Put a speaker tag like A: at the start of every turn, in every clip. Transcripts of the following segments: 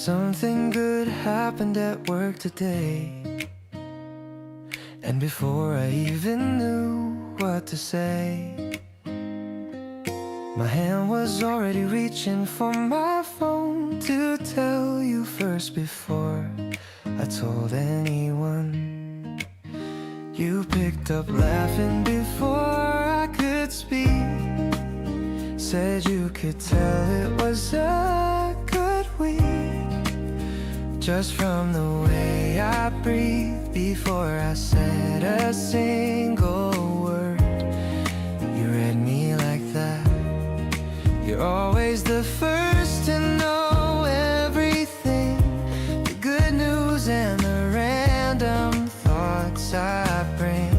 A: Something good happened at work today, and before I even knew what to say, my hand was already reaching for my phone to tell you first before I told anyone. You picked up laughing before I could speak, said you could tell it was a good week, just from the way I breathed before I said a single word. You read me like that. You're always the first to know everything, the good news and the random thoughts I bring,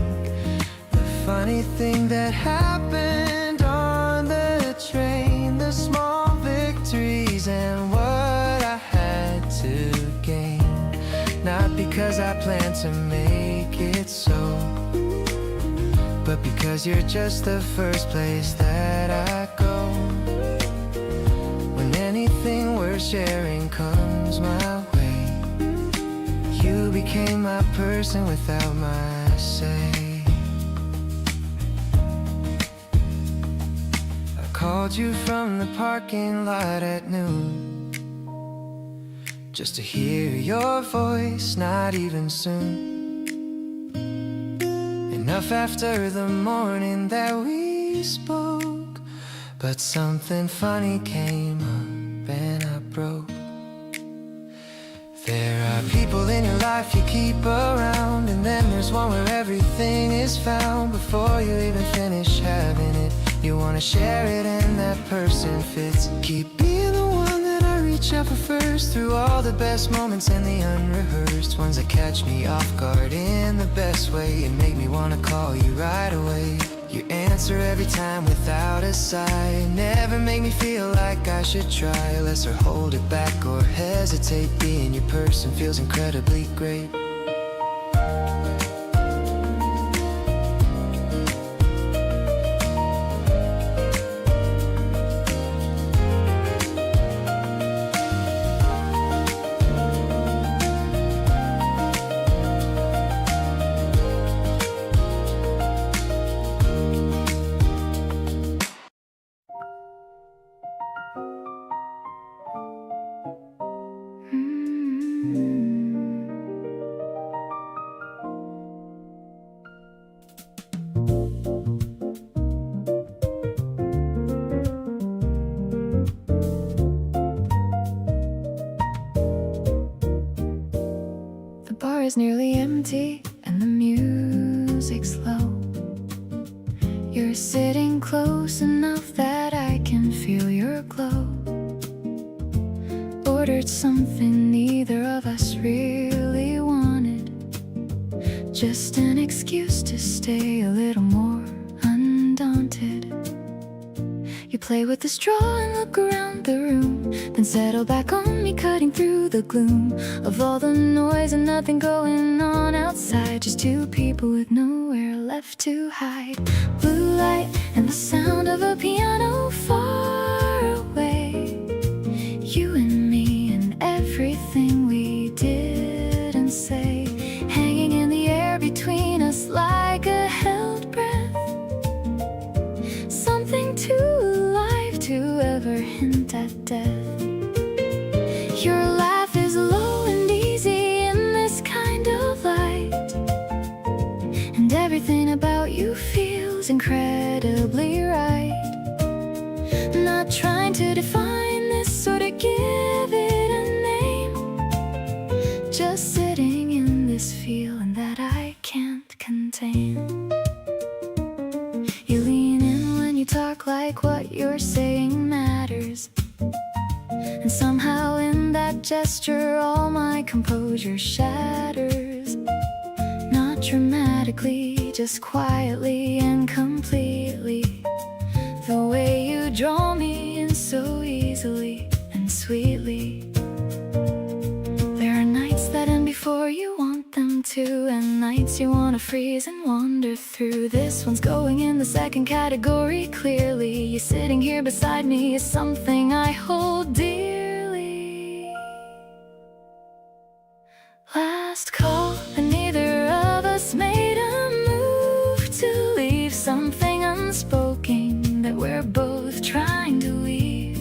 A: the funny thing that happened on the train, the small victories and what I had to gain. Not because I plan to make it so, but because you're just the first place that I go when anything worth sharing comes my way. You became my person without my say. I called you from the parking lot at noon, just to hear your voice, not even soon. Enough after the morning that we spoke, but something funny came up and I broke. There are people in your life you keep around, and then there's one where everything is found before you even finish having it. You wanna share it and that person fits. Keep being the one that I reach out for first, through all the best moments and the unrehearsed ones that catch me off guard in the best way and make me wanna call you right away. You answer every time without a sigh, never make me feel like I should try less or hold it back or hesitate. Being your person feels incredibly great.
B: Is nearly empty and the music's low. You're sitting close enough that I can feel your glow. Ordered something neither of us really wanted, just an excuse to stay a little more undaunted. You play with the straw and look around the room, then settle back on me, cutting through the gloom of all the noise and nothing going on outside. Just two people with nowhere left to hide. Blue light and the sound of a piano far away. You and me and everything we didn't say, hanging in the air between us like a held breath. Something too alive to ever hint at death. Your laugh is low and easy in this kind of light, and everything about you feels incredibly right. Not trying to define this or to give it a name, just sitting in this feeling that I can't contain. You lean in when you talk like what you're saying matters, and somehow in that gesture all my composure shatters. Not dramatically, just quietly and completely. The way you draw me in so easily and sweetly. There are nights that end before you want them to, and nights you wanna freeze and wander through. This one's going in the second category, clearly. You sitting here beside me is something I hold dearly. last call, and neither of us made a move to leave something unspoken that we're both trying to weave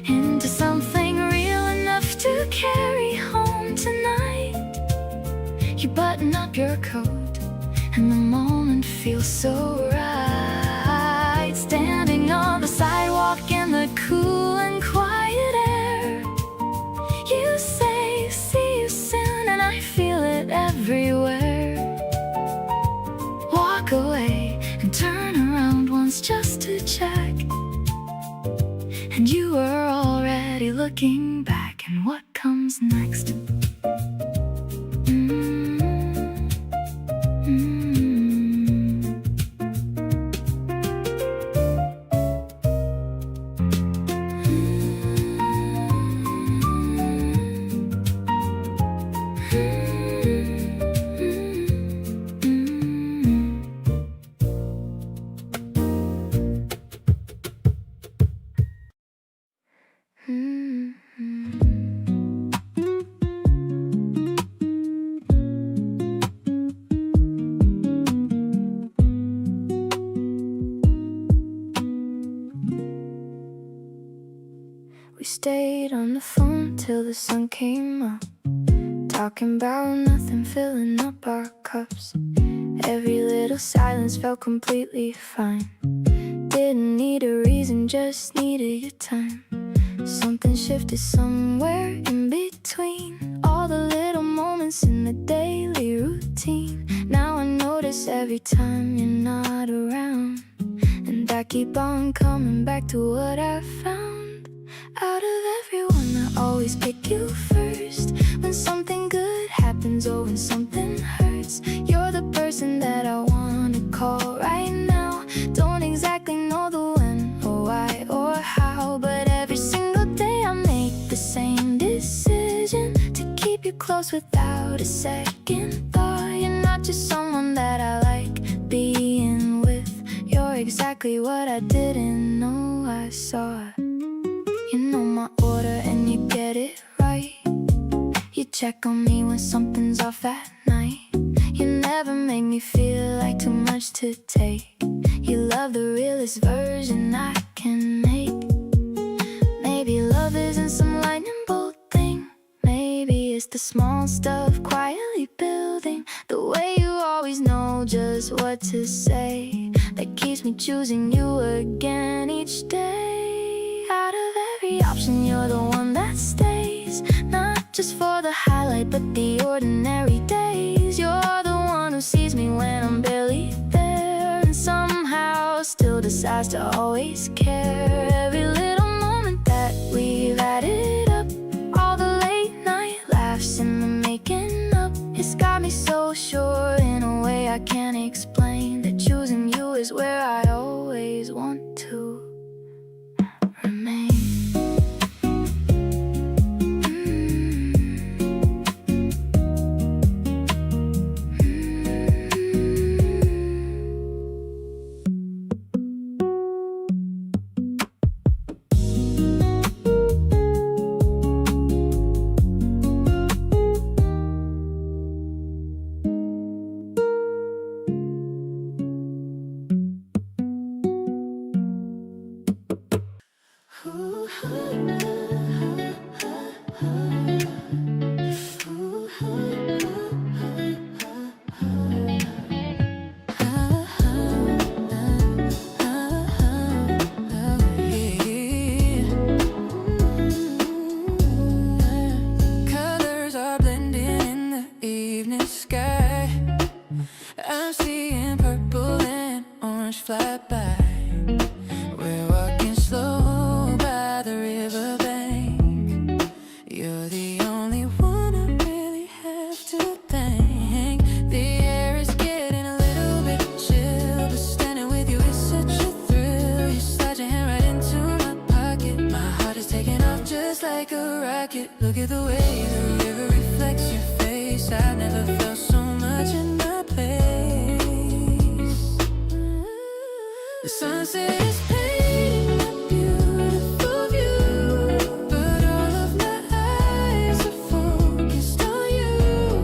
B: into something real enough to carry home tonight. You button up your coat, and the moment feels so right. Standing on the sidewalk in the cool and quiet air, you say, see you soon, and I feel it everywhere. Walk away and turn around once just to check, and you were already looking back. And what comes next? We stayed on the phone till the sun came up, talking about nothing, filling up our cups. Every little silence felt completely fine. Didn't need a reason, just needed your time. Something shifted somewhere in between all the little moments in the daily routine. Now I notice every time you're not around, and I keep on coming back to what I found. Out of everyone, I always pick you first. When something good happens or when something hurts, you're the person that I wanna call right now. Don't exactly know the when or why or how, but every single day I make the same decision to keep you close without a second thought. You're not just someone that I like being with, you're exactly what I didn't know I saw. You know my order and you get it right. You check on me when something's off at night. You never make me feel like too much to take. You love the realest version I can make. Maybe love isn't some lightning bolt thing. Maybe it's the small stuff quietly building. The way you always know just what to say, that keeps me choosing you again each day. Out of every option, you're the one that stays. Not just for the highlight, but the ordinary days. You're the one who sees me when I'm barely there, and somehow still decides to always care. Every little moment that we've added up, all the late night laughs and the making up, it's got me so sure in a way I can't explain, that choosing you is where I always want to remain.
A: Colors are blending in the evening sky. I'm seeing purple and orange fly by. We're walking slow by the riverbank. You're the only one I really have to thank. The air is getting a little bit chill, but standing with you is such a thrill. You slide your hand right into my pocket. My heart is taking off just like a rocket. Look at the way the river reflects your face. I've never felt so much in my place. The sunset is painting a beautiful view, but all of my eyes are focused on you.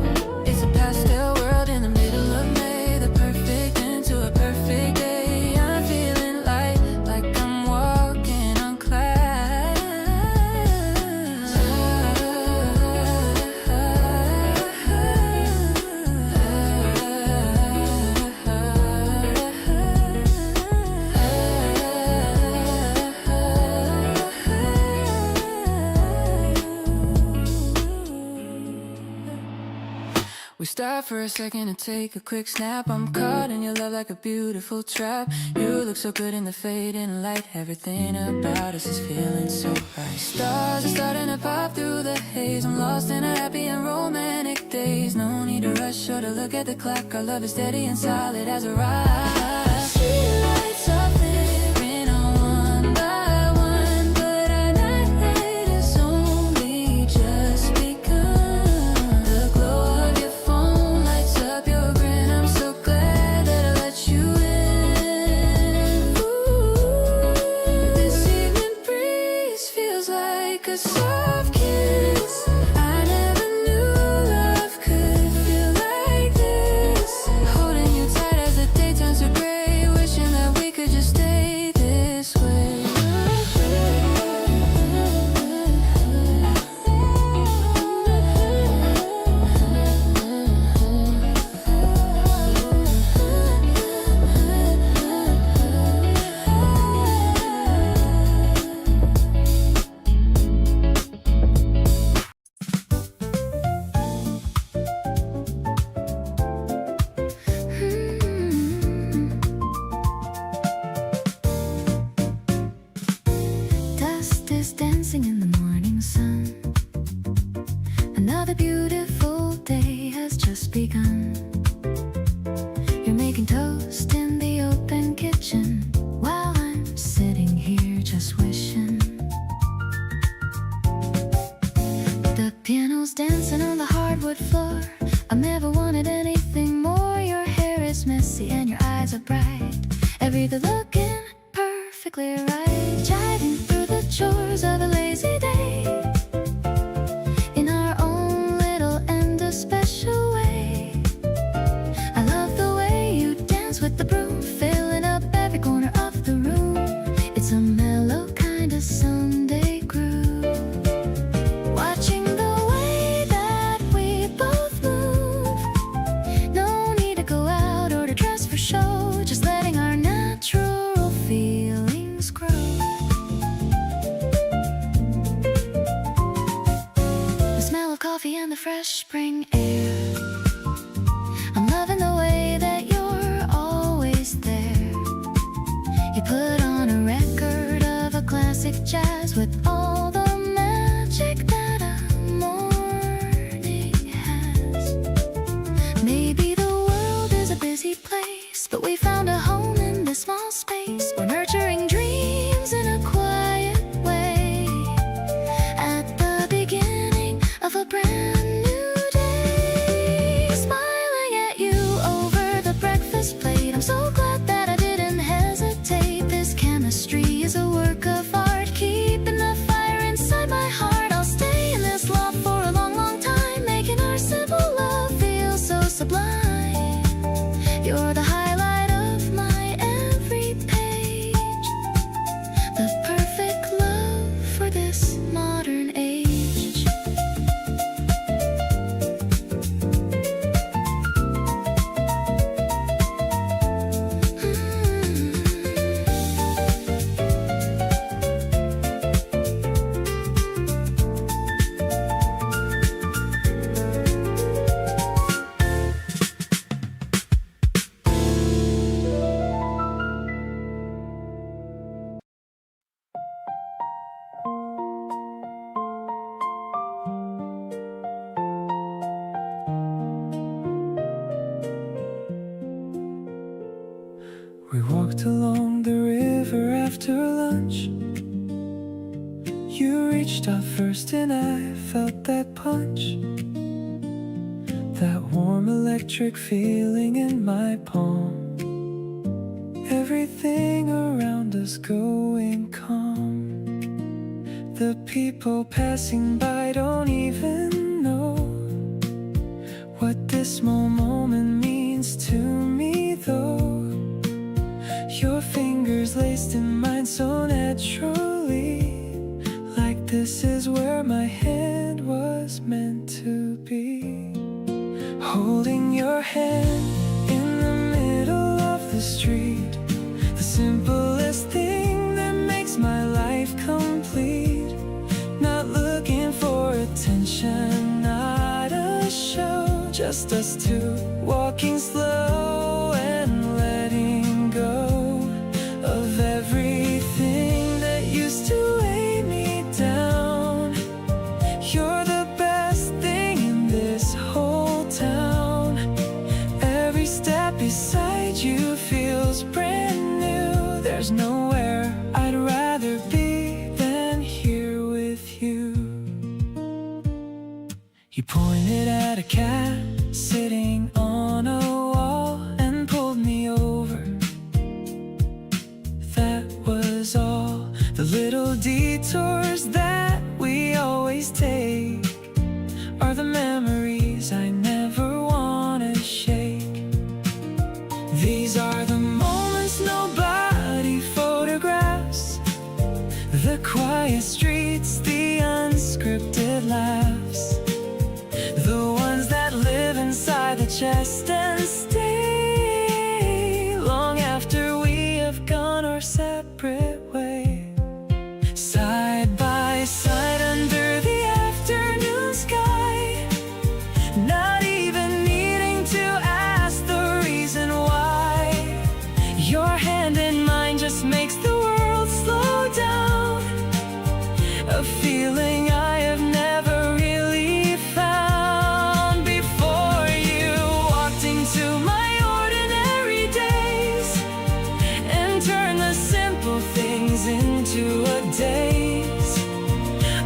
A: We stop for a second and take a quick snap. I'm caught in your love like a beautiful trap. You look so good in the fading light. Everything about us is feeling so right. Stars are starting to pop through the haze. I'm lost in a happy and romantic days. No need to rush or to look at the clock. Our love is steady and solid as a rock. Street lights are flickering on one by one, but our night has only just begun. The glow of your phone lights up your grin. I'm so glad that I let you in. Ooh, this evening breeze feels like a soft kiss. I never knew love could feel like this. Holding you tight as the day turns to gray, wishing that we could just stay this way. Dust is dancing in the morning sun. Another beautiful day has just begun. You're making toast in the open kitchen while I'm sitting here just wishing. The piano's dancing on the hardwood floor. I've never wanted anything more. Your hair is messy and your eyes are bright. Everything looking perfectly right. Driving through the chores of a lazy day in our own little and a special way. I love the way you dance with the broom, filling up every corner of the room. It's a mellow kind of Sunday groove. Watching the way that we both move. No need to go out or to dress for show, just letting our natural feelings grow. The smell of coffee and the fresh spring air. I'm loving the way that you're always there. You put on a record of a classic jazz with all the magic that a morning has. Maybe the world is a busy place, but we found a home in this small space. We're nurturing dreams in a quiet way at the beginning of a brand new day. Smiling at you over the breakfast plate. I'm so glad that I didn't hesitate. This chemistry is a work of art, keeping the fire inside my heart. I'll stay in this love for a long, long time, making our simple love feel so sublime. You're the highlight of my every page, the perfect love for this modern age. We walked along the river after lunch. You reached out first and I felt that punch, that warm electric feeling in my palm. Everything around us going calm. The people passing by don't even know what this small moment means to me though. Your fingers laced in mine so naturally, like this is where my hand was meant to be. Holding your hand in the middle of the street, the simplest thing that makes my life complete. Not looking for attention, not a show, just us two, walking slow and letting go of everything that used to weigh me down. You're the best thing in this whole town. Every step beside you feels brand new. There's nowhere I'd rather be than here with you. You pointed at a cat sitting on a wall and pulled me over. That was all. The little detours that we always take are the memories I never wanna shake. These are the moments nobody photographs, the quiet streets, the unscripted laughs, the ones that live inside the chest and stay long after we have gone our separate ways. Side by side under the afternoon sky, not even needing to ask the reason why. Your hand in mine just makes the world slow down, a feeling I have never really found before. You walked into my ordinary days and turned the simple things into a daze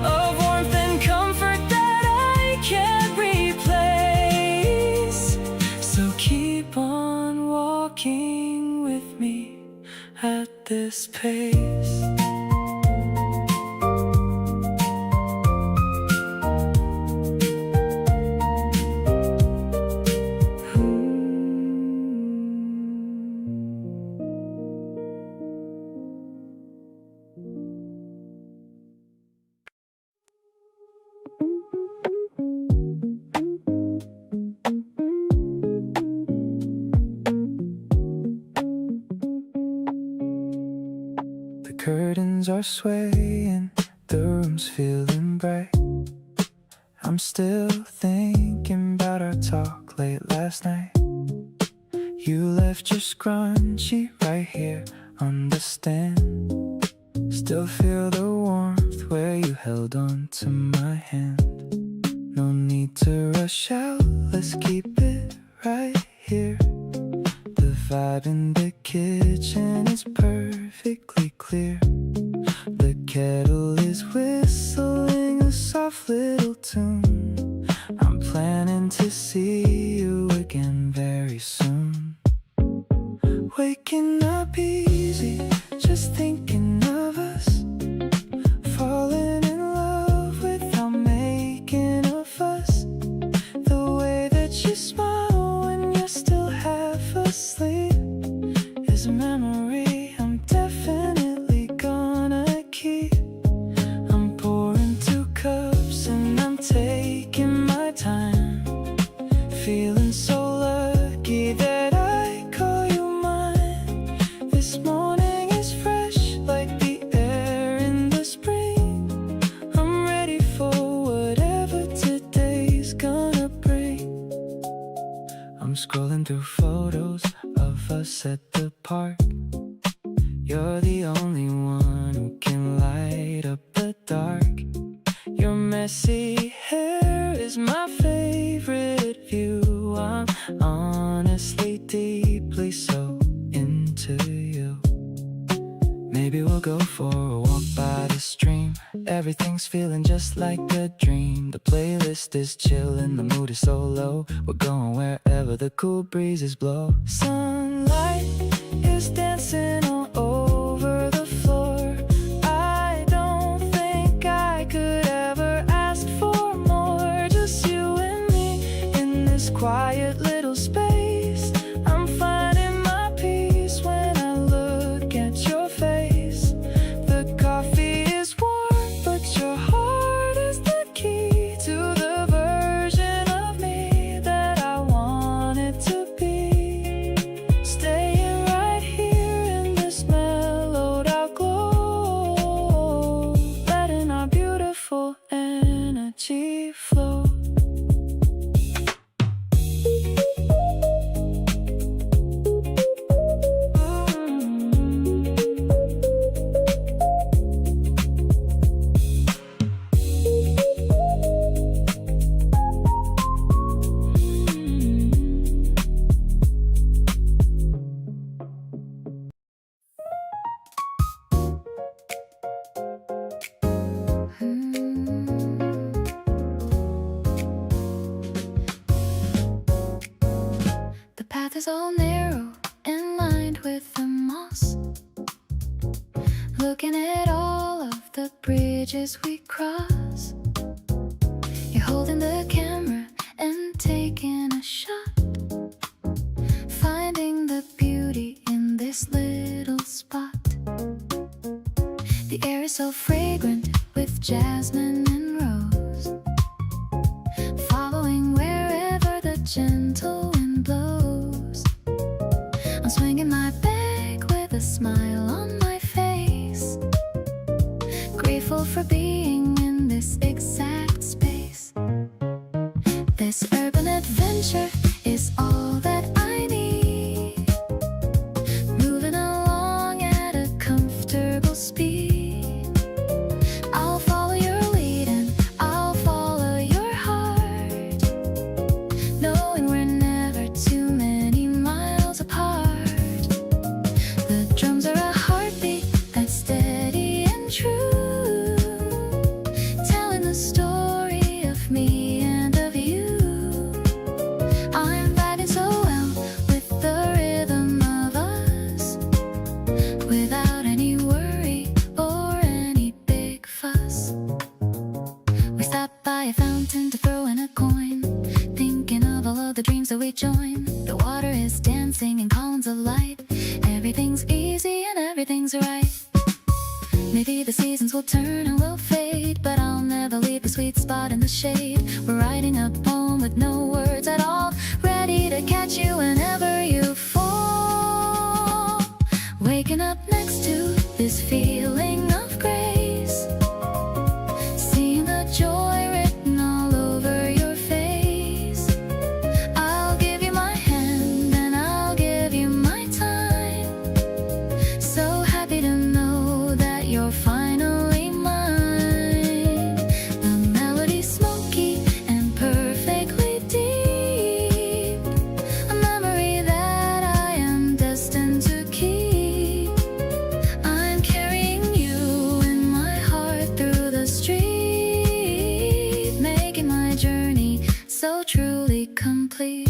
A: of warmth and comfort that I can't replace. So keep on walking with me at this pace. The curtains are swaying, the room's feeling bright. I'm still thinking about our talk late last night. You left your scrunchie right here on the stand. Still feel the warmth where you held on to my hand. No need to rush out, let's keep it right here. The vibe in the kitchen is perfectly clear. The kettle is whistling a soft little tune. I'm planning to see you again very soon. Waking up easy, just thinking of us. Falling in love without making a fuss. The way that you smile when you're still half asleep is a memory I'm definitely gonna keep. I'm pouring 2 cups and I'm taking my time, feeling so lucky that I call you mine. This morning is fresh like the air in the spring. I'm ready for whatever today's gonna bring. I'm scrolling through photos of us at the park. You're the only one who can light up the dark. Your messy hair is my favorite view. I'm honestly deeply so into you. Maybe we'll go for a walk by the stream. Everything's feeling just like a dream. The playlist is chillin', the mood is so low. We're going wherever the cool breezes blow. Sunlight is dancing all over the floor. I don't think I could ever ask for more. Just you and me in this quiet little space. I'm finding my peace when I look at your face. The coffee is warm, but your heart is the key to the version of me that I wanted to be. Staying right here in this mellowed out glow, letting our beautiful energy flow.
B: so narrow and lined with the moss. Looking at all of the bridges we cross. You're holding the camera and taking a shot, finding the beauty in this little spot. The air is so fragrant with jasmine and rose, following wherever the gentle wind blows. I'm swinging my bag with a smile on my face, grateful for being in this exact space. This urban adventure is all that I need, moving along at a comfortable speed. I'll follow your lead and I'll follow your heart, knowing we're never too many miles apart. The drums are a heartbeat that's steady and true, telling the story of me and of you. I'm vibing so well with the rhythm of us, without any worry or any big fuss. We stopped by a fountain to throw in a coin, thinking of all of the dreams that we join. The water is dancing in columns of light. Everything's easy and everything's right. Maybe the seasons will turn and we'll fade, but I'll never leave the sweet spot in the shade. We're writing a poem with no words at all, ready to catch you whenever you fall. Waking up next to this feeling of grace, seeing the joy written all over your face. I'll give you my hand and I'll give you my time. So happy to know that you're finally mine. The melody's smoky and perfectly deep, a memory that I am destined to keep. I'm carrying you in my heart through the street, making my journey so truly complete.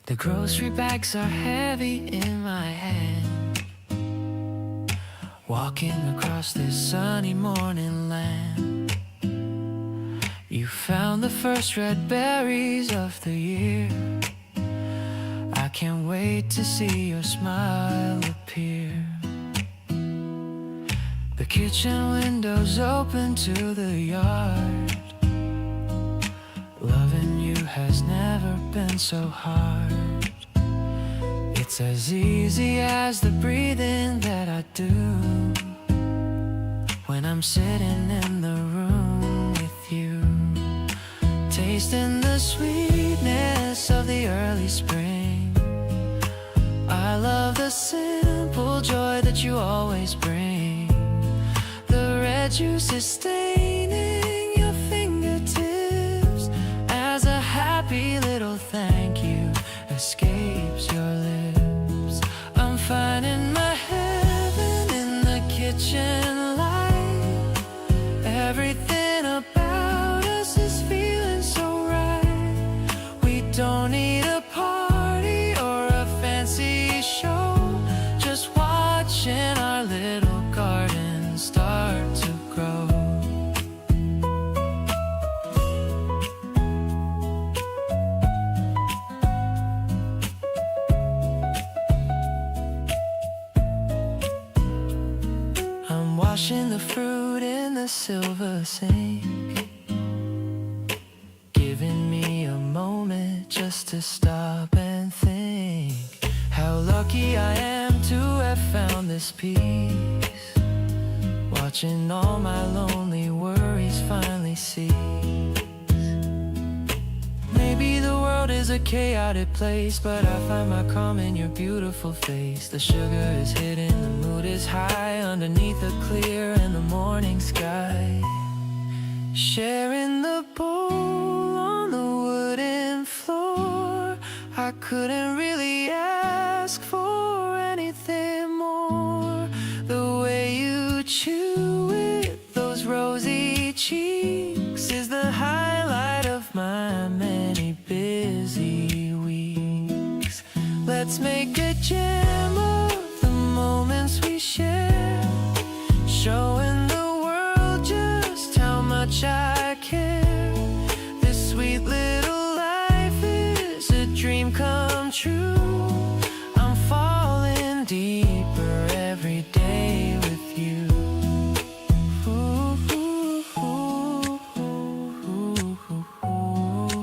A: The grocery bags are heavy in my hand, walking across this sunny morning land. You found the first red berries of the year. I can't wait to see your smile appear. The kitchen windows open to the yard. Loving you has never been so hard. It's as easy as the breathing that I do when I'm sitting in the room with you, tasting the sweetness of the early spring. I love the simple joy that you always bring. The red juice is staining your fingertips as a happy little thank you escapes your lips. I'm finding my heaven in the kitchen light. Everything about us is feeling so right. We don't need a party or a fancy show, just watching our little garden start to grow. I'm washing the fruit in the silver sink, giving me a moment just to stop and think how lucky I am to have found this peace, watching all my lonely worries finally cease. Maybe the world is a chaotic place, but I find my calm in your beautiful face. The sugar is hidden, the mood is high, underneath the clear and the morning sky. Sharing the bowl on the wooden floor, I couldn't really ask for anything more. The way you chew with those rosy cheeks is the highlight of my many busy weeks. Let's make a gem of the moments we share, showing the world just how much I care. This sweet little life is a dream come true. I'm falling deeper every day with you. Ooh, ooh, ooh, ooh, ooh, ooh,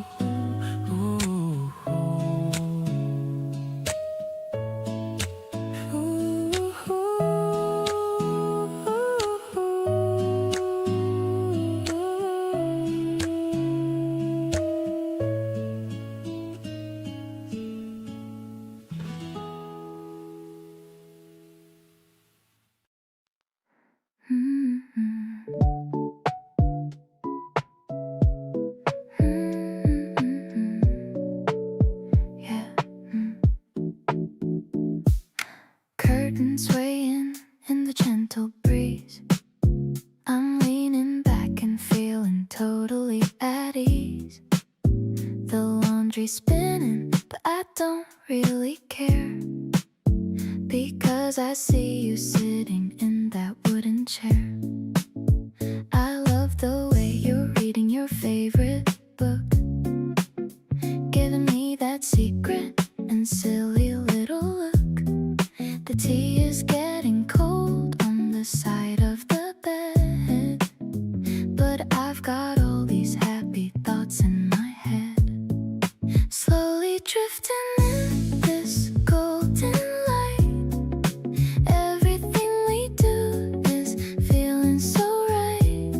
B: Yeah. Curtains swaying in the gentle breeze. I'm leaning back and feeling totally at ease. The laundry spinning, but I don't really care, because I see you sitting in that wooden chair. I love the way you're reading your favorite book, giving me that secret and silly little look. The tea is getting cold on the side of the bed, but I've got all these happy thoughts in my head, slowly drifting in this golden light. Everything we do is feeling so right.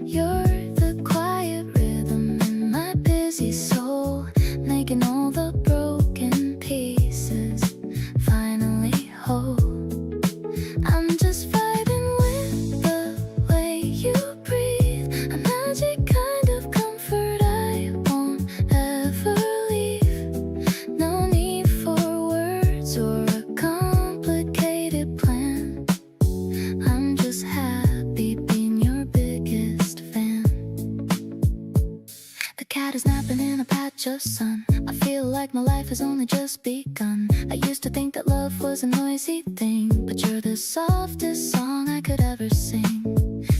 B: You're the quiet rhythm in my busy soul, making all the broken pieces finally whole. I'm just vibing with the way you breathe, a magic kind of comfort I won't ever leave. No need for words or a complicated plan. I'm just happy being your biggest fan. The cat is napping in a patch of sun. I feel like my life has only just begun. I used to think that love was a noisy thing, but you're the softest song I could ever sing.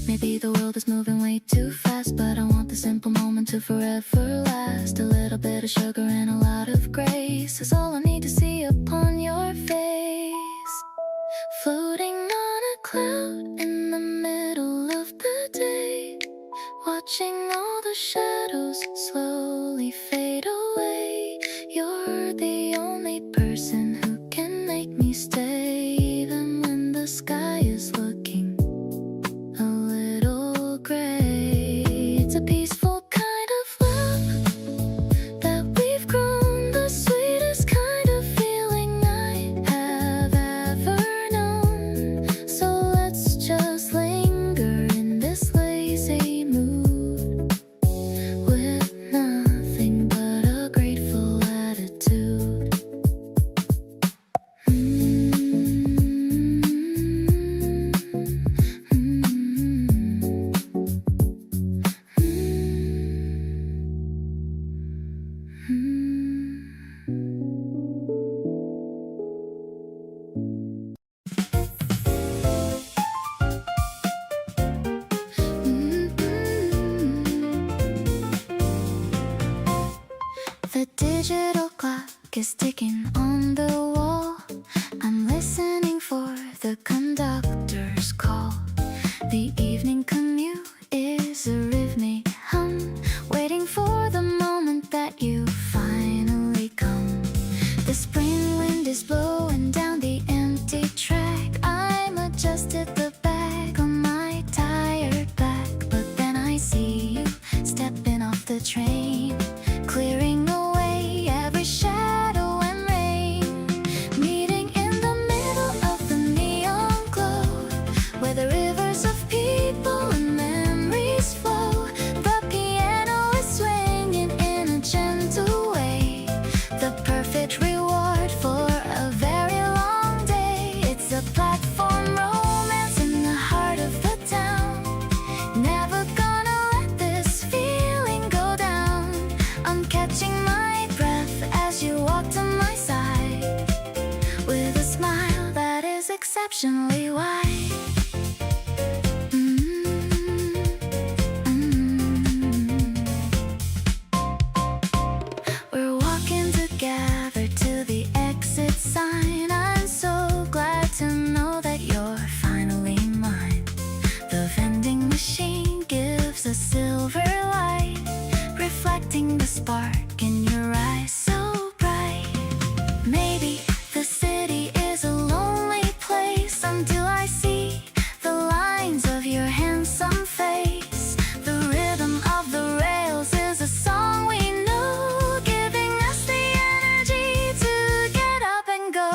B: Maybe the world is moving way too fast, but I want the simple moment to forever last. A little bit of sugar and a lot of grace is all I need to see upon your face. Floating on a cloud in the middle of the day, watching all the shadows slowly fade away. You're the only person who can make me stay, even when the sky is looking a little gray. It's a peaceful kind of love that we've grown, the sweetest kind of feeling I have ever known. So let's just linger in this lazy mood, with nothing but a grateful attitude. The digital clock is ticking on the wall. I'm listening for the conductor's call. The evening commute is a rhythmic hum, waiting for the moment that you finally come. The spring wind is blowing down the empty track. I'm adjusted the bag on my tired back, but then I see you stepping off the train, clearing away every shadow and rain. Meeting in the middle of the neon glow, where the rivers of people and memories flow. The piano is swinging in a gentle way, the perfect reward for a very long day. It's a platform romance in the heart of the town. Never gonna let this feeling go down. I'm catching my breath as you walk to my side, with a smile that is exceptionally wide. We're walking together to the exit sign. I'm so glad to know that you're finally mine. The vending machine gives a silver light, reflecting the spark in your eyes so bright. Maybe the city is a lonely place until I see the lines of your handsome face. The rhythm of the rails is a song we know, giving us the energy to get up and go.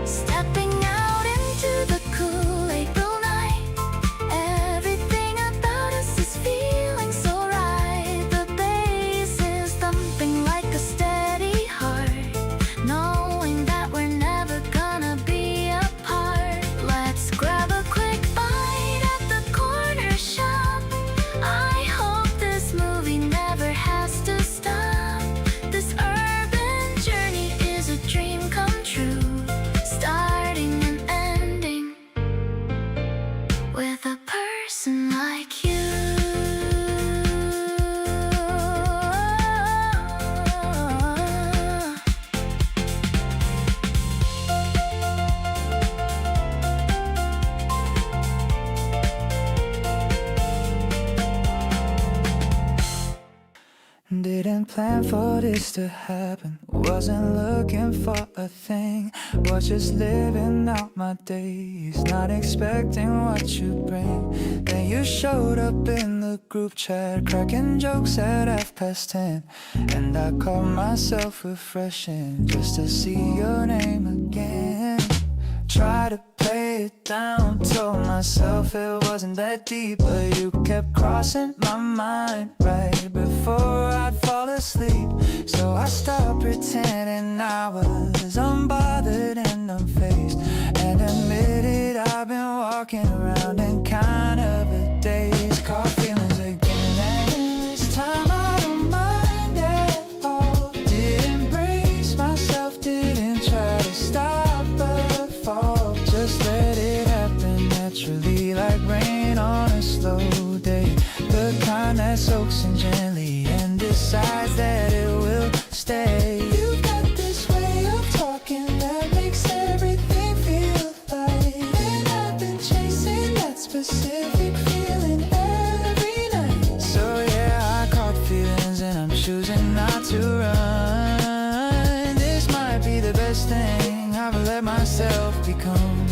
B: Stepping out into the cool April night, everything about us is feeling so right. The bass is thumping like a steady heart, knowing that we're never gonna be apart. Let's grab a quick bite at the corner shop. I hope this movie never has to stop. This urban journey is a dream come true, starting and ending with a person like you.
A: Didn't plan for this to happen, wasn't looking for a thing, was just living out my days, not expecting what you bring. Then you showed up in the group chat, cracking jokes at 10:30, and I caught myself refreshing just to see your name again. Try to play it down, told myself it wasn't that deep, but you kept crossing my mind right before I'd fall asleep. So I stopped pretending I was unbothered and unfazed, and admitted I've been walking around in kind of a daze. Caught feelings again, and this time I don't mind at all. Didn't brace myself, didn't try to stop a fall. Just let it happen naturally, like rain on a slow day. The kind that soaks in gently and decides that it will stay. You've got this way of talking that makes everything feel light, and I've been chasing that specific feeling every night. So yeah, I caught feelings and I'm choosing not to run. This might be the best thing I've let myself become.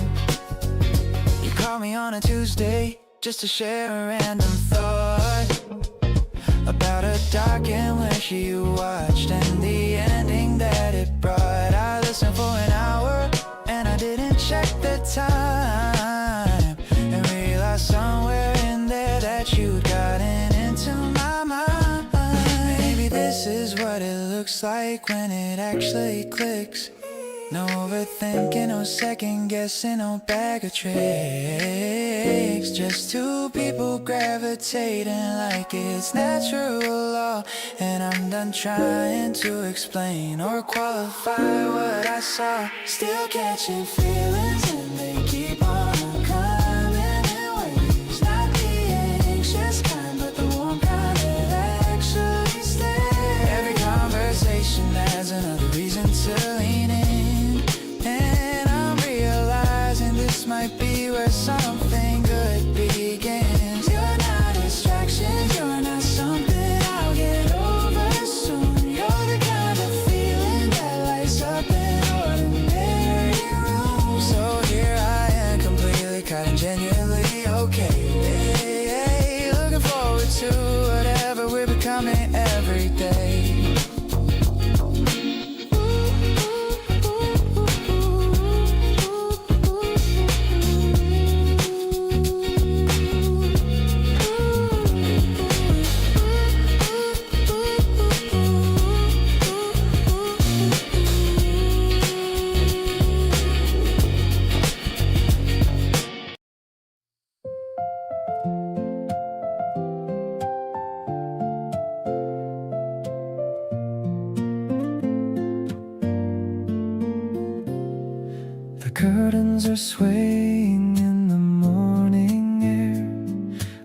A: You call me on a Tuesday just to share a random thought about a doc in which you watched and the ending that it brought. I listened for an hour and I didn't check the time, and realized somewhere in there that you'd gotten into my mind. Maybe this is what it looks like when it actually clicks. No overthinking, no second guessing, no bag of tricks. Just two people gravitating like it's natural law. And I'm done trying to explain or qualify what I saw. Still catching feelings and they keep on coming are swaying in the morning air.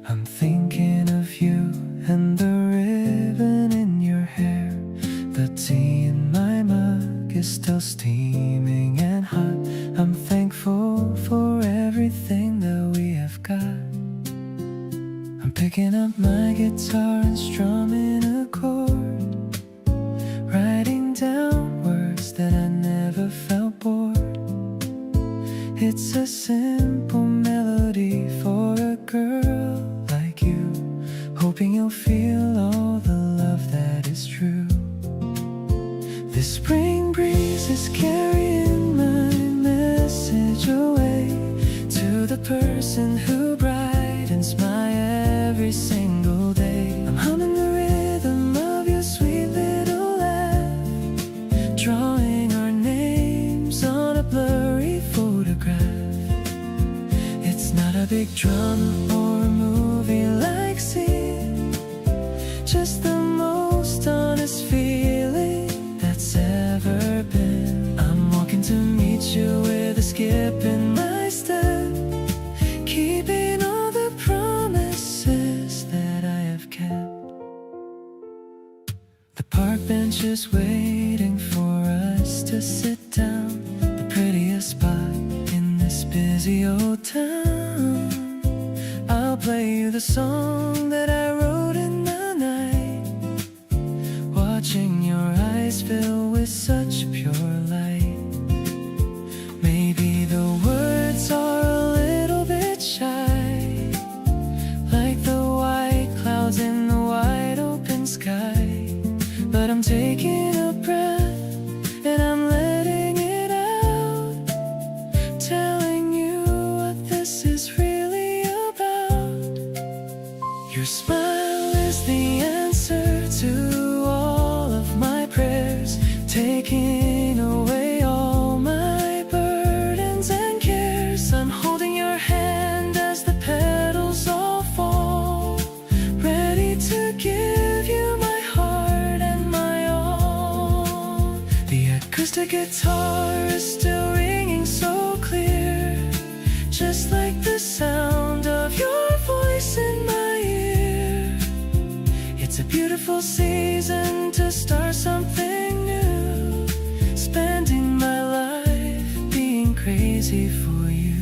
A: I'm thinking of you and the ribbon in your hair. The tea in my mug is still steaming and hot. I'm thankful for everything that we have got. I'm picking up my guitar and strumming a chord, writing down words that I never felt bored. It's a simple melody for a girl like you, hoping you'll feel all the love that is true. The spring breeze is carrying my message away to the person who brightens my every single day. I'm humming the rhythm of your sweet little laugh, drawing our names on a blurry photograph. It's not a big drama or a movie like scene, just the most honest feeling that's ever been. I'm walking to meet you with a skip in my step, keeping all the promises that I have kept. The park bench is waiting for us to sit down, the prettiest spot in this busy old town. I'll play you the song that I wrote in the night, watching your eyes fill with such pure light. Maybe the words are a little bit shy, like the white clouds in the wide open sky, but I'm taking a breath and I'm letting it out, telling you what this is really about. Your smile is the answer to all of my prayers, taking away all my burdens and cares. I'm holding your hand as the petals all fall, ready to give you my heart and my all. The acoustic guitar is still ringing so clear, just like the sound of your voice in my ear. It's a beautiful season to start something new, spending my life being crazy for you.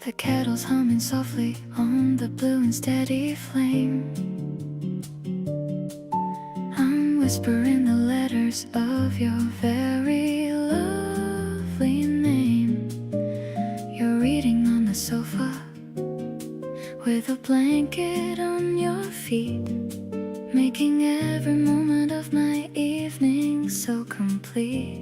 B: The kettle's humming softly on the blue and steady flame. I'm whispering the letters of your very lovely name. You're reading on the sofa with a blanket on your feet, making every moment of my evening so complete.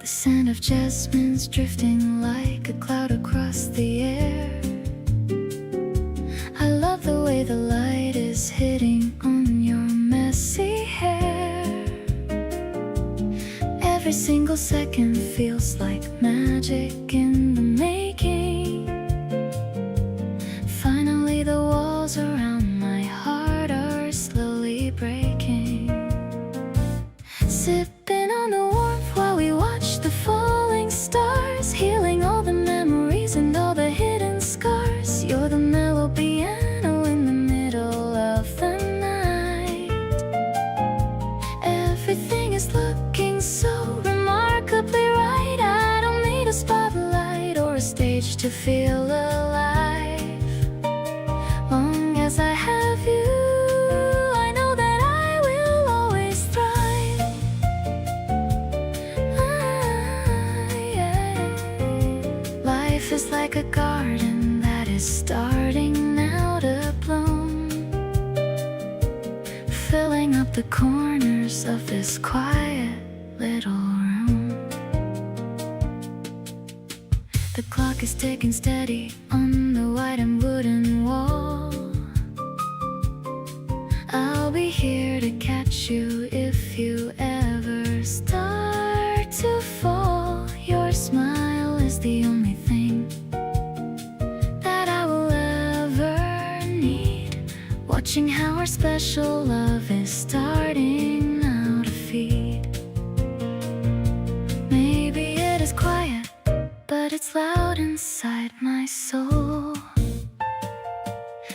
B: The scent of jasmine's drifting like a cloud across the air. I love the way the light is hitting on your messy hair. Every single second feels like magic in the making. Finally the walls around my heart are slowly breaking. Sipping on the warmth while we watch the falling stars, healing all the memories and all the hidden scars. You're the mellow piano in the middle of the night. Everything is looking so remarkably right. I don't need a spotlight or a stage to feel alive. Long as I have you, I know that I will always thrive. Life is like a garden that is starting now to bloom, filling up the corners of this quiet little room. The clock is ticking steady on the white and wooden wall. I'll be here to catch you if you ever start to fall. Your smile is the only thing that I will ever need. Watching how our special love is starting now to feed. Maybe it is quiet, but it's loud inside my soul.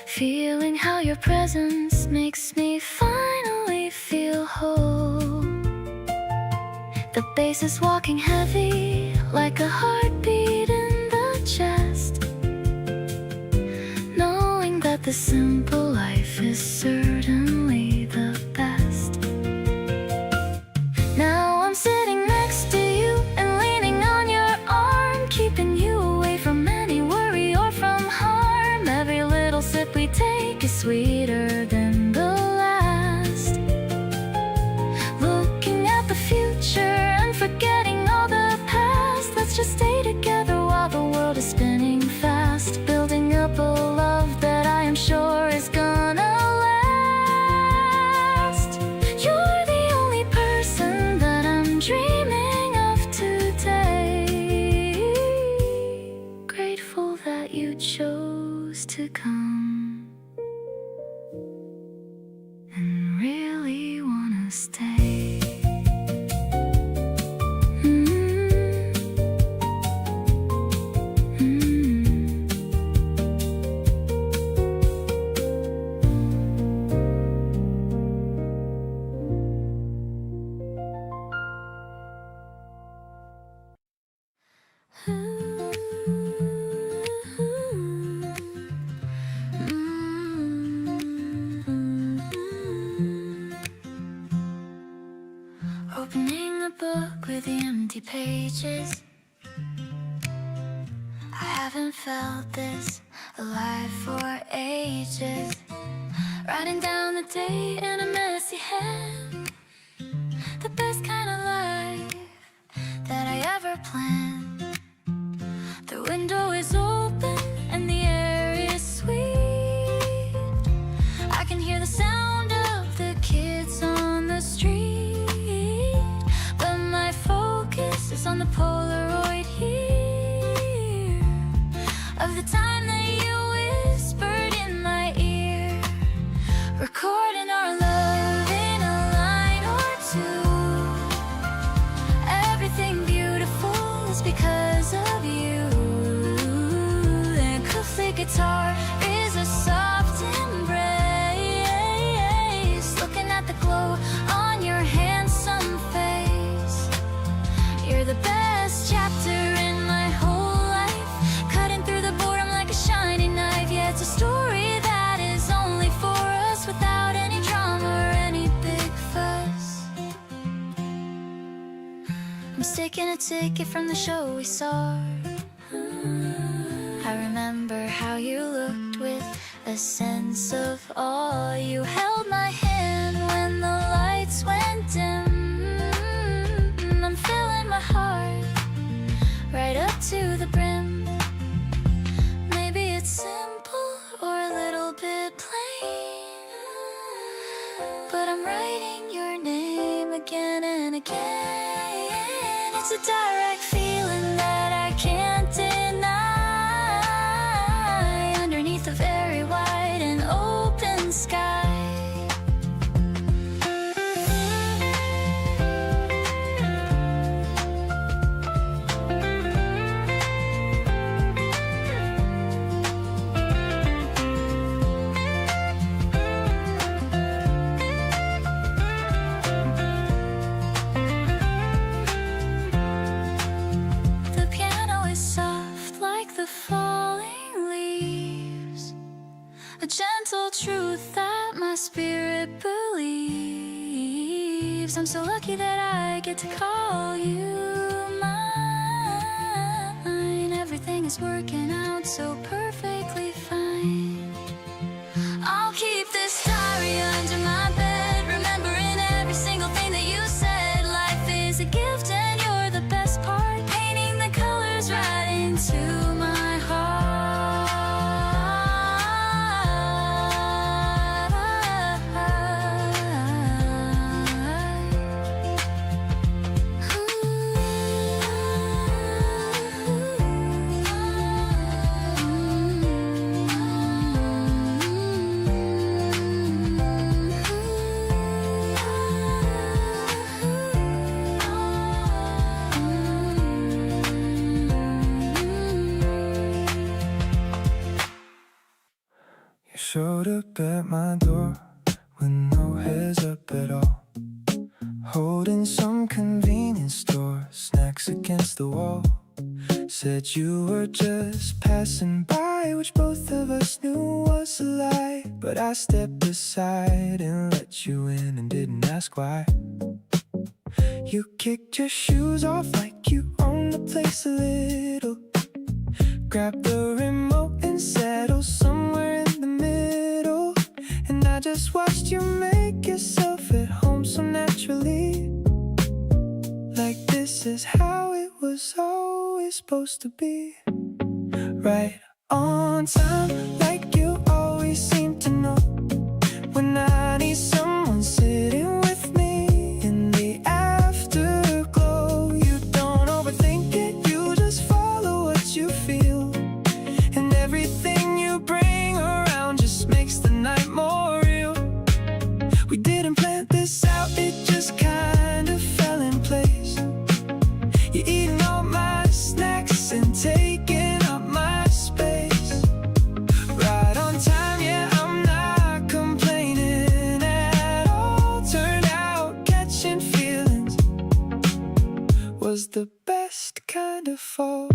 B: Feeling how your presence makes me finally feel whole. The bass is walking heavy like a heartbeat in the chest, knowing that the simple life is certainly the best. Now I'm sitting next to you and leaning on your arm, keeping you away from any worry or from harm. Every little sip we take is sweeter than the last. Looking at the future and forgetting all the past. Let's just stay together while the world is spinning fast, building up a love that I am sure is gonna last. You're the only person that I'm dreaming of today. Grateful that you chose to come and really wanna stay. Opening a book with the empty pages. I haven't felt this alive for ages. Writing down the day in a messy hand, the best kind of life that I ever planned. The window is open and the air is sweet. I can hear the sound of the kids on the street, but my focus is on the Polaroid here of the time that you whispered in my ear, recording our love in a line or two. Everything beautiful is because of you. The acoustic guitar is a soft embrace, looking at the glow on your handsome face. You're the best chapter in my whole life, cutting through the boredom like a shiny knife. Yeah, it's a story that is only for us, without any drama or any big fuss. I'm sticking a ticket from the show we saw. I remember how you looked with a sense of awe. You held my hand when the lights went dim. I'm filling my heart right up to the brim. Maybe it's simple or a little bit plain, but I'm writing your name again and again. It's a direct feeling that I can't deny, underneath a very wide and open sky. The piano is soft like the falling leaves, a gentle truth that my spirit believes. I'm so lucky that I get to call you mine. Everything is working out so perfectly fine. I'll keep this diary under my bed, remembering every single thing that you said. Life is a gift and you're the best part, painting the colors right into my
A: showed up at my door with no heads up at all, holding some convenience store, snacks against the wall. Said you were just passing by, which both of us knew was a lie. But I stepped aside and let you in and didn't ask why. You kicked your shoes off like you owned the place a little, grabbed the remote and settled somewhere in the middle. And I just watched you make yourself at home so naturally, like this is how it was always supposed to be. Right on time, like you always seem to know. When I need someone sitting with me in the afterglow, you don't overthink it, you just follow what you feel. And everything you bring around just makes the night more real. We didn't plan this out, it just kind of fell in place. You're eating all my snacks and taking up my space. Right on time, yeah, I'm not complaining at all. Turned out catching feelings was the best kind of fall.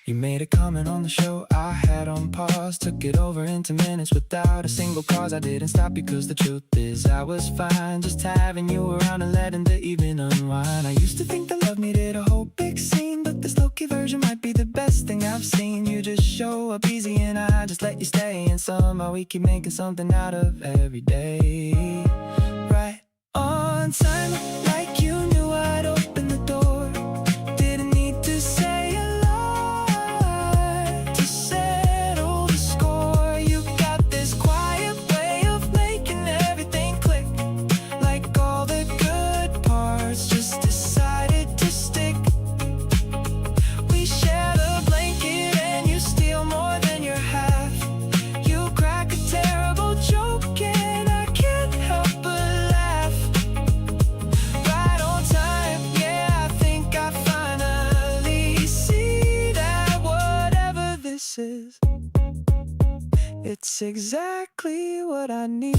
A: You made a comment on the show I had on pause, took it over into minutes without a single cause. I didn't stop you cause the truth is I was fine just having you around and letting the evening unwind. I used to think that love needed a whole big scene, but this low-key version might be the best thing I've seen. You just show up easy and I just let you stay, and somehow we keep making something out of every day. Right on time, like you knew I'd open the door. Didn't need to say a lot to settle the score. You got this quiet way of making everything click, like all the good parts just decided to stick. We share the blanket and you steal more than your half. You crack a terrible joke and I can't help but laugh. Right on time, yeah, I think I finally see that whatever this is, it's exactly what I need.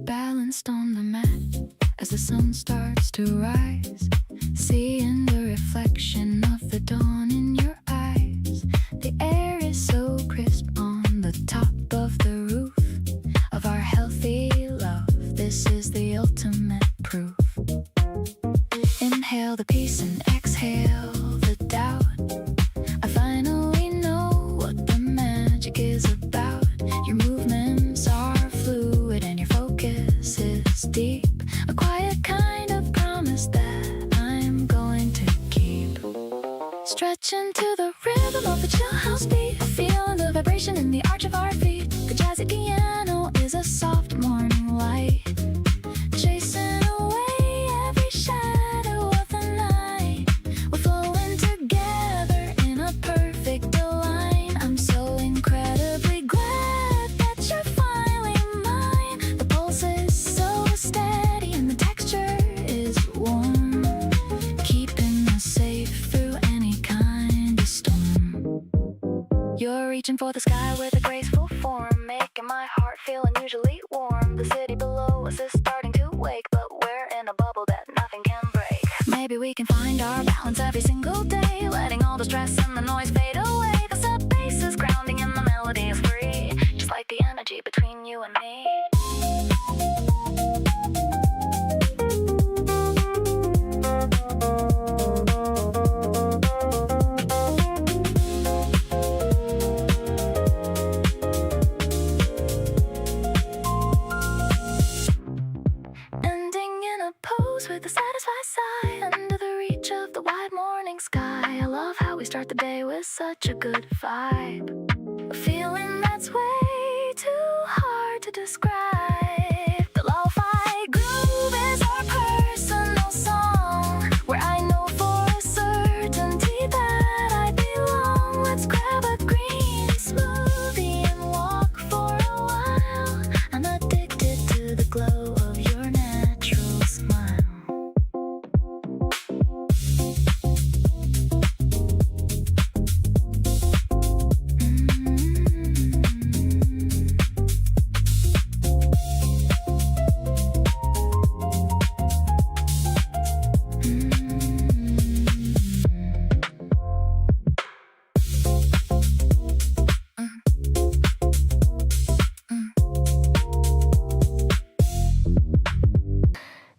B: Balanced on the mat as the sun starts to rise, seeing the reflection of the dawn in your eyes. The air is so crisp on the top of the roof of our healthy love. This is the ultimate proof. Inhale the peace and exhale the doubt. I finally know what the magic is about. Your movements are fluid and your focus is deep. A quiet kind of promise that I'm going to keep. Stretching to the rhythm of the chill house beat, feeling the vibration in the arch of our feet. The jazzy piano is a soft morning light, chasing away every shadow of the night. We're flowing together in a perfect align. I'm so incredibly glad that you're finally mine. The pulse is so steady and the texture is warm, keeping us safe through any kind of storm. You're reaching for the sky with a graceful form, making my heart feel unusually warm. The city below us is starting to wake, but we're in a bubble that nothing can break. Maybe we can find our balance every single day, letting all the stress and the noise fade away. The sub bass is grounding and the melody is free, just like the energy between you and me. Ending in a pose close with a satisfied sigh under the reach of the wide morning sky. I love how we start the day with such a good vibe, a feeling that's way too hard to describe. The lo-fi groove is our personal song, where I know for a certainty that I belong. Let's grab a green smoothie and walk for a while. I'm addicted to the glow of your natural smile.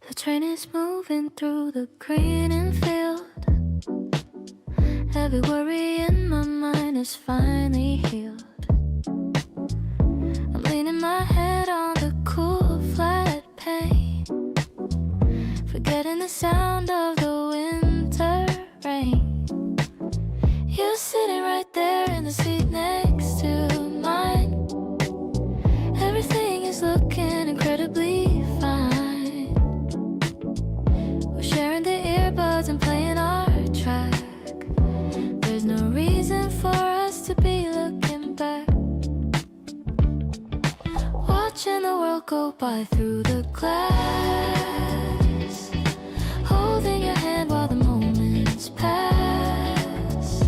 B: The train is moving through the green and field. Every worry in my mind is finally healed. I'm leaning my head on the cool flat pane, forgetting the sound of the winter rain. You're sitting right there in the seat next to mine. Everything is looking incredibly fine. We're sharing the earbuds and playing our track. There's no reason for us to be looking back, watching the world go by through the glass, holding your hand while the moments pass.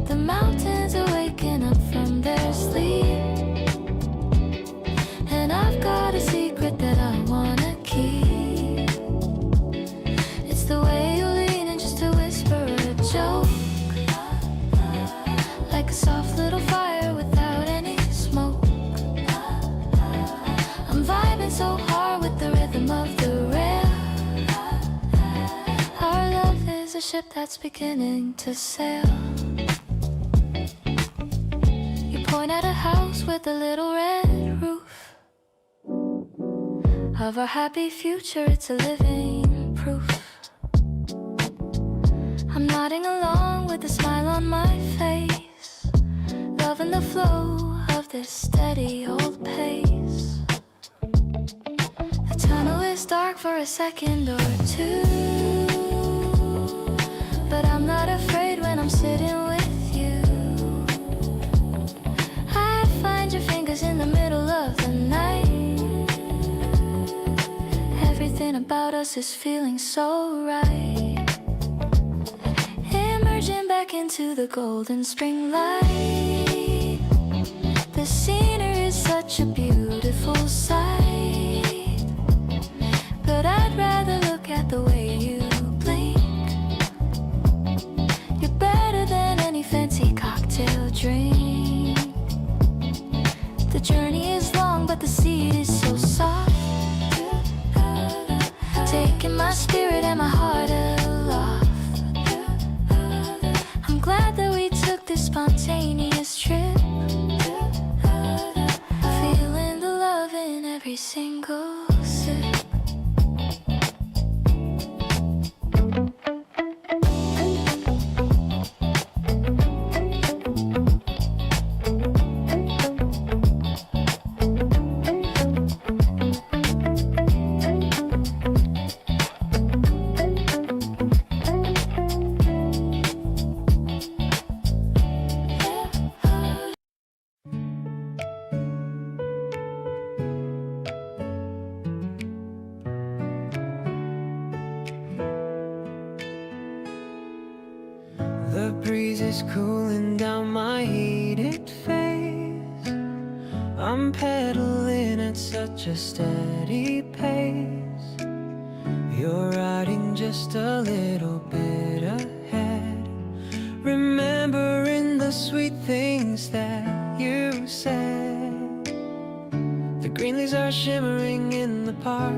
B: The mountains are waking up from their sleep, and I've got a secret that I wanna keep. It's the way you lean and just to whisper a joke, like a soft little fire without any smoke. I'm vibing so hard with the rhythm of the rail. Our love is a ship that's beginning to sail. You point at a house with a little red roof of our happy future. It's a living proof. I'm nodding along with a smile on my face, loving the flow of this steady old pace. The tunnel is dark for a second or two, but I'm not afraid when I'm sitting with you. I find your fingers in the middle of the night. Everything about us is feeling so right, emerging back into the golden spring light. The scenery is such a beautiful sight, but I'd rather look at the way you blink. You're better than any fancy cocktail drink. The journey is long, but the seed is so soft, taking my spirit and my heart aloft. I'm glad that we took this spontaneous trip, feeling the love in every single sip.
A: The breeze is cooling down my heated face. I'm pedaling at such a steady pace. You're riding just a little bit ahead, remembering the sweet things that you said. The green leaves are shimmering in the park,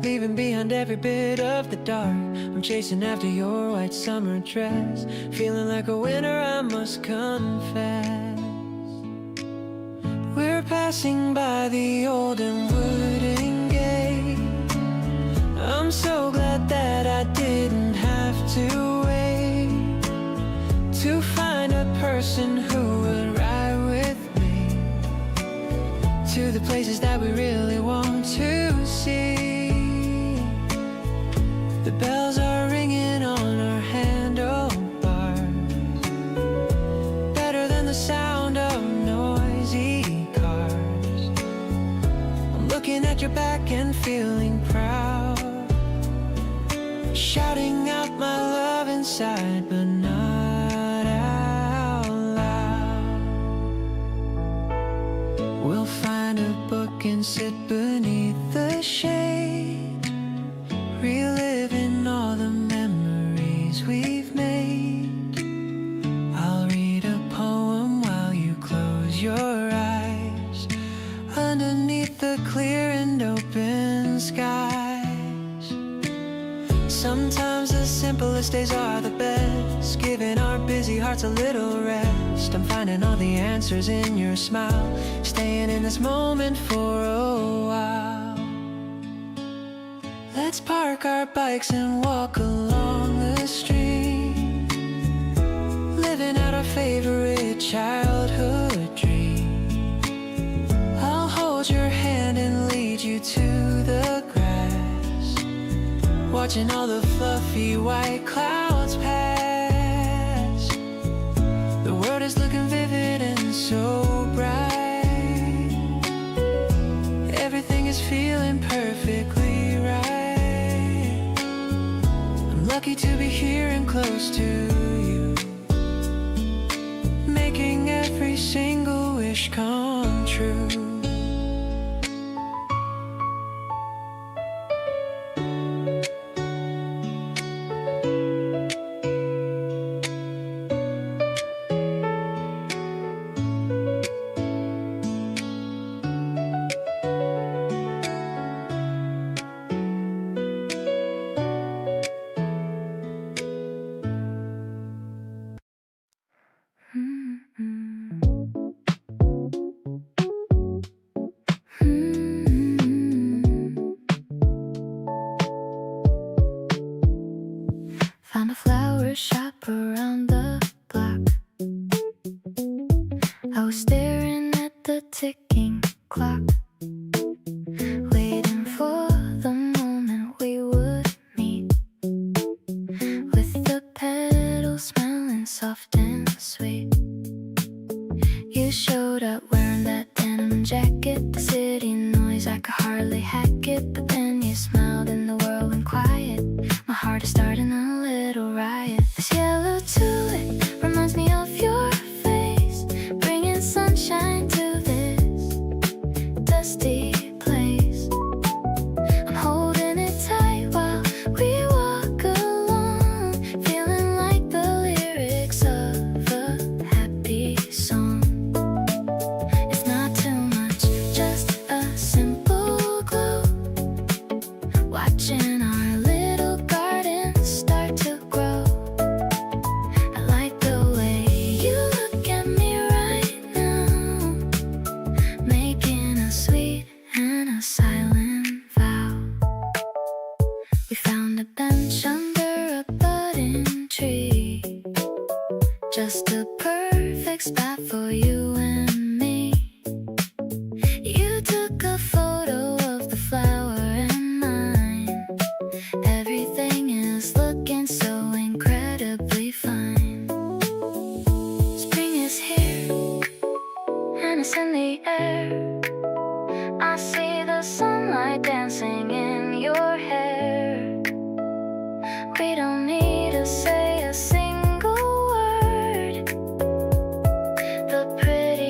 A: leaving behind every bit of the dark. I'm chasing after your white summer dress, feeling like a winner, I must confess. We're passing by the old and wooden gate. I'm so glad places that we really want to see. The bells are ringing on our handlebars, better than the sound of noisy cars. I'm looking at your back and feeling proud, shouting out my love inside, but not out loud. We'll find a book and sit beneath the shade, reliving all the memories we've made. I'll read a poem while you close your eyes, underneath the clear and open skies. Sometimes the simplest days are the best, giving our busy hearts a little rest. I'm finding all the answers in your smile, staying in this moment for a while. Let's park our bikes and walk along the street, living out our favorite childhood dream. I'll hold your hand and lead you to the grass, watching all the fluffy white clouds pass. The world is looking vivid and so bright, everything is feeling perfectly right. I'm lucky to be here and close to you, making every single wish come true.
B: Found a flower shop around the block. I was staring at the ticking clock, waiting for the moment we would meet, with the petals smelling soft and sweet. You showed up wearing that denim jacket, the city noise, I could hardly hack it. But then you smiled and the world went quiet. My heart is starting a little riot. This yellow tulip reminds me of your face, bringing sunshine to this dusty place. I'm holding it tight while we walk along, feeling like the lyrics of a happy song. It's not too much, just a simple glow, watching our little garden start to grow. I like the way you look at me right now, making a sweet and a silent vow. We found a bench under a budding tree, just a perfect spot for you and me. You took a photo of the flower and mine. Everything is looking so incredibly fine. Spring is here and it's in the air. I see the sunlight dancing in your hair. We don't need to say a single word. The pretty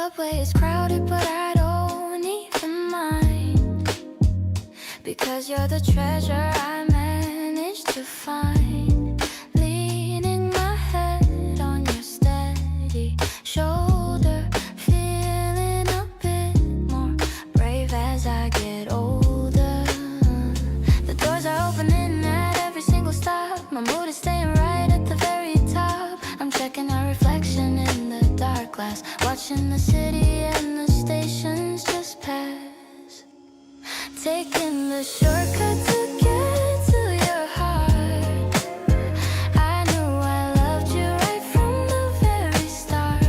B: subway is crowded, but I don't even mind, because you're the treasure I managed to find. Leaning my head on your steady shoulder, feeling a bit more brave as I get older. The doors are opening at every single stop. My mood is staying right at the very top. I'm checking our reflection in the dark glass, watching the city and the stations just pass, taking the shortcut to get to your heart. I knew I loved you right from the very start.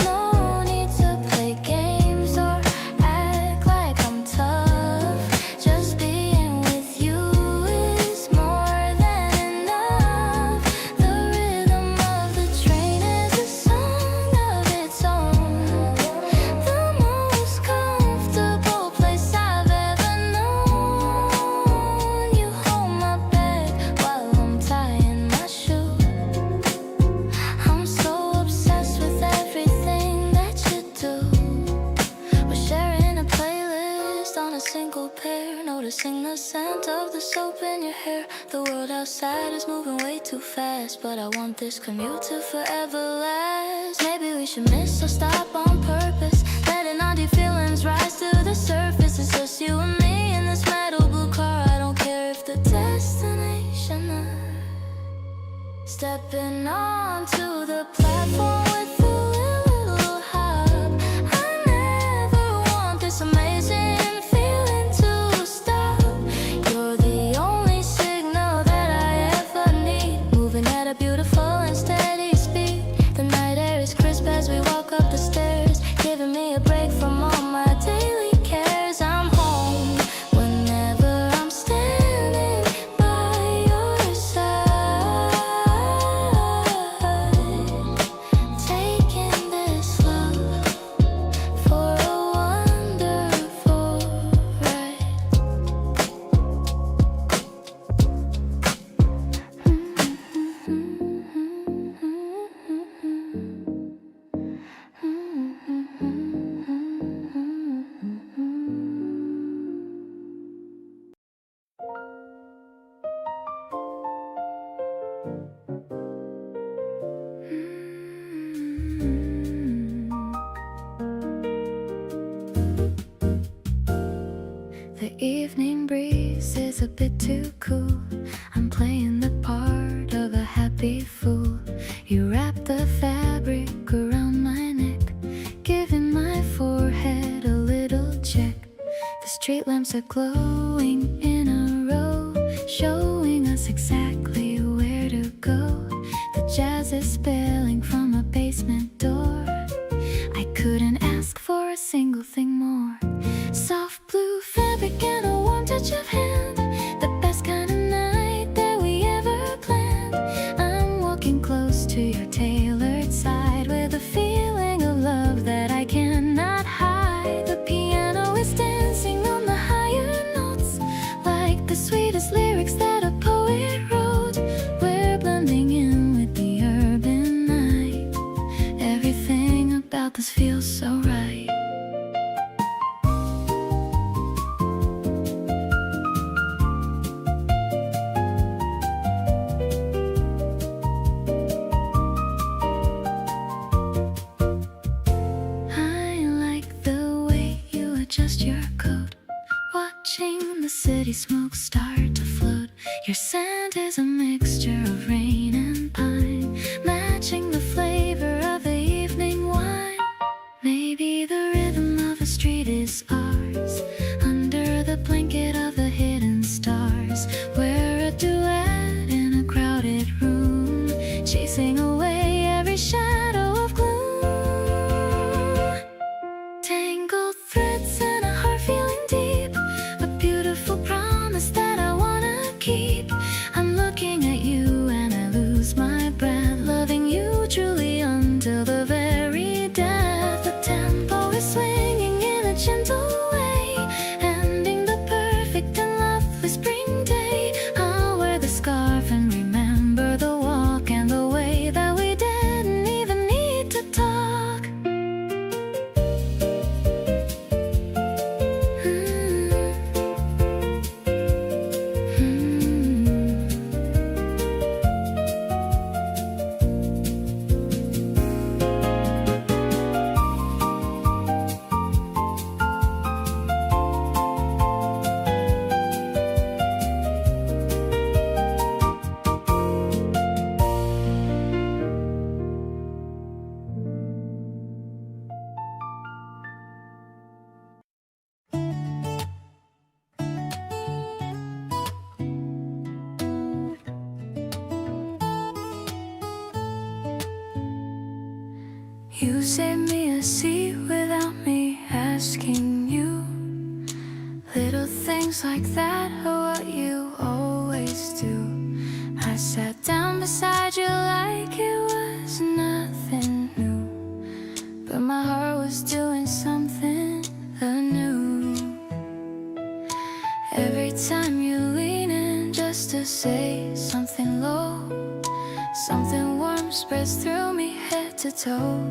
B: No need to play games or act like I'm tough. Just being with you is more than enough. The rhythm of the train is a song of its own. The most comfortable place I've ever known. You hold my bag while I'm tying my shoe. I'm so obsessed with everything that you do. We're sharing a playlist on a single pair, noticing the scent of the soap in your hair. The world outside is moving way too fast, but I want this commute to forever last. Maybe we should miss or stop on purpose, letting all the feelings rise to the surface. It's just you and me in this metal blue car. I don't care if the destination is stepping onto the platform with a little hop. I never want this amazing feeling to stop. You're the only signal that I ever need, moving at a beautiful and steady speed. The night air is crisp as we walk up the stairs, giving me a break from all my daily cares. I'm home whenever I'm standing by your side, taking this love for a wonderful The evening breeze is a bit too cool. I'm playing the part of a happy fool. You wrap the fabric around my neck, giving my forehead a little check. The street lamps are glowing in a row, showing us exactly where to go. The jazz is spilling from a basement door. I couldn't ask for a single thing more. Soft blue fabric and a warm touch of hand, the best kind of night that we ever planned. I'm walking close to your tailored side with a feeling of love that I cannot hide. The piano is dancing on the higher notes, like the sweetest lyrics that a poet wrote. We're blending in with the urban night. Everything about this feels so right. I like the way you adjust your coat, watching the city smoke start to float. Your scent is a mixture of rain and pine, matching the flavor of the evening wine. Maybe the rhythm of the street is ours, under the blanket of the hidden stars. We're a duet in a crowded room, chasing away every shadow of gloom. Tangled threads and a heart feeling deep, a beautiful promise that I wanna keep. I'm looking at you and I lose my breath, loving you truly until the very death. The tempo is swinging in a gentle way, You saved me a seat without me asking you. Little things like that are what you always do. I sat down beside you like it was nothing new, but my heart was doing something anew. Every time you lean in just to say something low, something warm spreads through me head to toe.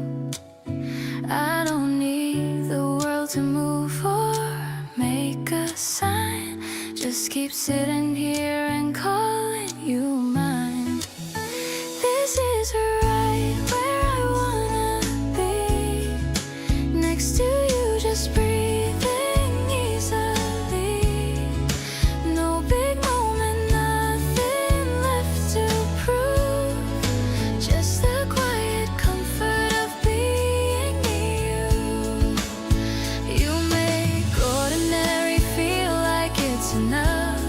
B: I don't need the world to move or make a sign, just keep sitting here and calling you mine. This is right where I wanna be, next to you, just breathing easily. No big moment, nothing left to prove, just the quiet comfort of being near you. You make ordinary feel like it's enough.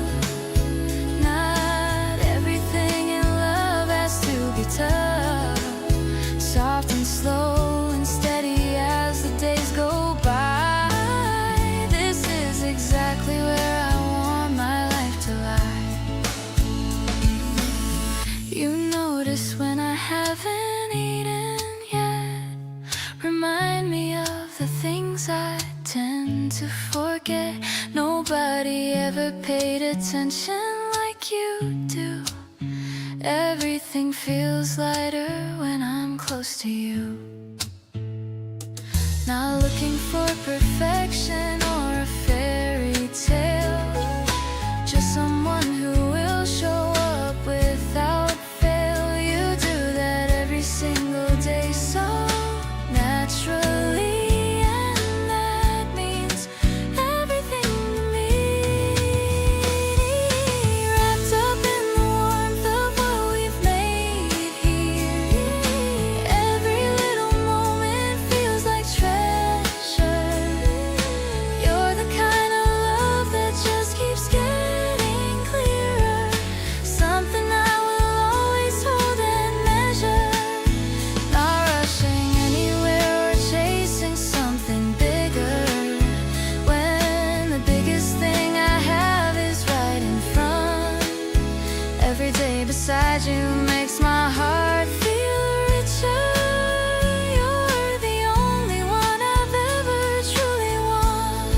B: Not everything in love has to be tough. Soft and slow and steady as the days go by. This is exactly where I want my life to lie. You notice when I haven't eaten yet, remind me of the things I tend to forget. Nobody ever paid attention like you do. Everything feels lighter when I'm close to you. Not looking for perfection or a fairy tale, just someone who will show up without fail. You do that every single day so naturally, and that means everything to me. Wrapped up in the warmth of what we've made here, every little moment feels like treasure. You're the kind of love that just keeps getting clearer, something I will always hold and measure. Not rushing anywhere or chasing something bigger, when the biggest thing I have is right in front. Every day beside you makes my heart feel richer. You're the only one I've ever truly want.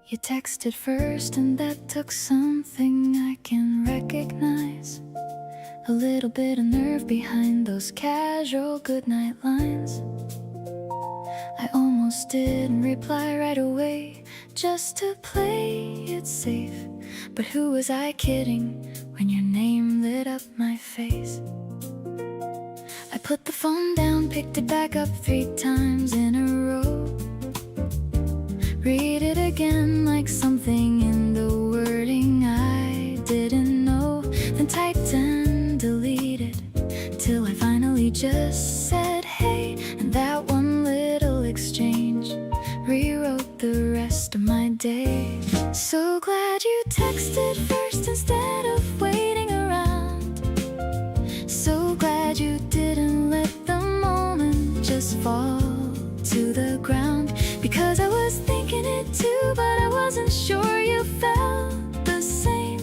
B: You texted first, and that took something I can recognize. A little bit of nerve behind those casual goodnight lines. I almost didn't reply right away, just to play it safe. But who was I kidding when your name lit up my face? I put the phone down, picked it back up 3 times in a row. Read it again like something in the wording I didn't know. Then typed and deleted till I finally just said hey. And that one little exchange rewrote the rest of my day. So glad you texted first instead of waiting around. So glad you didn't let the moment just fall to the ground. Because I was thinking it too, but I wasn't sure you felt the same.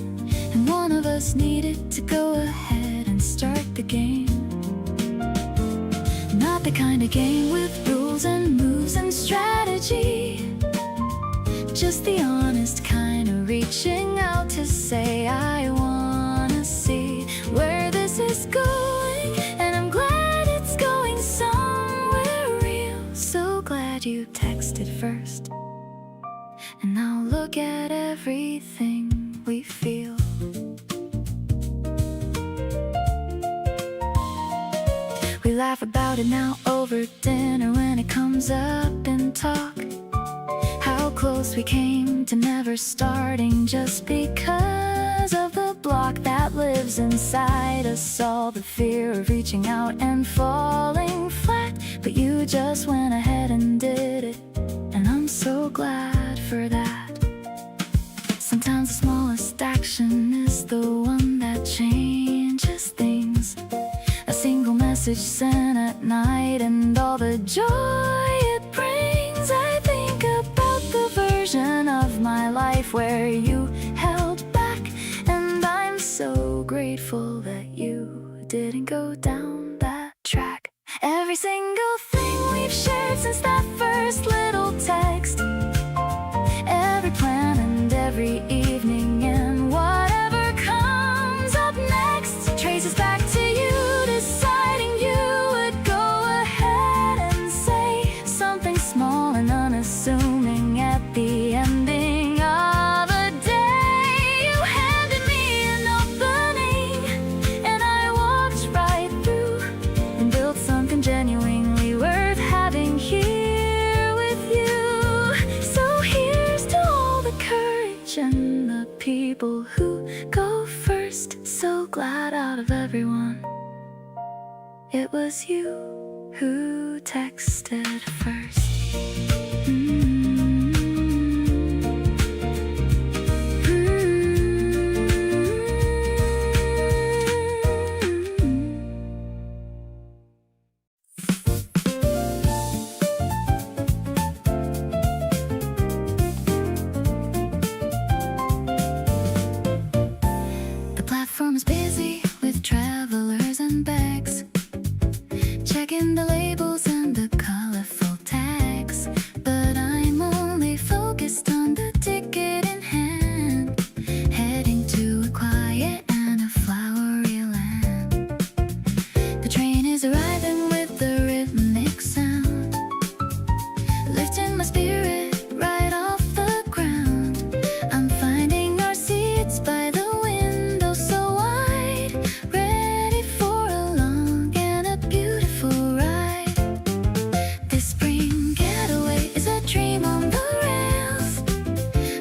B: And one of us needed to go ahead and start the game. Not the kind of game with rules and moves and strategy, just the honest kind of reaching out to say I wanna see where this is going. And I'm glad it's going somewhere real. So glad you texted first, and now look at everything we feel. We laugh about it now over dinner when it comes up in talk. How close we came to never starting just because of the block that lives inside us. All the fear of reaching out and falling flat, but you just went ahead and did it, and I'm so glad for that. Sometimes the smallest action is the one that changes things. A single message sent at night and all the joy it brings. I think about the version of my life where you held back, and I'm so grateful that you didn't go down that track. Every single thing we've shared since that first little text, every plan and every evening, and whatever comes up next traces back to you deciding you would go ahead and say something small and unassuming at the ending of a day. You handed me an opening, and I walked right through and built something genuinely worth having here with you. So here's to all the courage and the people who go first. So glad out of everyone, it was you who texted first. The platform is busy with travelers and bags, checking the labels and the colorful tags. But I'm only focused on the ticket in hand, heading to a quiet and a flowery land. The train is arriving with the rhythmic sound, lifting my spirit right off the ground. I'm finding our seats by the window so wide, ready for a long and a beautiful ride. This spring getaway is a dream on the rails,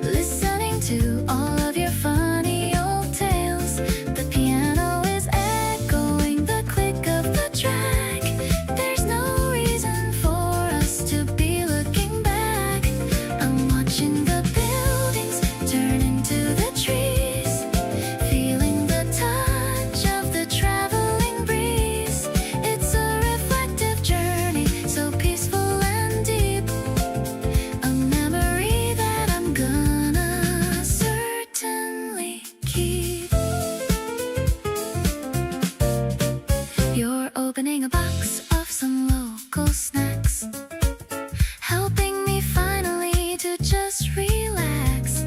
B: listening to all of your funny old tales. The piano is echoing the click of the track. There's no reason for us to be looking back. I'm watching the buildings turn into the trees, feeling the touch of the traveling breeze. It's a reflective journey, so peaceful and deep, a memory that I'm gonna certainly keep. You're opening a box of some local snacks, helping me finally to just relax.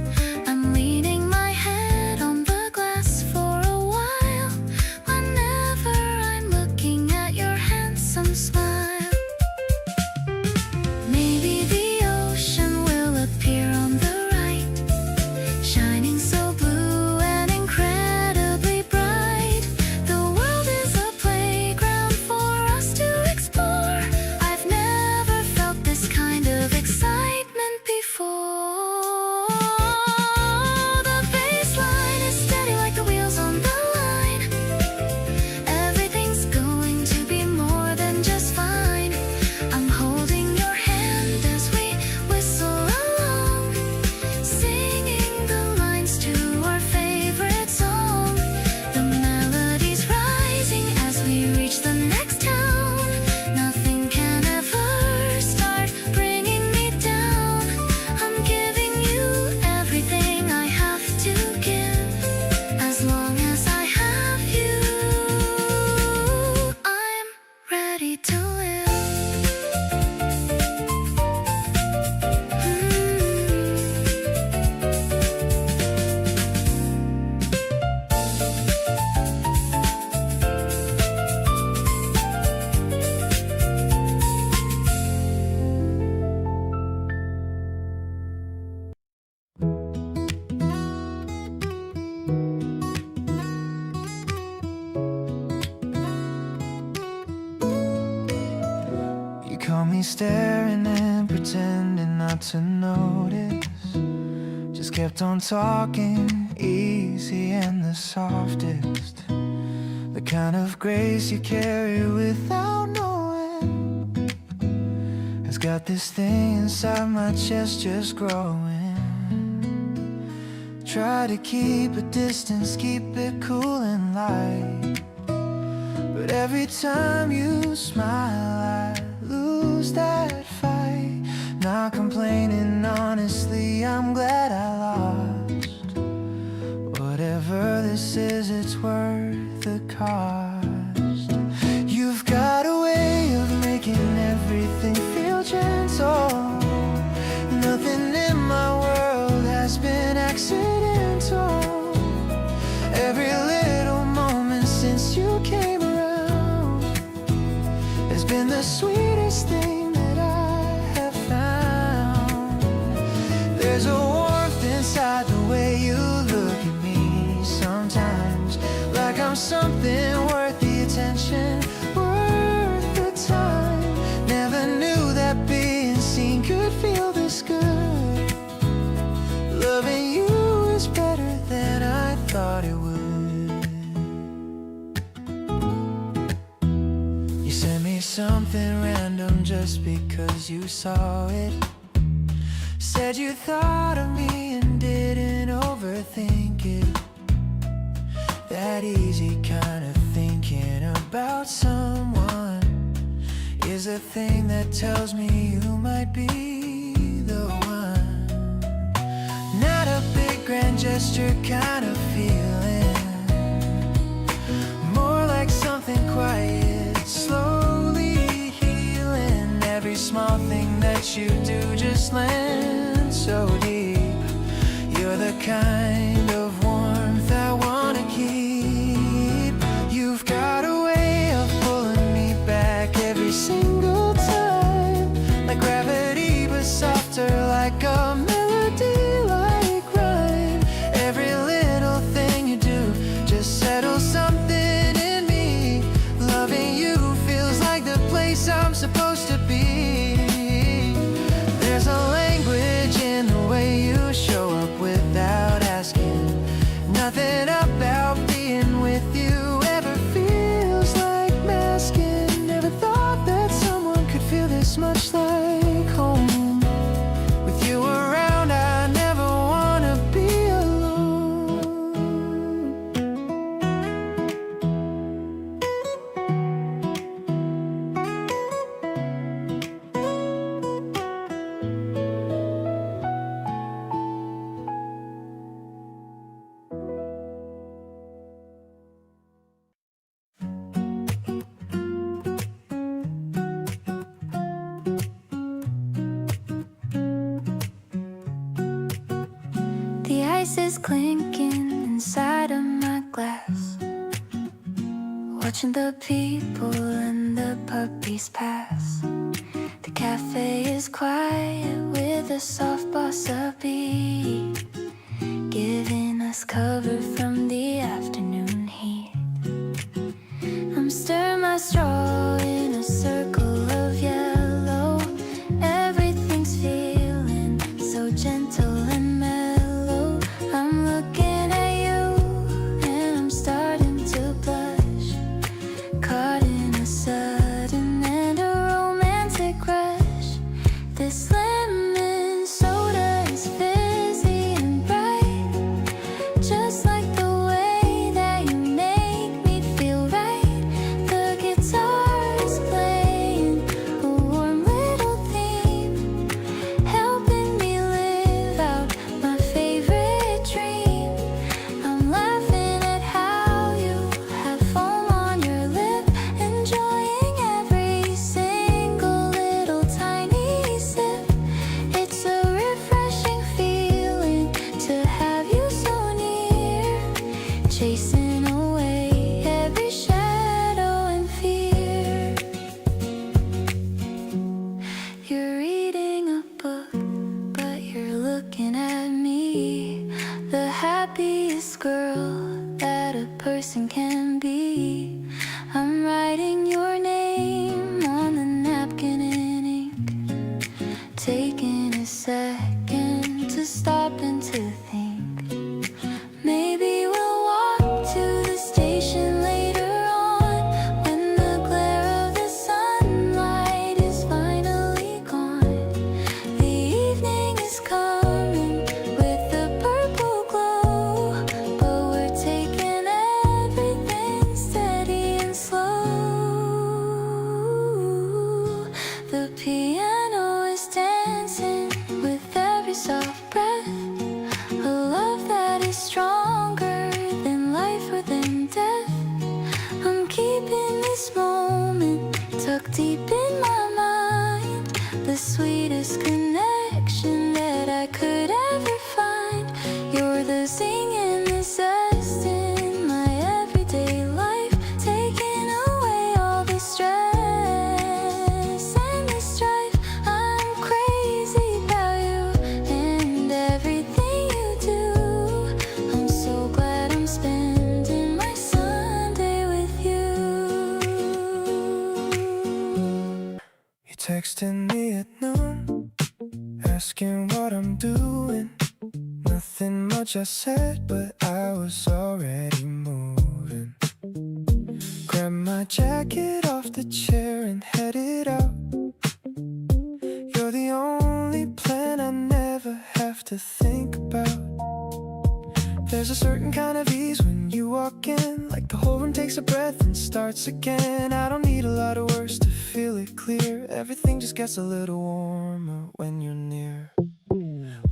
B: I'm leaning my head on the glass for a while, whenever I'm looking at your handsome smile. Maybe the ocean will appear on the right, shining so blue and incredibly bright. The world is a playground for us to
A: me staring and pretending not to notice. Just kept on talking, easy and the softest. The kind of grace you carry without knowing has got this thing inside my chest just growing. Try to keep a distance, keep it cool and light, but every time you smile I lose that fight. Not complaining, honestly, I'm glad I lost. Whatever this is, it's worth the cost. You've got a way of making everything feel gentle. Nothing in my world has been accidental. Every little moment since you came around has been the sweetest thing that I have found. There's a warmth inside the way you look at me sometimes, like I'm something worth the attention, worth the time. Never knew that being seen could feel this good. Loving you is better than I thought it would. You sent me something random just because you saw it. Said you thought of me and didn't overthink it. That easy kind of thinking about someone is a thing that tells me you might be the one. Not a big grand gesture kind of feeling, more like something quiet, slowly healing. Every small thing that you do just lands so deep. You're the kind of warmth I wanna keep. You've got a way of pulling me back every single time, like gravity but softer, like a melody, like rhyme. Every little thing you do just settles something in me. Loving you feels like the place I'm supposed to be. There's a language in the way you show up without asking. Nothing about being with you ever feels like masking. Never thought that someone could feel this much like home. With you around, I never wanna be alone.
B: The ice is clinking inside of my glass, watching the people and the puppies pass. The cafe is quiet with a soft bossa beat, giving us cover from the afternoon heat. I'm stirring my straw in a circle of yellow. Everything's feeling so gentle and mellow. I'm looking at you and I'm starting to blush, caught in a sudden and a romantic rush. This lemon soda is fizzy and bright, just like the way that you make me feel right. The guitar is this moment tucked deep in my mind, the sweetest connection that I could ever find. You're the zing and the zest in my everyday life, taking away all the stress and the strife. I'm crazy about you and everything you do. I'm so glad I'm spending my Sunday with you.
A: You texted me at noon, asking what I'm doing. Nothing much I said, but I was already moving. Grabbed my jacket off the chair and headed out. You're the only plan I never have to think about. There's a certain kind of ease when you walk in, like the whole room takes a breath and starts again. I don't need a lot of words to feel it clear. Everything just gets a little warmer when you're near.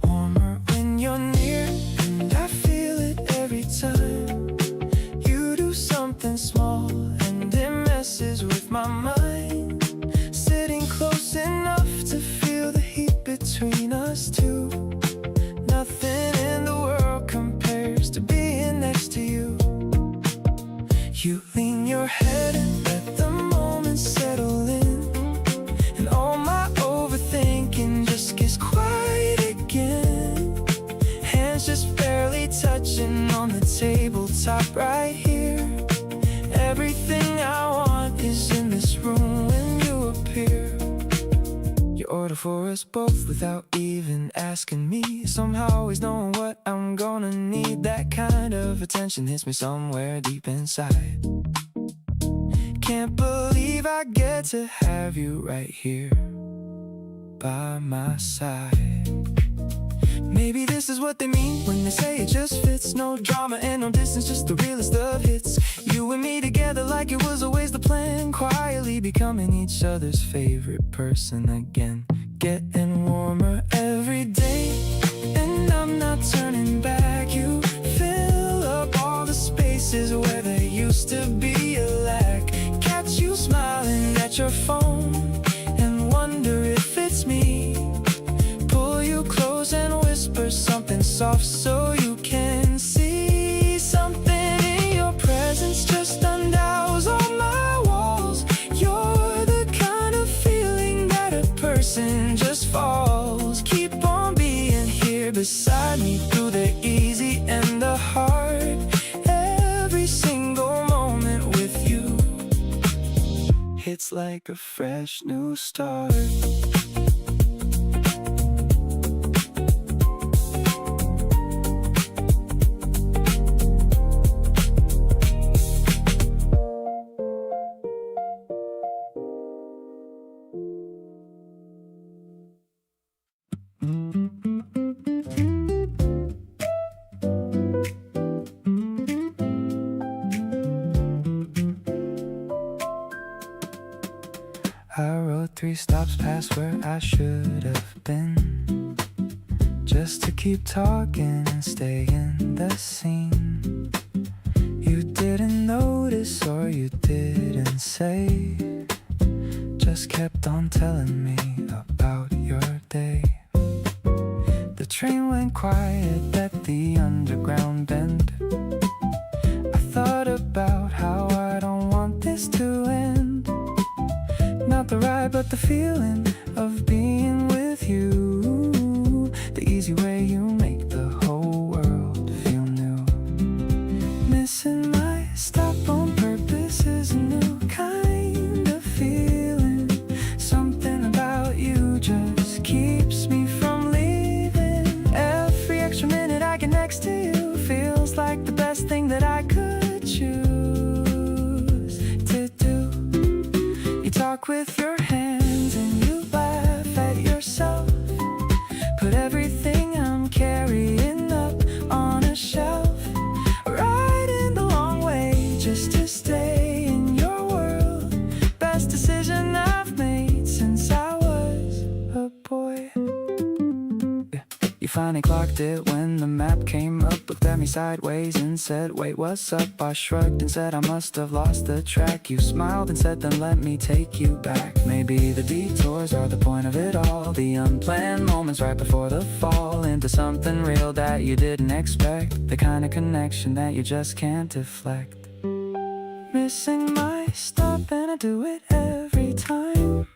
A: Warmer when you're near, and I feel it every time. You do something small and it messes with my mind. Sitting close enough to feel the heat between us two. Nothing in the world compares to being next to you. You lean your head and let the moment settle in, and all my overthinking just gets quiet again. Hands just barely touching on the tabletop right here. Everything I want is in this room when you appear. You order for us both without even asking me, somehow always knowing what I'm gonna need. That kind of attention hits me somewhere deep inside. Can't believe I get to have you right here by my side. Maybe this is what they mean when they say it just fits. No drama and no distance, just the realest of hits. You and me together like it was always the plan, quietly becoming each other's favorite person again. Getting warmer every day, and I'm not turning back. You fill up all the spaces where there used to be a lack. Catch you smiling at your phone and wonder if it's me. Pull you close and whisper something soft so you can see. Something in your presence just undoes all my walls. You're the kind of feeling that a person just falls. Keep on being here beside me through the easy and the hard. Every single moment with you, it's like a fresh new start. I rode 3 stops past where I should have been, just to keep talking and stay in the scene. You didn't notice or you didn't say, just kept on telling me about your day. The train went quiet at the underground bend. I thought about how I don't want this to end. Not the ride, but the feeling of being with you. The easy way you make the whole world feel new. Missing my stop on purpose is a new kind of feeling. Something about you just keeps me from leaving. Every extra minute I get next to you feels like the best thing that I could choose to do. You talk with your hands and you laugh at yourself. Put everything I'm carrying up on a shelf. Riding the long way just to stay in your world. Best decision I've made since I was a boy. Yeah. You
C: finally clocked it when the map came up, looked at me sideways and said, wait, what's up? I shrugged and said I must have lost the track. You smiled and said, then let me take you back. Maybe the detours are the point of it all, the unplanned moments right before the fall into something real that you didn't expect, the kind of connection that you just can't deflect. Missing my stop and I do it every time,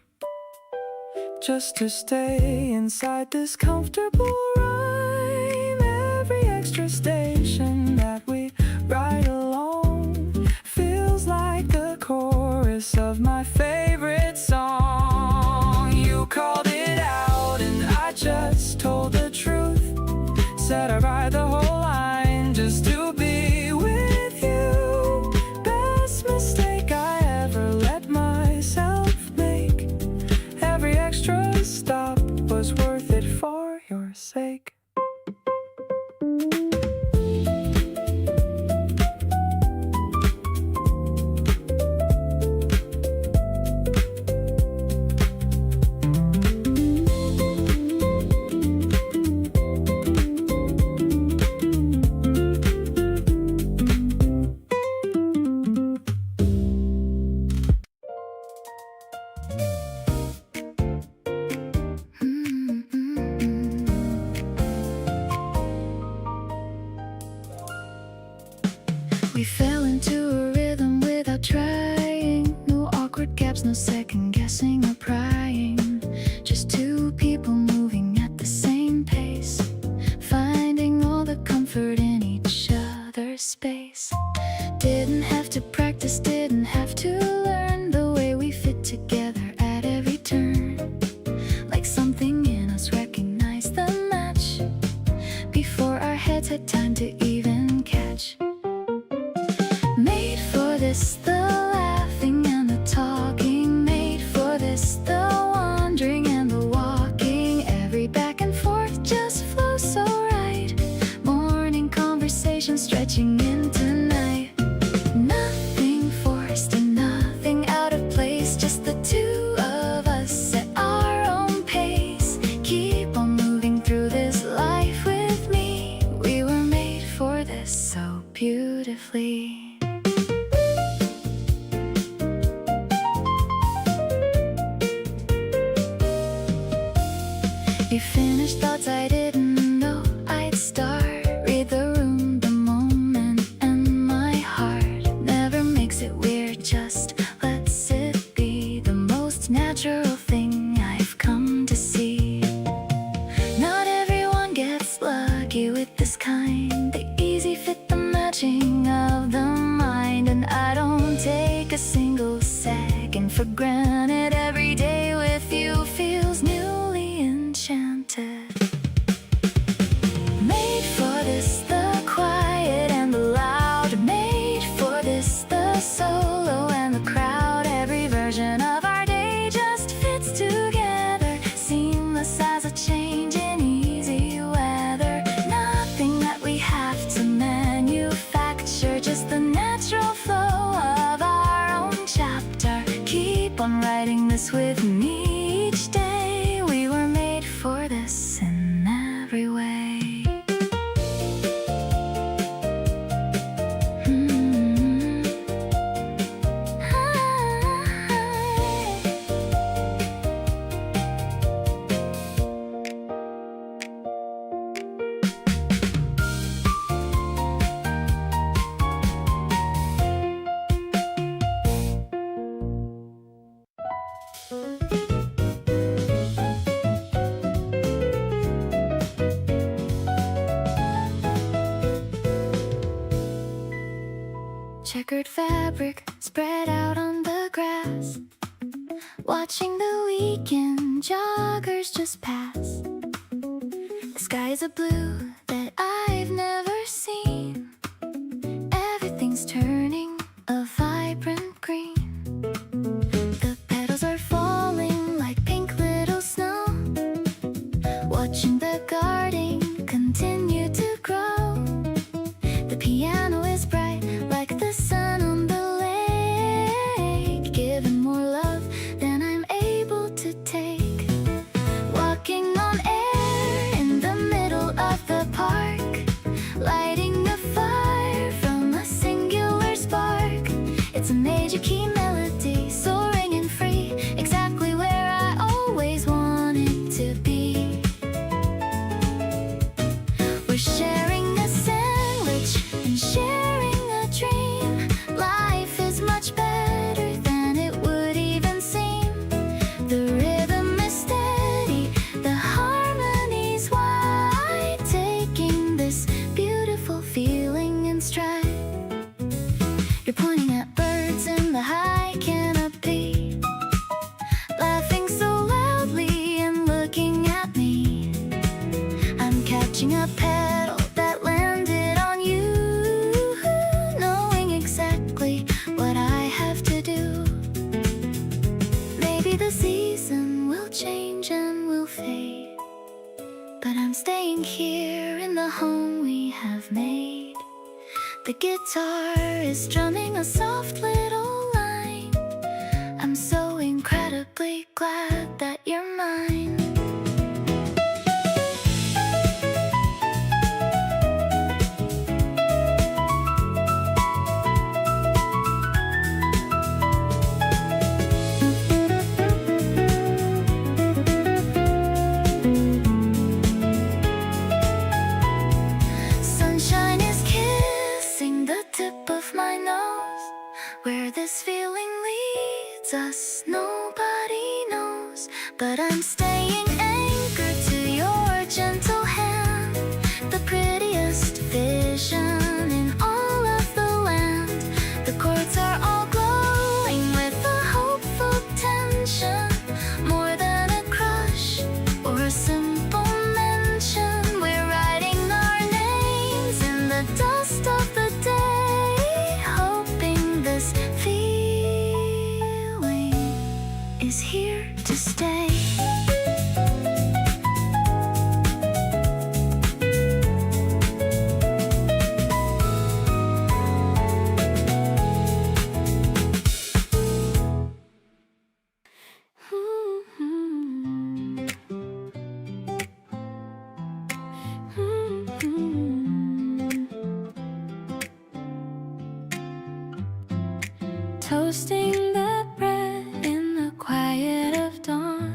C: just to stay inside this comfortable rhyme. Every extra station that we ride along feels like the chorus of my favorite song. You called it out and I just told the truth, said I ride the whole line just to be with you. Best mistake I ever let myself make. Every extra stop was worth it for your sake.
B: We fell into a rhythm without trying. No awkward gaps, no second guessing or prying. Just two people moving at the same pace, finding all the comfort in each other's space. Didn't have to practice, didn't have to learn the way we fit together at every turn. Like something in us recognized the match before our heads had time to even catch. Made for this, the laughing and the talking. Made for this, the wandering and the walking. Every back and forth just flows so right. Morning conversation stretching into night. Nothing forced and nothing out of place. Just the two of us at our own pace. Keep on moving through this life with me. We were made for this so beautifully. You finished thoughts I didn't know I'd start. Read the room, the moment, and my heart never makes it weird, just lets it be the most natural thing I've come to see. Not everyone gets lucky with this kind, the easy fit, the matching of the mind. And I don't take a single second for granted. Every day with you feels newly enchanted. Made for this, the quiet and the loud. Made for this, the solo and the crowd. Every version of our day just fits together, seamless as a change in easy weather. Nothing that we have to manufacture, just the natural flow of our own chapter. Keep on writing this with me each day. We were made for this in every way. Checkered fabric spread out on the grass, watching the weekend joggers just pass. The sky is a blue that I've never seen. Everything's turning a vibrant green. The petals are falling like pink little snow, watching the garden continue to grow. The piano is bright like the sun on the lake, giving more love than I'm able to take. Walking on air in the middle key melody, soaring and free, exactly where I always wanted to be. We're sharing a sandwich and sharing a dream. Life is much better than it would even seem. The rhythm is steady, the harmony's wide, taking this beautiful feeling in stride. You're pointing at birds in the high canopy, laughing so loudly and looking at me. I'm catching a petal that landed on you, knowing exactly what I have to do. Maybe the season will change and will fade, but I'm staying here in the home we have made. The guitar is strumming a soft little line. I'm so incredibly glad that you're mine. Sunshine is kissing the tip of my nose. Where this feeling leads us, nobody knows. But I'm staying anchored to your gentle hand, the prettiest vision in all of the land. The chords are all glowing with a hopeful tension, more than a crush or a simple mention. We're writing our names in the dust of the day, hoping this feeling is here to stay. Toasting the bread in the quiet of dawn.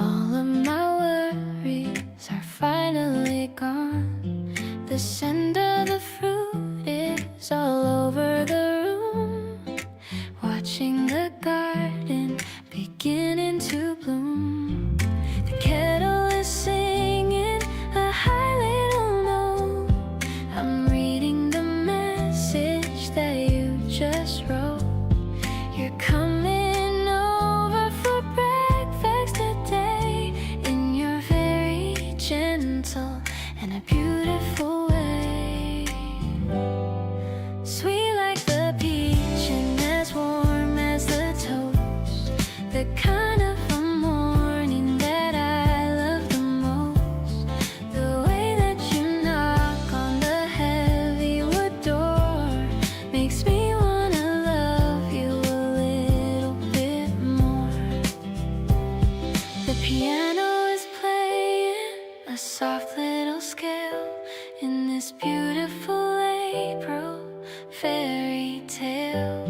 B: All of my worries are finally gone. The scent of the fruit is all over the room. Watching the garden beginning to bloom. The kettle is singing a high little note. I'm reading the message that you just wrote. You're coming over for breakfast today in your very gentle and a beautiful way. Sweet like the peach and as warm as the toast. The kind of a morning that I love the most. The way that you knock on the heavy wood door makes me wanna love you a little bit more. The piano is playing a soft little scale in this beautiful April fairy tale.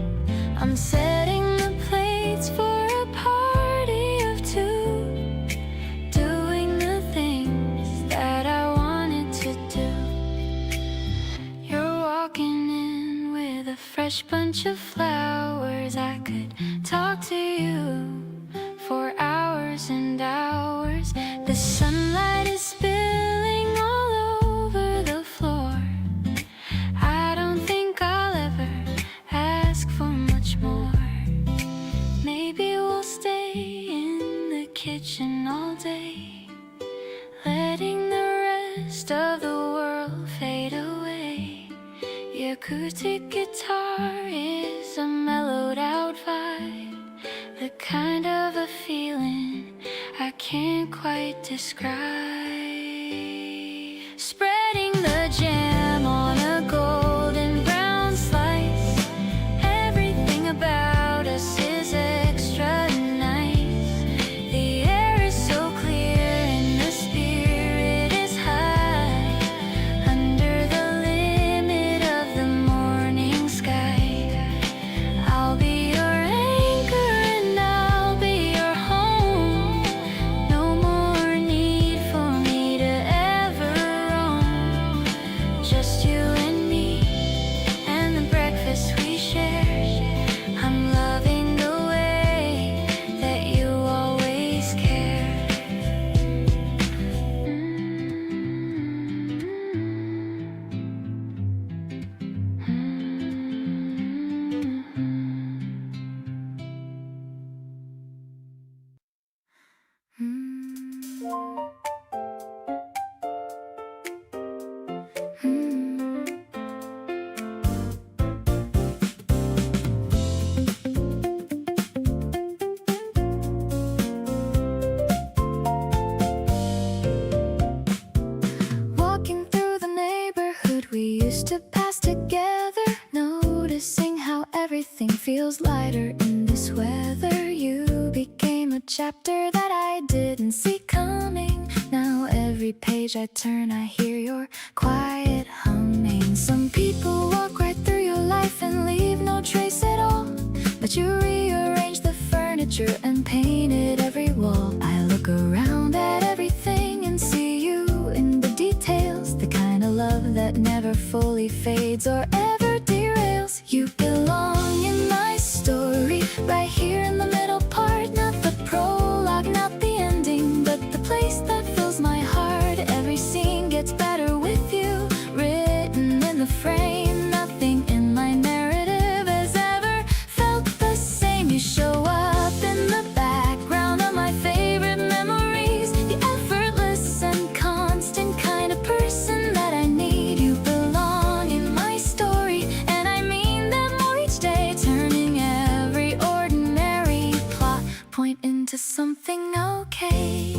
B: I'm setting the plates for a party of two, doing the things that I wanted to do. You're walking in with a fresh bunch of flowers. I could talk to you for hours and hours. The sunlight is spilling all over the floor. I don't think I'll ever ask for much more. Maybe we'll stay in the kitchen all day, letting the rest of the world fade away. Your acoustic guitar is a mellowed out vibe, the kind of a feeling I can't quite describe. Spreading the jam on a golden brown slice, everything about us is extra nice. The air is so clear and the spirit is high, under the limit of the morning sky. I'll be chapter that I didn't see coming. Now every page I turn, I hear your quiet humming. Some people walk right through your life and leave no trace at all, but you rearrange the furniture and painted every wall. I look around at everything and see you in the details, the kind of love that never fully fades or ever derails. You belong in my story, right here in the middle part. Not the prologue, not the ending, but the place that fills my heart. Every scene gets better with you, written in the frame. Nothing in my narrative has ever felt the same. You show up in the background of my favorite memories, the effortless and constant kind of person that I need. You belong in my story, and I mean that more each day, turning every ordinary plot point into something okay.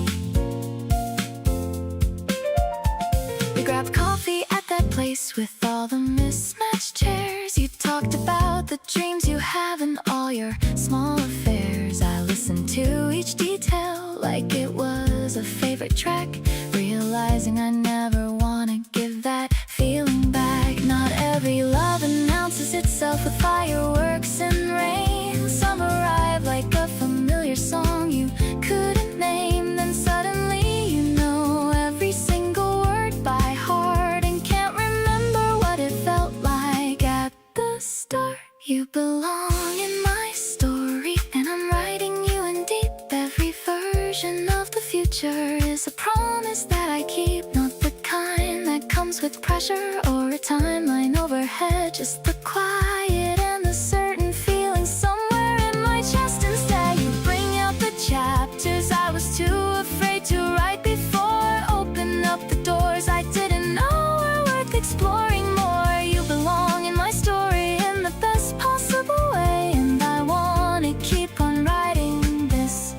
B: We grabbed coffee at that place with all the mismatched chairs. You talked about the dreams you have and all your small affairs. I listened to each detail like it was a favorite track, realizing I never want to give that feeling back. Not every love announces itself with fireworks and rain. Some arrive like a familiar song you couldn't name. Then suddenly you know every single word by heart and can't remember what it felt like at the start. You belong in my story, and I'm writing you in deep. Every version of the future is a promise that I keep, not the kind that comes with pressure or a timeline overhead. Just the quiet and the certain feeling somewhere in my chest. Instead you bring out the chapters I was too afraid to write before. Open up the doors I didn't know were worth exploring more. You belong in my story in the best possible way, and I wanna keep on writing this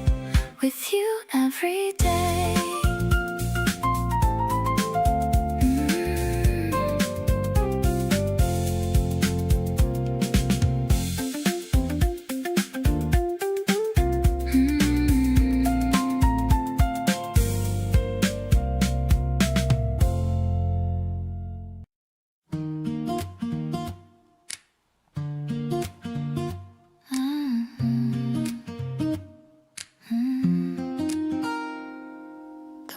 B: with you every day.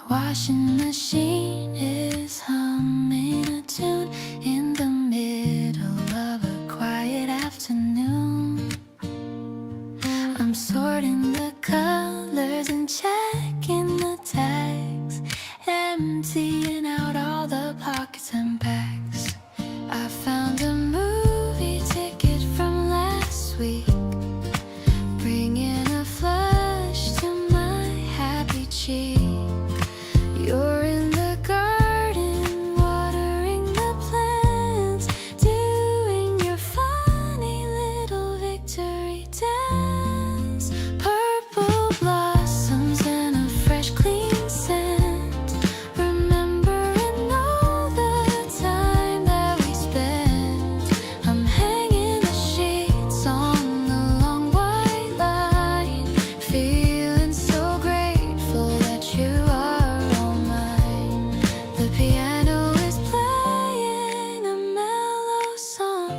B: Washing machine is humming a tune in the middle of a quiet afternoon. I'm sorting the colors and checking the tags, emptying out all the pockets and bags. I found a movie ticket from last week, bringing a flush to my happy cheek. You're in the garden, watering the plants, doing your funny little victory dance. Purple blossoms and a fresh clean scent, remembering all the time that we spent. I'm hanging the sheets on the long white line, feeling so grateful that you are. The piano is playing a mellow song,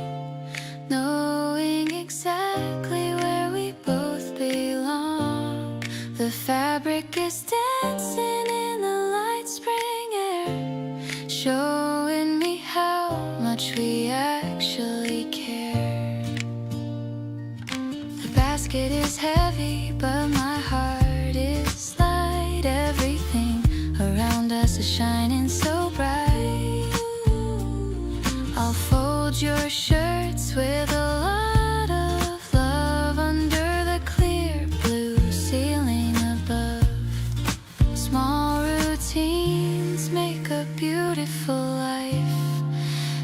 B: knowing exactly where we both belong. The fabric is dancing in the light spring air, showing me how much we actually care. The basket is heavy, but my heart is light. Everything around us is shining so bright. I'll fold your shirts with a lot of love under the clear blue ceiling above. Small routines make a beautiful life,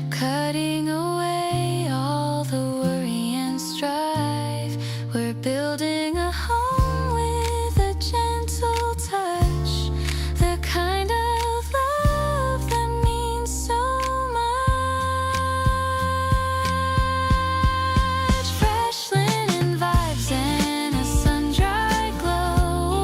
B: cutting away all the worry and strife. We're building a home with a gentle touch, the kind of love that means so much. Fresh linen vibes and a sun-dried glow,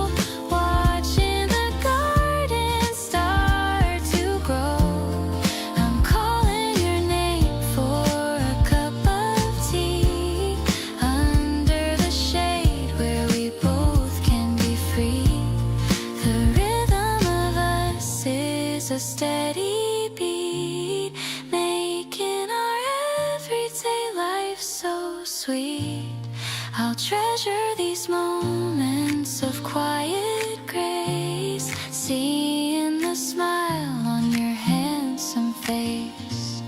B: treasure these moments of quiet grace, seeing the smile on your handsome face.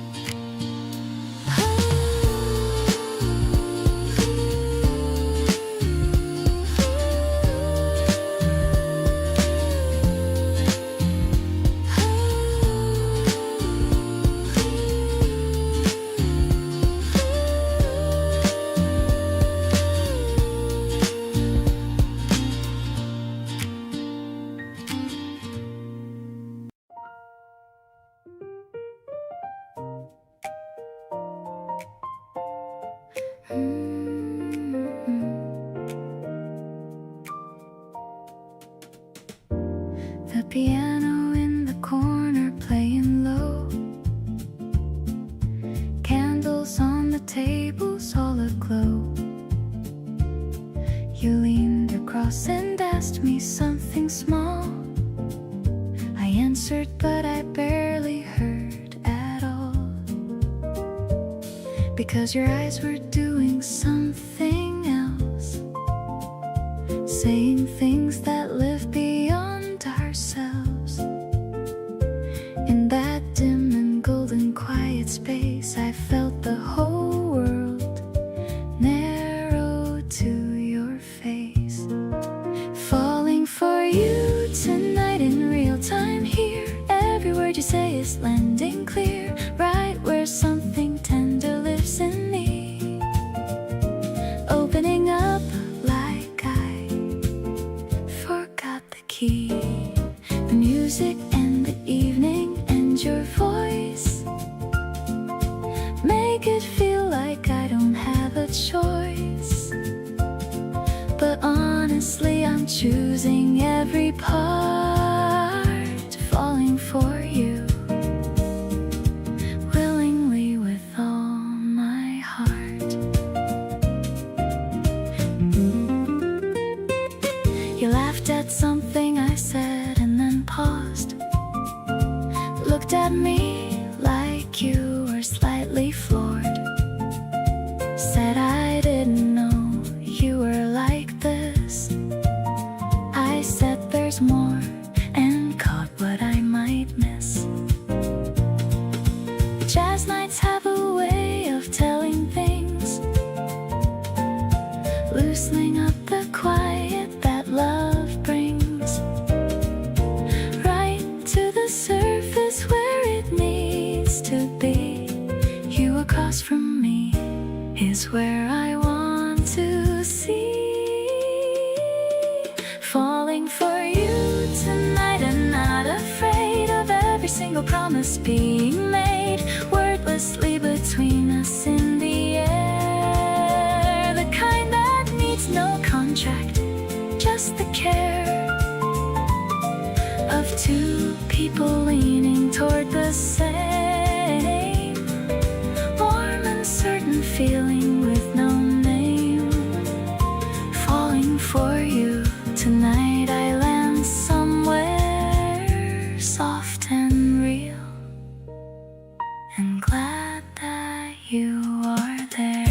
B: The piano in the corner playing low, candles on the tables all aglow. You leaned across and asked me something small. I answered, but I barely heard at all, because your eyes were doing something else, saying things that live beyond ourselves. In that dim and golden quiet space, I felt the whole world narrow to your face. Falling for you tonight in real time here. Every word you say is landing clear, right where something tender lives in me. Opening up like I forgot the key. The music and the evening and your voice make it feel like I don't have a choice. But honestly, I'm choosing every part, falling for you willingly with all my heart. You laughed at something I said and then paused, looked at me like you were slightly floored, said I didn't know you were like this. I said there's more and caught what I might miss. Jazz nights have a way of telling things, loosening up the quiet that love brings, right to the surface where it needs to be. You across from me is where I want to see. Falling for you tonight and not afraid of every single promise being made wordlessly between us in the air. The kind that needs no contract, just the care of two people leaning toward the same warm and certain feeling with no name. Falling for you tonight, I land somewhere soft and real, and glad that you are there.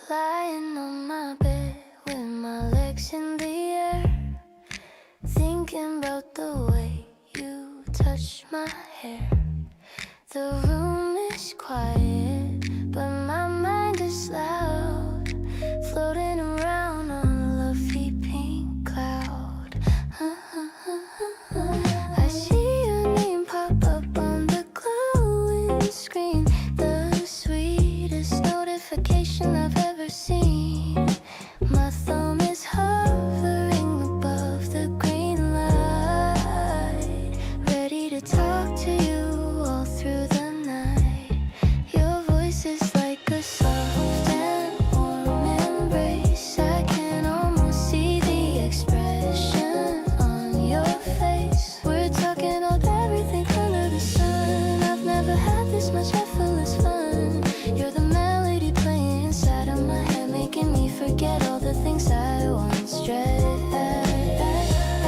B: Lying on my bed with my legs in the air, thinking about the way you touch my hair. The room is quiet, but my mind is loud, floating around on a lovely pink cloud. I see your name pop up on the glowing screen, the sweetest notification I've ever seen. My thumb is hovering above the green light, ready to talk to you all through the night. Your voice is like a soft forget all the things I once dread.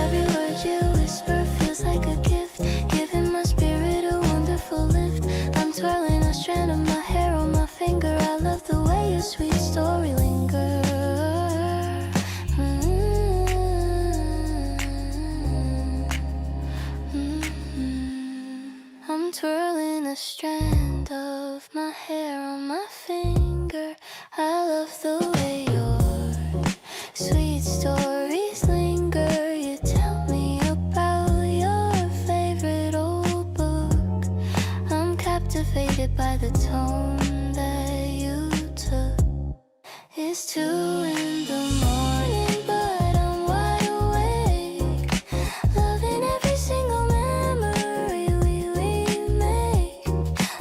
B: Every word you whisper feels like a gift, giving my spirit a wonderful lift. I'm twirling a strand of my hair on my finger. I love the way your sweet story lingers. I'm twirling a strand of my hair on my finger. I love the way your sweet stories linger. You tell me about your favorite old book. I'm captivated by the tone that you took. It's 2 in the morning, but I'm wide awake, loving every single memory we make.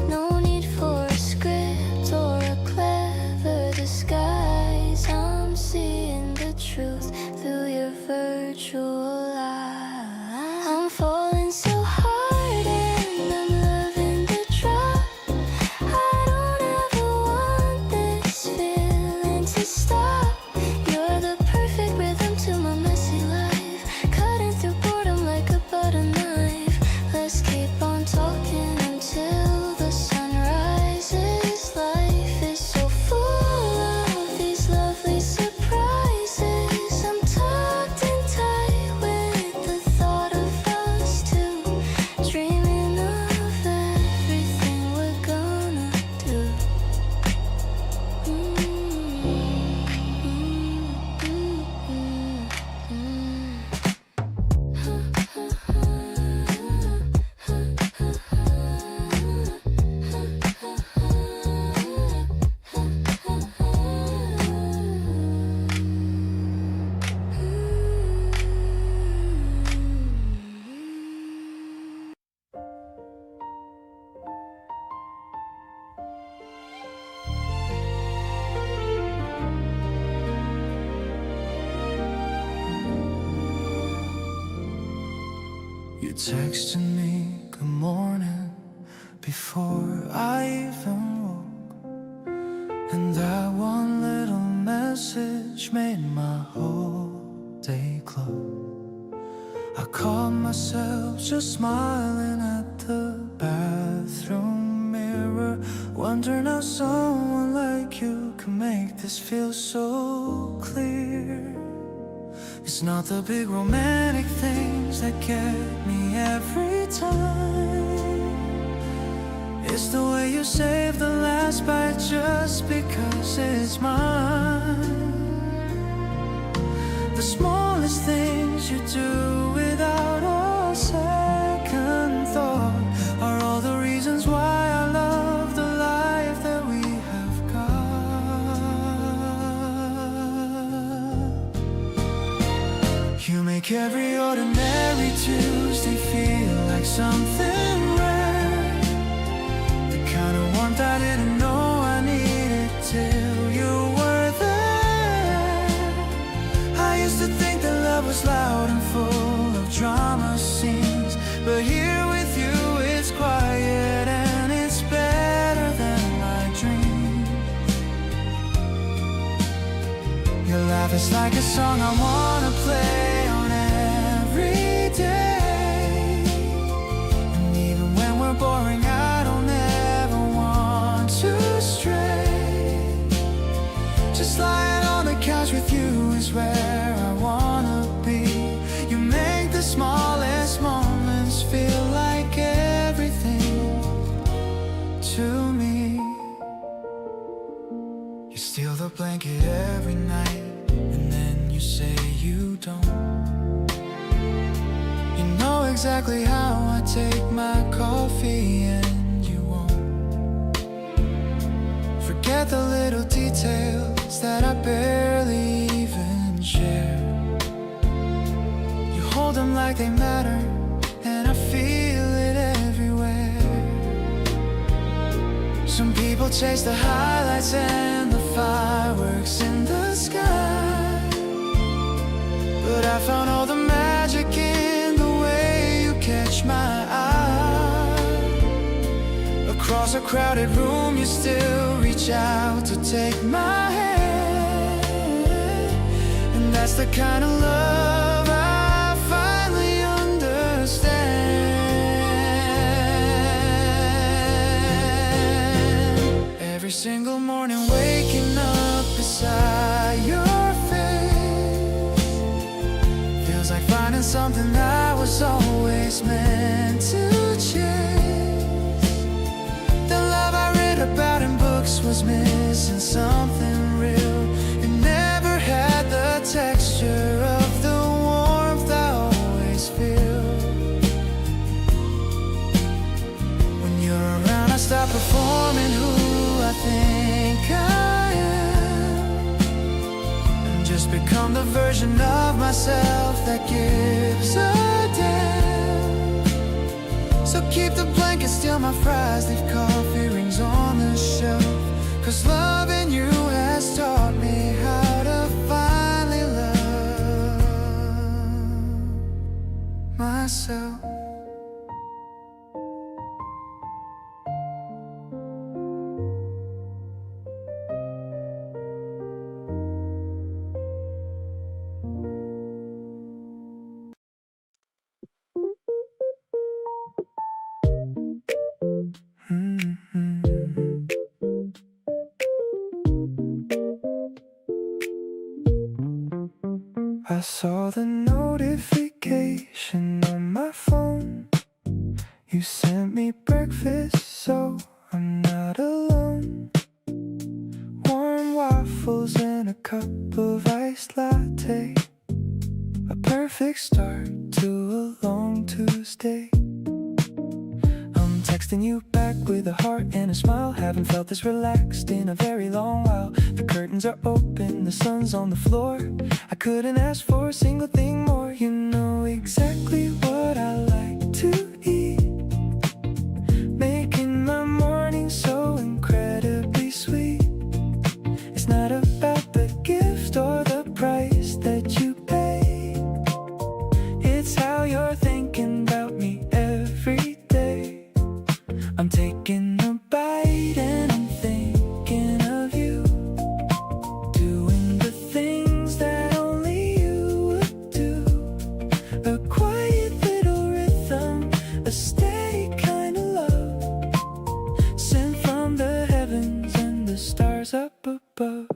B: No need for a script or a clever disguise. I'm seeing the truth through your virtual eyes. I'm falling so hard and I'm loving the drop. I don't ever want this feeling to stop. You're the perfect rhythm to my messy life, cutting through boredom like a butter knife. Let's keep on talking until the sun rises. Life is so full of these lovely surprises. I'm tucked in tight with the thought of us two, dreaming of everything we're gonna do.
A: You texted me good morning before I even woke, and that one little message made my whole day glow. I caught myself just smiling at the bathroom mirror, wondering how someone like you can make this feel so clear. It's not the big romantic things that get me every time. It's the way you save the last bite just because it's mine. The smallest things you do without a second thought are all the reasons why I love the life that we have got. You make every ordinary Tuesday feel like something rare, the kind of warmth I didn't know I needed till you were there. I used to think that love was loud and full of drama scenes, but here with you it's quiet and it's better than my dreams. Your laugh is like a song I wanna play on every day, and even when we're boring I don't ever want to stray. Just lying on the couch with you is where I wanna be. You make the smallest moments feel like everything to me. You steal the blanket every night, and then you say you don't. You know exactly how I take my coffee, and you won't forget the little details that I barely even share. You hold them like they matter, and I feel it everywhere. Some people chase the highlights and the fireworks in the sky, but I found all the magic in the way you catch my eye. Across a crowded room you still reach out to take my hand. It's the kind of love I finally understand. Every single morning waking up beside your face feels like finding something that was always meant to chase. The love I read about in books was missing something real. It never had the texture of the warmth I always feel. When you're around I stop performing who I think I am, and just become the version of myself that gives a damn. So keep the blanket, steal my fries, leave coffee rings on the shelf, 'cause loving you has taught me how to finally love myself. I saw the notification on my phone. You sent me breakfast, so I'm not alone. Warm waffles and a cup of iced latte, a perfect start to a long Tuesday. I'm texting you back with a heart and a smile. Haven't felt this relaxed in a very long while. The curtains are open, the sun's on the floor. I couldn't ask for a single thing more. You know exactly what I like to eat, making my morning so incredibly sweet. It's not about the gift or the price that you pay. It's how you're thinking about me every day. I'm taking a bite and I'm thinking of you, doing the things that only you would do. A quiet little rhythm, a steady kind of love, sent from the heavens and the stars up above.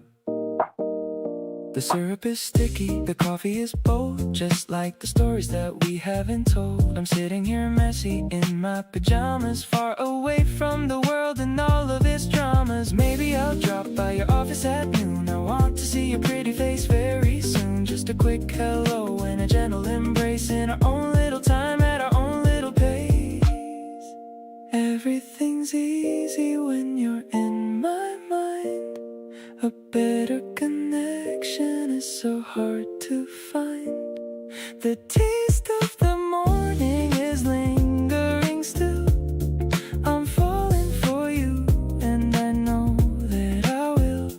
A: The syrup is sticky, the coffee is bold, just like the stories that we haven't told. I'm sitting here messy in my pajamas, far away from the world and all of its dramas. Maybe I'll drop by your office at noon. I want to see your pretty face very soon. Just a quick hello and a gentle embrace in our own little time at our own little pace. Everything's easy when you're in my mind. A better connection is so hard to find. The taste of the morning is lingering still. I'm falling for you and I know that I will.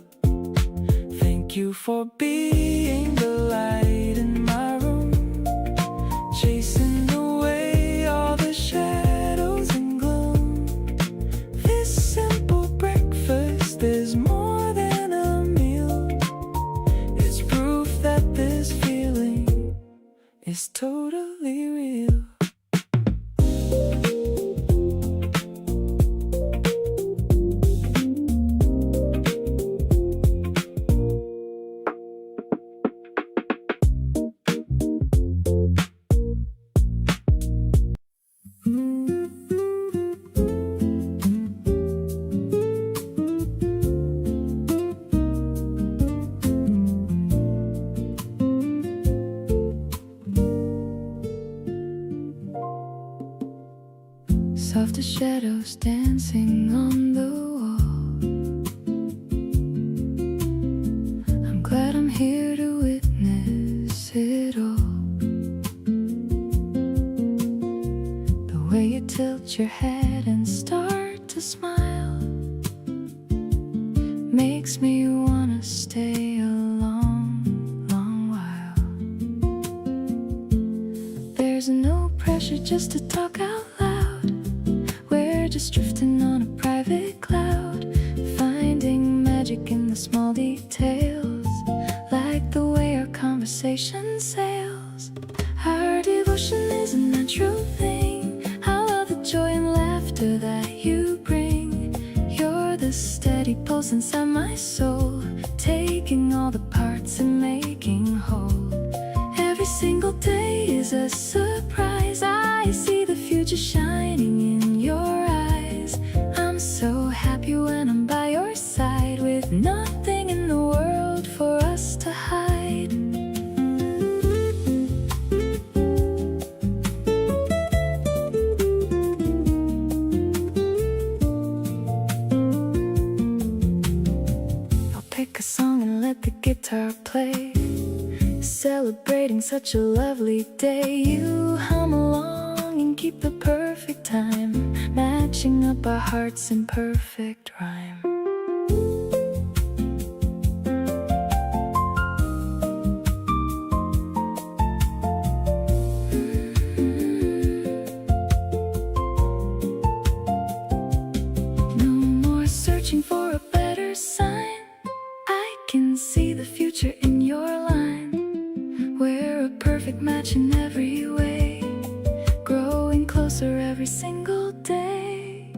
A: Thank you for being the light in my room, chasing away all the shadows and gloom. This simple breakfast is more is totally real. Softer shadows dancing on the wall. I'm glad I'm here to witness it all. The way you tilt your head and start to smile makes me wanna stay a long, long while. There's no pressure just to talk out loud. Just drifting on a private cloud, finding magic in the small details, like the way our conversation
B: picking all the parts and making whole. Every single day is a surprise. I see the future shining in your eyes. I'm so happy when I'm by your side, with nothing in the world for us to hide. I'll pick a song and let the guitar play, celebrating such a lovely day. You hum along and keep the perfect time, matching up our hearts in perfect rhyme. No more searching for a better sign. I can see the future in your line. We're a perfect match in every way, growing closer every single day.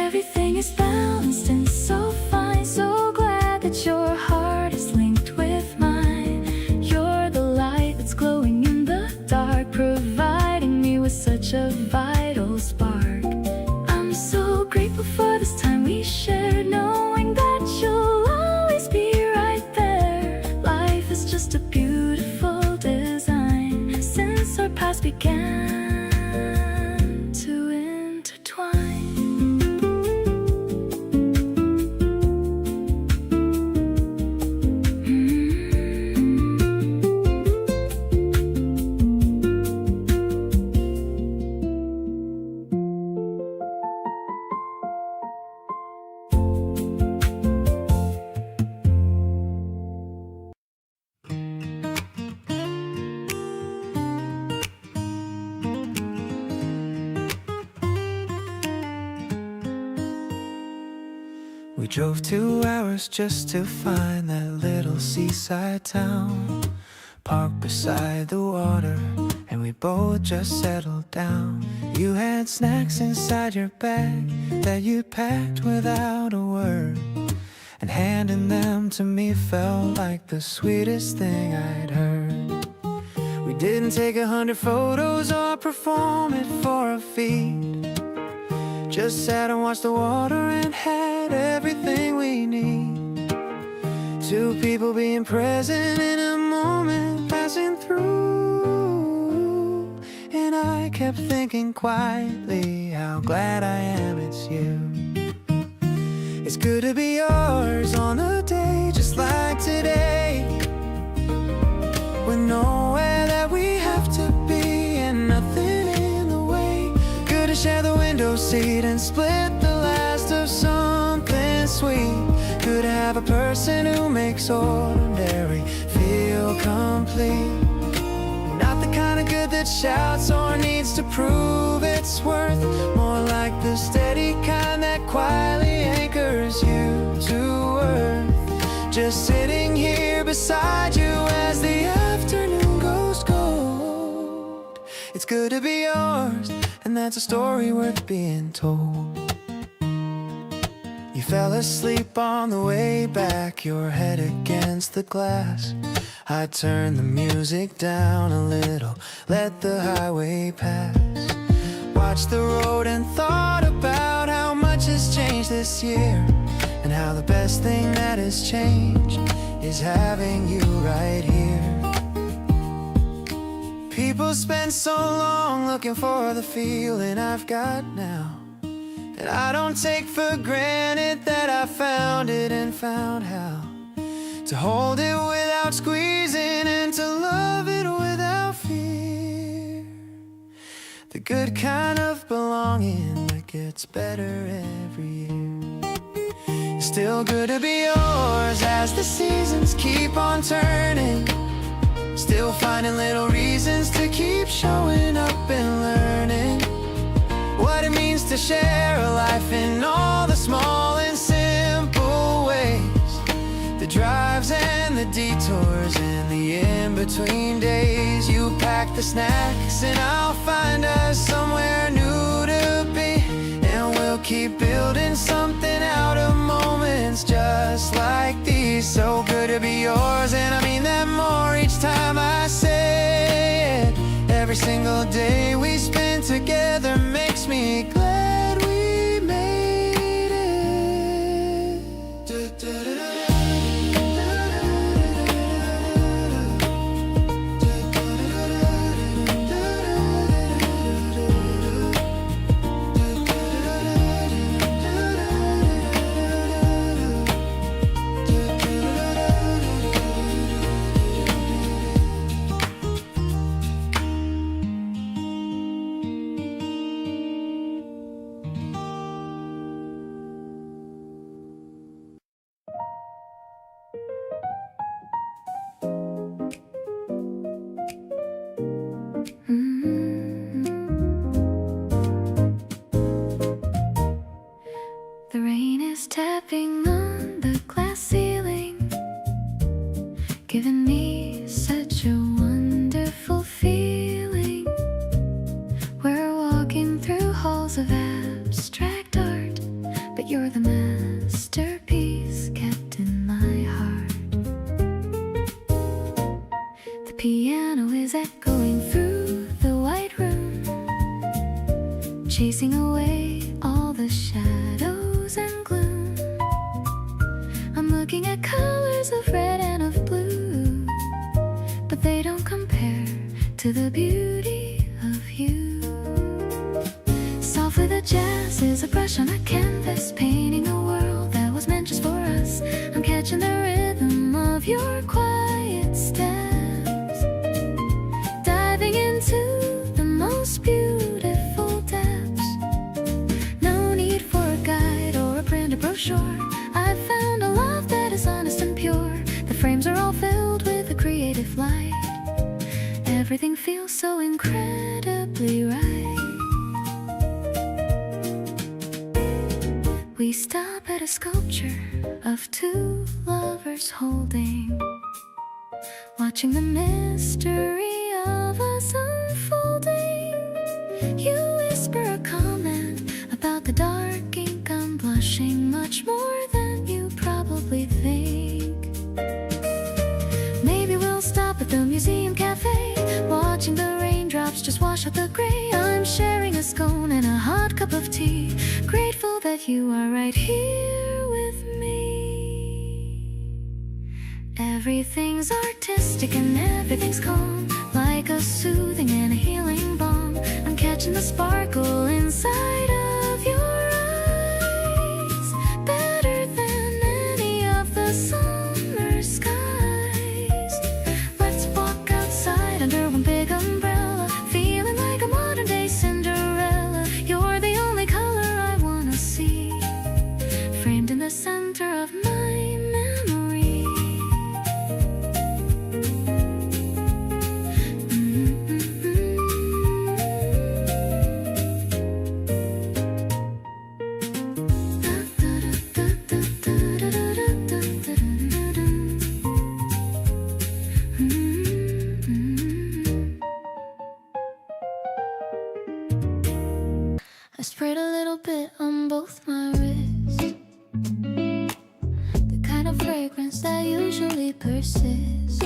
B: Everything is balanced and so fine. So glad that your heart is linked with mine. You're the light that's glowing in the dark, providing me with such a vital spark. I'm so grateful for this time we shared, knowing that you'll always be right there. Life is just a beautiful design, since our paths began to intertwine.
A: We drove 2 hours just to find that little seaside town, parked beside the water, and we both just settled down. You had snacks inside your bag that you packed without a word, and handing them to me felt like the sweetest thing I'd heard. We didn't take 100 photos or perform it for a feed, just sat and watched the water and had everything we need. 2 people being present in a moment passing through. And I kept thinking quietly how glad I am it's you. It's good to be yours on a day just like today, with nowhere that we have to be and nothing in the way. Good to share the window seat and split the last of something sweet. Good to have a person who makes ordinary feel complete. Not the kind of good that shouts or needs to prove its worth, more like the steady kind that quietly anchors you to earth. Just sitting here beside you as the afternoon goes cold. It's good to be yours, and that's a story worth being told. You fell asleep on the way back, your head against the glass. I turned the music down a little, let the highway pass. Watched the road and thought about how much has changed this year, and how the best thing that has changed is having you right here. People spend so long looking for the feeling I've got now, and I don't take for granted that I found it and found how to hold it without squeezing and to love it without fear. The good kind of belonging that gets better every year. It's still good to be yours as the seasons keep on turning, still finding little reasons to keep showing up and learning what it means to share a life in all the small and simple ways. The drives and the detours and the in-between days. You pack the snacks and I'll find us somewhere new to be, and we'll keep building something out of moments
B: and the glass ceiling, giving me such a wonderful feeling. We're walking through halls of abstract art, but you're the masterpiece kept in my heart. The piano is echoing through the white room, chasing away all the shadows and gloom. I'm looking at colors of red and of blue, but they don't compare to the beauty of you. Softly the jazz is a brush on a canvas, painting a world that was meant just for us. I'm catching the rhythm of your quiet steps, diving into the most beautiful depths. No need for a guide or a printed brochure. I've found a love that is honest and pure. The frames are all filled with a creative light. Everything feels so incredibly right. We stop at a sculpture of two lovers holding, watching the mystery of us unfolding. You whisper a comment about the dark ink. I'm blushing much more than you probably think. Maybe we'll stop at the museum cafe, watching the raindrops just wash out the gray. I'm sharing a scone and a hot cup of tea, grateful that you are right here with me. Everything's artistic and everything's calm, like a soothing and a healing balm. I'm catching the sparkle inside of your eyes, better than any of the summer skies. Let's walk outside under one big umbrella, feeling like a modern day Cinderella. You're the only color I wanna see, framed in the center of my memory. I sprayed a little bit on both my wrists, the kind of fragrance that usually persists.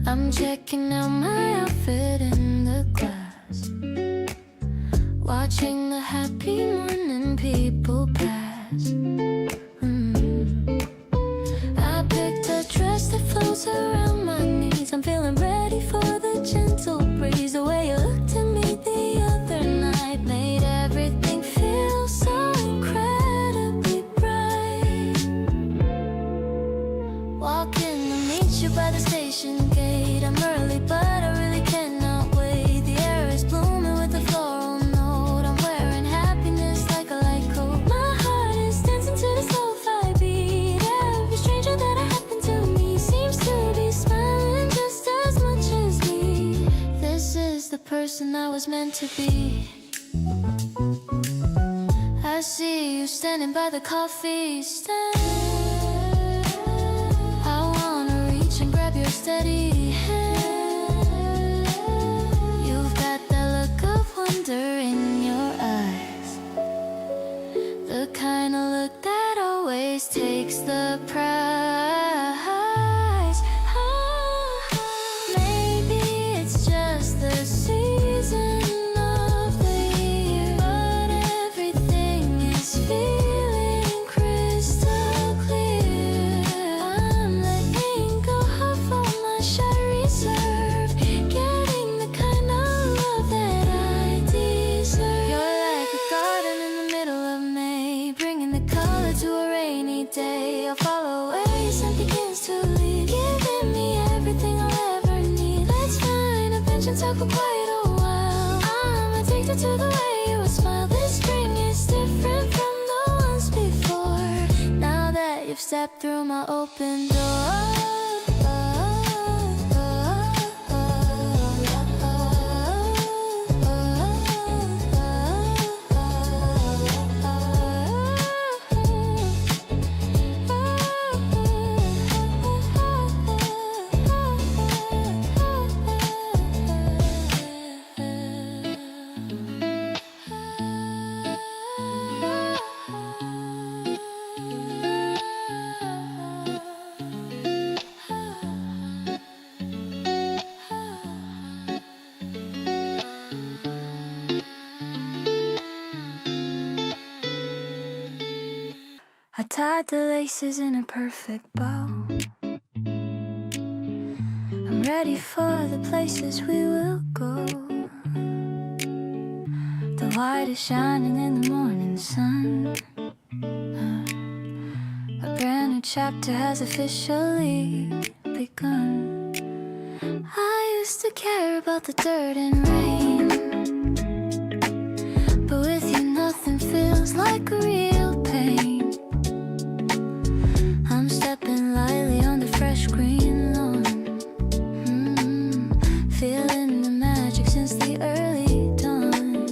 B: I'm checking out my outfit in the glass, watching the happy morning people pass. I picked a dress that flows around my knees. I'm feeling ready for the gentle breeze. The way you looked at me the other night made everything feel so incredibly bright. Walking to meet you by the station gate. I'm early but I really cannot wait. The air is blooming with a floral note. I'm wearing happiness like a light coat. My heart is dancing to the lo-fi beat. Every stranger that I happen to meet seems to be smiling just as much as me. This is the person I was meant to be. I see you standing by the coffee stand. I wanna reach and grab your steady hand. You've got that look of wonder in your eyes, the kind of look that always takes the prize. Maybe it's just the season of the year, but everything is feeling crystal clear. I'm letting go of all my shy reserve, getting the kind of love that I deserve. You're like a garden in the middle of May, bringing the color to a rainy day. I'll follow where your sun begins to lead, giving me everything I'll ever need. Let's find a bench and talk for quite a while. I'm addicted to the way you smile. This spring is different from the ones before, now that you've stepped through my open door. I tied the laces in a perfect bow. I'm ready for the places we will go. The light is shining in the morning sun. A brand new chapter has officially begun. I used to care about the dirt and rain, but with you nothing feels like a real pain. I'm stepping lightly on the fresh green lawn, feeling the magic since the early dawn.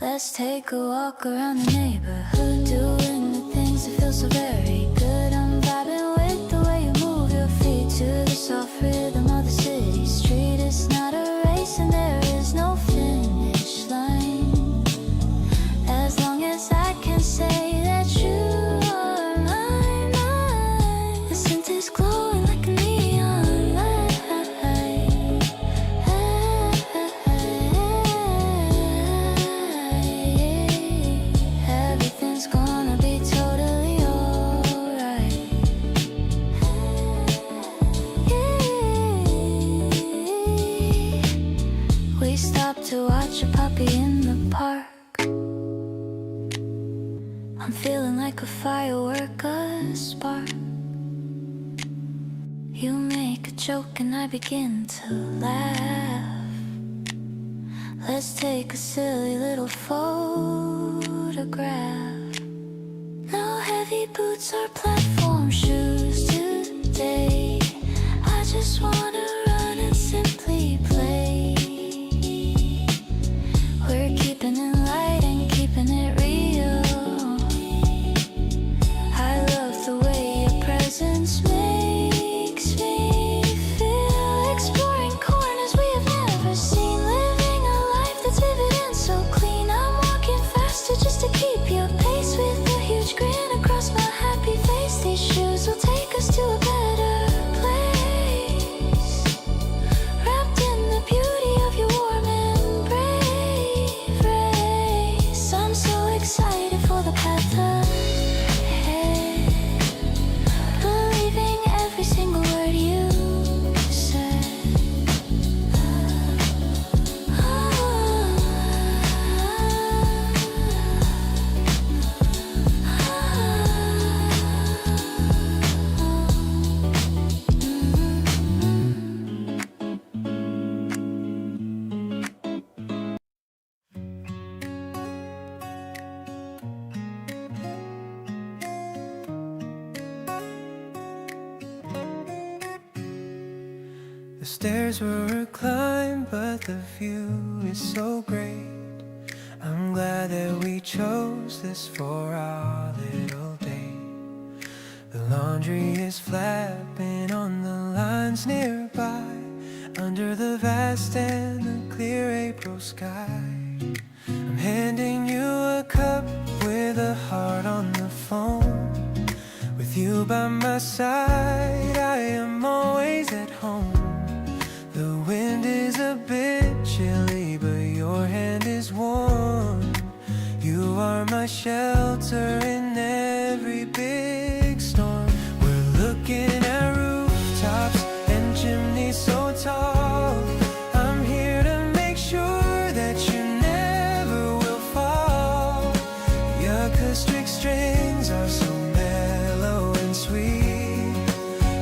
B: Let's take a walk around the neighborhood, doing the things that feel so very good. I'm vibing with the way you move your feet to the soft rhythm of the city street. It's not a race and there is no finish line, as long as I can say that you are mine. The scent is glowing like a neon light. Everything's gonna be totally alright. We stopped to watch a puppy in the park. I'm feeling like a firework, a spark. You make a joke and I begin to laugh. Let's take a silly little photograph. No heavy boots or platform shoes today. I just wanna run and simply play. We're keeping it light and keeping it real. I love the way your presence makes me feel. Exploring corners we have never seen, living a life that's vivid and so clean. I'm walking faster just to keep your pace, with a huge grin across my happy face. These shoes will take us to a better place, wrapped in the beauty of your warm embrace. I'm so excited for the path ahead, believing every single word you said.
A: The stairs were climbed, but the view is so great. I'm glad that we chose this for our little date. The laundry is flapping on the lines nearby, under the vast and the clear April sky. I'm handing you a cup with a heart on the phone. With you by my side, I am always at home. The wind is a bit chilly, but your hand is warm. You are my shelter in every big storm. We're looking at rooftops and chimneys so tall. I'm here to make sure that you never will fall. Your acoustic strings are so mellow and sweet,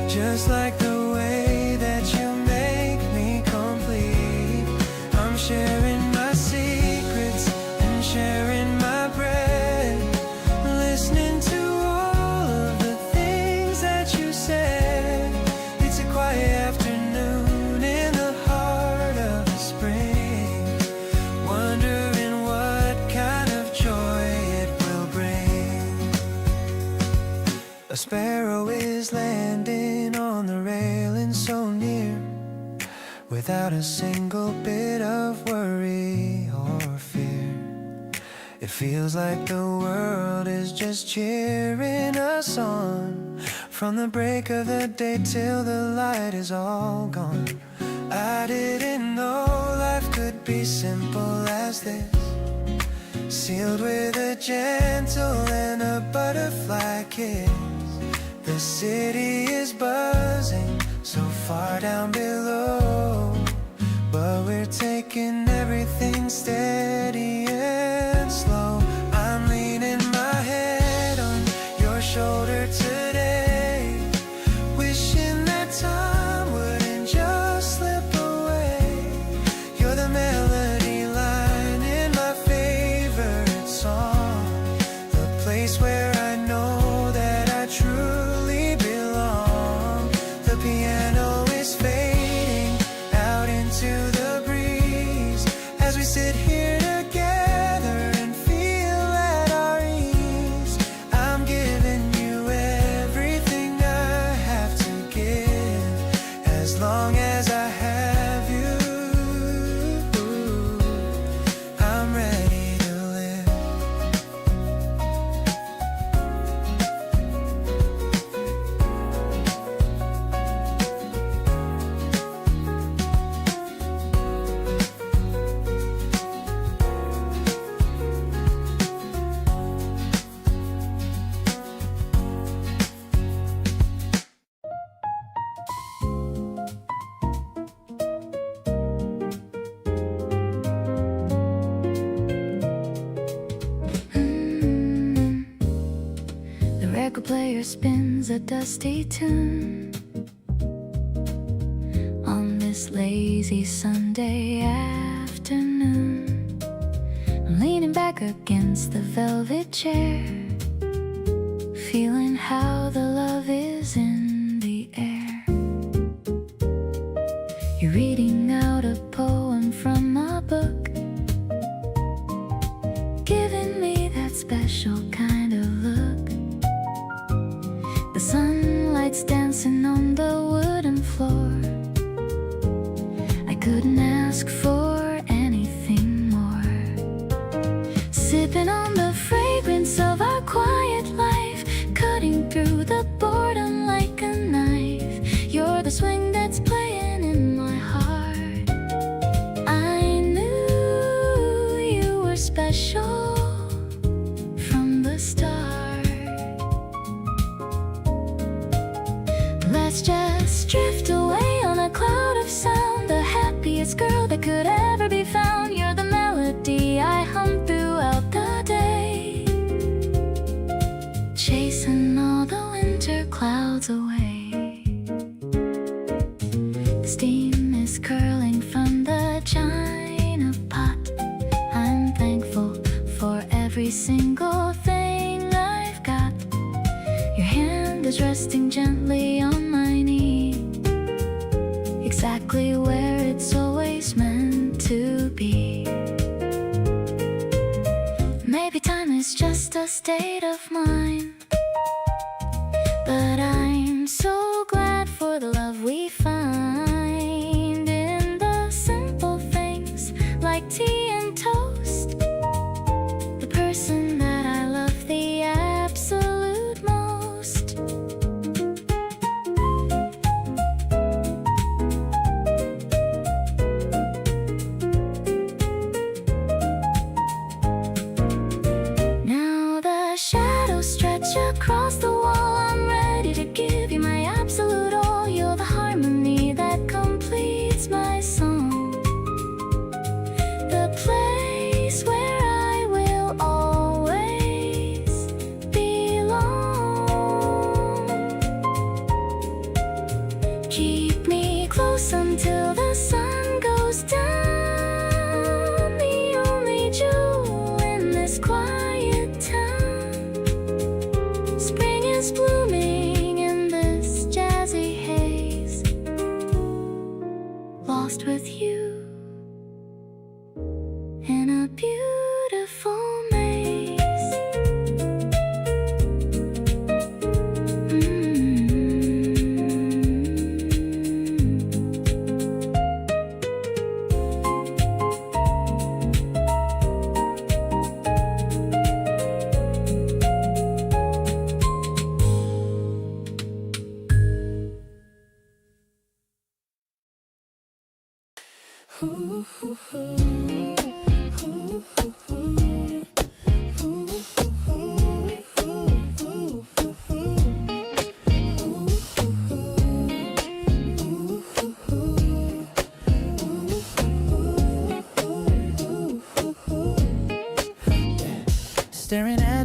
A: just like the way that you make me complete. I'm sharing my secrets and sharing my bread, listening to all of the things that you said. It's a quiet afternoon in the heart of the spring, wondering what kind of joy it will bring. A sparrow is landing on the railing so near, without a single bit of worry or fear. It feels like the world is just cheering us on, from the break of the day till the light is all gone. I didn't know life could be simple as this, sealed with a gentle and a butterfly kiss. The city is buzzing so far down below, but we're taking everything steady and slow. I'm leaning my head on your shoulder today, wishing that time wouldn't just slip away. You're the melody line in my favorite song, the place where I know that I truly belong. The piano is fading out into the breeze as we sit here together and feel at our ease. I'm giving you everything I have to give, as long as I have you. I'm ready to live.
B: The record player spins a dusty tune on this lazy Sunday afternoon. I'm leaning back against the velvet chair, feeling how the love is in the air. You're reading out a poem from a book, giving me that special kind of look. The sunlight's dancing on the wooden floor. I couldn't ask for anything more. Sipping on the fragrance of our quiet life, cutting through the boredom like a knife. You're the swing that's playing in my heart. I knew you were special from the start. Let's just drift away on a cloud of sound, the happiest girl that could ever be found. You're the melody I hum throughout the day, chasing all the winter clouds away. The steam is curling from the china pot. I'm thankful for every single thing I've got. Your hand is resting gently on my knee, exactly where it's always meant to be. Maybe time is just a state of mind, but I'm so glad for the love we find in the simple things like tea and toast. The person that I love the absolute most. Now the shadows stretch across the wall. I'm ready to give you my absolute all. You're the harmony that completes my song, the place where I will always belong. Keep me close until the sun goes down, the only jewel in this quiet town. Spring is blooming in this jazzy haze, lost with you in a beautiful maze.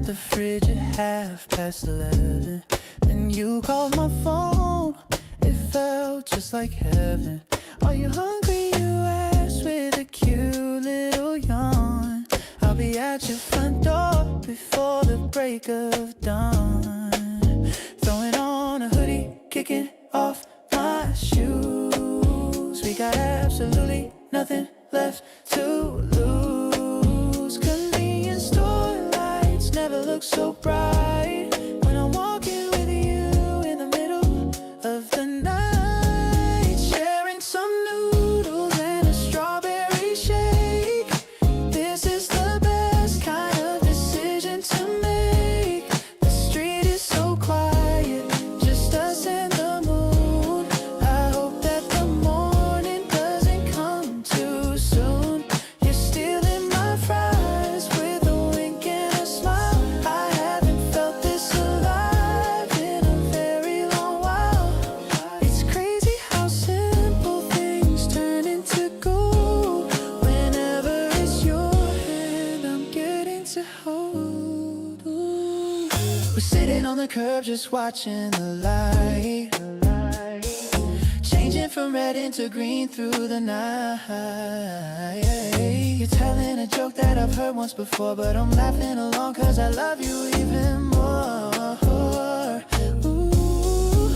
A: the fridge at 11:30. Then you called my phone, it felt just like heaven. Are you hungry, you asked with a cute little yawn. I'll be at your front door before the break of dawn. Throwing on a hoodie, kicking off my shoes. We got absolutely nothing left to lose. Convenience store lights never look so bright when I'm walking with you in the middle of the night, sharing some noodles and a strawberry shake. This is the best kind of decision to make. The street is so quiet, just us and the moon. I hope that the morning doesn't come too soon. You're stealing my fries with a wink and a smile. I haven't felt this alive in a very long while. It's crazy how simple things turn into gold. Whenever it's your hand I'm getting to hold. Ooh. We're sitting on the curb just watching the light, changing from red into green through the night. You're telling a joke that I've heard once before, but I'm laughing along cause I love you even more. Ooh,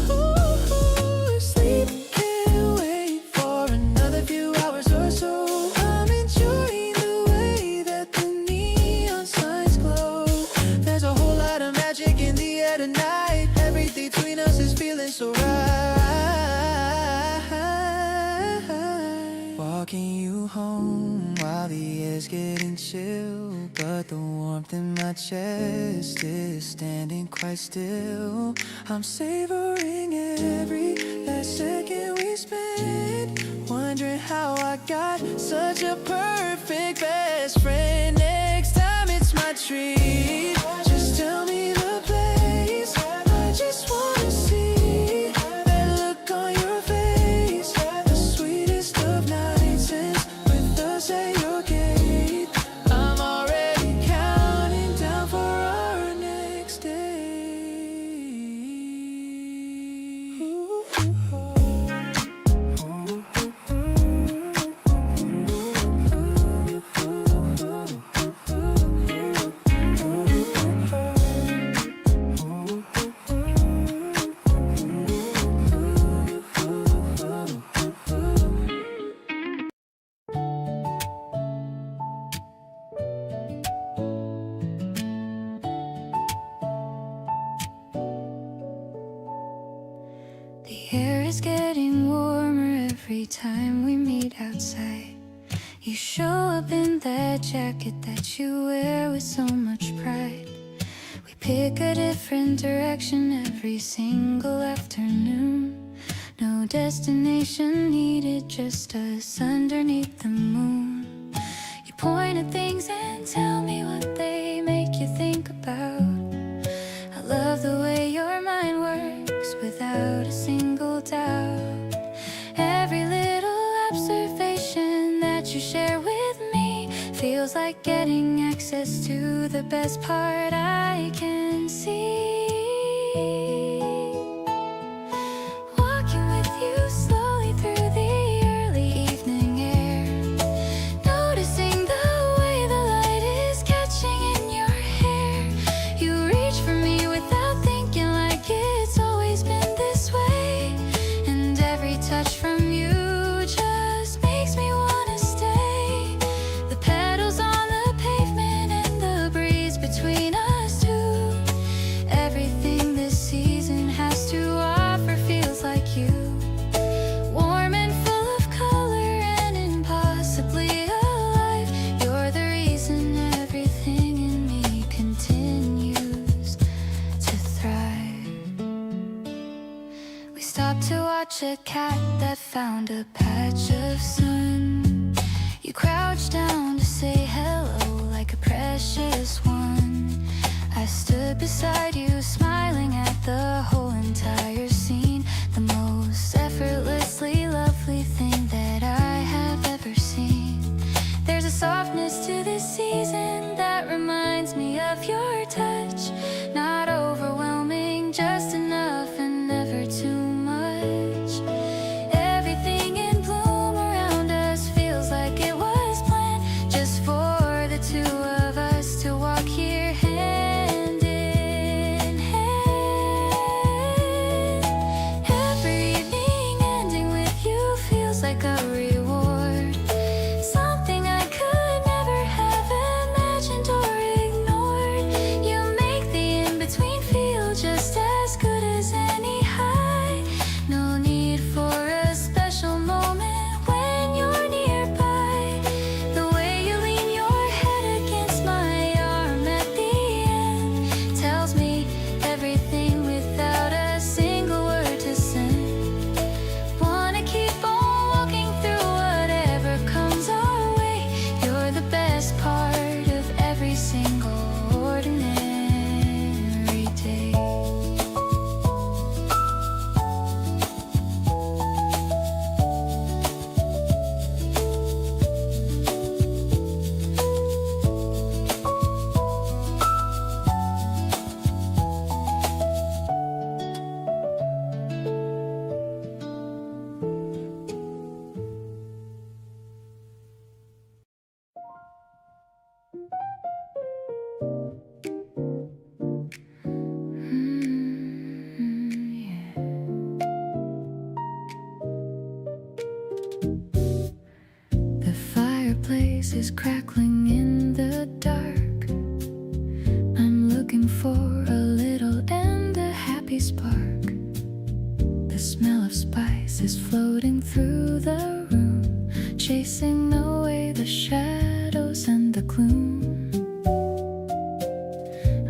A: sleep, can't wait for another few hours or so. I'm enjoying the way that the neon signs glow. There's a whole lot of magic in the air tonight. Everything between us is feeling so right. Walking you home while the air's getting chill, but the warmth in my chest is standing quite still. I'm savoring every last second we spent, wondering how I got such a perfect best friend. Next time it's my treat, just tell me the place. I just wanna see that look on your face. The sweetest of nights ends with us at your gate. I'm already counting down for our next day. Ooh.
B: The air is getting warmer every time we meet outside. You show up in that jacket that you wear with so much pride. We pick a different direction every single afternoon. No destination needed, just us underneath the moon. You point at things and tell me what they make you think about. I love the way your mind works without a single doubt. Every little observation that you share with me feels like getting access to the best part I can see. Walking with you slowly through the early evening air, noticing the way the light is catching in your hair. You reach for me without thinking, like it's always been this way. And every touch from you just makes me wanna stay. The petals on the pavement and the breeze between us two. Everything this season has to offer feels like you. Warm and full of color and impossibly alive. You're the reason everything in me continues to thrive. We stopped to watch a cat that found a patch of sun. You crouched down to say hello like a precious one. I stood beside you smiling at the whole entire scene. The most effortlessly lovely thing that I have ever seen. There's a softness to this season that reminds me of your touch. voice is crackling in the dark. I'm looking for a little and a happy spark. The smell of spice is floating through the room, chasing away the shadows and the gloom.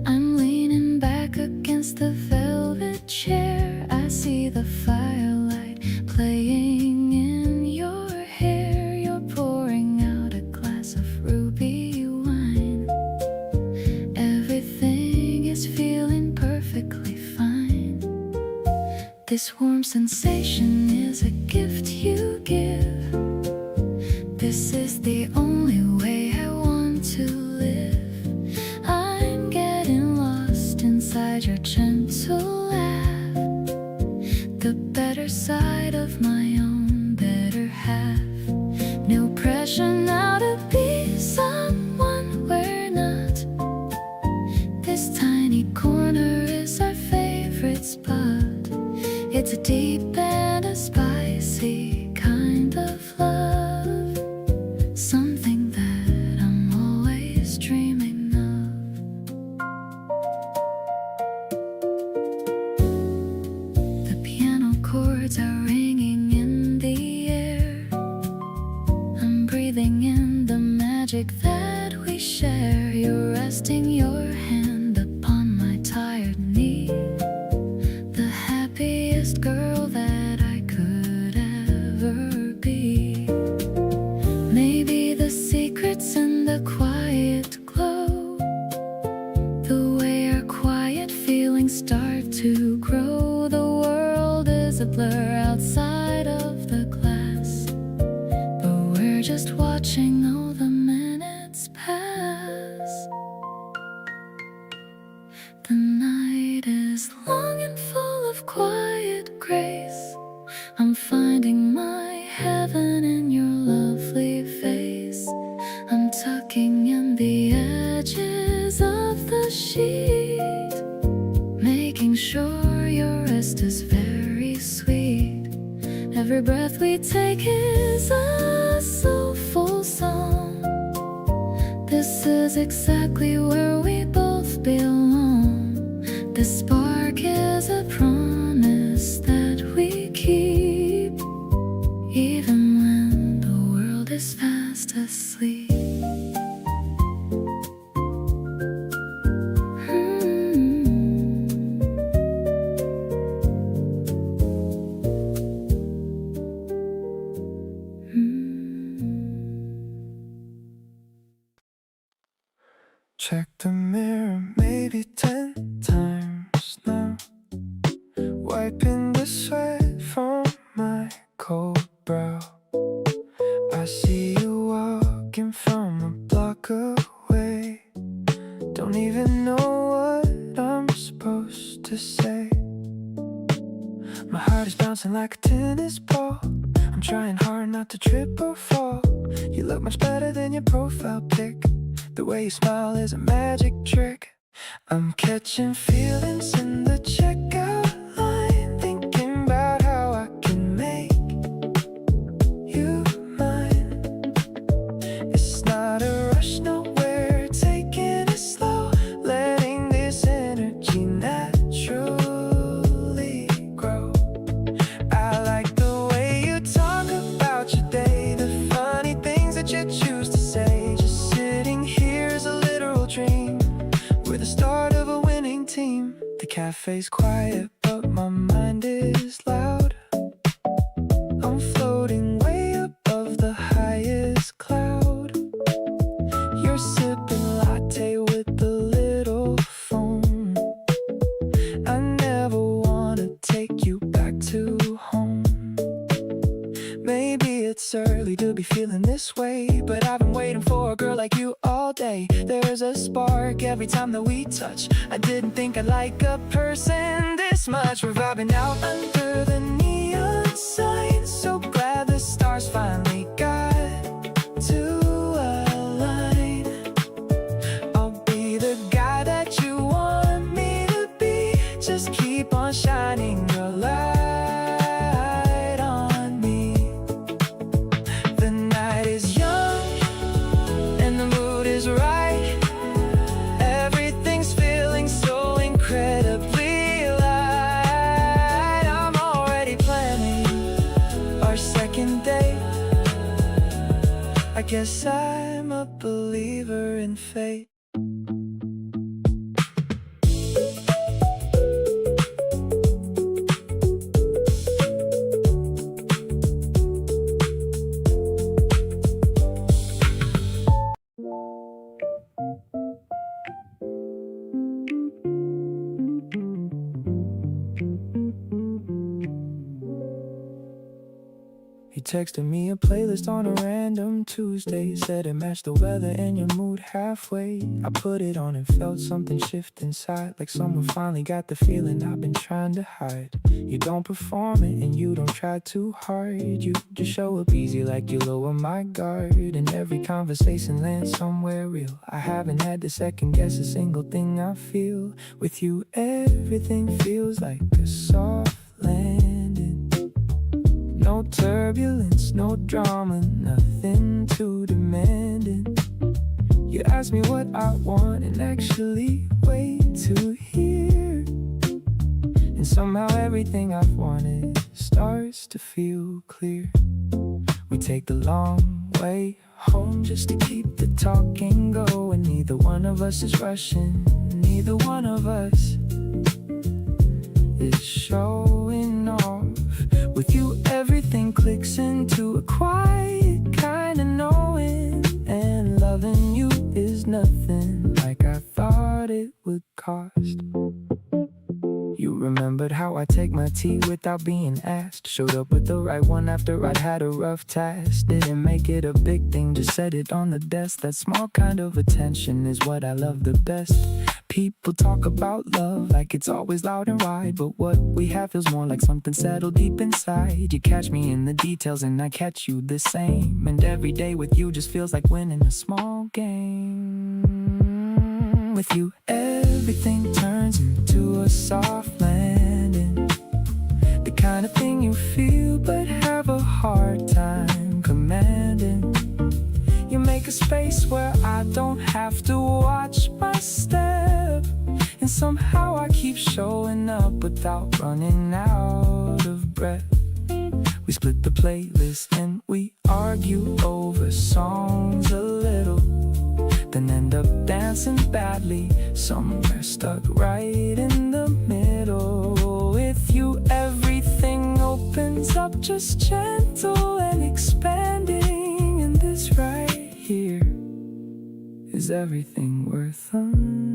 B: I'm leaning back against the velvet chair. I see the firelight playing in your hair. You're pouring out a glass of ruby wine. Everything is feeling perfectly fine. This warm sensation is a gift you give. This is the only way I want to live. I'm getting lost inside your gentle laugh, the better side of my own better half. No pressure now to be someone we're not. This tiny corner is our favorite spot. It's a deep and a spicy kind of love, something that I'm always dreaming of. The piano chords are ringing in the air. I'm breathing in the magic that we share. You're resting your hand upon my tired knee, the happiest girl that I could ever be. Maybe the secret's in the quiet glow, the way our quiet feelings start to grow. The world is a blur outside of the glass, but we're just watching all the minutes pass. The night is long and full of quiet grace. I'm finding my heaven in your lovely face. I'm tucking in the edges of the sheet, making sure your rest is very sweet. Every breath we take is a soulful song. This is exactly where we both belong. This spark is a promise that we keep, even when the world is fast asleep.
A: Check the mirror maybe 10 times now, wiping the sweat from my cold brow. I see you walking from a block away. Don't even know what I'm supposed to say. My heart is bouncing like a tennis ball. I'm trying hard not to trip or fall. You look much better than your profile pic. The way you smile is a magic trick. I'm catching feelings in the checkout line, thinking about how I can make you mine. It's not a rush, no, we're taking it slow, letting this energy naturally grow. I like the way you talk about your day, the funny things that you choose to say. Just sitting here is a literal dream. We're the start of a winning team. The cafe's quiet, but my mind is loud. I'm floating way above the highest cloud. You're sipping latte with the little foam. I never wanna take you back to home. Maybe it's early to be feeling this way, but I've been waiting for a girl like you all day. There's a spark every time that we touch. I didn't think I'd like a person this much. We're vibing out under the neon sign. So glad the stars finally got to align. I'll be the guy that you want me to be. Just keep on shining your light on me. The night is young,
C: guess I'm a believer in fate. He texted me a playlist on a random Tuesday. Said it matched the weather and your mood halfway. I put it on and felt something shift inside, like someone finally got the feeling I've been trying to hide. You don't perform it and you don't try too hard. You just show up easy like you lower my guard. And every conversation lands somewhere real. I haven't had to second guess a single thing I feel. With you everything feels like a soft landing. No turbulence, no drama, nothing too demanding. You ask me what I want and actually wait to hear. And somehow everything I've wanted starts to feel clear. We take the long way home just to keep the talking going. Neither one of us is rushing, neither one of us is showing off. With you everything clicks into a quiet kind of knowing. And loving you is nothing like I thought it would cost. You remembered how I take my tea without being asked. Showed up with the right one after I'd had a rough task. Didn't make it a big thing, just set it on the desk. That small kind of attention is what I love the best. People talk about love like it's always loud and wide, but what we have feels more like something settled deep inside. You catch me in the details and I catch you the same. And every day with you just feels like winning a small game. With you everything turns into a soft landing. The kind of thing you feel but have a hard time commanding. You make a space where I don't have to watch my step. And somehow I keep showing up without running out of breath. We split the playlist and we argue over songs a little, then end up dancing badly somewhere stuck right in the middle. With you everything opens up just gentle and expanding. And this right here is everything worth understanding.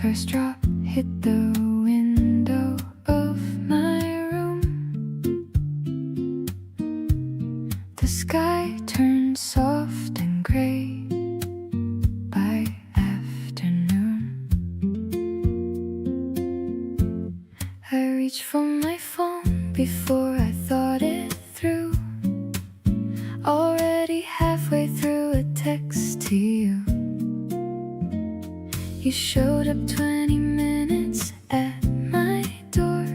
B: First drop hit the window of my room. The sky turned soft and gray by afternoon. I reached for my phone before I thought it through. Already halfway through a text to you. You showed up 20 minutes at my door.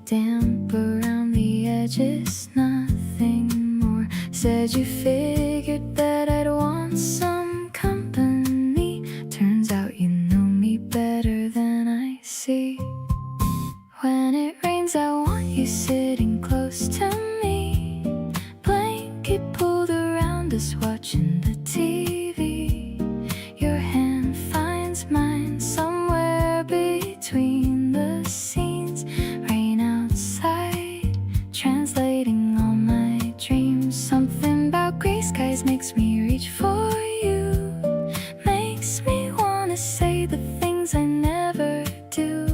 B: Damp around the edges, nothing more. Said you figured that I'd want some company. Turns out you know me better than I see. When it rains, I want you sitting close to me. Blanket pulled around us, watching the TV. Your hand finds mine somewhere between the scenes. Rain outside, translating all my dreams. Something about gray skies makes me reach for you. Makes me wanna say the things I never do.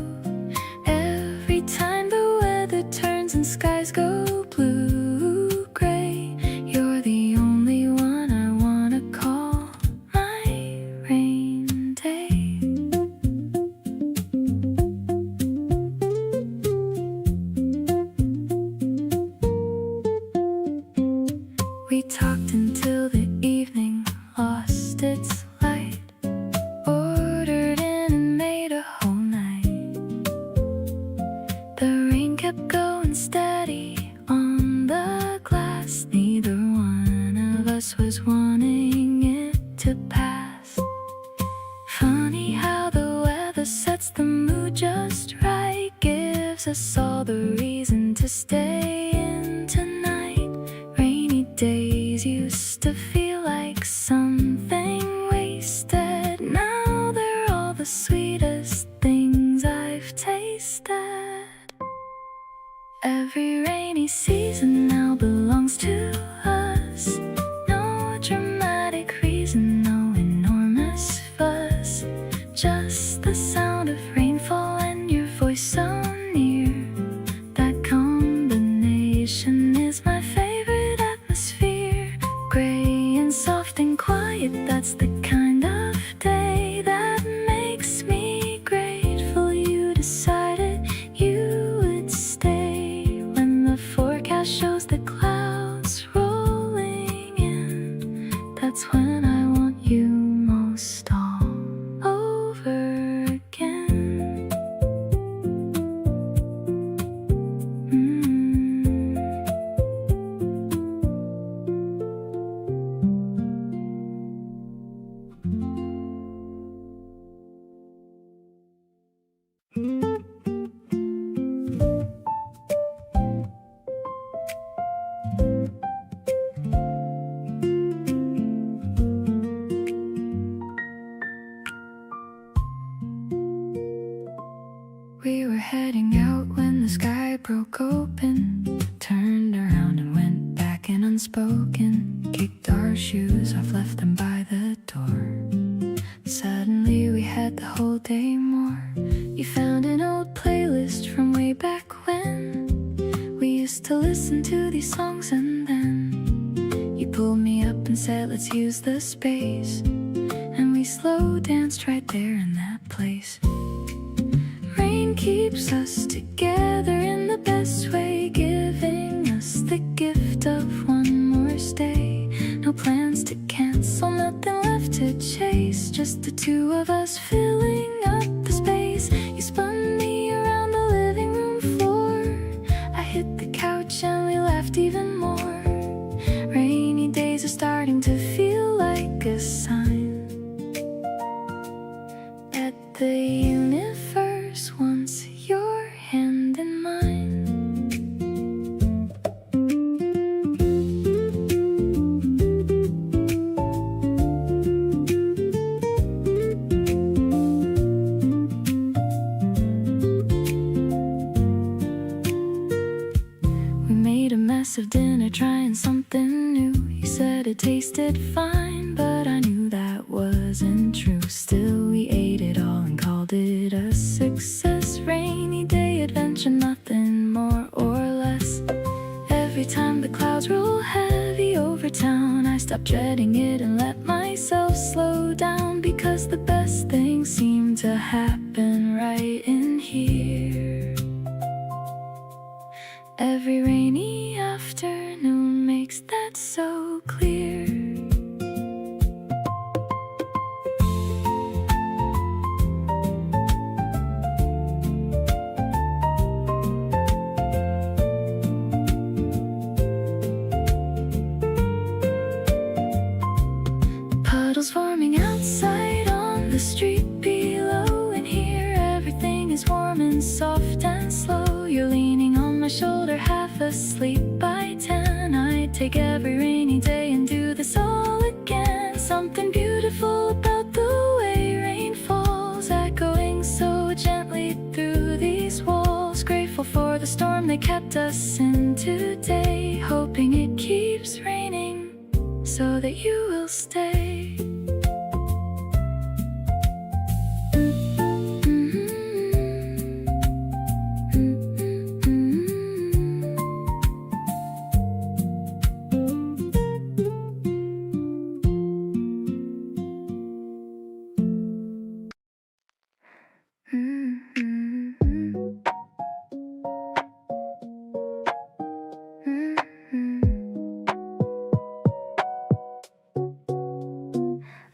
B: Every time the weather turns and skies go blue, gray, you're the only one just right, gives us all the reason to stay in tonight. Rainy days used to feel like something wasted. Now they're all the sweetest things I've tasted. Every rainy season now belongs to us. No dramatic reason, no enormous fuss. Just the sound of rainfall and your voice so near. That combination is my favorite atmosphere. Gray and soft and quiet, that's the kind of day that makes me grateful you decided you would stay. When the forecast shows the clouds rolling in, that's when I want you most all over again. We were heading out when the sky broke open. Turned around and went back in unspoken. Kicked our shoes off, left them by the door. Suddenly we had the whole day more. You found an old playlist from way back when. We used to listen to these songs and then you pulled me up and said let's use the space. And we slow danced right there in that place. Rain keeps us together in the best way, giving us the gift of one more stay. No plans to cancel, nothing left to chase, just the two of us filling up the space. You spun me around the living room floor. I hit the couch and we laughed even more. Rainy days are starting to feel like a sign that the universe wants your hand in mine. We made a mess of dinner trying something new. You said it tasted fine, but I knew that wasn't true. Still we ate it all and called it a success. Rainy day adventure, nothing more or less. Every time the clouds roll heavy over town, I stop dreading it and let myself slow down, because the best things seem to happen right in here. Every rainy afternoon makes that so clear. Puddles forming outside on the street below, and here everything is warm and soft and slow. You're leaning on my shoulder, half asleep by 10. I'd take every rainy day and do this all again. Something beautiful about the way rain falls, echoing so gently through these walls. Grateful for the storm that kept us in today, hoping it keeps raining so that you will stay.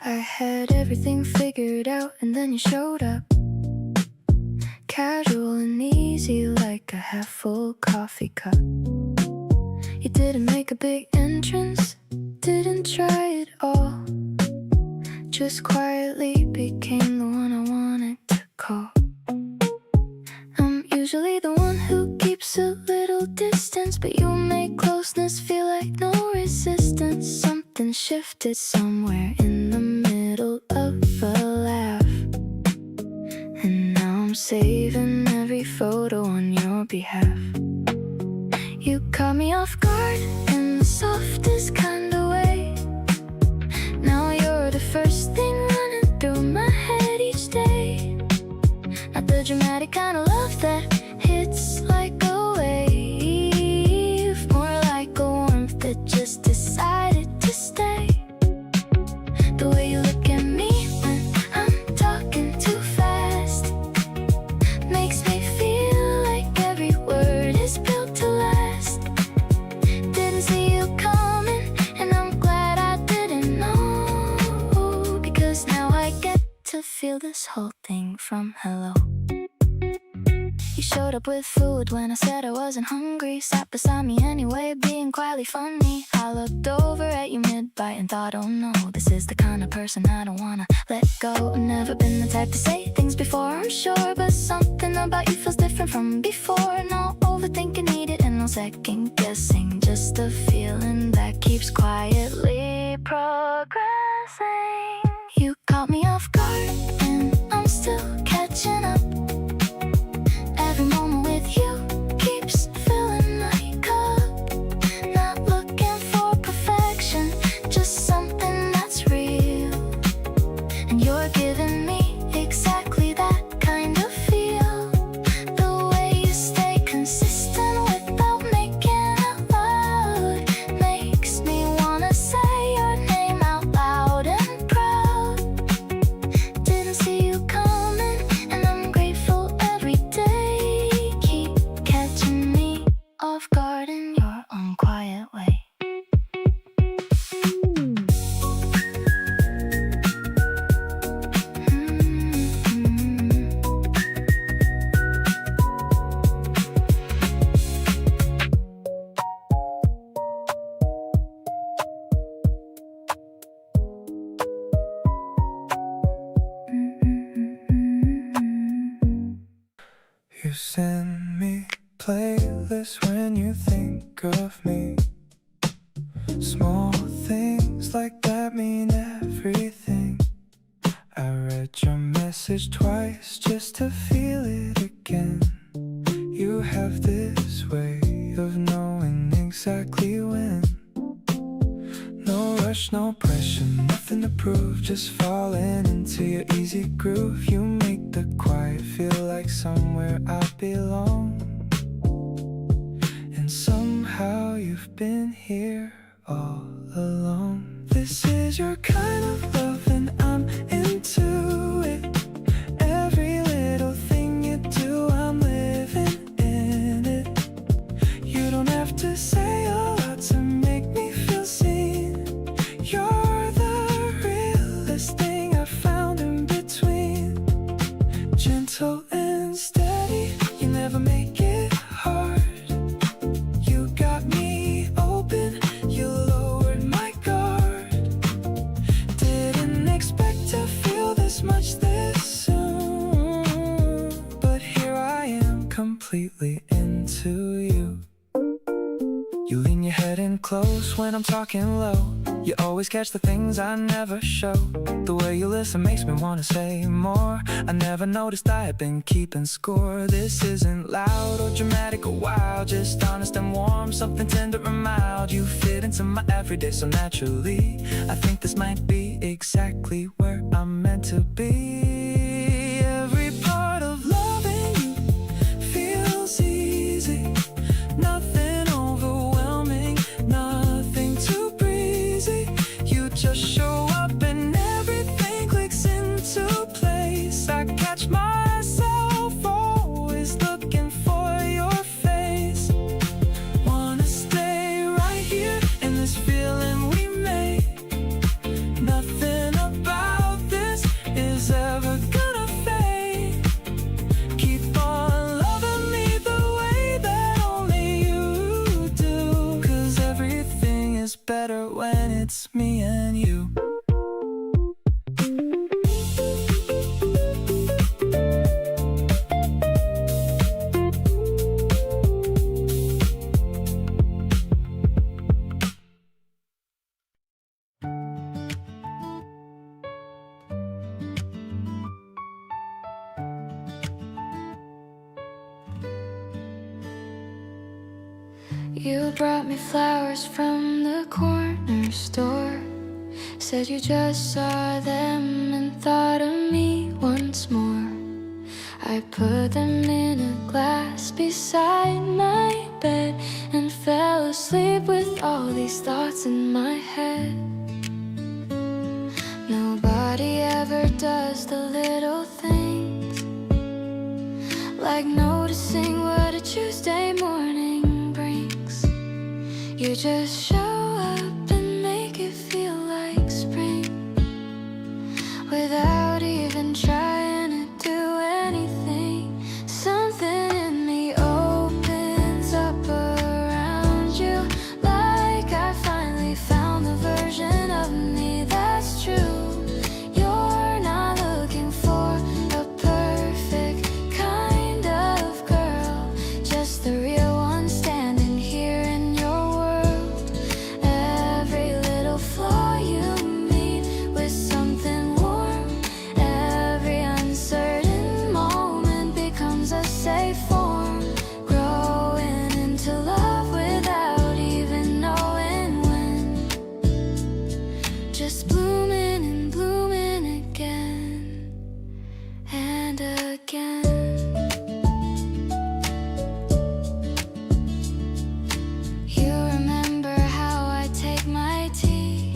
B: I had everything figured out and then you showed up, casual and easy like a half-full coffee cup. You didn't make a big entrance, didn't try at all, just quietly became the one I wanted to call. usually the one who keeps a little distance, but you make closeness feel like no resistance. Something shifted somewhere in the middle of a laugh, and now I'm saving every photo on your behalf. You caught me off guard in the softest kind of way. Now you're the first thing running through my head each day. Not the dramatic kind of love that hits like a wave, more like a warmth that just decided to stay. The way you look at me when I'm talking too fast makes me feel like every word is built to last. Didn't see you coming, and I'm glad I didn't know, because now I get to feel this whole thing from hello. You showed up with food when I said I wasn't hungry, sat beside me anyway, being quietly funny. I looked over at you mid-bite and thought, oh no, this is the kind of person I don't wanna let go. Never been the type to say things before, I'm sure, but something about you feels different from before. No overthinking needed and no second guessing, just a feeling that keeps quietly progressing. You caught me off guard and I'm still catching up. Every moment with you keeps filling my cup. Not looking for perfection, just something that's real. And you're giving me exactly that kind of feel. The way you stay consistent without making it loud makes me wanna say your name out loud and proud. Didn't see you coming, and I'm grateful every day. Keep catching me off guard in your own quiet way.
A: You send me playlists when you think of me. Small things like that mean everything. I read your message twice just to feel it again. You have this way of knowing exactly when. No rush, no pressure, nothing to prove, just falling into your easy groove. You make the quiet feel like somewhere I belong. And somehow you've been here all along. This is your kind of love and I'm into it. Every little thing you do, I'm living in it. You don't have to say a lot to make me feel seen. You're the realest thing I found in between. Gentle and steady, you never make it hard. You got me open, you lowered my guard. Didn't expect to feel this much this soon, but here I am, completely into you. You lean your head in close when I'm talking low. You always catch the things I never show. The way you listen makes me wanna say more. I never noticed I had been keeping score. This isn't loud or dramatic or wild, just honest and warm, something tender and mild. You fit into my everyday so naturally. I think this might be exactly where I'm meant to be. Every part of loving you feels easy. Nothing overwhelming, nothing too breezy. You just show up and everything clicks into place. I catch myself always looking for your face. Wanna stay right here in this feeling we made. Nothing about this is ever gonna fade. Keep on loving me the way that only you do, 'cause everything is better when it's me and you.
B: You brought me flowers from the corner store. Said you just saw them and thought of me once more. I put them in a glass beside my bed and fell asleep with all these thoughts in my head. Nobody ever does the little things, like noticing what a Tuesday morning brings. You just show up and make it feel like spring, without even trying to do anything. Something in me opens up around you, like I finally found the version of me that's true. You're not looking for a perfect kind of girl, just the real one standing here in your world. Every little flaw you meet with something warm. Every uncertain moment becomes a safe form, growing into love without even knowing when. Just blooming and blooming again and again. You remember how I take my tea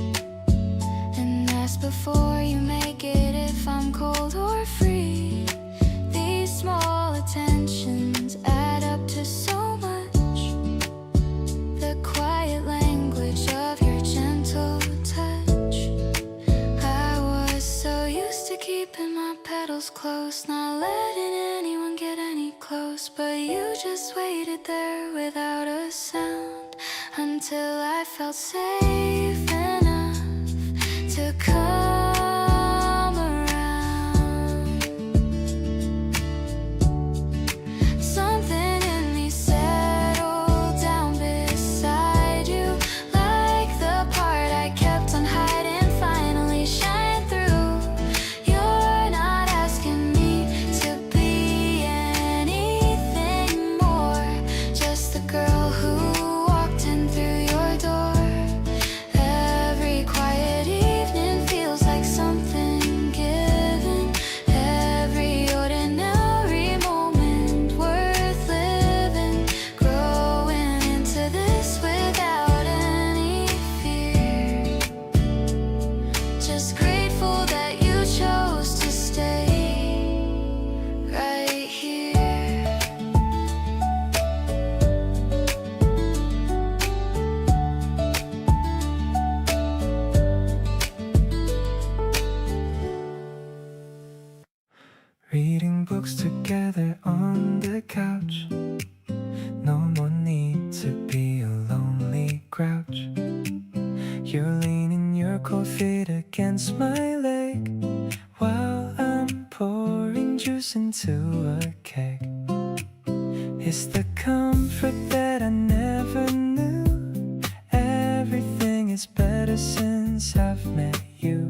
B: and ask before you make it if I'm cold or free. These small attentions add up to so much. The quiet language of your gentle touch. I was so used to keeping my petals close, not letting anyone get any close, but you just waited there without a sound until I felt safe enough to come around. Something in me settled down beside you, like the part I kept on hiding finally shined through. You're not asking me to be anything more, just the girl who walked in through your door. Every quiet evening feels like something given, every ordinary moment worth living, growing into this without any fear. Just grateful that you chose to stay right here.
A: Reading books together on the couch. No more need to be a lonely grouch. You're leaning your cold feet against my leg while I'm pouring juice into a keg. It's the comfort that I never knew. Everything is better since I've met you.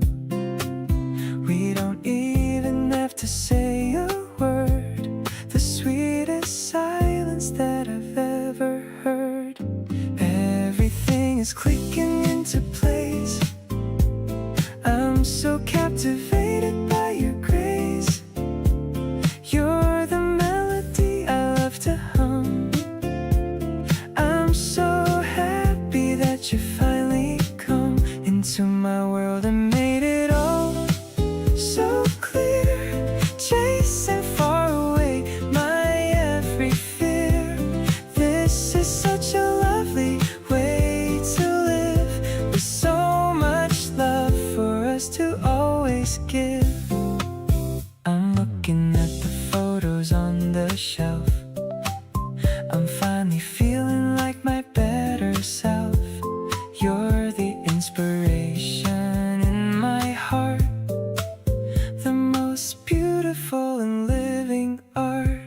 A: We don't even have to say a word. The sweetest silence that I've ever heard. Everything is clicking into place. I'm so captivated by your grace. You're the melody I love to hum. I'm so happy that you finally come into my world and made it all so clear. Chasing far away my every fear. This is such a lovely way to live, with so much love for us to always give. I'm looking at the photos on the shelf. I'm finally feeling like my better self. You're the inspiration in my heart, the most beautiful and living art.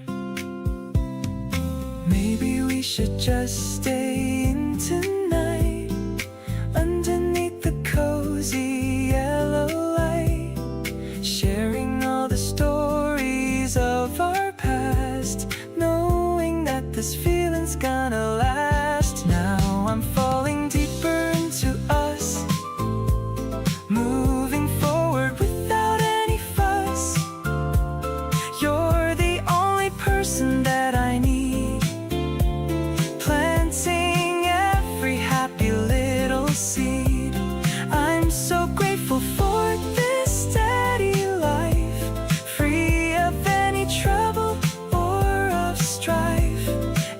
A: Maybe we should just stay in tonight, underneath the cozy yellow light, sharing all the stories of our past, knowing that this feeling's gonna last. Now
C: I'm falling deeper into us, moving forward without any fuss. You're the only person that I need, planting every happy little seed. I'm so grateful for this steady life, free of any trouble or of strife.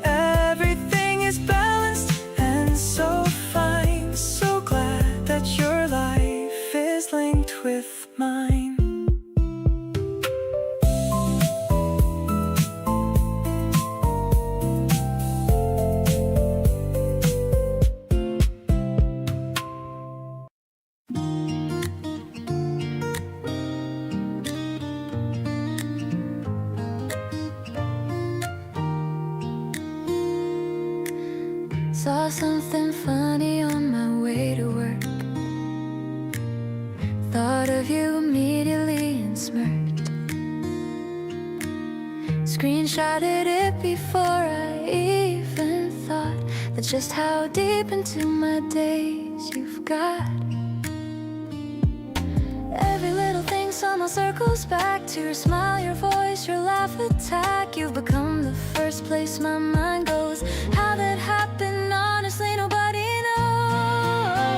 C: Everything is balanced and so fine. So glad that your life is linked with mine.
B: Saw something funny on my way to work. Thought of you immediately and smirked. Screenshotted it before I even thought. That's just how deep into my days you've got. Every little thing somehow circles back to your smile, your voice, your laugh attack. You've become the first place my mind goes. How that happened, honestly, nobody knows.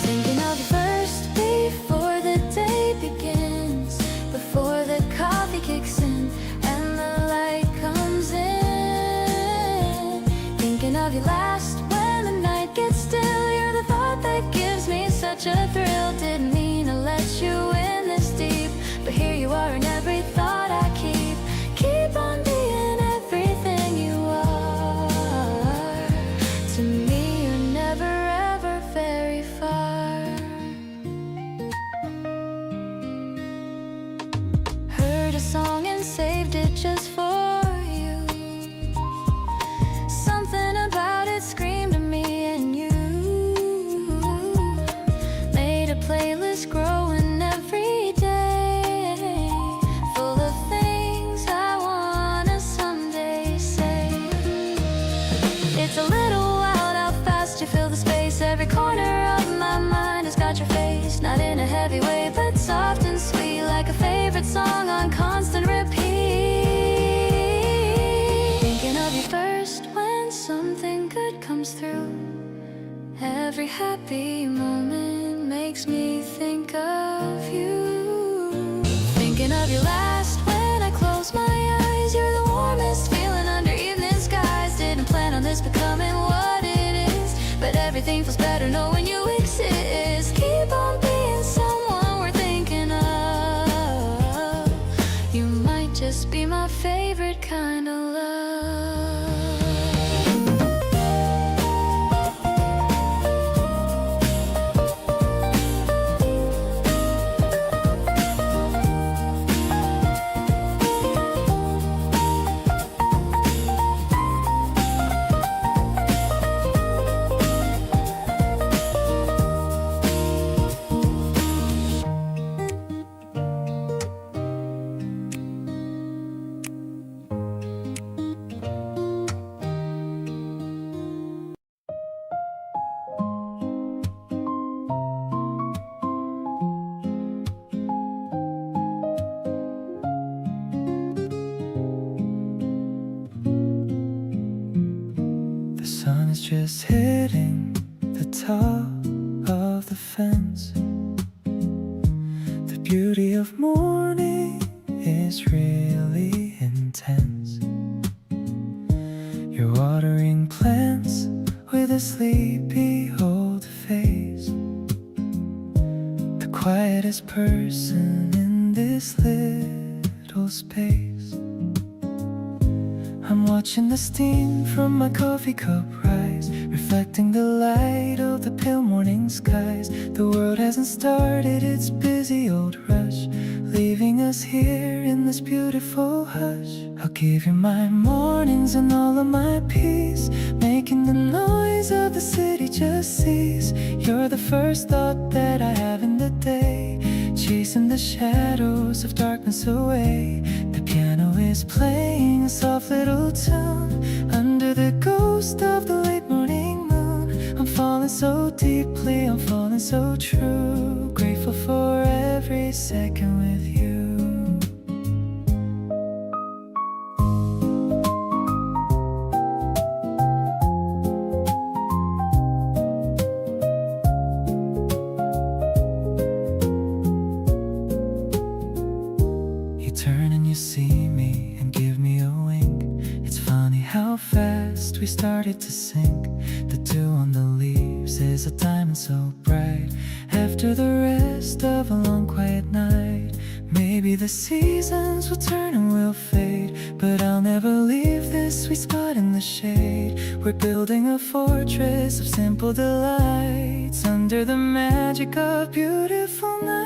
B: Thinking of you first before the day begins, before the coffee kicks in and the light comes in. Thinking of you last when the night gets still. You're the thought that gives me such a thrill. Didn't mean to let you in this deep, but here you are in every thought I keep. Keep on being everything you are. To me, you're never ever very far. Heard a song and saved it just for you. Something about it screamed to me and you. Made a playlist growing every day, full of things I wanna someday say. It's a little wild how fast you fill the space. Every corner of my mind has got your face. Not in a heavy way, but soft and sweet, like a favorite song on constant repeat. Thinking of you first when something good comes through. Every happy moment makes me think of you. Thinking of you last when I close my eyes. You're the warmest feeling under evening skies. Didn't plan on this becoming what it is, but everything feels better knowing you exist. Keep on being someone we're thinking of. You might just be my favorite kind of love.
C: The sun is just hitting the top of the fence. The beauty of morning is really intense. You're watering plants with a sleepy old face. The quietest person in this little space. I'm watching the steam from my coffee cup rise, reflecting the light of the pale morning skies. The world hasn't started its busy old rush, leaving us here in this beautiful hush. I'll give you my mornings and all of my peace, making the noise of the city just cease. You're the first thought that I have in the day, chasing the shadows of darkness away. The piano is playing a soft little tune under the ghost of the late morning moon.
A: so deeply, I'm falling so true. Grateful for every second with you. You turn and you see me and give me a wink. It's funny how fast we started to sink. The dew on the leaves is a diamond so bright. After the rest of a long quiet night, maybe the seasons will turn and we'll fade, but I'll never leave this sweet spot in the shade. We're building a fortress of simple delights under the magic of beautiful nights.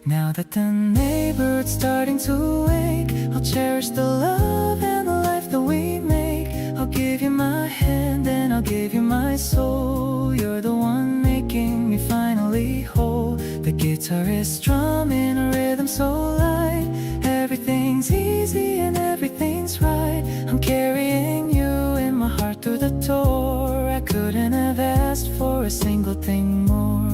A: Now that the neighborhood's starting to wake, I'll cherish the love and the life that we make. I'll give you my hand and I'll give you my soul. You're the one making me finally whole. The guitar is strumming a rhythm so light. Everything's easy and everything's right. I'm carrying you in my heart through the door. I couldn't have asked for a single thing more.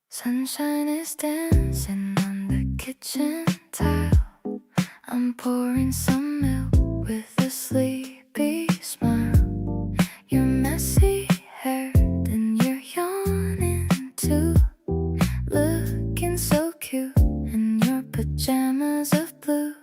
B: Sunshine is dancing on the kitchen tile. I'm pouring some milk with a sleepy smile. Your messy hair and you're yawning too, looking so cute in your pajamas of blue.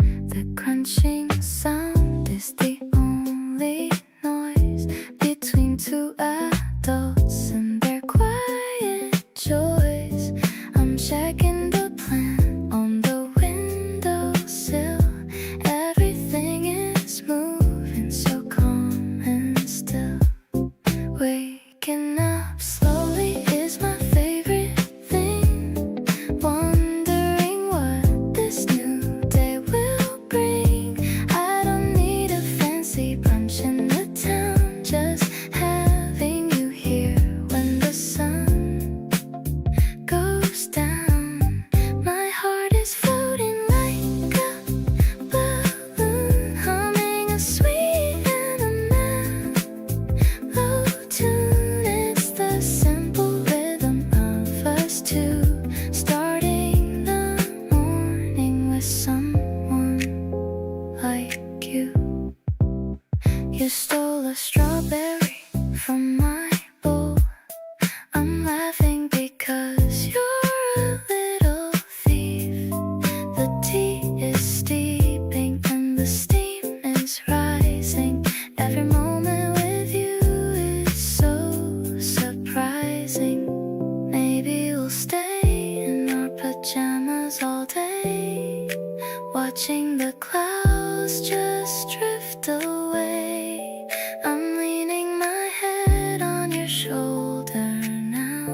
B: The crunching sound is the only noise between two adults and their quiet choice. I'm checking the plan on the windowsill. Everything is moving so calm and still. Waking up slowly is my favorite thing. Wondering what this new day will bring. I don't need a fancy brunch in the town, just having you here when the sun goes down. My heart is floating like a balloon, humming a sweet and a mellow tune. It's the simple rhythm of us two, starting the morning with someone like you. You stole a strawberry from my bowl. I'm laughing because you're a little thief. The tea is steeping and the steam is rising. Every moment with you is so surprising. Maybe we'll stay in our pajamas all day, watching the clouds just drift away. I'm leaning my head on your shoulder now,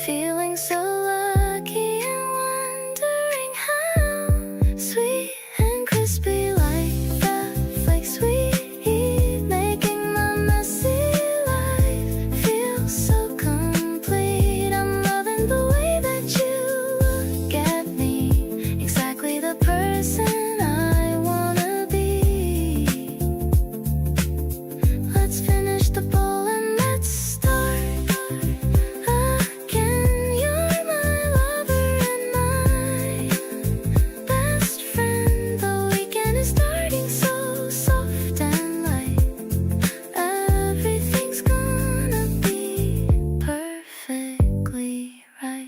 B: feeling so lucky and wondering how sweet and crispy like the flakes we eat, making my messy life feel so complete. I'm loving the way that you look at me, exactly the person I wanna be. Let's finish the bowl and let's start again. You're my lover and my best friend. The weekend is starting so soft and light. Everything's gonna be perfectly right.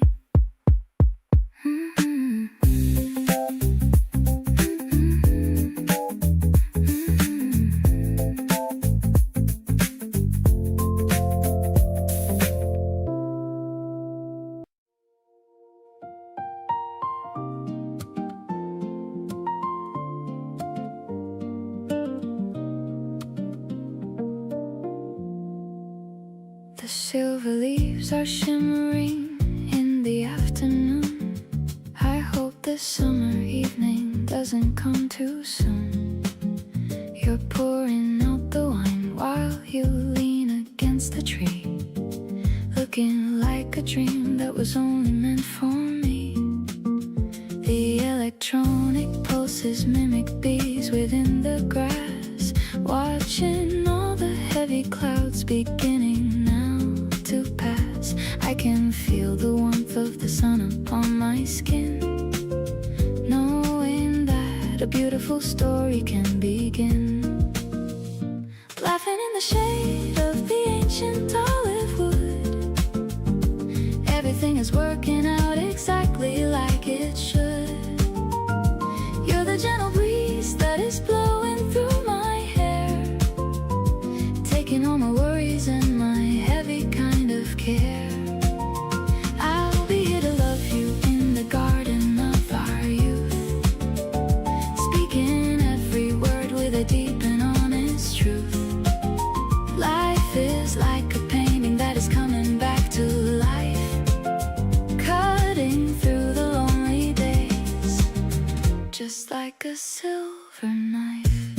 B: The silver leaves are shimmering this summer evening doesn't come too soon. You're pouring out the wine while you lean against the tree, looking like a dream that was only meant for me. The electronic pulses mimic bees within the grass, watching all the heavy clouds beginning now to pass. I can feel the warmth of the sun upon my skin, knowing that a beautiful story can begin. Laughing in the shade of the ancient olive wood, everything is working out exactly like it should. You're the gentle breeze that is blowing through my hair, taking all my worries and my heavy kind of care. I'll be here to love you in the garden of our youth, speaking every word with a deep and honest truth. Life is like a painting that is coming back to life, cutting through the lonely days, just like a silver knife.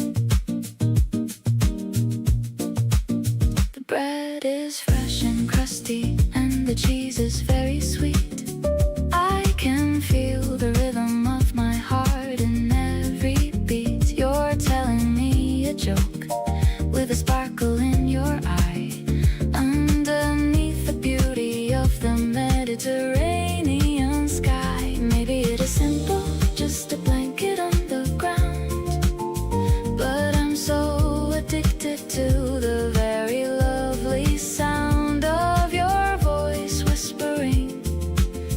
B: The bread is fresh and crusty, and the cheese is very sweet. I can feel the rhythm of my heart in every beat. You're telling me a joke with a sparkle in your eye, underneath the beauty of the Mediterranean sky. Maybe it is simple, just a blanket on the ground, but I'm so addicted to the very lovely sound of your voice whispering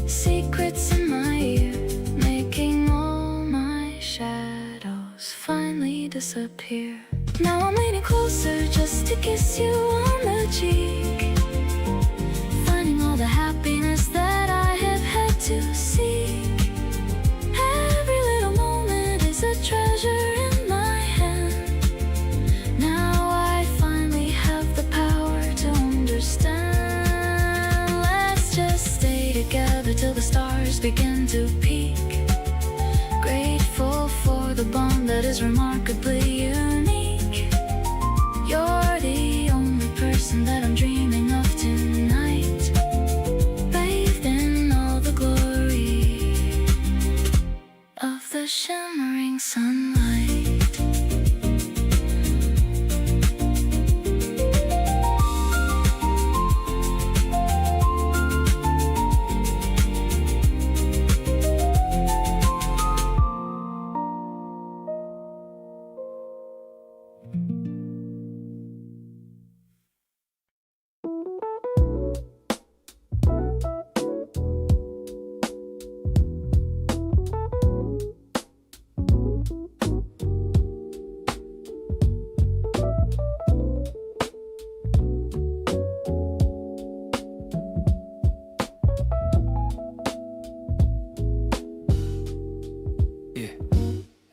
B: secrets in my ear, making all my shadows finally disappear. Now I'm leaning closer just to kiss you on the cheek, finding all the happiness that I have had to seek. Every little moment is a treasure in my hand. Now I finally have the power to understand. Let's just stay together till the stars begin to peak, grateful for the bond that is remarkably unique. You're the only person that I'm dreaming of tonight, bathed in all the glory of the shimmering sunlight.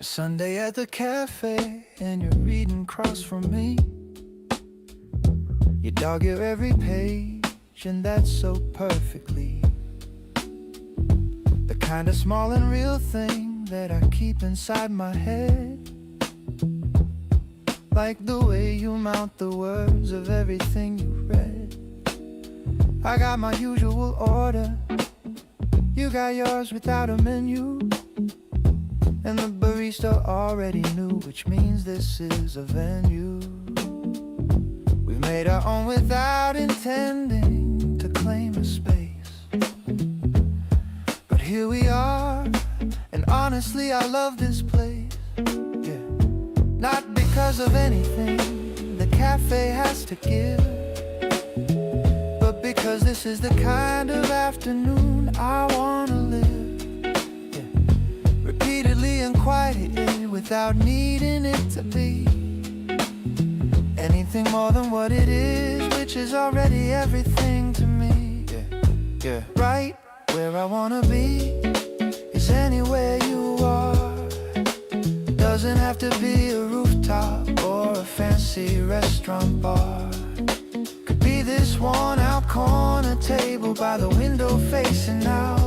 A: Sunday at the cafe, and you're reading across from me. You dog your every page, and that's so perfectly the kind of small and real thing that I keep inside my head. Like the way you mount the words of everything you read. I got my usual order, you got yours without a menu, and the barista already knew, which means this is a venue. We've made our own without intending to claim a space, but here we are, and honestly I love this place. Yeah. Not because of anything the cafe has to give, but because this is the kind of afternoon I wanna live. Repeatedly and quietly, without needing it to be anything more than what it is, which is already everything to me. Yeah. Right where I wanna be is anywhere you are. Doesn't have to be a rooftop or a fancy restaurant bar. Could be this worn out corner table by the window facing out.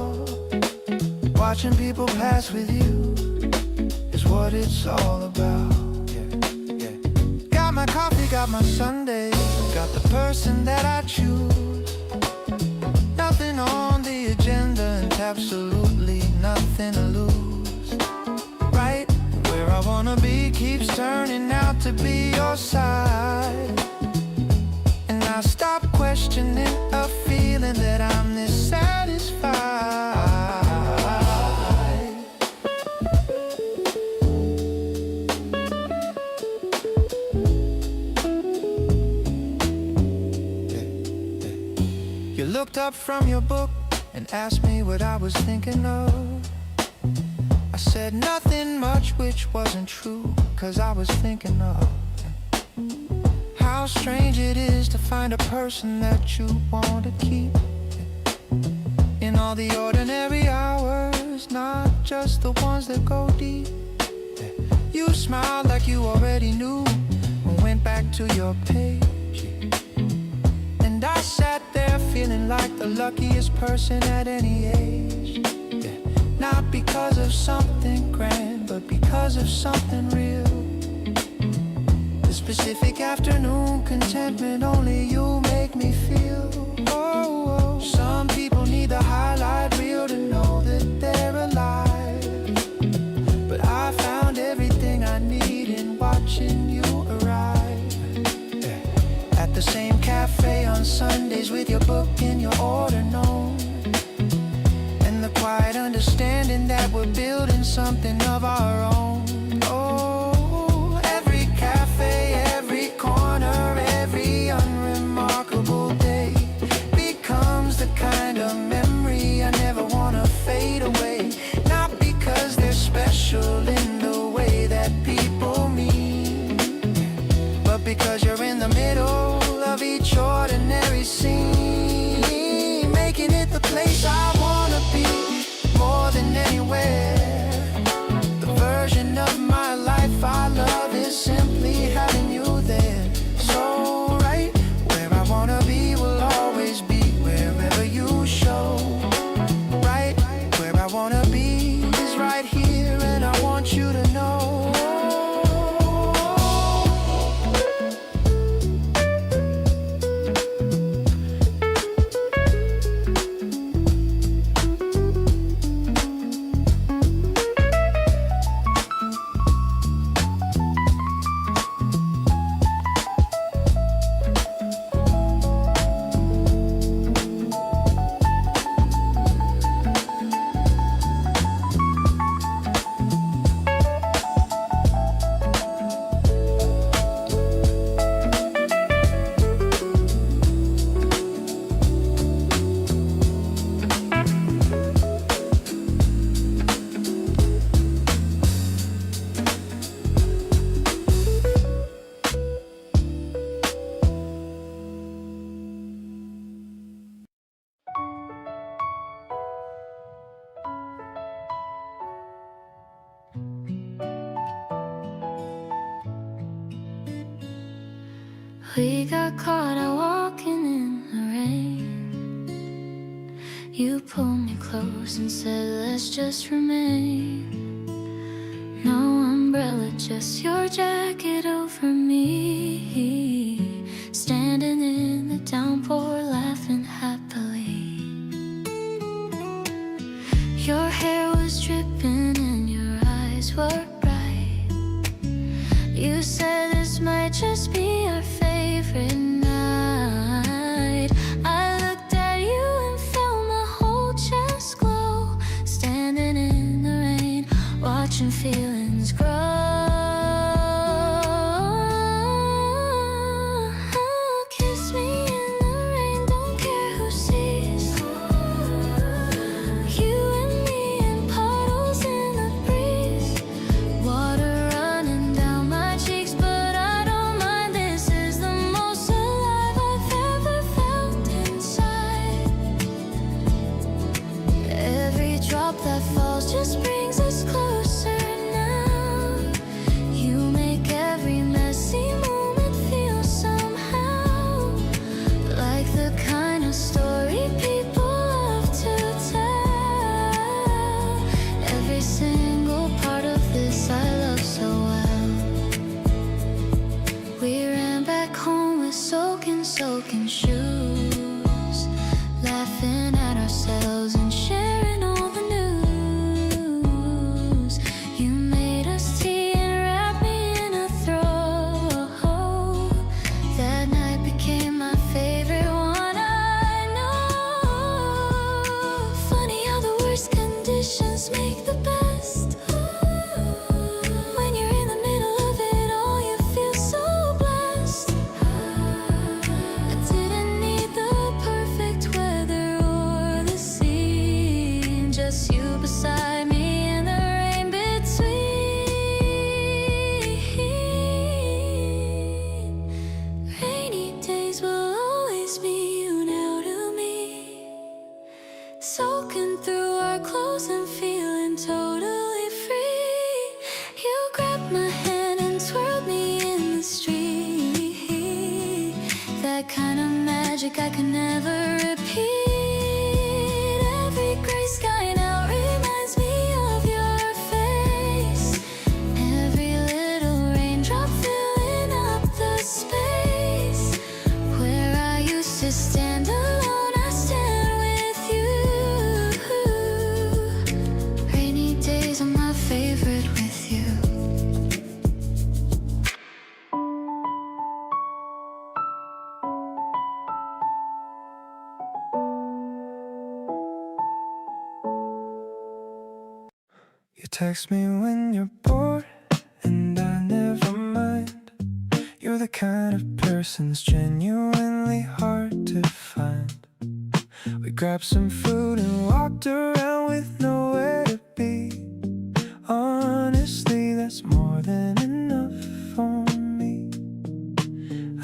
A: Watching people pass with you is what it's all about. Yeah, yeah. Got my coffee, got my Sunday, got the person that I choose. Nothing on the agenda and absolutely nothing to lose. Right where I wanna be keeps turning out to be your side. And I stop questioning a feeling that I'm this satisfied. You looked up from your book and asked me what I was thinking of. I said nothing much, which wasn't true, 'cause I was thinking of how strange it is to find a person that you want to keep in all the ordinary hours, not just the ones that go deep. You smiled like you already knew and went back to your page. And I sat there feeling like the luckiest person at any age. Yeah. Not because of something grand, but because of something real. The specific afternoon contentment only you make me feel. Oh, some people need the highlight reel to know that they're alive. But I found everything I need in watching you arrive. At the same cafe on Sundays with your book and your order known, and the quiet understanding that we're building something of our own. Oh, every cafe, every corner, every unremarkable day becomes the kind of memory I never wanna fade away. Not because they're special in the way that people mean, but because you're in the middle of each ordinary scene, making it the place I wanna be more than anywhere. The version of my life I love is simply having you there. So right where I wanna be will always be wherever you show. Right where I wanna be is right here, and I want you to know.
B: We got caught out walking in the rain. You pulled me close and said, let's just remain. No umbrella, just your jacket over me. Standing in the downpour, laughing happily. Your hair was dripping and your eyes were bright. You said this might just be our favorite night. I looked at you and felt my whole chest glow. Standing in the rain, watching feelings grow. broken, soaking shoes, laughing at ourselves and sharing all the news. You made us tea and wrapped me in a throw. That night became my favorite one I know. Funny how the worst conditions make the best. When you're in the middle of it all, you feel so blessed. I didn't need the perfect weather or the scene, just you beside me and the rain between. Rainy days will always be you now to me, soaking through our clothes and feeling totally free. You grabbed my hand and twirled me in the street. That kind of magic I could never repeat. Every gray sky now reminds me of your face. Every little raindrop filling up the space. Where I used to stand alone, I stand with you. Rainy days are my favorite with you.
A: You text me when you're bored, and I never mind. You're the kind of person that's genuinely hard to find. We grabbed some food and walked around with nowhere to be. Honestly, that's more than enough for me.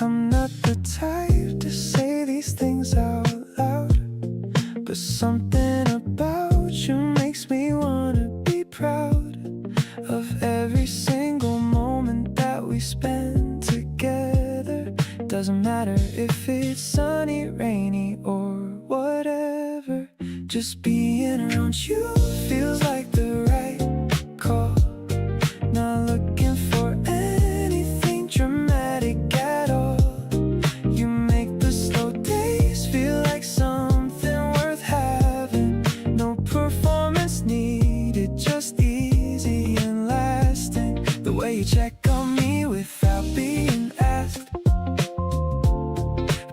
A: I'm not the type to say these things out loud, but something about you makes me wanna be proud of every single moment that we spend together. Doesn't matter if it's sunny, rainy, or whatever. Just being around you feels like the right call. Not looking for anything dramatic at all. You make the slow days feel like something worth having. No performance needed, just easy and lasting. The way you check on me without being asked,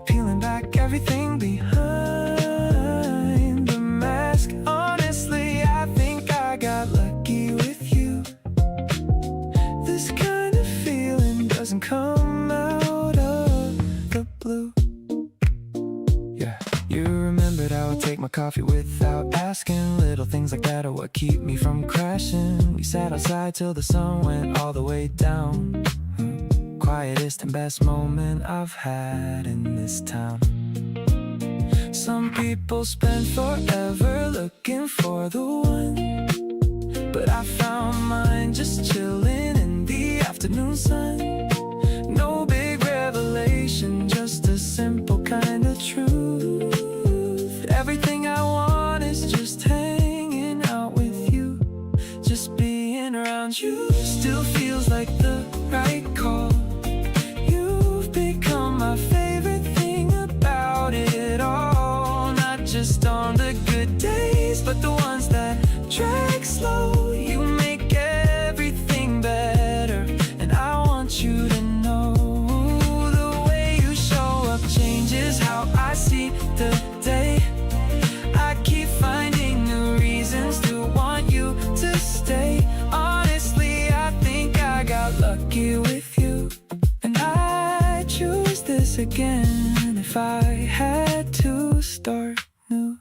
A: peeling back everything behind the mask. Honestly, I think I got lucky with you. This kind of feeling doesn't come out of the blue. Yeah, you remembered how I take my coffee without asking. Little things like that are what keep me from crashing. We sat outside till the sun went all the way down. Quietest and best moment I've had in this town. Some people spend forever looking for the one, but I found mine just chilling in the afternoon sun. No big revelation, just a simple kind of truth. Everything I want is just hanging out with you. Just being around you still feels like the right call. You've become my favorite thing about it all. Not just on the good days, but the ones that drag slow. You make everything better, and I want you to know the way you show up changes how I see the day. I keep finding new reasons to want you to stay. Honestly, I think I got lucky with you, and I choose this again if I had to start new.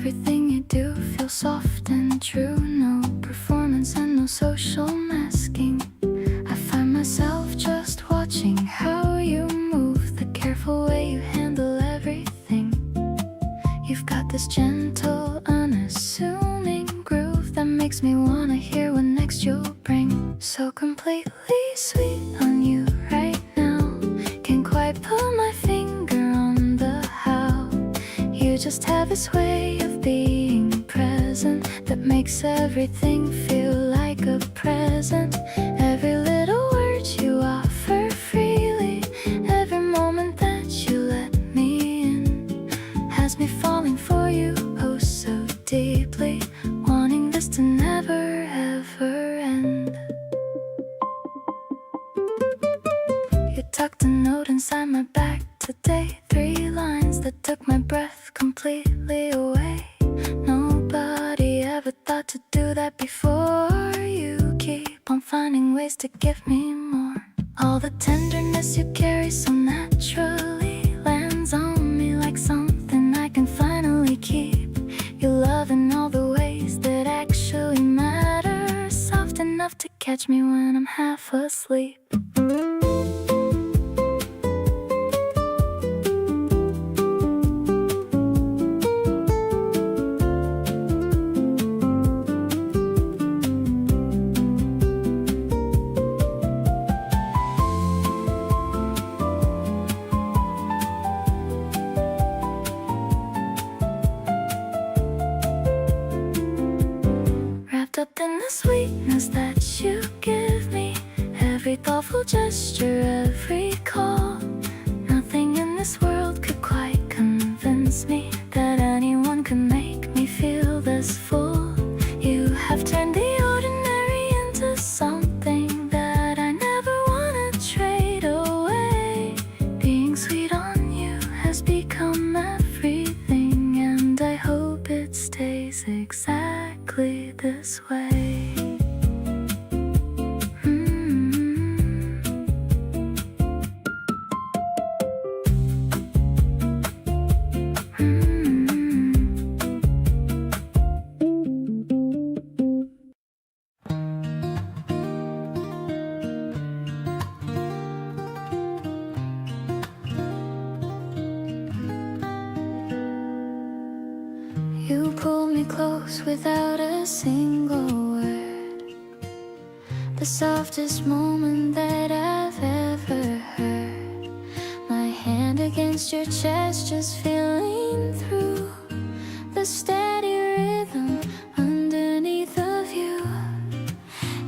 B: everything you do feels soft and true. No performance and no social masking. I find myself just watching how you move, the careful way you handle everything. You've got this gentle, unassuming groove that makes me wanna hear what next you'll bring. So completely sweet on you right now. Can't quite put my finger on the how. You just have this way of being present that makes everything feel like a present. Every little word you offer freely, every moment that you let me in, has me falling for you oh so deeply, wanting this to never ever end. You tucked a note inside my back today, 3 lines that took my breath completely away. Nobody ever thought to do that before. You keep on finding ways to give me more. All the tenderness you carry so naturally lands on me like something I can finally keep. Your love in all the ways that actually matter, soft enough to catch me when I'm half asleep. Wrapped up in the sweetness that you give me, every thoughtful gesture, every call. Nothing in this world could quite convince me that anyone could make me feel this full. You have turned the ordinary into something that I never wanna trade away. Being sweet on you has become everything, and I hope it stays exactly this way. You pulled me close without a single word, the softest moment that I've ever heard. My hand against your chest, just feeling through the steady rhythm underneath of you.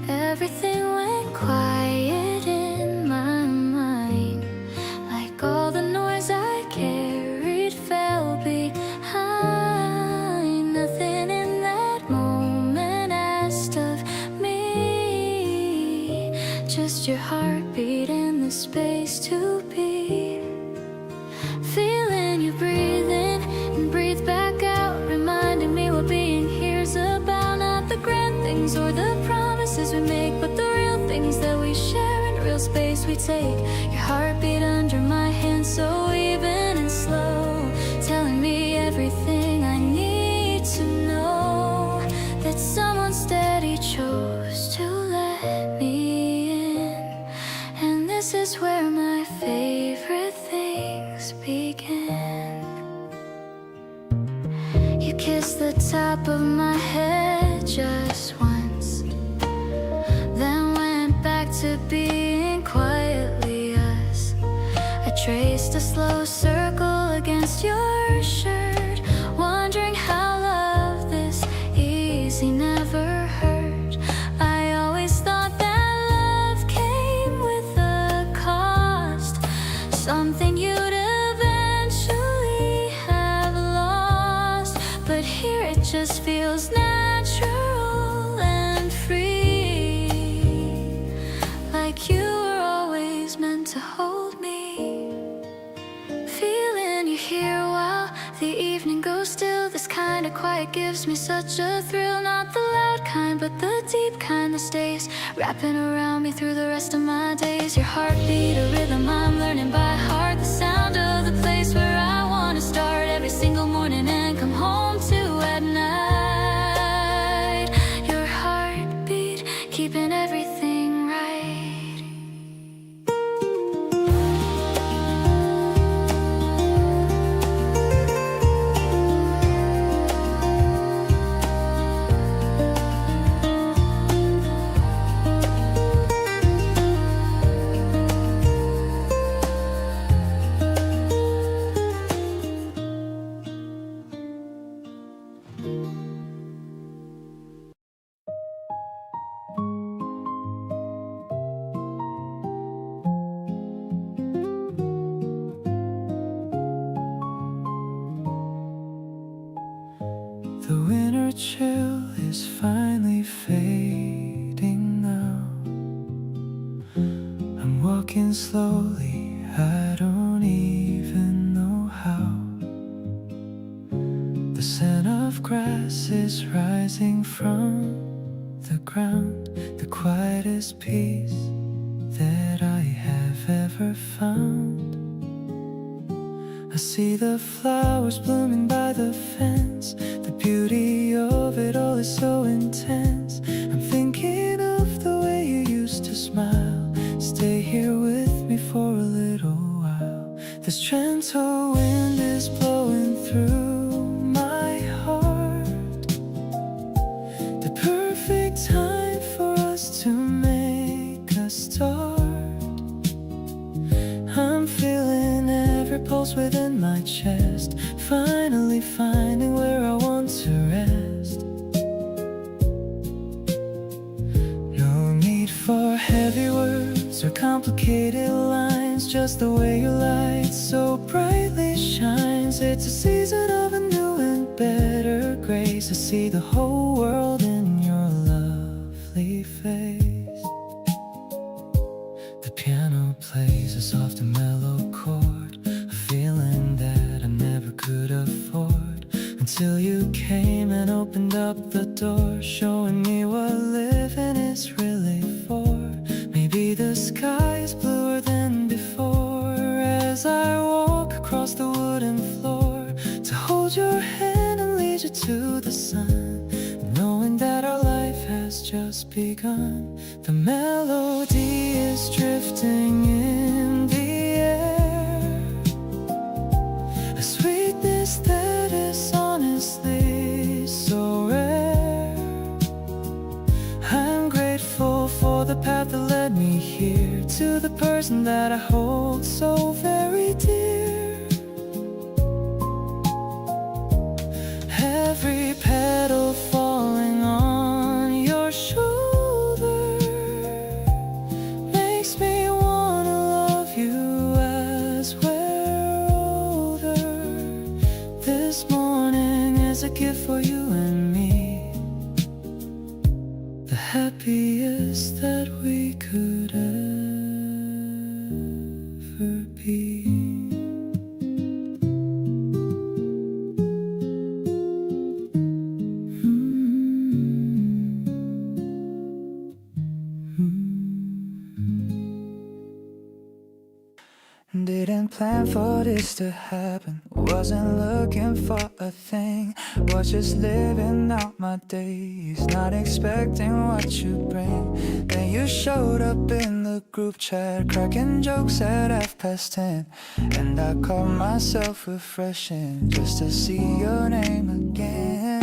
B: Everything went quiet in my mind, like all the noise I carried fell behind. Nothing in that moment asked of me, just your heartbeat in the space to be. Feeling you breathe in and breathe back out, reminding me what being here's about. Not the grand things or the promises we make, but the real things that we share and real space we take. Your heartbeat under my hand, so even and slow, telling me everything I need to know, that someone steady chose to let me in. And this is where my favorite things begin. You kissed the top of my head just once, then went back to being quietly us. I traced a slow circle against your shirt, wondering how love this easy never hurt. I always thought that love came with a cost, something you'd eventually have lost. But here it just feels natural and free, like you were always meant to hold me. Feeling you here while the evening goes still, this kind of quiet gives me such a thrill. Not the loud kind, but the deep kind that stays wrapping around me through the rest of my days. Your heartbeat, a rhythm I'm learning by heart, the sound of the place where I want to start every single morning and come home to
A: The winter chill is finally fading now. I'm walking slowly, I don't even know how. The scent of grass is rising from the ground, the quietest peace that I have ever found. I see the flowers blooming by the fence. The beauty of it all is so intense. I'm thinking of the way you used to smile. Stay here with me for a little while. This gentle wind is blowing through my heart. The perfect time for us to make a start. I'm feeling every pulse within my chest, finally finding where I want to rest. No need for heavy words or complicated lines, just the way your light so brightly shines. It's a season of a new and better grace. I see the whole world in your lovely face. The piano plays a soft and mellow chord, a feeling that I never could afford, until you came and opened up the door, showing me what living is really for. Maybe the sky is bluer than before, as I walk across the wooden floor to hold your hand and lead you to the sun, knowing that our life has just begun. The melody is drifting in the air, a sweetness that is honestly so rare. I'm grateful for the path that led me here, to the person that I hold so very dear. Every petal falling on your shoulder makes me wanna love you as we're older. This morning is a gift for you and me, the happiest that we could ever be. Didn't plan for this to happen, wasn't looking for a thing, was just living out my days, not expecting what you bring. Then you showed up in the group chat, cracking jokes at 10:30, and I caught myself refreshing just to see your name again.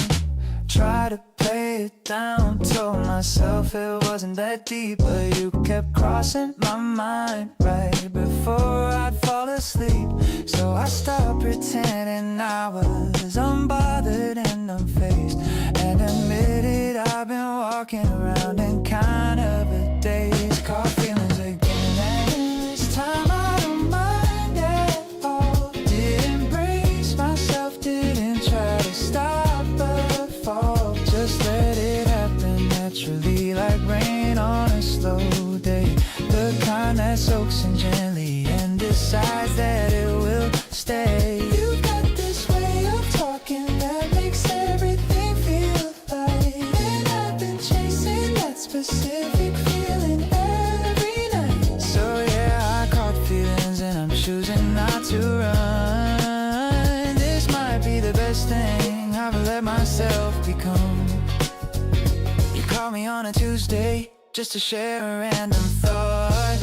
A: Try to play it down, told myself it wasn't that deep, but you kept crossing my mind right before I'd fall asleep. So I stopped pretending I was unbothered and unfazed, and admitted I've been walking around in kind of a daze. Caught feelings again, and this time I don't mind at all. Didn't brace myself, didn't try to stop the fall, just let it happen naturally, like rain on a slow day. The kind that soaks in gently and decides that it will stay. You've got this way of talking that makes everything feel light, and I've been chasing that specific feeling every night. So yeah, I caught feelings and I'm choosing not to run. This might be the best thing I've let myself become. You called me on a Tuesday just to share a random thought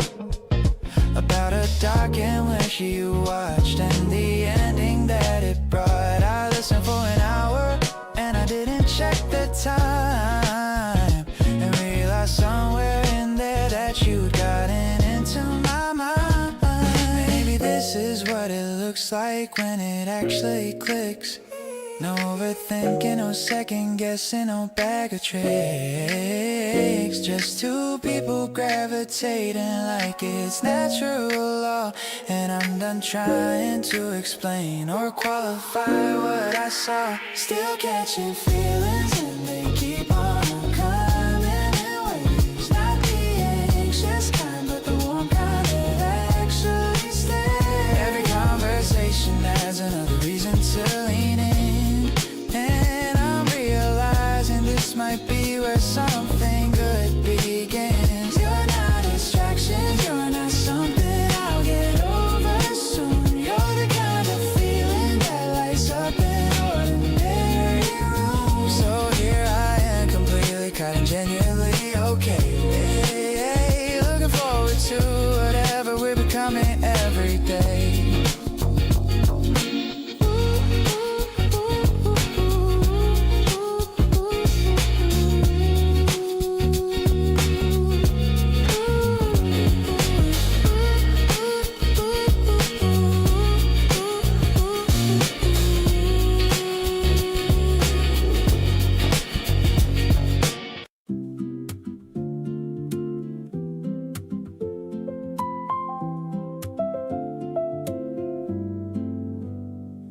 A: about a doc in which you watched, and the ending that it brought. I listened for an hour and I didn't check the time, and realized somewhere in there that you'd gotten into my mind. Maybe this is what it looks like when it actually clicks.
C: No overthinking, no second guessing, no bag of tricks. Just two people gravitating like it's natural law. And I'm done trying to explain or qualify what I saw. Still catching feelings and they keep on coming in waves. Not the anxious kind, but the warm kind that actually stays. Every conversation adds another reason to lean in. And I'm realizing this might be where something good begins. You're not distractions, you're not something I'll get over soon. You're the kind of feeling that lights up an ordinary room. So here I am, completely caught and genuinely okay. Hey, looking forward to whatever we're becoming every day.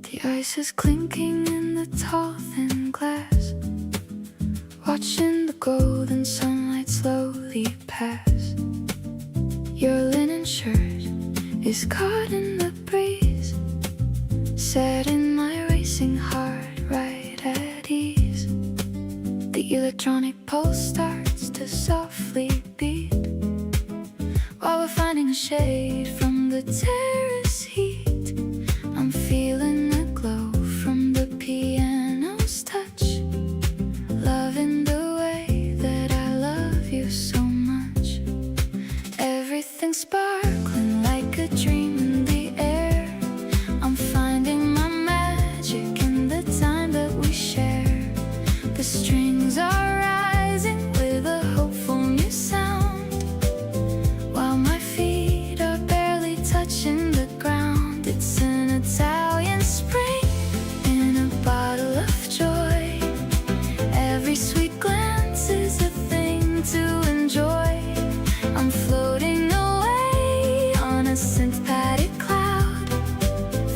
B: The ice is clinking in the tall thin glass, watching the golden sunlight slowly pass. Your linen shirt is caught in the breeze, setting my racing heart right at ease. The electronic pulse starts to softly beat, while we're finding a shade from the terrace heat. I'm feeling the glow from the piano's touch, loving the way that I love you so much. Everything's sparkling like a dream in the air. I'm finding my magic in the time that we share. The strings are rising with a hopeful new sound, while my feet are barely touching the ground. It's an Italian spring in a bottle of joy. Every sweet glance is a thing to enjoy. I'm floating away on a synth-padded cloud,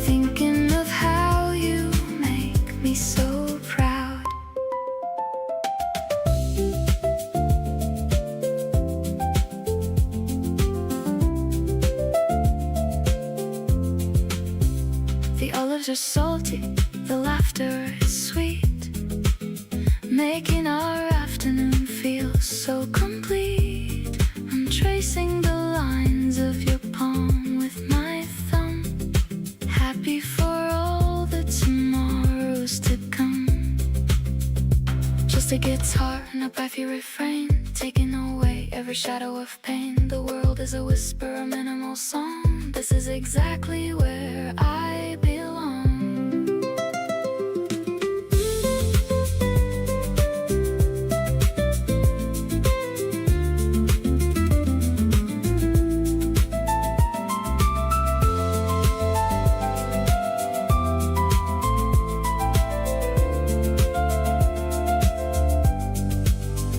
B: thinking of how you make me so proud. The olives are salty, the laughter is sweet, making our afternoon feel so complete. I'm tracing the lines of your palm with my thumb, happy for all the tomorrows to come. Just a guitar and a breathy refrain, taking away every shadow of pain. The world is a whisper, a minimal song. This is exactly where I belong.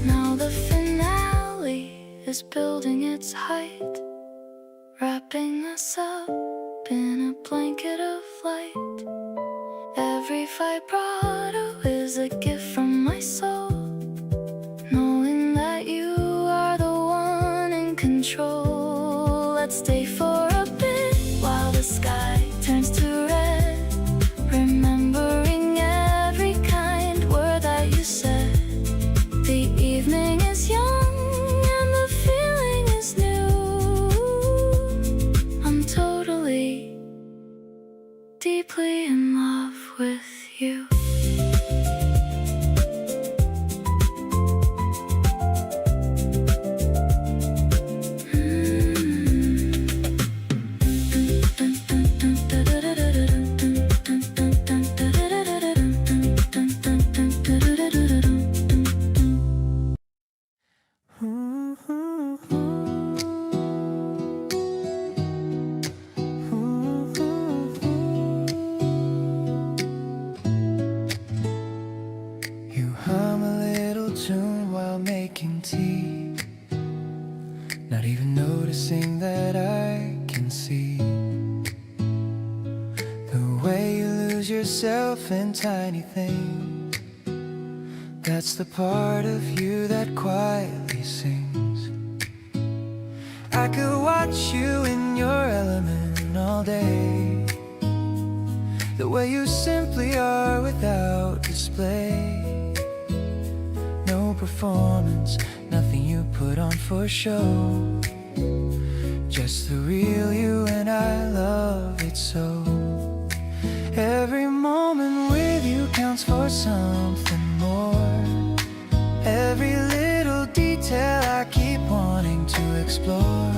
B: Now the finale is building its height, wrapping us up in a blanket of light. Every vibrato is a gift from my soul, knowing that you are the one in control. Let's stay for a bit while the sky turns to red, remembering every kind word that you said. The evening is young and the feeling is new. I'm totally, deeply in love with you.
A: You hum a little tune while making tea, not even noticing that I can see the way you lose yourself in tiny things. That's the part of you that quietly sings. I could watch you in your element all day, the way you simply are without display. No performance, nothing you put on for show, just the real you, and I love it so. Every moment with you counts for something more. Every little detail I keep wanting to explore.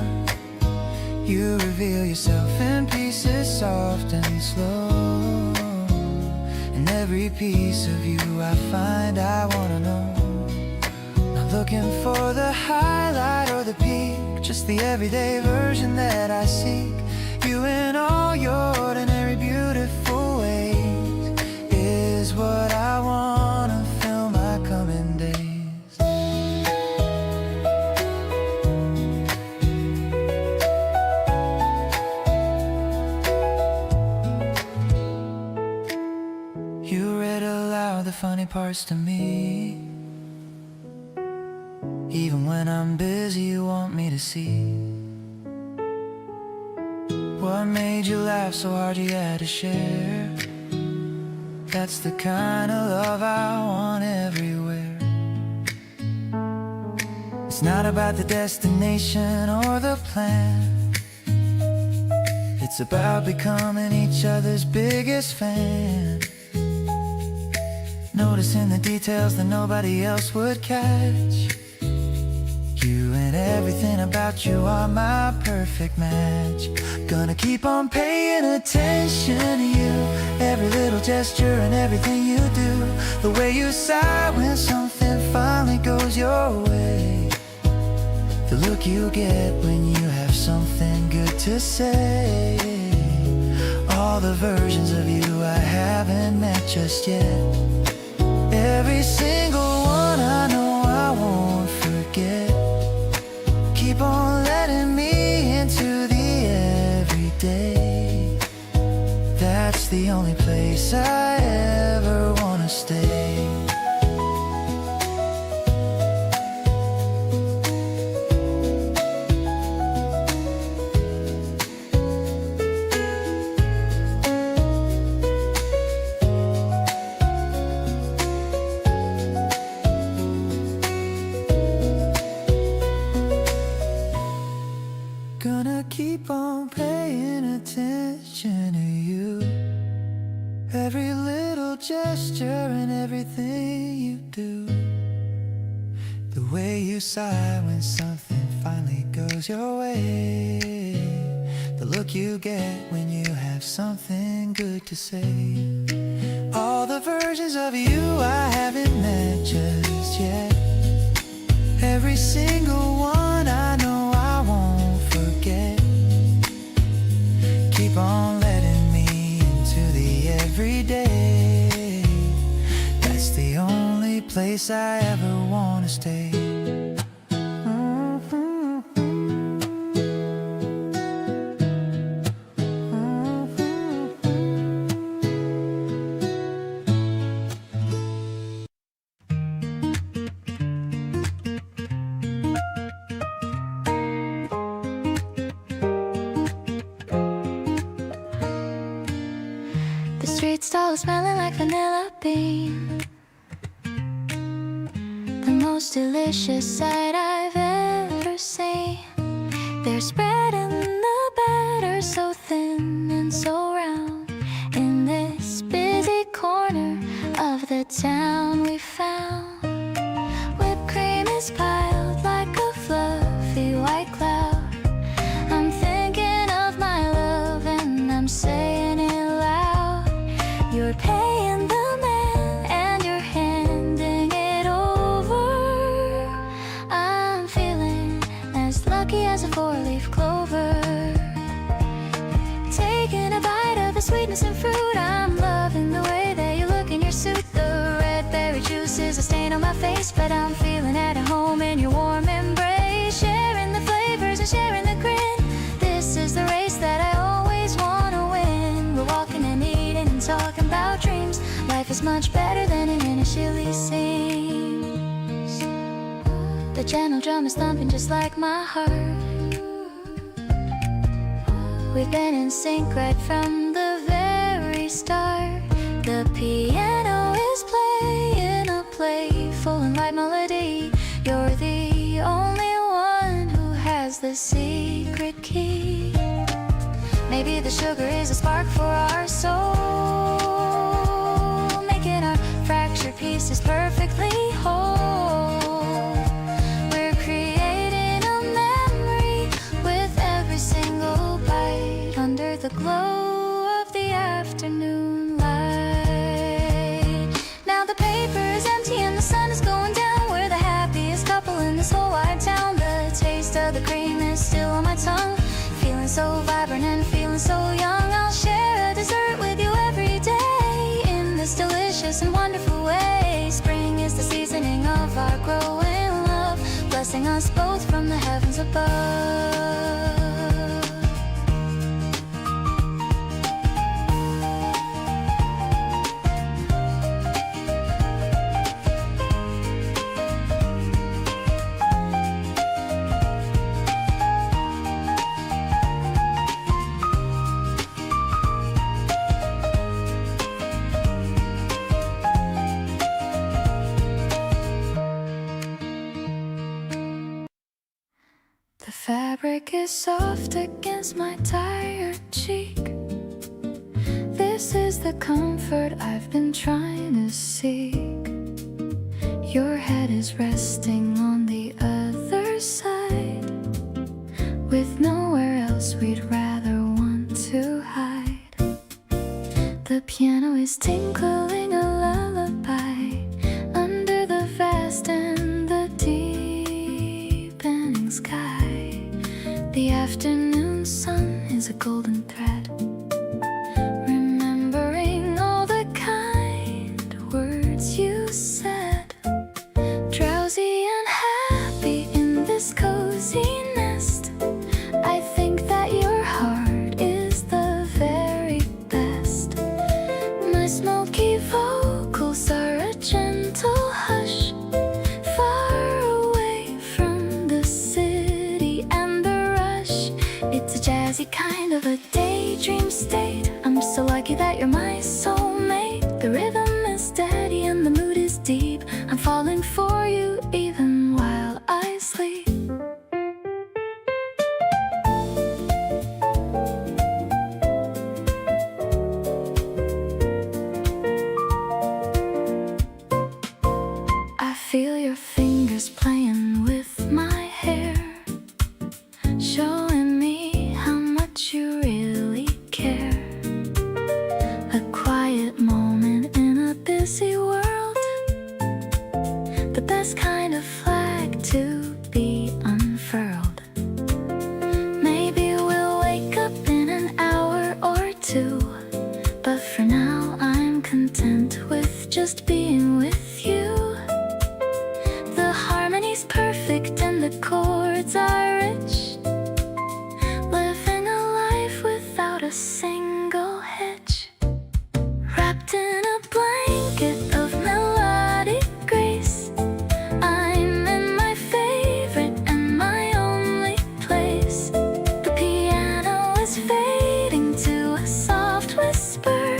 A: You reveal yourself in pieces, soft and slow, and every piece of you I find I wanna know. Not looking for the highlight or the peak, just the everyday version that I seek. You in all your ordinary beautiful ways is what I wanna fill my coming days. You read aloud the funny parts to me, even when I'm busy you want me to see. What made you laugh so hard you had to share? That's the kind of love I want everywhere. It's not about the destination or the plan, it's about becoming each other's biggest fan. Noticing the details that nobody else would catch. You and everything about you are my perfect match. Gonna keep on paying attention to you, every little gesture and everything you do. The way you sigh when something finally goes your way, the look you get when you have something good to say. All the versions of you I haven't met just yet. Every single one I know I won't forget. Keep on letting me into the everyday. That's the only place I ever wanna stay. Gonna keep on paying attention to you, every little gesture and everything you do. The way you sigh when something finally goes your way, the look you get when you have something good to say. All the versions of you I haven't met just yet. Every single one I know I won't forget. Keep on letting me into the everyday. That's the only place I ever wanna stay.
B: Streets all smelling like vanilla bean, the most delicious sight I've ever seen. They're spreading the batter so thin and so round in this busy corner of the town we found. Whipped cream is piled like a fluffy white cloud. I'm thinking of my love and I'm saying it loud. You're paying the man and you're handing it over. I'm feeling as lucky as a four-leaf clover, taking a bite of the sweetness and fruit. I'm loving the way that you look in your suit, the red berry juice is a stain on my face, but I'm feeling at home in your warm embrace. Sharing the flavors and sharing the grin. This is the race that I always want to win. We're walking and eating and talking about dreams. Life is much better than it initially seems. The gentle drum is thumping just like my heart. We've been in sync right from the very start. The piano is playing a playful and light melody. You're the only one who has the secret key. Maybe the sugar is a spark for our soul, making our fractured pieces perfectly whole. We're creating a memory with every single bite under the glow of the afternoon light. Now the paper is empty and the sun is going down. We're the happiest couple in this whole wide town. The taste of the cream is still on my tongue. Feeling so vibrant and feeling so young. I'll share a dessert with you every day in this delicious and wonderful way. Spring is the seasoning of our growing love, blessing us both from the heavens above. The fabric is soft against my tired cheek. This is the comfort I've been trying to seek. Your head is resting on the other side, with nowhere else we'd rather want to hide. The piano is tinkling a lullaby under the vast and the deepening sky. The afternoon sun is a golden thread, remembering all the kind words you said. Drowsy and happy in this cozy nest, I think that your heart is the very best. My smoky vocals are a gentle hush, far away from the city and the rush. It's a jazzy kind of a daydream state. I'm so lucky that you're my soulmate. The rhythm is steady and the mood is deep. I'm falling for you even while I sleep. I feel your fingers playing with my hair, showing me how much you really care. A quiet moment in a busy world, the best kind of flag to be unfurled. Maybe we'll wake up in an hour or two, but for now I'm content with just being with you. The harmony's perfect and the chords are rich, living a life without a single hitch. Wrapped in a blanket of melodic grace, I'm in my favorite and my only place. The piano is fading to a soft whisper,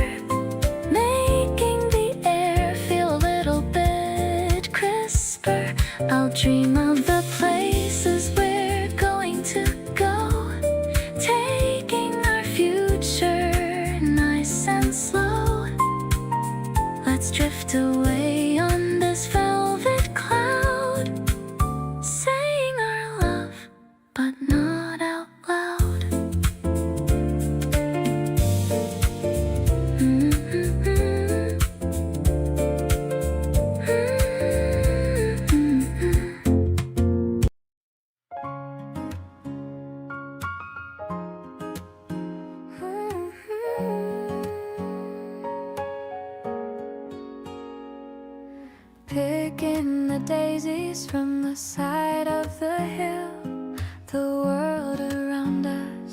B: making the air feel a little bit crisper. I'll dream of the places we're going to go, taking our future nice and slow. Let's drift away on this velvet cloud, saying our love, but not out loud. picking the daisies from the side of the hill. The world around us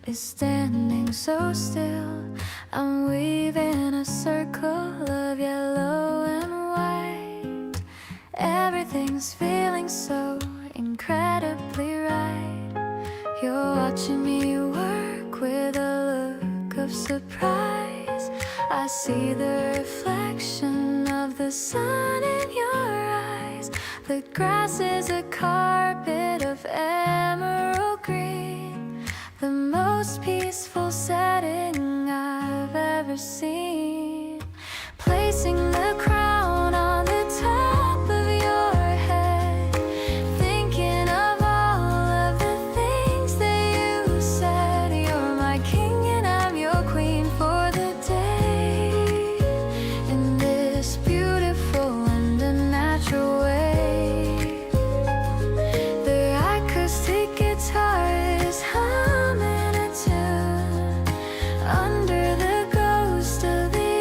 B: is standing so still. I'm weaving a circle of yellow and white. Everything's feeling so incredibly right. You're watching me work with a look of surprise. I see the reflection of the sun in your eyes. The grass is a carpet of emerald green, the most peaceful setting I've ever seen. Placing the crown on the top of your head, thinking of all of the things that you said. You're my king and I'm your queen for the day, in this beautiful and unnatural way. The acoustic guitar is humming a tune under the ghost of the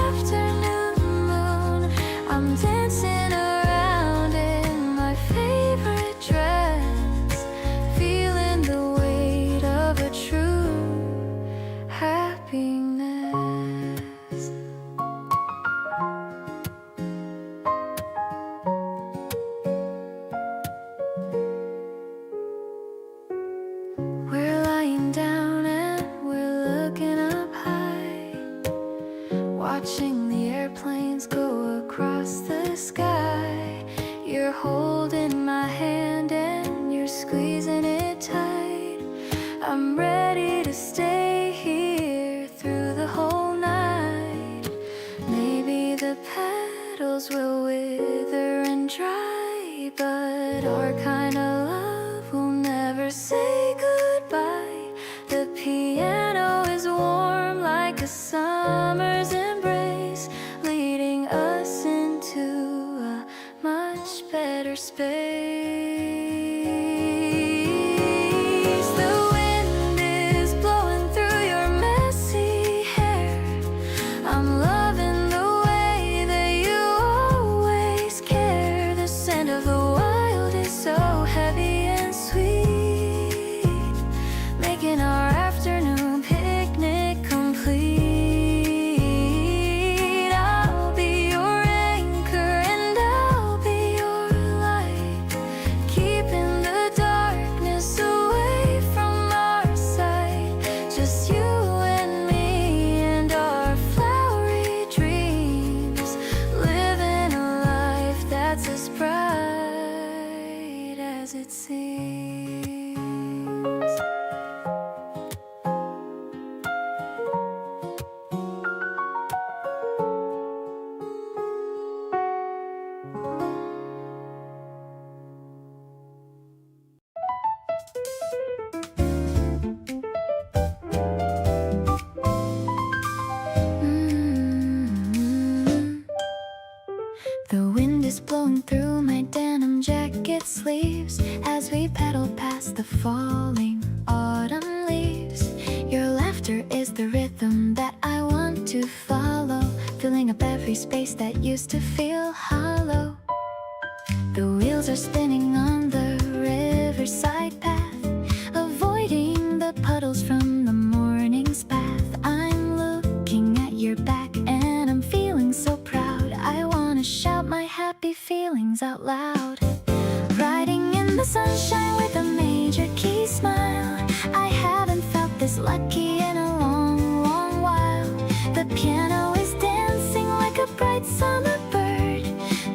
B: afternoon moon. I'm dancing around in my favorite dress, feeling the weight of a true happiness. We're lying down and we're looking up high, watching the airplanes go across the sky. You're holding my hand and you're squeezing it tight. I'm ready to stay here through the whole night. Maybe the petals will wither and dry, but our kind of love will never say goodbye. The piano is warm like a summer's embrace, leading us into a much better space. The wind is blowing through your messy hair. I'm loving the way that you always care. The scent of the wild is so heavy and sweet, making our afternoon picnic complete. I'll be your anchor and I'll be your light, keeping the darkness away from our sight. Just you and me and our flowery dreams, living a life that's as bright as it seems. The wind is blowing through my denim jacket sleeves as we pedal past the falling autumn leaves. Your laughter is the rhythm that I want to follow, filling up every space that used to feel hollow. The wheels are spinning on the riverside path, avoiding the puddles from the morning's bath. I'm looking at your back and I'm feeling so proud. I wanna shout my happy feelings out loud. Riding in the sunshine with a major key smile. I haven't felt this lucky in a long, long while. The piano is dancing like a bright summer bird,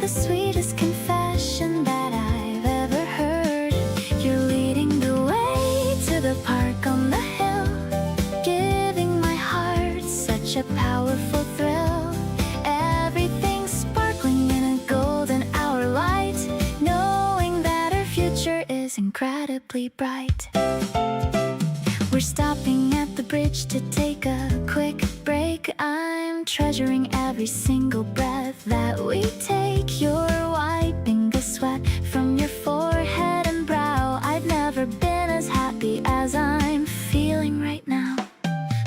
B: the sweetest confession that I've ever heard. You're leading the way to the park on the hill, giving my heart such a powerful thrill. Everything's sparkling in a golden hour light, knowing that our future is incredibly bright. We're stopping at the bridge to take a quick break. I'm treasuring every single breath that we take. You're wiping the sweat from your forehead and brow. I've never been as happy as I'm feeling right now.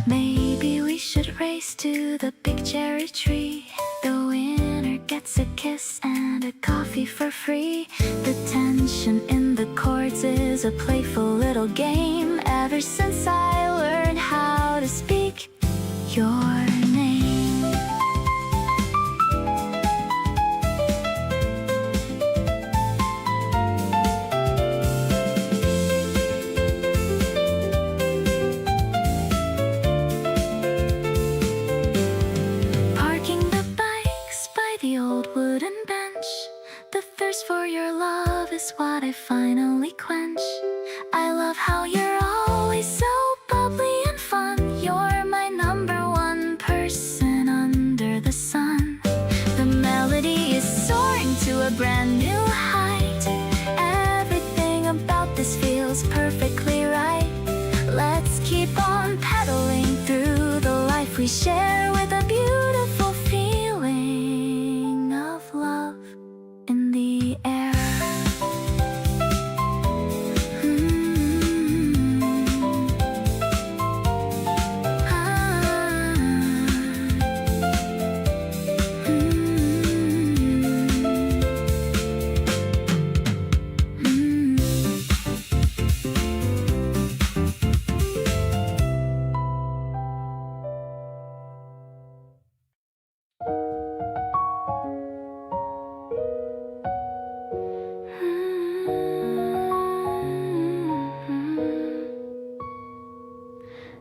B: Maybe we should race to the big cherry tree. The winner gets a kiss and a coffee for free. The tension in the chords is a playful little game. Ever since I learned how to speak your name. Parking the bikes by the old wooden bench. The thirst for your love is what I finally quench. I love how you're always so bubbly and fun. You're my number one person under the sun. The melody is soaring to a brand new height. Everything about this feels perfectly right. Let's keep on pedaling through the life we share with a beautiful feeling of love in the air.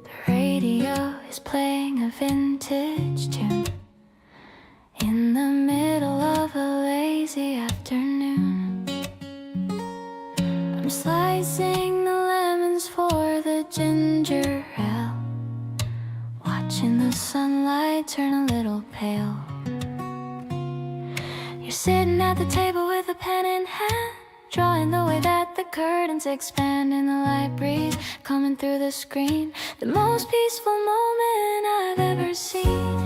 B: The radio is playing a vintage tune in the middle of a lazy afternoon. I'm slicing the lemons for the ginger ale, watching the sunlight turn a little pale. You're sitting at the table with a pen in hand, drawing the way that the curtains expand in the light breeze coming through the screen. The most peaceful moment I've ever seen.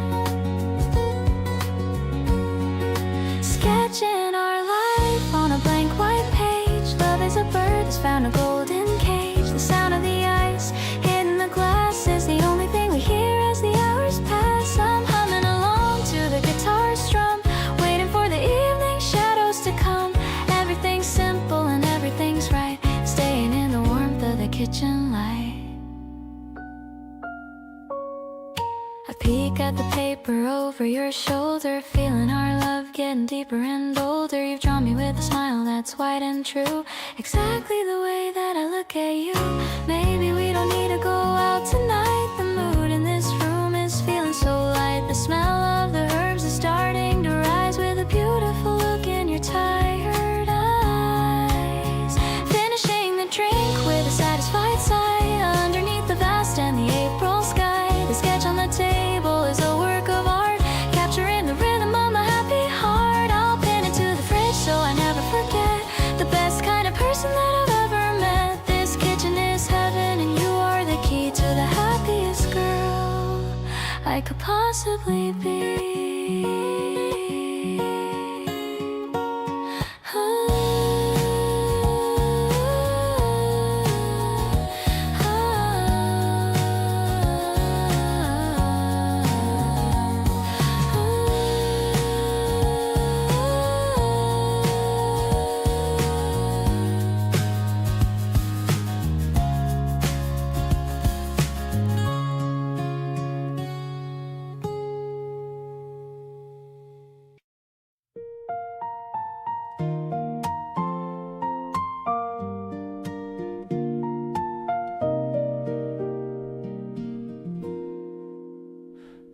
B: Sketching our life on a blank white page. Love is a bird that's found a golden cage. The sound of the ice hitting the glass is the only thing we hear as the hours pass. I'm humming along to the guitar strum, waiting for the evening shadows to come. Everything's simple and everything's right, staying in the warmth of the kitchen light. I peek at the paper over your shoulder, feeling our love getting deeper and older. You've drawn me with a smile that's white and true, exactly the way that I look at you. Maybe we don't need to go out tonight. The mood in this room is feeling so light. The smell of the herbs is starting to rise with a beautiful look in your tired eyes. Finishing the drink with a satisfied sigh underneath the vast and the April sky. The sketch on the table is a work of art, capturing the rhythm of my happy heart. I'll pin it to the fridge so I never forget. The best kind of person that I've ever met. This kitchen is heaven and you are the key to the happiest girl I could possibly be.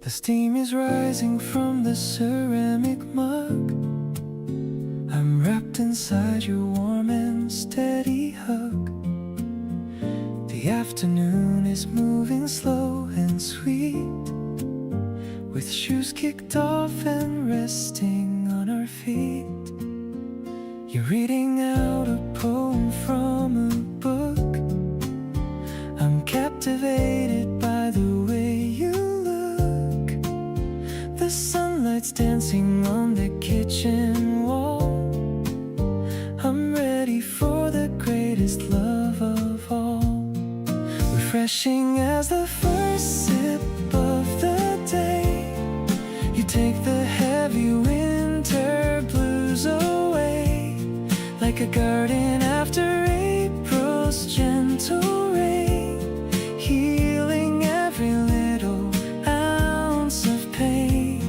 A: The steam is rising from the ceramic mug. I'm wrapped inside your warm and steady hug. The afternoon is moving slow and sweet, with shoes kicked off and resting on our feet. You're reading out a poem from a book. I'm captivated by the way you look. The sunlight's dancing on the kitchen wall. I'm ready for the greatest love of all. Refreshing as the first sip of the day. You take the heavy winter blues away.
C: like a garden after April's gentle rain, healing every little ounce of pain.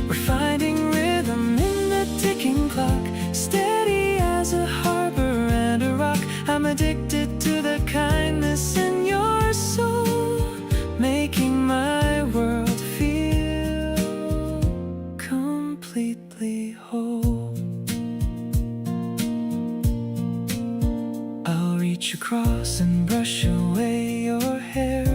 C: We're finding rhythm in the ticking clock, steady as a harbor and a rock. I'm addicted to the kindness in your soul, making my world feel completely whole. I'll reach across and brush away your hair.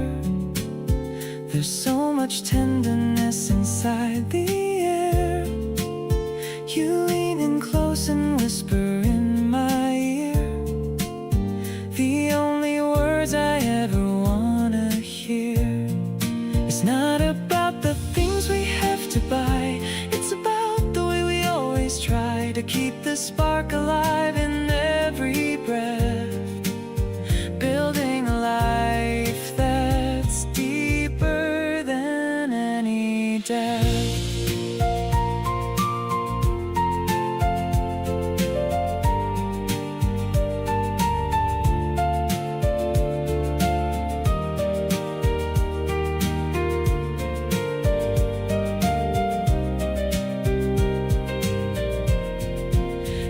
C: There's so much tenderness inside the air. You lean in close and whisper in my ear the only words I ever wanna hear. It's not about the things we have to buy, it's about the way we always try to keep the spark alive in every breath, building a life that's deeper than any death.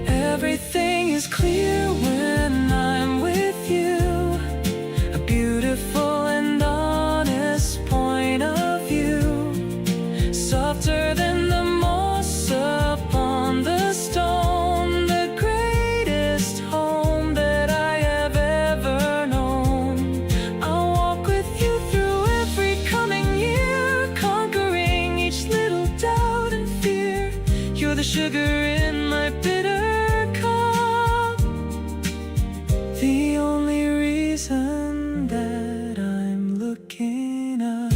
C: Everything is clear when I'm with you, a beautiful and honest point of view, softer than the moss upon the stone, the greatest home that I have ever known. I'll walk with you through every coming year, conquering each little doubt and fear. You're the sugar in my bitter cup, the only reason that I'm looking up.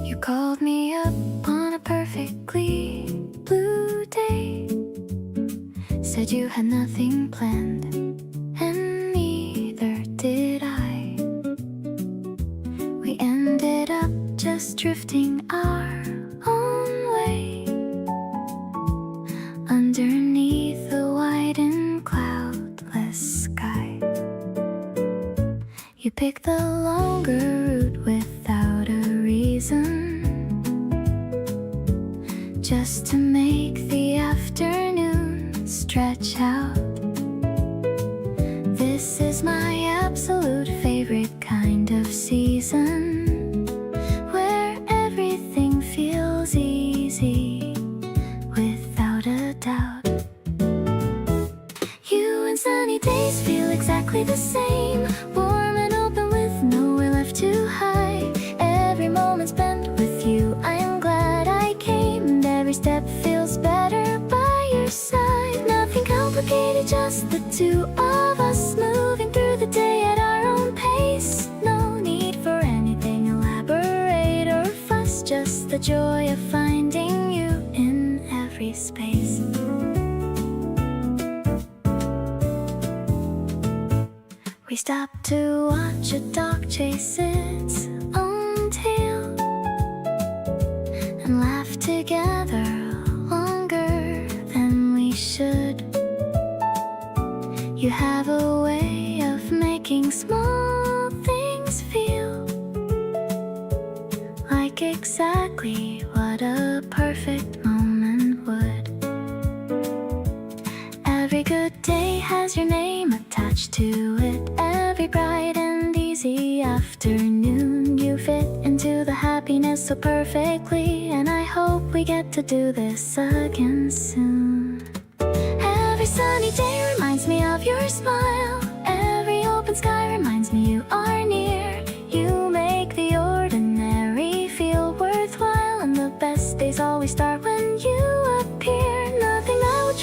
B: You called me up on a perfectly blue day, said you had nothing planned, and neither did I. We ended up just drifting our own way, underneath the white and cloudless sky. You picked the longer route without a reason, just to make the afternoon stretch out. This is my absolute favorite kind of season, where everything feels easy without a doubt. You and sunny days feel exactly the same, warm and open with nowhere left to hide. Every moment spent with you, I am glad I came, and every step feels better by your side. Nothing complicated, just the two of us moving through the day at our own pace. No need for anything elaborate or fuss, just the joy of finding you in every space. We stopped to watch a dog chase its own tail, and laughed together longer than we should. You have a way of making small things feel like exactly what a perfect moment would. Every good day has your name attached to it. Every bright and easy afternoon, you fit into the happiness so perfectly, and I hope we get to do this again soon. Every sunny day reminds me of your smile. Every open sky reminds me you are near. You make the ordinary feel worthwhile, and the best days always start when you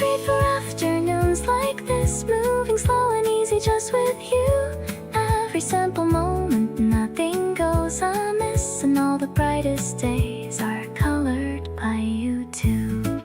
B: just read for afternoons like this, moving slow and easy just with you. Every simple moment, nothing goes amiss, and all the brightest days are colored by you too.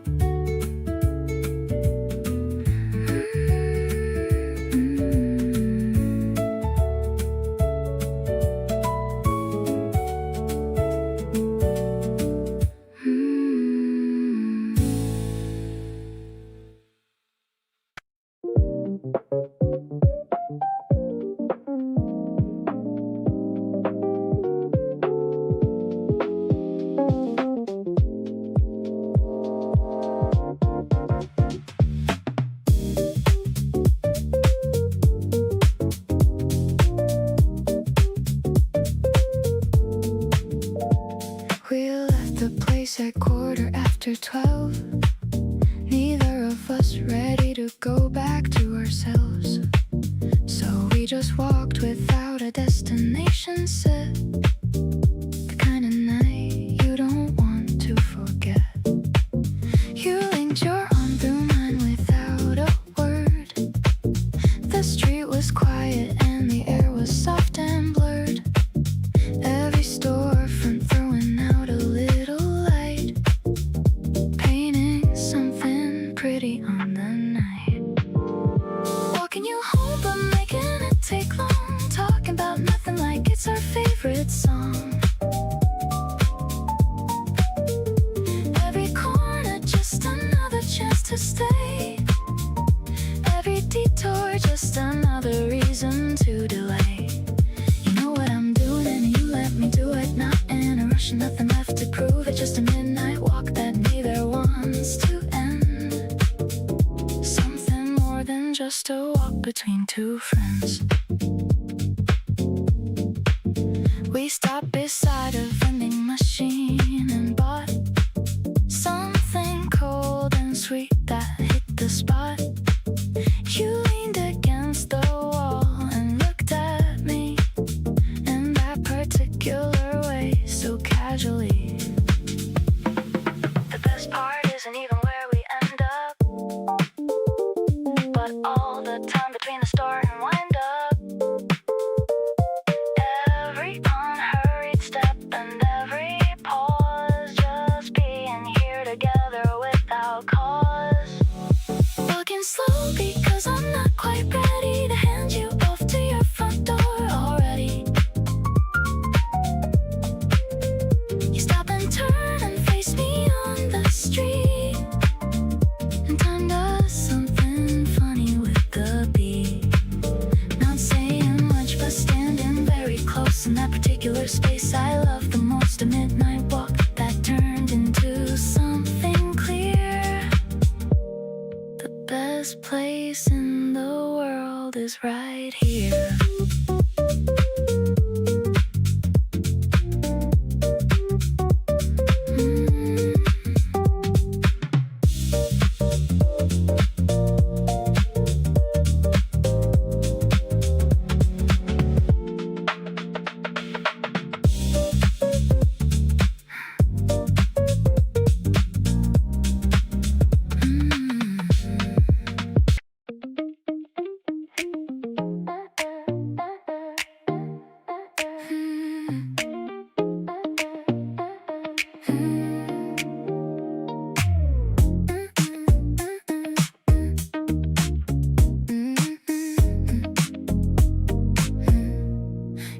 A: We left the place at 12:15. Neither of us ready to go back to ourselves, so we just walked without a destination set. The kind of night you don't want to forget. You linked your arm through mine without a word. The street was quiet and the air was soft and blurred. Every storefront throwing out a little light, painting something pretty on the night. Walking you home but making it take long, talking about nothing like it's our favorite song. Every corner just another chance to stay, every detour just another reason to delay. You know what I'm doing and you let me do it, not in a rush and nothing left to prove. It's just a midnight walk that neither wants to end. Something more than just a walk between two friends. We stopped beside a vending machine and bought something cold and sweet that hit the spot. You leaned against the wall and looked at me in that particular way, so casually. The best part isn't even where we end up, but all the time between the start and wind up. Every unhurried step and every pause, just being here together without cause. Walking slow because I'm not quite ready to hand you off to your front door already. You stop and turn and face me on the street, and time does something funny with the beat. Not saying much but standing very close in that particular space I love the most. A midnight walk that turned into something clear. The best place in the world is right here.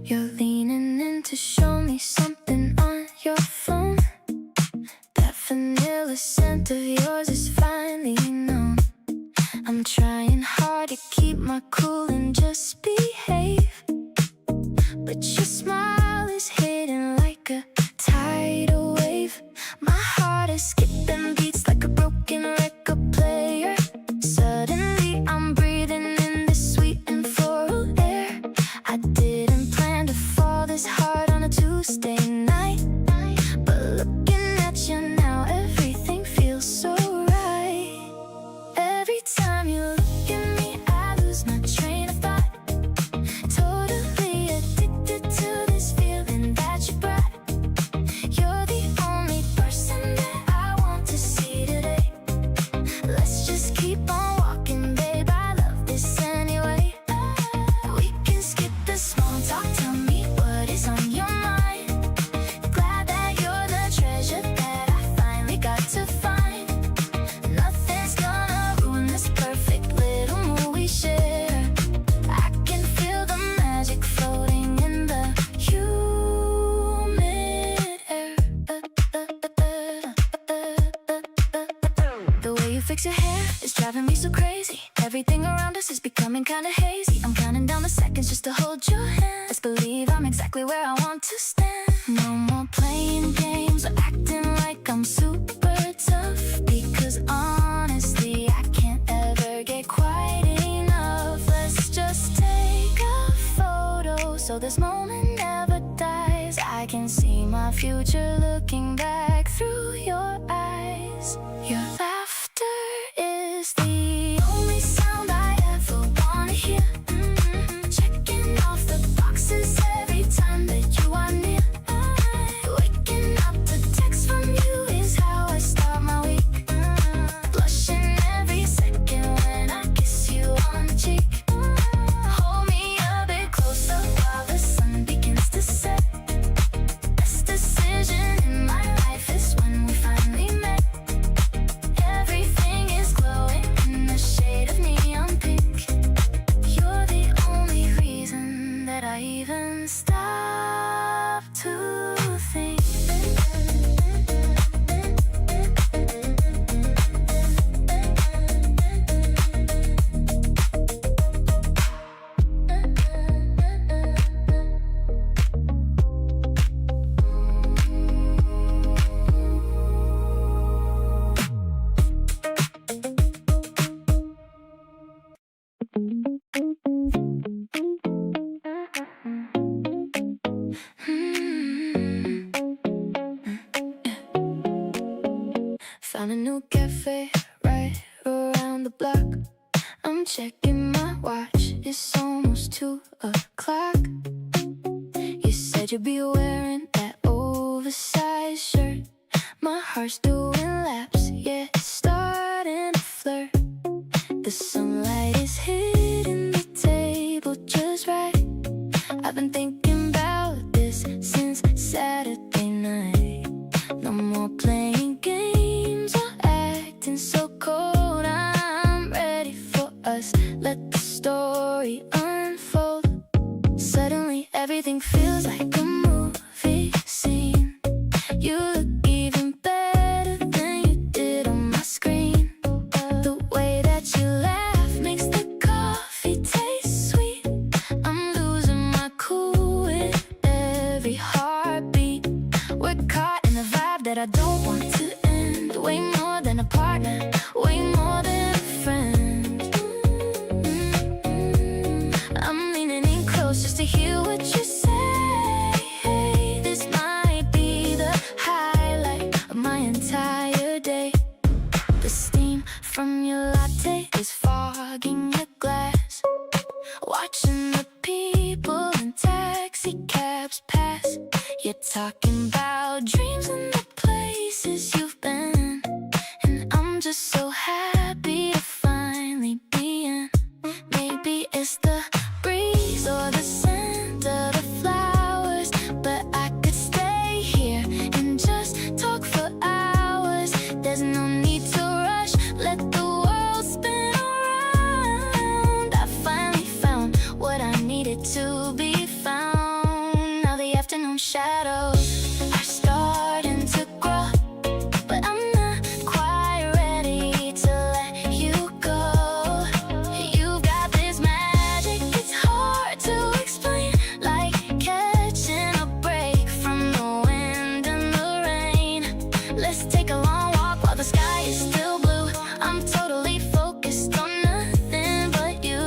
A: You're leaning in to show me something on your phone. That vanilla scent of yours is finally known. I'm trying hard to keep my cool and just behave, but your smile is hidden like a tidal wave. My heart is skipping beats like a broken record player. Suddenly I'm breathing in this sweet and floral air. I didn't plan to fall this hard on a Tuesday night, but looking at you now, everything feels so right.
B: fix your hair is driving me so crazy. Everything around us is becoming kinda hazy. I'm counting down the seconds just to hold your hand. Let's believe I'm exactly where I want to stand. No more playing games or acting like I'm super tough, because honestly I can't ever get quite enough. Let's just take a photo so this moment never dies. I can see my future looking back through your eyes. Your laughter is the only sound I ever wanna hear. Checking off the boxes every time that you are near. Waking up to text from you is how I start my week. Blushing every second when I kiss you on the cheek. Hold me a bit closer while the sun begins to set. Best decision in my life is when we finally met. Everything is glowing in the shade of neon pink. You're the only reason that I even stop to think. Found a new cafe right around the block. I'm checking my watch, it's almost 2 o'clock. You said you'd be wearing that oversized shirt. My heart's doing laps, yeah, it's starting to flirt. The sunlight is hitting the table just right. I've been thinking about this since Saturday night. No more playing games or acting so cold. I'm ready for us, let the story unfold. Suddenly everything feels like a movie scene. You look even better than you did on my screen. The way that you laugh makes the coffee taste sweet. I'm losing my cool with every heartbeat. We're caught in a vibe that I don't want to end. Way more than a partner, way more than a friend. I'm leaning in close just to hear what you say. This might be the highlight of my entire day. The steam from your latte is fogging your glass. Watching the people in taxi cabs pass. You're talking about dreams and the places you've been. And I'm just so happy to finally be in. Maybe it's the breeze or the scent of the flowers, but I could stay here and just talk for hours. There's no need to rush, let the world spin around. I finally found what I needed to be found. Now the afternoon shadows are starting to grow, but I'm not quite ready to let you go. You've got this magic, it's hard to explain. Like catching a break from the wind and the rain. Let's take a long walk while the sky is still blue. I'm totally focused on nothing but you.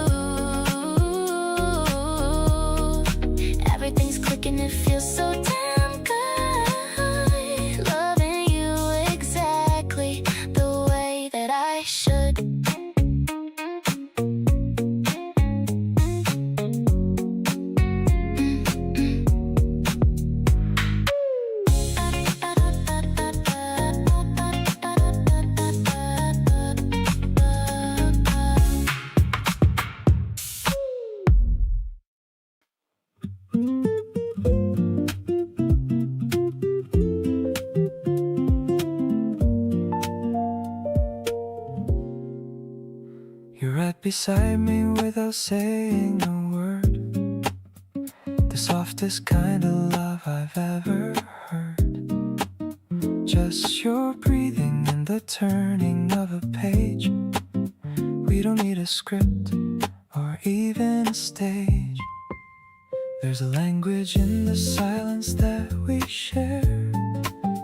B: Everything's clicking, it feels so damn good. Loving you exactly the way that I should.
A: You're right beside me without saying a word. The softest kind of love I've ever heard. Just your breathing in
C: the turning of a page. We don't need a script or even a stage. There's a language in the silence that we share.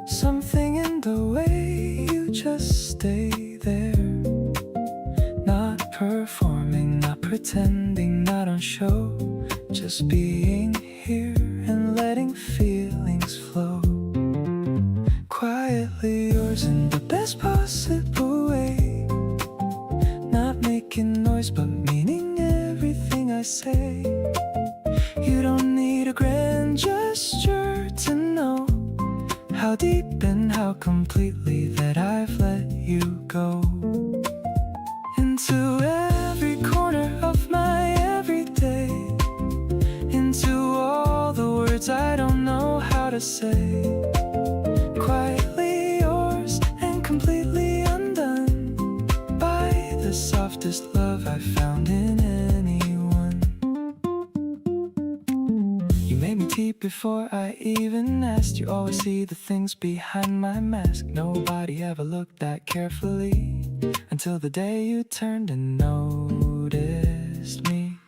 C: Something in the way you just stay there. Not performing, not pretending, not on show. Just being here and letting feelings flow. Quietly yours in the best possible way. Not making noise but meaning everything I say. You don't need a grand gesture to know how deep and how completely that I've let you go. Into every corner of my everyday. Into all the words I don't know how to say. Quietly yours and completely undone by the softest love I've found in anyone. You made me tea before I even asked. You always see the things behind my mask. Nobody ever looked that carefully until the day you turned and noticed me.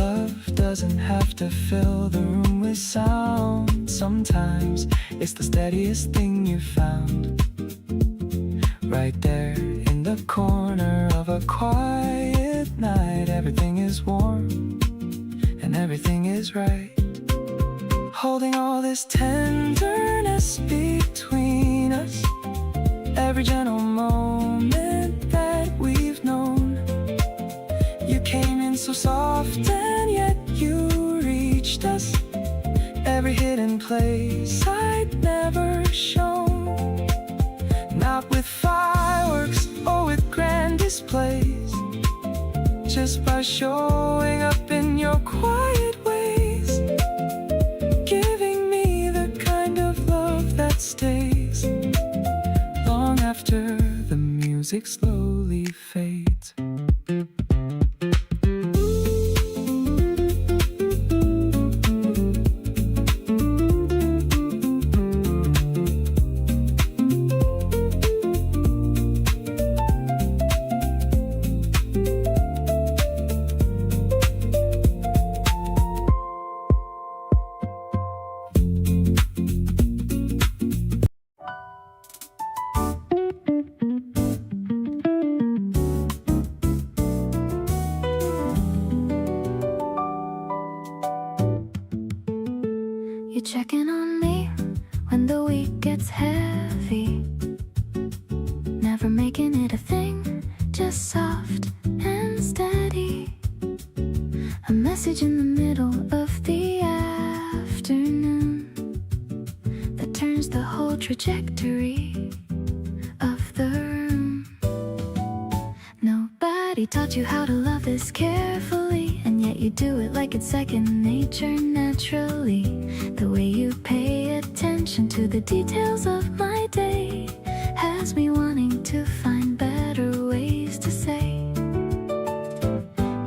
C: Love doesn't have to fill the room with sound. Sometimes it's the steadiest thing you found. Right there in the corner of a quiet night. Everything is warm and everything is right. Holding all this tenderness between us. Every gentle moment that we've known. You came in so soft and yet you reached us. Every hidden place I'd never shown. Not with fireworks or with grand displays. Just by showing up in your quiet ways. Giving me the kind of love that stays long after the music slowly fades.
B: You check in on me when the week gets heavy. Never making it a thing, just soft and steady. A message in the middle of the afternoon that turns the whole trajectory of the room. Nobody taught you how to love this carefully, and yet you do it like it's second nature naturally. The way you pay attention to the details of my day has me wanting to find better ways to say.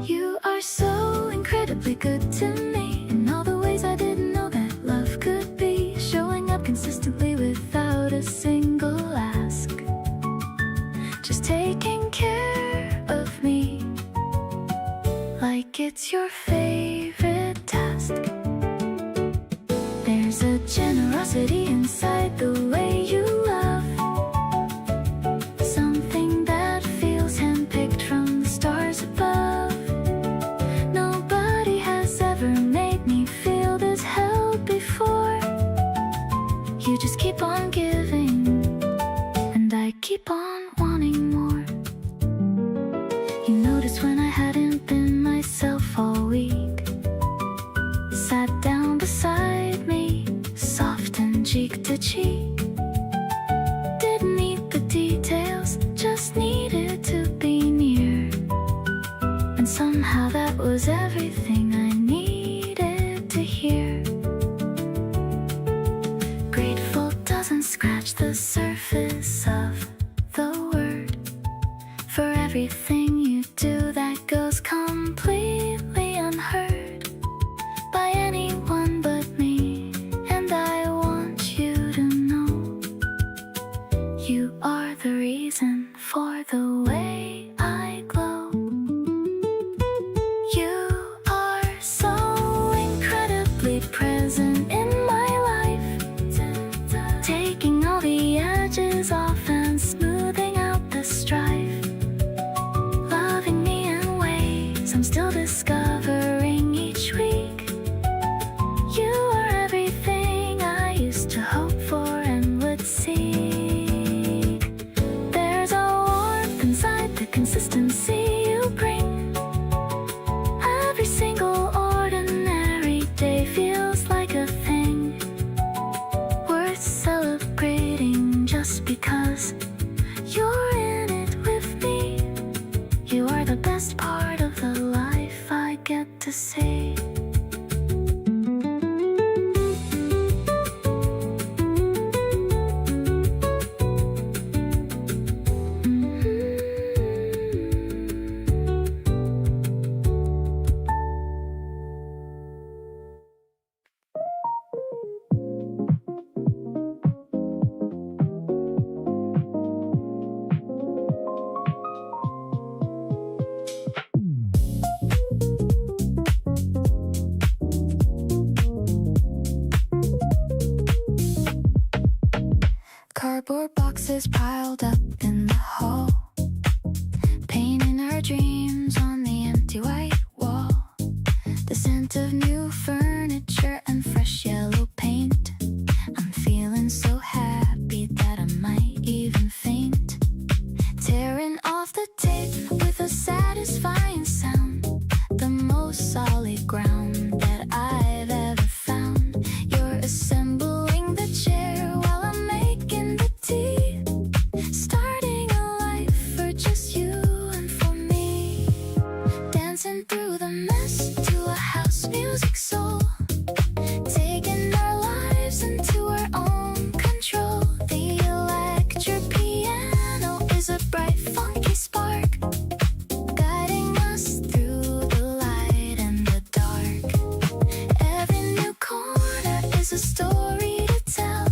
B: You are so incredibly good to me in all the ways I didn't know that love could be. Showing up consistently without a single ask. Just taking care of me like it's your favorite task. There's a generosity inside the way you love. Something that feels handpicked from the stars above. Nobody has ever made me feel this held before. You just keep on giving, and I keep on wanting more. You noticed when I hadn't been myself all week. Sat down beside me, soft and cheek to cheek. Didn't need the details, just needed to be near. And somehow that was everything I needed to hear. Grateful doesn't scratch the surface of the word. For everything you do that goes completely unheard by anyone but me. And I want you to know You're the reason for the way I glow. You are so incredibly present in my life, taking all the edges off and smoothing out the strife, loving me in ways I'm still discovering each week. You are everything I used to hope for and would seek. There's a warmth inside the consistency you bring. Every single ordinary day feels like a thing worth celebrating just because you're in it with me. You are the best part of the life I get to see. Cardboard boxes piled up in the hall, painting our dreams on the empty white wall. The scent of new furniture and fresh yellow paint. I'm feeling so happy that I might even faint. Tearing off the tape with a satisfying sound, the most solid ground that I've ever found. You're assembling the chair while I'm making the tea, starting a life for just you and for me. Dancing through the mess to a house music soul, taking our lives into our own control. The electric piano is a bright funky spark, guiding us through the light and the dark. Every new corner is a story to tell,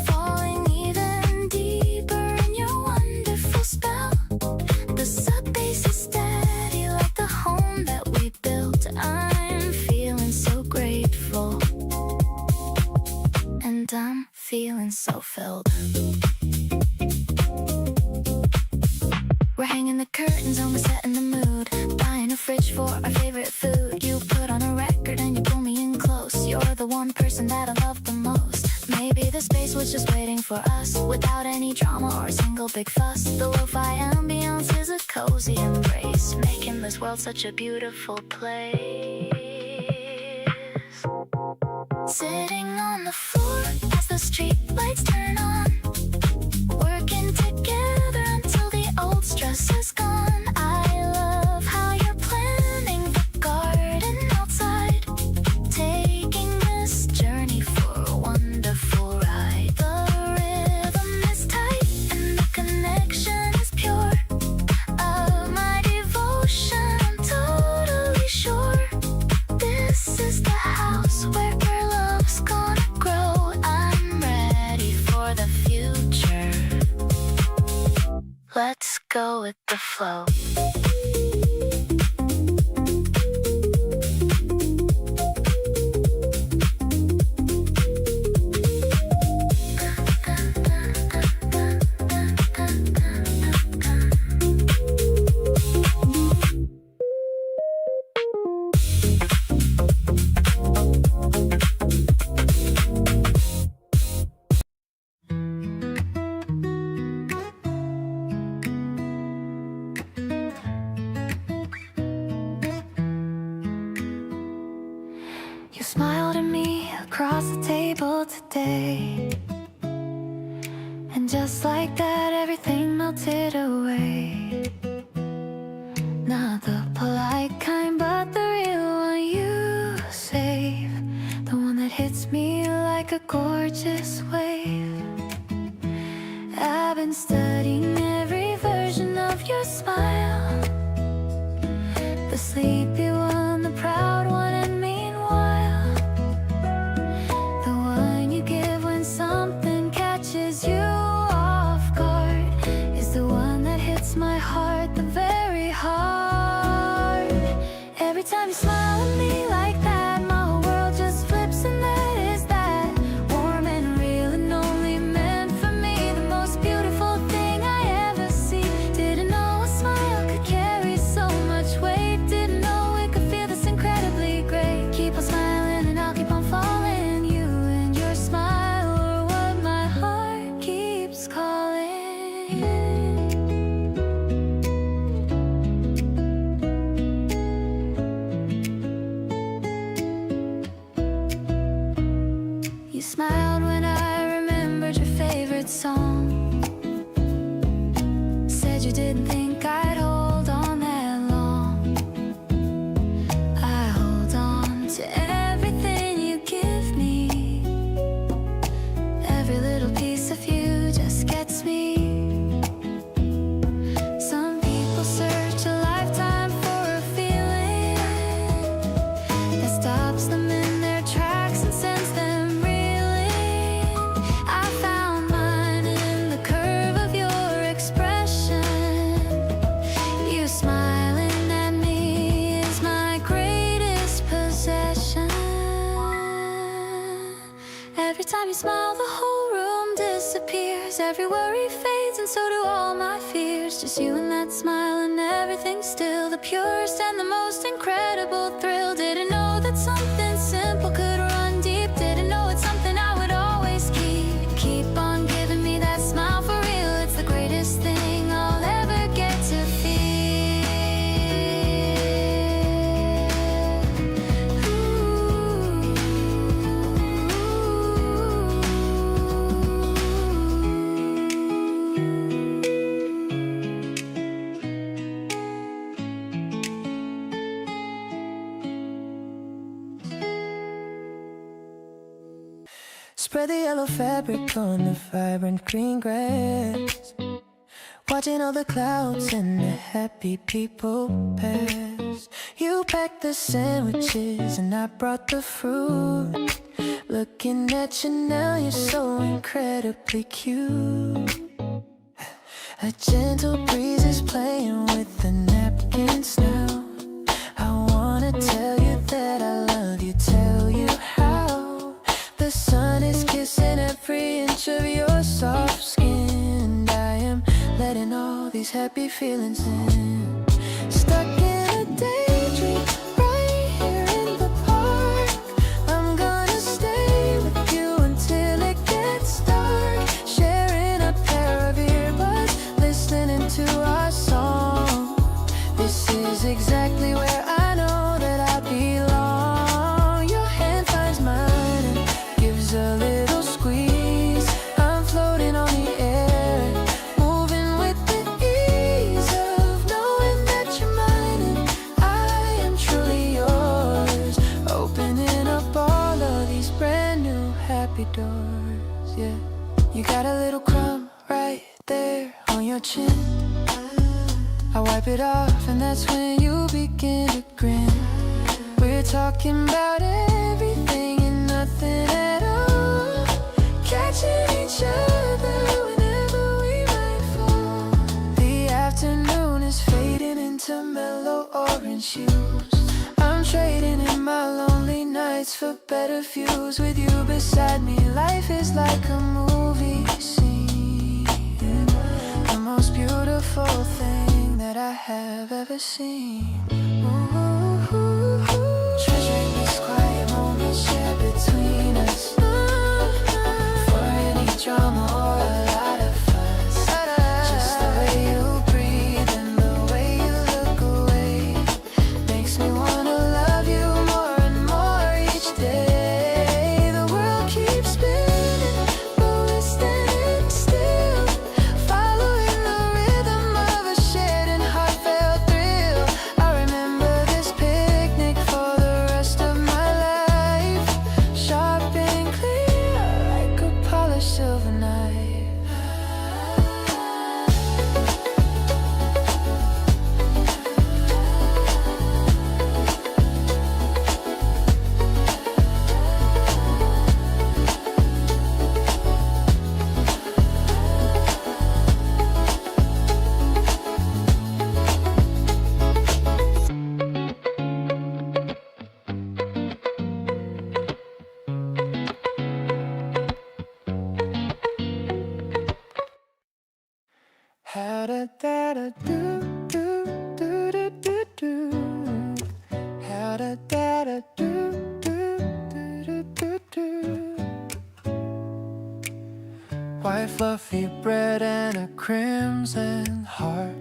B: falling even deeper in your wonderful spell. The sub bass is steady like the home that we built. I'm feeling so grateful, and I'm feeling so filled. We're hanging the curtains and we're setting the mood, buying a fridge for our favorite food. You put on a record and you pull me in close. You're the one person that I love the most. Maybe the space was just waiting for us, without any drama or a single big fuss. The lo-fi ambience is a cozy embrace, making this world such a beautiful place. Sitting on the floor as the street lights turn on, working together until the old stress is gone. I love how you're planning the garden outside, taking this journey for a wonderful ride. The rhythm is tight and the connection is pure. Of my devotion, I'm totally sure. This is the house where our love's gonna grow. I'm ready for the future. Let's go with the flow. You smiled at me across the table today, and just like that everything melted away. Not the polite kind, but the real one you save, the one that hits me like a gorgeous wave. I've been studying every version of your smile, the sleepy one, the proud one, and meanwhile, the one you give when something catches you off guard. time you smile at me like that, my whole world just flips, and that is that. Warm and real and only meant for me, the most beautiful thing I ever see. Didn't know a smile could carry so much weight. Didn't know it could feel this incredibly great. Keep on smiling and I'll keep on falling. You and your smile are what my heart keeps calling. You smiled when I remembered your favorite song. Said you didn't think I'd hold on that long. I hold on to everything you give me. Every little piece of you just gets me. Some people search a lifetime for a feeling that stops them in their tracks and sends them reeling. I found mine in the curve of your expression. You smiling at me is my greatest possession. Every time you smile, the whole room disappears. Every worry fades, and so do all my fears. Just you and that smile, and everything's still the purest and the most incredible thrill. Didn't know that something simple could run deep. Didn't know it's something I would always keep. Keep on giving me that smile for real. It's the greatest thing I'll ever get to feel.
A: Spread the yellow fabric on the vibrant green grass, watching all the clouds and the happy people pass. You packed the sandwiches and I brought the fruit. Looking at you now, you're so incredibly cute. A gentle breeze is playing with the napkins now. I wanna tell you that I love you, tell you how. The sun is kissing every inch of your soft skin, and I am letting all these happy feelings in. Stuck in a daydream right here in the park. I'm gonna stay with you until it gets dark, sharing a pair of earbuds, listening to our song. This is exactly where I know that I belong. Your hand finds mine and gives a little squeeze. I'm floating on the air, moving with the ease of knowing that you're mine and I am truly yours. Opening up all of these brand new happy doors, yeah. You got a little crumb right there on your chin. I wipe it off and that's when you begin to grin. We're talking about everything and nothing at all, catching each other whenever we might fall. The afternoon is fading into mellow orange hues. I'm trading in my lonely nights for better views. With you beside me, life is like a movie scene, the most beautiful thing that I have ever seen. Ooh, treasuring these quiet moments shared between us, for any drama or a lot of fuss. Just the way you breathe and the way you look away makes me wanna love you more and more each day. The world keeps spinning, but we're standing still, following the rhythm of a shared and heartfelt thrill. I remember da da da do do do do do do. How da da da do do do do do do. White fluffy bread and a crimson heart,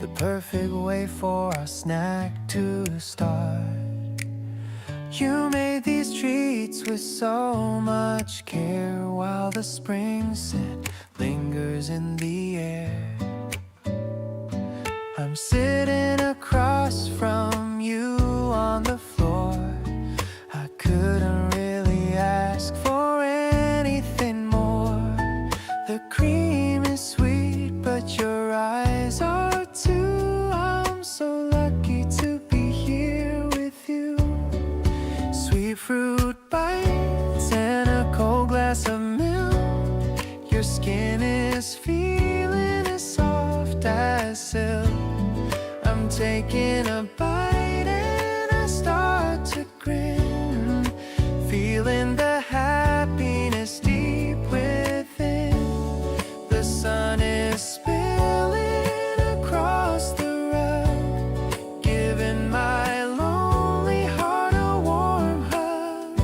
A: the perfect way for our snack to start. You made these treats with so much care, while the spring scent lingers in the air. I'm sitting across from you on the floor. I couldn't really ask for anything more. The cream is sweet, but your eyes are too. I'm so lucky to be here with you. Sweet fruit bites and a cold glass of milk. Your skin is feeling as soft as silk. I'm taking a bite and I start to grin, feeling the happiness deep within. The sun is spilling across the rug, giving my lonely heart a warm hug.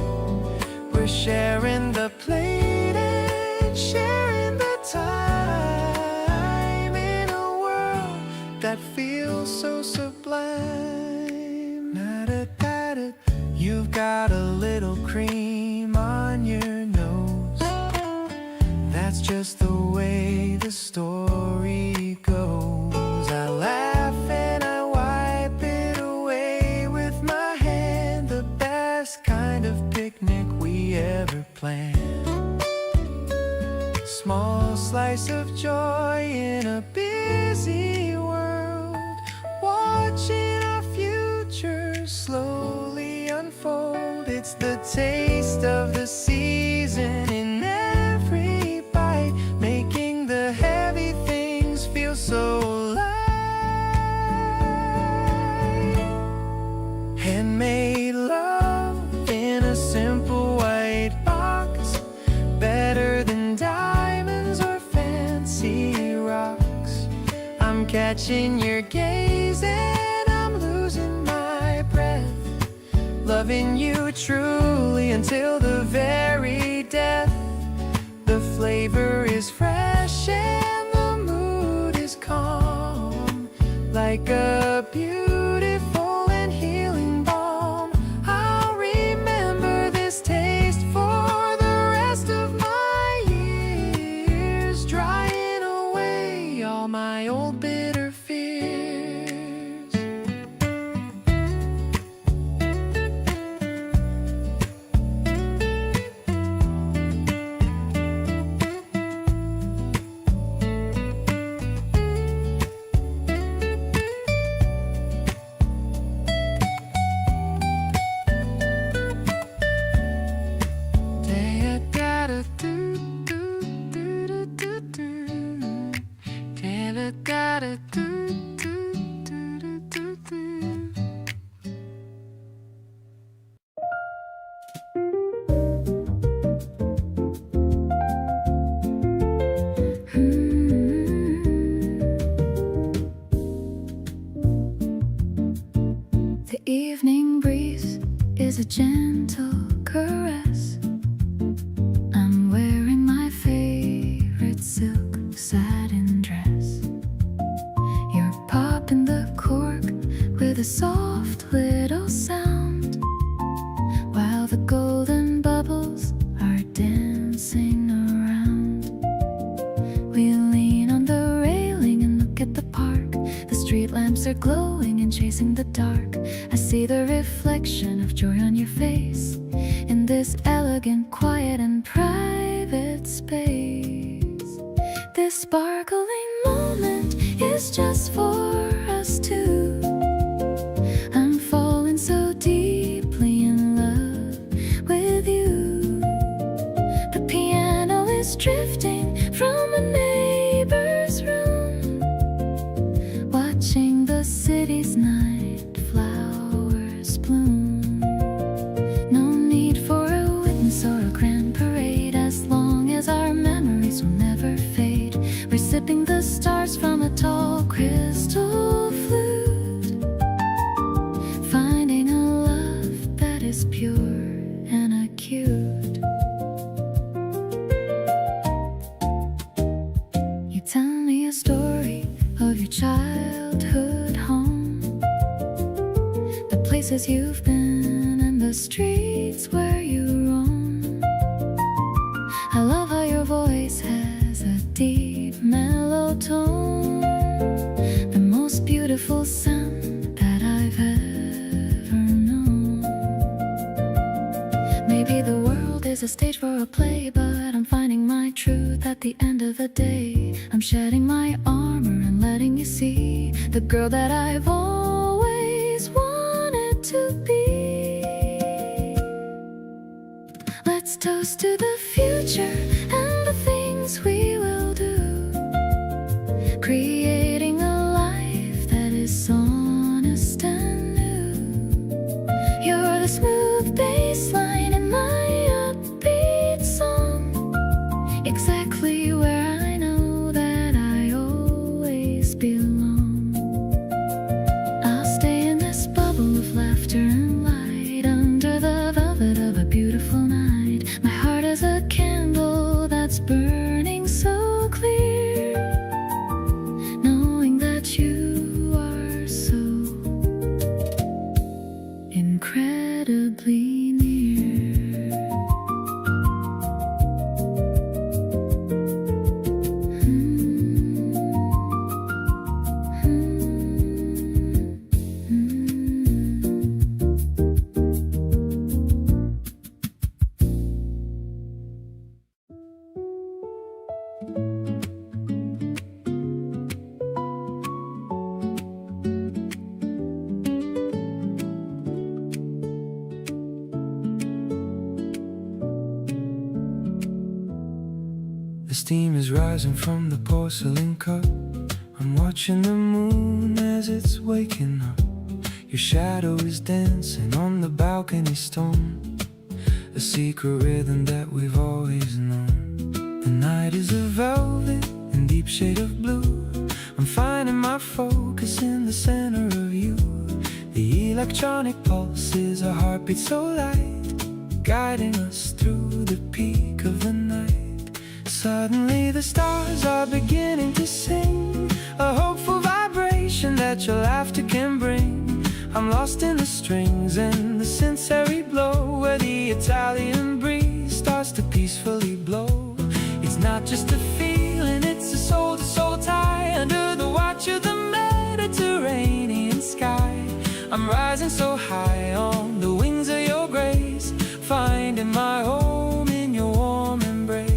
A: We're sharing the plate and sharing the time in a world that feels so sublime. Na-da-da-da. You've got a little cream on your nose. That's just the way the story goes. I laugh and I wipe it away with my hand. The best kind of picnic we ever planned. Small slice of joy in a busy world, watching our future slowly unfold. It's the taste of the season in every bite, making the heavy things feel so light. Handmade love in a simple white box, better than diamonds or fancy rocks. I'm catching your gaze and I'm losing my breath, loving you truly until the very death. The flavor is fresh and the mood is calm, like a beautiful and healing balm. I'll remember this taste for the rest of my years, drying away all my old bitter fears.
B: The evening breeze is a gentle caress. I'm wearing my favorite silk satin dress. You're popping the cork with a soft little sound, while the golden bubbles are dancing around. We lean on the railing and look at the park. The street lamps are glowing and chasing the dark. I see the reflection of joy on your face in this elegant, quiet and private space. This sparkling moment is just for us two. I'm falling so deeply in love with you. The piano is drifting from a neighbor's room, watching the city's night flowers bloom. No need for a witness or a grand parade, as long as our memories will never fade. We're sipping the stars from a tall crystal flute, finding a love that is pure and acute. You tell me a story of your childhood home, the places you've been and the streets where you roam. I love how your voice has a deep mellow tone, the most beautiful sound that I've ever known. Maybe the world is a stage for a play, but I'm finding my truth at the end of the day. I'm shedding my armor and letting you see the girl that I've always wanted to be. Let's toast to the future and the things we will do, creating a life that is honest and new. You're the smooth bass line in my upbeat song, exactly where I know that I always belong. I'll stay in this bubble of laughter and light, under the velvet of a beautiful night. My heart is a candle that's burning so clear, knowing that you are so incredibly near.
A: The steam is rising from the porcelain cup. I'm watching the moon as it's waking up. Your shadow is dancing on the balcony stone, a secret rhythm that we've always known. The night is a velvet and deep shade of blue. I'm finding my focus in the center of you. The electronic pulse is a heartbeat so light, guiding us through the peak of the night. Suddenly the stars are beginning to sing, a hopeful vibration that your laughter can bring. I'm lost in the strings and the sensory blow, where the Italian breeze starts to peacefully blow. It's not just a feeling, it's a soul-to-soul tie, under the watch of the Mediterranean sky. I'm rising so high on the wings of your grace, finding my home in your warm embrace.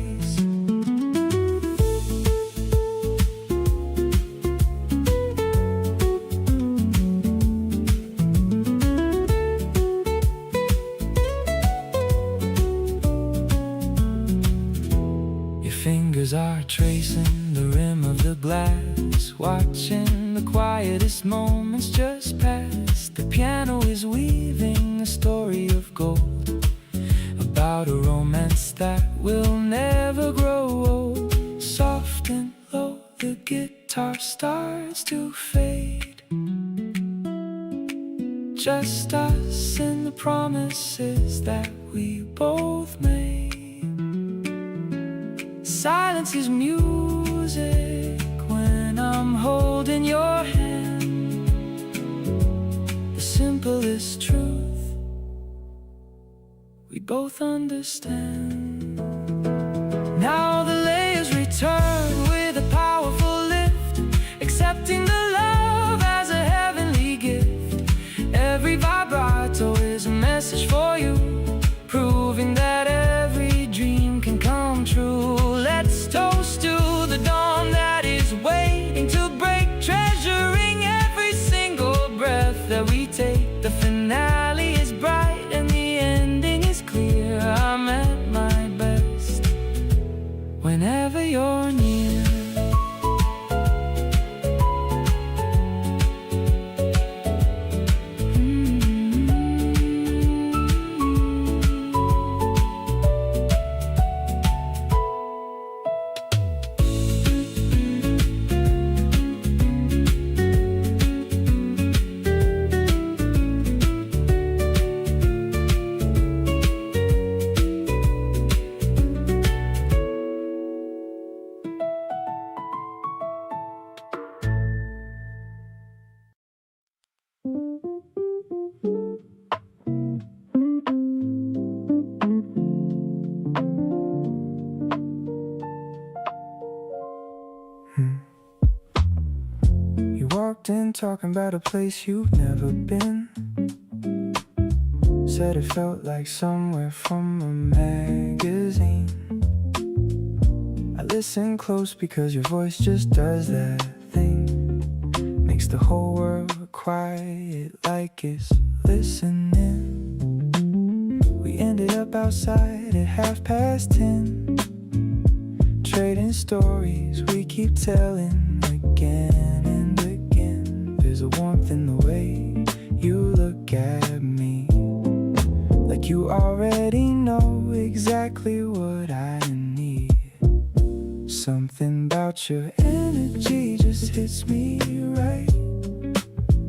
A: Fingers are tracing the rim of the glass, watching the quietest moments just pass. The piano is weaving a story of gold, about a romance that will never grow old. Soft and low, the guitar starts to fade, just us and the promises that we both made. Silence is music when I'm holding your hand, the simplest truth we both understand. Now the layers return with a powerful lift, accepting the love as a heavenly gift. Every vibrato is a message for you, proving that every dream can come true. Let's toast to the dawn that is waiting to break, treasuring every single breath that we take. The finale is bright and the ending is clear. I'm at my best when
C: often talking about a place you've never been. Said it felt like somewhere from a magazine. I listen close because your voice just does that thing. Makes the whole world quiet like it's listening. We ended up outside at 10:30, trading stories we keep telling again and again. There's a warmth in the way you look at me, like you already know exactly what I need. Something about your energy just hits me right.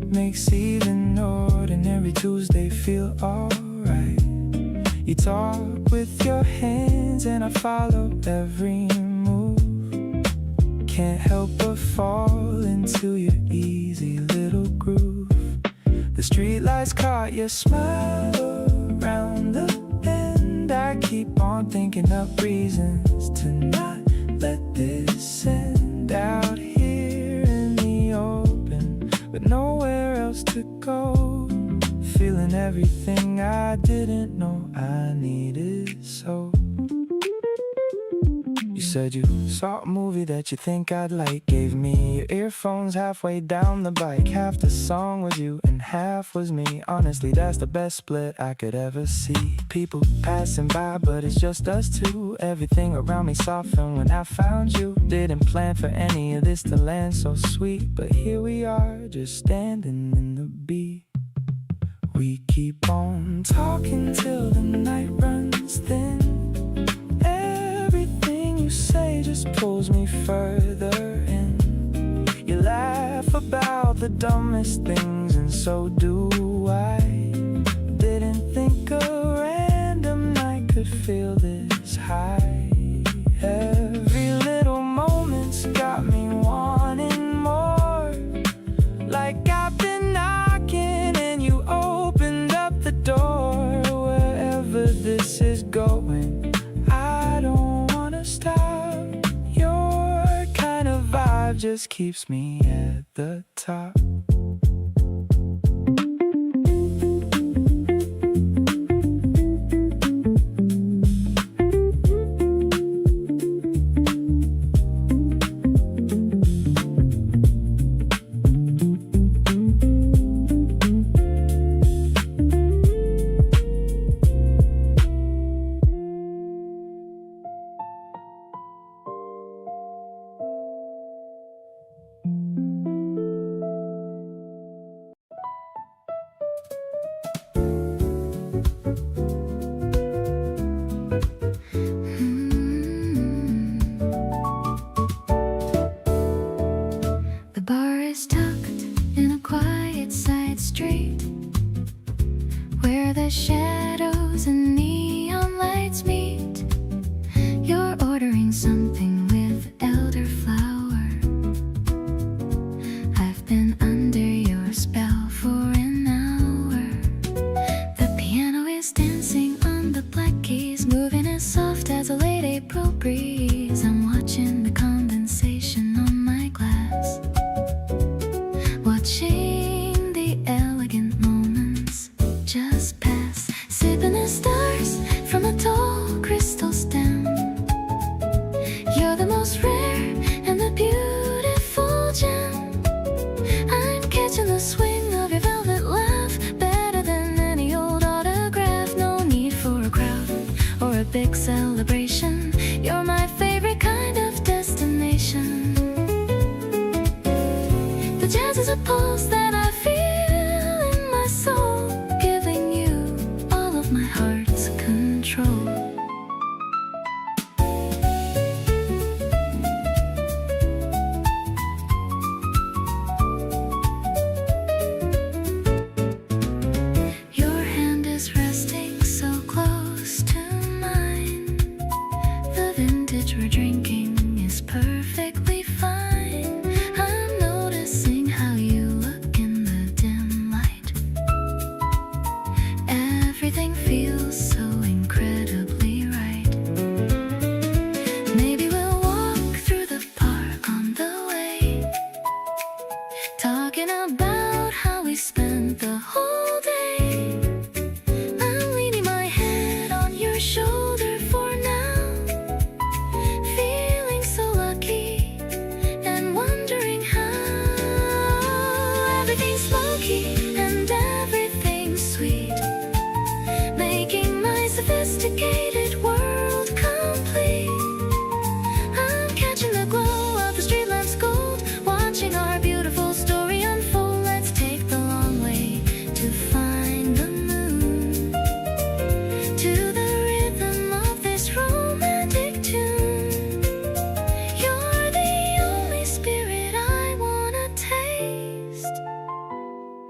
C: Makes even ordinary Tuesday feel alright. You talk with your hands and I follow every move. Can't help but fall into your easy little groove. The streetlights caught your smile around the bend. I keep on thinking up reasons to not let this end out here in the open, but nowhere else to go. Feeling everything I didn't know I needed, so you said you saw a movie that you think I'd like. Gave me your earphones halfway down the bike. Half the song was you and half was me. Honestly, that's the best split I could ever see. People passing by, but it's just us two. Everything around me softened when I found you. Didn't plan for any of this to land so sweet, but here we are, just standing in the beat. We keep on talking till the night runs thin. Everything you say just pulls me further in. You laugh about the dumbest things, and so do I. Didn't think a random night could feel this high. Every little moment's got me wanting more. Like I've been knocking and you opened up the door. Wherever this is going, I don't wanna stop. Your kind of vibe just keeps me at the top.
B: The bar is tucked in a quiet side street where the shadows and neon lights meet. You're ordering something with elderflower. I've been under your spell for an hour. The piano is dancing on the black keys, moving as soft as a late April breeze. I'm watching the condensation on my glass, watching the elegant moments just pass, sipping the stars from a tall crystal stem. You're the most rare and the beautiful gem. I'm catching the swing of your velvet laugh, better than any old autograph. No need for a crowd or a big celebration. You're my favorite kind of destination. The jazz is a pulse that I feel in my soul, giving you all of my heart's control. Your hand is resting so close to mine. The vintage we're drinking is perfectly fine. I'm noticing how you look in talking about how we spent the whole day. I'm leaning my head on your shoulder for now, feeling so lucky and wondering how everything's low-key and everything's sweet, making my sophisticated world complete. I'm catching the glow of the street lamps gold, watching our beautiful story unfold. Let's take the long way to find the moon, to the rhythm of this romantic tune. You're the only spirit I wanna taste.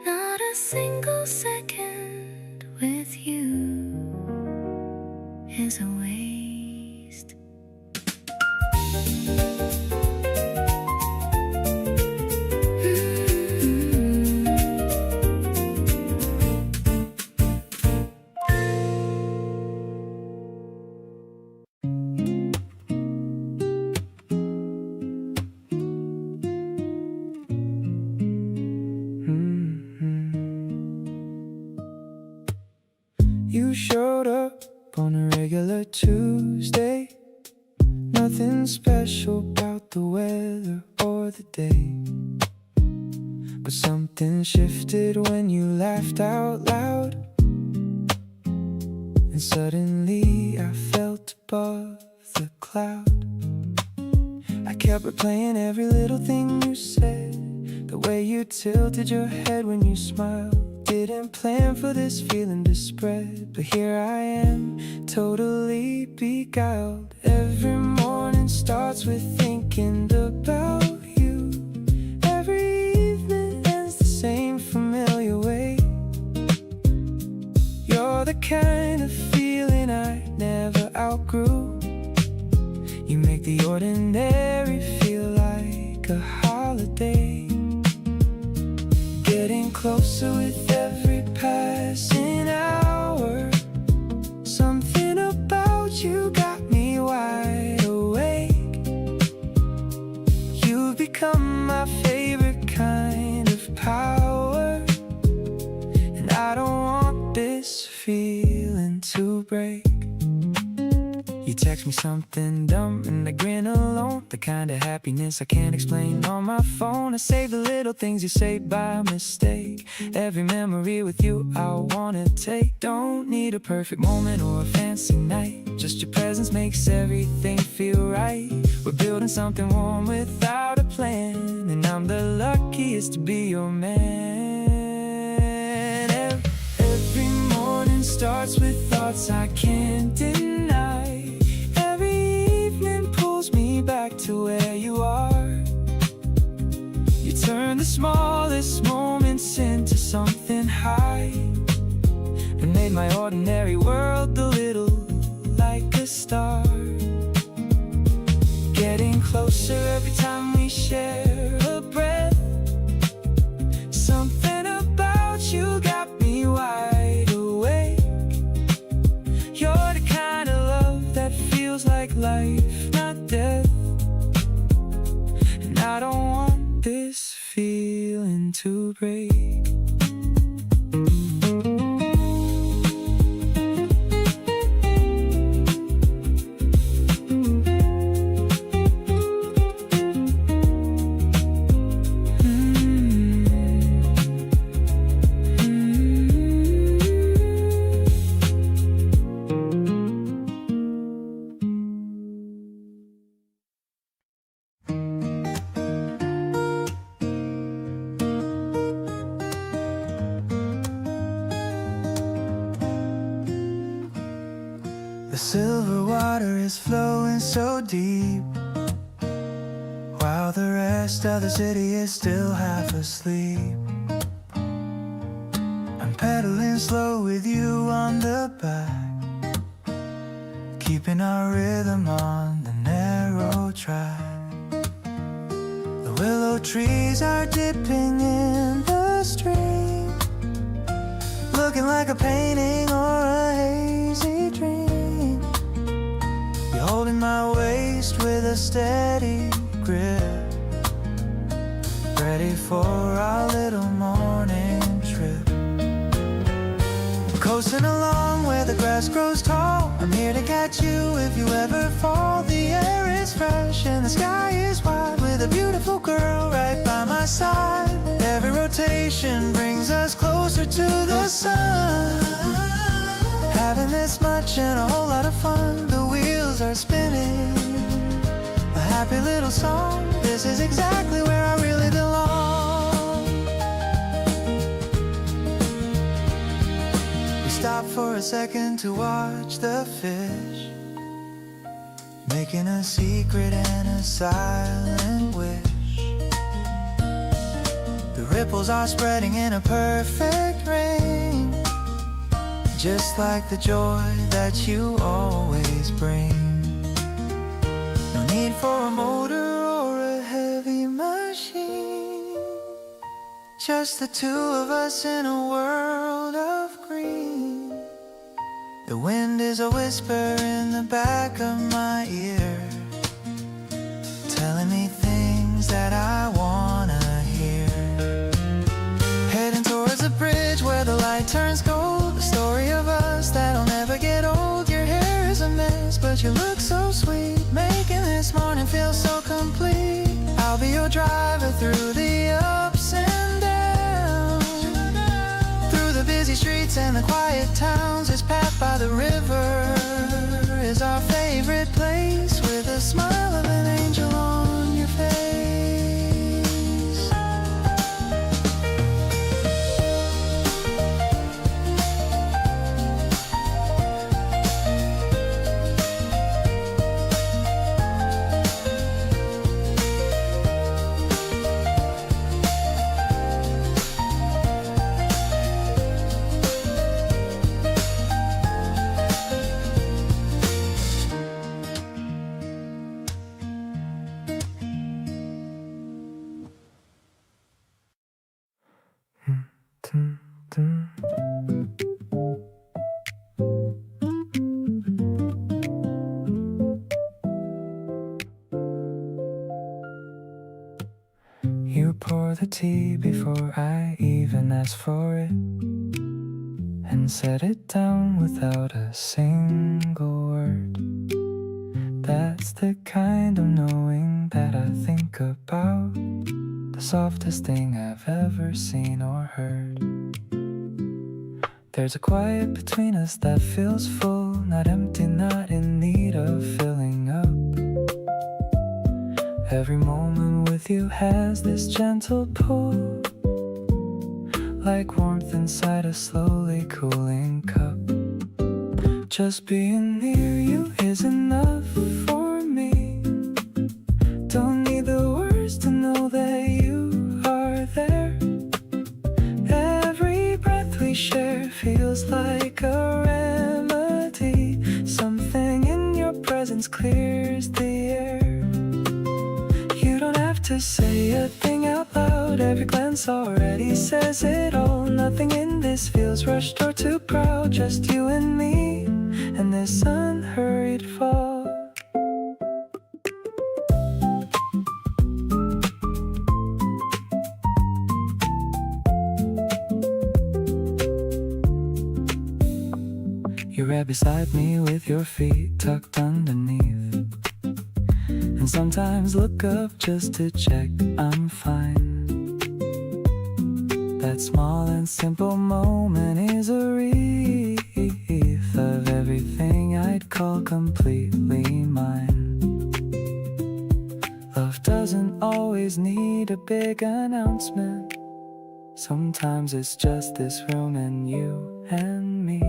B: Not a single second with you is a waste.
C: You showed up on a regular Tuesday. Nothing special about the weather or the day, but something shifted when you laughed out loud, and suddenly I felt above the cloud. I kept replaying every little thing you said, the way you tilted your head when you smiled. Didn't plan for this feeling to spread, but here I am, totally beguiled. Every morning starts with thinking about you. Every evening ends the same familiar way. You're the kind of feeling I never outgrew. You make the ordinary feel like a holiday. Getting closer with every passing hour. Something about you got me wide awake. You've become my favorite kind of power, and I don't want this feeling to break. You text me something dumb and I grin alone, the kind of happiness I can't explain on my phone. I save the little things you say by mistake. Every memory with you I wanna take. Don't need a perfect moment or a fancy night, just your presence makes everything feel right. We're building something warm without a plan, and I'm the luckiest to be your man. Every morning starts with thoughts I can't deny. Back to where you are. You turn the smallest moments into something high, and made my ordinary world a little like a star. Getting closer every time we share a breath. Something about you got me wide awake. You're the kind of love that feels like life, not death. I don't want this feeling to break.
A: The silver water is flowing so deep, while the rest of the city is still half asleep. I'm pedaling slow with you on the back, keeping our rhythm on the narrow track. The willow trees are dipping in the stream, looking like a painting or a hazy dream. You're holding my waist with a steady grip, ready for our little morning trip. Coasting along where the grass grows tall, I'm here to catch you if you ever fall. The air is fresh and the sky is wide, with a beautiful girl right by my side. Every rotation brings us closer to the sun. Having this much and a whole lot of fun, the wheels are spinning, a happy little song. This is exactly where I really belong. We stop for a second to watch the fish, making a secret and a silent wish. The ripples are spreading in a perfect ring, just like the joy that you always bring. No need for a motor or a heavy machine, just the two of us in a world of green. The wind is a whisper in the back of my ear, telling me things that I wanna hear. Heading towards a bridge where the light turns gold, the story of us that'll never get old. Your hair is a mess, but you look so sweet, making this morning feel so complete. I'll be your driver through the ups and downs, through the busy streets and the quiet towns. This path by the river is our favorite place, with a smile of an angel on your face. You pour the tea before I even ask for it, and set it down without a single word. That's the kind of knowing that I think about, the softest thing I've ever seen or heard. There's a quiet between us that feels full, not empty, not in need of filling up. Every moment with you has this gentle pull, like warmth inside a slowly cooling cup. Just being near you is enough for me. Don't need the words to know that you are there. Every breath we share feels like a remedy. Something in your presence clears the air. You don't have to say a thing out loud, every glance already says it all. Nothing in this feels rushed or too proud, just you and me and this unhurried fall. You're right beside me with your feet tucked underneath, and sometimes look up just to check I'm fine. That small and simple moment is a wreath of everything I'd call completely mine. Love doesn't always need a big announcement. Sometimes it's just this room and you and me.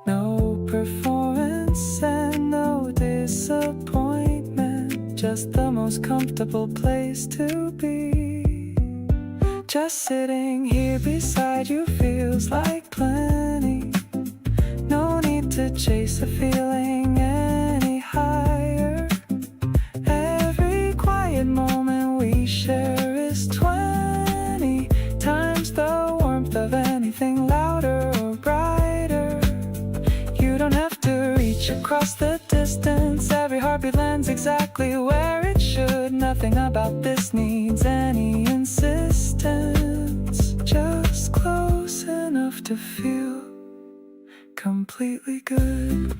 A: No performance and no disappointment, just the most comfortable place to be. Just sitting here beside you feels like plenty. No need to chase a feeling any higher. Every quiet moment we share is 20 times the warmth of anything louder or brighter. You don't have to reach across the distance. Every heartbeat lands exactly where it should.
C: Nothing about this needs any insistence. Just close enough to feel completely good.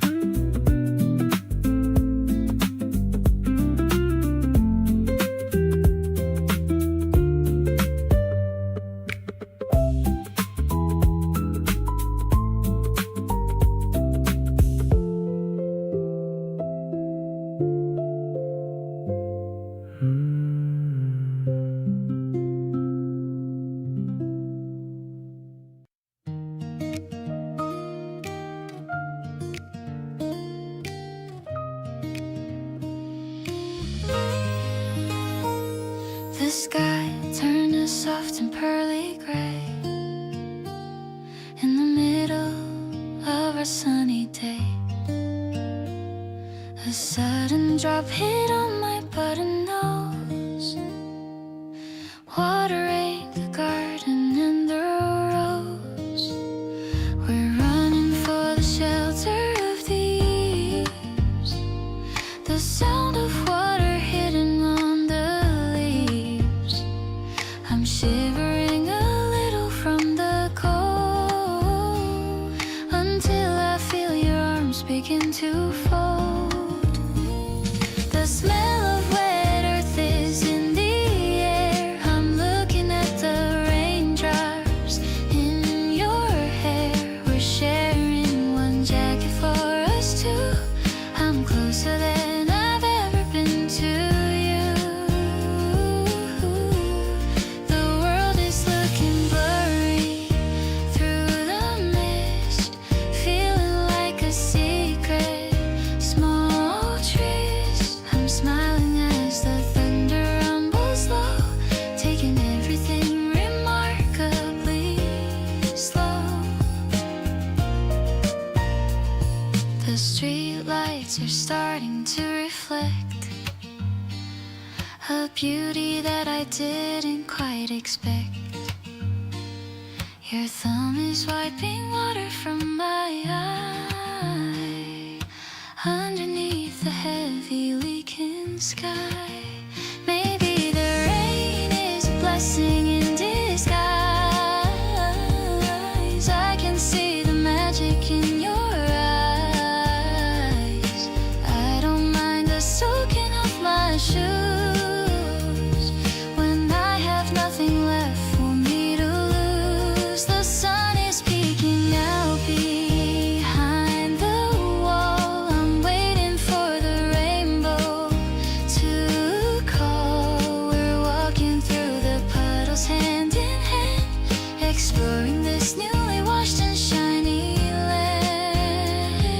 B: The sky turned a soft and pearly gray in the middle of our sunny day. A sudden drop hit on my button nose, watering the garden and the rose. We're running for the shelter of the eaves, the sound of water hitting on the leaves. I'm shivering a little from the cold until I feel your arms begin to fold. The smell of wet earth is in the air. I'm looking at the raindrops in your hair. We're sharing one jacket for us two. I'm closer than I've ever been to you. The world is looking blurry through the mist, feeling like a secret. Small trees, I'm smiling as the thunder rumbles low, taking everything remarkably slow. The street lights are starting to reflect a beauty that I didn't quite expect. Your thumb is wiping water from my eye underneath the heavy leaking sky. Maybe the rain is a blessing in disguise. I can see the magic in your eyes. I don't mind the soaking of my shoes when I have nothing left for me to lose. The sun is peeking out behind the wall. I'm waiting for the rainbow to call. We're walking through the puddles hand in hand, exploring this newly washed and shiny land.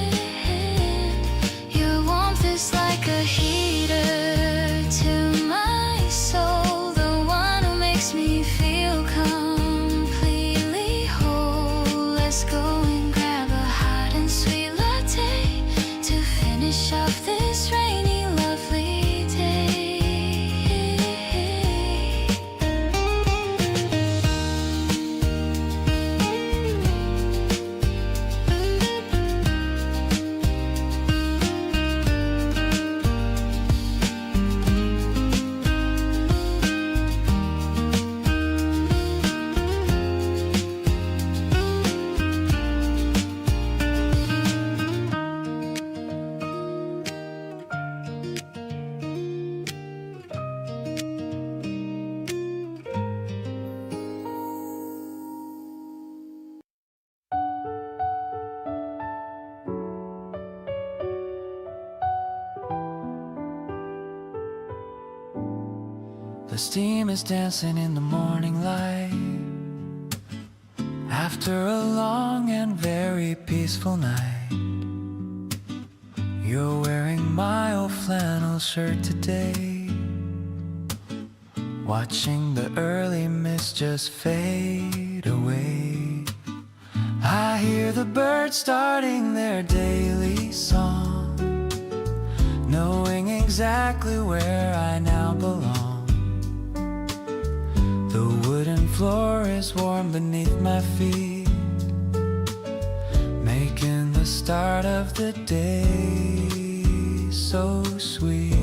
B: Your warmth is like a heater to my soul, the one who makes me feel completely whole. Let's go and grab a hot and sweet latte to finish off this rainy, lovely day.
C: The steam is dancing in the morning light after a long and very peaceful night. You're wearing my old flannel shirt today, watching the early mist just fade away. I hear the birds starting their daily song, knowing exactly where I now belong. The wooden floor is warm beneath my feet, making the start of the day so sweet.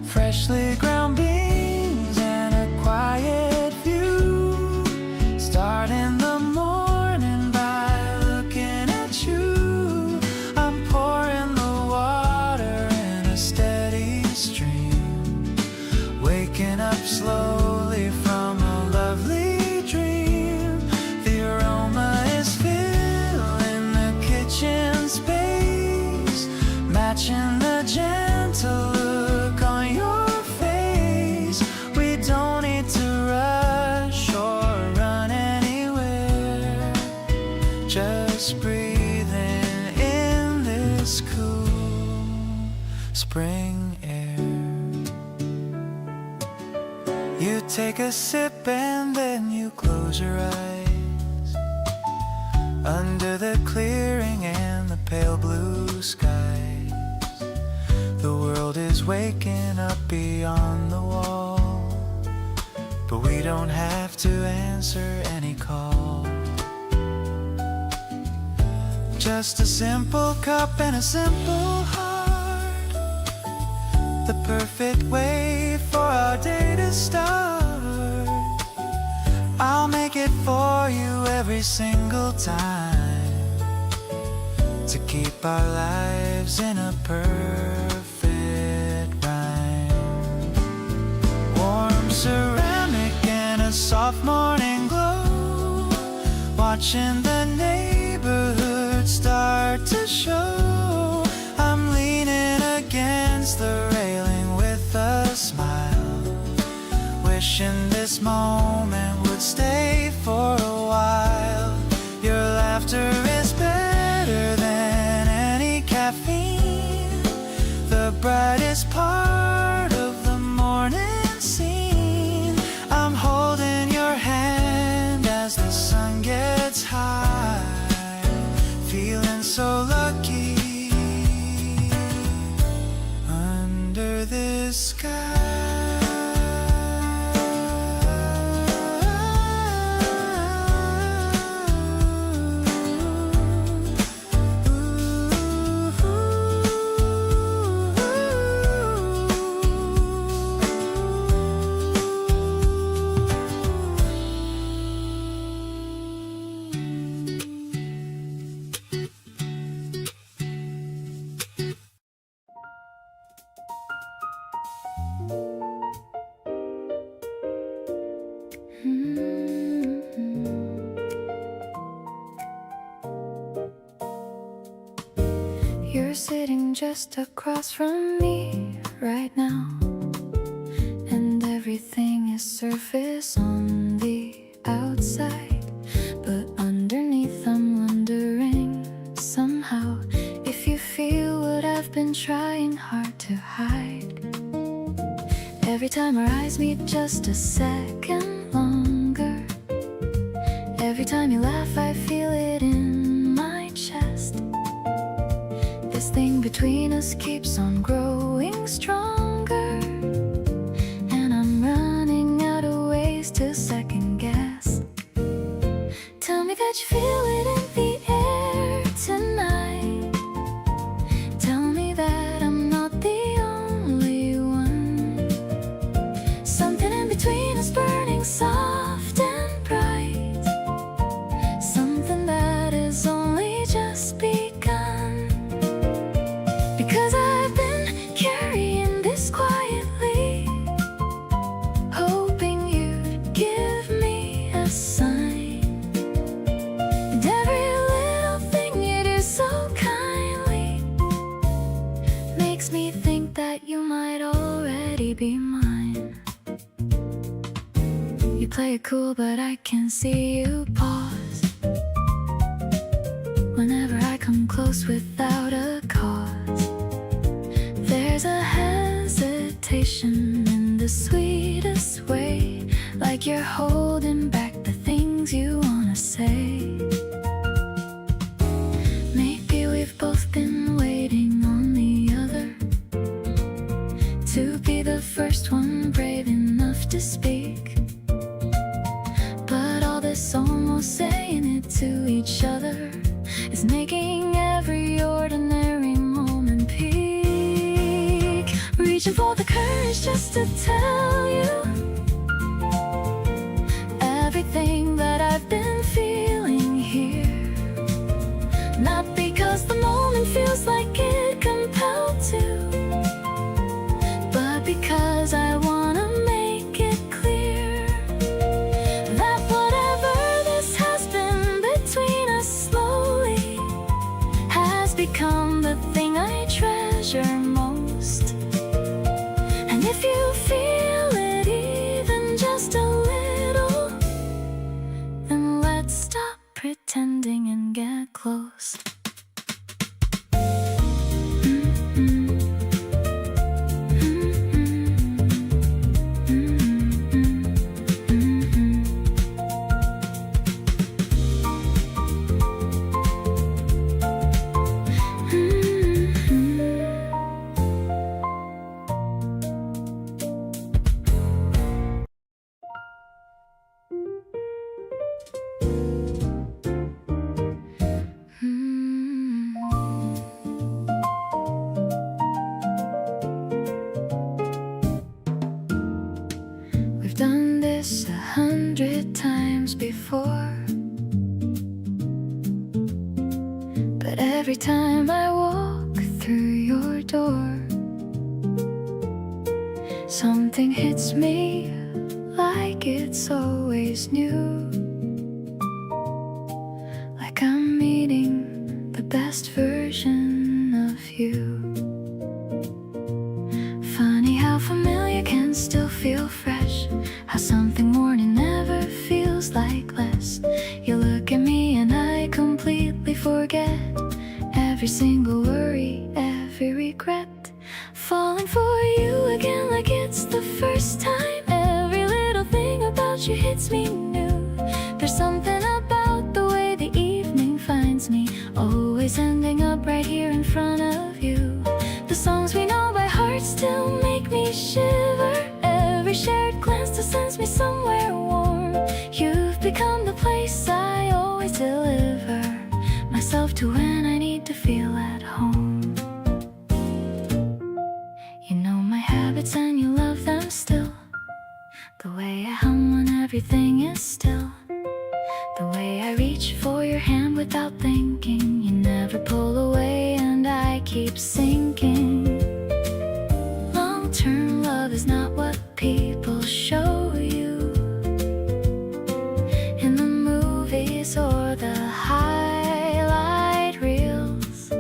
C: Fresh
A: freshly ground beans and a quiet view. Starting the morning by looking at you. I'm pouring the water in a steady stream, waking up slowly from a lovely dream. The aroma is filling the kitchen space, matching the gentle look on your face. We don't need to rush or run anywhere, just breathing in this cool spring air. You take a sip and then you close your eyes, under the clearing and the pale blue skies. The world is waking up beyond the wall, but we don't have to answer any call. Just a simple cup and a simple heart, the perfect way for our day to start. I'll make it for you every single time, to keep our lives in a perfect rhyme. Warm ceramic and a soft morning glow, watching the neighborhood start to show. I'm leaning against the railing with a smile, wishing this moment would stay for a while. Your laughter is better than any caffeine, the brightest part of the morning scene. I'm holding your hand as the sun gets high, feeling so lucky under this sky.
B: You're sitting just across from me right now, and everything is surface on the outside, but underneath I'm wondering somehow if you feel what I've been trying hard to hide. Every time our eyes meet just a second longer, every time you laugh I feel it in my chest. This thing between us keeps on growing stronger, and I'm running out of ways to second guess. Tell me that you feel it in the air tonight. Tell me that I'm not the only one. Something in between us burning soft and bright, something that is only just begun. Because I've been carrying this quietly, hoping you'd give me a sign. And every little thing you do so kindly makes me think that you might already be mine. You play it cool, but I can see you pause whenever I come close without a cause. There's a hesitation in the sweetest way, like you're holding back the things you wanna say. Maybe we've both been waiting on the other to be the first one brave enough to speak. But all this almost saying it to each other is making every ordinary moment peak. reaching for the courage just to tell you everything that I've been feeling here. Not because the moment feels like it compelled to, but because I wanna make it clear that whatever this has been between us slowly has become the thing I treasure most. And if you feel it even just a little, then let's stop pretending and get close. We've done this 100 times before, but every time I walk through your door, something hits me like it's always new, like I'm meeting the best version of you. Funny how familiar can still feel fresh, how something more never feels like less. You look at me and I completely forget every single worry, every regret. Falling for you again like it's the first time. Every little thing about you hits me new. There's something about the way the evening finds me, always ending up right here in front of you. The songs we know by heart still make me shiver. Every shared glance still sends me somewhere warm. You've become the place I always deliver myself to when I need to feel at home. You know my habits and you love them still. The way I hum when everything is still. The way I reach for your hand without thinking. You never pull away and I keep sinking. Long-term love is not what people show you in the movies or the highlight reels.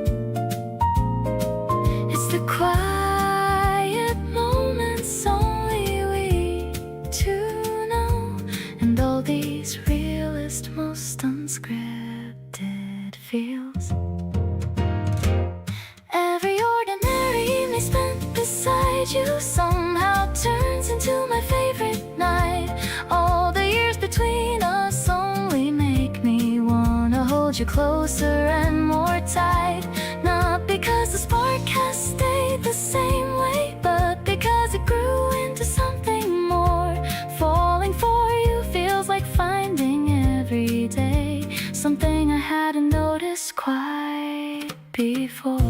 B: It's the quiet moments only we two know, and all these realest, most unscripted feels. Every ordinary evening spent beside you somehow turns into my favorite night. All the years between us only make me wanna hold you closer and more tight. Not because the spark has stayed the same way, but because it grew into something more. Falling for you feels like finding every day something I hadn't noticed quite before.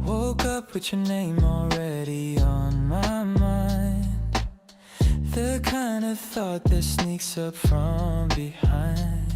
A: Woke up with your name already on my mind. The kind of thought that sneaks up from behind.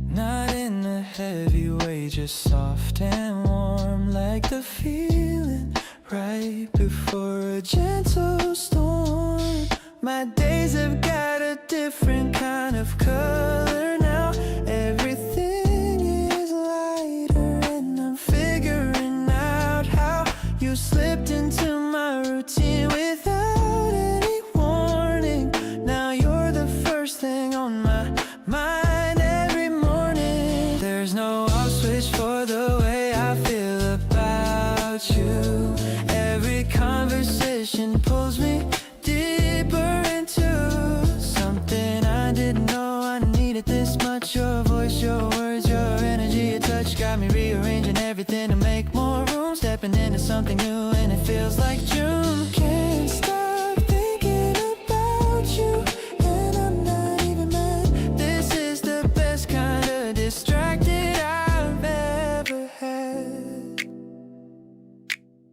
A: Not in a heavy way, just soft and warm, like the feeling right before a gentle storm. My days have got a different kind of color now. Everything is lighter and I'm figuring out how you slipped into my routine without any warning. Now you're the first thing on my mind every morning. There's no off switch for the way conversation pulls me deeper into something I didn't know I needed this much. Your voice, your words, your energy, your touch got me rearranging everything to make more room. Stepping into something new and it feels like June. Can't stop thinking about you, and I'm not even mad. This is the best kind of distracted I've ever had.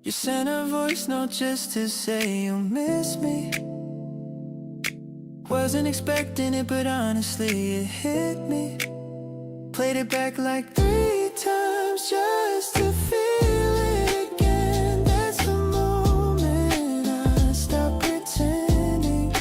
A: You sent a voice note just to say you miss me. Wasn't expecting it, but honestly it hit me. Played it back like 3 times just to feel it again. That's the moment I stopped pretending.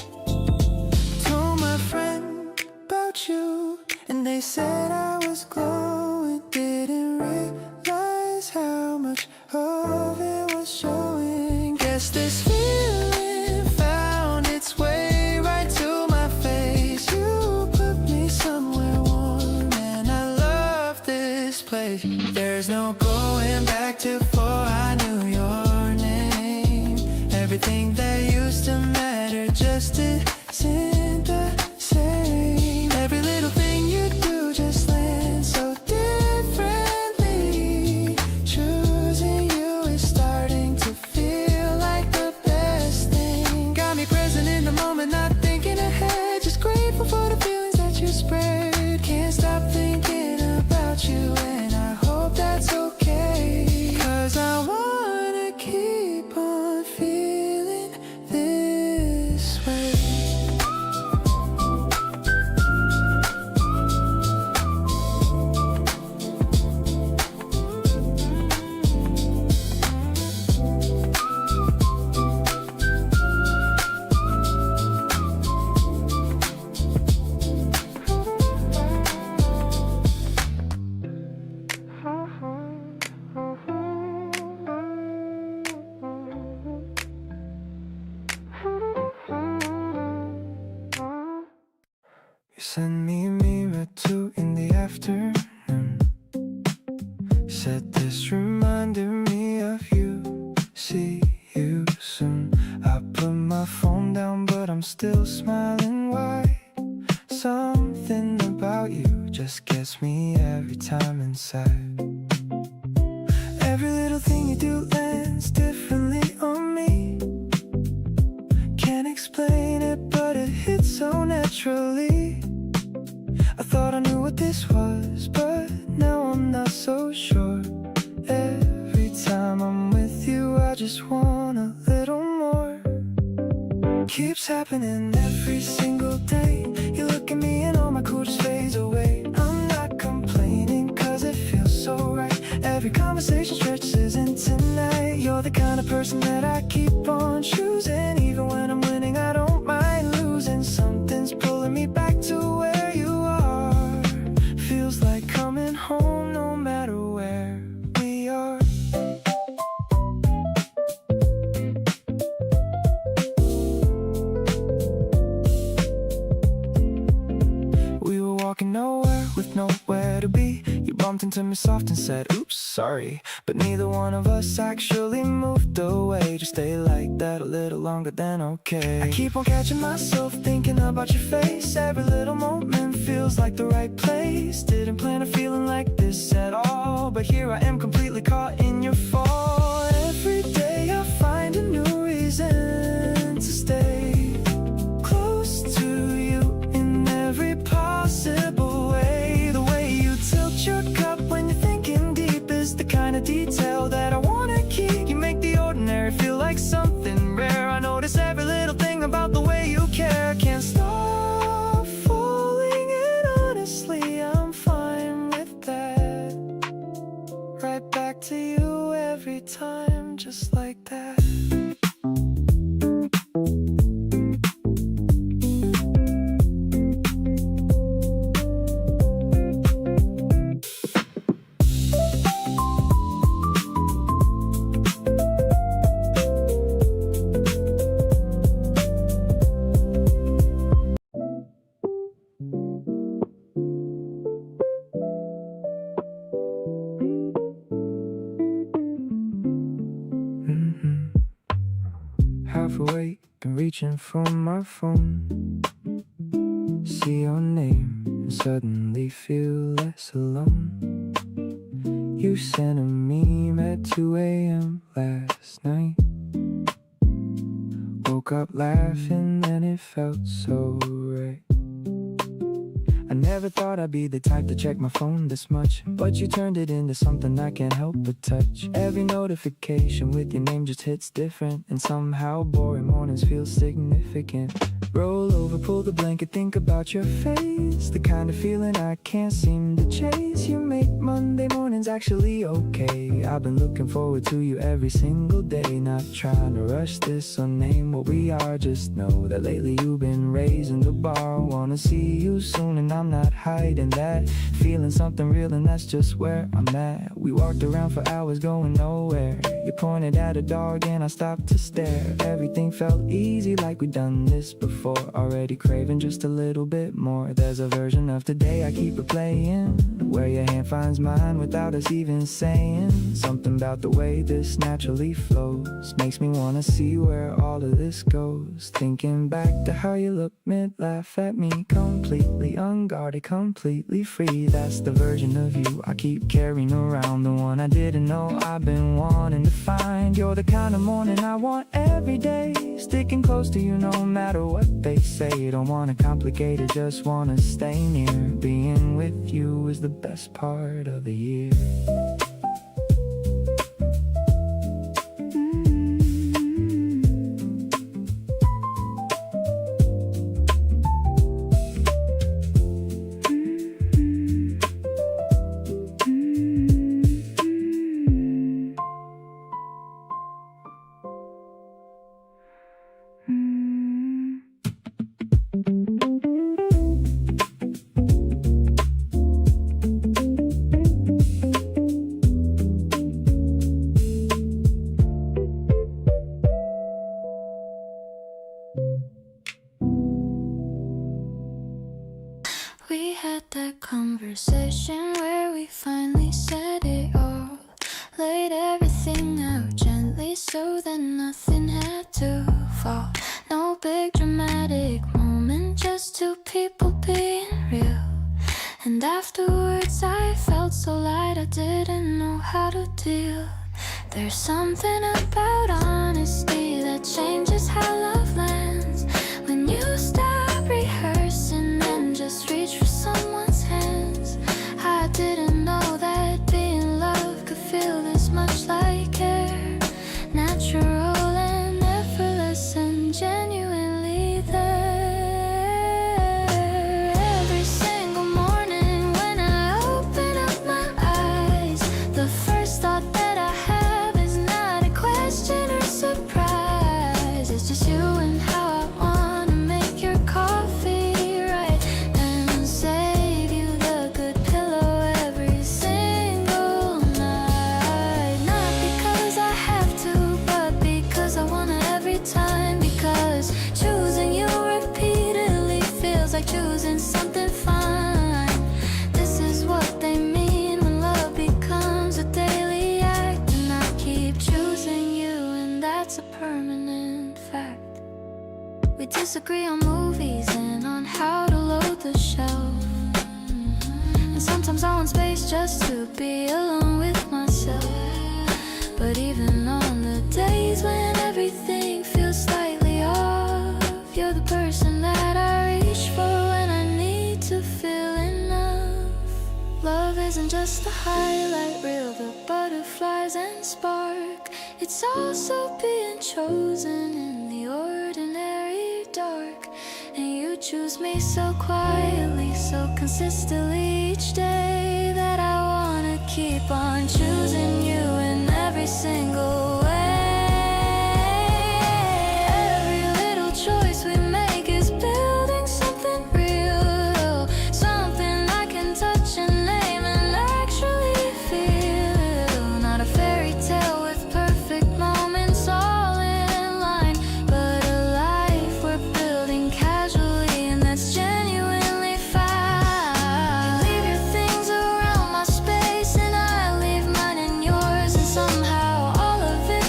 A: Told my friend about you, and they said I was glowing. Didn't realize how much of it was showing. Guess this feeling found its way right to my face. You put me somewhere warm, and I love this place. There's no going back to before I knew your name. Everything that used to matter just isn't the same. Every little thing you do just lands so differently. Choosing you is starting to feel like the best thing. Got me present in the moment, not thinking ahead. Just grateful for the feelings that you spread. Can't stop thinking about you, and I hope that's okay. 'Cause I wanna keep on feeling this way. You sent me a mirror too in the afternoon. Said this reminded me of you. See you soon. I put my phone down, but I'm still smiling wide. Something about you just gets me every time inside. Every little thing you do lands differently on me. Can't explain it, but it hits so naturally. I thought I knew what this was, but now I'm not so sure. Every time I'm with you, I just want a little more. Keeps happening every single day. You look at me and all my cool just fades away. I'm not complaining, 'cause it feels so right. Every conversation stretches into night. You're the kind of person that I keep on choosing. Even when I'm winning, I don't mind losing. Something's pulling me back to where you are. Feels like coming home no matter where we are. We were walking nowhere with nowhere to be. You bumped into me soft and said, oops, sorry. But neither one of us actually moved away. Just stay like that a little longer than okay. I keep on catching myself thinking about your face. Every little moment feels like the right place. Didn't plan a feeling like this at all, but here I am completely caught in your fall. Every day I find a new reason to stay close to you in every possible way. The way you tilt your cup when you're thinking deep is the kind of detail that I wanna keep. You make the ordinary feel like something rare. I notice every little thing about the way you care. Can't stop falling, and honestly I'm fine with that. Right back to you every time, just like that.
C: half awake, been reaching for my phone. See your name and suddenly feel less alone. You sent a meme at 2 a.m. last night. Woke up laughing and it felt so right. I never thought I'd be the type to check my phone this much, but you turned it into something I can't help but touch. Every notification with your name just hits different, and somehow boring mornings feel significant. Roll over, pull the blanket, think about your face, the kind of feeling I can't seem to chase. You make Monday mornings actually okay. I've been looking forward to you every single day. Not trying to rush this or name what we are, just know that lately you've been raising the bar. Wanna see you soon and I'm not hiding that. Feeling something real and that's just where I'm at. We walked around for hours going nowhere. You pointed at a dog and I stopped to stare. Everything felt easy like we'd done this before. Already craving just a little bit more. There's a version of today I keep replaying, where your hand finds mine without us even saying. Something about the way this naturally flows makes me wanna see where all of this goes. Thinking back to how you look mid-laugh at me, completely unguarded, completely free. That's the version of you I keep carrying around, the one I didn't know I've been wanting to find. You're the kind of morning I want every day, sticking close to you no matter what they say. Don't wanna complicate it, just wanna stay near. Being with you is the best part of the year.
B: We had that conversation where we finally said it all. Laid everything out gently so that nothing had to fall. No big dramatic moment, just two people being real. And afterwards I felt so light I didn't know how to deal. There's something about honesty that changes how love lands. When you stop rehearsing and just reach for someone's hands. I didn't know that being loved could feel this much like care. Natural and effortless and genuinely there. Every single morning when I open up my eyes, the first thought that I have is not a question or surprise. It's just you and how I wanna make your coffee right and save you the good pillow every single night. Not because I have to, but because I wanna every time. Because choosing you repeatedly feels like choosing something fine. This is what they mean when love becomes a daily act. And I keep choosing you, and that's a permanent fact. We disagree on movies and on how to load the shelf. And sometimes I want space just to be alone with myself. But even on the days when everything feels slightly off, you're the person that I reach for when I need to feel enough. Love isn't just the highlight reel, the butterflies and spark. It's also being chosen in the ordinary dark. And you choose me so quietly, so consistently each day, that I wanna keep on choosing you in every single way. Every little choice we make is building something real, something I can touch and name and actually feel. Not a fairy tale with perfect moments all in line, but a life we're building casually, and that's genuinely fine. You leave your things around my space and I leave mine in yours, and somehow all of it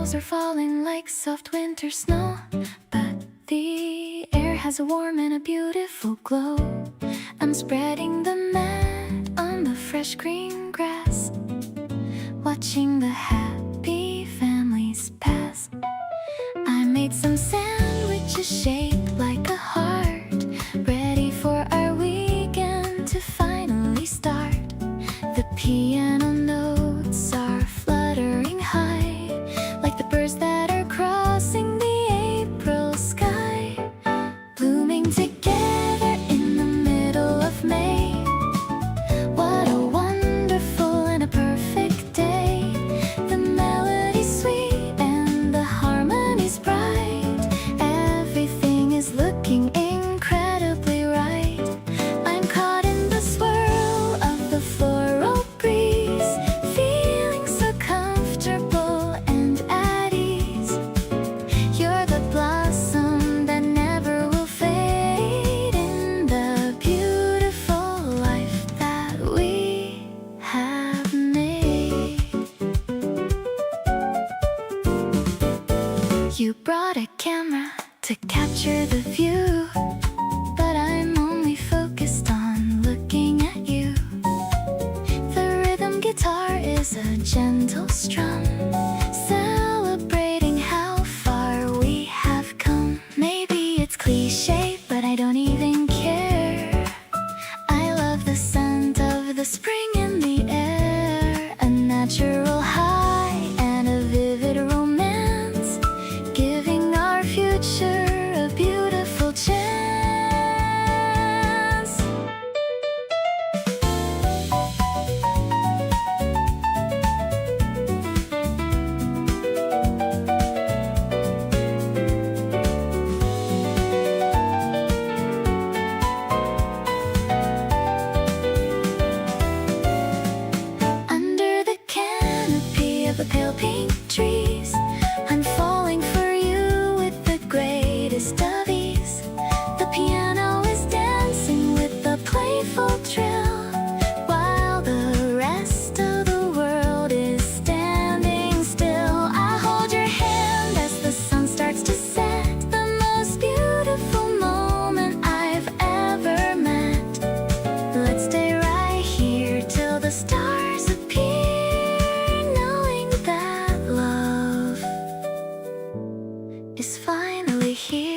B: petals are falling like soft winter snow, but the air has a warm and a beautiful glow. I'm spreading the mat on the fresh green grass, watching the happy families pass. I made some sandwiches shaped like a heart, ready for our weekend to finally start. The piano notes are fluttering high, like the birds that are crossing the April sky, blooming together in the middle of May. What a wonderful and a perfect day. The melody's sweet and the harmony's bright. Everything is looking incredibly right. I'm caught in the swirl of the floral breeze, feeling so comfortable and at ease. You're the blossom that never will fade in the beautiful life that we have made. You brought a camera to capture the view, but I'm only focused on looking at you. The rhythm guitar is a gentle strum, celebrating how far we have come. Maybe it's cliche, but I don't even care. I love the scent of the spring in the air, a natural high and a vivid romance, giving our future a beautiful chance. Under the canopy of the pale pink trees, I'm falling for you with the greatest of ease. The piano is dancing with a playful trill, while the rest of the world is standing still. I hold your hand as the sun starts to set, the most beautiful moment I've ever met. Let's stay right here till the stars appear, knowing that love is finally here.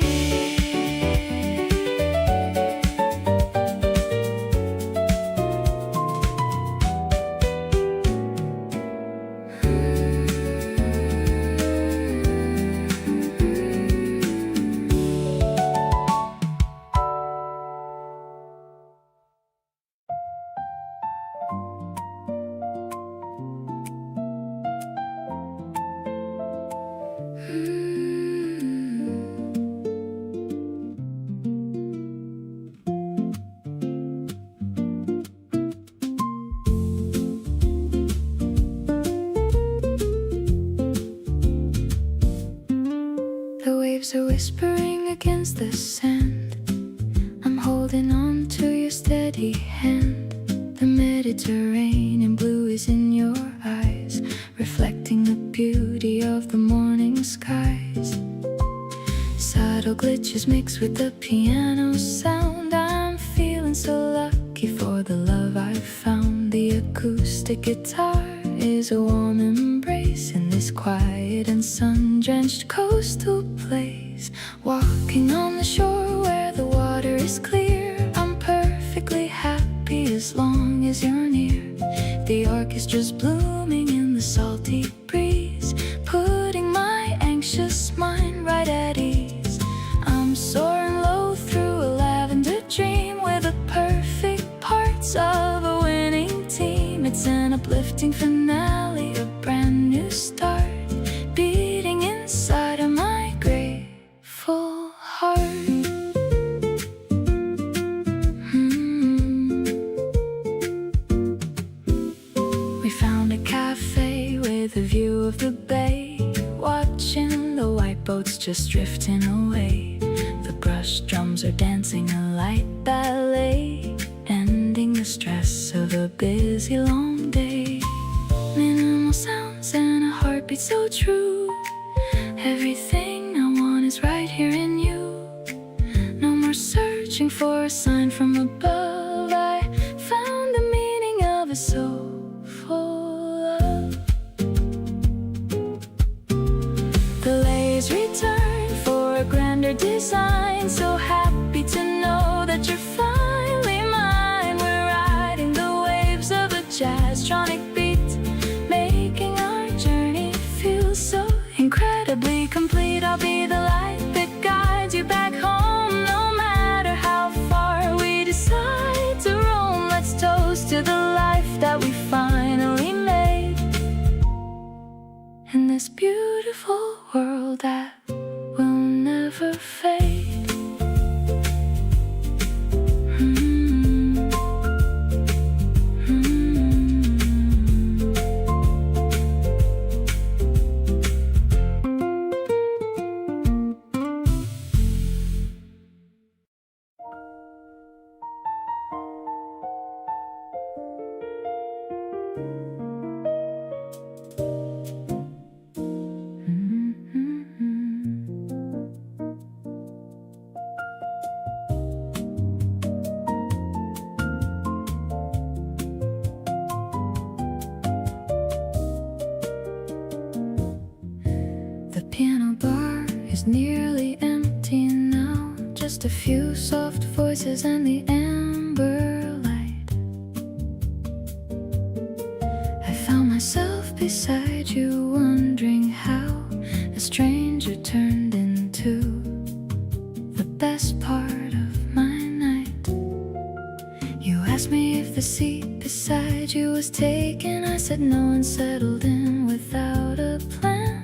B: The waves are whispering against the sand. I'm holding on to your steady hand. The Mediterranean blue is in your eyes, reflecting the beauty of the morning skies. Subtle glitches mix with the piano sound. I'm feeling so lucky for the love I've found. The acoustic guitar is a warm embrace in this quiet and sun-drenched coastal place. Walking on the shore where the water is clear, I'm perfectly happy as long as you're near. The orchestra's blooming in the salty breeze, putting my anxious mind right at ease. I'm soaring low through a lavender dream with the perfect parts of a winning team. It's an uplifting finale, a brand new start, beating inside of my grateful heart. We found a cafe with a view of the bay, watching the white boats just drifting away. The brush drums are dancing a light ballet, ending the stress of a busy long day. Minimal sounds and a heartbeat so true, Everything I want is right here in you. No more searching for a sign from above. I found the meaning of a soulful love. The layers return for a grander design. So happy to know that you're finally mine. We're riding the waves of a jazz-tronic beat, making our journey feel so incredibly complete. I'll be the light that guides you back home, no matter how far we decide to roam. Let's toast to the life that we finally made in this beautiful world that will never fade. The piano bar is nearly empty now. Just a few soft voices and the amber light. I found myself beside you, wondering how a stranger turned into the best part of my night. You asked me if the seat beside you was taken. I said no and settled in without a plan.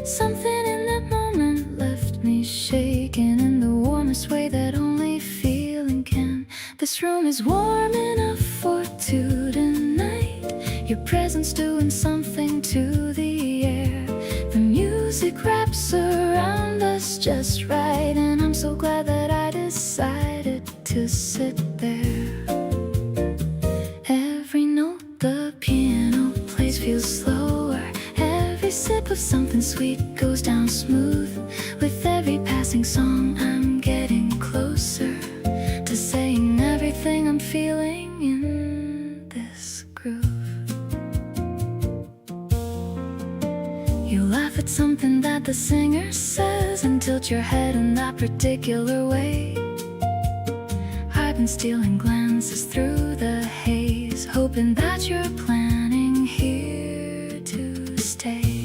B: Something in that moment left me shaking in the warmest way that only feeling can. This room is warm enough for two tonight. Your presence doing something to the air. The music wraps around us just right, and I'm so glad that I decided to sit there. Every note the piano plays feels slower. Every sip of something sweet goes down smooth. With every passing song I'm getting closer to saying everything I'm feeling in this groove. You laugh at something that the singer says and tilt your head in that particular way. I've been stealing glances through the haze, hoping that you're planning here to stay.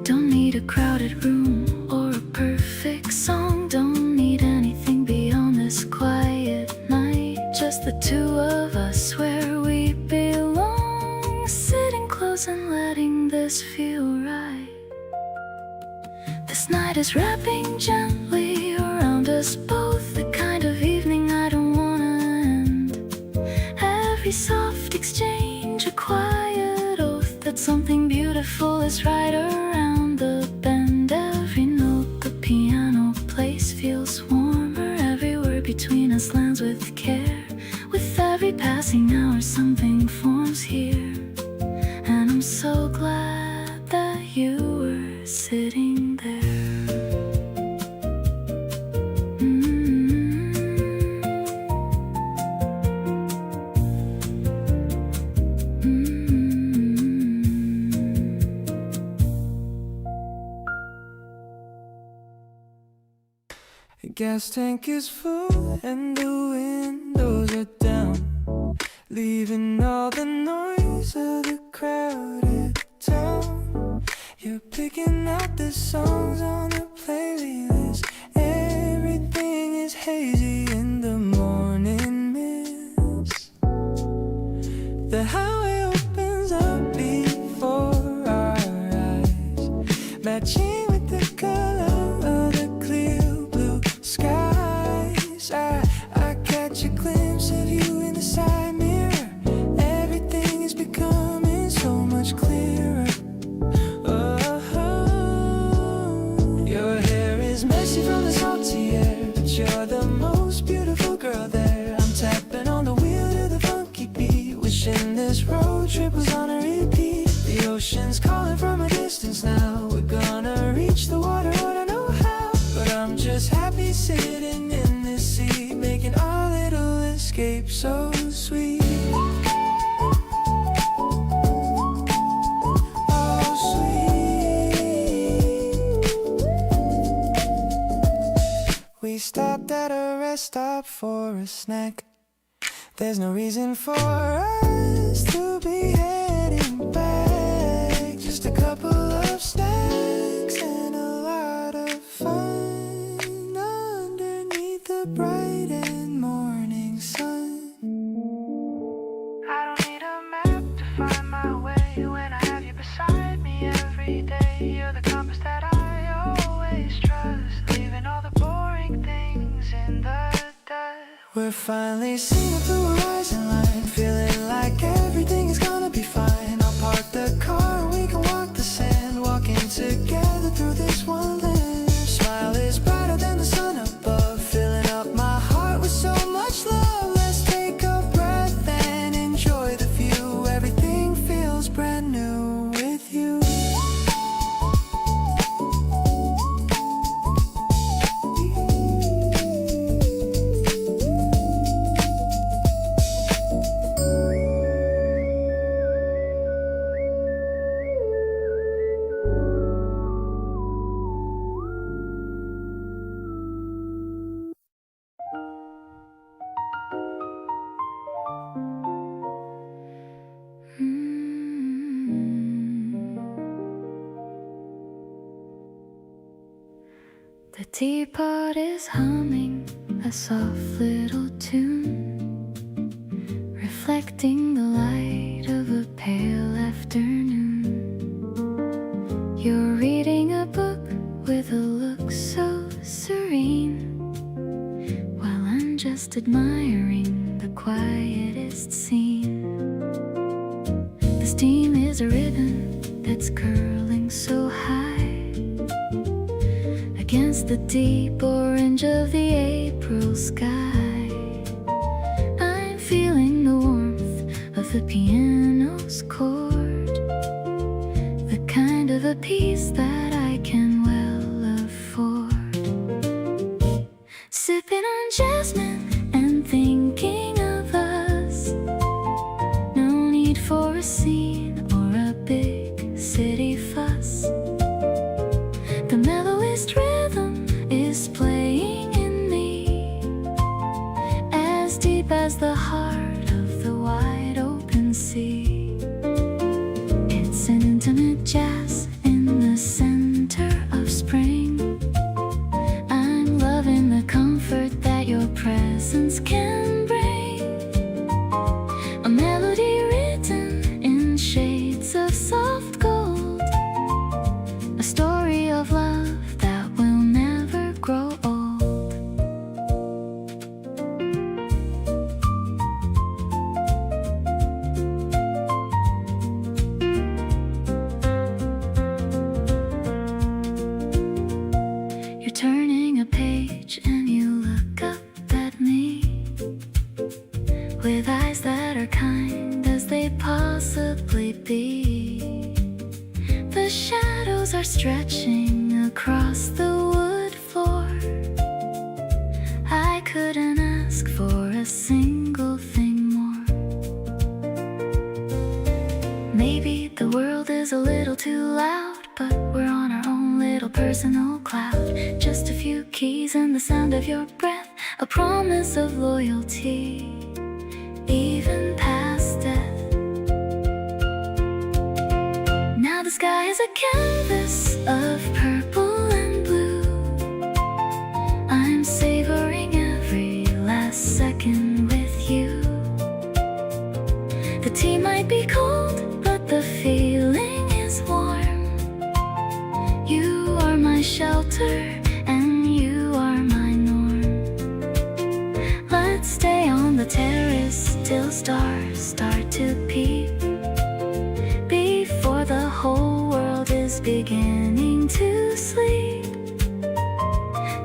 B: Don't need a crowded room or a perfect song. Don't need anything beyond this quiet night. Just the two of us where we belong, sitting close and letting this feel right. This night is wrapping gently around us both, the kind of evening I don't wanna end. Every soft exchange, a quiet oath that something beautiful is right around the bend. Every note the piano plays feels warmer. Every word between us lands with care. With every passing hour something forms here, and I'm so glad that you were sitting there.
A: The gas tank is full and the windows are down, leaving all the noise of the crowded town. You're picking out the songs on the playlist. Everything is hazy in the morning mist. The highway opens up before our eyes, matching with the color of the clear blue skies. I catch a glimpse of you in the side mirror. Everything is becoming so much clearer. Oh, your hair is messy from the salt from a distance now. We're gonna reach the water, I don't know how, but I'm just happy sitting in this seat, making our little escape so sweet. Oh, sweet. We stopped at a rest stop for a snack. There's no reason for us to be heading back. Just a couple of snacks and a lot of fun underneath the bright and morning sun. I don't need a map to find my way when I have you beside me every day. You're the compass that I always trust, leaving all the boring things in the dust. We're finally seeing through a horizon line, feeling like everything is gonna be fine. I'll park the car and we can walk the sand, walking together through this one land. Smile is brighter than the sun above, filling up my heart with so much love. Let's take a breath and enjoy the view. Everything feels brand new with you.
B: The teapot is humming a soft little tune, reflecting the light of a pale afternoon. You're reading a book with a look so serene, while I'm just admiring the quietest scene. The steam is a ribbon that's curling so high against the deep orange of the April sky. I'm feeling the warmth of the piano's chord, the kind of a piece that I can well afford. Sipping on jasmine and thinking of us. No need for a scene or a big city fuss. The mellowest rhythm is playing in me, as deep as the heart of the wide open sea. It's an intimate jazz in the center of spring. I'm loving the comfort that your presence can bring. A melody written in shades of soft gold, a story of love that will never grow old. You're turning a page and you look up at me with eyes that are kind as they possibly be. The shadows are stretching across the wood floor. I couldn't ask for a single thing more. Maybe the world is a little too loud, but we're on our own little personal cloud. Just a few keys and the sound of your breath, a promise of loyalty, even past death. Now the sky is a canvas of purple and blue. I'm savoring every last second with you. The tea might be cold, but the feeling is warm. You are my shelter and you are my norm. Let's stay on the terrace till stars start to peep, before the whole world is beginning to sleep.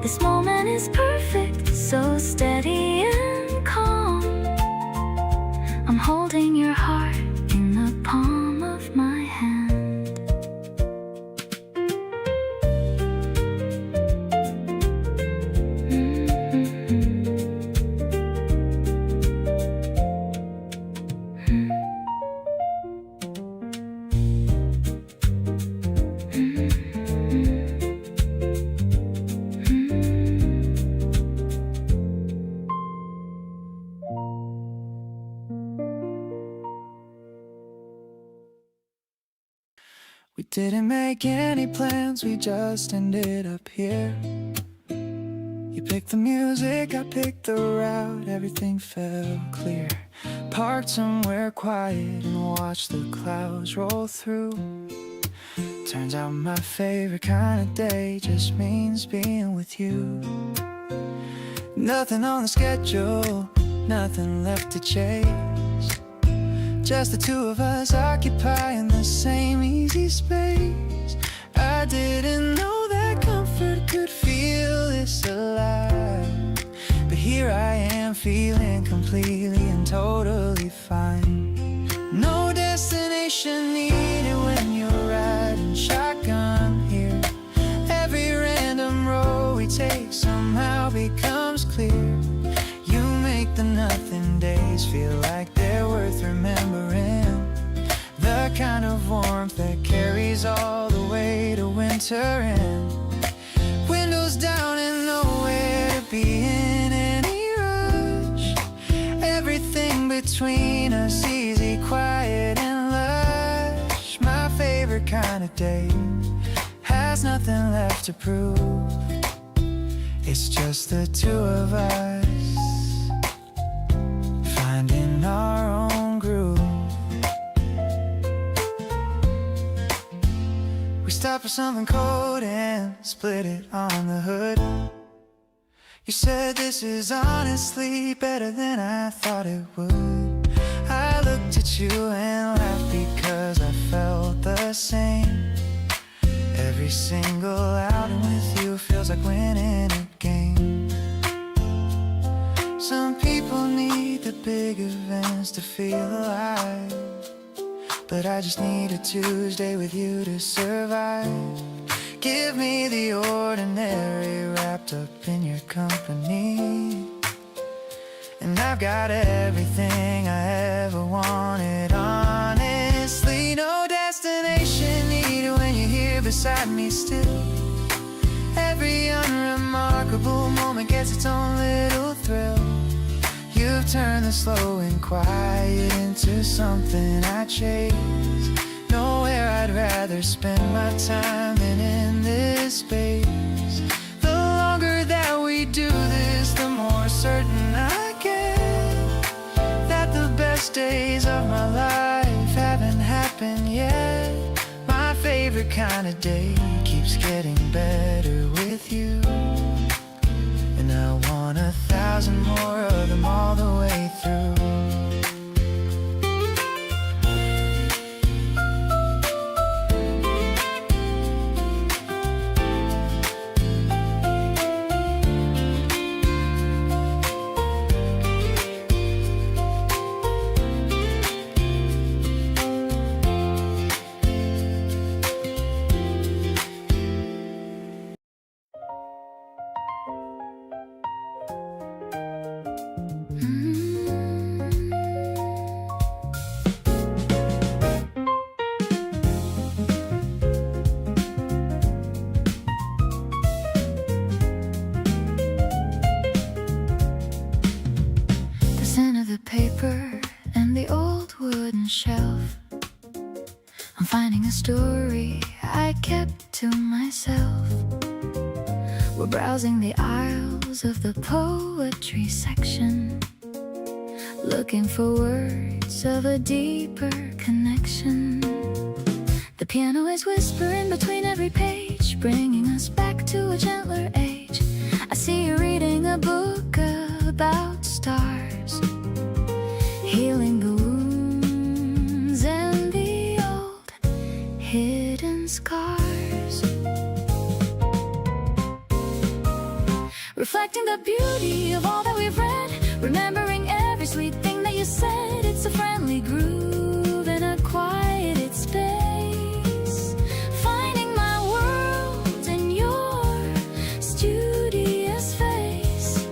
B: This moment is perfect, so steady and calm. I'm holding your heart in the palm of my hand.
C: Didn't make any plans, we just ended up here. You picked the music, I picked the route, everything felt clear. Parked somewhere quiet and watched the clouds roll through. Turns out my favorite kind of day just means being with you. Nothing on the schedule, nothing left to chase. Just the two of us occupying the same easy space. I didn't know that comfort could feel this alive, but here I am feeling completely and totally fine. No destination needed when you're riding shotgun here. Every random road we take somehow becomes clear. You make the nothing days feel like they're worth remembering. The kind of warmth that carries all the way to winter end. Windows down and nowhere to be in any rush. Everything between us easy, quiet and lush. My favorite kind of day has nothing left to prove. It's just the two of us finding our own groove. We stopped for something cold and split it on the hood. You said this is honestly better than I thought it would. I looked at you and laughed because I felt the same. Every single outing with you feels like winning a game. Some people need the big events to feel alive, but I just need a Tuesday with you to survive. Give me the ordinary wrapped up in your company, and I've got everything I ever wanted, honestly. No destination needed when you're here beside me still. Every unremarkable moment gets its own little thrill. You've turned the slow and quiet into something I chase. Nowhere I'd rather spend my time than in this space. The longer that we do this, the more certain I get that the best days of my life haven't happened yet. My favorite kind of day keeps getting better with you, and I want 1,000 more of them all the way through. Paper and the old wooden shelf. I'm finding a story I kept to myself. We're browsing the aisles of the poetry section, looking for words of a deeper connection. The piano is whispering between every page, bringing us back to a gentler age. I see you reading a book about stars, healing the wounds and the old hidden scars, reflecting the beauty of all that we've read, remembering every sweet thing that you said. It's a friendly groove in a quieted space, finding my world in your studious face.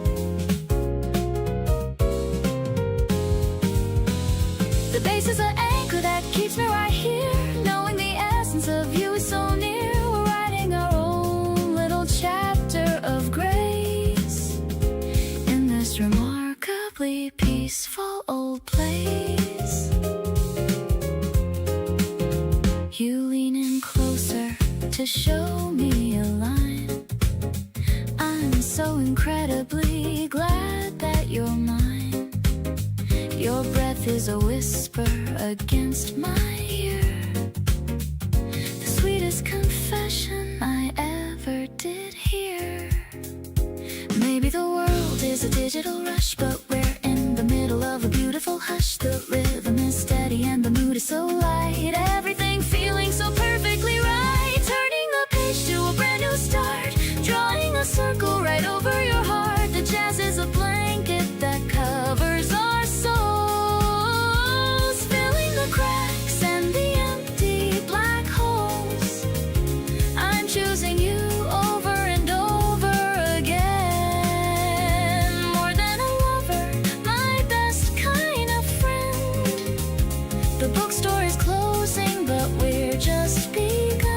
C: The bass is an anchor that keeps me right here, knowing the essence of you is so near. We're writing our own little chapter of grace in this remarkably peaceful old place.
B: to show me a line. I'm so incredibly glad that you're mine. Your breath is a whisper against my ear, the sweetest confession I ever did hear. Maybe the world is a digital rush, but we're in the middle of a beautiful hush. The rhythm is steady and the mood is so light, everything feeling so perfectly right. Turning a page to a brand new start, drawing a circle right over your heart. The jazz is a blanket that covers our souls, filling the cracks and the empty black holes. I'm choosing you over and over again, more than a lover, my best kind of friend. The bookstore is closing, but we're just begun,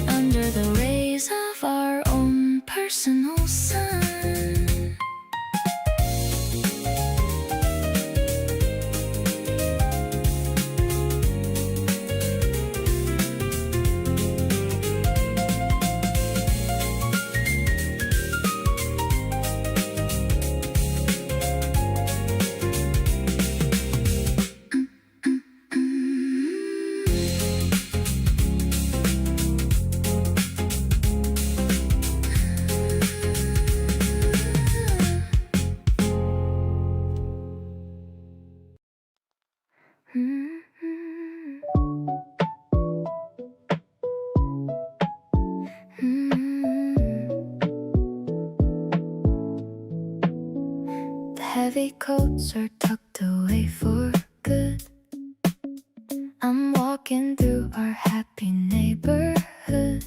B: under the rays of our own personal sun. The heavy coats are tucked away for good. I'm walking through our happy neighborhood.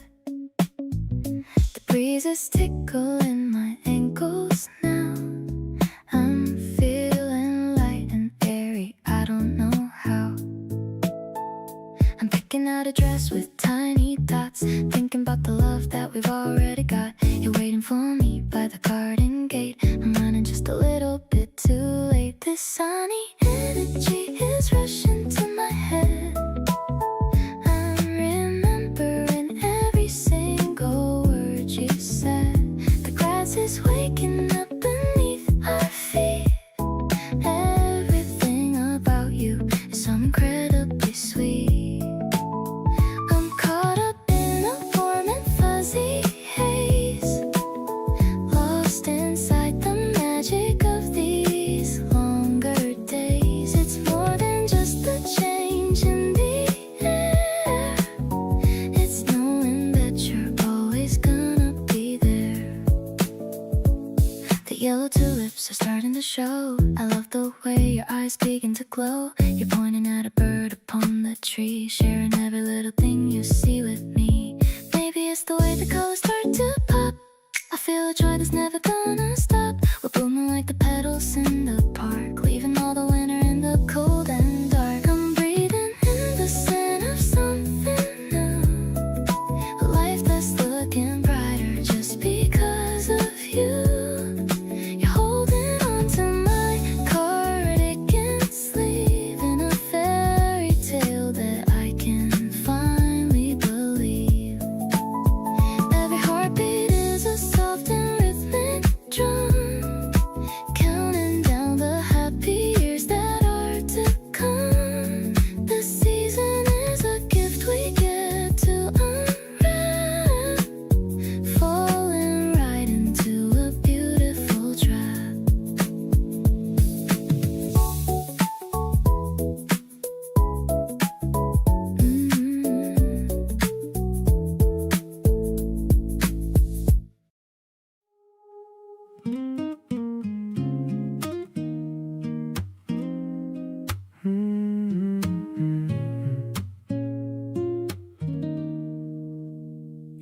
B: The breeze is tickling my ankles now. I'm feeling light and airy, I don't know how. I'm picking out a dress with tiny dots, thinking about the love that we've already got. You're waiting for me by the garden gate. I'm running just a little bit too late. This sunny energy is rushing to my head. I'm remembering every single word you said. The grass is waking up beneath our feet. Everything about you is so incredibly sweet. I'm caught up in a warm and fuzzy haze, lost inside the magic of these longer days. It's more than just the change in the air, it's knowing that you're always gonna be there. The yellow tulips are starting to show. I love the way your eyes begin to glow. You're pointing at a bird upon the tree, sharing every little thing you see with me. Maybe it's the way the colors start to pop. I feel a joy that's never gonna stop. We're blooming like the petals in the park, leaving all the winter in the cold and dark. I'm breathing in the scent of something new, a life that's looking brighter just because of you. You're holding on to my cardigan sleeve in a fairy tale that I can finally believe. Every heartbeat is a soft and rhythmic drum, counting down the happy years that are to come. The season is a gift we get to unwrap, falling right into a beautiful trap.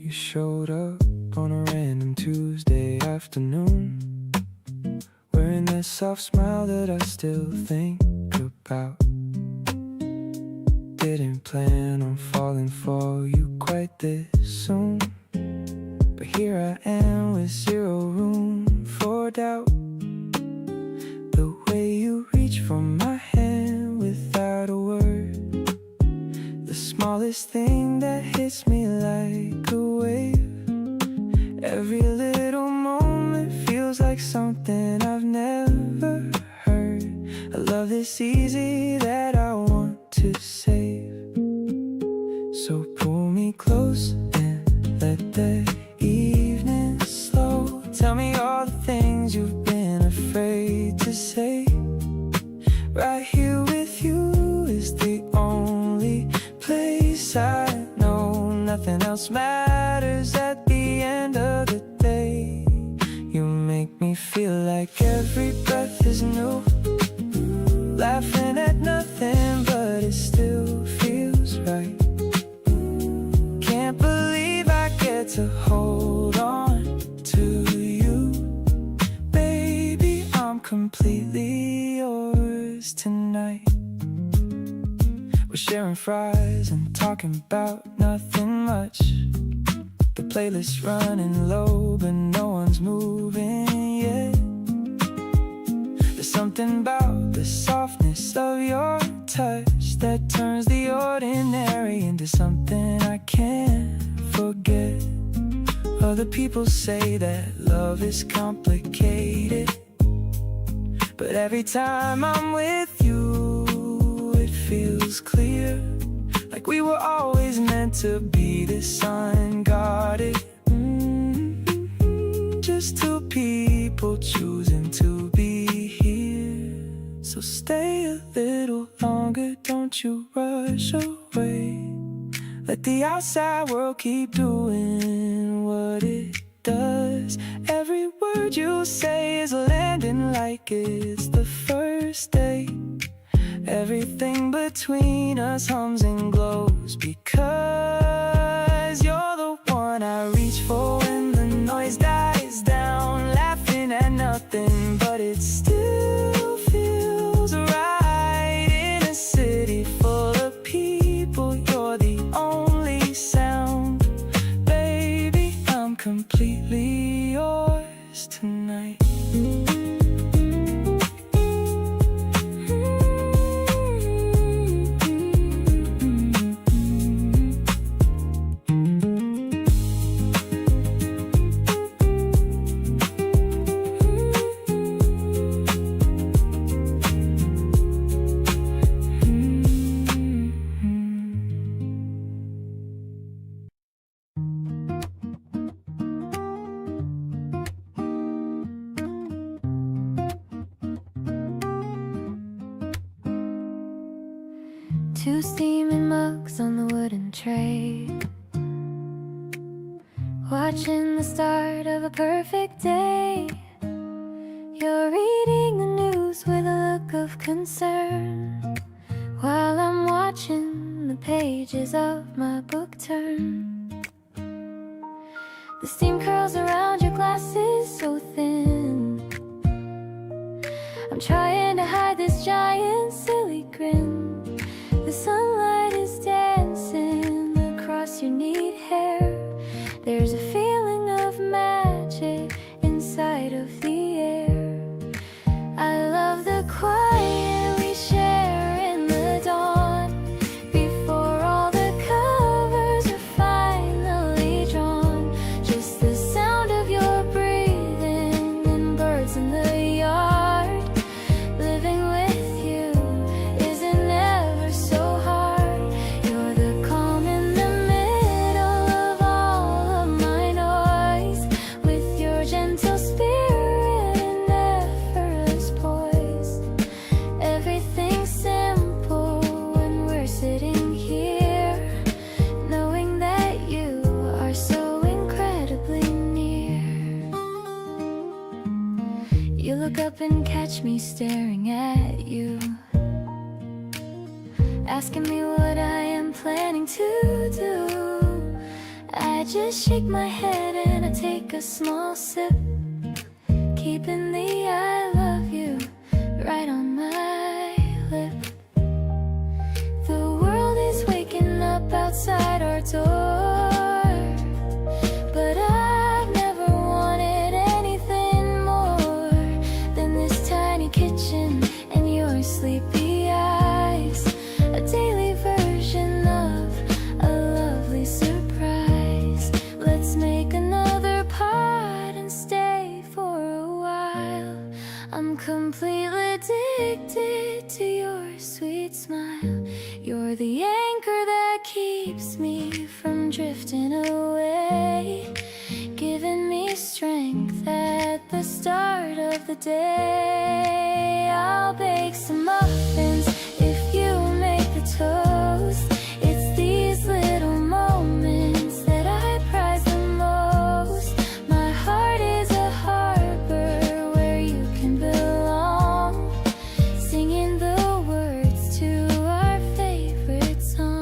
C: You showed up on a random Tuesday afternoon, wearing that soft smile that I still think about. Didn't plan on falling for you quite this soon, but here I am with zero room for doubt. The way you reach for my hand without a word, the smallest this thing that hits me like a wave. Every little moment feels like something I've never heard. A love this easy that I want to save. So pull me close and let the evening slow. Tell me all the things you've been afraid to say. Right here with you is the only place I know. Nothing else matters at the end of the day. You make me feel like every breath is new. Laughing at nothing, but it still feels right. Can't believe I get to hold on to you. Baby, I'm completely yours tonight. We're sharing fries and talking about nothing much. The playlist running low, but no one's moving yet. There's something about the softness of your touch that turns the ordinary into something I can't forget. Other people say that love is complicated, but every time I'm with you, it feels clear. Like we were always meant to be this unguarded. Just two people choosing to be here. So stay a little longer, don't you rush away. Let the outside world keep doing what it does. Every word you say is landing like it's the first day. Everything between us hums and glows, because you're the one I reach for when the noise dies down. Laughing at nothing, but it still feels right. In a city full of people, you're the only sound. Baby, I'm completely yours tonight.
B: Two steaming mugs on the wooden tray, watching the start of a perfect day. You're reading the news with a look of concern, while I'm watching the pages of my book turn. The steam curls around your glasses so thin. I'm trying to hide this giant silly grin. The sunlight is dancing across your neat hair. There's a feeling of magic inside of the air. I love the quiet we share in the dawn, before all the covers are finally drawn. Just the sound of your breathing and birds in the yard. Living with you isn't ever so hard. You're the calm in the middle of all of my noise, with your gentle spirit and effortless poise. Everything's simple when we're sitting here, knowing that you are so incredibly near. You look up and catch me staring at you, asking me what I am planning to do. I just shake my head and I take a small sip, keeping the I love you right on my lip. The world is waking up outside our door, but I've never wanted anything more than this tiny kitchen and your sleepy eyes. A daily version of a drifting away, giving me strength at the start of the day. I'll bake some muffins if you make the toast. It's these little moments that I prize the most. My heart is a harbor where you can belong, singing the words to our favorite song.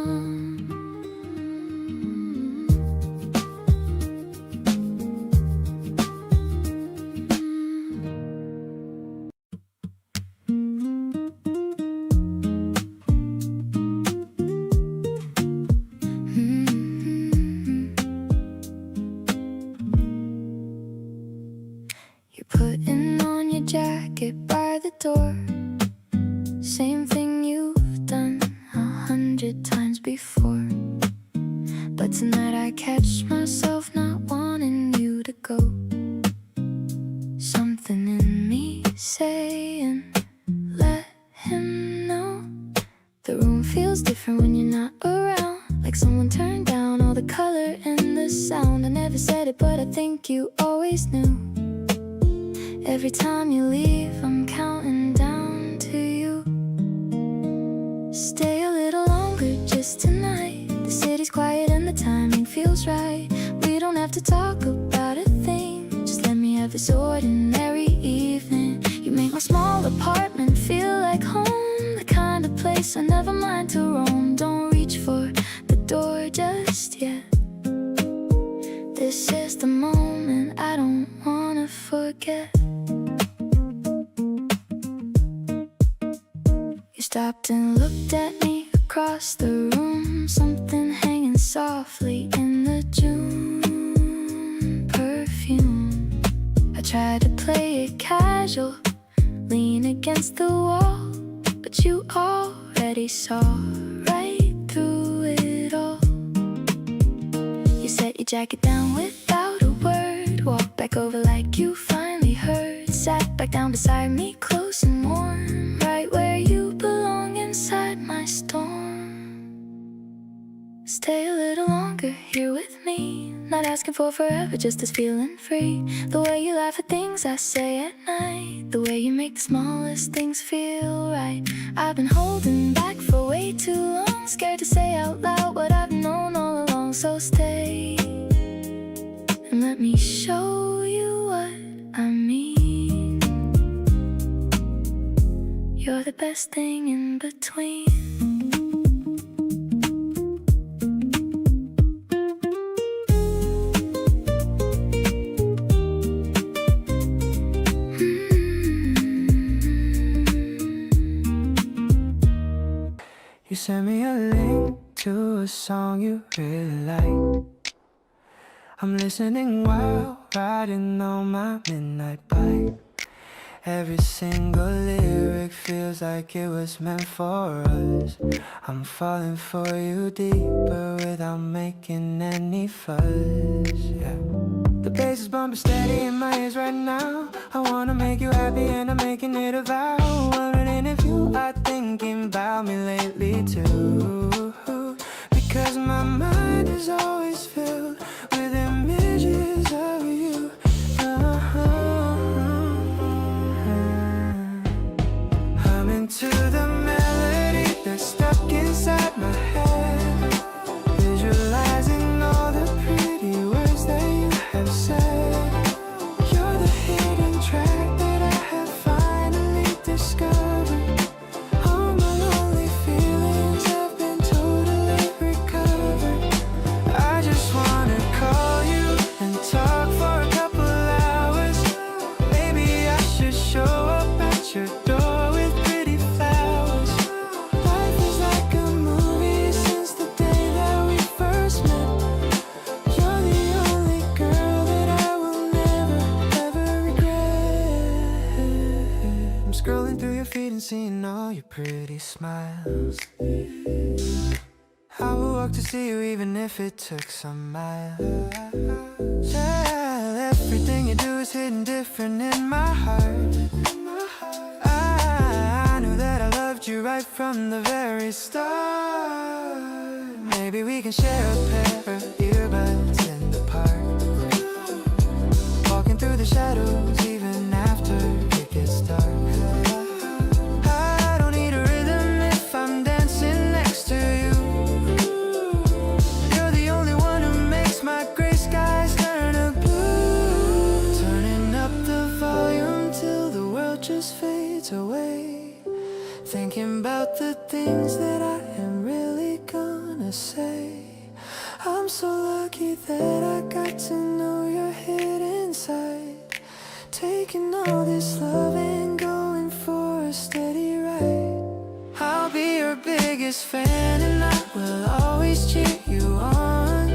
B: You're putting on your jacket by the door. Same thing you've done 100 times before. But tonight I catch myself not wanting you to go. Something in me saying, let him know. The room feels different when you're not around, like someone turned down all the color and the sound. I never said it, but I think you always knew. Every time you leave, I'm counting down to you. Stay a little longer just tonight. The city's quiet and the timing feels right. We don't have to talk about a thing, just let me have this ordinary evening. You make my small apartment feel like home, the kind of place I never mind to roam. Don't reach for the door just yet. This is the moment I don't wanna forget. You stopped and looked at me across the room, something hanging softly in the June perfume. I tried to play it casual, lean against the wall, but you already saw right through it all. You set your jacket down without a word, walked back over like you finally heard, sat back down beside me close and warm, right where you belong inside my storm. Stay a little longer here with me, not asking for forever, just as feeling free. The way you laugh at things I say at night, the way you make the smallest things feel right. I've been holding back for way too long, scared to say out loud what I've known all along. So stay and let me show you what I mean. You're the best thing in between.
A: You sent me a link to a song you really like. I'm listening while riding on my midnight bike. Every single lyric feels like it was meant for us. I'm falling for you deeper without making any fuss, yeah. The bass is bumping steady in my ears right now. I wanna make you happy and I'm making it a vow. Wondering if you are thinking about me lately too, because my mind is always filled with images of you. I'm into the melody that's stuck inside my head, visualizing all the pretty words that you have said. You're the hidden track that I have finally discovered. All my lonely feelings have been totally recovered. I just wanna call you and talk for a couple hours. Maybe I should show up at your door with pretty flowers. Life is like a movie since the day that we first met. You're the only girl that I will never ever regret. I'm scrolling through your feed and seeing all your pretty smiles. I would walk to see you even if it took some miles. Yeah, everything you do is hidden different in my heart. I knew that I loved you right from the very start. Maybe we can share a pair of ears thinking about the things that I am really gonna say. I'm so lucky that I got to know your hidden side. Taking all this love and going for a steady ride. I'll be your biggest fan and I will always cheer you on.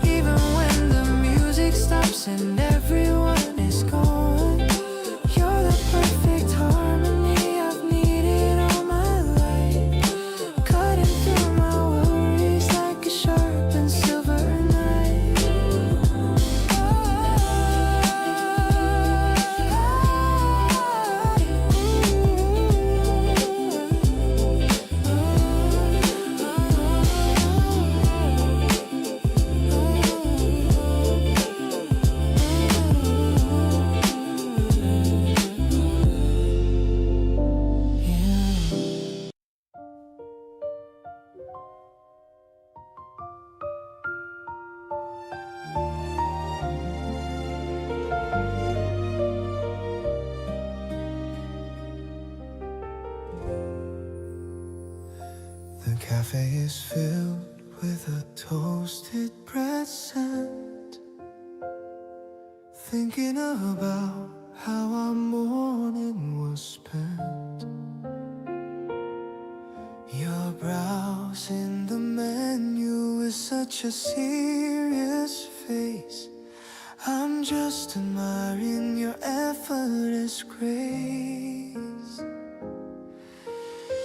A: Even when the music stops and everyone is gone. You're the perfect harmony I've needed all my life. Cutting through my worries like a sharpened silver knife. The cafe is filled with a toasted bread scent. Thinking about how our morning was spent. You're browsing the menu with such a serious face. I'm just admiring your effortless grace.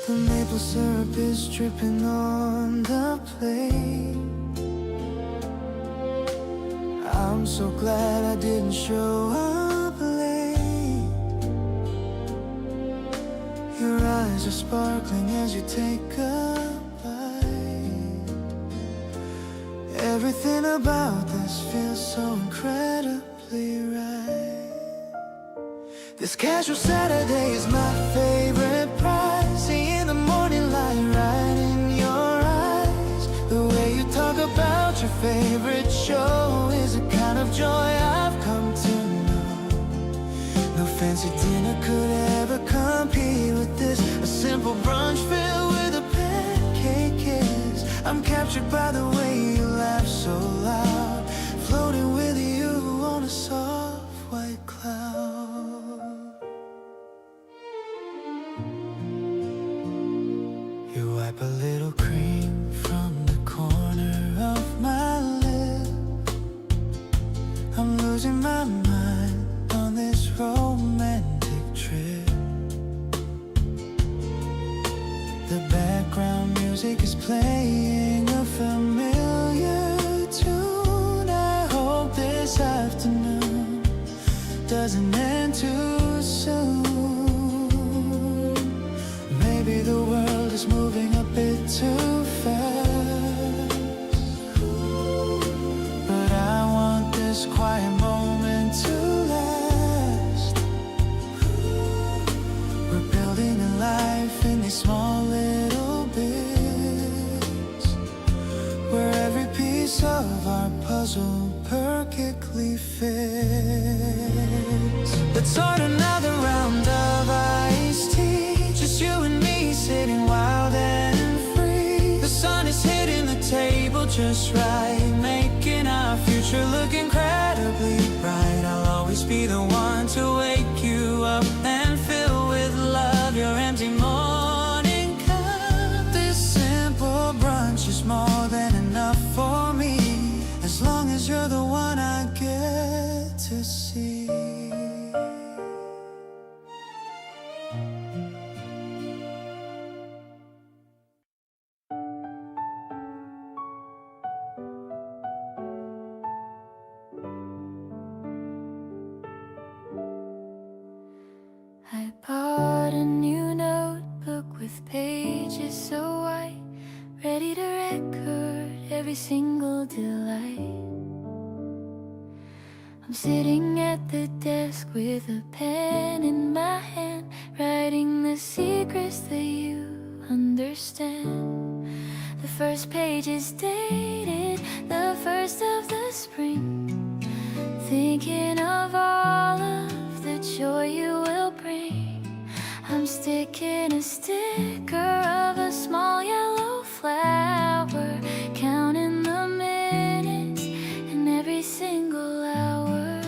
A: The maple syrup is dripping on the plate. I'm so glad I didn't show up late. Your eyes are sparkling as you take a bite. Everything about this feels so incredibly right. This casual Saturday is my favorite prize. Seeing the morning light right in your eyes. The way you talk about your favorite show is a kind of joy I've come to know. No fancy dinner could ever compete with this. A simple brunch filled with a pancake kiss. I'm captured by the way you laugh so loud. Floating with you on a soft white cloud. You wipe a little cream from the corner of my lip. I'm losing my mind on this romantic trip. The background music is playing a familiar tune. I hope this afternoon doesn't end too soon. Maybe the world is moving a bit too fast, but I want this quiet moment to last. We're building a life in these small little bits, where every piece of our puzzle perfectly fits. Let's start another round of iced tea. Just you and me sitting wild and free. The sun is hitting the table just right, making our future look incredibly bright. I'll always be the one to wake you up and fill with love your empty morning cup. This simple brunch is more than enough for me, as long as you're the one I get to see.
B: I bought a new notebook with pages so white, ready to record every single delight. I'm sitting at the desk with a pen in my hand, writing the secrets that you understand. The first page is dated, the first of the spring, thinking of all of the joy you will bring. I I'm sticking a sticker of a small yellow flower, counting the minutes and every single hour.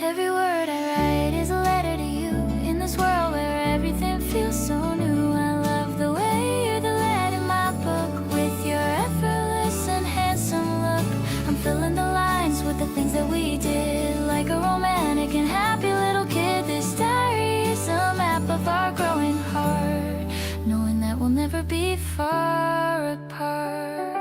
B: Every word I write is a letter to you in this world where everything feels so new. I love the way you're the lead in my book with your effortless and handsome look. I'm filling the lines with the things that we did, like a romantic and happy little kid. This diary is a map of our growing heart, knowing that we'll never be far apart.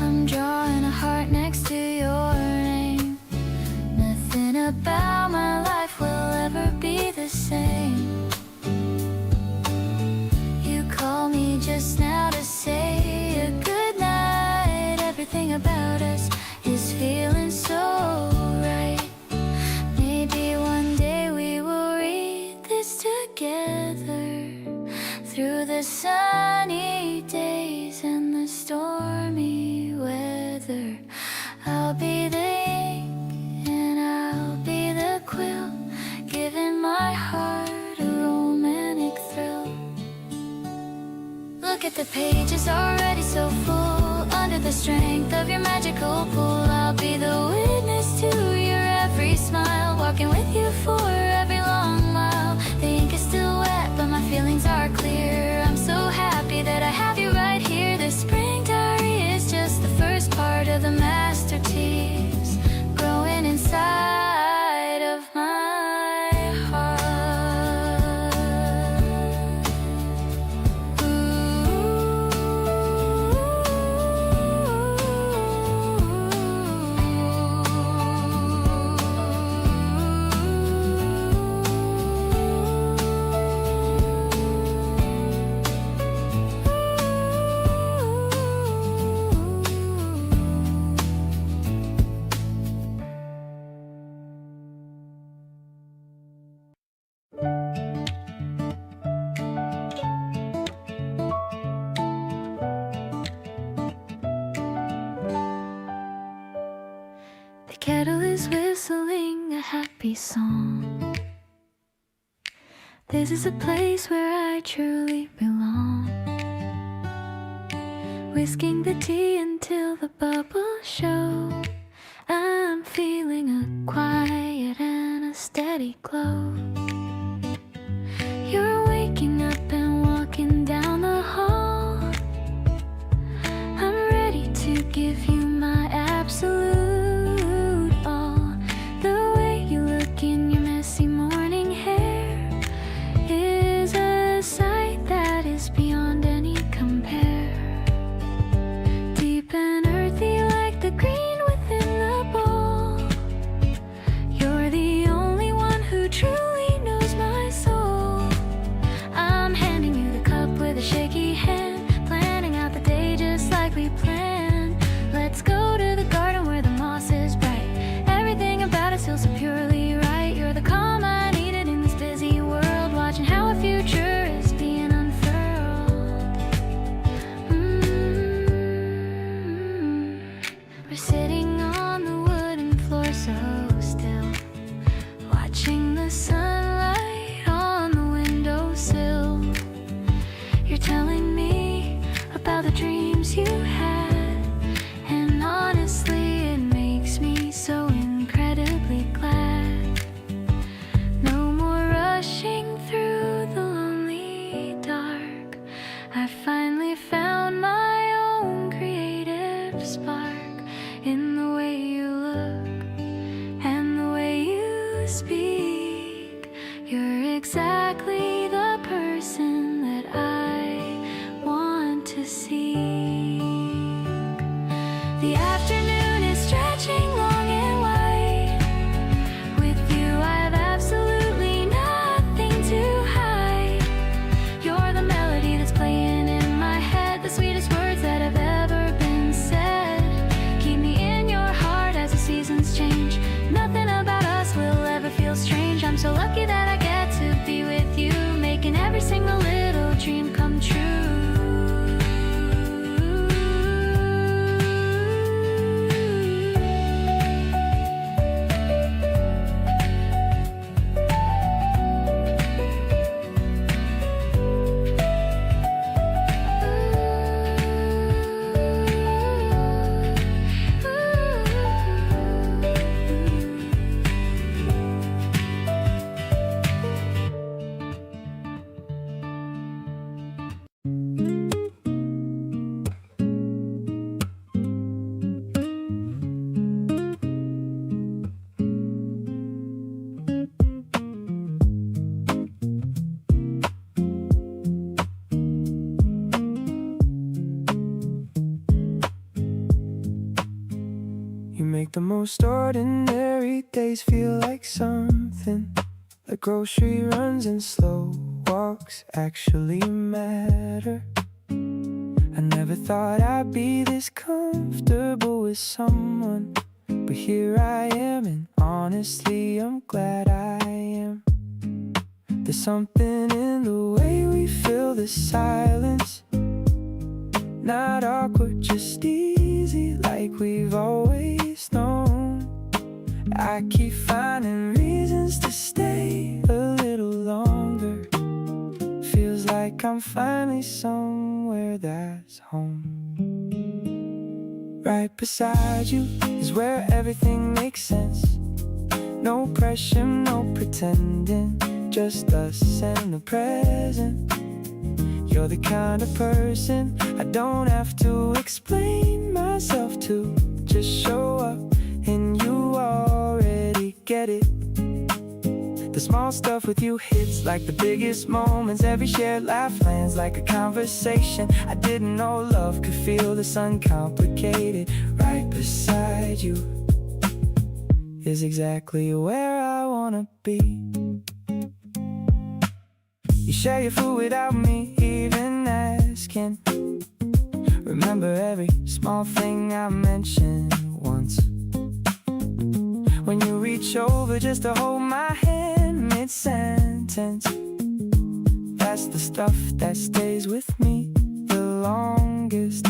B: I'm drawing a heart next to your name. Nothing about my life will ever be the same. You called me just now to say a good night. Everything about us is feeling so right. Maybe one day we will read this together, through the sunny days and the stormy weather. I'll be the ink and I'll be the quill, giving my heart a romantic thrill. Look at the pages already so full, under the strength of your magical pull. I'll be the witness to your every smile, walking with you for every long mile. The ink is still wet but my feelings are clear. I'm so happy that I have you right here. This spring diary is just the first part of the masterpiece, growing inside of my heart. The kettle is whistling a happy song. This is a place where I truly belong. Whisking the tea until the bubbles show. I'm feeling a quiet and a steady glow. You're waking up and walking down the hall. I'm ready to give you my absolute all. The way you look in your messy morning hair is a sight that is beyond any compare. Deep and earthy like the green within the bowl. You're the only one who truly knows my soul. I'm handing you the cup with a shaky hand, planning out the day just like we planned. Let's
C: make the most ordinary days feel like something. Like grocery runs and slow walks actually matter. I never thought I'd be this comfortable with someone, but here I am, and honestly I'm glad I am. There's something in the way we fill the silence, not awkward, just easy, like we've always known. I keep finding reasons to stay a little longer. Feels like I'm finally somewhere that's home. Right beside you is where everything makes sense. No pressure, no pretending, just us and the present. You're the kind of person I don't have to explain myself to. Just show up and you already get it. The small stuff with you hits like the biggest moments. Every shared laugh lands like a conversation. I didn't know love could feel this uncomplicated. Right beside you is exactly where I wanna be. You share your food without me even asking. Remember every small thing I mentioned once. When you reach over just to hold my hand mid-sentence. That's the stuff that stays with me the longest.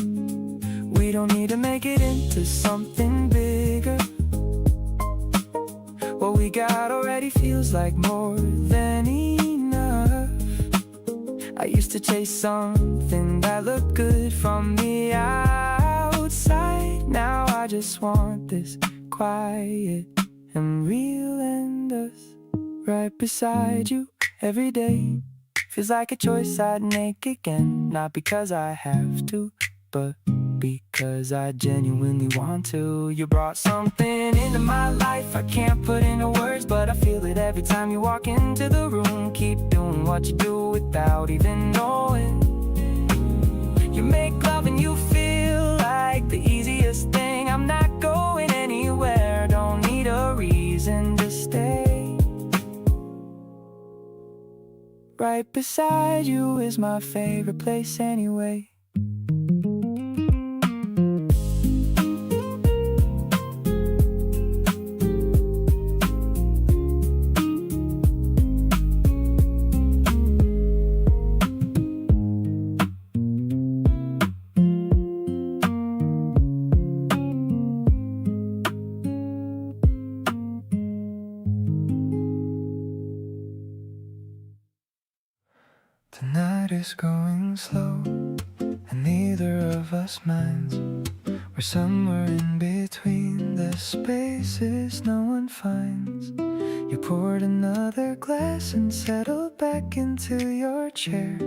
C: We don't need to make it into something bigger. What we got already feels like more than enough. I used to chase something that looked good from the outside. Now I just want this quiet and real, and us right beside you every day. Feels like a choice I'd make again, not because I have to, but because I genuinely want to. You brought something into my life I can't put into words, but I feel it every time you walk into the room. Keep doing what you do without even knowing. You make love and you feel like the easiest thing. I'm not going anywhere, don't need a reason to stay. Right beside you is my favorite place anyway.
A: The night is going slow, and neither of us minds. We're somewhere in between the spaces no one finds. You poured another glass and settled back into your chair.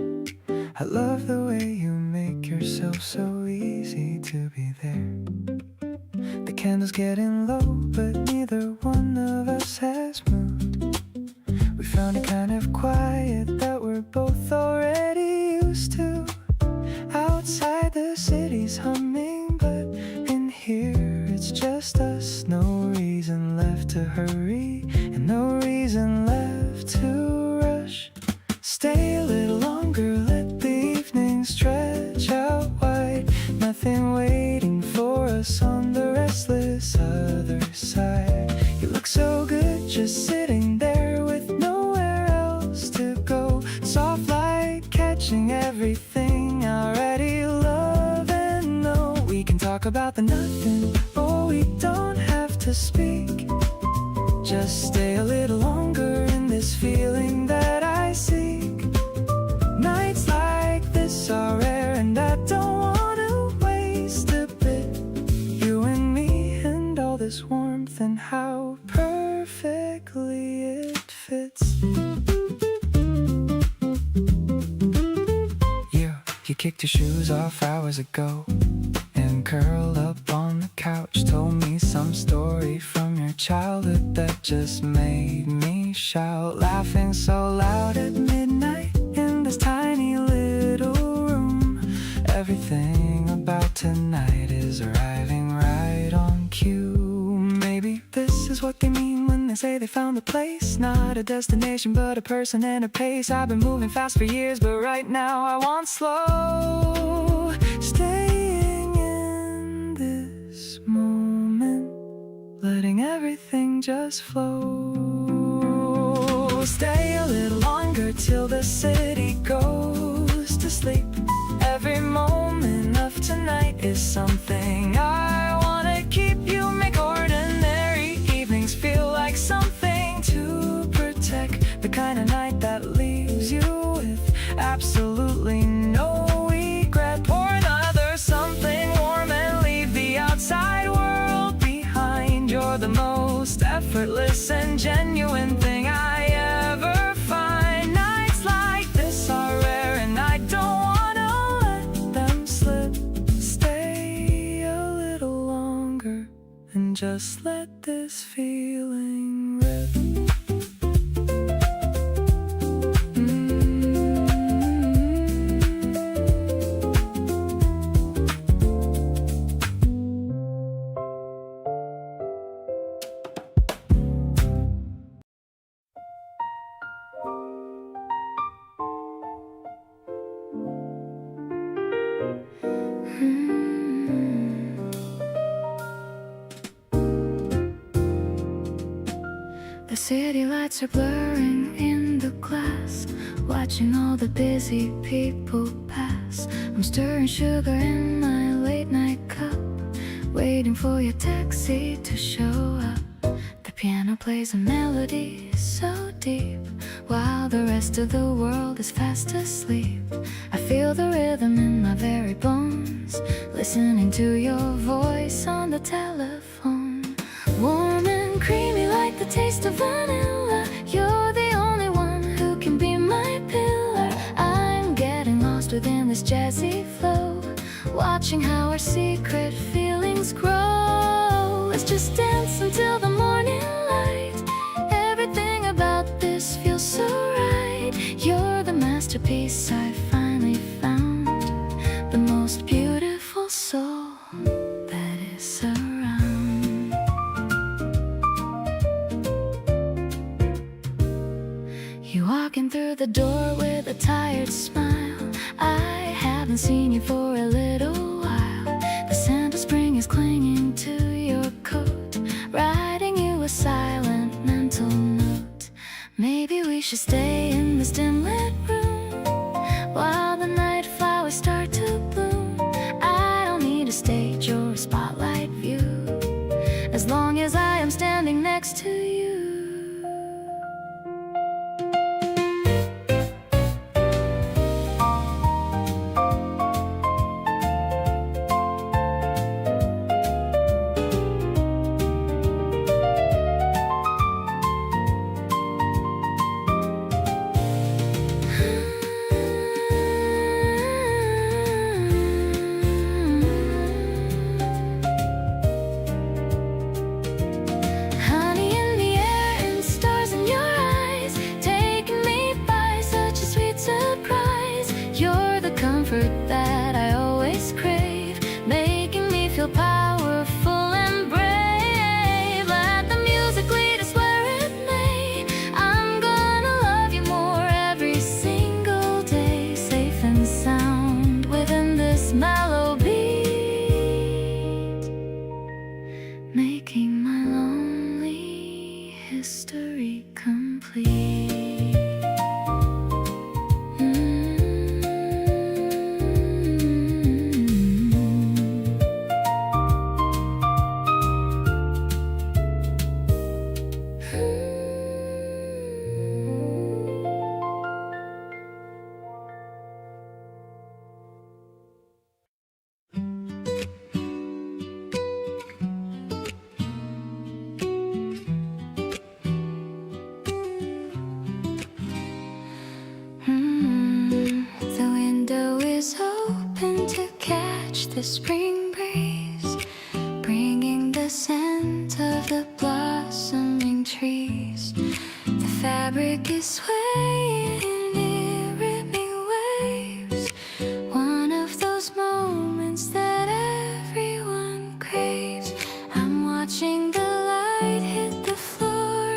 A: I love the way you make yourself so easy to be there. The candle's getting low, but neither one of us has moved. We found a kind of quiet that we're both already used to. Outside the city's humming, but in here it's just us. No reason left to hurry, and no reason left to rush. Stay a little longer, let the evening stretch out wide. Nothing waiting for us on the restless other side. You look so good just sitting there with nowhere else to go. Soft light catching everything I already love and know. We can talk about the nothing, or we don't have to speak. Just stay a little longer in this feeling that I seek. Nights like this are rare, and I don't wanna waste a bit. You and me and all this warmth, and how perfectly it fits. You kicked your shoes off hours ago and curled up on the couch. Told me some story from your childhood that just made me shout. Laughing so loud at midnight in this tiny little room. Everything about tonight is arriving right on cue.
C: say they found the place. Not a destination but a person and a pace. I've been moving fast for years, but right now I want slow. Staying in this moment, letting everything just flow. Stay a little longer till the city goes to sleep. Every moment of tonight is something I wanna keep. You make ordinary evenings feel like something to protect. The kind of night that leaves you with absolutely no regret. Pour another something warm and leave the outside world behind. You're the most effortless and genuine thing I ever find. Nights like this are rare and I don't wanna let them slip. Stay a little longer and just let this feeling rip.
B: The city lights are blurring in the glass, watching all the busy people pass. I'm stirring sugar in my late night cup, waiting for your taxi to show up. The piano plays a melody so deep, while the rest of the world is fast asleep. I feel the rhythm in my very bones, listening to your voice on the telephone. Warm and creamy like the taste of vanilla, you're the only one who can be my pillar. I'm getting lost within this jazzy flow, watching how our secret feelings grow. Let's just dance until the morning light. Everything about this feels so right. You're the masterpiece I finally found, the most beautiful soul that is around. You walking through the door with a tired smile. I haven't seen you for a little while. The scent of spring is clinging to your coat, writing you a silent mental note. Maybe we should stay in this dim lit room while the night flowers start to bloom. I don't need a stage or a spotlight view, as long as I am standing next to you. Honey in the air and stars in your eyes, taking me by such a sweet surprise. You're the comfort that I always crave, making me feel powerful and brave. Let the music lead us where it may. I'm gonna love you more every single day, safe and sound within this mellow beat, making my lonely history complete. The window is open to catch the spring breeze, bringing the scent of the blossoming trees. The fabric is swaying in ripping waves, one of those moments that everyone craves. I'm watching the light hit the floor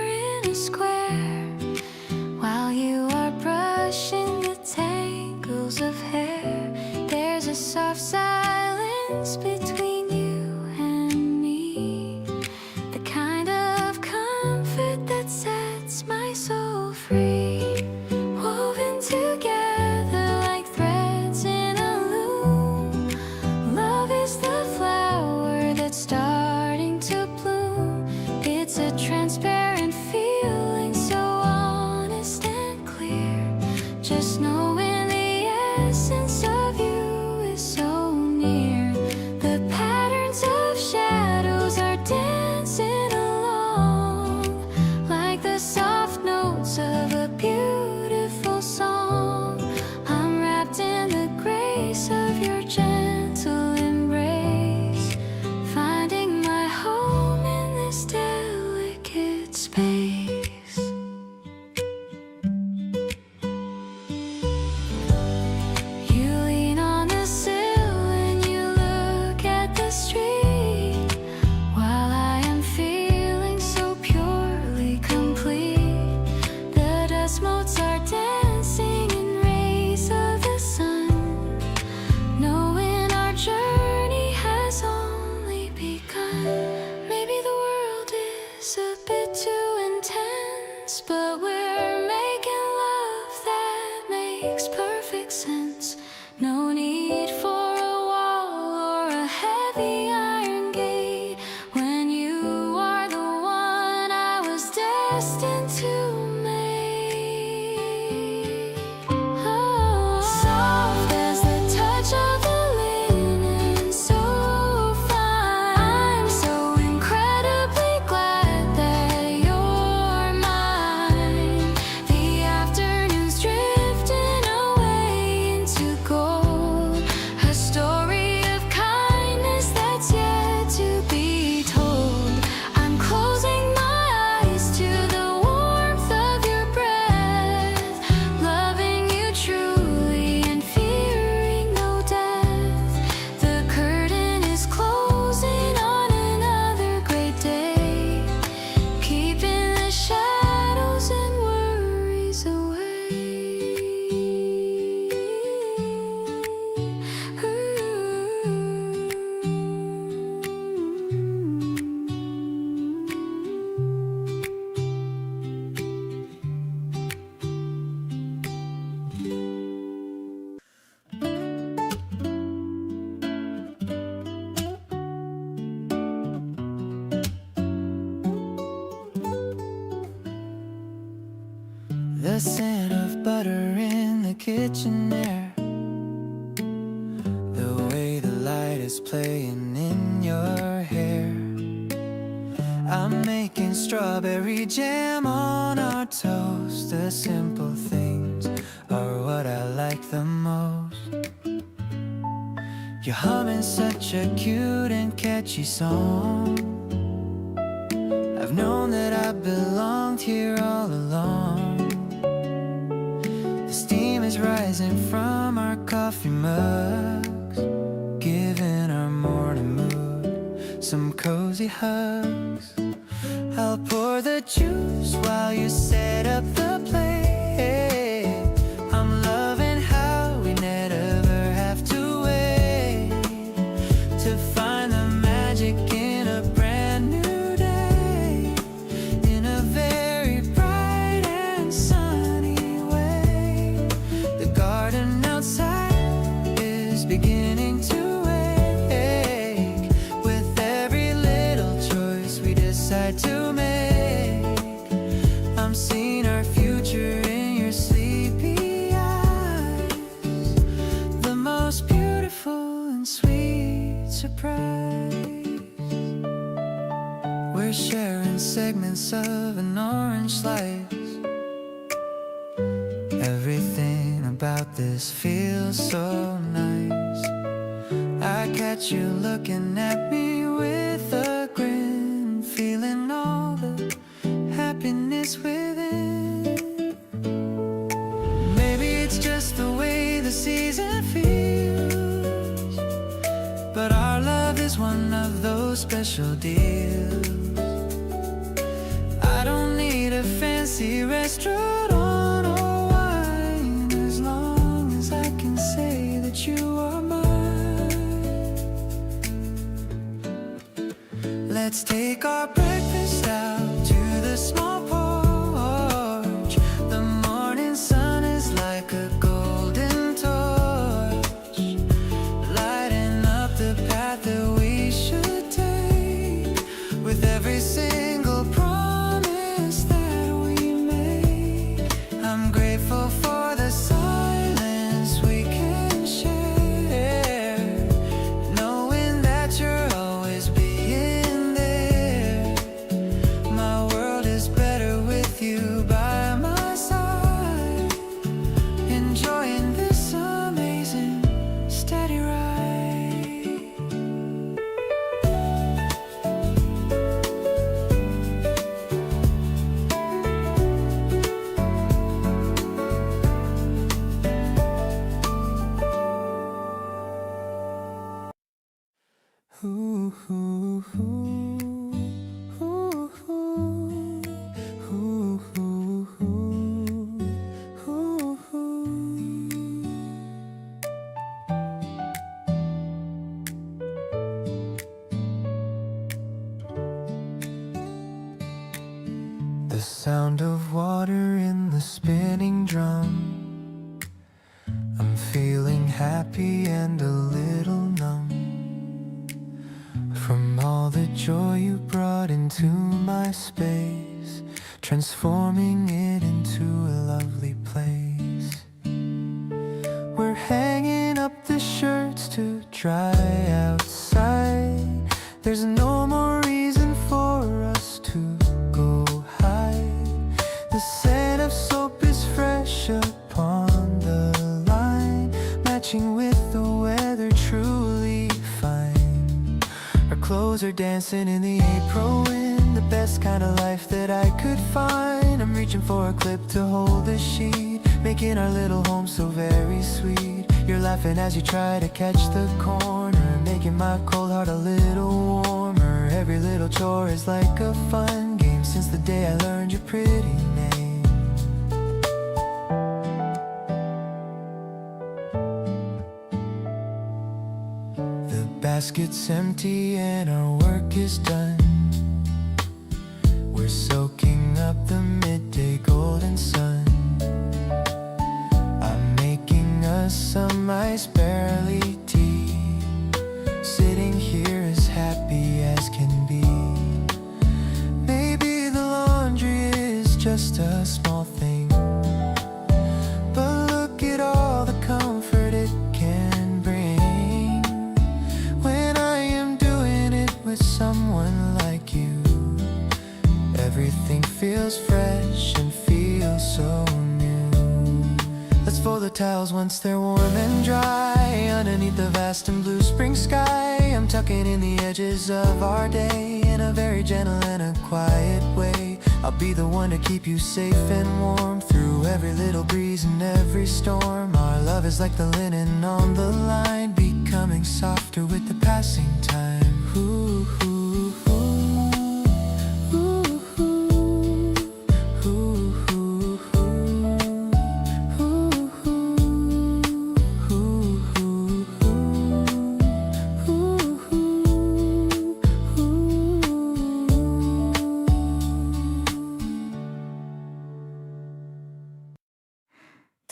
A: The scent of butter in the kitchen air, the way the light is playing in your hair. I'm making strawberry jam on our toast. The simple things are what I like the most. You're humming such a cute and catchy song. I've known that I belonged here all along. The steam is rising from our coffee mugs, giving our morning mood some cozy hugs. I'll pour the juice while you set up the plate. I'm loving how we never have to wait to find the magic in a brand new day, in a very bright and sunny way. The garden outside is beginning to wake with every little choice we decide to make. I'm seeing our future in your sleepy eyes, the most beautiful and sweet surprise. We're sharing segments of an orange slice. Everything about this feels so nice. I catch you looking at me with a grin, feeling all the happiness within. Maybe it's just the way the season feels, but our love is one of those special deals. I don't need a fancy restaurant or wine, as long as I can say that you are mine. Let's take our breakfast out to the small porch. The morning sun is like a golden torch, lighting up the path that we should take, with every single promise that we make. I'm grateful for the silence we can share, knowing that you're always being there. My world is better with you by my side, enjoying this amazing steady ride. Ooh, ooh, ooh, ooh, ooh, ooh, ooh, ooh. The sound of water in the spinning drum. I'm feeling happy and a little numb from all the joy you brought into my space, transforming it into a lovely place. We're hanging up the shirts to dry outside. There's no more reason for us to go hide. The scent of soap is fresh upon the line, matching with the weather, truly fine. Our clothes are dancing in the April wind, the best kind of life that I could find. I'm reaching for a clip to hold the sheet, making our little home so very sweet. You're laughing as you try to catch the corner, making my cold heart a little warmer. Every little chore is like a fun game since the day I learned your pretty name. The basket's empty and our work is done. We're soaking up the midday golden sun. I'm making us some ice barley tea, sitting here as happy as can be. Maybe the laundry is just a small thing, someone like you. Everything feels fresh and feels so new. Let's fold the towels once they're warm and dry. Underneath the vast and blue spring sky, I'm tucking in the edges of our day in a very gentle and a quiet way. I'll be the one to keep you safe and warm through every little breeze and every storm. Our love is like the linen on the line, becoming softer with the passing time. Ooh, ooh, ooh.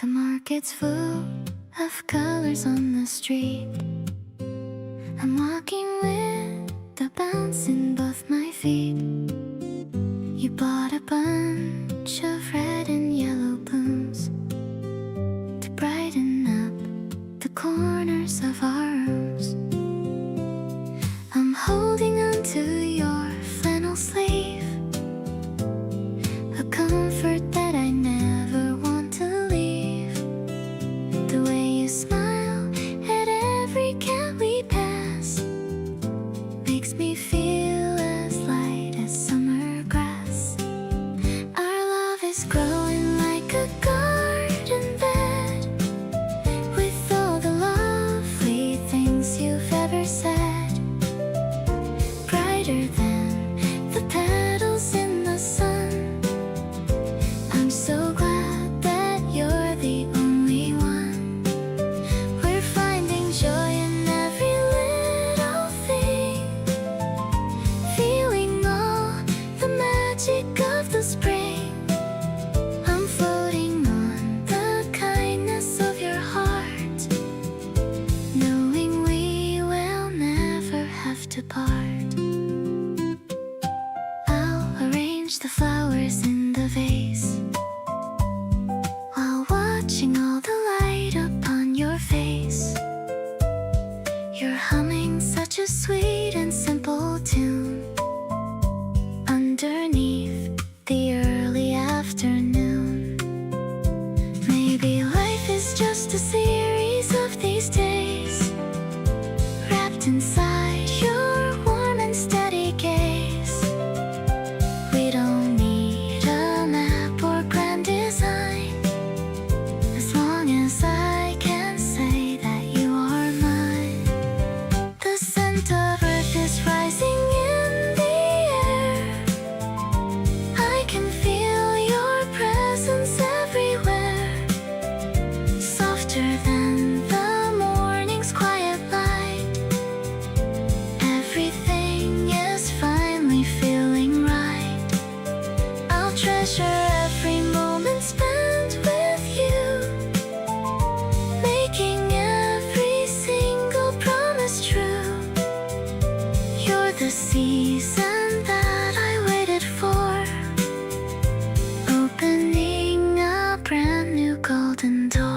B: The market's full of colors on the street. I'm walking with the bounce in both my feet. You bought a bunch of red and yellow blooms to brighten up the corners of our rooms. I'm holding on to your flannel sleeve, a comfort that I never want to leave. The way you smile at every cat we pass makes me feel as light as summer grass. Our love is growing like a garden bed, with all the lovely things you've ever said, brighter than the petals in the sun. I'm so glad that you're the only one. We're finding joy in every little thing, feeling all the magic of the spring. I'm floating on the kindness of your heart, knowing we will never have to part. I'll arrange the flowers in the vase while watching all the light upon your face. You're humming such a sweet and simple tune underneath the early afternoon. Maybe life is just a series of these days, wrapped inside your warm and steady gaze. We don't need a map or grand design, as long as I can say that you are mine. The scent of earth is rising in the air. I can feel your presence everywhere, softer than the morning's quiet light. Everything is finally feeling right. I'll treasure every moment spent with you, making every single promise true. You're the season that I waited for, opening a brand new golden door.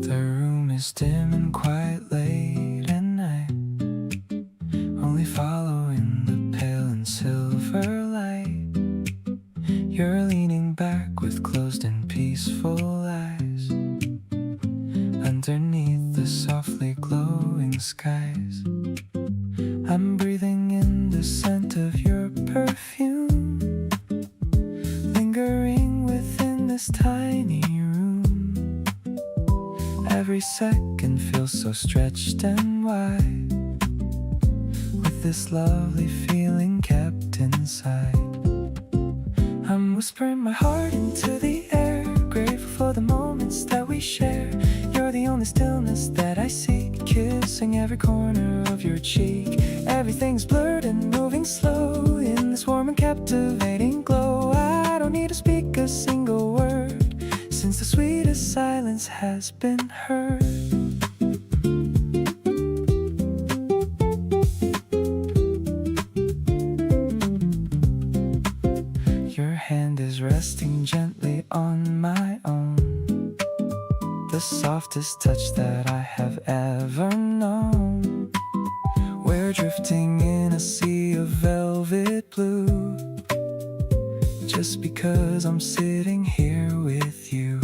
C: The room is dim and quiet late at night, only following the pale and silver light. You're leaning back with closed and peaceful eyes, underneath the softly glowing skies. I'm breathing in the scent of your perfume, lingering within this tiny room. Every second feels so stretched and wide, with this lovely feeling kept inside. I'm whispering my heart into the air, grateful for the moments that we share. You're the only stillness that I seek, kissing every corner of your cheek. Everything's blurred and moving slowly fingers resting gently on my own. The softest touch that I have ever known. We're drifting in a sea of velvet blue, just because I'm sitting here with you.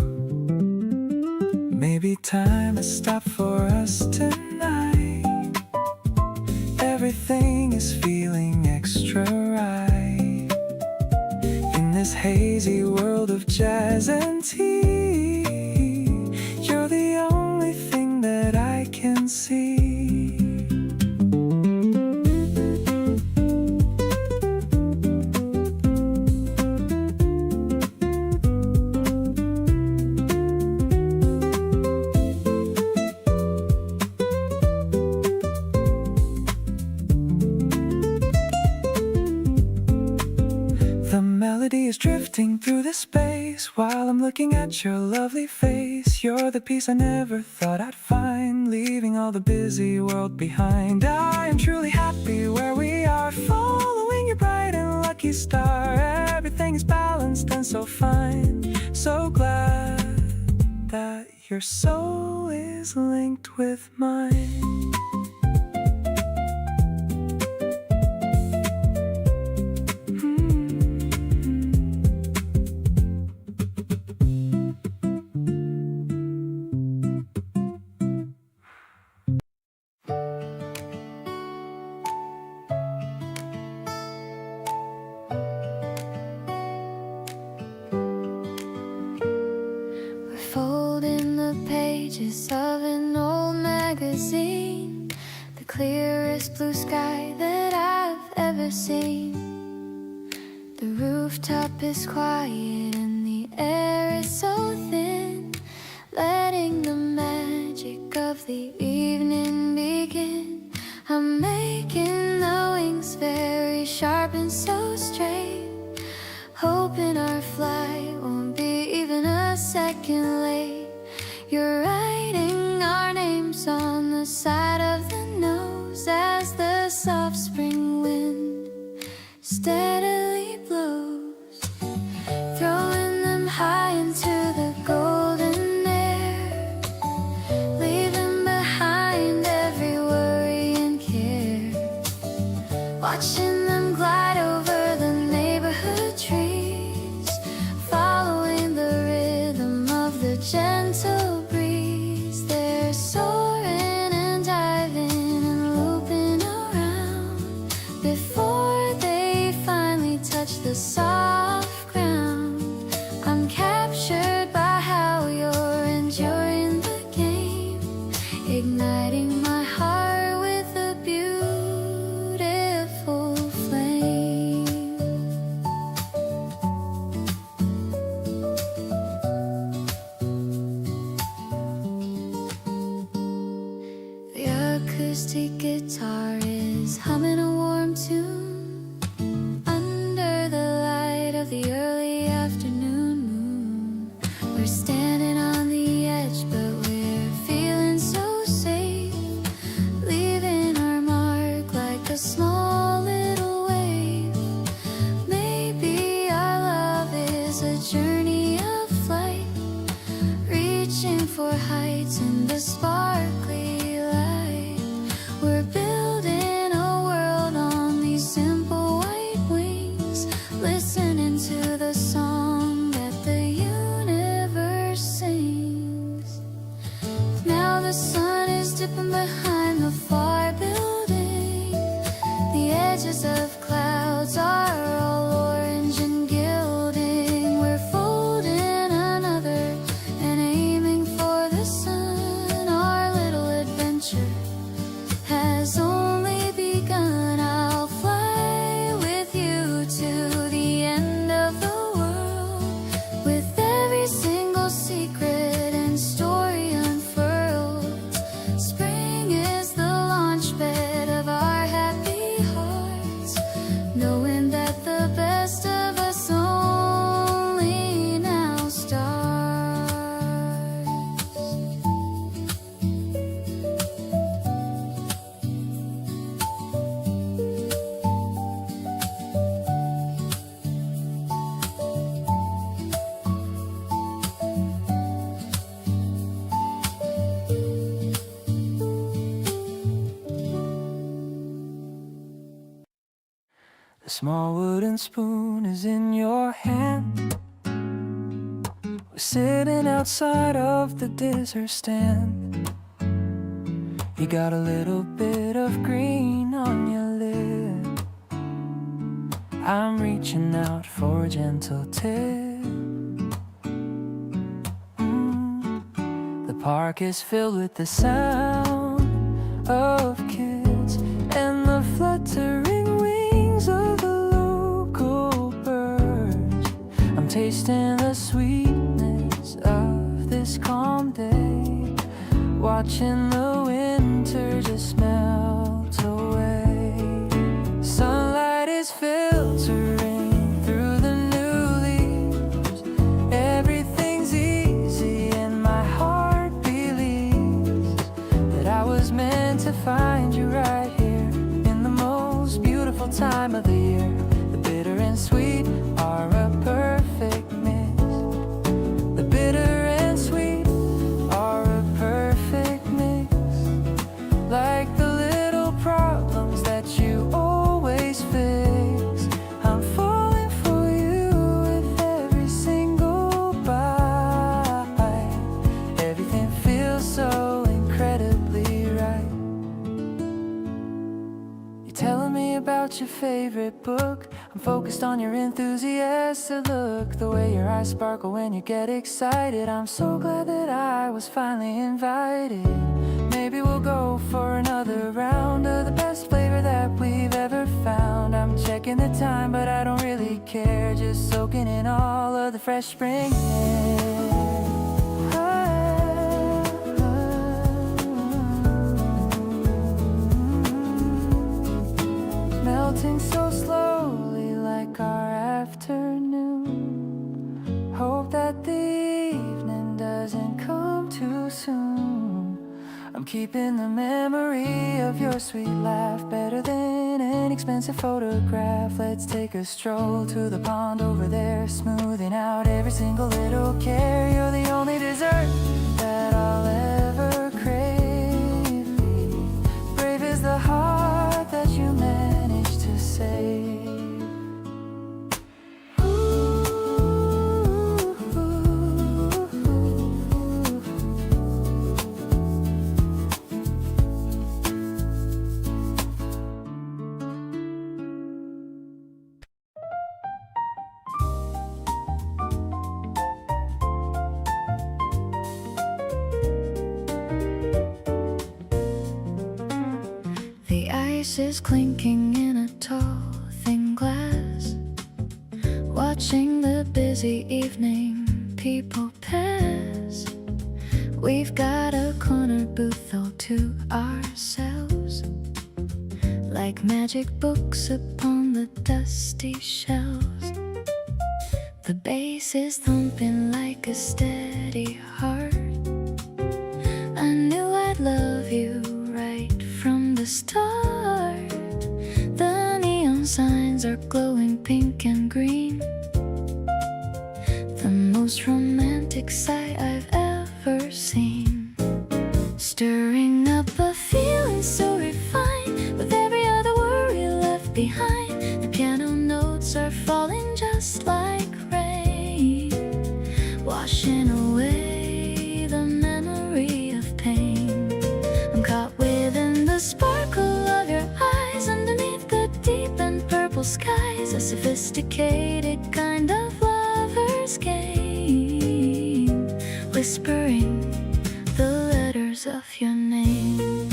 C: Maybe time has stopped for us tonight. Everything is feeling extra right in this hazy world of jazz and tea. You're the only thing that I can see. The melody is drifting through the space while I'm looking at your lovely face. You're the peace I never thought I'd find, leaving all the busy world behind. I am truly happy where we are, following your bright and lucky star. Everything is balanced and so fine. So glad that your soul is linked with mine.
B: Folding the pages of an old magazine, the clearest blue sky that I've ever seen. The rooftop is quiet and the air is so thin, letting the magic of the evening begin. I'm making the wings very sharp and so straight, hoping our flight won't be even a second late. You're writing our names on the side of the nose as the soft spring wind steadily blows, throwing them high into the golden air, leaving behind every worry and care, watching them glide over the neighborhood trees, following the rhythm of the gentle breeze. They're soaring and diving and looping around before they finally touch the soft ground. I'm captured by how you're enjoying the game, igniting my heart with a beautiful flame. The acoustic guitar is humming a warm tune under the light of the
A: The small wooden spoon is in your hand. We're sitting outside of the dessert stand. You got a little bit of green on your lip. I'm reaching out for a gentle tip. The park is filled with the sound of kids and the fluttering wings of the local birds. I'm tasting the sweetness of this calm day, watching the winter just melt away. Sunlight is filtering through the new leaves. Everything's easy and my heart believes that I was meant to find you right here in the most beautiful time of the year. The bitter and sweet are a perfect mix. The bitter and sweet are a perfect mix. Like the little problems that you always fix. I'm falling for you with every single bite. Everything feels so incredibly right. You're telling me about your favorite book. I'm focused on your enthusiastic look. The way your eyes sparkle when you get excited. I'm so glad that I was finally invited. Maybe we'll go for another round of the best flavor that we've ever found. I'm checking the time, but I don't really care. Just soaking in all of the fresh spring air. Melting so slowly like our afternoon. Hope that the evening doesn't come too soon. I'm keeping the memory of your sweet laugh better than an expensive photograph. Let's take a stroll to the pond over there, smoothing out every single little care. You're the only dessert that I'll ever crave. Brave is the heart that you managed to save.
B: The ice is clinking in a tall, thin glass. Watching the busy evening people pass. We've got a corner booth all to ourselves, like magic books upon the dusty shelves. The bass is thumping like a steady heart. I knew I'd love you right from the start. The neon signs are glowing pink and green. The most romantic sight I've ever seen. Stirring up a feeling so refined, with every other worry left behind. The piano notes are falling just like rain, washing away the memory of pain. I'm caught within the sparkle of your eyes, underneath the deep and purple skies. A sophisticated kind of lover's game, whispering the letters of your name.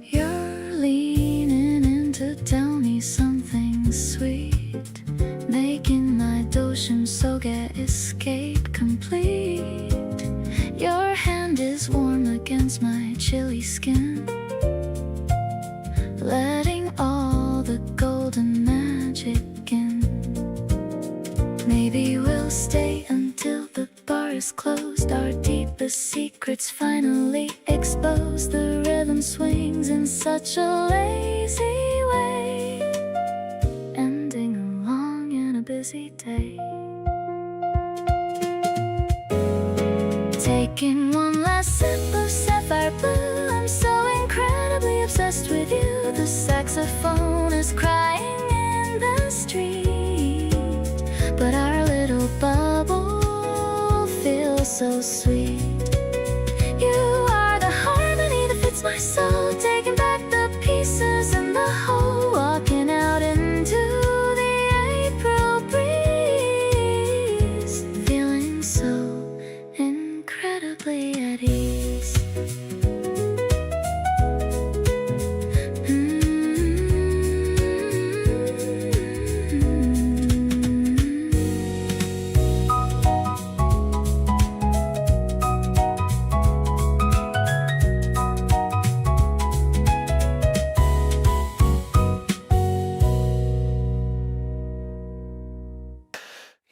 B: You're leaning in to tell me something sweet, making my doshim soge escape complete. Your hand is warm against my chilly skin, letting all the golden magic in. Maybe we'll stay until the bar is closed, our deepest secrets finally exposed. The rhythm swings in such a lazy way, ending along in a busy day. taking one last sip of sapphire blue. I'm so incredibly obsessed with you. The saxophone is crying in the street, but our little bubble feels so sweet. You are the harmony that fits my soul, taking back the pieces and the whole, walking out into the April breeze, feeling so incredibly at ease.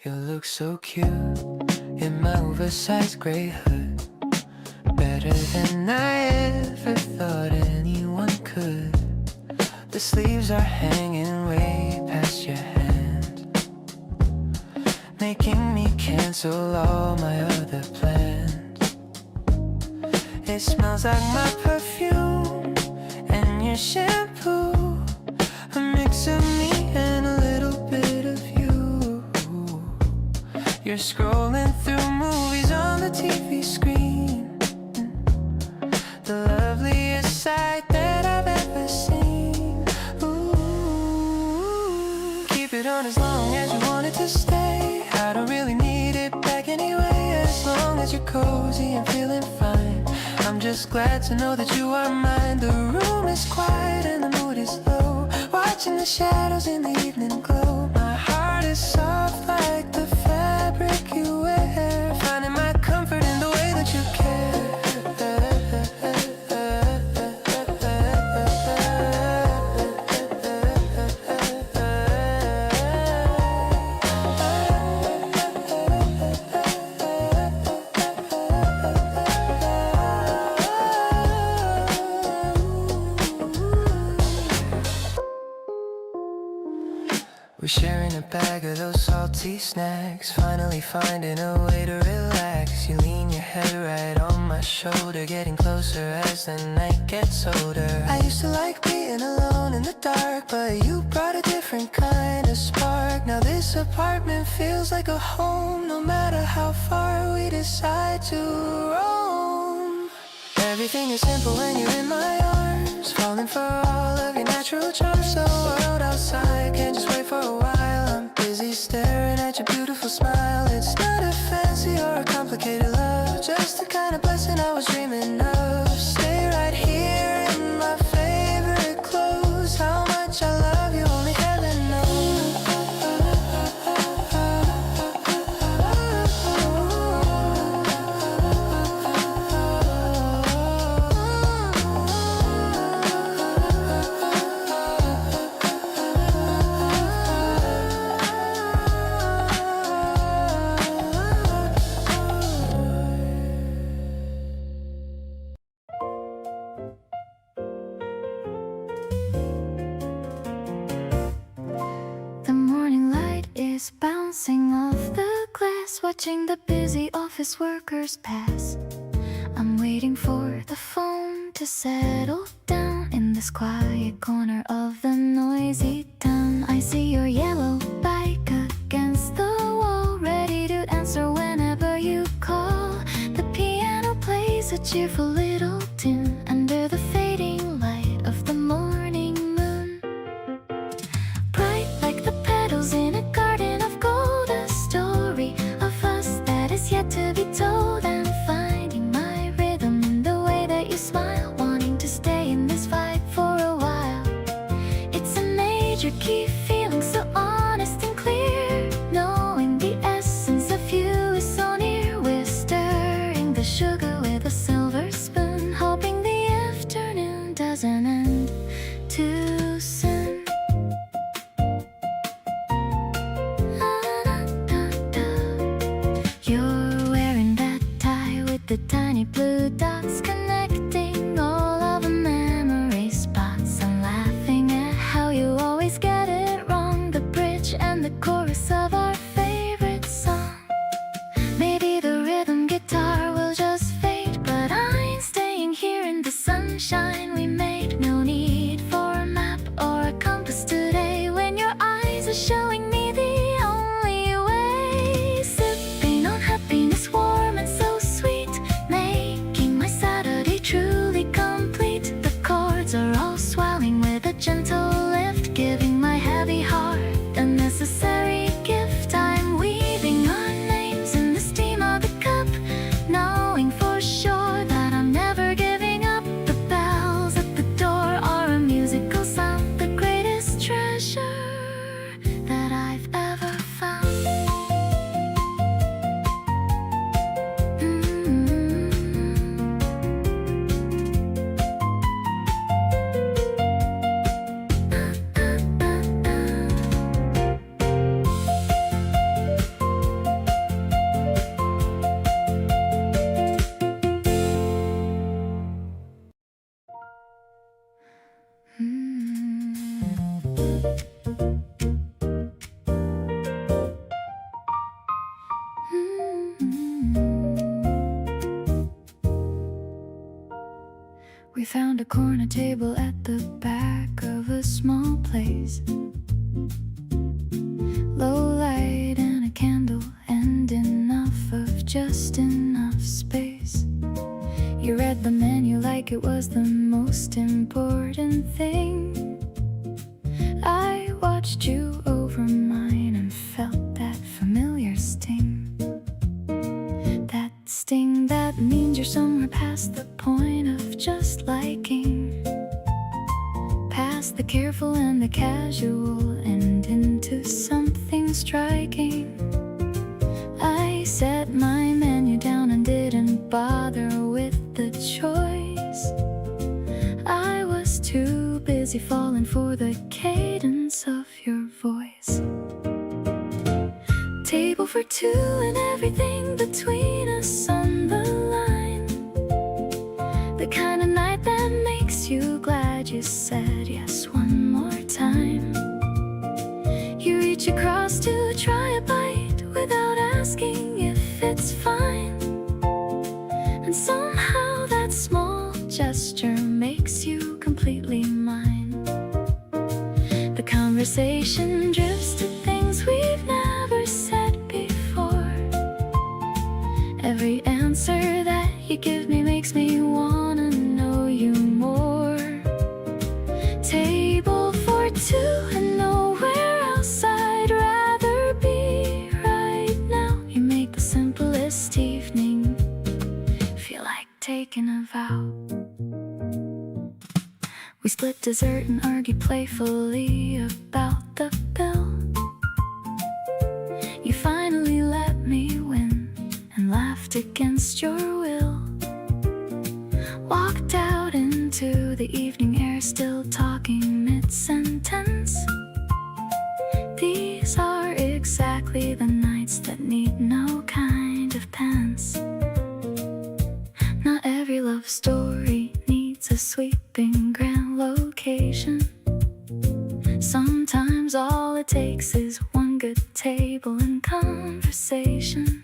A: You look so cute in my oversized gray hood, better than I ever thought anyone could. The sleeves are hanging way past your hand, making me cancel all my other plans. It smells like my perfume and your shampoo, a mix of me and a little bit of you. You're scrolling through movies on the TV screen, the loveliest sight that I've ever seen. Ooh, keep it on as long as you want it to stay. I don't really need it back anyway, as long as you're cozy and feeling fine. I'm just glad to know that you are mine. The room is quiet and the mood is low, watching the shadows in the evening glow. My heart is soft like the fabric you wear, finding my comfort in the way that you care. We're sharing a bag of those salty snacks, finally finding a way to relax. You lean your head right on my shoulder, getting closer as the night gets older. I used to like being alone in the dark, but you brought a different kind of spark. Now this apartment feels like a home, no matter how far we decide to roam. Everything is simple when you're in my arms, falling for all of your natural charms. The world outside can't just wait for a while. I'm busy staring at your beautiful smile. It's not a fancy or a complicated love, just the kind of blessing I was dreaming of. Stay right here in my favorite clothes. How much I love you, only heaven knows.
B: The morning light is bouncing off the glass, watching the busy office workers pass. I'm waiting for the phone to settle down in this quiet corner of the noisy town. I see your yellow bike against the wall, ready to answer whenever you call. The piano plays a cheerful little tune under the fading light of the morning moon. Bright like the petals in a garden of gold, a story of us that is yet to be told. I'm finding my rhythm in the way that you smile, wanting to stay in this vibe for a while. It's a major key, feeling so honest and clear, knowing the essence of you is so near. We're stirring the sugar with a silver spoon, hoping the afternoon doesn't end too soon. You're wearing that tie with the tiny blue dots, connecting all of the memory spots. I'm laughing at how you always get it wrong, the bridge and the chorus of our favorite song. Maybe the rhythm guitar will just We found a corner table at the back of a small place. Low light and a candle and enough of just enough space. You read the menu like it was the most important thing. I watched you over mine and felt that familiar sting. That sting that means you're somewhere past the point of just liking, past the careful and the casual and into something striking. I set my menu down and didn't bother with the choice. I was too busy falling for the cadence of your voice. Table for two and everything between us on the line. The kind of night that makes you glad you said yes one more time. You reach across to try a bite without asking if it's fine. And somehow that small gesture makes you completely mine. The conversation drifts to things we've never said before. Every answer that you give me makes me wanna know you more. Table for two and nowhere else I'd rather be right now. You make the simplest evening feel like taking a vow. We split dessert and argue playfully about the bill. You finally let me win and laughed against your will. Walked out into the evening air, still talking mid-sentence. These are exactly the nights that need no kind of penance. Not every love story needs a sweeping grand location. Sometimes all it takes is one good table and conversation.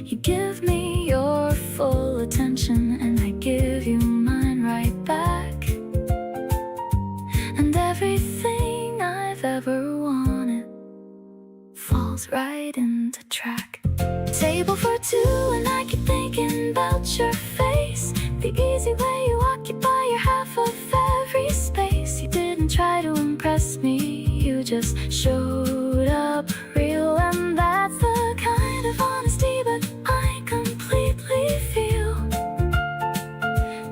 B: You give me your full attention and I give you mine right back. And everything I've ever wanted falls right into track. Table for two and I keep thinking about your face. The easy way you occupy your half of every space. You didn't try to impress me, you just showed up real. And that's the kind of honesty that I completely feel.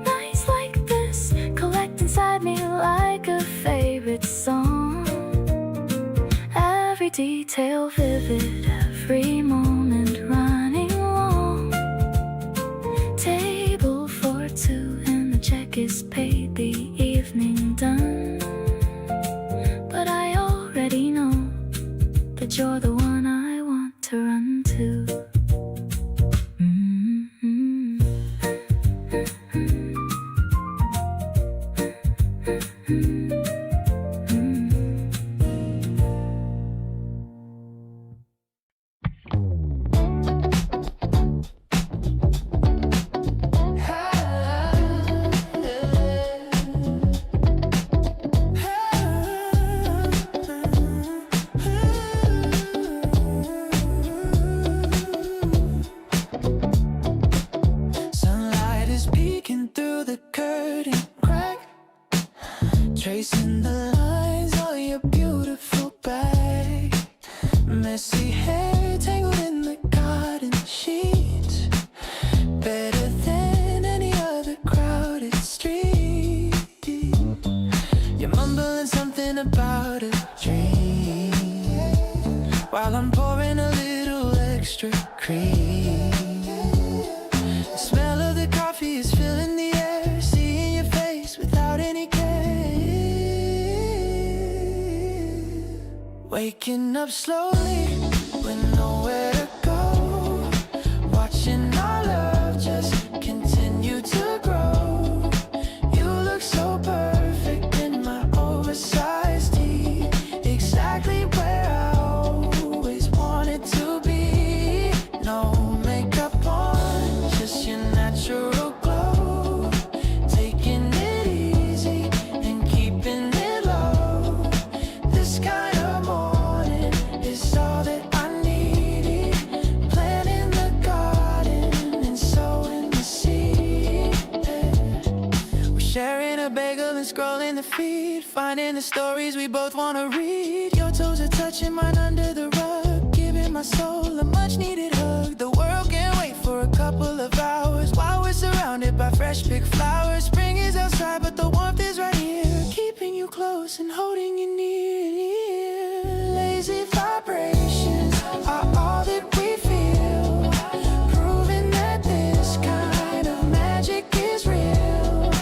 B: Nights like this collect inside me like a favorite song. Every detail vivid, every moment running long. Table for two and the check is paid, the evening done. But I already know that you're the one I want to run to.
A: Sunlight is peeking through the curtain crack, tracing the lines on your beautiful back. Messy hair tangled in the garden sheets, better than any other crowded street. You're mumbling something about a dream while I'm pouring a little extra cream. The smell of the coffee is filling the air, seeing your face without any care. Waking up slowly with nowhere to go, watching our love just continue to grow. You look so perfect in my oversized tee, exactly where I always wanted to be. No makeup on, just your natural glow, taking it scrolling the feed, finding the stories we both wanna read. Your toes are touching mine under the rug, giving my soul a much needed hug. The world can't wait for a couple of hours while we're surrounded by fresh picked flowers. Spring is outside but the warmth is right here, keeping you close and holding you near. Lazy vibrations are all that we feel, proving that this kind of magic is real.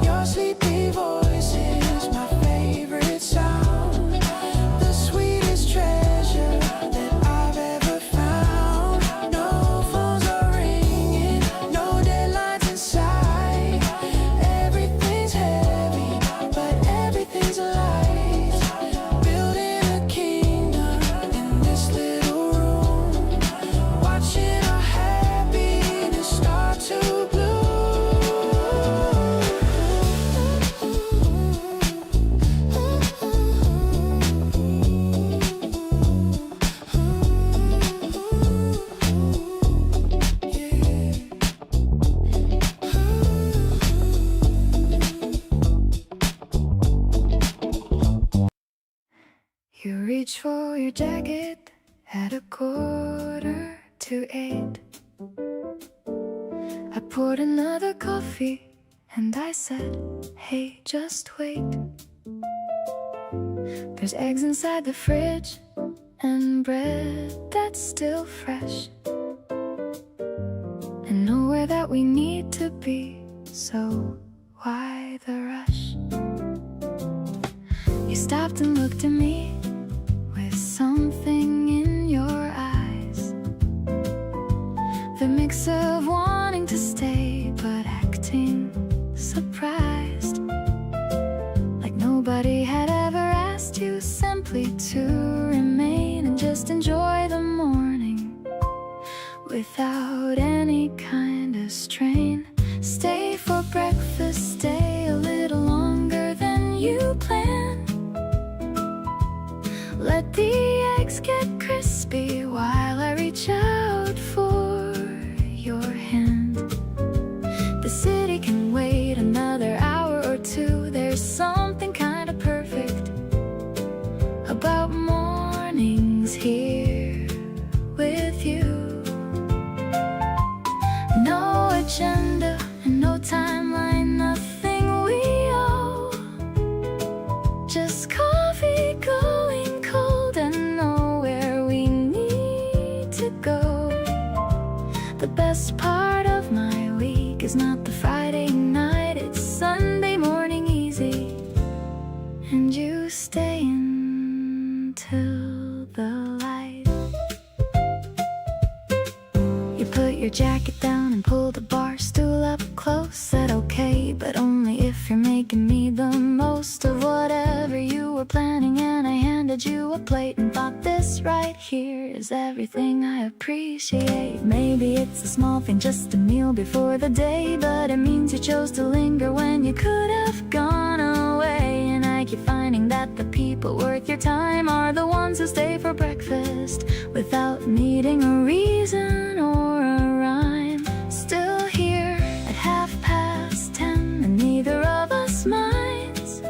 A: Your sleepy voice is my favorite sound, the sweetest treasure that I've ever found. No phones are ringing, no deadlines in sight. Everything's heavy, but everything's light. Building a kingdom in this little room, watching our happiness start to bloom.
B: You reach for your jacket at 7:45. I poured another coffee and I said, hey, just wait. There's eggs inside the fridge and bread that's still fresh, and nowhere that we need to be, so why the rush? You stopped and looked at me with something in your eyes, the mix of wanting to stay but acting surprised, like nobody had ever asked you simply to remain and just enjoy the morning without any kind of strain. Stay for breakfast, stay a little longer than you planned. Let the eggs get crispy while I reach out for your hand. The city can wait another hour or two. There's something kind of perfect about mornings here with you. No agenda and no timeline, nothing we owe. Just coffee going cold and nowhere we need to go. The best part of my week is not the Friday night, it's Sunday morning easy, and you stay until the light. You put your jacket down and pull the bar stool up close. Said okay, but only if you're making me the most of whatever you were planning. And I handed you a plate and thought, this right here is everything I appreciate. Maybe it's a small thing, just a meal before the day, but it means you chose to linger when you could have gone away. And I keep finding that the people worth your time are the ones who stay for breakfast without needing a reason or a rhyme. Still here at 10:30 and neither of us minds.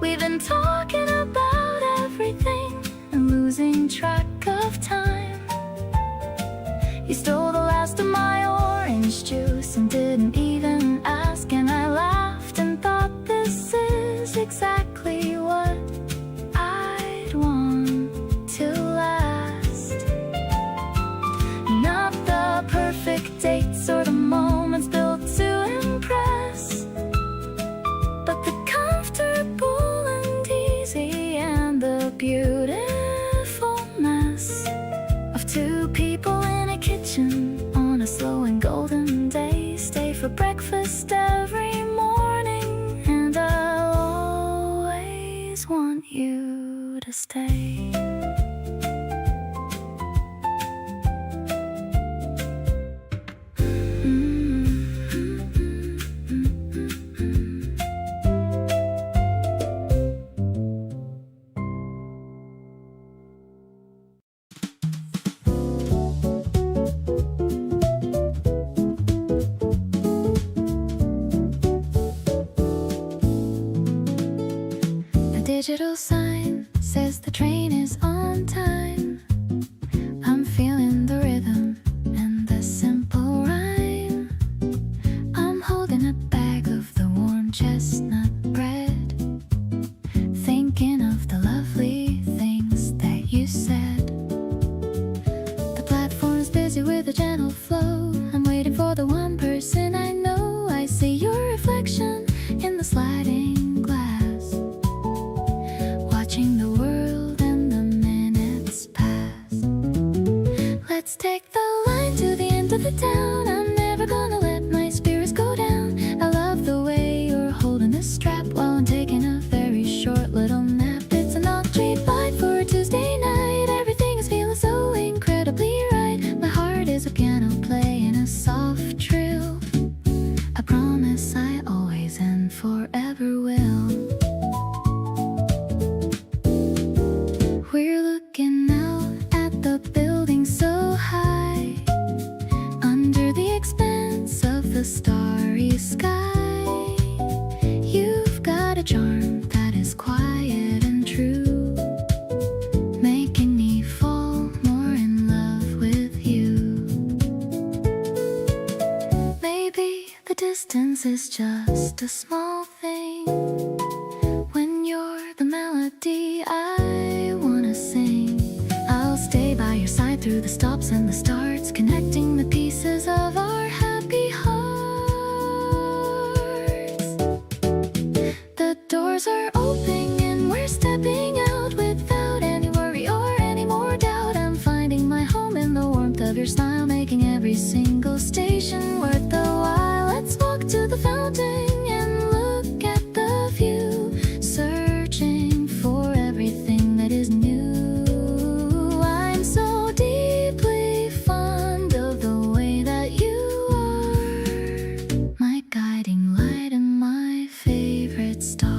B: We've been talking about everything and losing track of time. You stole the last of my orange juice and didn't even ask, and I laughed and thought, this is exactly what I'd want to last. Not the perfect dates or the moments built to impress, but the comfortable and easy and the beautiful mess of two people in a kitchen flow. I'm waiting for the one person I know. I see your reflection in the sliding glass, watching the world and the minutes pass. Let's take the line to the end of the town. I'm never gonna let my spirits go down. I love the way you're holding the strap while I'm taking a very short little nap. It's a not cheap bite for a Tuesday night. Everything is feeling so incredibly right. My heart is a piano playing a soft trill. I promise I always and forever will. We're looking out at the building so high, under the expanse of the starry sky. You've got a charm that is quiet and true, making me fall more in love with you. Maybe the distance is just a small thing when you're the melody I wanna sing. I'll stay by your side through the stops and the starts, connecting the pieces of our happy hearts. The doors are opening and we're stepping out without any worry or any more doubt. I'm finding my home in the warmth of your smile, making every single station worth the while. Let's walk to the fountain and look at the view, searching for everything that is new. I'm so deeply fond of the way that you are, my guiding light and my favorite star.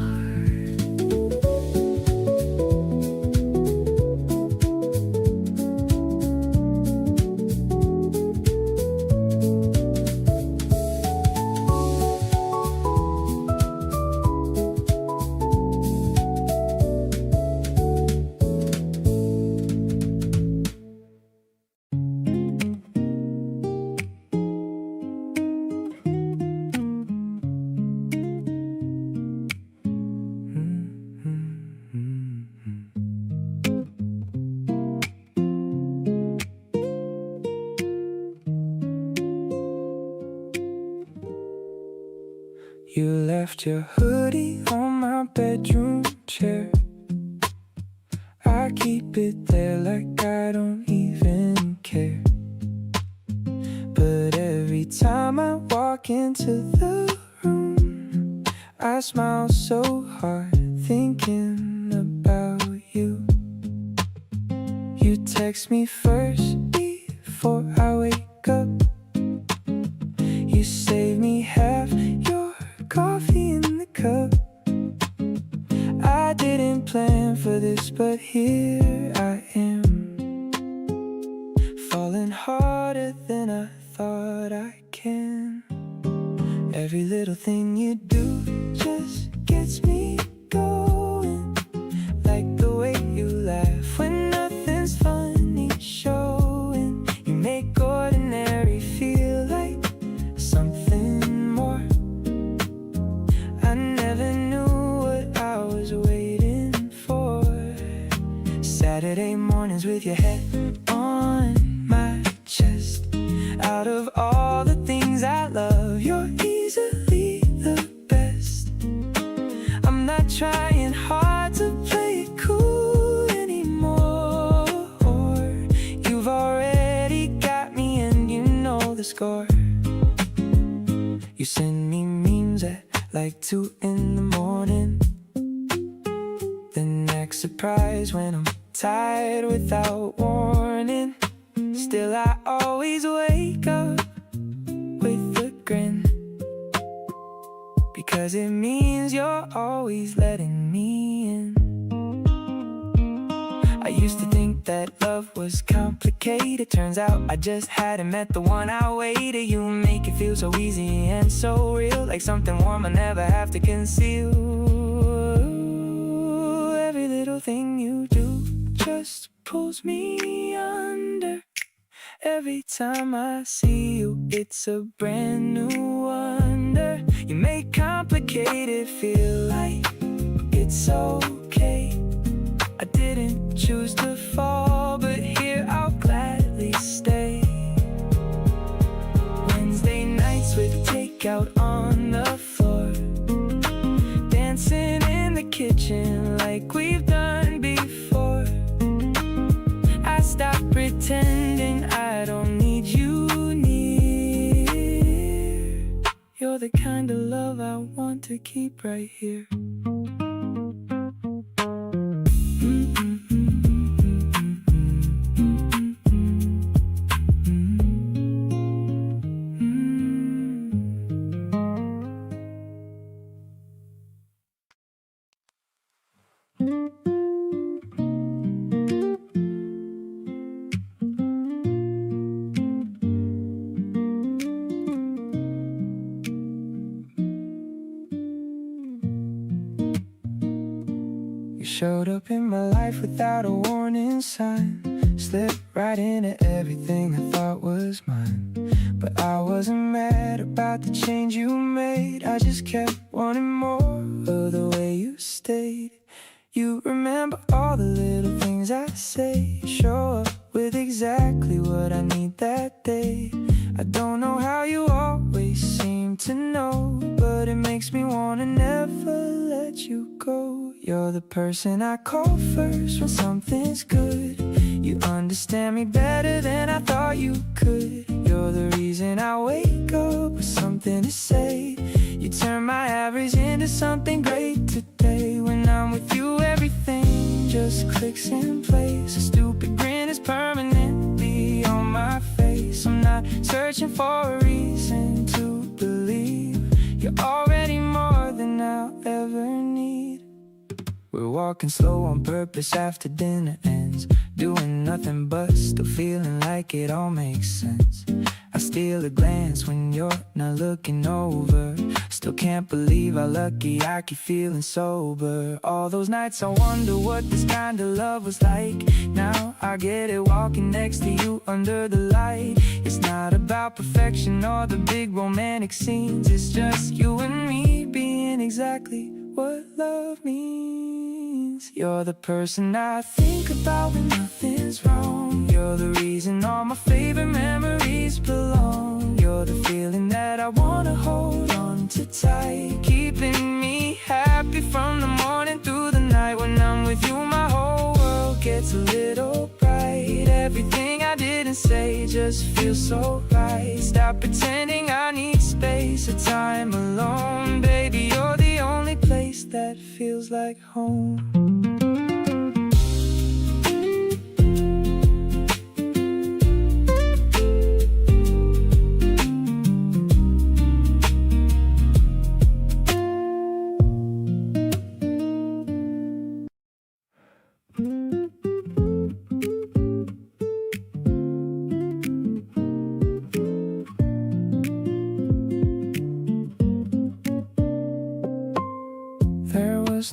C: You left your hoodie on my bedroom chair. I keep it there like I don't even care. But every time I walk into the room, I smile so hard thinking about you. You text me first before I wake up. You save me half your coffee in the cup. I didn't plan for this, but here I am, falling harder than I thought I can. Every little thing you do just gets me going, like the way you laugh when nothing's funny showing. You make ordinary feel like something more. I never knew what I was waiting for. Saturday mornings with your head on my chest. Out of all the things I love, you're easily the best. I'm not trying hard to play it cool anymore. You've already got me and you know the score. You send me memes at like 2 in the morning, then act surprised when I'm tired without warning. Still I always wake up with a grin, because it means you're always letting me in. I used to think that love was complicated. Turns out I just hadn't met the one I waited. You make it feel so easy and so real, like something warm I never have to conceal. Every little thing you do just pulls me under. Every time I see you, it's a brand new wonder. You make complicated feel like it's okay. I didn't choose to fall, but here I'll gladly stay. make out on the floor, dancing in the kitchen like we've done before. I stop pretending I don't need you near. You're the kind of love I want to keep right here.
A: You showed up in my life without a warning sign, slipped right into everything I thought was mine. But I wasn't mad about the change you made, I just kept wanting more of the way you stayed. You remember all the little things I say, show up with exactly what I need that day. I don't know how you always seem to know, but it makes me wanna never let you go. You're the person I call first when something's good. You understand me better than I thought you could. You're the reason I wake up with something to say. You turn my average into something great today. When I'm with you, everything just clicks in place. A stupid grin is permanently on my face. I'm not searching for a reason to believe you're already more than I'll ever need. We're walking slow on purpose after dinner ends, doing nothing but still feeling like it all makes sense. I steal a glance when you're not looking over, still can't believe how lucky I keep feeling sober. All those nights I wonder what this kind of love was like. Now I get it walking next to you under the light. It's not about perfection or the big romantic scenes, it's just you and me being exactly what love means. You're the person I think about when nothing's wrong. You're the reason all my favorite memories belong. You're the feeling that I wanna hold on to tight, keeping me happy from the morning through the night. When I'm with you, my whole world gets a little bright. Everything I didn't say just feels so right. Stop pretending I need space or time alone. Baby, you're the only place that feels like home.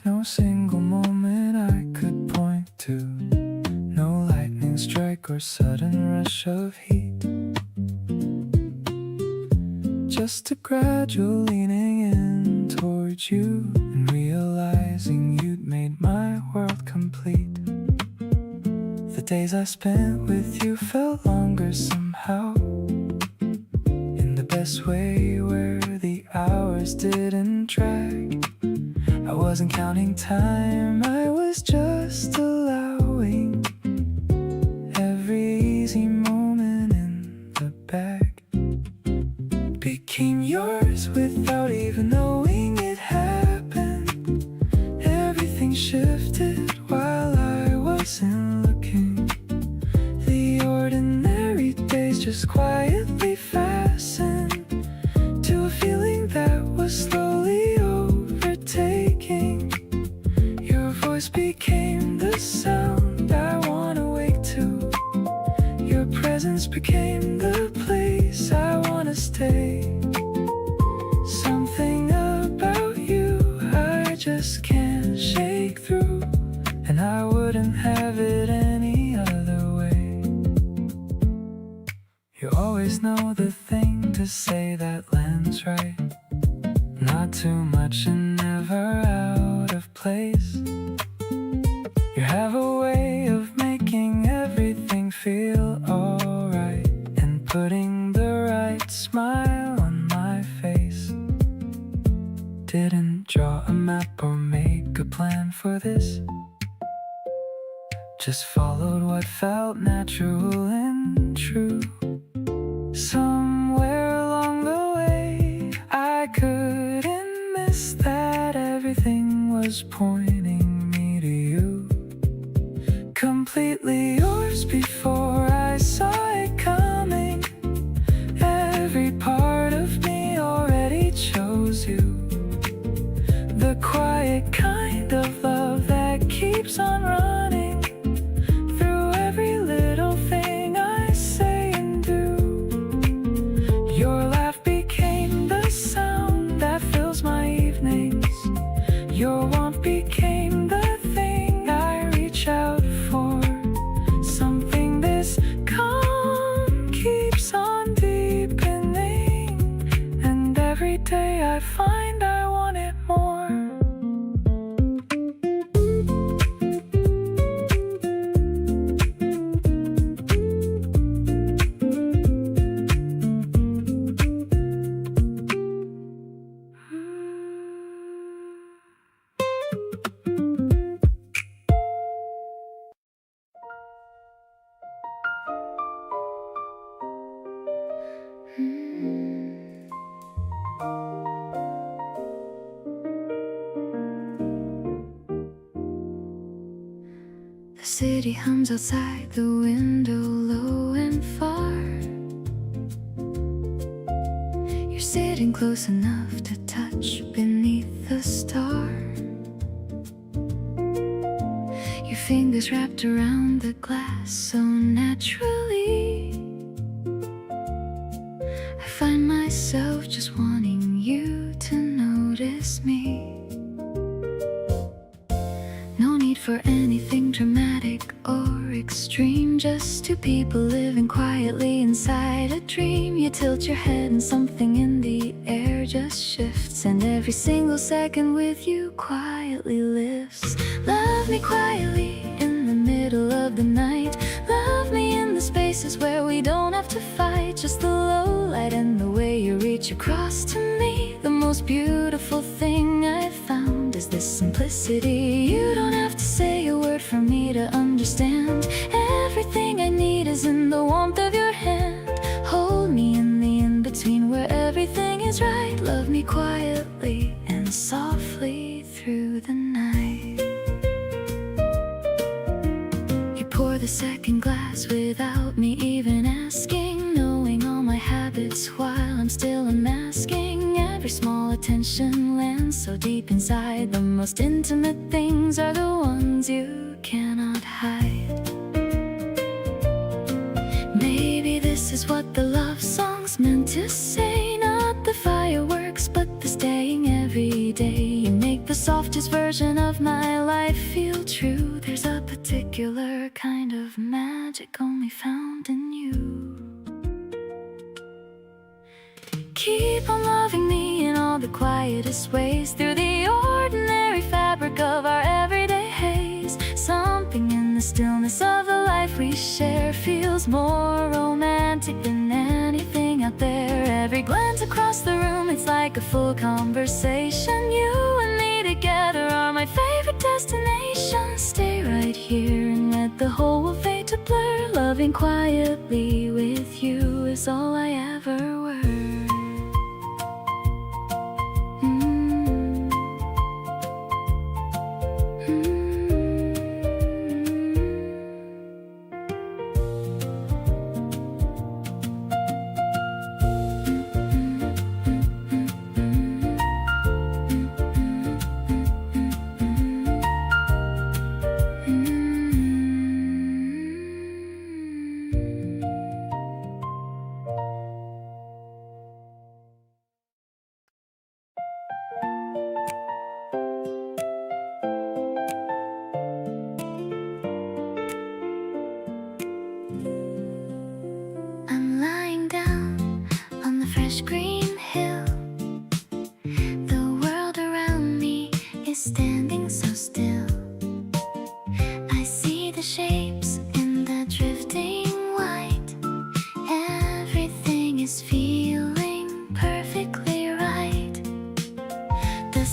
A: No single moment I could point to, no lightning strike or sudden rush of heat, just a gradual leaning in towards you and realizing you'd made my world complete. The days I spent with you felt longer somehow, in the best way where the hours didn't drag. I wasn't counting time, I was just allowing every easy moment in the bag became yours without even knowing it happened. Everything shifted while I wasn't looking. The ordinary days just quietly fastened to a feeling that was slowly overtaking. Your voice became the sound I wanna wake to. Your presence became the place I wanna stay. Something about you I just can't shake through, and I wouldn't have it any other way. You always know the thing to say that lands right, not too much and never out of place. You have a way of making everything feel alright and putting the right smile on my face.
C: didn't draw a map or make a plan for this. Just followed what felt natural and true. Somewhere along the way, I couldn't miss that everything was pointing me to you. Completely yours before I saw it coming. Every part of me already chose you. The quiet kind of love that keeps on running through every little thing I say and do. Your laugh became the sound that fills my evenings. Your warmth became the thing I reach out for. Something this calm keeps on deepening, and every day I find I want it more.
B: The city hums outside the window, low and far. You're sitting close enough to touch beneath the star. Your fingers wrapped around the glass so naturally. I find myself just wanting you to notice me. No need for anything dramatic or extreme, just two people living quietly inside a dream. You tilt your head and something in the air just shifts, and every single second with you quietly lifts. Love me quietly in the middle of the night. Love me in the spaces where we don't have to fight. Just the low light and the way you reach across to me. The most beautiful thing I've found is this simplicity. You don't have to say a word for me to understand. Everything I need is in the warmth of your hand. Hold me in the in-between where everything is right. Love me quietly and softly through the night. You pour the second glass without me even asking, knowing all my habits while I'm still unmasking. Every small attention lands so deep inside. The most intimate things are the ones you cannot hide. Maybe this is what the love song's meant to say. Not the fireworks, but the staying every day. You make the softest version of my life feel true. There's a particular kind of magic only found in you. Keep on loving me in all the quietest ways, through the ordinary fabric of our everyday haze. Something in the stillness of the life we share feels more romantic than anything out there. Every glance across the room, it's like a full conversation. You and me together are my favorite destination. Stay right here and let the whole world fade to blur. Loving quietly with you is all I ever were. Green hill, the world around me is standing so still. I see the shapes in the drifting white. Everything is feeling perfectly right. The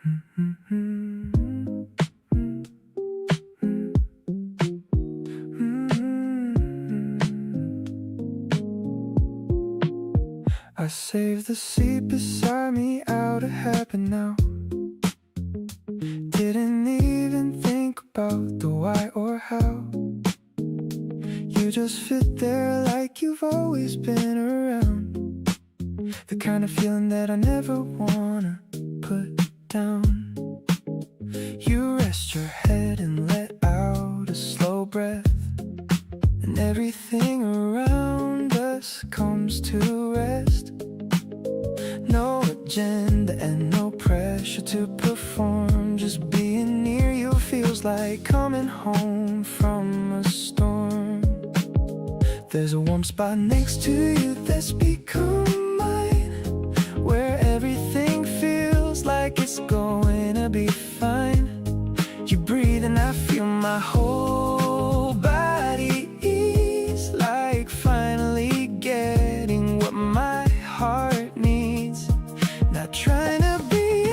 A: I saved the seat beside me out of habit now. Didn't even think about the why or how. You just fit there like you've always been around. The kind of feeling that I never wanna put down. You rest your head and let out a slow breath, and everything around us comes to rest. No agenda and no pressure to perform. Just being near you feels like coming home from a storm. There's a warm spot next to you that's become mine, where everything feels like it's going to be fine. You breathe and I feel my whole body ease, like finally getting what my heart needs. Not trying to be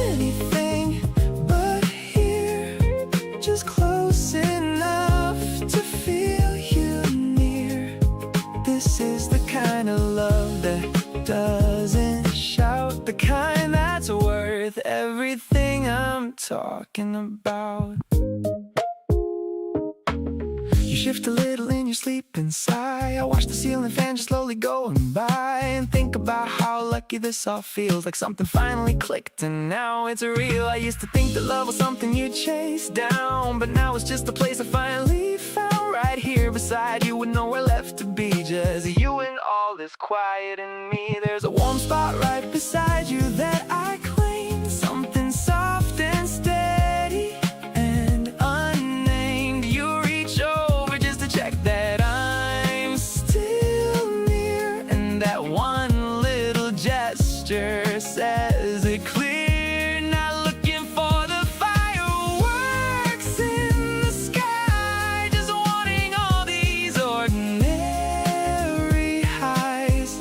A: anything but here, just close enough to feel you near. This is the kind of love that doesn't shout, the kind that's worth everything I'm talking about. You shift a little in your sleep and sigh. I watch the ceiling fan just slowly going by and think about how lucky this all feels, like something finally clicked and now it's real. I used to think that love was something you chase down, but now it's just a place I finally found, right here beside you with nowhere left to be. Just you and all this quiet in me. There's a warm spot right beside you that I claim, something soft and steady and unnamed. You reach over just to check that I'm still near, and that one little gesture says it clear. Not looking for the fireworks in the sky, just wanting all these ordinary highs.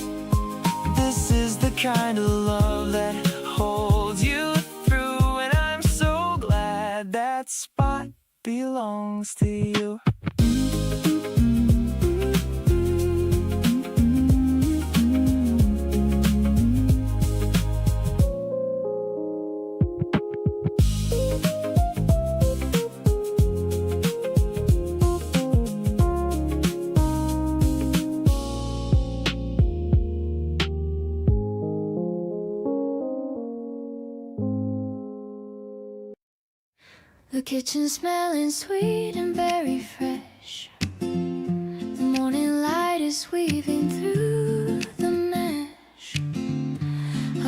A: This is the kind of love that holds you through, and I'm so glad that spot belongs to you.
B: The kitchen smelling sweet and very fresh. The morning light is weaving through the mesh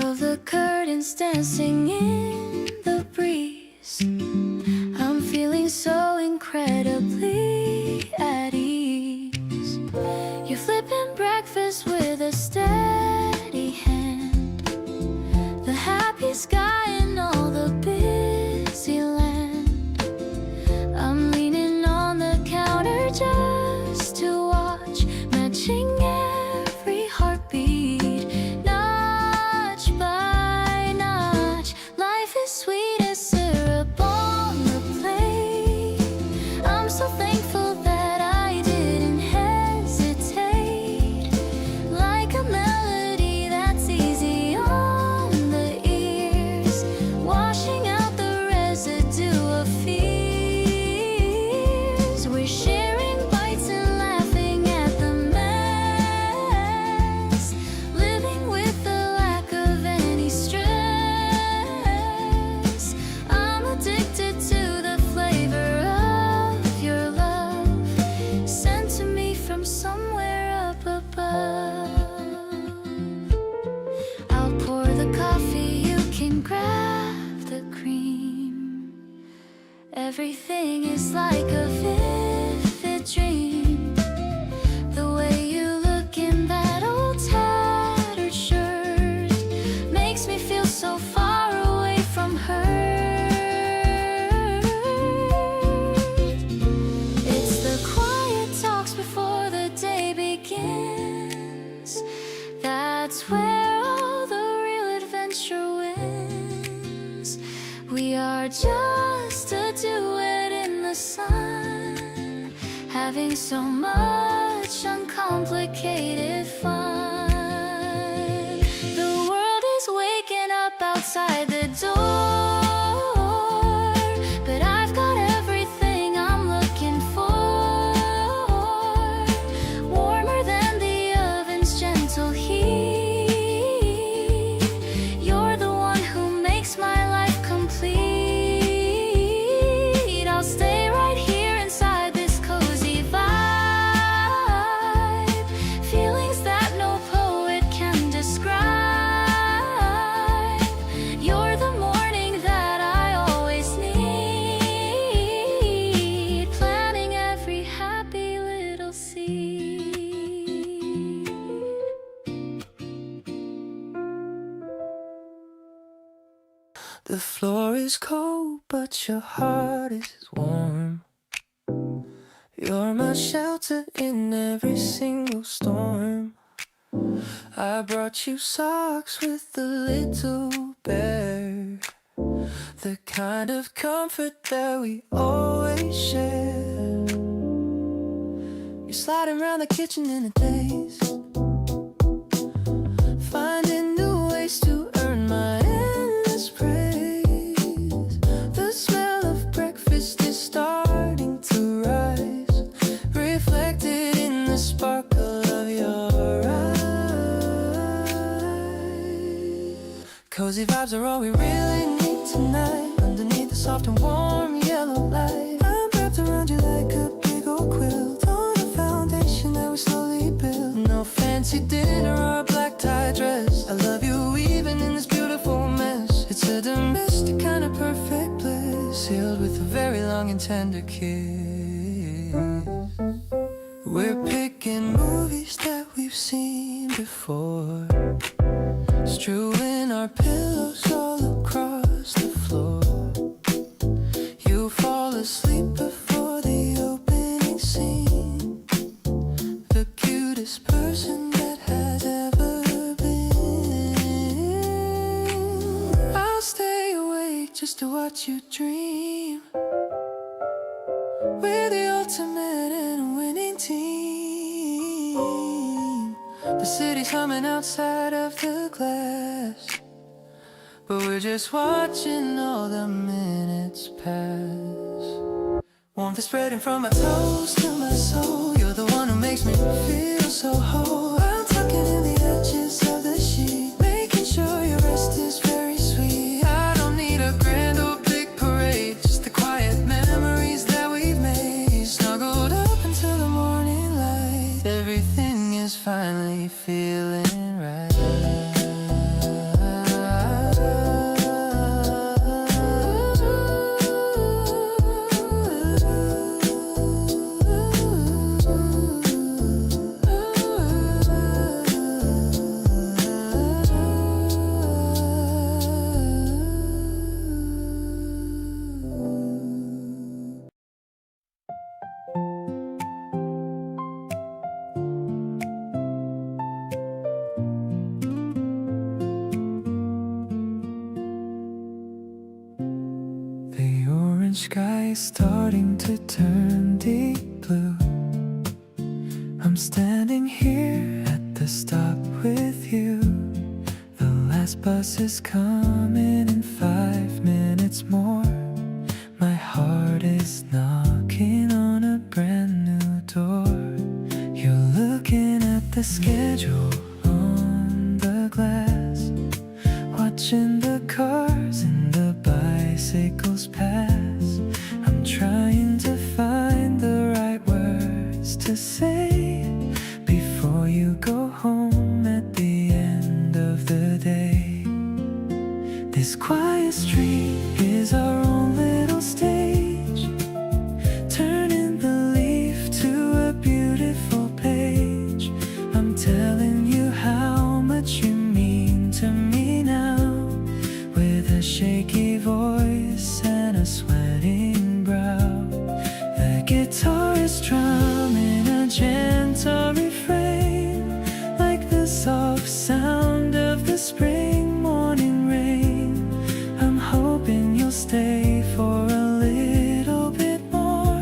B: of the curtains dancing in the breeze. I'm feeling so incredibly at ease. You're flipping breakfast with a steady hand, the happiest guy in all the busy land. I'm leaning on the counter just to watch, matching every heartbeat, notch by notch. Life is sweet as syrup on the plate. I'm so thankful that I didn't hesitate. Like a melody that's easy on the ears, washing out the residue of fear. We're sharing bites and laughing at the mess, living with the lack of any stress. I'm addicted to the flavor of your love, sent to me from somewhere up above. I'll pour the coffee, you can grab the cream. Everything is like a vivid dream. The way you look in that old tattered shirt makes me feel so far away from her. It's the quiet talks before the day begins. That's where all the real adventure wins. having so much uncomplicated fun. The world is waking up outside the door, but I've got everything I'm looking for. Warmer than the oven's gentle heat. You're the one who makes my life complete. I'll stay right here inside this cozy vibe. Feelings that no poet can describe. You're the morning that I always need. Planting every happy little seed.
A: The floor is cold, but your heart is warm. You're my shelter in every single storm. I brought you socks with a little bear, the kind of comfort that we always share. You're sliding around the kitchen in a daze, finding new ways to earn my endless praise. The smell of breakfast is starting to rise, reflected in the sparkle of your eyes. Cozy vibes are all we really need tonight, underneath the soft and warm yellow light. I'm wrapped around you like a big old quilt, on a foundation that we slowly build. No fancy dinner or a black tie dress, I love you even in this beautiful mess. It's a domestic kind of perfect bliss, sealed with a very long and tender kiss. We're picking movies that we've seen before, strewing our pillows all across the floor. You fall asleep before the opening scene, the cutest person that has ever been. I'll stay awake just to watch you dream. We're the ultimate and winning team. The city's humming outside of the glass, but we're just watching all the minutes pass. Warmth is spreading from my toes to my soul. You're the one who makes me feel so whole. I'm tucking in the edges of the sheet, making sure your rest is very sweet. I don't need a grand or big parade, just the quiet memories that we've made. Snuggled up until the morning light, everything is finally feeling right. The orange sky is starting to turn deep blue. I'm standing here at the stop with you. The last bus is coming in 5 minutes more. My heart is knocking on a brand new door. You're looking at the schedule on the glass, watching the cars and the bicycles pass. I'm trying to find the right words to say before you go home at the end of the day. This quiet street is our own little stage, turning the leaf to a beautiful page. I'm telling you how much you mean to me now, with a shaky voice and a sweating brow. The guitar is strumming a gentle refrain, like the soft sound of the spring morning rain. I'm hoping you'll stay for a little bit more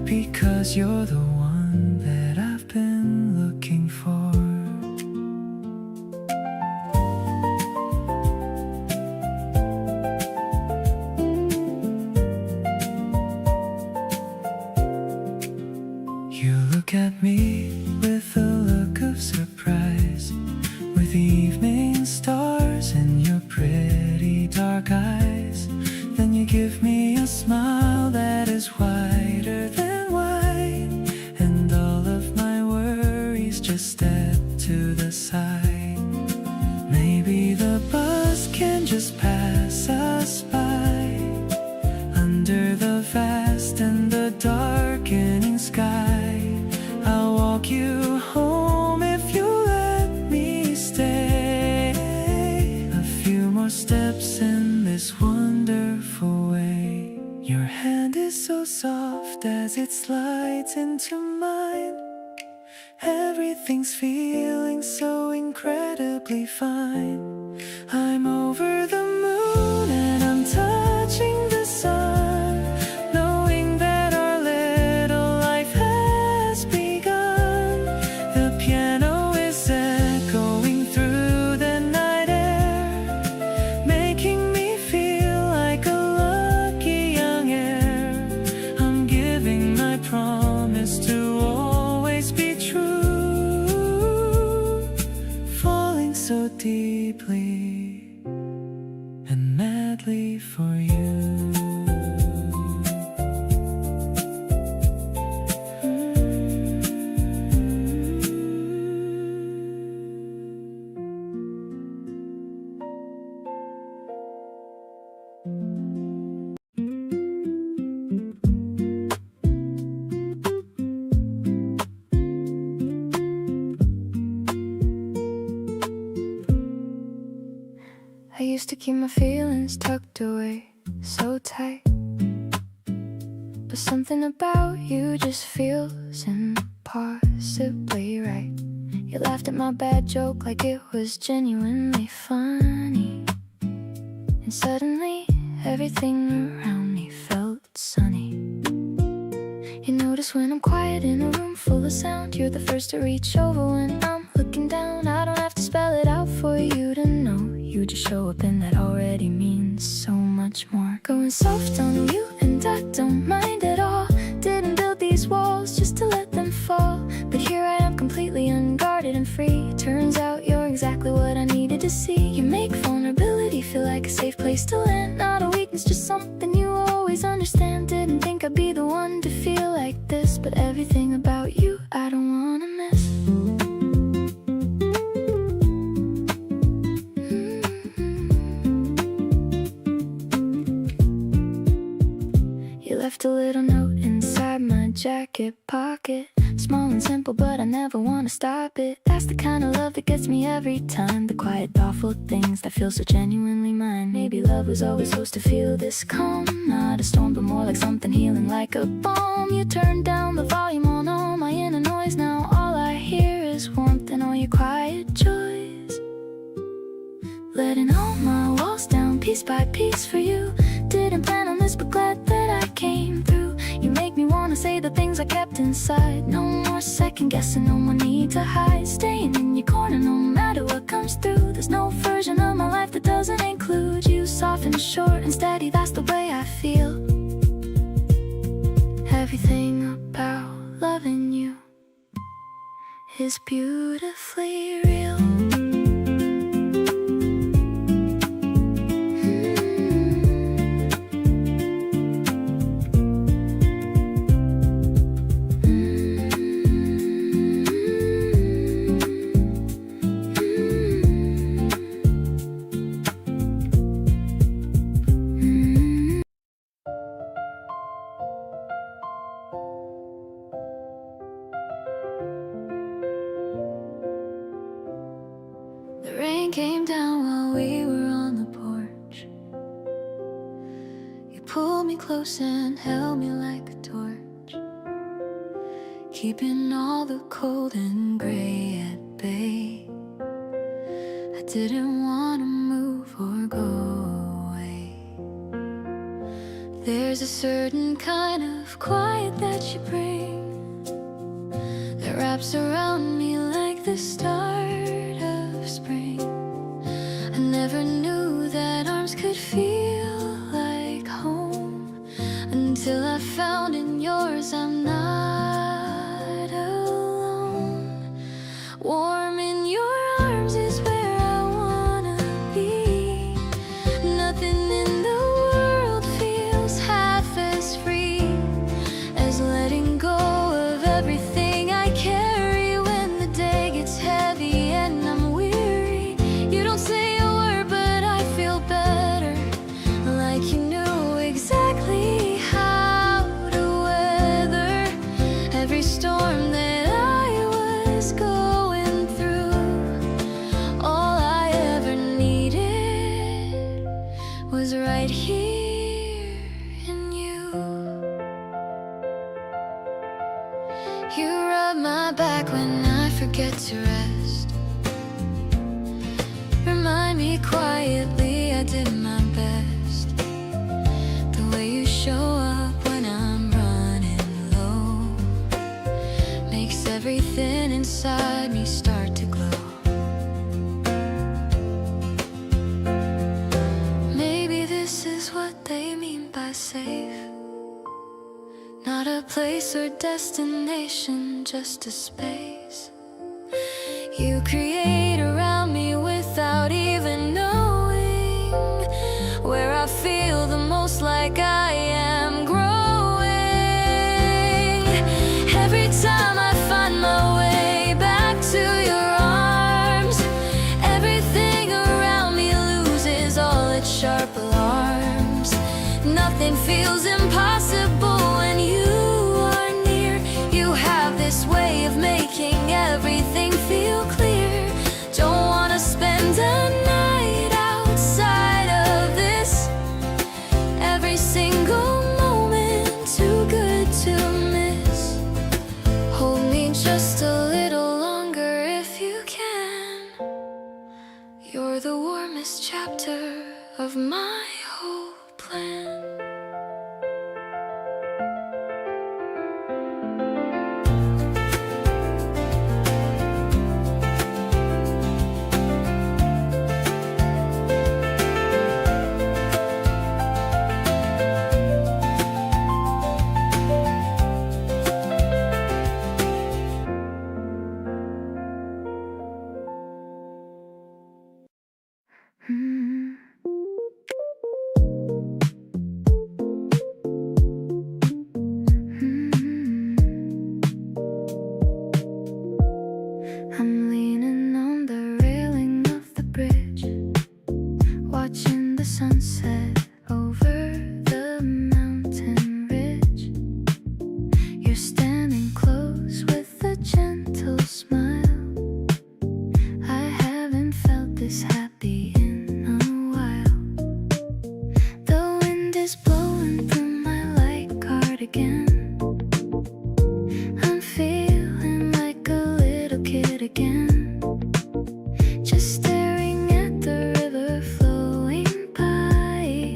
C: because you're the one that I've been looking for. You look at me with a look of surprise, with the evening stars in your pretty dark eyes. Then you give me a smile that is whiter than white, and all of my worries just step to the side. Maybe the bus can just pass us by under the vast and the darkening sky. I'll walk you home if you let me stay. A few more steps in this wonderful way. Your hand is so soft as it slides into mine. Everything's feeling so incredibly fine. I'm over the moon and I'm touching the sun, knowing that our little life has begun. The piano is echoing through the night air, making me feel like a lucky young heir. I'm giving my promise to always be true, falling so deeply and madly for you.
B: I used to keep my feelings tucked away so tight, but something about you just feels impossibly right. You laughed at my bad joke like it was genuinely funny, and suddenly everything around me felt sunny. You notice when I'm quiet in a room full of sound, you're the first to reach over when I'm looking down. I don't have to spell it out for you to know. You just show up and that already means so much more. Going soft on you and I don't mind at all. Didn't build these walls just to let them fall, but here I am completely unguarded and free. Turns out you're exactly what I needed to see. You make vulnerability feel like a safe place to land. Not a weakness, just something you always understand. Didn't think I'd be the one to feel like this, but everything about you I don't wanna miss. Left a little note inside my jacket pocket. Small and simple, but I never want to stop it. That's the kind of love that gets me every time. The quiet, thoughtful things that feel so genuinely mine. Maybe love was always supposed to feel this calm. Not a storm, but more like something healing like a balm. You turned down the volume on all my inner noise. Now all I hear is warmth and all your quiet joys. Letting all my walls down piece by piece for you. Didn't plan on this, but glad that I came through. You make me wanna say the things I kept inside. No more second guessing, no more need to hide. Staying in your corner no matter what comes through. There's no version of my life that doesn't include you. Soft and short and steady, that's the way I feel. Everything about loving you is beautifully real. Came down while we were on the porch. You pulled me close and held me like a torch, keeping all the cold and gray at bay. I didn't want to move or go away. There's a certain kind of quiet that you bring that wraps around me like the start of spring. I never knew that arms could feel like home until I found in yours I'm not alone. Warm in your arms is where I wanna be. Nothing in the world feels half as free as letting go of everything I carry when the day gets heavy and I'm weary. You don't say a word, but I feel better, like you knew exactly how to weather every storm that I was going through. All I ever needed was right here in you. You rub my back when I forget to rest. Remind me quietly I did my best. The way you show up when I'm running low makes everything inside me start to glow. Maybe this is what they mean by safe. Not a place or destination, just a space you create around me without even knowing where I feel the most like I am growing. Every time I find my way back to your arms, everything around me loses all its sharp alarms. Nothing feels impossible when you are near. You have this way of making everything feel clear. Don't wanna spend a night outside of this. Every single moment too good to miss. Hold me just a little longer if you can. You're the warmest chapter of my whole plan. I'm leaning on the railing of the bridge, watching the sunset over the mountain ridge. You're standing close with a gentle smile. I haven't felt this happy in a while. The wind is blowing through my light cardigan. I'm feeling like a little kid again, just staring at the river flowing by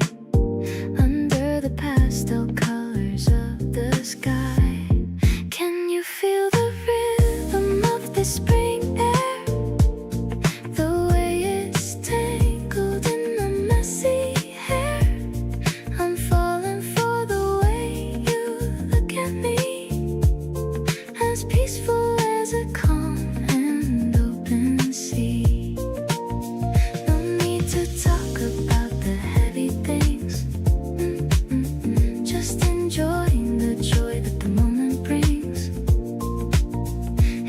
B: under the pastel colors of the sky. Can you feel the rhythm of the spring air? The way it's tangled in my messy hair. I'm falling for the way you look at me, as peaceful as a calm and open sea. No need to talk about the heavy things. Just enjoying the joy that the moment brings.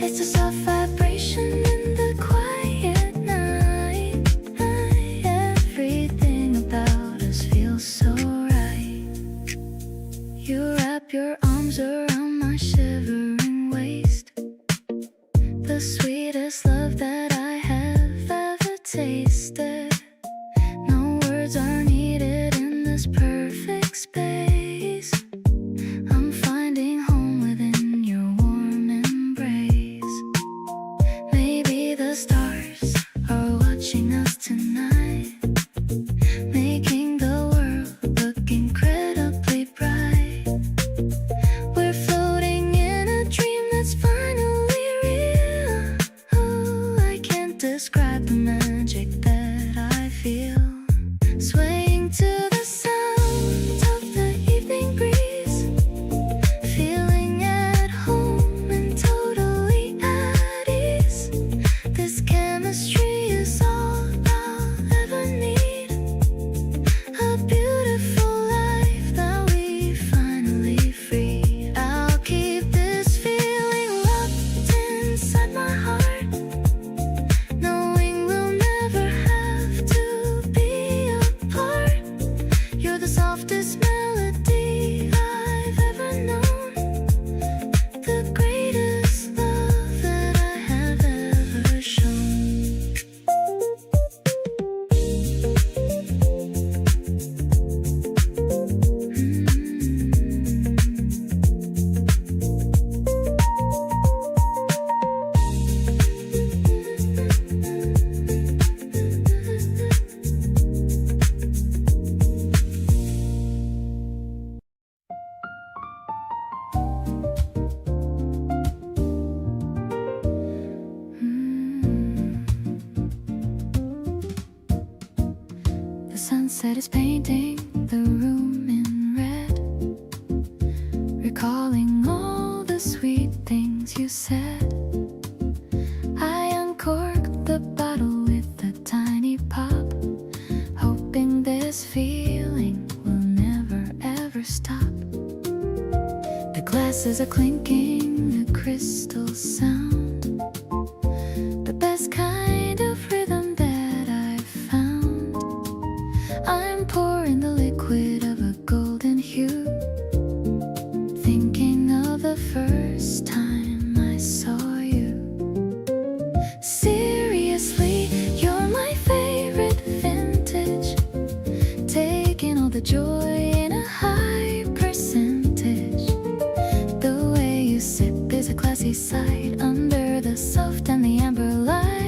B: It's a soft vibration in the quiet night. Everything about us feels so right. You wrap your arms around my shivering waist. The sweetest love that I have ever tasted. No words are needed in this perfect space. I'm finding home within your warm embrace. Maybe the stars are watching us tonight, making the world look incredibly bright. We're sunset is painting the room in red, recalling all the sweet things you said. I uncorked the bottle with a tiny pop, hoping this feeling will never ever stop. The glasses are clinking, the crystals sound, the best kind of rhythm that I've found. I'm pouring the liquid of a golden hue, thinking of the first time I saw you. Seriously, you're my favorite vintage, taking all the joy in a high percentage. The way you sip is a classy sight under the soft and the amber light.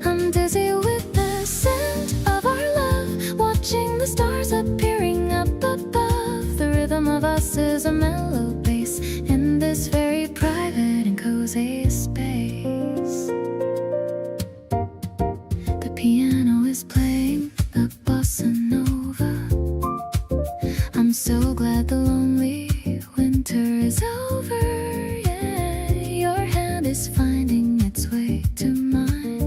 B: I'm dizzy with the scent of our love, watching the stars appearing up above. The rhythm of us is a mellow bass in this very private and cozy space. The piano is playing the bossa nova. I'm so glad the lonely winter is over. Yeah, your hand is finding its way to mine,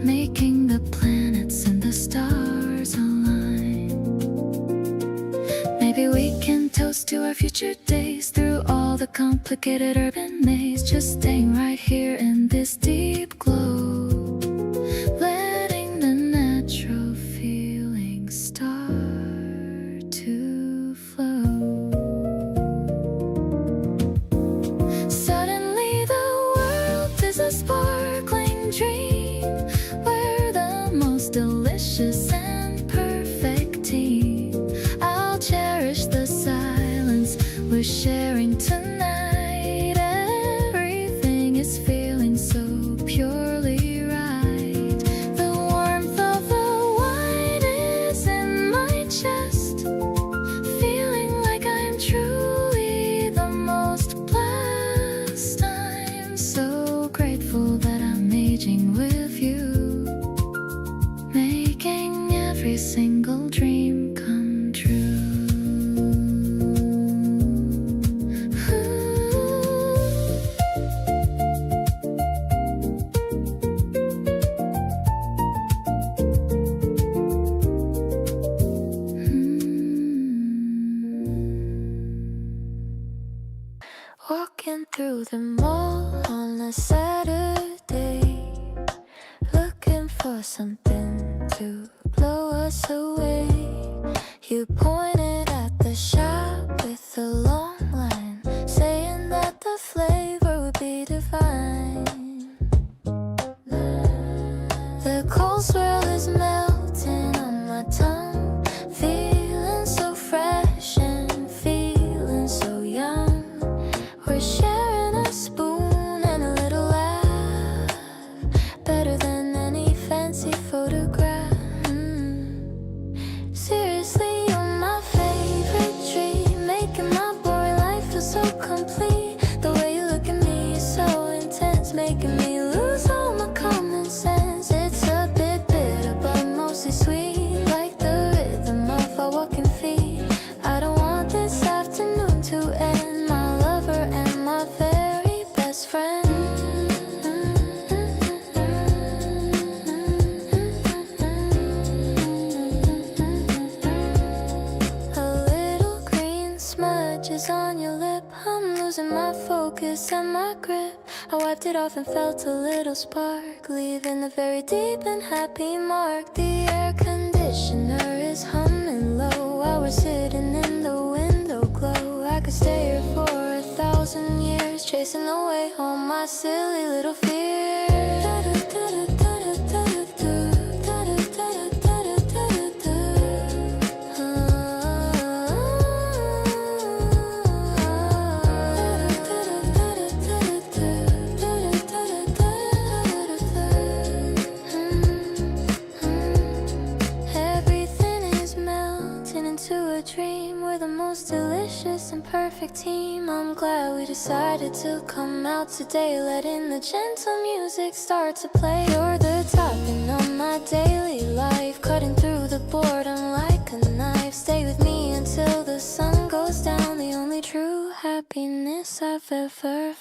B: making the planets and the stars align. Maybe we can toast to our future days through all the complicated urban maze, just staying right here in this deep glow, letting the natural feelings start to flow. Suddenly the world is a sparkling dream, we're the most delicious and perfect team. I'll cherish the silence we're sharing tonight. Everything is feeling so purely right. The warmth of the wine is in my chest, feeling like I'm truly the most blessed. I'm so grateful that I'm aging with you, making every single dream come true. Walking through the mall on a Saturday, looking for something to blow us away. You pointed at the shop with a long line, saying that the flavor would be divine. The cold swirl is melting on my tongue, feeling so fresh and feeling so young. We're sharing a spoon and a little laugh, better than any fancy photograph. Seriously, you're my favorite dream, making my boring life feel so complete. The way you look at me is so intense, making me lose all my common sense. It's a bit bitter but mostly sweet, like the rhythm of our walking feet. I don't want this afternoon to end, my lover and my very best friend. A little green smudge is on your lip, I'm losing my focus and my grip. I wiped it off and felt a little spark, leaving a very deep and happy mark. The air conditioner is humming low while we're sitting in the window glow. I could stay here for 1,000 years, chasing away all my silly little fears. Everything is melting into a dream. cream. We're the most delicious and perfect team. I'm glad we decided to come out today, letting the gentle music start to play. You're the topping on my daily life, cutting through the boredom like a knife. Stay with me until the sun goes down, the only true happiness I've ever found.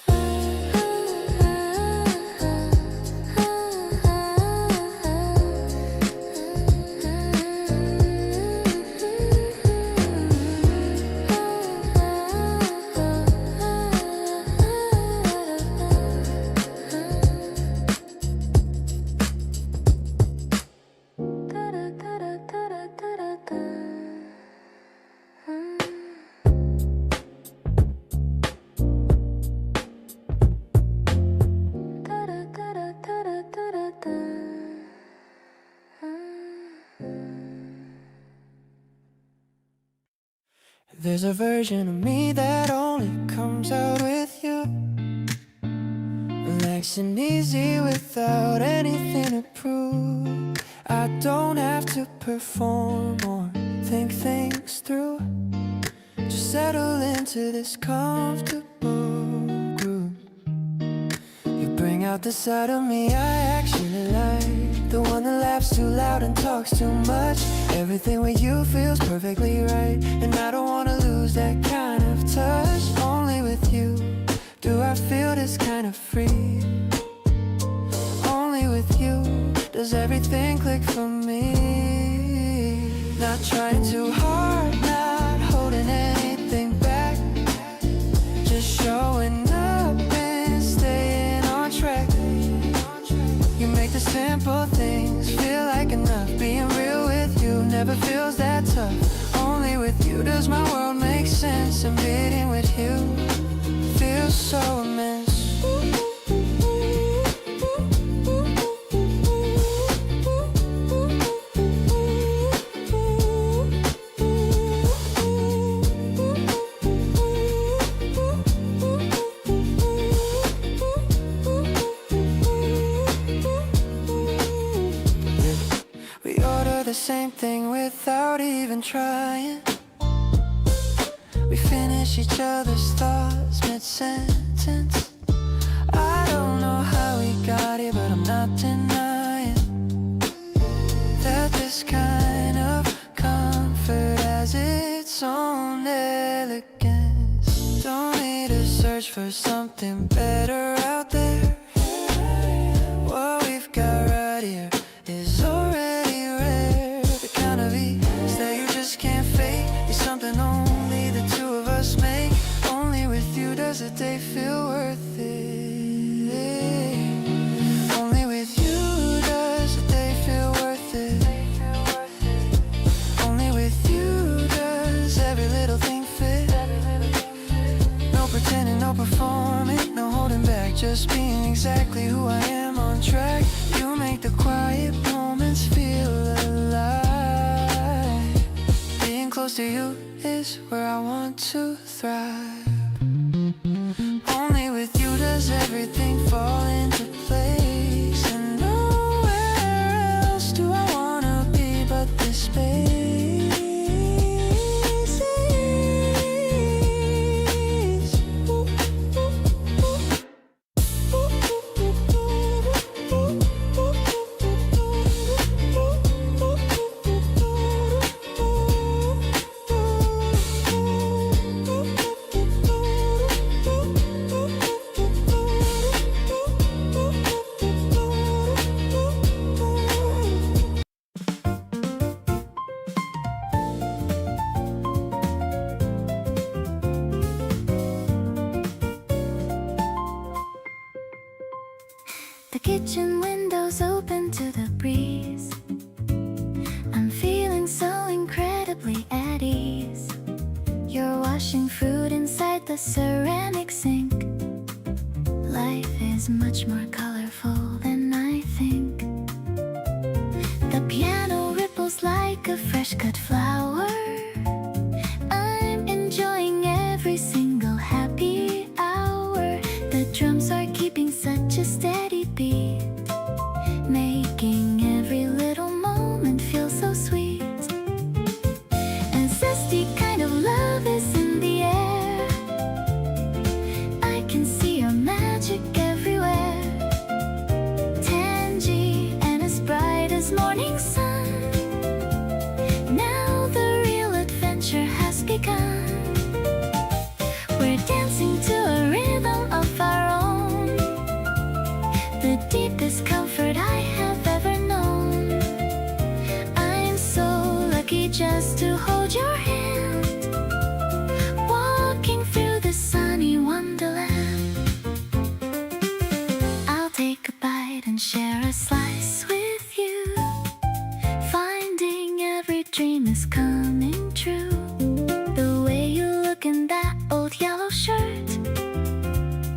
A: There's a version of me that only comes out with you, relaxing easy without anything to prove. I don't have to perform or think things through, just settle into this comfortable groove. You bring out the side of me I actually like, the one that laughs too loud and talks too much. Everything with you feels perfectly right, and I don't wanna lose that kind of touch. Only with you do I feel this kind of free. Only with you does everything click for me. Not trying too hard, not holding anything back, just showing up and staying on track. You make the simple things feel like enough. Being real with you never feels that tough. Only with you does my world make sense, and being with you feels so immense. The same thing without even trying. We finish each other's thoughts mid-sentence. I don't know how we got here, but I'm not denying that this kind of comfort has its own elegance. Don't need to search for something better out there. What we've got right here is already rare. The kind of ease that you just can't fake is something only the two of us make. Only with you does a day feel worth it. Only with you does a day feel worth it. Only with you does every little thing fit. No pretending, no performing, no holding back, just being exactly who I am on track. You make the quiet moments feel alive. Being close to you is where I want to thrive. Only with you does everything fall into place, and nowhere else do I wanna be but this space.
B: The kitchen windows open to the breeze. I'm feeling so incredibly at ease. You're washing fruit inside the ceramic sink. Life is much more colorful than I think. The piano ripples like a fresh cut flower. I'm enjoying every single happy hour. The drums are keeping such a steady beat, making every little moment feel so sweet. A zesty kind adventure has begun. We're dancing to a rhythm of our own, the deepest comfort I have ever known. I'm so lucky just to hold your hand, walking through the sunny wonderland. I'll take a bite and share a slice with you, finding every dream is coming true. The way you look in that old yellow shirt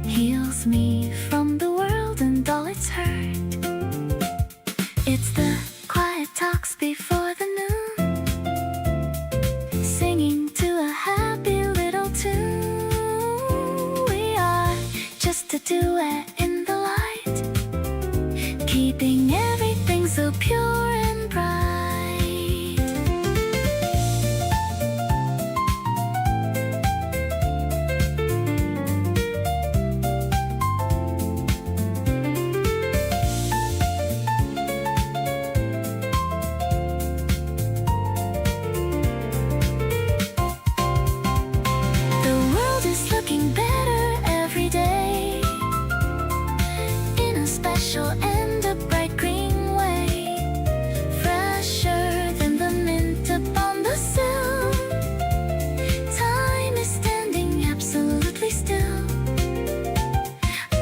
B: heals me from the world and all its hurt. It's the quiet talks before the noon, singing to a happy little tune. We are just a duet in the light, keeping everything so pure and bright. The world is looking better every day, in a special and a bright green way, fresher than the mint upon the sill. Time is standing absolutely still.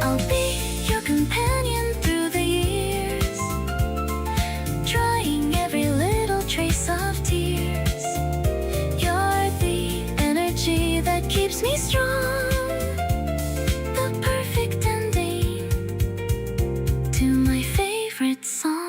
B: I'll be your companion through the years, drying every little trace of tears. You're the energy that keeps me strong, the perfect ending to my favorite song.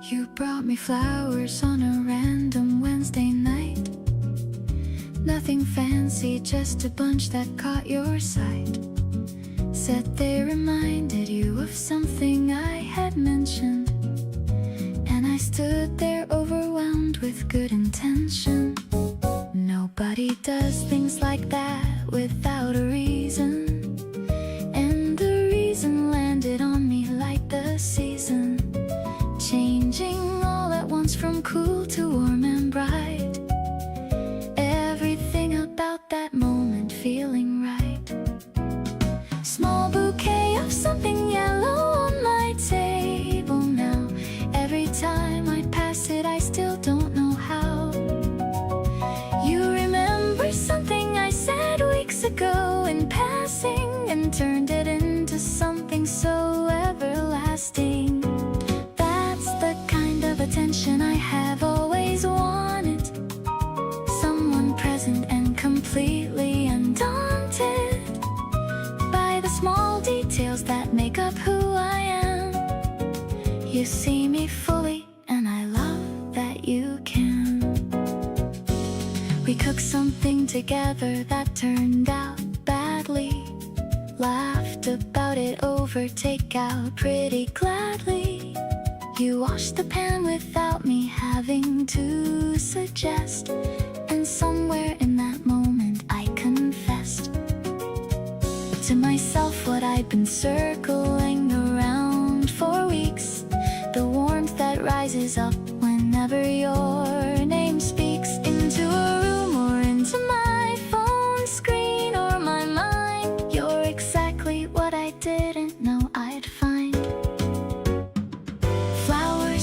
B: You brought me flowers on a random Wednesday night. Nothing fancy, just a bunch that caught your sight. Said they reminded you of something I had mentioned, and I stood there overwhelmed with good intention. Nobody does things like that without a reason, and the reason landed on me like the season, changing all at once from cool to warm and bright. Everything about that moment feeling right. Small bouquet of something yellow on my table now. Every time I pass it, I still don't know how. You remember something I said weeks ago in passing, and turned it into something so everlasting. Attention I have always wanted, someone present and completely undaunted by the small details that make up who I am. You see me fully, and I love that you can. We cooked something together that turned out badly, laughed about it over takeout pretty gladly. You washed the pan without me having to suggest, and somewhere in that moment I confessed to myself what I'd been circling around for weeks. The warmth that rises up whenever your name speaks into a room or into my phone screen or my mind. You're exactly what I didn't know I'd find.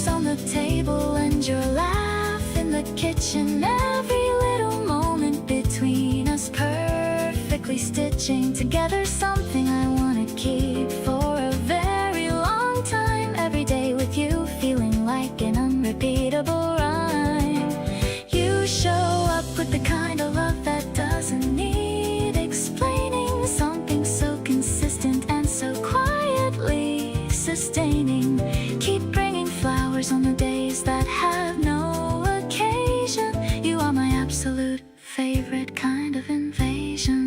B: On the table and your laugh in the kitchen, every little moment between us perfectly stitching together something I want to keep for a very long time. Every day with you feeling like an unrepeatable rhyme. You show up with the kind of love that doesn't need explaining, something so consistent and so quietly sustaining. Keep bringing flowers on the days that have no occasion. You are my absolute favorite kind of invasion.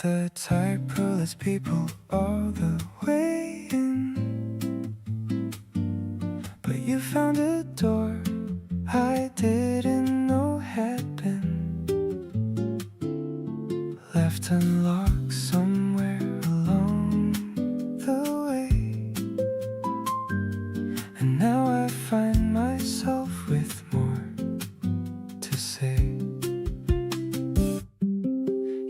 A: the type who lets people all the way in, but you found a door I didn't know had been left unlocked somewhere along the way. And now I find myself with more to say.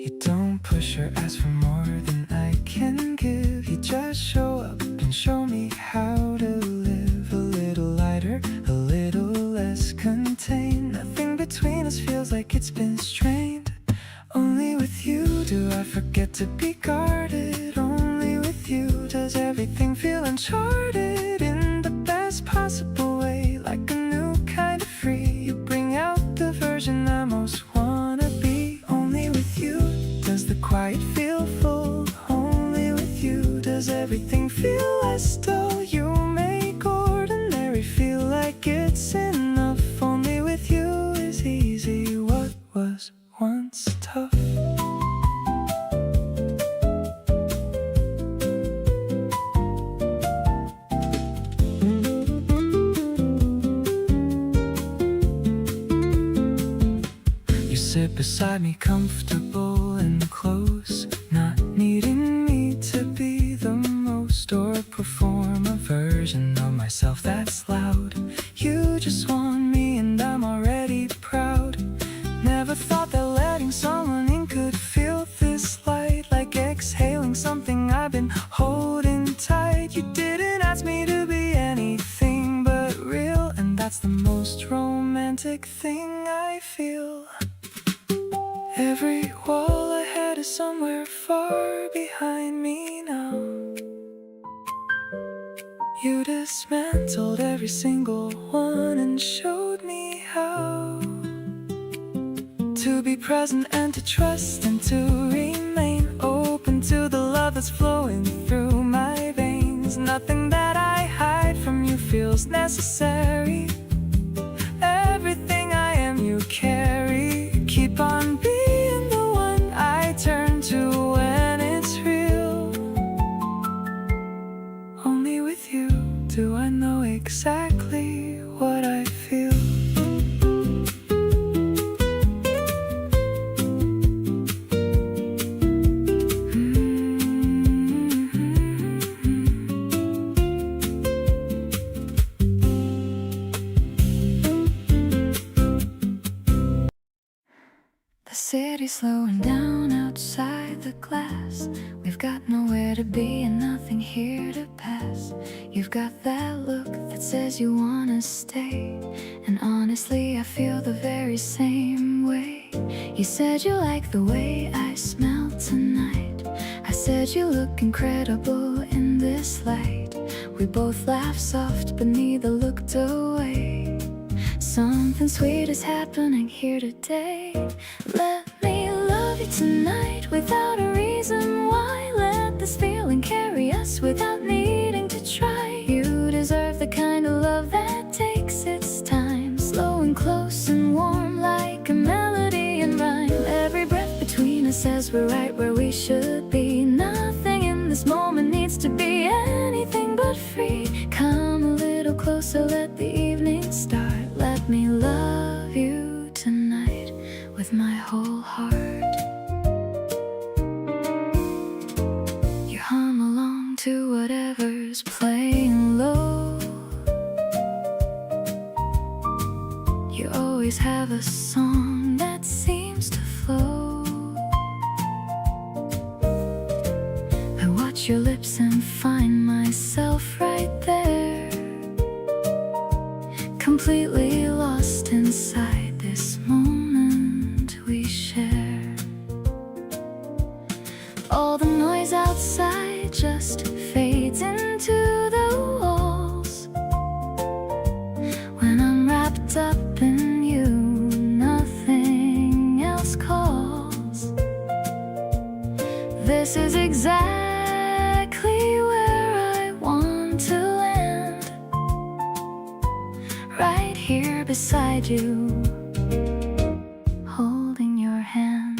A: You don't push or ask for more than I can give. You just show up and show me how to live a little lighter, a little less contained. Nothing between us feels like it's been strained. Only with you do I forget to be guarded. Only with you does everything feel uncharted in the best possible way, like a new kind of free. You bring out the version I most wanna be. Only with you does the quiet feel full. Only with you does everything feel less dull. You make ordinary feel like it's enough. Only with you is easy what was once tough. You sit beside me comfortable and close, not needing me to be the most or perform a version of myself that's loud. You just want me and I'm already proud. Never thought that letting someone in could feel this light, like exhaling something I've been holding tight. You didn't ask me to be anything but real, and that's the most romantic thing I feel. Every wall I had is somewhere far behind me now. You dismantled every single one and showed me how to be present and to trust and to remain open to the love that's flowing through my veins. Nothing that I hide from you feels necessary. Everything I am you carry. Keep on being the one I turn to when it's real. Only with you do I know exactly what I feel.
B: The city's slowing down outside the glass. We've got nowhere to be and nothing here to pass. You've got that look that says you wanna stay, and honestly I feel the very same way. You said you like the way I smell tonight. I said you look incredible in this light. We both laughed soft but neither looked away. Something sweet is happening here today. Let me love you tonight without a reason why. Let this feeling carry us without needing to try. You deserve the kind of love that takes its time, slow and close and warm like a melody and rhyme. Every breath between us says we're right where we should be. Nothing in this moment needs to be anything but free. Come a little closer, let the evening start. Let me love you tonight with my whole heart. You hum along to whatever's playing low. You always have a song that seems to flow. I watch your lips and find myself right there, completely lost inside this moment we share. All the noise outside just fades into the walls. When I'm wrapped up in you, nothing else calls. This is exactly where I want to land, right here beside you, holding your hand.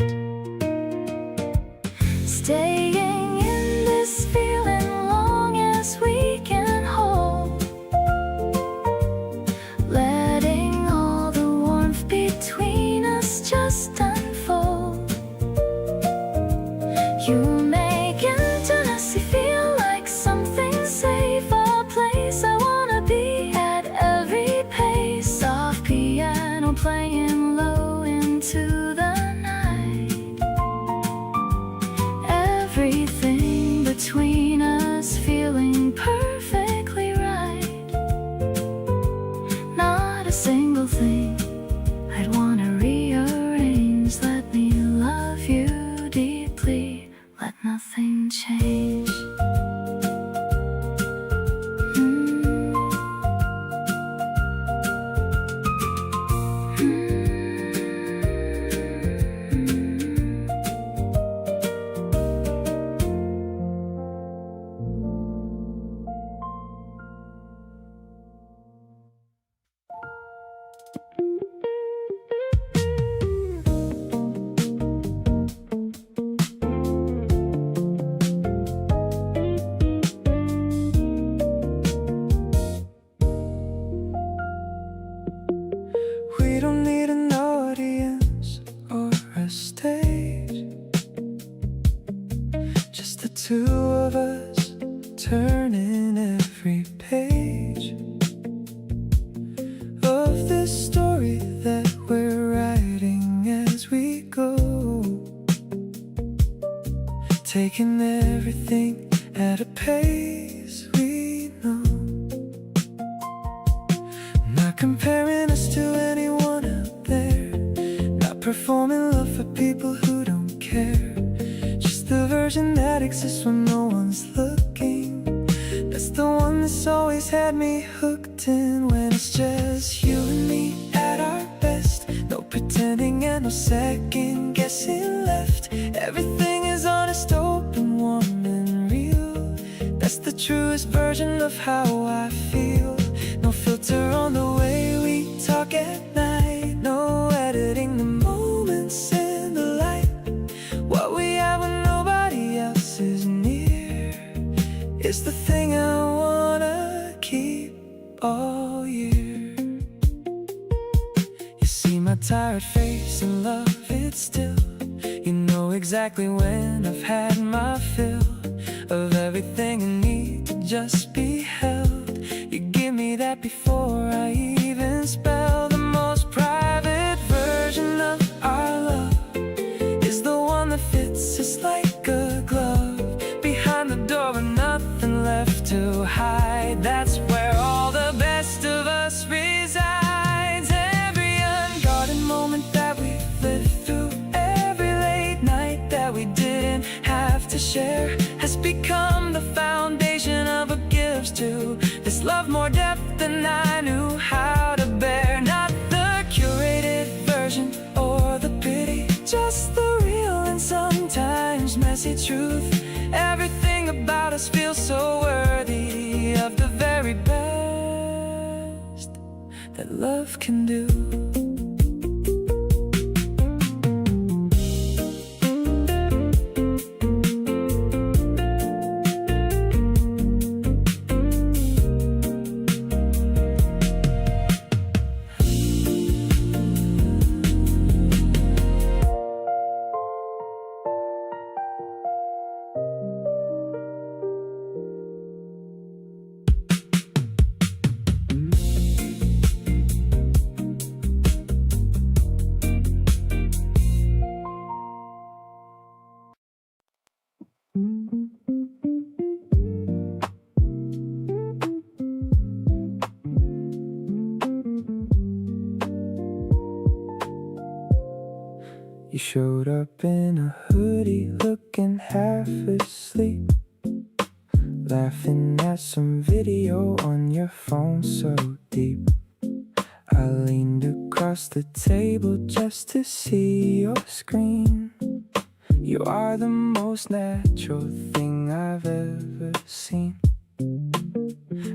C: had me hooked in when it's just you and me at our best. No pretending and no second guessing left. Everything is honest, open, warm and real. That's the truest version of how I feel. No filter on the way we talk at night. No editing the moments in the light. What we have when nobody else is near is the thing I wanna keep all year. You see my tired face and love it still. You know exactly when I've had my fill of everything I need to just be held. You give me that before I even spell. The most private version of our love is the one that fits us like a glove. Behind the door with nothing left to hide. That's where all the best of us resides. Every unguarded moment that we've lived through, every late night that we didn't have to share, has become the foundation of what gives to this love more depth than I knew how to bear. Not the curated version or the pity, just the real and sometimes messy truth. Everything about us feels so worthy of the very best that love can do. You showed up in a hoodie, looking half asleep, laughing at some video on your phone so deep. I leaned across the table just to see your screen. You are the most natural thing I've ever seen.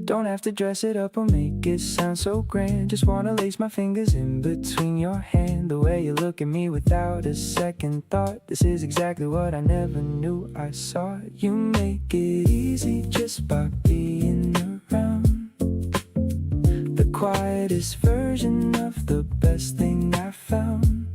C: Don't have to dress it up or make it sound so grand. Just wanna lace my fingers in between your hand. The way you look at me without a second thought. This is exactly what I never knew I saw. You make it easy just by being around. The quietest version of the best thing I found.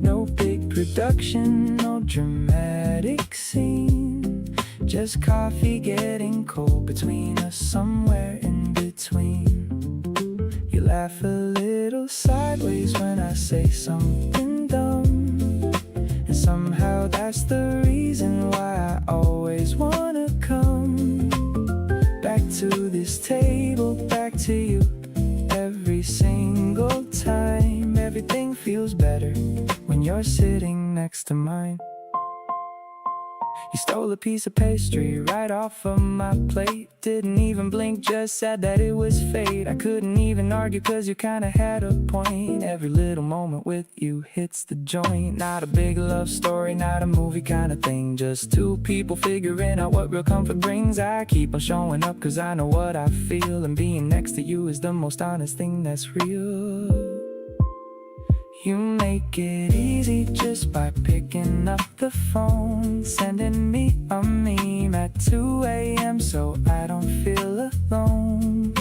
C: No big production, no dramatic scene. Just coffee getting cold between us, somewhere in between. You laugh a little sideways when I say something dumb, and somehow that's the reason why I always wanna come back to this table, back to you. Every single time, everything feels better when you're sitting next to mine. You stole a piece of pastry right off of my plate. Didn't even blink, just said that it was fate. I couldn't even argue cause you kinda had a point. Every little moment with you hits the joint. Not a big love story, not a movie kinda thing. Just two people figuring out what real comfort brings. I keep on showing up cause I know what I feel, and being next to you is the most honest thing that's real. You make it easy just by picking up the phone, sending me a meme at 2 a.m. so I don't feel alone.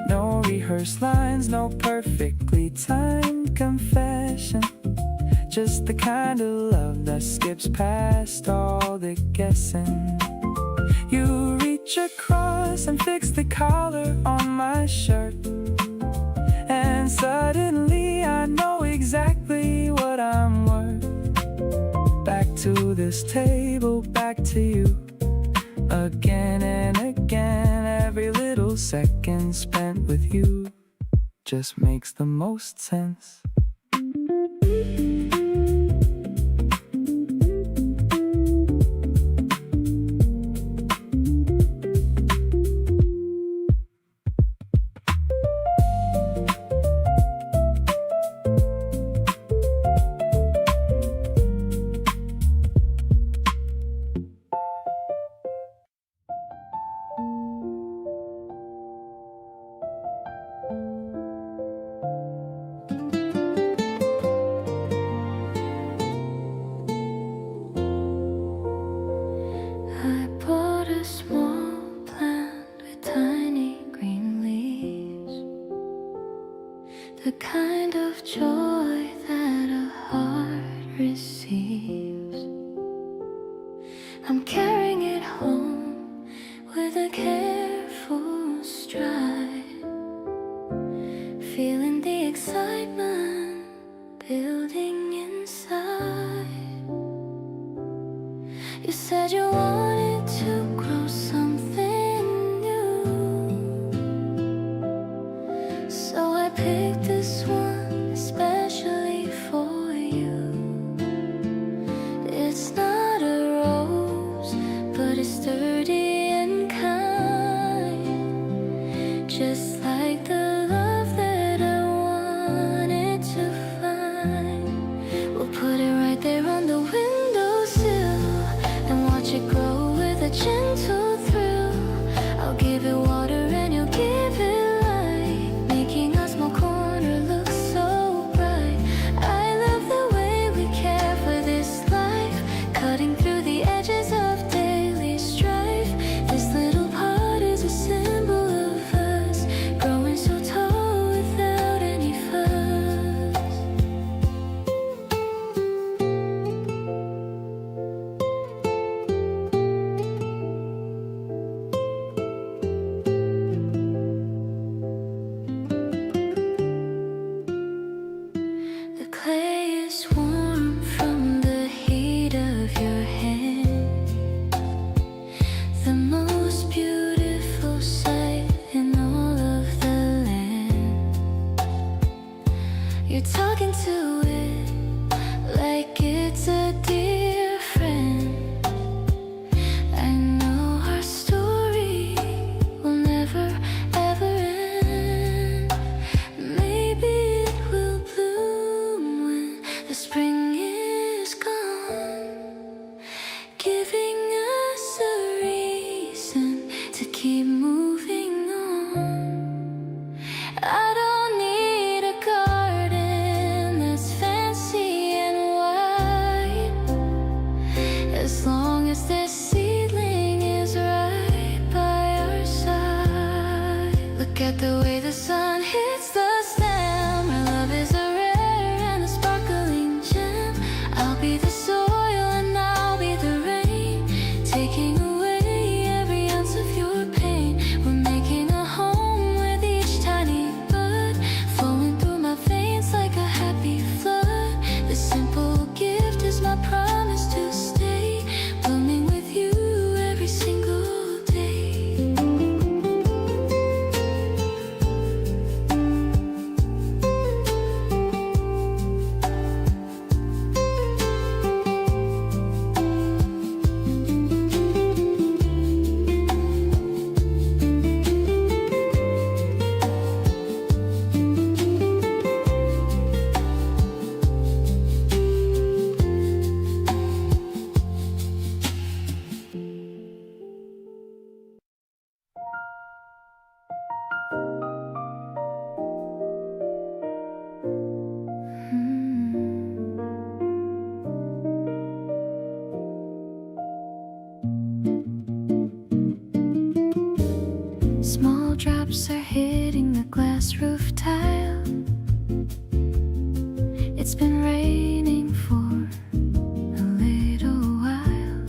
C: No rehearsed lines, no perfectly timed confession. Just the kind of love that skips past all the guessing. You reach across and fix the collar on my shirt, and suddenly I know exactly what I'm worth. Back to this table, back to you. Again and again, every little second spent with you just makes the most sense.
B: the kind of joy that a heart receives. I'm carrying it home with a careful stride, feeling the excitement building inside. You said you wanted to grow something new, so I picked this one especially for you. It's not a rose, but it's sturdy and kind, just like the love that I wanted to find. We'll put it right there on the windowsill and watch it grow with a gentle thrill. I'll give it water and you'll give it light, making our small corner look so bright. I love the way we care for this life, cutting through the edges of daily strife. This little part is a symbol of us, growing so tall without any fuss. The clay is warm from the heat of your hand, the most beautiful sight in all of the land. You're talking to it like it's a dear friend. I know our story will never ever end. Maybe it will bloom when the spring is gone, giving us a reason to keep moving on. I don't need a garden that's fancy and wide, as long as this seedling is right by our side. Look at the way the sun hits the stem. Our love is a rare and a sparkling gem. I'll be the soil and I'll be the rain, taking away every ounce of your pain. We're making a home with each tiny bud, flowing through my veins like a happy flood. This simple gift is my promise to stay, blooming with you every single day. Small drops are hitting the glass roof tile. It's been raining for a little while.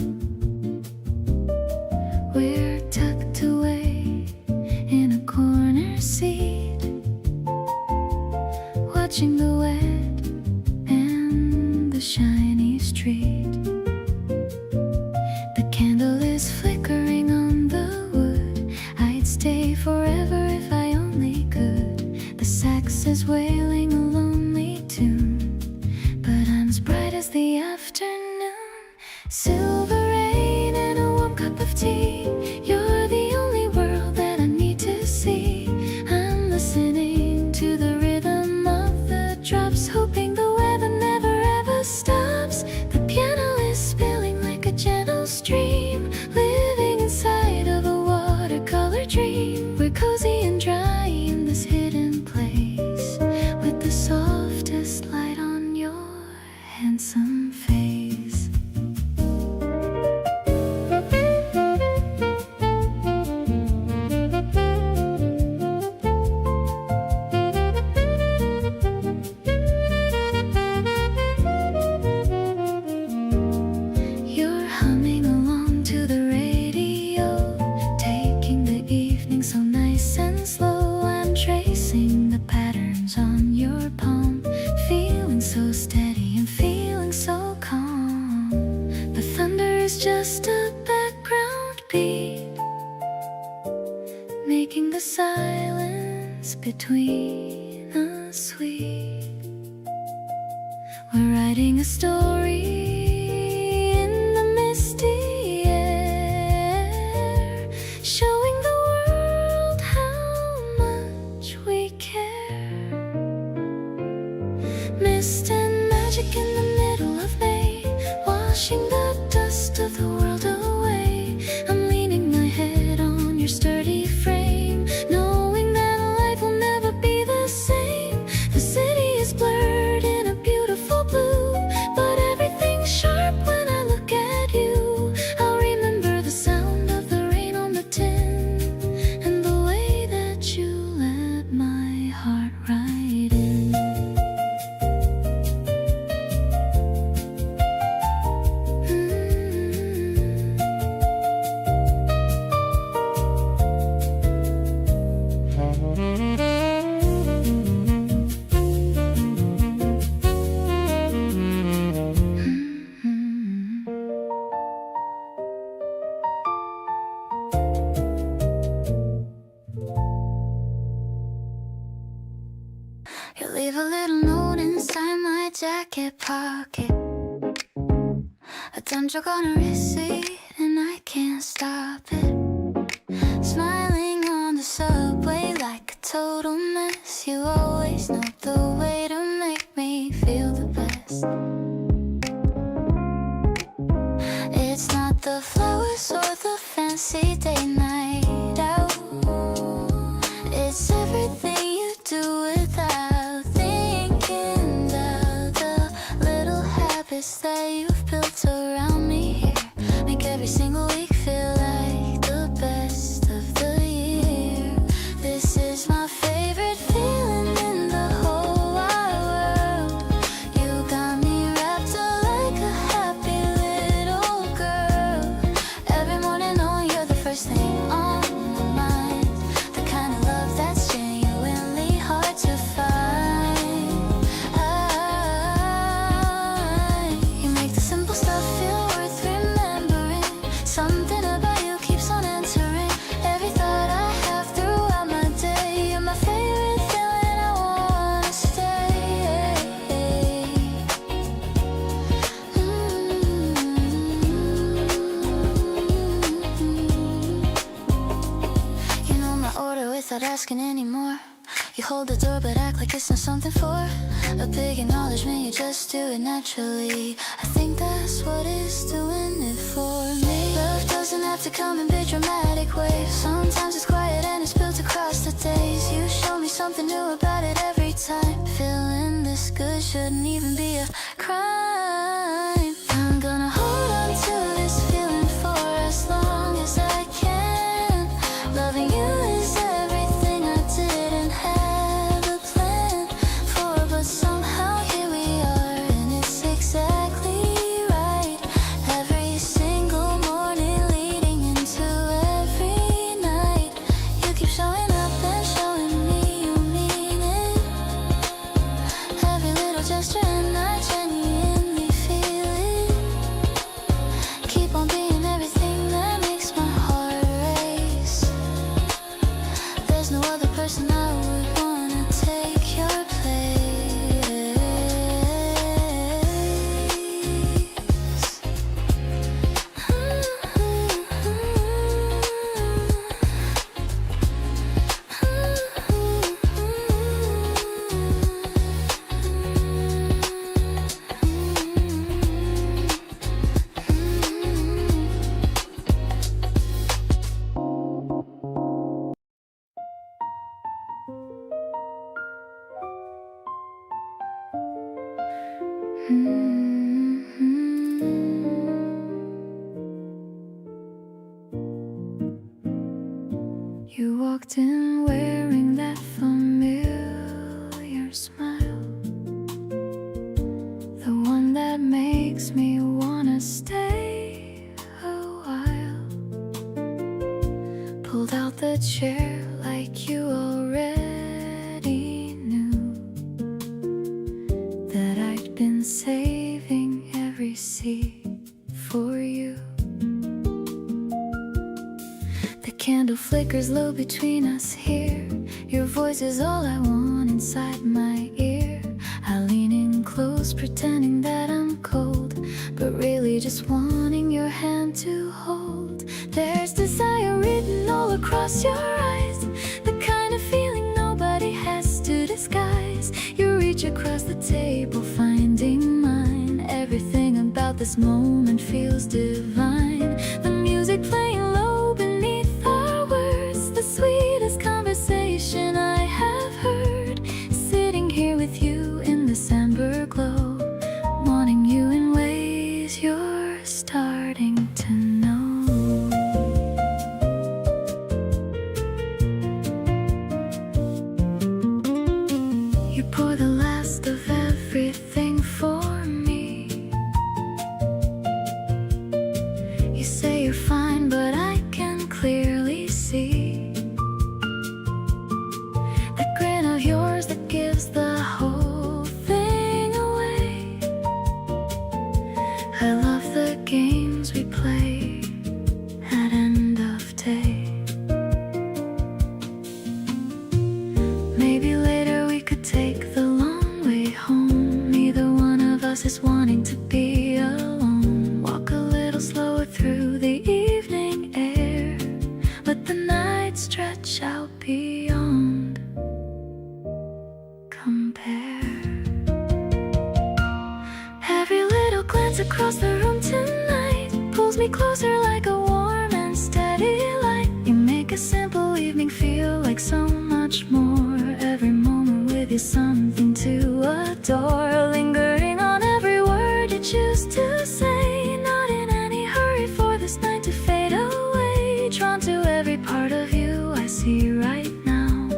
B: We're tucked away in a corner seat, watching the wet and the shiny street. The candle is flickering on the wood. I'd stay forever if I only could. The sax is wailing a lonely tune, but I'm as bright as the afternoon. Silver rain and a warm cup of tea. You're the only world that I need to see. I'm listening to the rhythm of the drops, hoping the weather never ever stops. The piano is spilling like a gentle stream, living inside of a watercolor dream. We're cozy and dry in this hidden place, with the softest light on your handsome face. breaking the silence between us. We're writing a story in the misty air, showing the world how much we care. Mist and magic in the middle of May, washing the dust of the world away. I'm leaning my head on your sturdy frame, knowing that life will never be the same. The city is blurred in a beautiful blue, but everything's sharp when I look at you. I'll remember the sound of the rain on the tin, and the way that you let my heart right in. You leave a little note inside my jacket pocket, a dime joke on a receipt, and I can't stop it. Smiling on the subway like a total mess. You always know the way to make me feel the best. It's not the flowers or the fancy date night out, it's everything you do without thinking about the little habits that you've built around me here. Make every single week feel like the best of the year. This is my favorite feeling in the whole wide world. You got me wrapped up like a happy little girl. Every morning knowing you're the first thing on my mind, the kind of love that's genuinely hard to find. You make the simple stuff feel worth remembering. Something about you keeps on entering every thought I have throughout my day. You're my favorite feeling, I wanna stay. You know my order without asking anymore. You hold the door but act like it's not something for a big acknowledgement. You just do it naturally. I think that's what it's doing it for me. Love doesn't have to come in big dramatic waves. Sometimes it's quiet and it's built across the days. You show me something new about it every time. Feeling this good shouldn't even be a crime. I'm gonna hold on to this feeling for as long as I can. Loving you is everything I didn't have a plan for, but somehow here we are, and it's exactly right. Every single morning leading into every night, you keep showing up and showing me you mean it. Every little gesture and I genuinely feel it. Keep on being everything that makes my heart race. There's no other person I would wanna take your place. You walked in wearing that familiar smile, the one that makes me wanna stay a while. Pulled out the chair like you already knew that I'd been saving every seat for you. The candle flickers low still between us here. Your voice is all I want inside my ear. I lean in close, pretending that I'm cold, but really just wanting your hand to hold. There's desire written all across your eyes, the kind of feeling nobody has to disguise. You reach across the table, finding mine. Everything about this moment feels divine. The music playing low beneath our words, the sweetest conversation I have heard. Sitting here with you in this amber glow, wanting you in ways you're starting to know. You pour the last of everything for me. You say you're fine, but I can clearly see that grin of yours that gives the whole thing away. I love the games we play at end of day. Maybe later we could take the long way home. Neither one of us is wanting to be alone. Walk a little slower through the evening air. Let the night stretch out beyond compare. Every little glance across the room tonight pulls me closer like a warm and steady light. You make a simple evening feel like so much more. Every moment with you something to adore. Lingering on every word you choose to say. Not in any hurry for this night to fade away. Drawn to every part of you I see right now.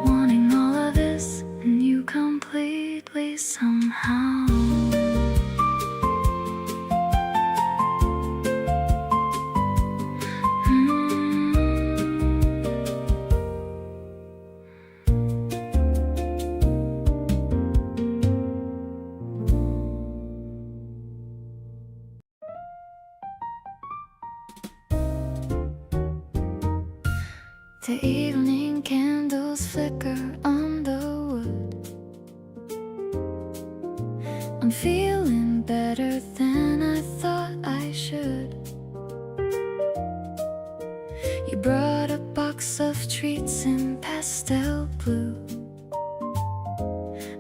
B: Wanting all of this and you completely somehow. The evening candles flicker on the wood. I'm feeling better than I thought I should. You brought a box of treats in pastel blue,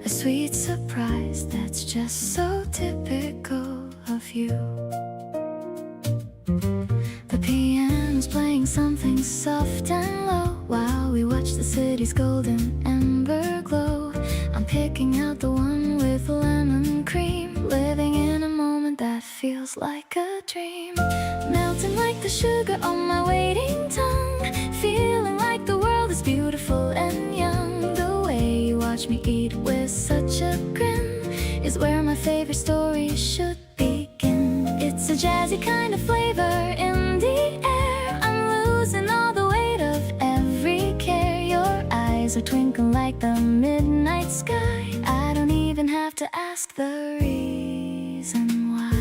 B: a sweet surprise that's just so typical of you. The piano's playing something soft and low while we watch the city's golden amber glow. I'm picking out the one with lemon cream, living in a moment that feels like a dream. Melting like the sugar on my waiting tongue, feeling like the world is beautiful and young. The way you watch me eat with such a grin is where my favorite story should begin. It's a jazzy kind of flavor in the air. I'm losing all the weight of every care. Your eyes are twinkling like the midnight sky. I don't even have to ask the reason why.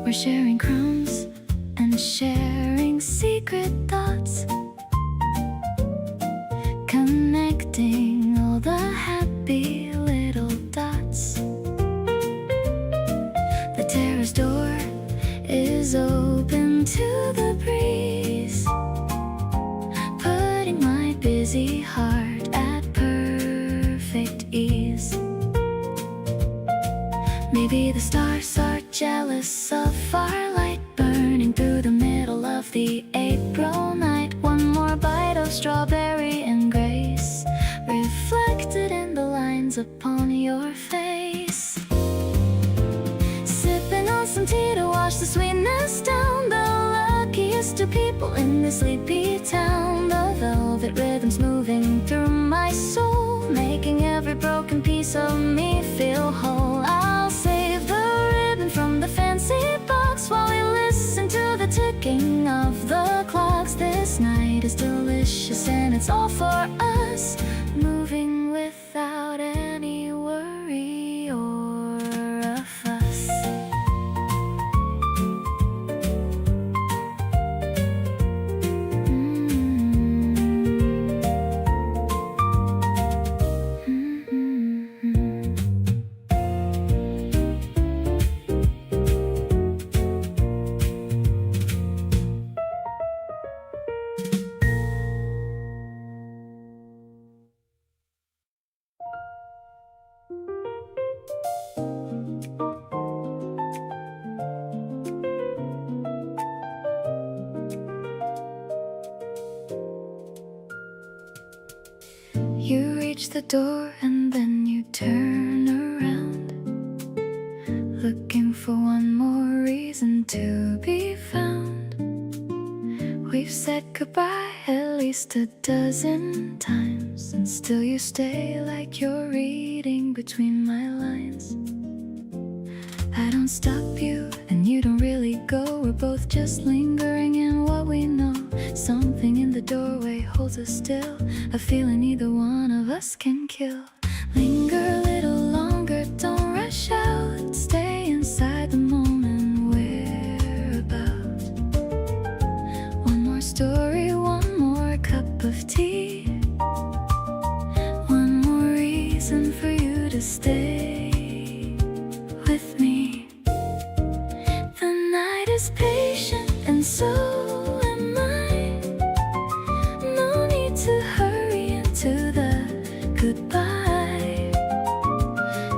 B: We're sharing crumbs and sharing secret thoughts, connecting all the happy little dots. The terrace door is open to the breeze, putting my busy heart at perfect ease. Maybe the stars are jealous of our light burning through the middle of the April night. One more bite of strawberry and grace reflected in the lines upon your face. Sipping on some tea to wash the sweetness down. The luckiest of people in this sleepy town. The velvet rhythms moving through my soul, making every broken piece of me feel whole. I'll save the ribbon from the fancy box while we listen to the ticking of the clocks. This night is delicious and it's all for us, moving without any worry or a fuss. You reach the door and then you turn around, looking for one more reason to be found. We've said goodbye at least a dozen times, and still you stay like you're reading between my lines. I don't stop you, and you don't really go. We're both just lingering in what we know. Something in the doorway holds us still, a feeling neither one of us can kill. Linger a little longer, don't rush out. Stay inside the moment we're about. One more story, one more cup of tea, one more reason for you to stay with me. The night is patient and so am I. No need to hurry into the goodbye.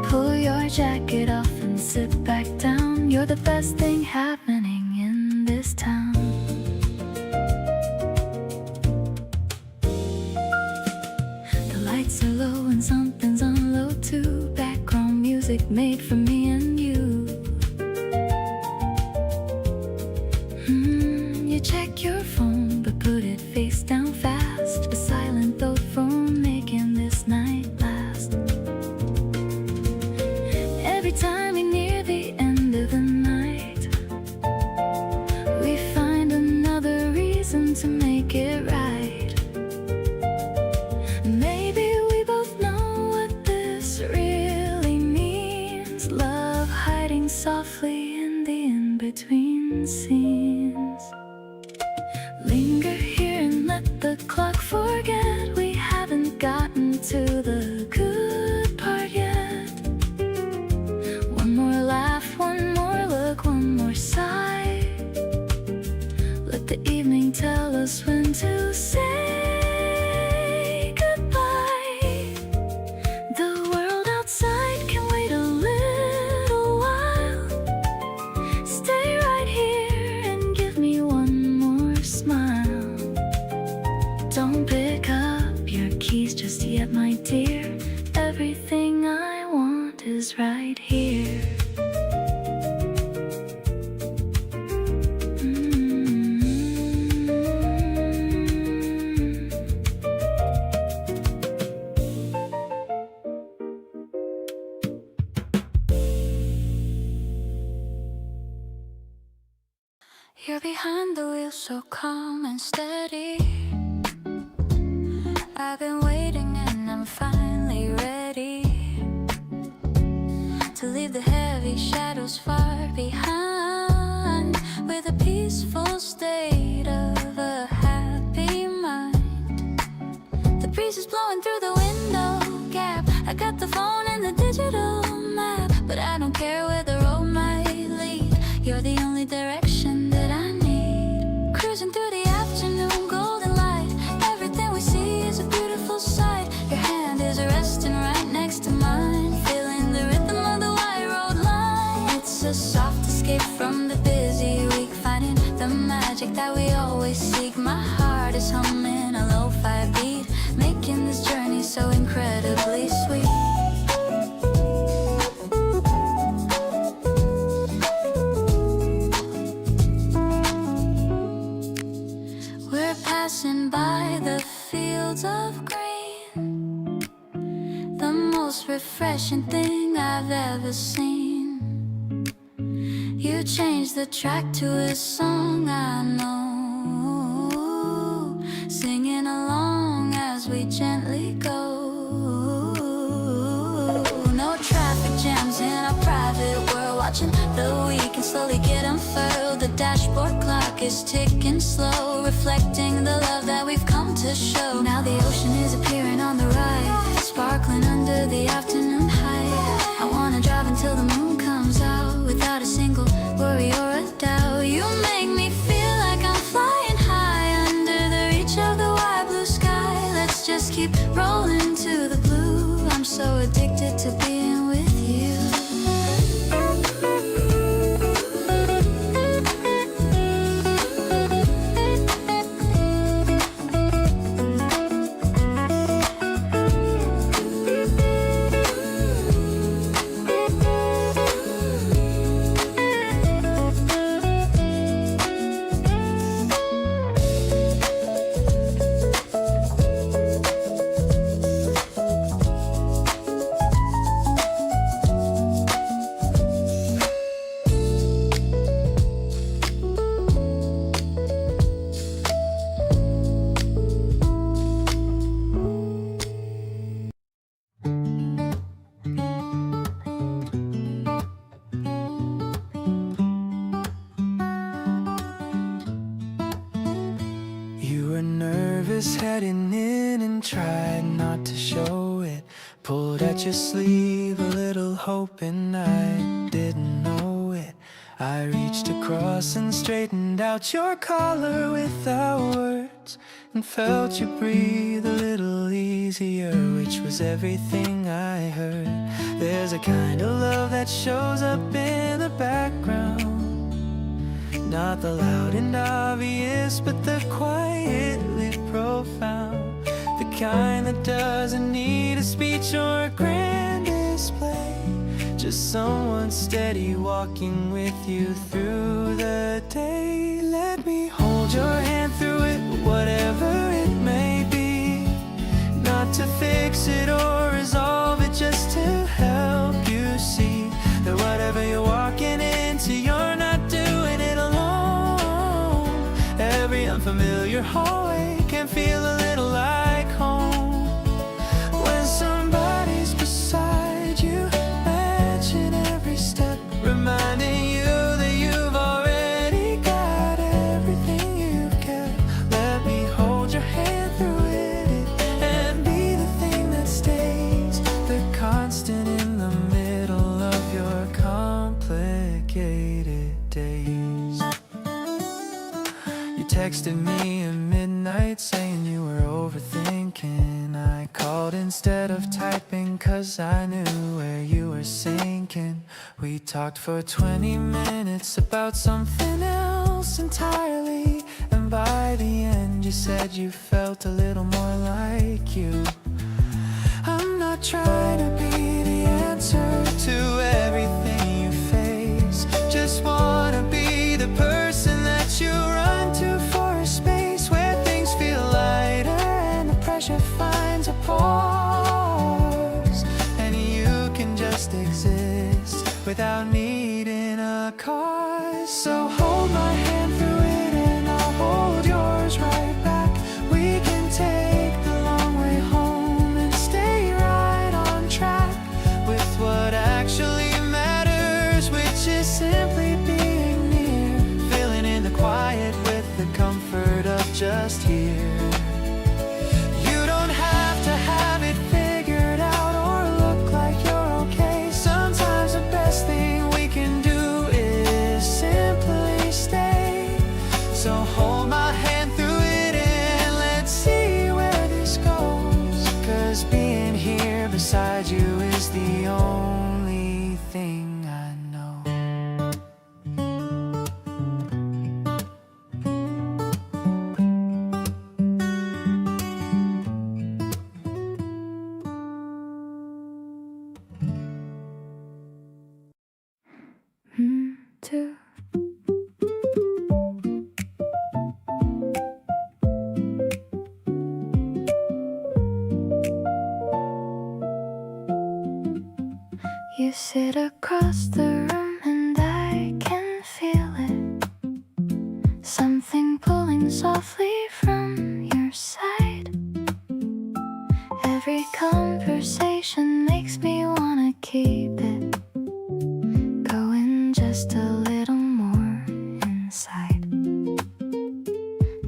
B: Pull your jacket off and sit back down. You're the best thing happening in this town. The lights are low and something's on low too. Background music made for me and you. You check your phone but put it face down fast. A silent thought from making this night last. Every time we near the end of the night, we find another reason to make it right. Maybe we both know what this really means. Love hiding softly in the in-between scenes. Linger here and let the clock forget we haven't gotten to the good part yet. One more laugh, one more look, one more sigh. Let the evening tell us when to say goodbye. The world outside can wait a little while. Stay right here and give me one more smile. Don't pick up your keys just yet, my dear. Everything I want is right here. You're behind the wheel, so calm and steady. I've been waiting and I'm finally ready to leave the heavy shadows far behind, with a peaceful state of a happy mind. The breeze is blowing through the window gap. I got the phone and the digital map, but I don't care where the road might lead. You're the only direction that I need. Cruising through the afternoon golden light, everything we see is a beautiful sight. Your hand is resting right next to mine, feeling the rhythm of the white road line. It's a soft escape from the busy week, finding the magic that we always seek. My heart is humming a lo-fi beat, making this journey so incredibly sweet. We're passing by the fields of green, the most refreshing thing I've ever seen. You changed the track to a song I know, singing along as we gently go. No traffic jams in our private world, watching the weekend slowly get unfurled. The dashboard clock is ticking slow, reflecting the love that we've come to show. Now the ocean is appearing on the right, sparkling under the afternoon height. I wanna drive until the moon comes out, without a single worry or a doubt. You make me feel like I'm flying high, under the reach of the wide blue sky. Let's just keep rolling to the blue. I'm so addicted to being with you.
A: was heading in and tried not to show it. Pulled at your sleeve, a little hoping I didn't know it. I reached across and straightened out your collar without words, and felt you breathe a little easier, which was everything I heard. There's a kind of love that shows up in the background, not the loud and obvious, but the quietly profound, the kind that doesn't need a speech or a grand display, just someone steady walking with you through the day. Let me hold your hand through it, whatever it may be, not to fix it or resolve it, just to help you see that whatever you're walking into, you're not doing it alone. Every unfamiliar hallway can feel a little like home when somebody's beside you, matching every step, reminding you that you've already got everything you've kept. Let me hold your hand through it and be the thing that stays, the constant in the middle of your complicated days. You texted me at midnight saying you were overthinking. I called instead of typing 'cause I knew where you were sinking. We talked for 20 minutes about something else entirely, and by the end you said you felt a little more like you. I'm not trying to be the answer to everything you face, just wanna be the person that you run to for a space where things feel lighter and the pressure finds a pause, and you can just exist without needing a cause. So hold my hand through it and I'll hold yours right back. We can take the long way home and stay right on track with what actually matters, which is simply being near, filling in the quiet with the comfort of just here. You don't have to have it figured out or look like you're okay. Sometimes the best thing we can do is simply stay. So hold my hand through it and let's see where this goes, 'cause being here beside you is the only thing I know.
B: Two. You sit across the room and I can feel it, something pulling softly from your side. Every conversation makes me wanna keep it going just a little more inside.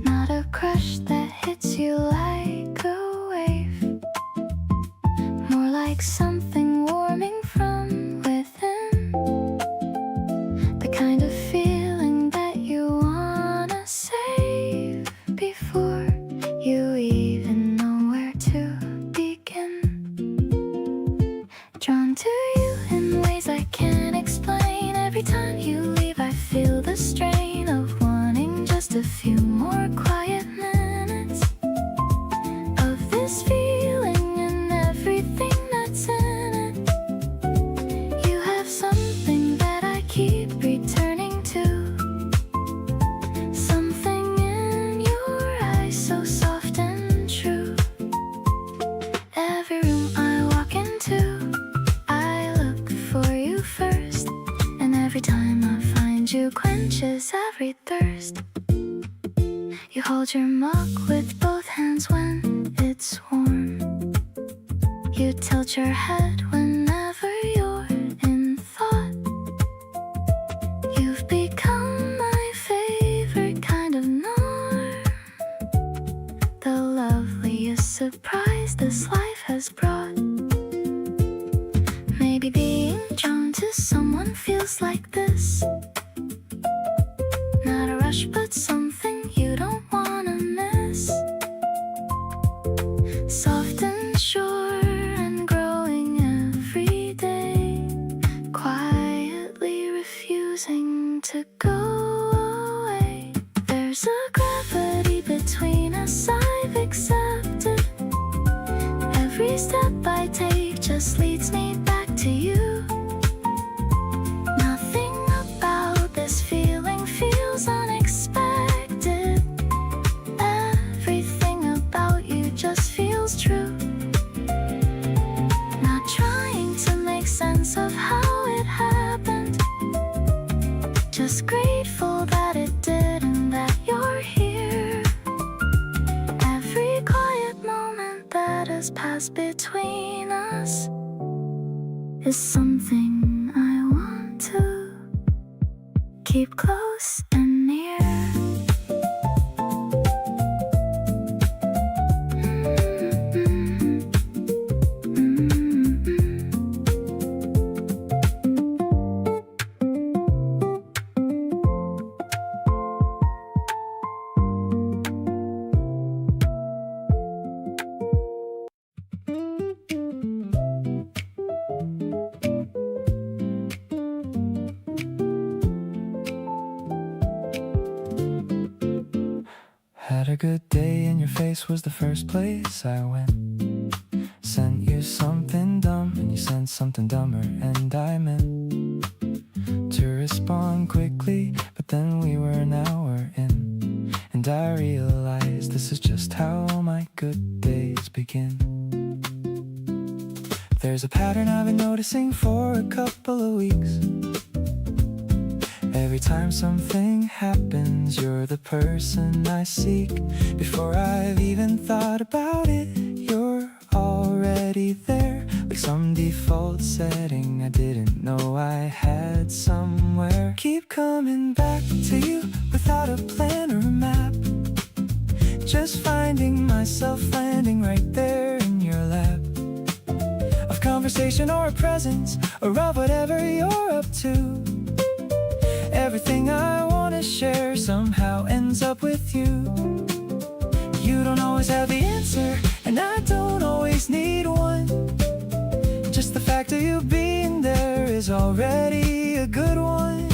B: Not a crush that hits you like a wave, more like something warming from within, the kind of feeling that you wanna save before you even know where to begin. Drawn to you in ways I can't explain. Every time you leave I feel the strain of wanting just a few more quiet minutes of this feeling and everything that's in it. You have something that I keep returning to, something in your eyes so soft and true. Every room I walk into, I look for you first, and every time I find you quenches every thirst. You hold your mug with both hands when it's warm. You tilt your head whenever you're in thought. You've become my favorite kind of norm, the love There's a gravity between us, I've accepted. Every step I take just leads me back to you. Nothing about this feeling feels unexpected. Everything about you just feels true. Not trying to make sense of how it happened, just grateful that it did and that you're here. Every quiet moment that has passed between us is something I want to keep close and near.
C: Had a good day and your face was the first place I went. Sent you something dumb and you sent something dumber, and I meant to respond quickly, but then we were an hour in, and I realized this is just how my good days begin. There's a pattern I've been noticing for a couple of weeks. Every time something happens, you're the person I seek. Before I've even thought about it, you're already there. Like some default setting I didn't know I had somewhere. Keep coming back to you without a plan or a map. Just finding myself landing right there in your lap. Of conversation or a presence, or of whatever you're up to. Everything I wanna share somehow ends up with you. You don't always have the answer, and I don't always need one. Just the fact of you being there is already a good one.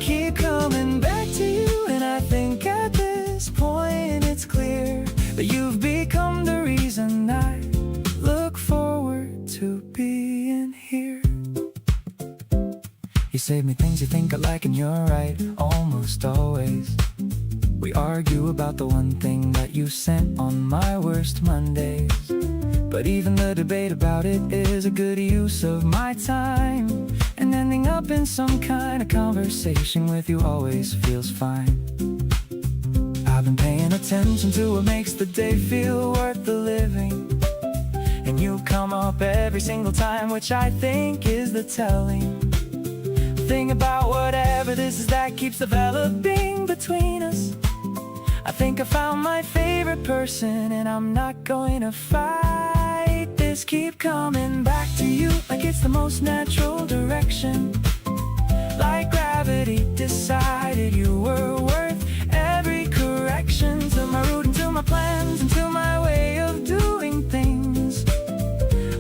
C: Keep coming back to you, and I think at this point it's clear that you've become the reason I look forward to being here. You save me things you think I like, and you're right almost always. We argue about the one thing that you sent on my worst Mondays. But even the debate about it is a good use of my time. And ending up in some kind of conversation with you always feels fine. I've been paying attention to what makes the day feel worth the living. And you come up every single time, which I think is the telling thing about whatever this is that keeps developing between us. I think I found my favorite person, and I'm not going to fight this. Keep coming back to you like it's the most natural direction. Like gravity decided you were worth every correction. To my route and to my plans and to my way of doing things.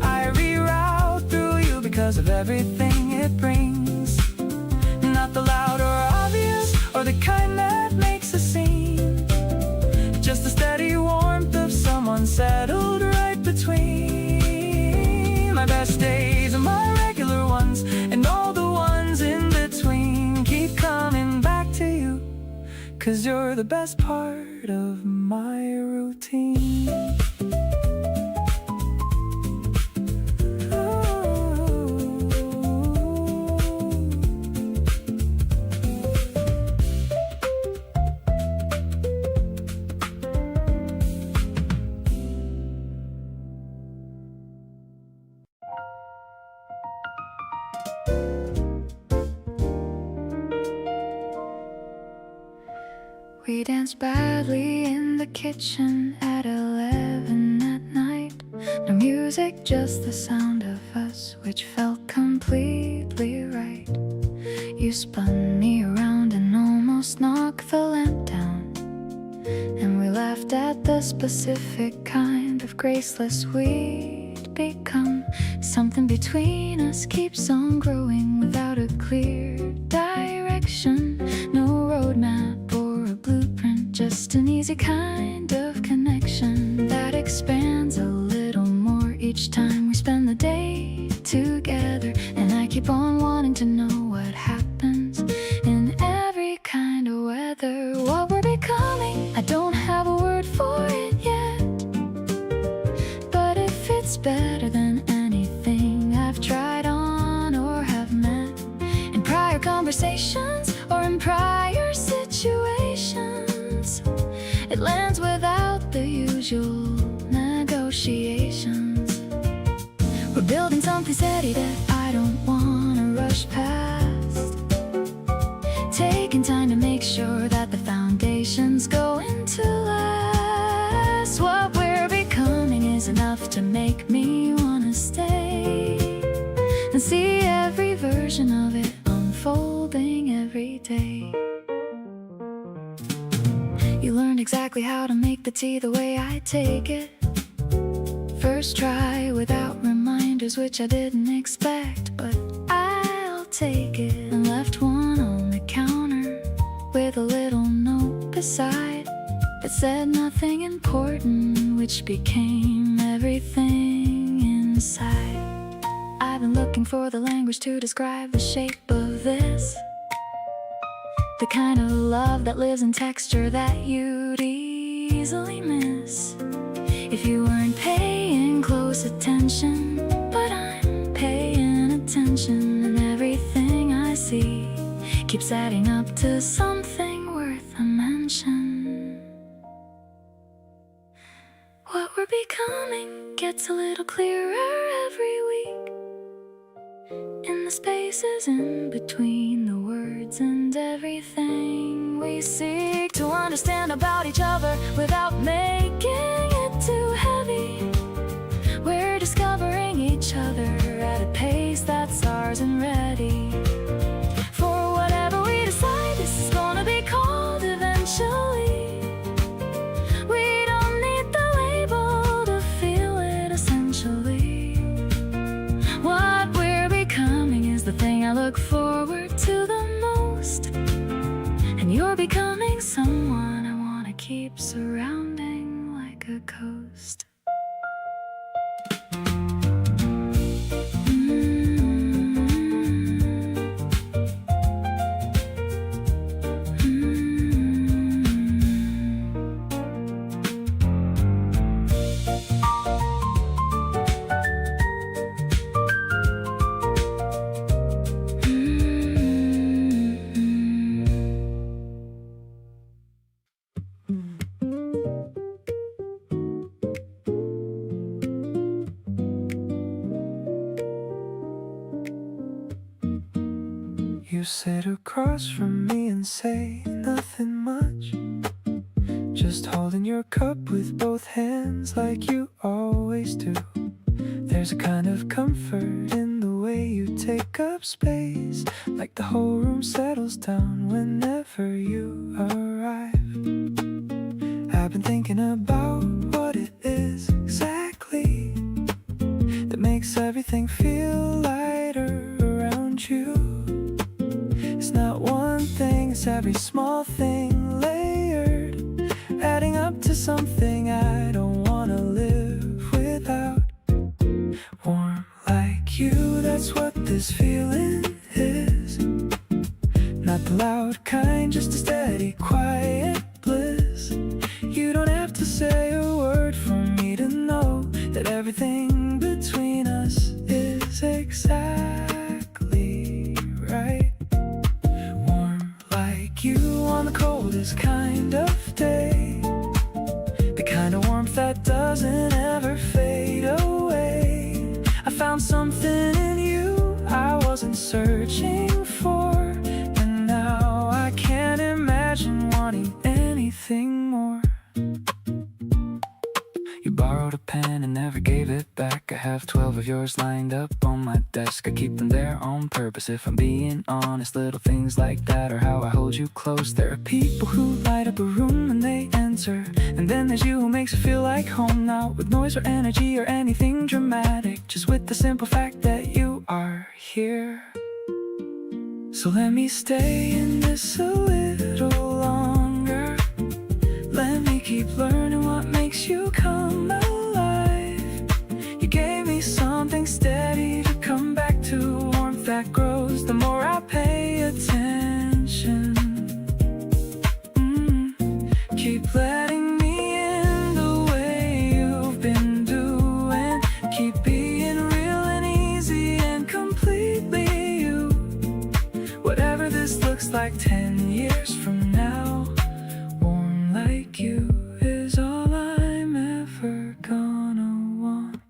C: I reroute through you because of everything it brings. Not the loud or obvious, or the kind that makes a scene. Just the steady warmth of someone settled right between. My best days and my regular ones, and all the ones in between. Keep coming back to you, 'cause you're the best part of my routine.
B: We danced badly in the kitchen at 11 at night. No music, just the sound of us, which felt completely right. You spun me around and almost knocked the lamp down, and we laughed at the specific kind of graceless we'd become. Something between us keeps on growing without a clear direction. No roadmap or a blueprint. just an easy kind of connection that expands a little more each time we spend the day together. And I keep on wanting to know what happens in every kind of weather. What we're becoming, I don't have a word for it yet, but if it's better than anything I've tried on or have met in prior conversations or in prior situations, it lands without the usual negotiations. We're building something steady that I don't wanna rush past, taking time to make sure that the foundation's going to last. What we're becoming is enough to make me wanna stay and see every version of it unfolding every day. You learned exactly how to make the tea the way I take it. First try without reminders, which I didn't expect, but I'll take it. And left one on the counter with a little note beside that said nothing important, which became everything inside. I've been looking for the language to describe the shape of this, the kind of love that lives in texture that you'd easily miss if you weren't paying close attention. But I'm paying attention, and everything I see keeps adding up to something worth a mention. What we're becoming gets a little clearer every week, in the spaces in between the words and everything we seek to understand about each other without making it too heavy. We're discovering each other at a pace that's ours and ready for whatever we decide this is gonna be called eventually. We don't need the label to feel it essentially. What we're becoming is the thing I look forward to the most, and you're becoming someone I wanna keep surrounding like a ghost.
A: You sit across from me and say nothing much, just holding your cup with both hands like you always do. There's a kind of comfort in the way you take up space, like the whole room settles down whenever you arrive. I've been thinking about what it is exactly that makes everything feel lighter around you. It's not one thing, it's every small thing layered, adding up to something I don't wanna live without. Warm like you, that's what this feeling is. Not the loud kind, just a steady, quiet bliss. You don't have to say a word for me to know that everything between us is exactly right. You on the coldest kind of day, the kind of warmth that doesn't ever fade away. I found something in you I wasn't searching for, and now I can't imagine wanting anything more. You borrowed a pen and never gave it back. I have 12 of yours lined up on my desk. I keep them there on purpose, if I'm being honest. Little things like that are how I hold you close. There are people who light up a room when they enter, and then there's you who makes it feel like home. Not with noise or energy or anything dramatic, just with the simple fact that you are here. So let me stay in this a little longer.
C: keep learning what makes you come alive. You gave me something steady to come back to, warmth that grows the more I pay attention. Keep letting me in the way you've been doing. Keep being real and easy and completely you. Whatever this looks like 10 years from now, warm like you is all I'm ever gonna want.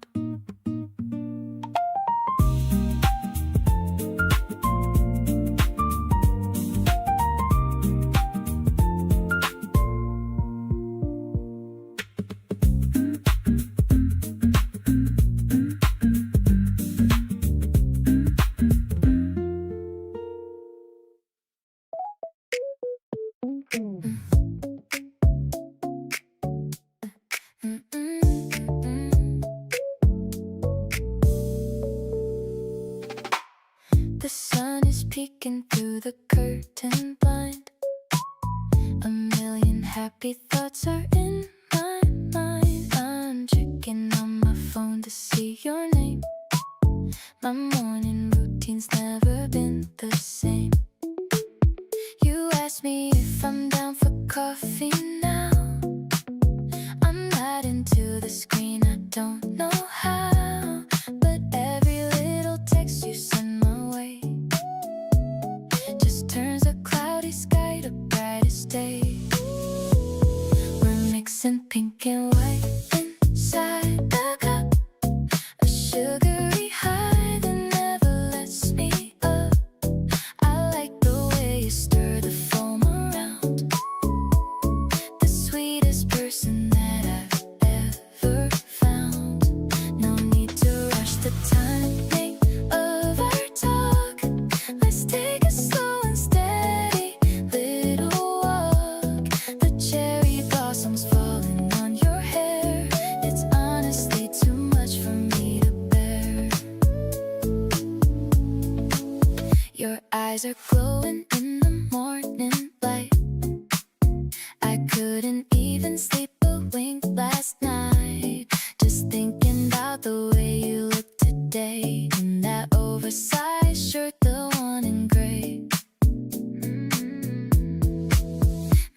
B: The sun is peeking through the curtain blind. A million happy thoughts are in my mind. I'm checking on my phone to see your name. My morning routine's never been the same. You asked me if I'm down for coffee now. I'm not into the screen, I don't know how, but every little text you send my way just turns a cloudy sky to brightest day. We're mixing pink and white inside the cup, a sugary high that never lets me up. I like the way you stir the foam around, the sweetest person that I've ever found. No need to rush the timing of our talk. Let's take a slow and steady little walk. The cherry blossoms falling on your hair. It's honestly too much for me to bear. Your eyes are glowing in the morning light. I couldn't even sleep a wink last night, just thinking about the way you look today in that oversized shirt, the one in gray.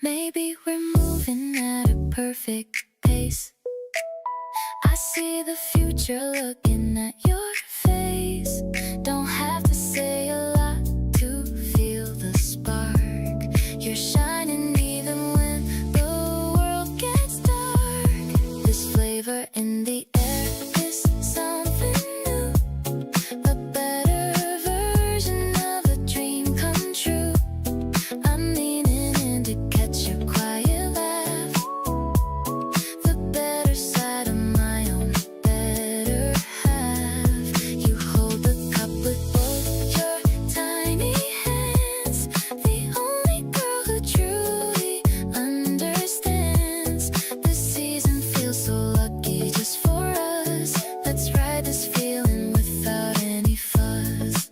B: Maybe we're moving at a perfect pace. I see the future looking at your face. Don't have to say a lot to feel the spark. You're shining even when the world gets dark. This flavor in the air is something new, a better version of a dream come true. I'm leaning in to catch your quiet laugh, the better side of my own better half. You hold the cup with both your tiny hands, the only girl who truly understands. This season feels so lucky just for us. Let's ride this feeling without any fuss.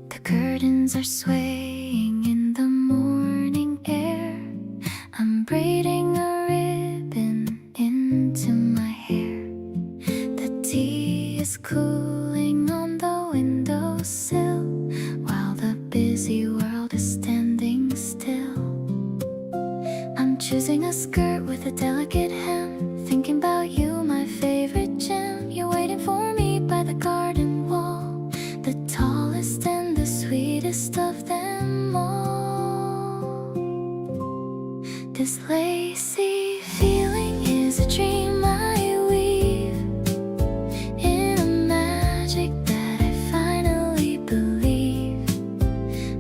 B: The curtains are swaying in the morning air. I'm braiding a ribbon into my hair. The tea is cooling on the windowsill while the busy world is standing still. I'm choosing a skirt with a delicate hem, thinking about you, my favorite gem. You're waiting for me by the garden wall, the tallest and the sweetest of them all. This lacy feeling is a dream I weave in a magic that I finally believe.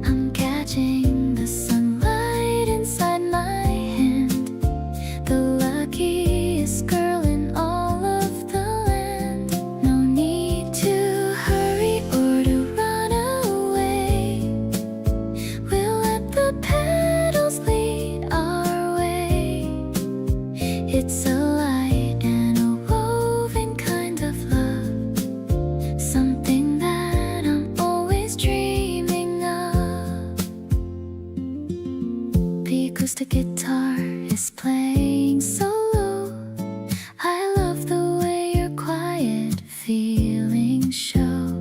B: I'm catching the sunlight inside my hand, the It's a light and a woven kind of love, something that I'm always dreaming of. The acoustic guitar is playing so low. I love the way your quiet feelings show.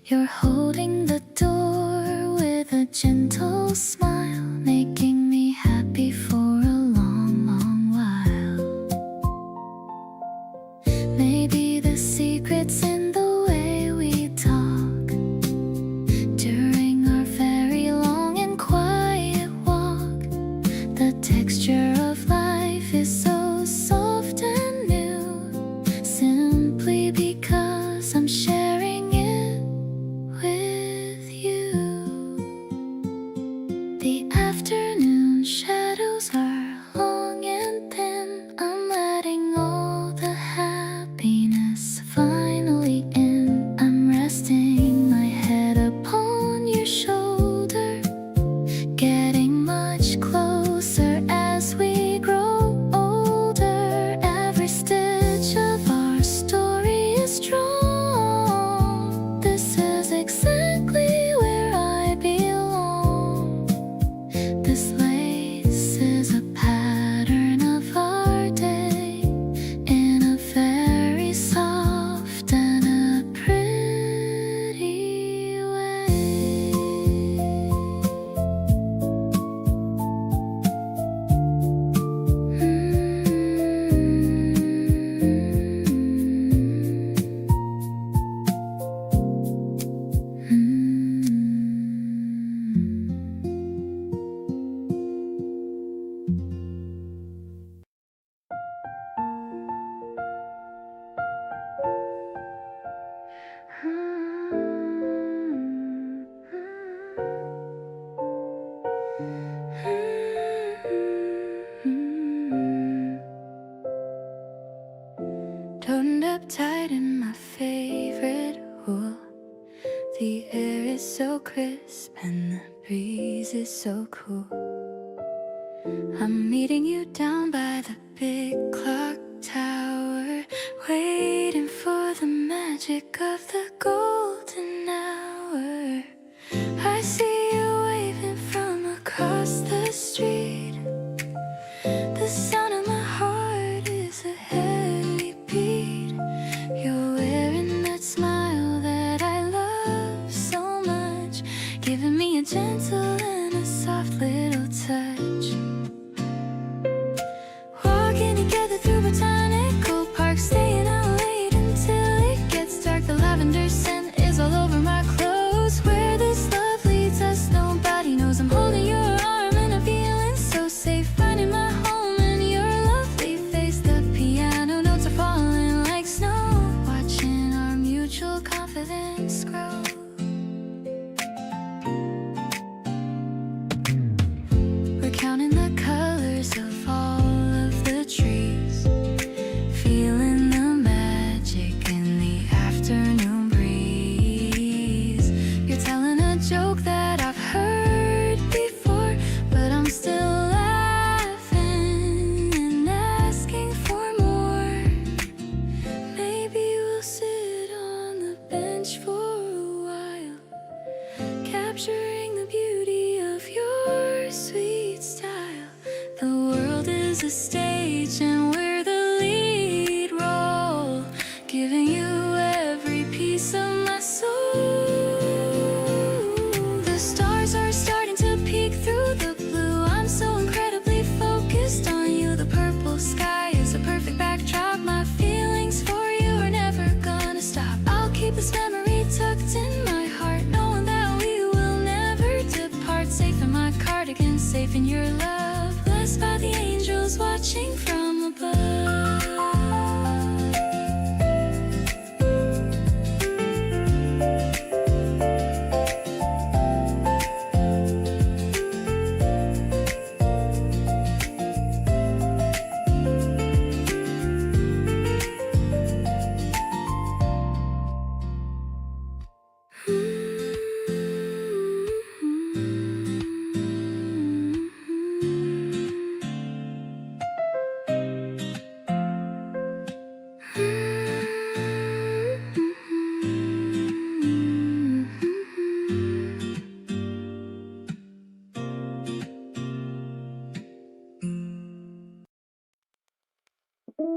B: You're holding the door with a gentle smile, making me happy for a long, long while. Maybe the secret's in the way we talk during our very long and quiet walk. The texture of life is so soft and new, simply because I'm sharing it with you. The afternoon shadows are long and thin. I'm letting all the happiness finally in. I'm resting my head upon your shoulder, getting much closer as we grow older. Every stitch of our story is strong. This is exactly where I belong. This lace is a pattern of our day in a very soft and a pretty way. Turned up tight in my favorite wool. The air is so crisp and the breeze is so cool. I'm meeting you down by the big clock tower, waiting for the magic of the golden hour. I see you waving from across the street. The sound of my heart is a heavy beat. You're wearing that smile that I love so much, giving me a gentle and a soft little touch. Walking together through botanical park, staying out late until it gets dark. The lavender scent is all over my clothes. Where this love leads us, nobody knows. I'm holding your arm and I'm feeling so safe, finding my home in your lovely face. The piano notes are falling like snow, watching our mutual confidence grow. We're counting the colors of all of the trees, feeling the magic in the afternoon breeze. You're telling a joke that I've heard before, but I'm still laughing and asking for more. Maybe we'll sit on the bench for a while, capturing the beauty of your sweet style. The world is a stage and we're the lead role, giving you every piece of my soul. The stars are starting to peek through the blue. I'm so incredibly focused on you. The purple sky is a perfect backdrop. My feelings for you are never gonna stop. I'll keep this memory tucked in my heart, knowing that we will never depart. Safe in my cardigan, safe in your love, blessed by the angels watching from above. We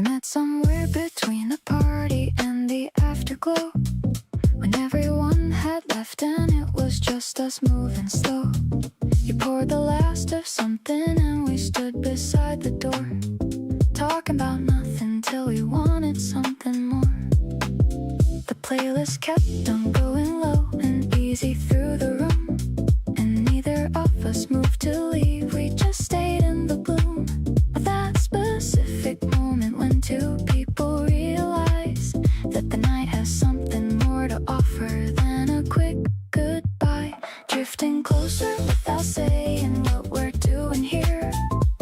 B: met somewhere between the party and the afterglow, when everyone had left and it was just us moving slow. You poured the last of something and we stood beside the door, talking about nothing till we wanted something more. The playlist kept on going low and easy through the room, and neither of us moved to leave, we just stayed in the bloom of that specific moment when two people realize that the night has something more to offer than a quick goodbye. Drifting closer without saying what we're doing here,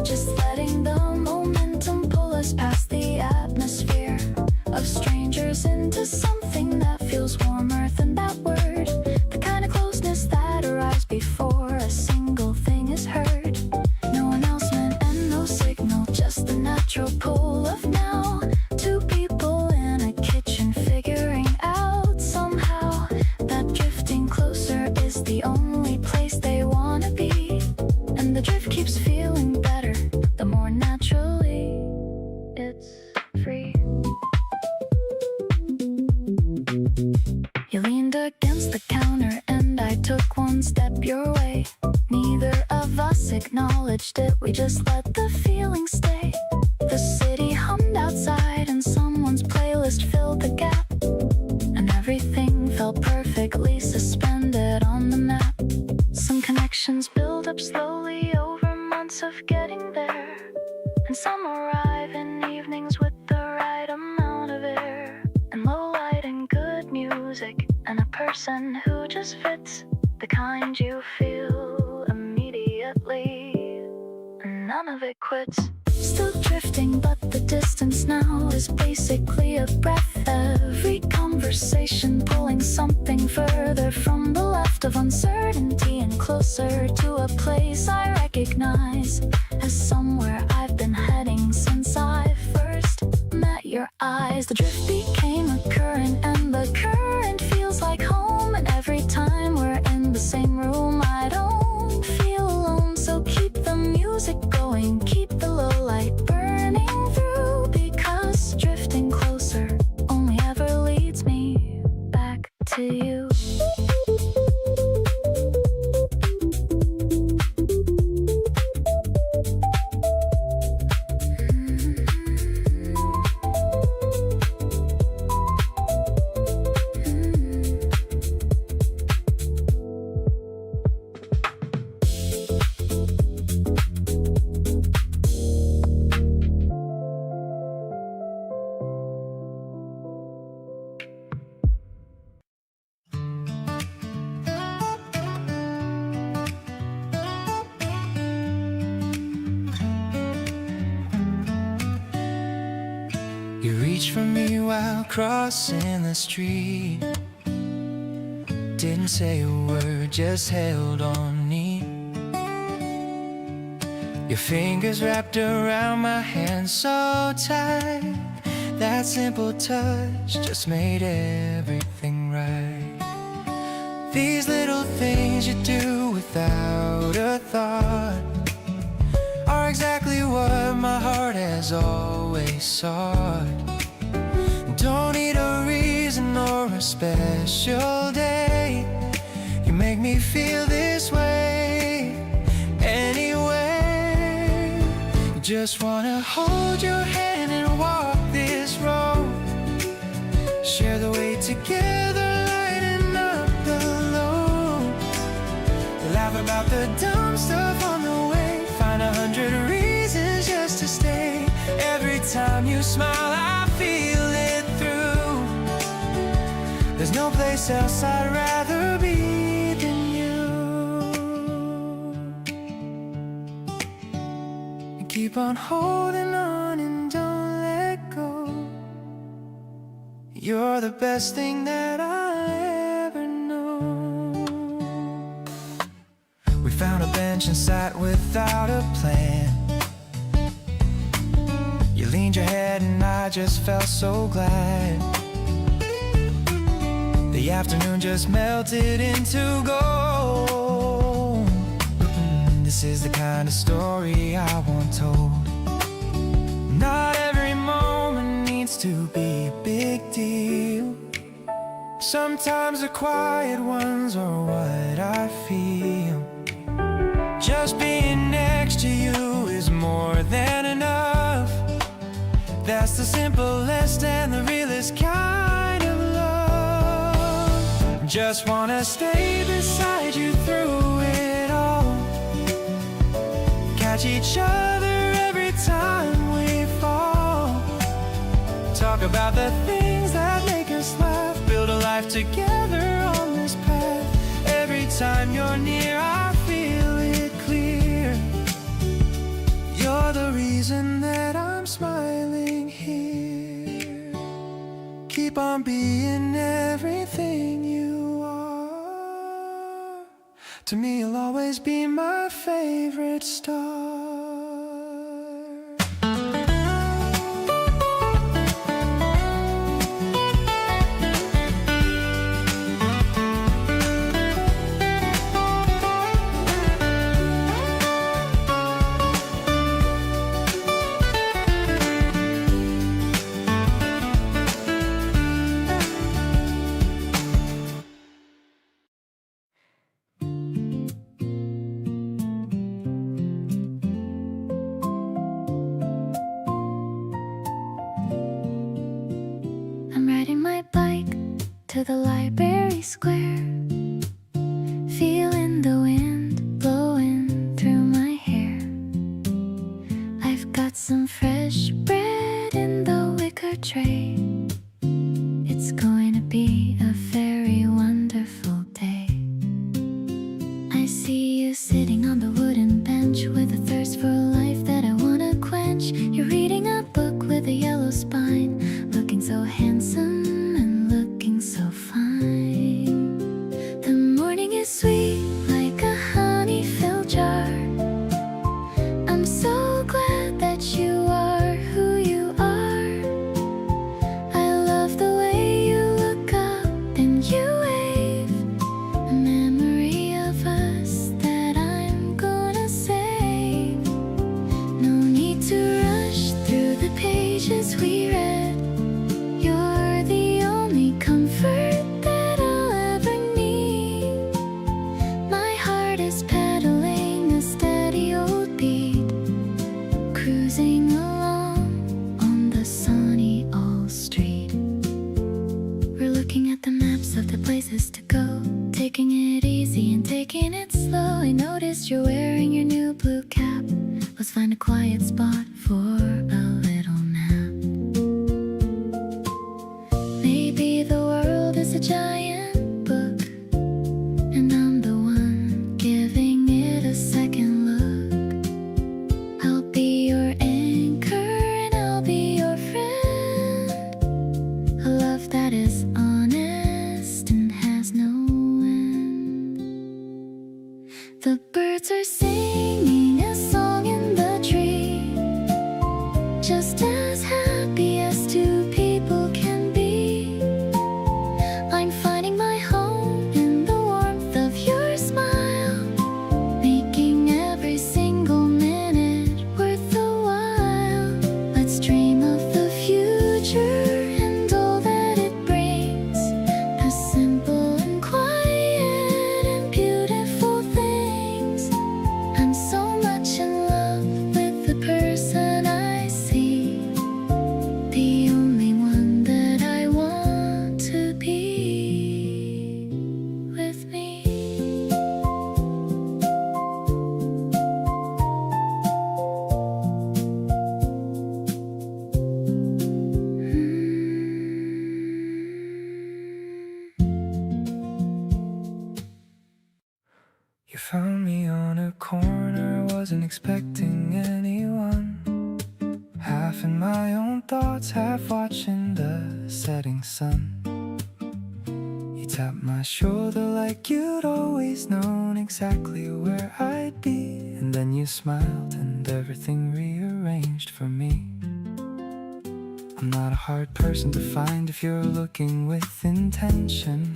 B: just letting the momentum pull us past the atmosphere of strangers into something that feels warmer than that word, the kind of closeness that arrives before a single thing is heard. No announcement and no signal, just the natural pull of now. Two people in a kitchen figuring out somehow that drifting closer is the only place they wanna be, and the drift keeps feeling better the more naturally it's free. You leaned against the counter and I took one step your way. Neither of us acknowledged it, we just let the feeling stay. The city hummed outside and someone's playlist filled the gap, and everything felt perfectly suspended on the map. Some connections build up slowly over months of getting there, and some arrive in evenings with the right amount of air, and low light and good music, and a person who just fits, the kind you feel immediately, and none of it quits. Still drifting, but the distance now is basically a breath. Every conversation pulling something further from the left of uncertainty and closer to a place I recognize as somewhere I've been heading since I first met your eyes. The drift became a current and the current feels like home, and every time we're in the same room I don't feel alone. So keep the music going, keep the low light burning through, because drifting closer only ever leads me back to you.
A: You reached for me while crossing the street, didn't say a word, just held on neat. Your fingers wrapped around my hand so tight, that simple touch just made everything right. These little things you do without a thought are exactly what my heart has always sought. Don't need a reason or a special day, you make me feel this way anyway. Just wanna hold your hand and walk this road, share the way together, lighten up the load, laugh about the dumb stuff on the way, find 100 reasons just to stay. Every time you smile I feel it through, there's no place else I'd rather be than you. And keep on holding on and don't let go, you're the best thing that I ever know. We found a bench and sat without a plan. You leaned your head and I just felt so glad. The afternoon just melted into gold. This is the kind of story I want told. Not every moment needs to be a big deal. Sometimes the quiet ones are what I feel. Just being next to you is more than enough. That's the simplest and the realest kind of love. Just wanna stay beside you through it all. Catch each other every time we fall. Talk about the things that make us laugh. Build a life together on this path. Every time you're near I feel it clear. You're the reason that I'm smiling here. Keep on being everything you are. To me you'll always be my favorite star.
B: To the library square, feeling the wind blowing through my hair. I've got some fresh bread in the wicker tray. It's going to be a very wonderful day. I see you sitting on the wooden bench with a thirst for life that I want to quench. You're reading a book with a yellow spine, looking so handsome, so fine. The morning is sweet like a honey-filled jar. I'm so glad that you are who you are. I love the way you look up and you wave. A memory of us that I'm gonna save. No need to rush through the pages we read. You're the only comfort that I'll ever need. My heart is pedaling a steady old beat, cruising along on the sunny old street. We're looking at the maps of the places to go, taking it easy and taking it slow. I noticed you're wearing your new blue cap. Let's find a quiet spot for a little nap. Maybe the world is a giant book, and I'm the one giving it a second look. I'll be your anchor and I'll be your friend. A love that is honest and has no end. The birds are singing a song in the tree, just as happy as two people can be. I'm finding my home in the warmth of your smile, making every single minute worth the while. Let's dream of the future and all that it brings, the simple and quiet and beautiful things. I'm so much in love with the person I see, the only one that I want to be with me.
A: You found me on a corner, wasn't expecting anyone. Half in my own thoughts, half watching the setting sun. You
C: tapped my shoulder like you'd always known exactly where I'd be. And then you smiled and everything rearranged for me. I'm not a hard person to find if you're looking with intention.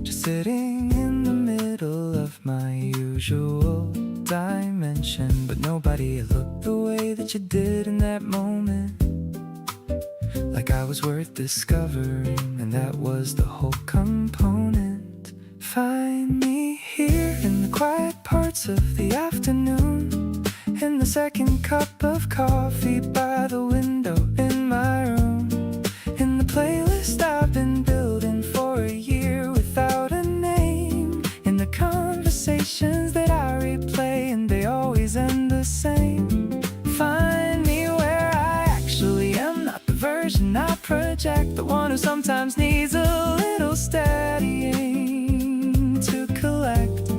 C: Just sitting in the middle of my usual dimension. But nobody looked the way that you did in that moment. Like I was worth discovering, and that was the whole component. Find me here in the quiet parts of the afternoon, in the second cup of coffee by the window in my room, in the playlist I've been building for a year without a name, in the conversations that I replay and they always end the same. Find me where I actually am, not the version I project, the one who sometimes needs a little steadying to collect.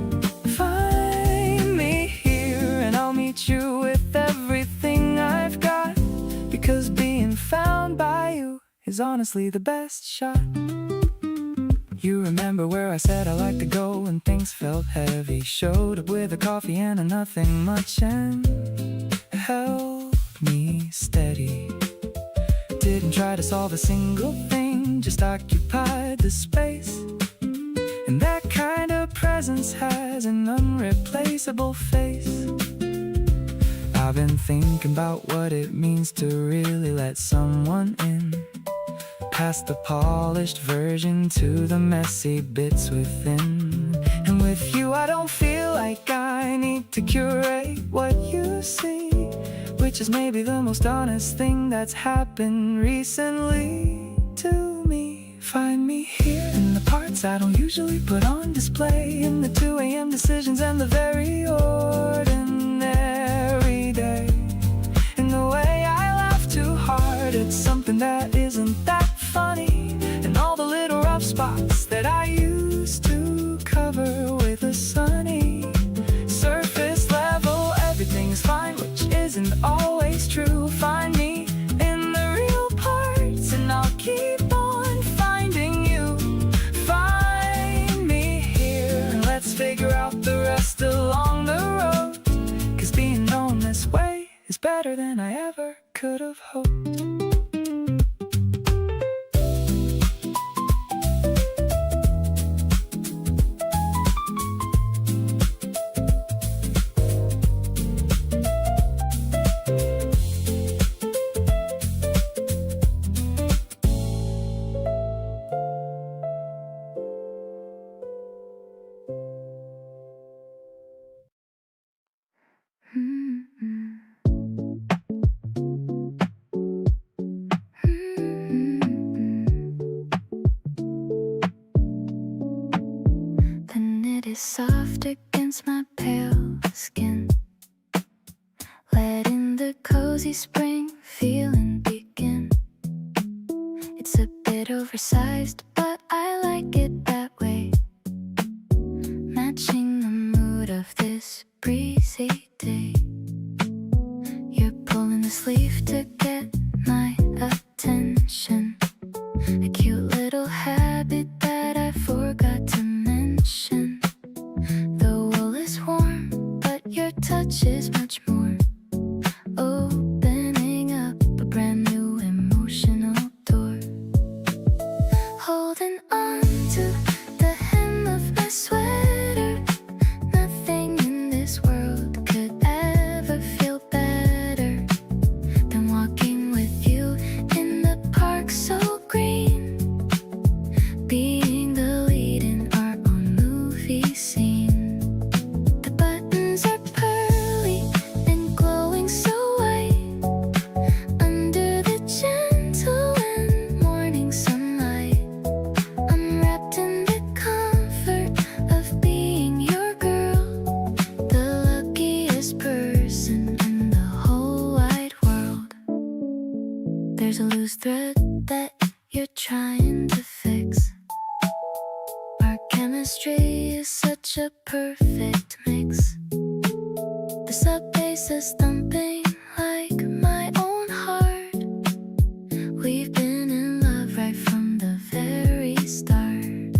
C: Find me here and I'll meet you with everything I've got, because being found by you is honestly the best shot. You remember where I said I like to go when things felt heavy. Showed up with a coffee and a nothing much and held me steady. Didn't try to solve a single thing, just occupied the space. And that kind of presence has an unreplaceable face. I've been thinking about what it means to really let someone in, past the polished version to the messy bits within. And with you I don't feel like I need to curate what you see, which is maybe the most honest thing that's happened recently to me. Find me here in the parts I don't usually put on display, in the 2 a.m. decisions and the very ordinary day, in the way I laugh too hard at something that isn't that funny, and all the little rough spots that I used to cover with a sunny surface level. Everything's fine, which isn't always true. Find me in the real parts and I'll keep on finding you. Find me here and let's figure out the rest along the road, 'cause being known this way is better than I ever could have hoped.
B: The knit is soft against my pale skin, letting the cozy spring feeling begin. It's a bit oversized, but I like it that way, matching the mood of this breezy day. You're pulling the sleeve to get my attention, a cute little habit that I forgot to mention. The wool is warm, but your touch is much more, opening up a brand new emotional door. Holding on to the hem of my sweater, nothing in this world could ever feel better than walking with you in the park so green, being the lead in our own movie scene. The buttons are pearly and glowing so white under the gentle and morning sunlight. I'm wrapped in the comfort of being your girl, the luckiest person in the whole wide world. There's a loose thread that you're trying to fix. Our chemistry is such a perfect mix. The sub bass is thumping like my own heart. We've been in love right from the very start.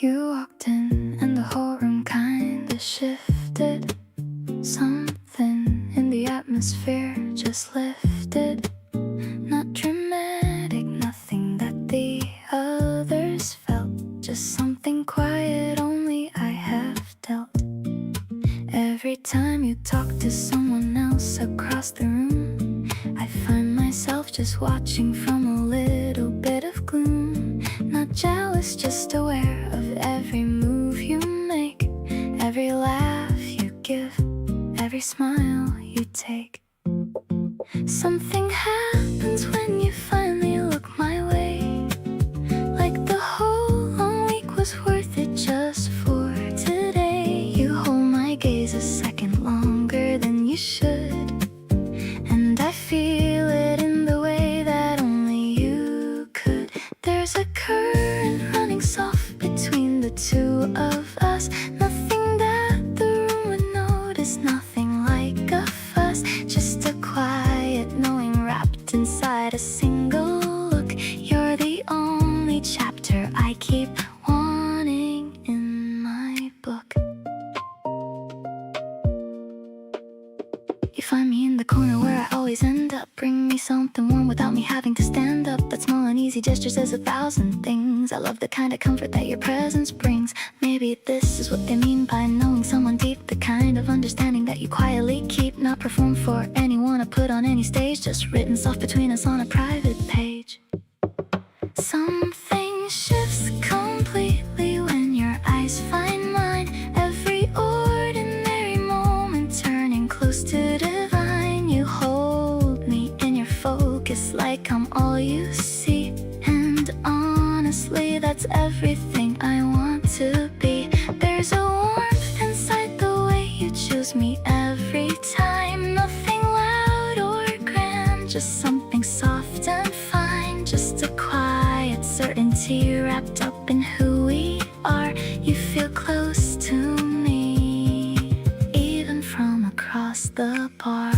B: You walked in and the whole room kinda shifted. Something in the atmosphere just lifted. Not dramatic, nothing that the others felt. Just something quiet only I have dealt. Every time you talk to someone else across the room, I find myself just watching from a little bit of gloom. Not jealous, just aware of every move you make, every laugh you give, every smile you take. Something happens when you finally look my way, like the whole long week was worth it just for today. You hold my gaze a second longer than you should, and I feel it in the way that only you could. There's a current running soft between the two of us. Nothing that the room would notice, nothing like a fuss. Just a quiet knowing wrapped inside a single look. You're the only chapter I keep wanting in my book. You find me in the corner where I always end up. Bring me something warm without me having to stand up. That small and easy gesture says 1,000 things. I love the kind of comfort that your presence brings. Maybe this is what they mean by knowing someone deep, the kind of understanding that you quietly keep. Not performed for anyone or put on any stage, just written soft between us on a private page. Something shifts completely when your eyes find mine. Every ordinary moment turning close to divine. You hold me in your focus like I'm all you see. And honestly, that's everything I want to be. There's a warmth inside the way you choose me every time. Nothing loud or grand, just something soft and fine. Just a quiet certainty wrapped up in who we are. You feel close to me, even from across the bar.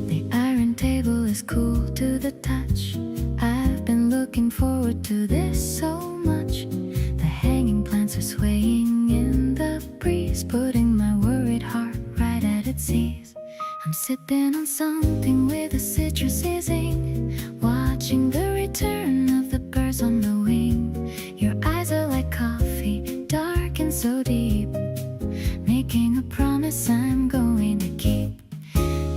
B: The iron table is cool to the touch. I've been looking forward to this so much. The hanging plants are swaying in the breeze, putting my worried heart right at its ease. I'm sipping on something with a citrusy zing, watching the return of the birds on the wing. Your eyes are like coffee, dark and so deep, making a promise I'm going to keep.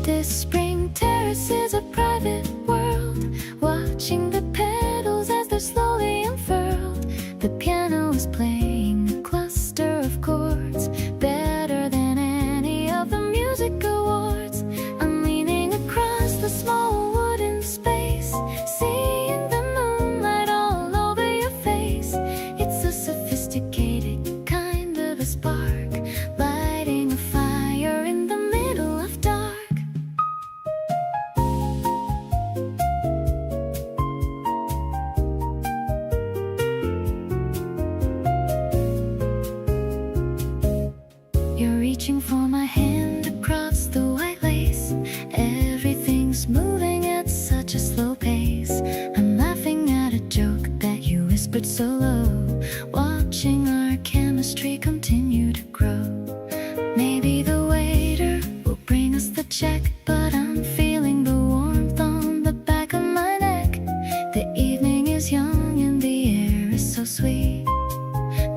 B: This spring terrace is a private world, watching the petals as they're slowly unfurled. The piano is playing a cluster of chords, better than any of the music awards. I'm leaning across the small wooden space, seeing the moonlight all over your face. It's a sophisticated kind of a spark, lighting a fire in the middle of dark. You're reaching for my hand across the white lace. Everything's moving at such a slow pace. I'm laughing at a joke that you whispered so low, watching our chemistry continue to grow. Maybe the waiter will bring us the check, but I'm feeling the warmth on the back of my neck. The evening is young and the air is so sweet,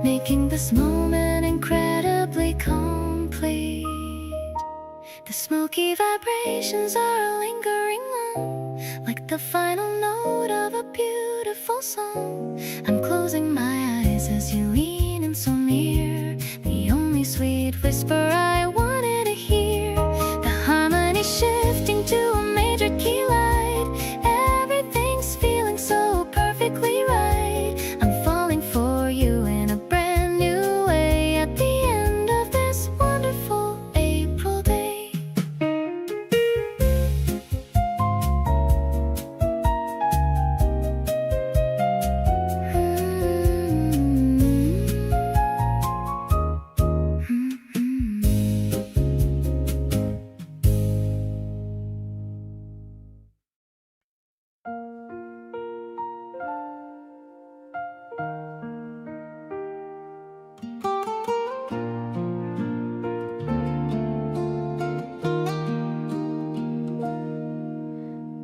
B: making this moment incredibly complete. The smoky vibrations are lingering on, like the final note of a beautiful song. I'm closing my eyes as you lean so near, the only sweet whisper I wanted to hear, the harmony shifting to a major key light. Everything's feeling so perfectly right. I'm falling for you in a brand new way at the end of this wonderful April day.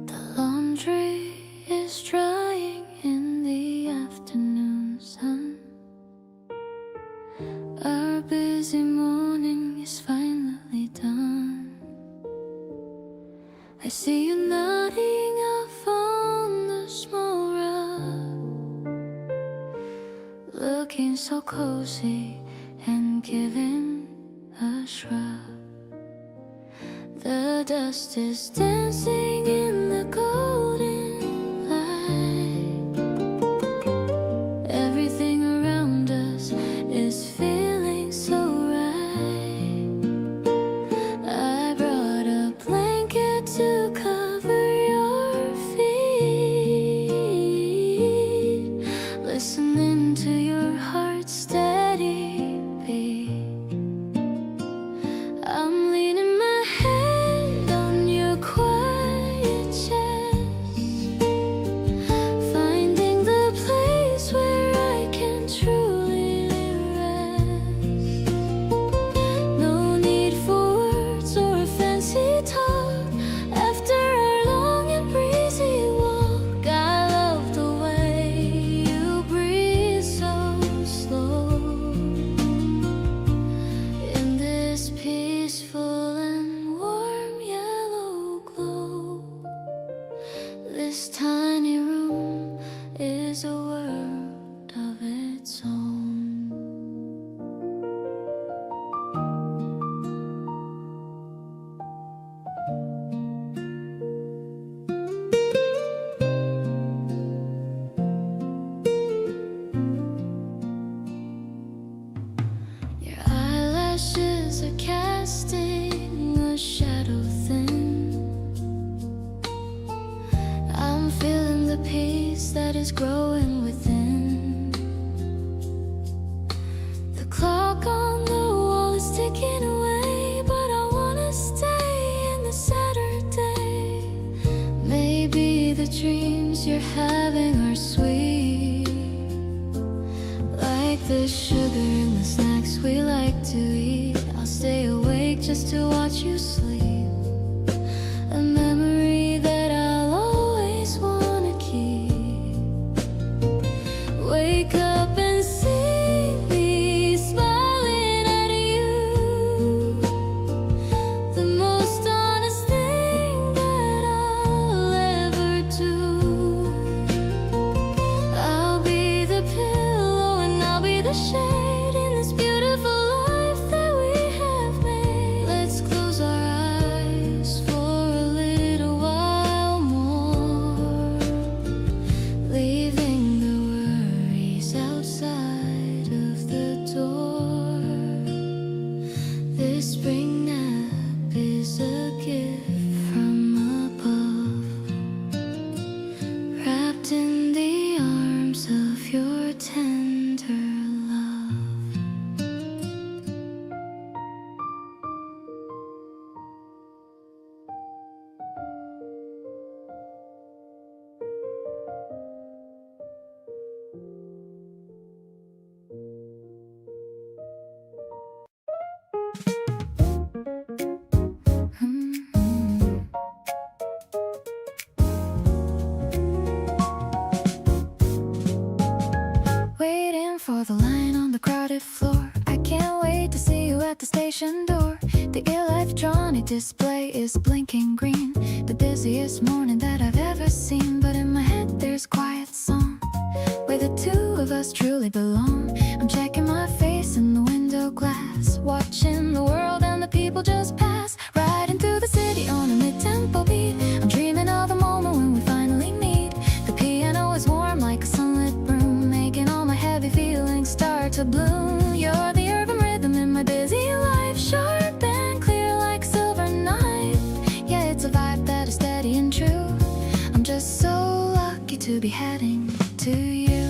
B: The laundry is drying in the afternoon sun. Our busy morning is finally done. I see you nodding off on the small rug, looking so cozy and giving a shrug. The dust is dancing in the golden light. Everything around us is feeling so right. I brought a blanket to cover your feet, listening to your heart's steady beat. I'm leaning my head on your quiet chest, finding the place where I can truly rest. No need for words or a fancy talk after our long and breezy walk. I love the way you breathe so slow in this peaceful and warm yellow glow. This tiny room is a world of its own. Your eyelashes are casting a shadow thin. I'm feeling the peace that is growing within. The clock on the wall is ticking away, but I wanna stay in the Saturday. Maybe the dreams you're having are sweet, like the sugar in the snacks we like to eat. I'll stay awake just to watch you sleep, a memory that I'll always wanna keep. Wake up and see me smiling at you, the most honest thing that I'll ever do. I'll be the pillow and I'll be the shade in this beautiful life that we have made. Let's close our eyes for a little while more, leaving the worries outside of the door. This spring nap is a gift from above, wrapped in the arms of your tender love. Waiting for the line on the crowded floor. I can't wait to see you at the station door. The electronic display is blinking green, the busiest morning that I've ever seen. But in my head there's a quiet song where the two of us truly belong. I'm checking my face watching the world and the people just pass. Riding through the city on a mid-tempo beat. I'm dreaming of the moment when we finally meet. The piano is warm like a sunlit room, making all my heavy feelings start to bloom. You're the urban rhythm in my busy life, sharp and clear like a silver knife. Yeah, it's a vibe that is steady and true. I'm just so lucky to be heading to you.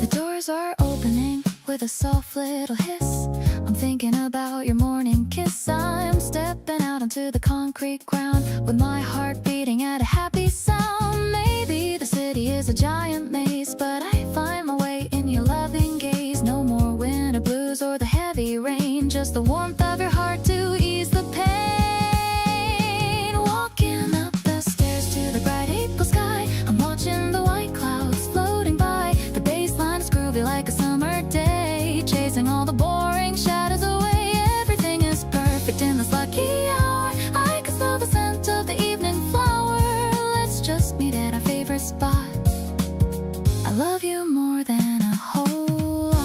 B: The doors are opening with a soft little hiss. I'm thinking about your morning kiss. I'm stepping out onto the concrete ground with my heart beating at a happy sound. Maybe the city is a giant maze, but I find my way in your loving gaze. No more winter blues or the heavy rain, just the warmth of your heart to ease the pain. Walking up the stairs to the bright April sky, I'm watching the white clouds floating by. The baseline is groovy like a summer day, chasing all the boring shadows away. Everything is perfect in this lucky hour. I can smell the scent of the evening flower. Let's just meet at our favorite spot. I love you more than a whole lot.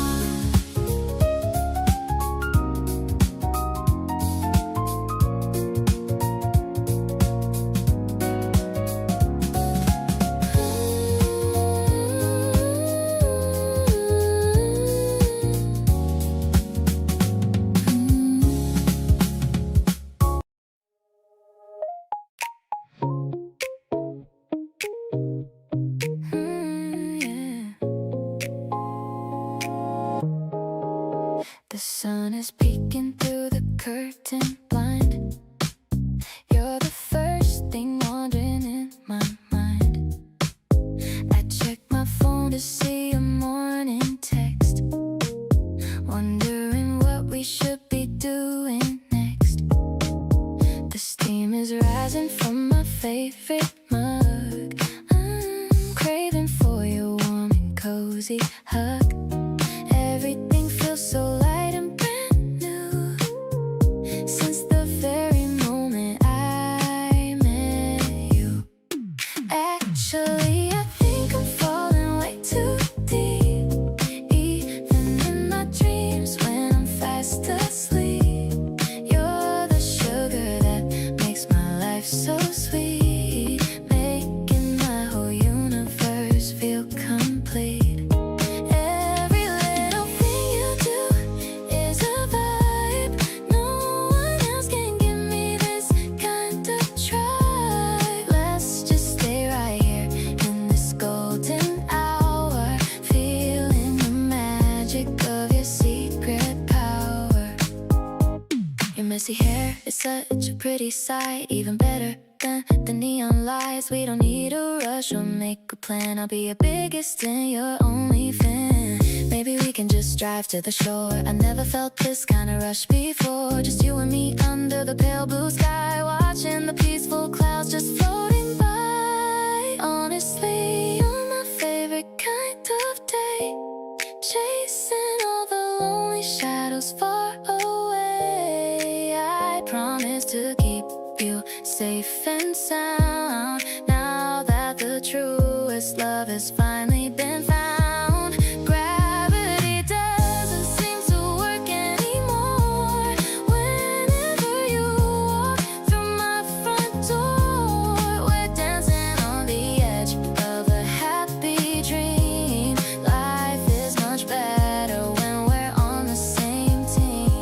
B: The sun is peeking through the curtain blind. You're the first thing wandering in my mind. I check my phone to see a morning text, wondering what we should be doing next. The steam is rising from my favorite mug. I'm craving for your warm and cozy hug. Everything feels so light and brand new since the very moment I met you. Actually, I think I'm falling way too deep, even in my dreams when I'm fast asleep. You're the sugar that makes my life so sweet, making my whole universe feel complete. Messy hair is such a pretty sight, even better than the neon lights. We don't need a rush or make a plan. I'll be your biggest and your only fan. Maybe we can just drive to the shore. I never felt this kind of rush before. Just you and me under the pale blue sky, watching the peaceful clouds just floating by. Honestly, you're my favorite kind of day, chasing all the lonely shadows far away. I promise to keep you safe and sound, now that the truest love has finally been found. Gravity doesn't seem to work anymore whenever you walk through my front door. We're dancing on the edge of a happy dream. Life is much better when we're on the same team.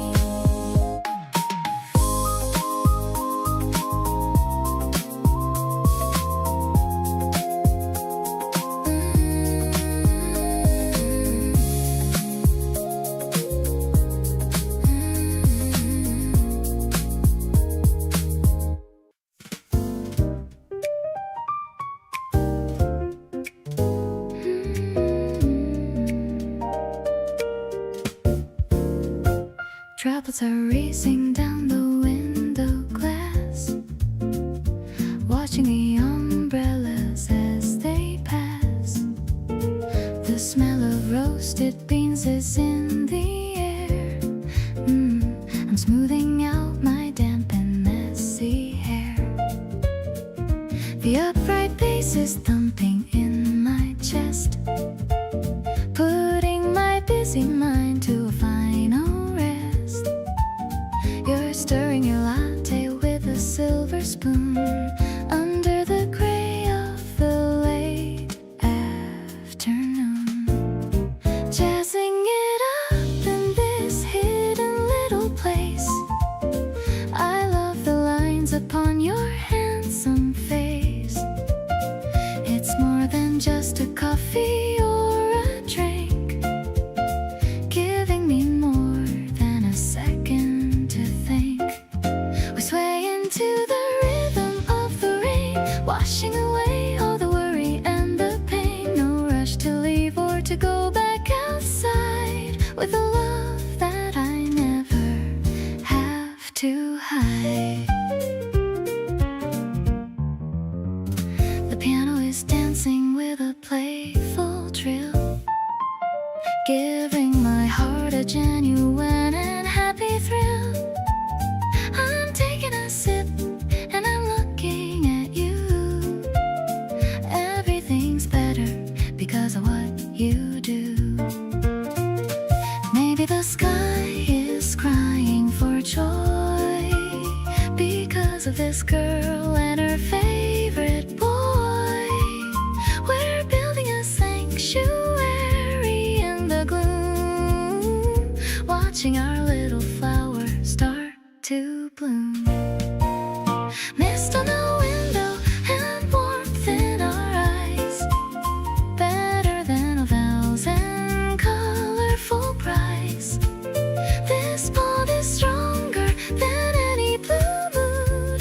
B: Droplets are racing down the window glass, watching the umbrellas as they pass. The smell of roasted beans is in the air. I'm smoothing out my damp and messy hair. The upright bass is thumping in my chest, putting my business busy mind to a final rest. You're stirring your latte with a silver spoon under the gray of the late afternoon, jazzing it up in this hidden little place. I love the lines upon your handsome face. It's more than just a coffee or a drink, giving me more than a second to think. We sway into the rhythm of the rain, washing away all the worry and the pain. No rush to leave or to go back outside, with a love that I never have to hide. The piano is dancing with a playful trill, giving my heart a genuine and happy thrill. I'm taking a sip and I'm looking at you. Everything's better because of what you do. Maybe the sky is crying for joy because of this girl and her favorite boy. We're building a sanctuary in the gloom, watching our little flower start to bloom. Mist on the window and warmth in our eyes, better than novels and colorful cries. This bond is stronger than any blue mood,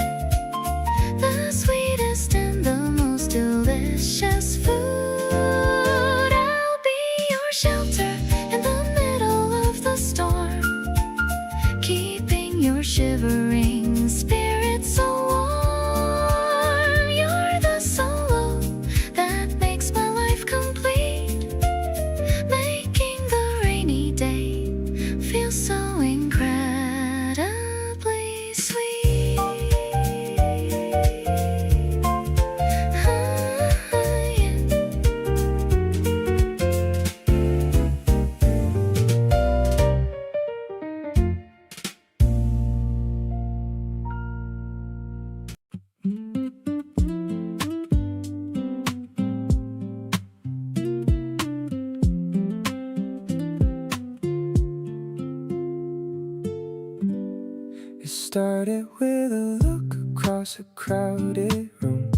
B: the sweetest and the most delicious food. I'll be your shelter in the middle of the storm, keeping your shivering spirit so warm. You're the solo that makes my life complete, making the rainy day feel so incredibly sweet.
C: It started with a look across a crowded room.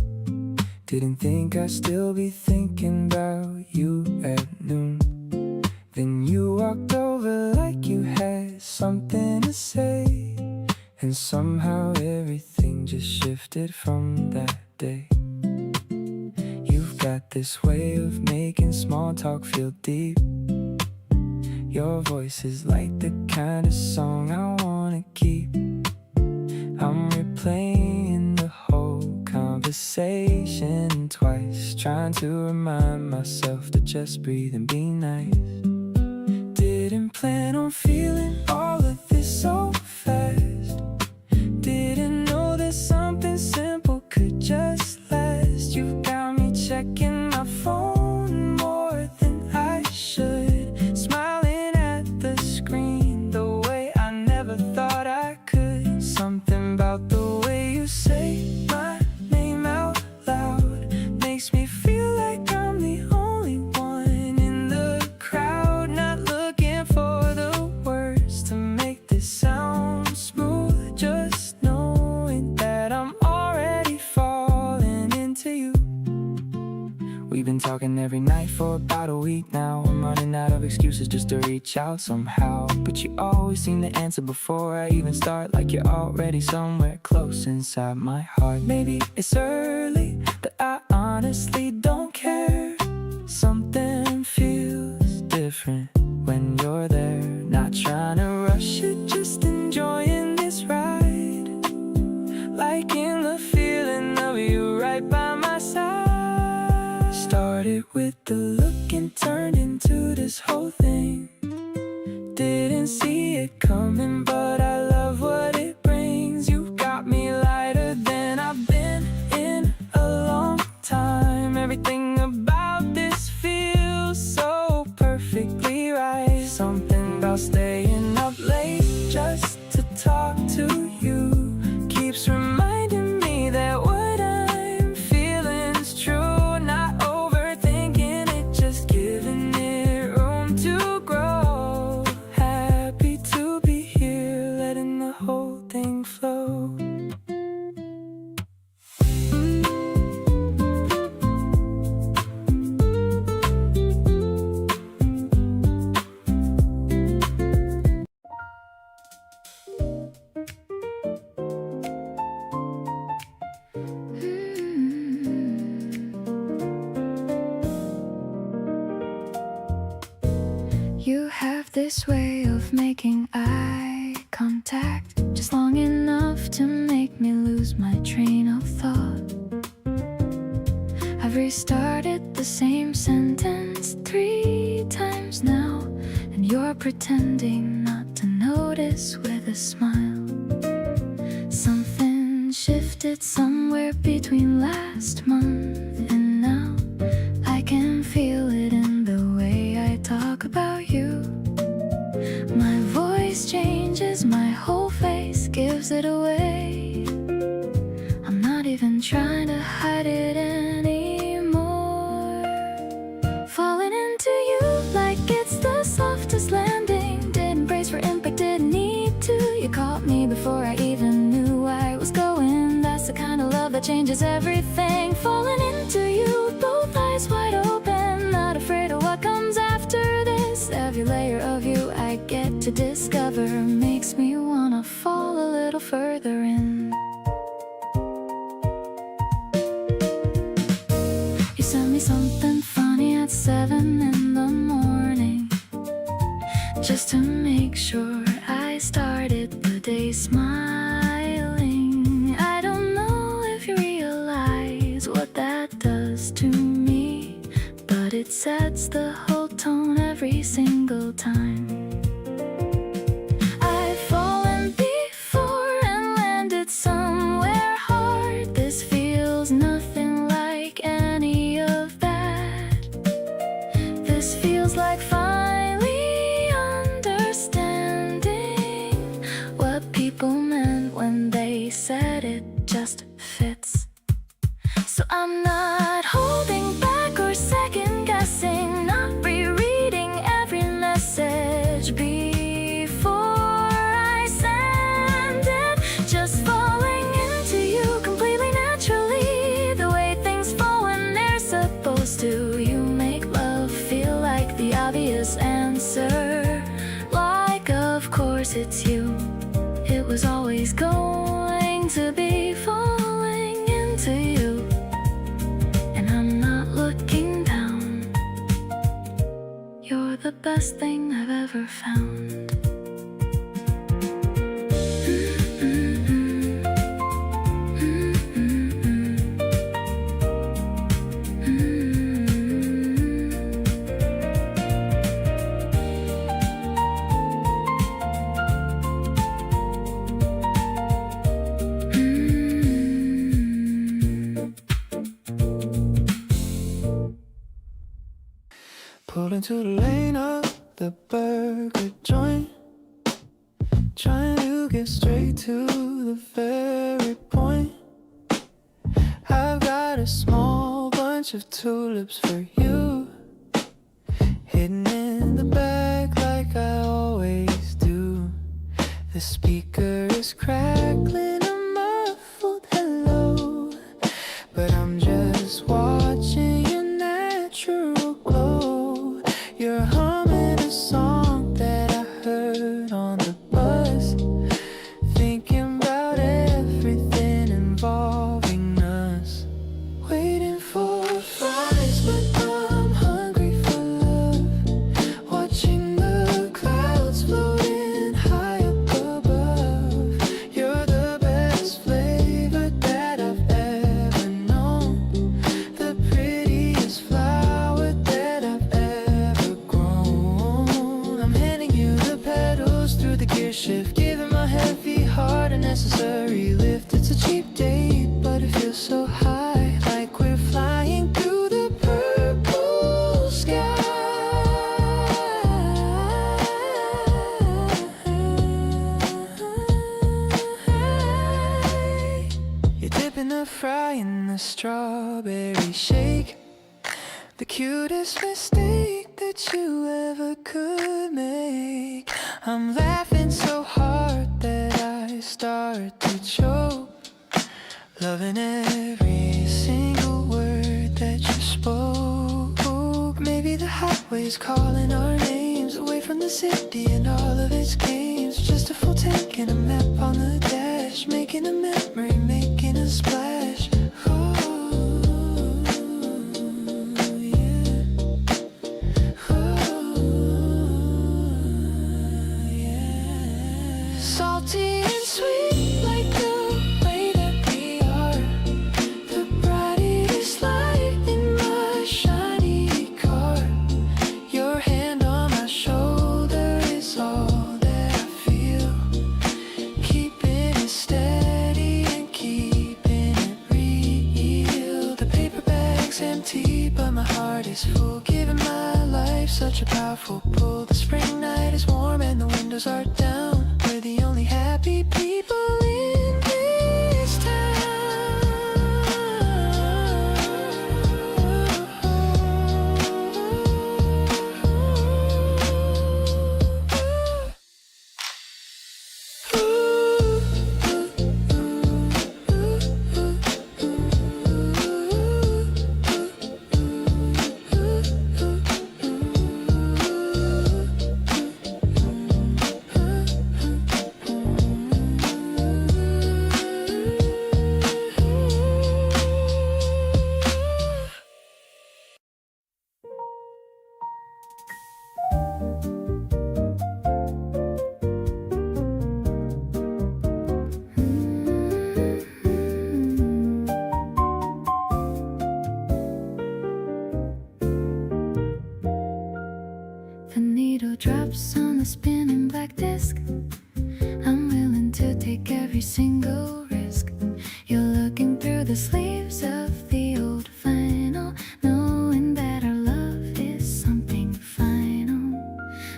C: Didn't think I'd still be thinking about you at noon. Then you walked over like you had something to say, and somehow everything just shifted from that day. You've got this way of making small talk feel deep. Your voice is like the kind of song I wanna keep. I'm replaying the whole conversation twice, trying to remind myself to just breathe and be nice. Didn't plan on feeling all of this so fast. Didn't know that something simple could just last. You got me checking my phone more than I should, smiling at the screen the way I never thought I could. Something about the way you say my name out loud makes me feel like I'm the only one in the crowd, not looking for the words to make this sound smooth, just knowing that I'm already falling into you. We've been talking every night for about a week now. I'm running out of excuses just to reach out somehow, but you always seem to answer before I even start, like you're already somewhere close inside my heart. Maybe it's early, but I honestly don't care. Something feels different when you're there, not trying to rush it, just enjoying this ride, liking the feeling of you right by my side. Started with the look and turned into this whole thing. Didn't see it coming, but I love what it brings. You got me lighter than I've been in a long time. Everything about this feels so perfectly right. So
B: You have this way of making eye contact, just long enough to make me lose my train of thought. I've restarted the same sentence 3 times now, and you're pretending not to notice with a smile. Something shifted somewhere between last month and now. I can feel it in the way I talk about you. My voice changes, my whole face gives it away. I'm not even trying to hide it anymore. Falling into you like it's the softest landing. Didn't brace for impact, didn't need to. You caught me before I even knew where I was going. That's the kind of love that changes everything. Falling into you, both eyes wide open, not afraid of what comes after this. Every layer of you I get to discover makes me wanna fall a little further in. You sent me something funny at 7 in the morning, just to make sure I started the day smiling. I don't know if you realize what that does to me, but it sets the whole tone every single time. I've fallen before and landed somewhere hard. This feels nothing like any of that. This feels like finally understanding what people meant when they said it just fits. So I'm not holding back or second guessing, not rereading every message before I send it. Just falling into you completely naturally, the way things fall when they're supposed to. You make love feel like the obvious answer, like of course it's you. It was always going to be falling into you. And I'm not looking down. You're the best thing I've ever found.
A: Pull into the lane of the burger joint, trying to get straight to the very point. I've got a small bunch of tulips for you, hidden in the bag like I always do. The speaker is crackling a muffled hello, but I'm just watching your natural glow. You're humming a song that I heard on the bus, thinking about everything involving us. Waiting for fries, but I'm hungry for love. Watching the clouds floating high up above. You're the best flavor that I've ever known, the prettiest flower that I've ever grown. I'm handing you the pedals through the gear shift, giving my heavy heart a necessary lift. It's a cheap date, but it feels so high, like we're flying through the purple sky. You're dipping the fry in the strawberry shake, the cutest mistake that you ever could make. I'm laughing so hard that I start to choke, loving every single word that you spoke. Maybe the highway's calling our names, away from the city and all of its games. Just a full tank and a map on the dash, making a memory, making a splash. Ooh, yeah. Ooh. such a powerful pull. The spring night is warm and the windows are down. We're the only happy people in this town.
B: The needle drops on the spinning black disc. I'm willing to take every single risk. You're looking through the sleeves of the old vinyl, knowing that our love is something final.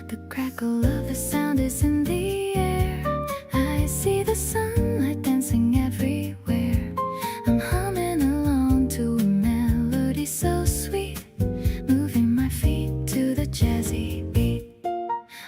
B: The crackle of the sound is in the air. I see the sunlight dancing everywhere. I'm humming along to a melody so sweet, moving my feet to the jazzy beat.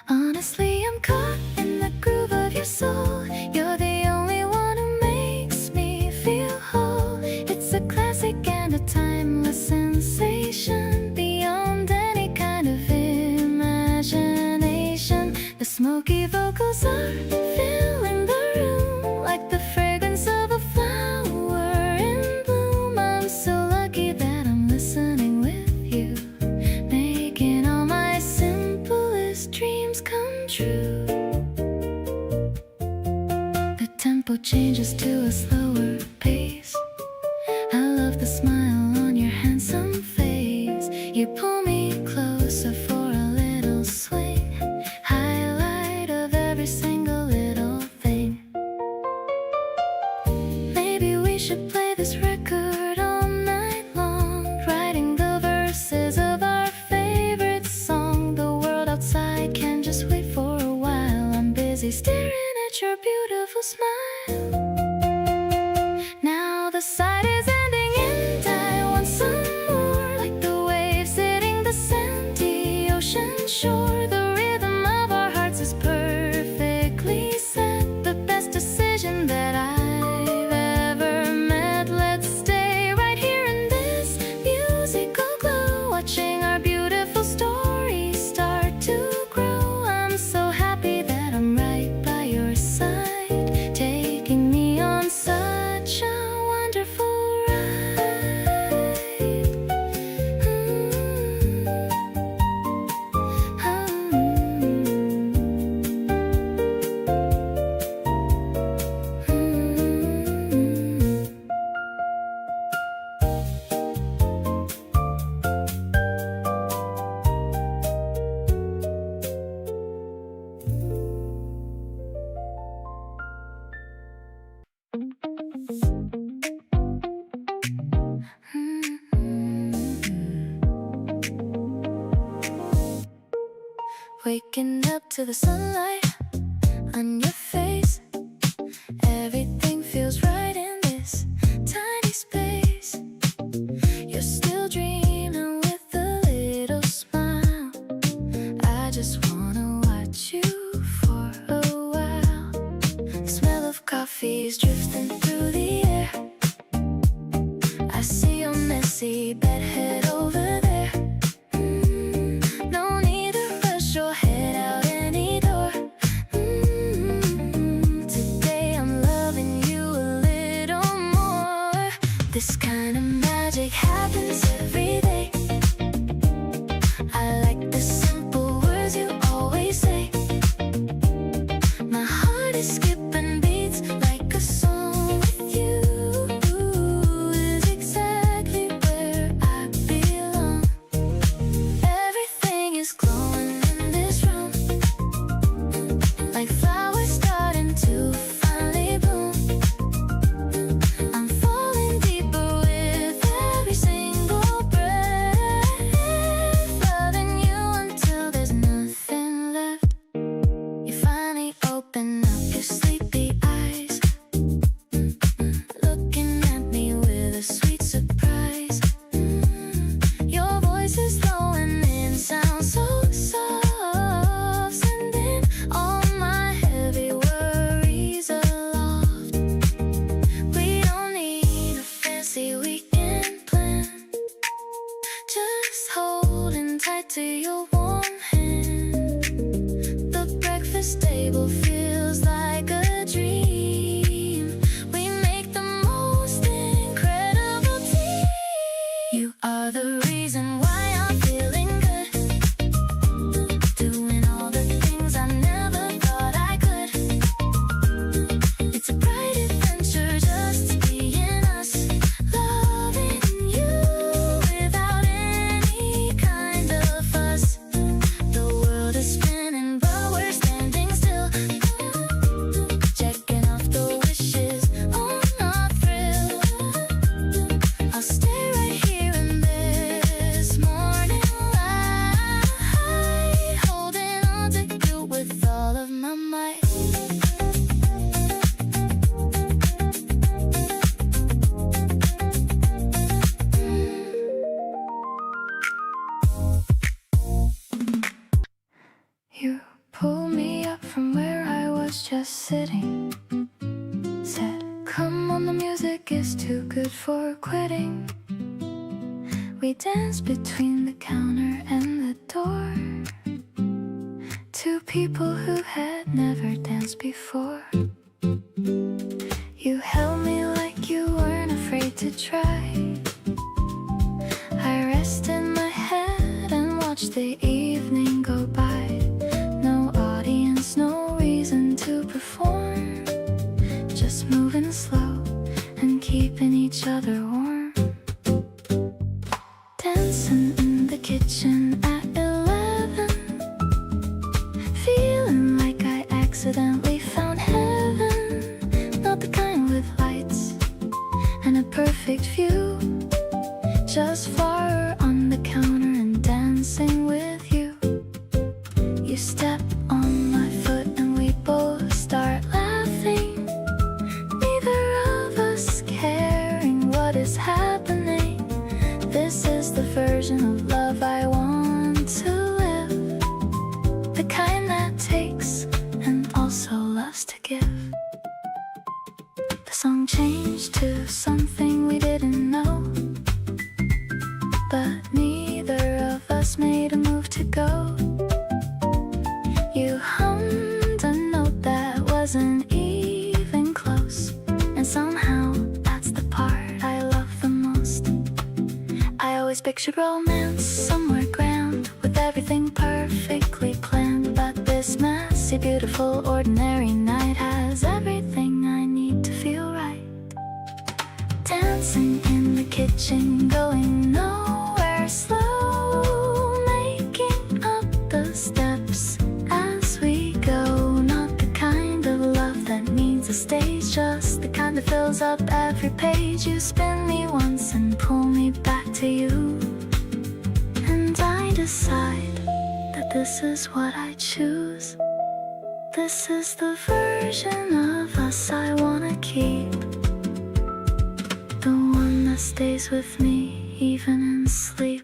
B: Honestly, I'm caught in the groove of your soul. You're the only one who makes me feel whole. It's a classic and a timeless sensation, beyond any kind of imagination. The smoky vocals are filling the room like the fragrance of a flower in bloom. I'm so lucky that I'm listening with you, making all my simplest dreams come true. The tempo changes to a slower pace. I love the smile on your handsome face. You pull me closer for a little swing, highlight of every single little thing. Maybe we should play this record all night long, writing the verses of our favorite song. The world outside can just wait for a while. I'm busy staring at your beautiful smile. Now the sight is ending and I want some more, like the waves hitting the sandy ocean shore. The rhythm of our hearts is perfectly set, the best decision that I've ever met. Let's stay right here in this musical glow, watching our beautiful story start to grow. I'm so happy that I'm right by your side, taking me on such a wonderful ride. Waking up to the sunlight on your face, everything feels right in this tiny space. You're still dreaming with a little smile. I just wanna watch you for a while. The smell of coffee is drifting through the air. I see your messy bed head over there. No need to rush or head out any door. to your warm hand. The breakfast table feels like a dream. We make the most incredible tea. You are the reason why I'm feeling good, doing all the things I never thought I could. It's a bright adventure just being us, loving you without any kind of fuss. The world is spinning but we're standing still, checking off the wishes on our thrill. I'll stay right here in this morning light, holding on to you with all of my might. You pulled me up from where I was just sitting, said, come on, the music is too good for quitting. We danced between the counter and the door, two people who had never danced before. You held me like you weren't afraid to try. I rested my head and watched the evening go by. No audience, no reason to perform, just moving slow and keeping each other warm. Dancing in the kitchen at 11, feeling like I accidentally found heaven. Not the kind with lights and a perfect view, just flour on the counter and dancing with you. You step on my foot and we both start laughing, neither of us caring what is happening. This is the version of love I want to live, the kind that takes and also loves to give. The song changed to something we didn't know, but neither of us made a move to go. You hummed a note that wasn't even close, and somehow that's the part I love the most. I always pictured romance somewhere grand, with everything perfectly planned, but this messy, beautiful, ordinary night has everything I need to feel right. Dancing in the kitchen, going nowhere, slow, making up the steps as we go. Not the kind of love that needs a stage, just the kind that fills up every page. You spin me once and pull me back to you, and I decide that this is what I choose. This is the version of us I wanna keep, the one that stays with me even in sleep.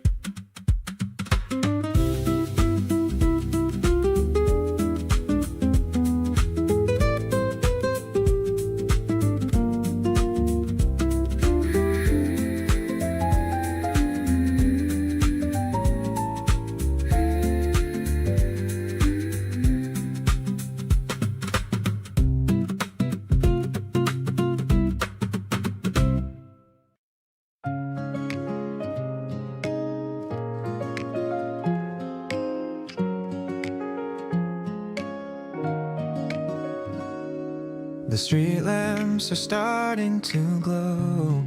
A: The street lamps are starting to glow.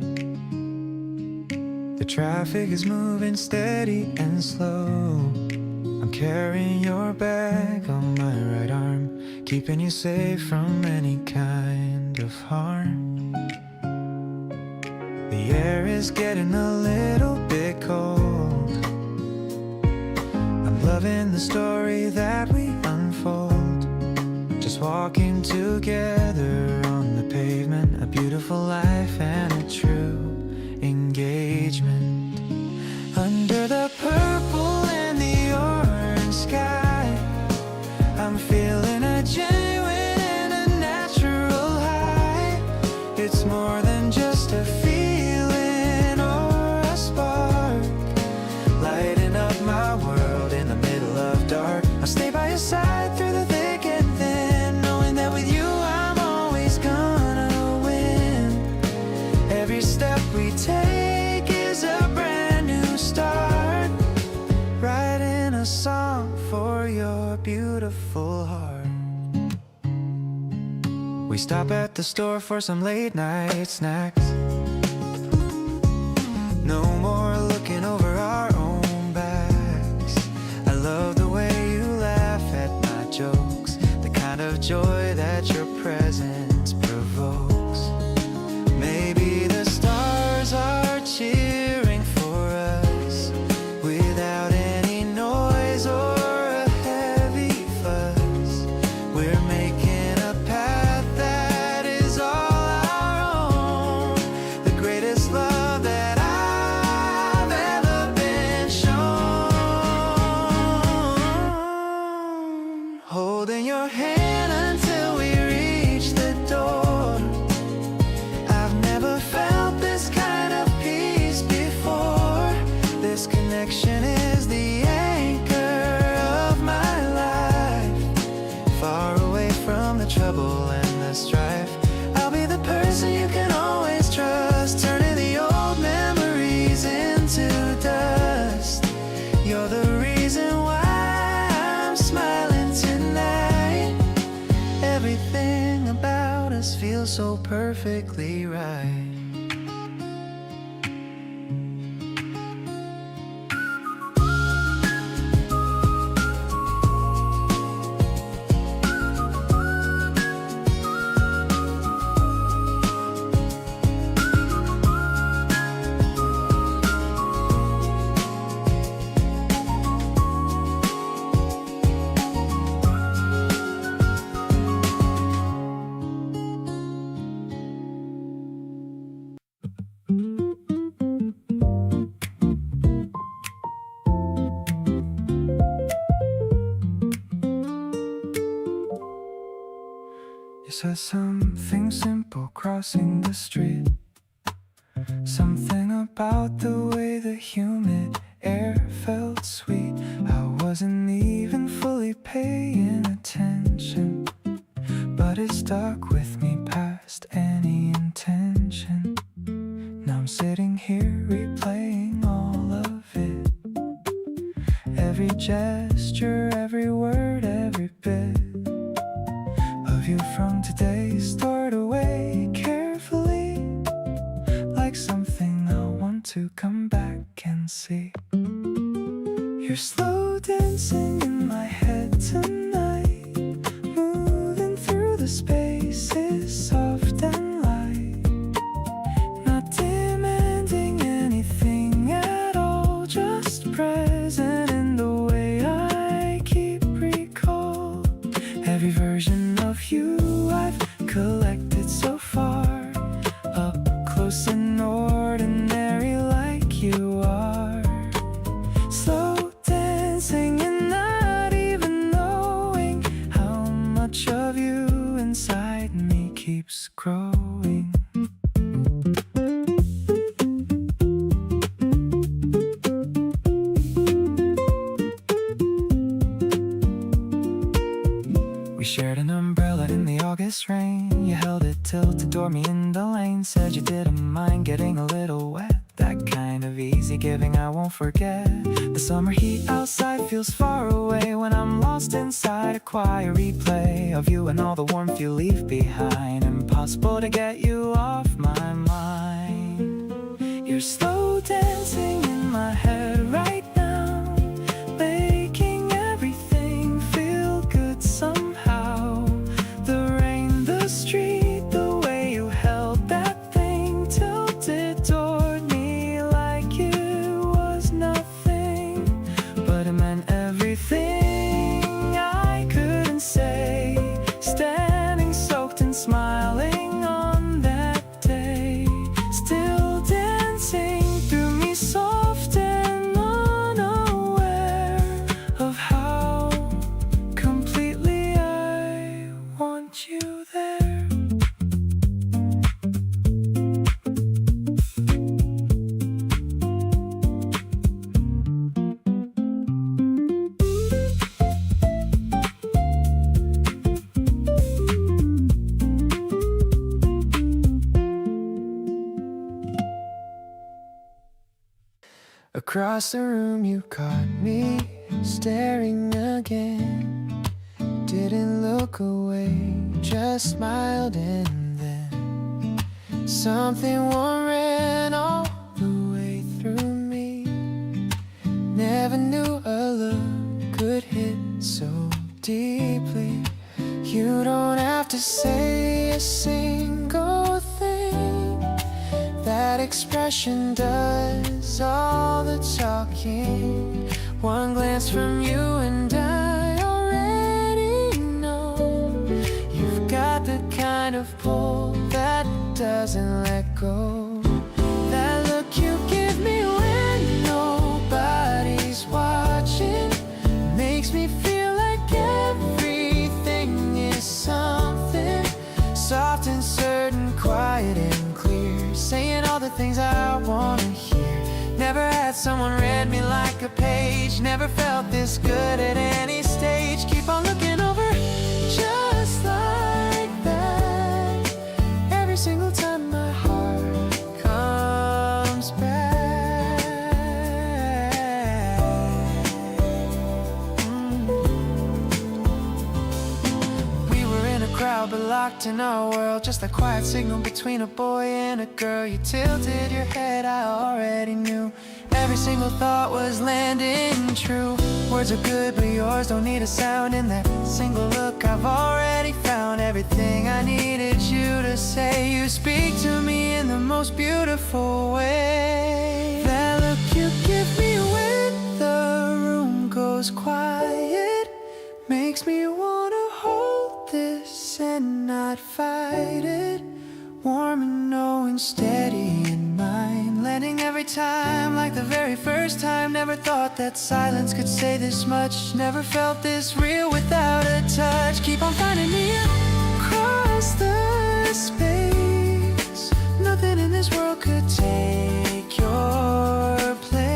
A: The traffic is moving steady and slow. I'm carrying your bag on my right arm, keeping you safe from any kind of harm. The air is getting a little bit cold. I'm loving the story that we unfold, just walking together on the pavement. A beautiful life and a true engagement. Under the purple and the orange sky, I'm feeling a genuine and a natural high. It's more than just a feeling or a spark, lighting up my world beautiful heart. We stop at the store for some late night snacks. No more looking over our own backs. I love the way you laugh at my jokes, the kind of joy that your presence provokes. Maybe the stars are cheering for us without any noise or a heavy fuss. We're making a path that is all our own, the greatest love that I've ever been shown. Holding your hand until we reach the door. I've never felt this kind of peace before. This connection is the anchor of my life. Far away from the trouble and the strife, I'll be the person you can always trust, turning the old memories into dust. You're the reason why I'm smiling tonight. Everything about us feels so perfectly right.
C: You said something simple crossing the street. Something about the way the humid air felt sweet. I wasn't even fully paying attention, but it stuck with me past any intention. Now I'm sitting here replaying all of it. Every gesture, every word, every bit of you from today stored away carefully, like something I want to come back and see. You're slow dancing in my head tonight, moving through the spaces soft and light, not demanding anything at all, just present in the way I keep recall. Every version of you I've collected so far, up close and ordinary like you are. Slow dancing and not even knowing how much of you inside me keeps growing. We shared an umbrella in the August rain. You held it till to door me in the lane. Said you didn't mind getting a little wet. That kind of easy giving I won't forget. The summer heat outside feels far away when I'm lost inside a quiet replay of you and all the warmth you leave behind. Impossible to get you off my mind. You're slow dancing in my head right now, making everything feel good somehow. The rain, the street, the way you held that thing tilted toward me like it was nothing, but it meant everything I couldn't say. Standing soaked and smiling on that day, still dancing through me soft and unaware of how completely I want you there.
A: Across the room you caught me staring again. didn't look away, just smiled, and then something warm ran all the way through me. Never knew a look could hit so deeply. You don't have to say a single thing. That expression does all the talking. One glance from you and I already know you've got the kind of pull that doesn't let go. That look you give me when nobody's watching makes me feel like everything is something soft and certain, quiet and clear, saying all the things I wanna hear. Never had someone read me like a page, never felt this good at any stage. Keep on looking over, just like that. Every single time my heart comes back. We were in a crowd but locked in our world, just a quiet signal between a boy and a girl. You tilted your head, I already knew every single thought was landing true. Words are good but yours don't need a sound. In that single look I've already found everything I needed you to say. You speak to me in the most beautiful way. That look you give me when the room goes quiet makes me wanna hold this and not fight it. Warm and knowing, steady in mind, landing every time like the very first time. Never thought that silence could say this much, never felt this real without a touch. Keep on finding me across the space. Nothing in this world could take your place.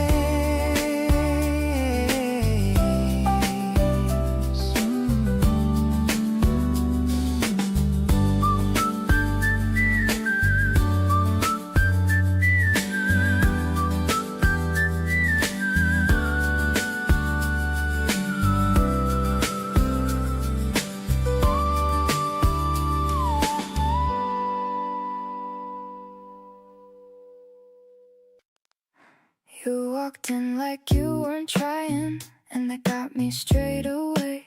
B: You walked in like you weren't trying, and that got me straight away.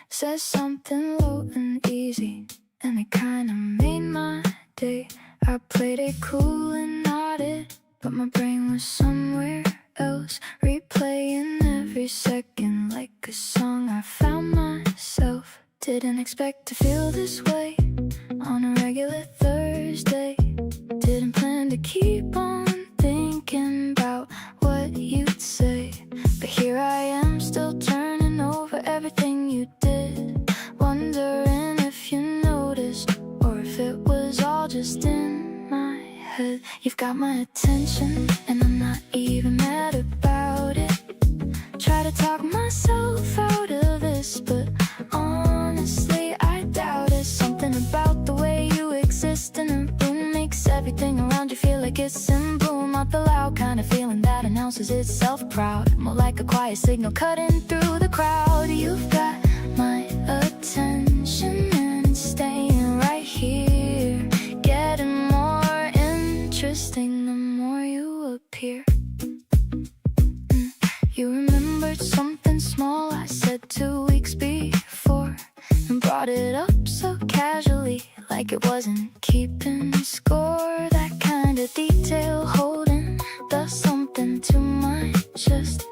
B: Said something low and easy, and it kinda made my day. I played it cool and nodded, but my brain was somewhere else, replaying every second like a song I found myself. Didn't expect to feel this way on a regular Thursday. Didn't plan to keep on thinking about what you'd say, but here I am still turning over everything you did, wondering if you noticed or if it was all just in my head. You've got my attention and I'm not even mad about it. Try to talk myself out of this, but honestly I doubt it. Something about the way you exist in a room makes everything around you feel like it's in bloom. Not the loud kind of feeling that announces itself proud, more like a quiet signal cutting through the crowd. You've got my attention and it's staying right here, getting more interesting the more you appear. You remembered something small I said 2 weeks before, and brought it up so casually, like it wasn't keeping score. That kind of detail holding the something to my chest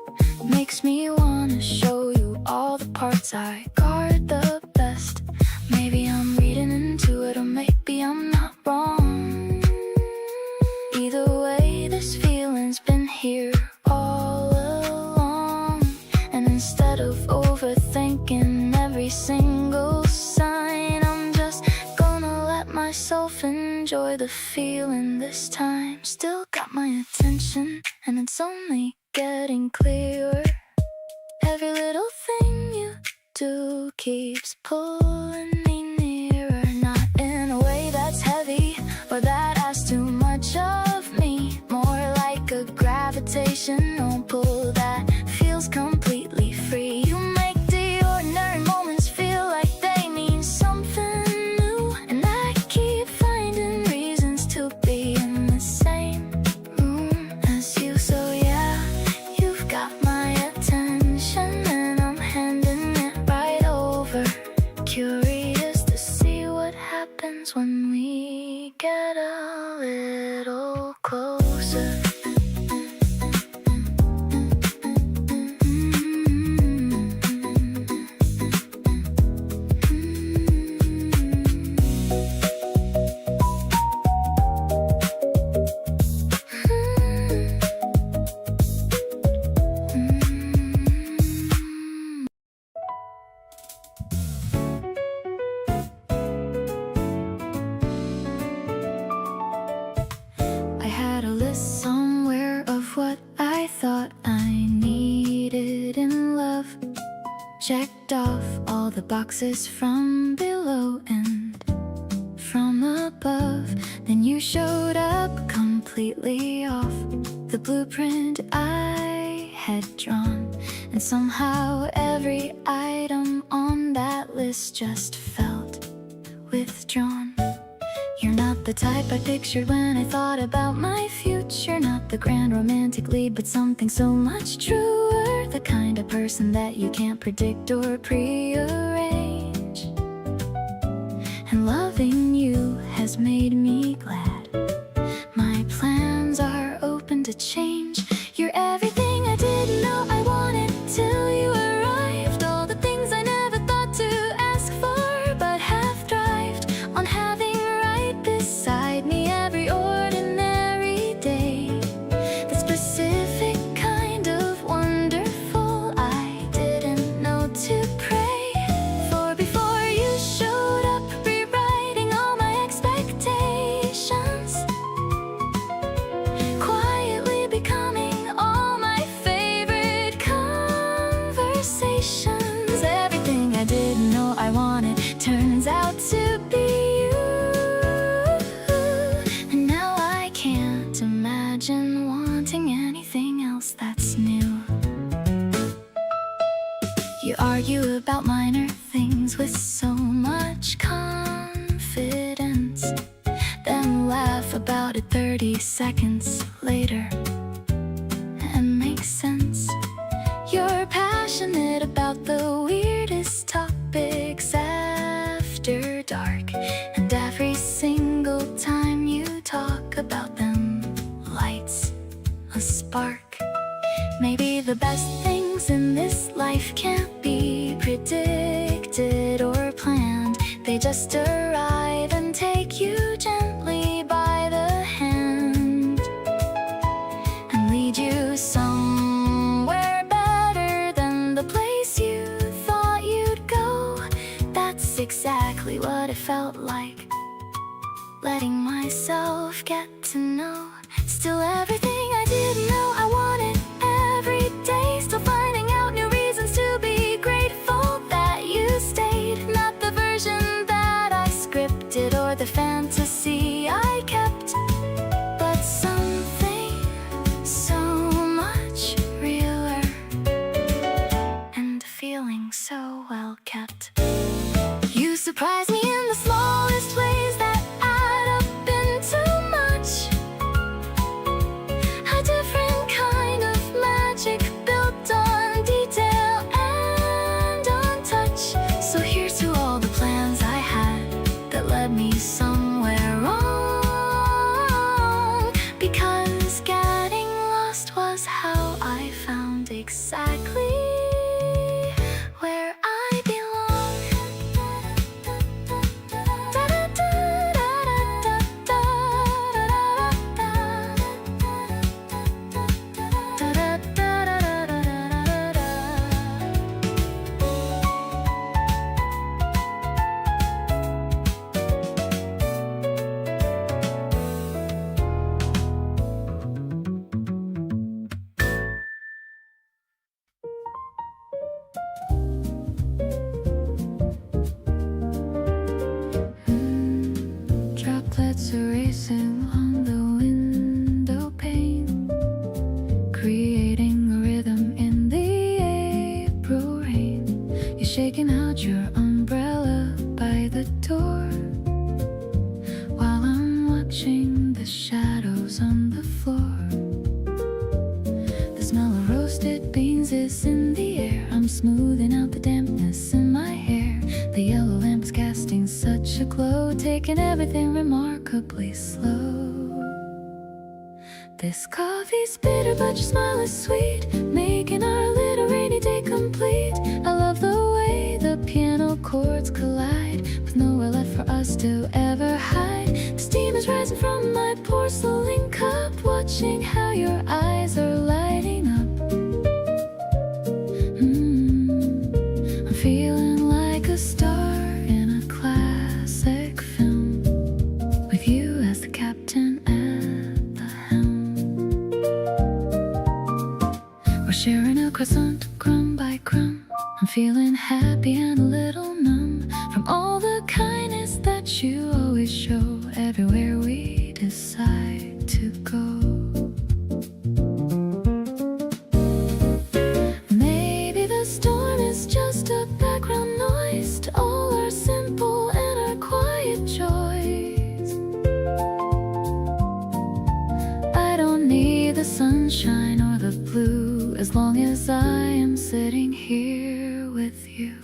B: makes me wanna show you all the parts I guard the best. Maybe I'm reading into it, or maybe I'm not wrong. Either way, this feeling's been here all along, and instead of overthinking every single sign, I'm just gonna let myself enjoy the feeling this time. Still got my attention and it's only getting clearer. Every little thing you do keeps pulling me nearer, not in a way that's heavy or that asks too much of me, more like a gravitational pull that feels completely free. You make the ordinary moments feel like they Checked off all the boxes from below and from above. Then you showed up completely off the blueprint I had drawn. And somehow every item on that list just felt withdrawn. You're not the type I pictured when I thought about my future. Not the grand romantic lead, but something so much truer. The kind of person that you can't predict or prearrange. And loving you has made me glad. My plans are open to change. You're everything I didn't know I wanted till you arrived. All the things I never thought to ask for, but have thrived on having right beside me every ordinary day. The specific kind of wonderful I didn't know to pray for before you showed up, rewriting all my expectations, quietly becoming all my favorite conversations. Everything I didn't know I wanted turns out to be you. And now I can't imagine wanting anything else that's new. You argue about minor things with so much confidence, then laugh about it 30 seconds later and make sense. You're passionate about the weirdest topics after dark, and every single time you talk about them lights a spark. Maybe the best things in this life can't be predicted or planned. They just arrive and take you gently by the hand and lead you somewhere better than the place you thought you'd go. That's exactly what it felt like, letting myself get to know. Still everything I didn't know I wanted every day. Still finding out new reasons to be grateful that you stayed. Not the version that I scripted or the fantasy I kept, but something so much realer and a feeling so well kept. You surprise me in the smallest ways that add up into much. A different kind of magic built on detail and on touch. So here's to all the plans I had that led me somewhere wrong, because getting lost was how I found exactly where I belong. Droplets are racing on the window pane, creating a rhythm in the April rain. You're shaking out your umbrella by the door while I'm watching the shadows on the floor. The smell of roasted beans is in the air. I'm smoothing out the dampness in my hair. The yellow lamp's casting such a glow, taking everything remarkably slow. This coffee's bitter, but your smile is sweet, making our little rainy day complete. I love the way the piano chords collide, with nowhere left for us to ever hide. The steam is rising from my porcelain cup, watching how your eyes are lighting up. I'm feeling like a star in a classic film, with you as the captain at the helm. We're sharing a croissant crumb by crumb. I'm feeling happy and a little numb from all the kindness that you always show everywhere we decide to go. Maybe the storm is just a background noise to all our simple and our quiet joys. I don't need the sunshine or the blue as long as I am sitting here with you.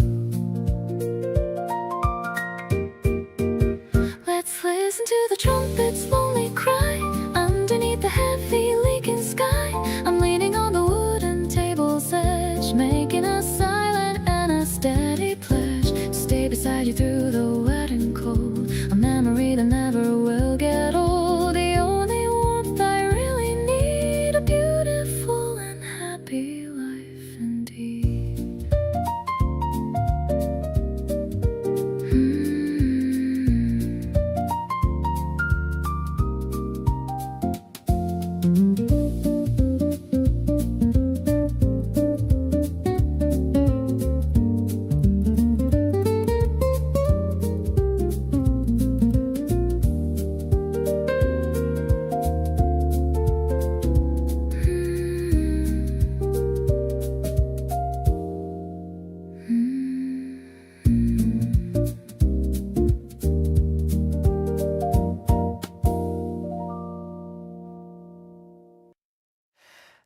B: Let's listen to the trumpet's lonely cry underneath the heavy leaking sky. I'm leaning on the wooden table's edge, making a silent and a steady pledge. Stay beside you through the wet and cold, a memory that never will get old. The only warmth I really need, a beautiful and happy life indeed.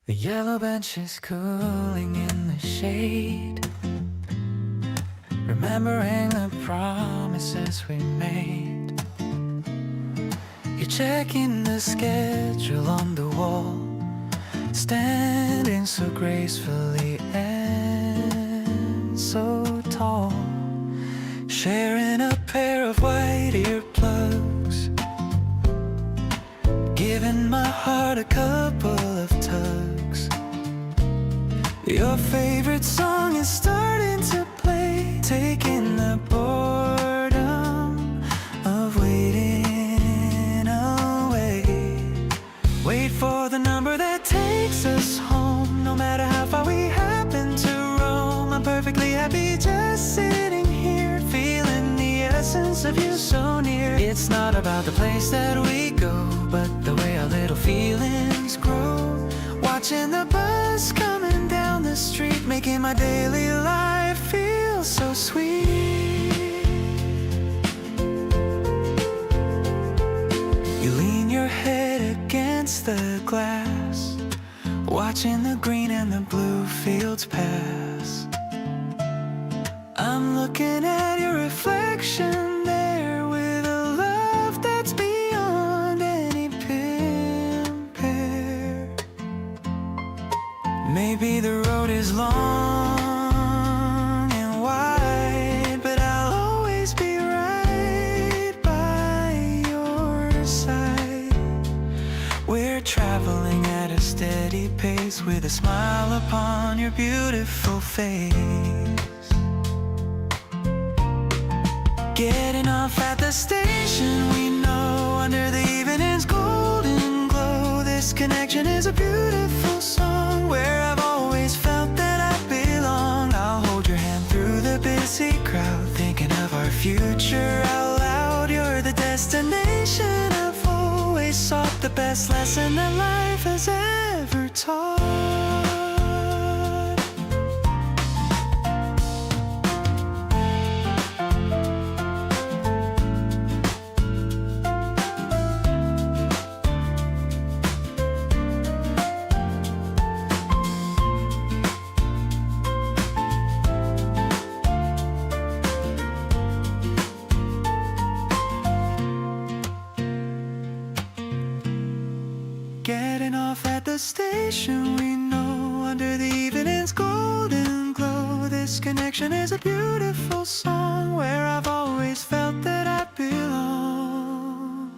A: The yellow bench is cooling in the shade, remembering the promises we made. You're checking the schedule on the wall, standing so gracefully and so tall, sharing a pair of white earplugs, giving my heart a couple of tugs. Your favorite song is starting to play, taking the boredom of waiting away. Wait for the number that takes us home, no matter how far we happen to roam. I'm perfectly happy just sitting here, feeling the essence of you so near. It's not about the place that we go, but the way our little feelings grow. Watching the bus coming down the street, making my daily life feel so sweet. You lean your head against the glass, watching the green and the blue fields pass. I'm looking at your reflection there with a love that's beyond any compare. Maybe the road is long and wide, but I'll always be right by your side. We're traveling at a steady pace with a smile upon your beautiful face. Getting off at the station, we know, under the evening's golden glow. This connection is a beautiful song, where I've always felt that I belong. I'll hold your hand through the busy crowd, thinking of our future out loud. You're the destination I've always sought, the best lesson that life has ever taught. Getting off at the station, we know, under the evening's golden glow. This connection is a beautiful song, where I've always felt that I belong.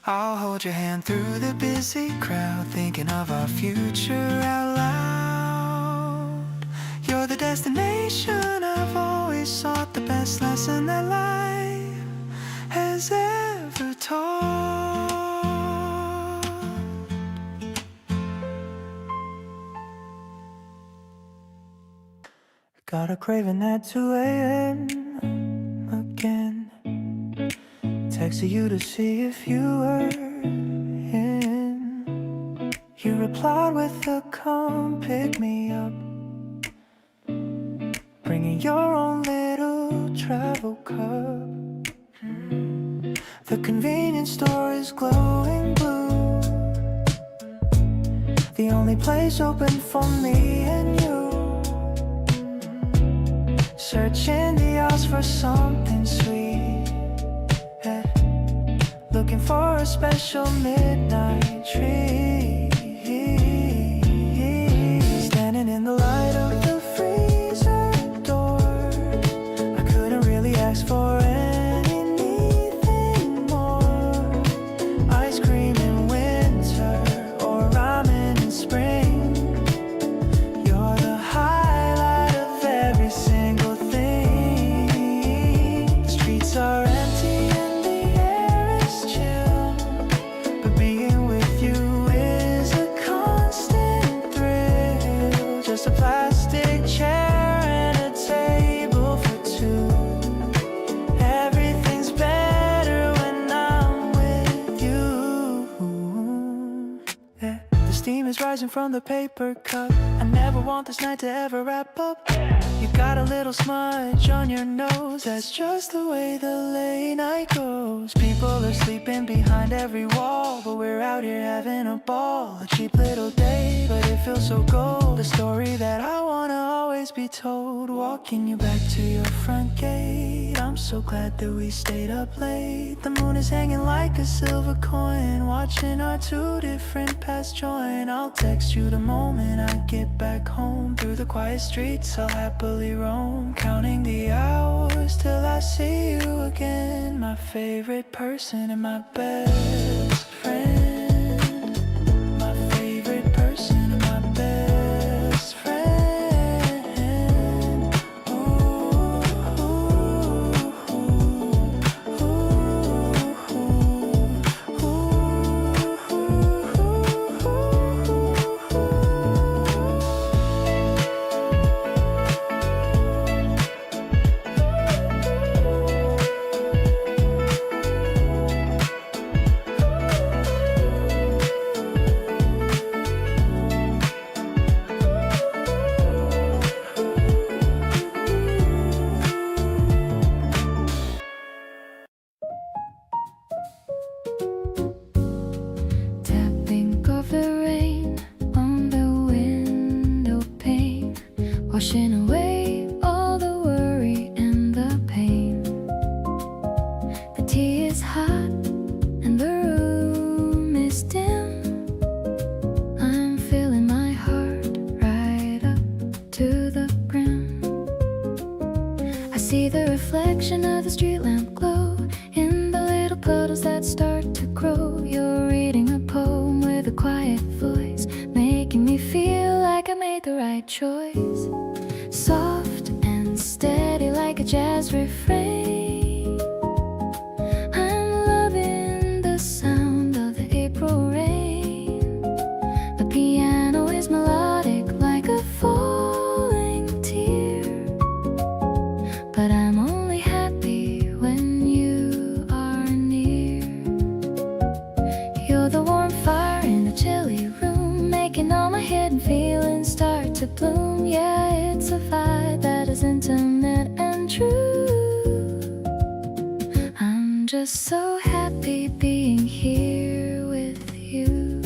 A: I'll hold your hand through the busy crowd, thinking of our future out loud. You're the destination I've always sought, the best lesson that life has ever taught. Got a craving at 2 a.m. again. Texted you to see if you were in. You replied with a come pick me up, bringing your own little travel cup. The convenience store is glowing blue, the only place open for me and you. Searching the aisles for something sweet, yeah. Looking for a special midnight treat. Standing in the light of the freezer door, I couldn't really ask for anything more. Ice cream in winter or ramen in spring, you're the highlight of every single thing. The streets are empty and the air is chill, but being with you is a constant thrill. Just a plastic chair and a table for two. Everything's better when I'm with you. Yeah. The steam is rising from the paper cup. I never want this night to ever wrap up. You got a little smudge on your nose, that's just the way the late night goes. People are sleeping behind every wall, but we're out here having a ball. A cheap little day, but it feels so gold. A story that I wanna always be told. Walking you back to your front gate, I'm so glad that we stayed up late. The moon is hanging like a silver coin, watching our two different paths join. I'll text you the moment I get back home. Through the quiet streets I'll happily roam, counting the hours till I see you again. My favorite person and my best friend. My favorite person and my best friend. Ooh, ooh, ooh,
B: Tapping of the rain on the window pane, washing away all the worry and the pain. The tea is hot and the room is dim. I'm filling my heart right up to the brim. I see the reflection of the street lamp glow in the little puddles that start to grow. You're reading a poem with a quiet voice, making me feel like I made the right choice. Soft and steady like a jazz refrain, I'm loving the sound of the April rain. The piano is melodic like a falling tear, but I'm only happy when you are near. You're the warm fire in the chilly room, making all my hidden feelings start to bloom. Yeah, it's a vibe that is intimate and true. I'm just so happy being here with you.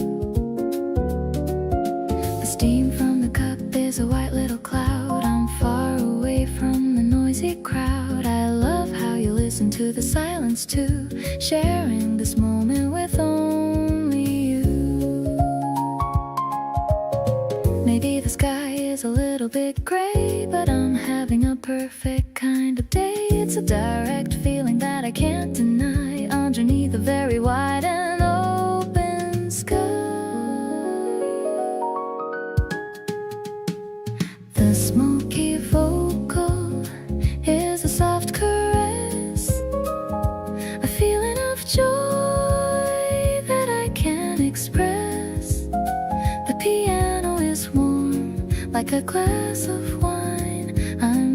B: The steam from the cup is a white little cloud. I'm far away from the noisy crowd. I love how you listen to the silence too, sharing this moment with only you. Maybe the sky is a little bit gray, but I'm having a perfect kind of day. It's a direct feeling that I can't deny, underneath a very wide and open sky. The smoky vocal is a soft caress, a feeling of joy that I can't express. The piano is warm like a glass of wine. I'm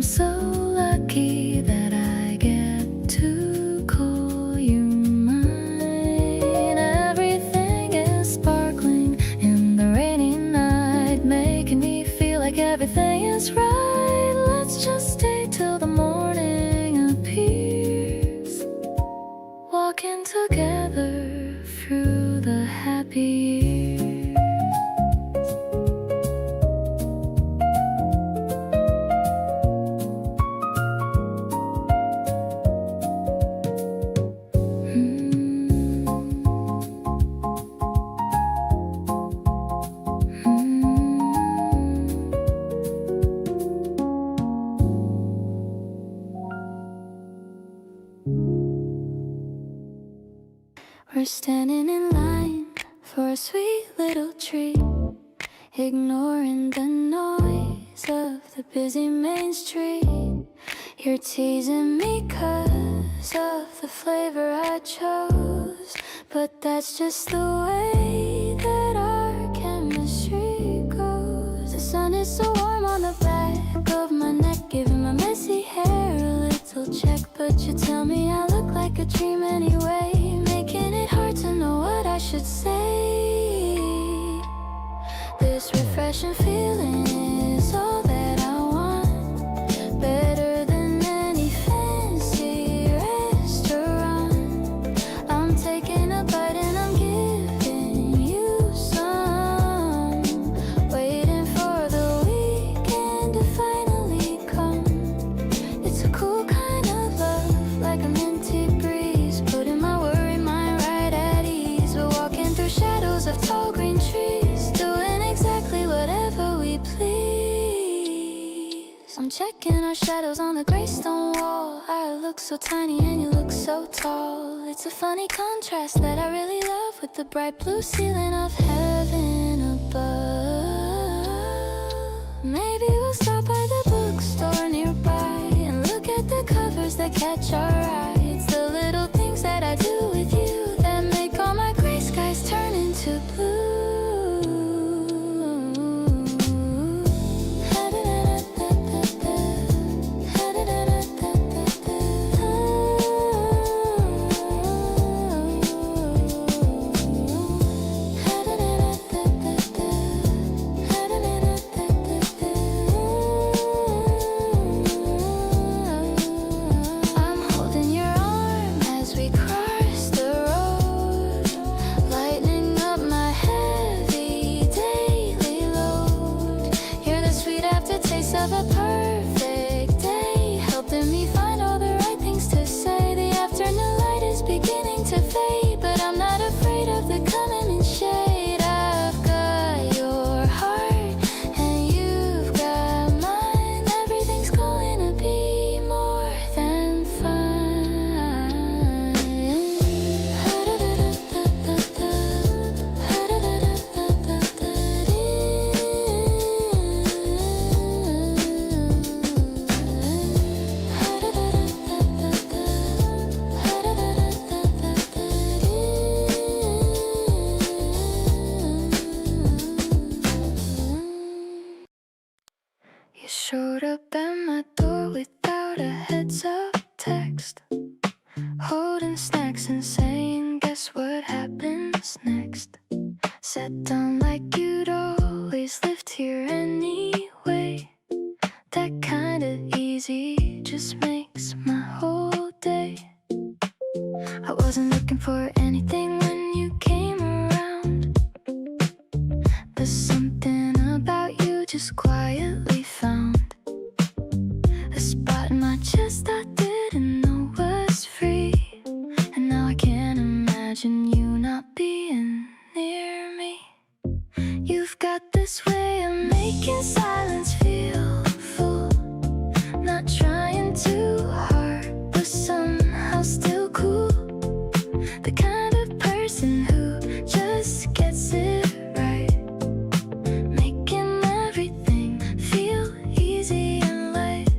B: We're standing in line for a sweet little treat, ignoring the noise of the busy main street. You're teasing me 'cause of the flavor I chose, but that's just the way that our chemistry goes. The sun is so warm on the back of my neck, giving my messy hair a little check. But you tell me I look like a dream anyway, making it hard to know what I should say. This refreshing feeling is all that I want, better than any fancy restaurant. I'm taking a bite and I'm giving you some, waiting for the weekend to finally come. It's a cool kind of love, like a minty breeze, putting my worried mind right at ease. We're walking through shadows of tall green trees, doing exactly whatever we please. I'm checking our shadows on the gray stone wall. I look so tiny and you look so tall. It's a funny contrast that I really love, with the bright blue ceiling of heaven above. Maybe we'll stop by the bookstore nearby and look at the covers that catch our eye. It's the little things that I do with you that make all my gray skies turn into blue. I'm holding your arm as we cross the road, lightening up my heavy daily load. You're the sweet aftertaste of a perfect day, helping me find all the right things to say. The afternoon light is beginning to fade, but I'm not afraid of the coming in shade. I've got your heart and you've got mine. Everything's going to be more than You showed up at my door without a heads up text, holding snacks and saying, guess what happens next? Sat down like you'd always lived here anyway. That kind of easy just makes my whole day. I wasn't looking for anything when you came around. There's something about you just quietly found a spot in my chest I didn't know was free. And now I can't imagine you not being near me. You've got this way of making silence feel full, not trying too hard, but somehow still cool. The kind of person who just gets it right, making everything feel easy and light.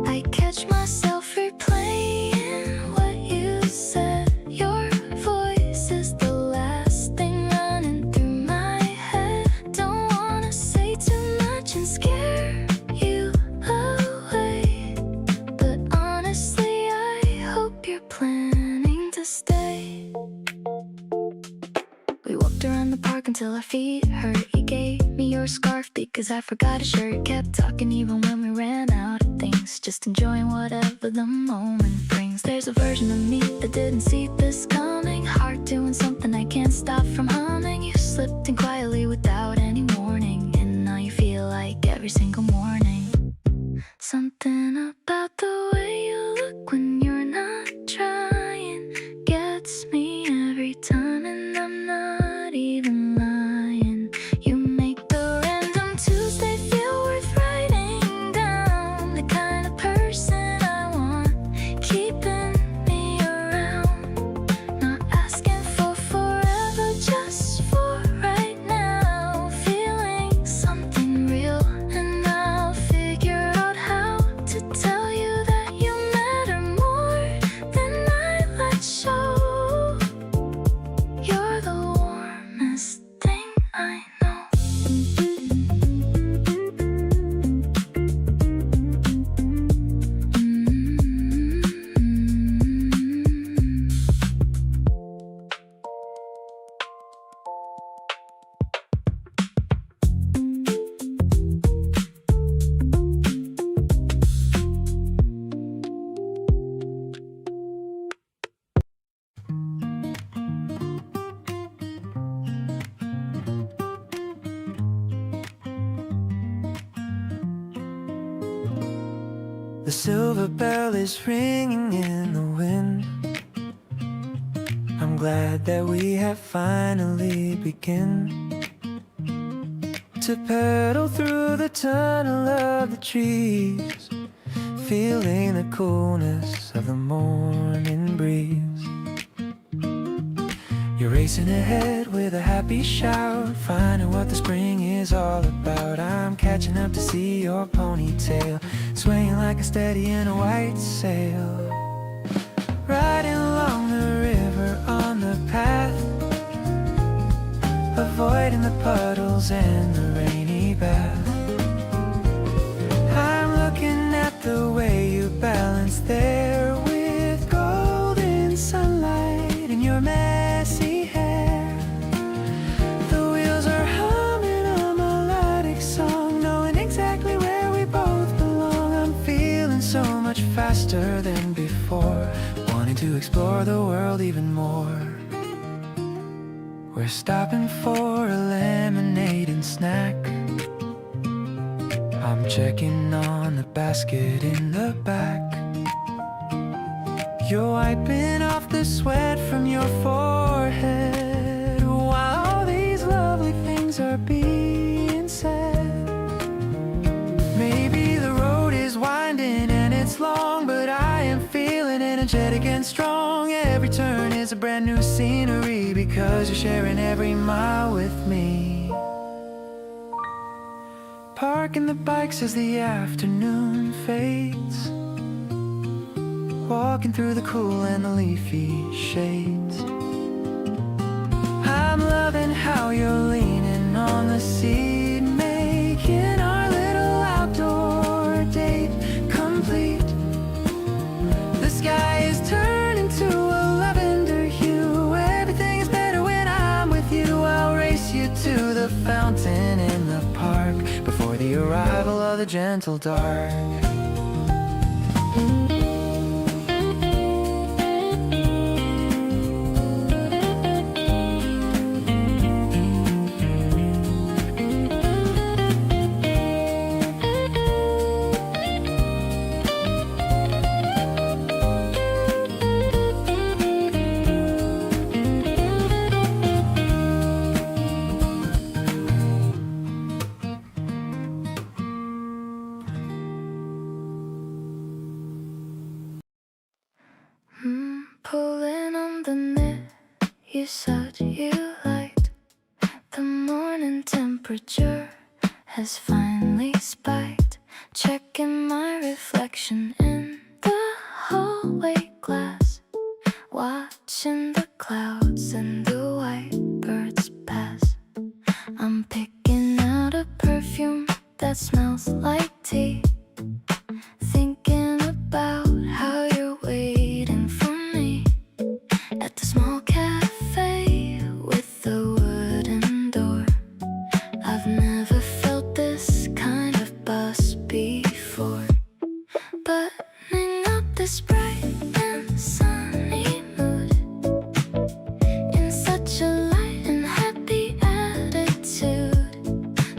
B: I catch myself replaying what you said. Your voice is the last thing running through my head. Don't wanna say too much and scare you away, but honestly I hope you're planning to stay. We walked around the park until our feet hurt. You gave me your scarf because I forgot a shirt. Kept talking even when we ran out of things, just enjoying whatever the moment brings. There's a version of me that didn't see this coming, heart doing something I can't stop from humming. You slipped in quietly without any warning, and now you feel like every single morning. Something about the way you look when you're not trying gets me every time, and I'm not even lying. You make the random Tuesday feel worth writing down, the kind of person I want keeping me around, not asking for
A: The silver bell is ringing in the wind. I'm glad that we have finally begun to pedal through the tunnel of the trees, feeling the coolness of the morning breeze. You're racing ahead with a happy shout, finding what the spring is all about. I'm catching up to see your ponytail swaying like a steady in a white sail. Riding along the river on the path, avoiding the puddles and the rainy bath. I'm looking at the way you balance there with golden sunlight in your messy hair. The wheels are humming a melodic song, knowing exactly where we both belong. I'm feeling so much faster than before, wanting to explore the world even more. We're stopping for a lemonade and snack. I'm checking on the basket in the back. You're wiping off the sweat from your forehead while all these lovely things are being said. Maybe the road is winding and it's long, but I am feeling energetic and strong. Every turn is a brand new scenery because you're sharing every mile with me. Parking the bikes as the afternoon fades, walking through the cool and the leafy shades. I'm loving how you're leaning on the seat, making our little outdoor date complete. The sky is turning to a lavender hue. Everything is better when I'm with you. I'll race you to the fountain in the park before the arrival of the gentle dark.
B: Pulling on the knit you said you liked. The morning temperature has finally spiked. Checking my reflection in the hallway glass, watching the clouds and the white birds pass. I'm picking out a perfume that smells like tea, thinking about how you're waiting for me at the small cafe with the wooden door. I've never felt this kind of buzz before, buttoning up this bright and sunny mood in such a light and happy attitude.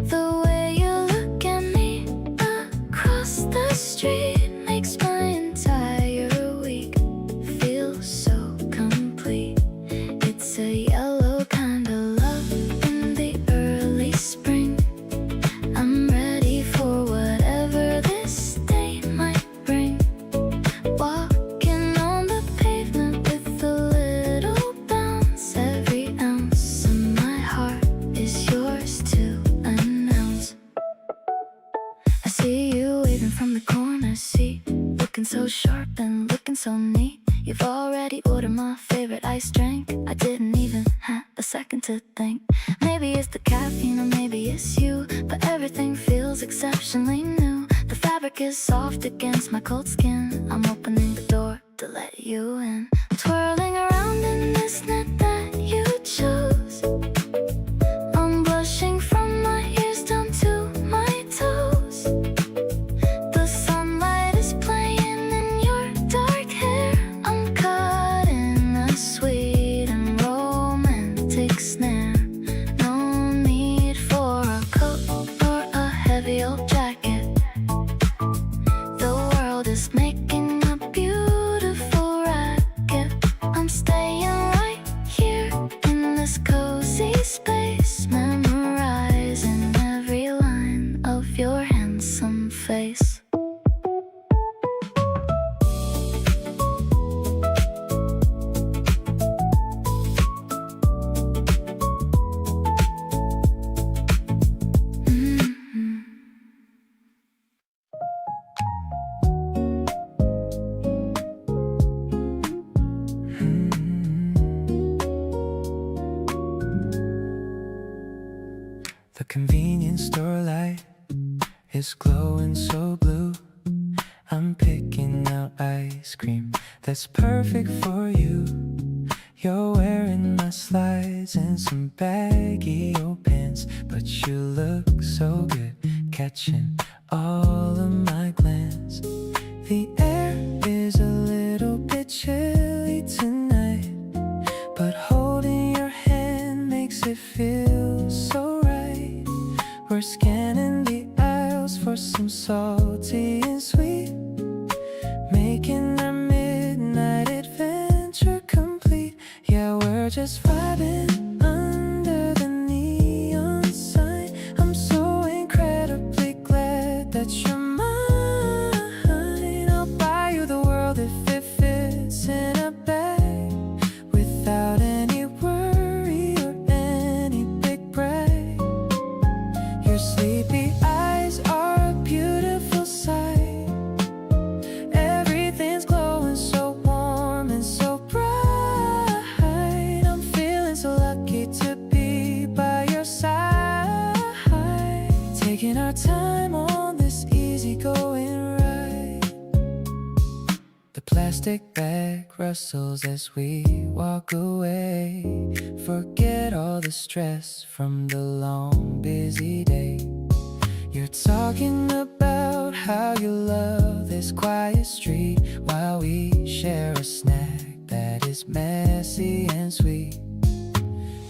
B: The way you look at me across the street makes my entire week feel so complete. It's a yellow kind of love in the early spring. I'm ready for whatever this day might bring. Walking on the pavement with a little bounce. Every ounce of my heart is yours to announce. I see you waving from the corner seat, looking so sharp and looking so neat. You've already ordered my favorite iced drink. I didn't even have a second to think. Maybe it's the caffeine or maybe it's you, but everything feels exceptionally new. The fabric is soft against my cold skin. I'm opening the door to let you in. Twirling around in this net that you chose, I'm blushing from my ears down to my toes. The sunlight is playing in your dark hair. I'm caught in a sweet and romantic snare. No need for a coat or a heavy old jacket. The world is just making a beautiful racket. I'm staying right here in this cozy space, memorizing every line of your handsome face.
A: The convenience store light is glowing so blue. I'm picking out ice cream that's perfect for you. You're wearing my slides and some baggy old pants, but you look so good, catching all of my glance. The air is a little bit chilly tonight, but holding your hand makes it feel so right. We're scanning the aisles for some salty and sweet, making our midnight adventure complete. Yeah, we're just vibing under the neon sign. I'm so incredibly glad that you're mine. I'll buy you the world if it fits in a bag, without any worry or any big brag. Your sleepy eyes are a beautiful sight. Everything's glowing so warm and so bright. I'm feeling so lucky to be by your side, taking our time on this easygoing ride. The plastic bag rustles as we walk away. Forget all the stress from the long busy day. You're talking about how you love this quiet street, while we share a snack that is messy and sweet.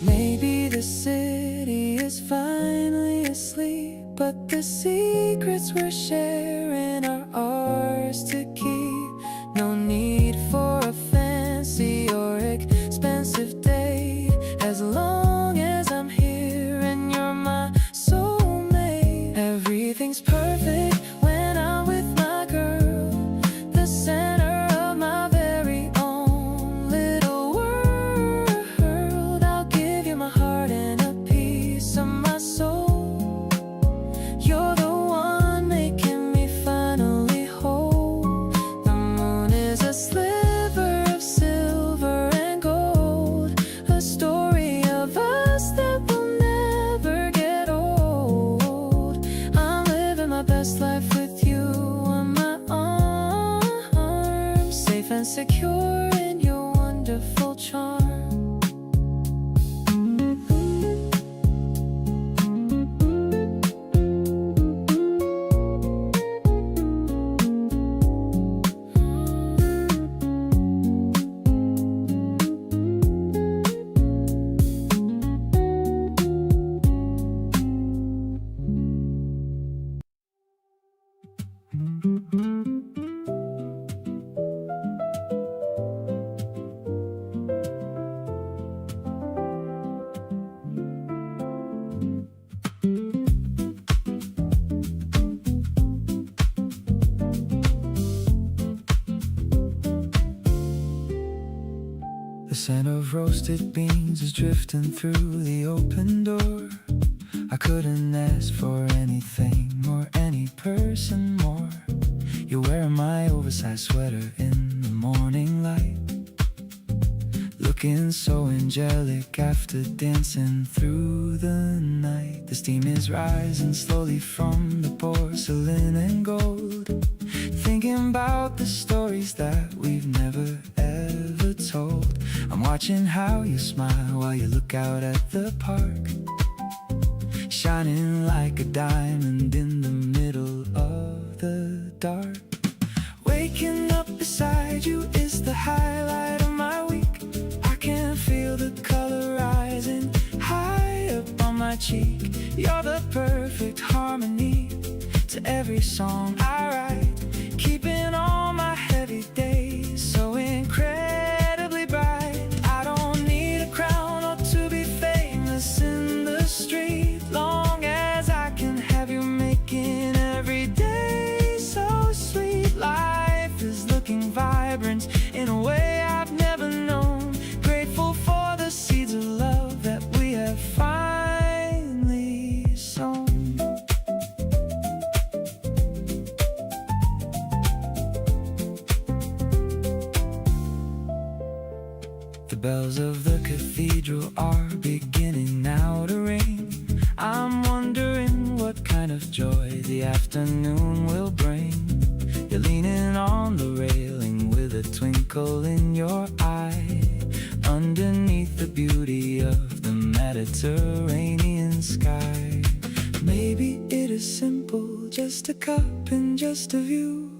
A: Maybe the city is finally asleep, but the secrets we're sharing are ours to keep. No need for a fancy or expensive date, as long as I'm here and you're my soulmate. Everything's perfect when I'm with my girl, the center of my very own little world. I'll give you my heart and a piece of my soul. You're the one making me finally whole. The moon is a sliver of silver and gold, a story of us that will never get old. I'm living my best life with you on my arm, safe and secure in your wonderful charm. The scent of roasted beans is drifting through the open door. I couldn't ask for anything or any person more. You're wearing my oversized sweater in the morning light, looking so angelic after dancing through the night. The steam is rising slowly from the porcelain and gold, thinking about the stories that we've never ever told. I'm watching how you smile while you look out at the park, shining like a diamond in the middle of the dark. Waking up beside you is the highlight of my week. I can feel the color rising high up on my cheek. You're the perfect harmony to every song I write, keeping on
C: The bells of the cathedral are beginning now to ring. I'm wondering what kind of joy the afternoon will bring. You're leaning on the railing with a twinkle in your eye, underneath the beauty of the Mediterranean sky. Maybe it is simple, just a cup and just a view,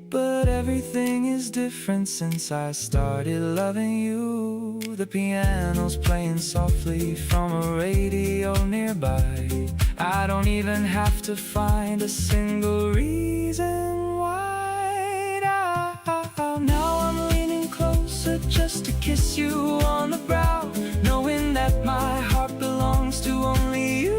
C: but everything is different since I started loving you. The piano's playing softly from a radio nearby. I don't even have to find a single reason why. Now I'm leaning closer just to kiss you on the brow, knowing that my heart belongs to only you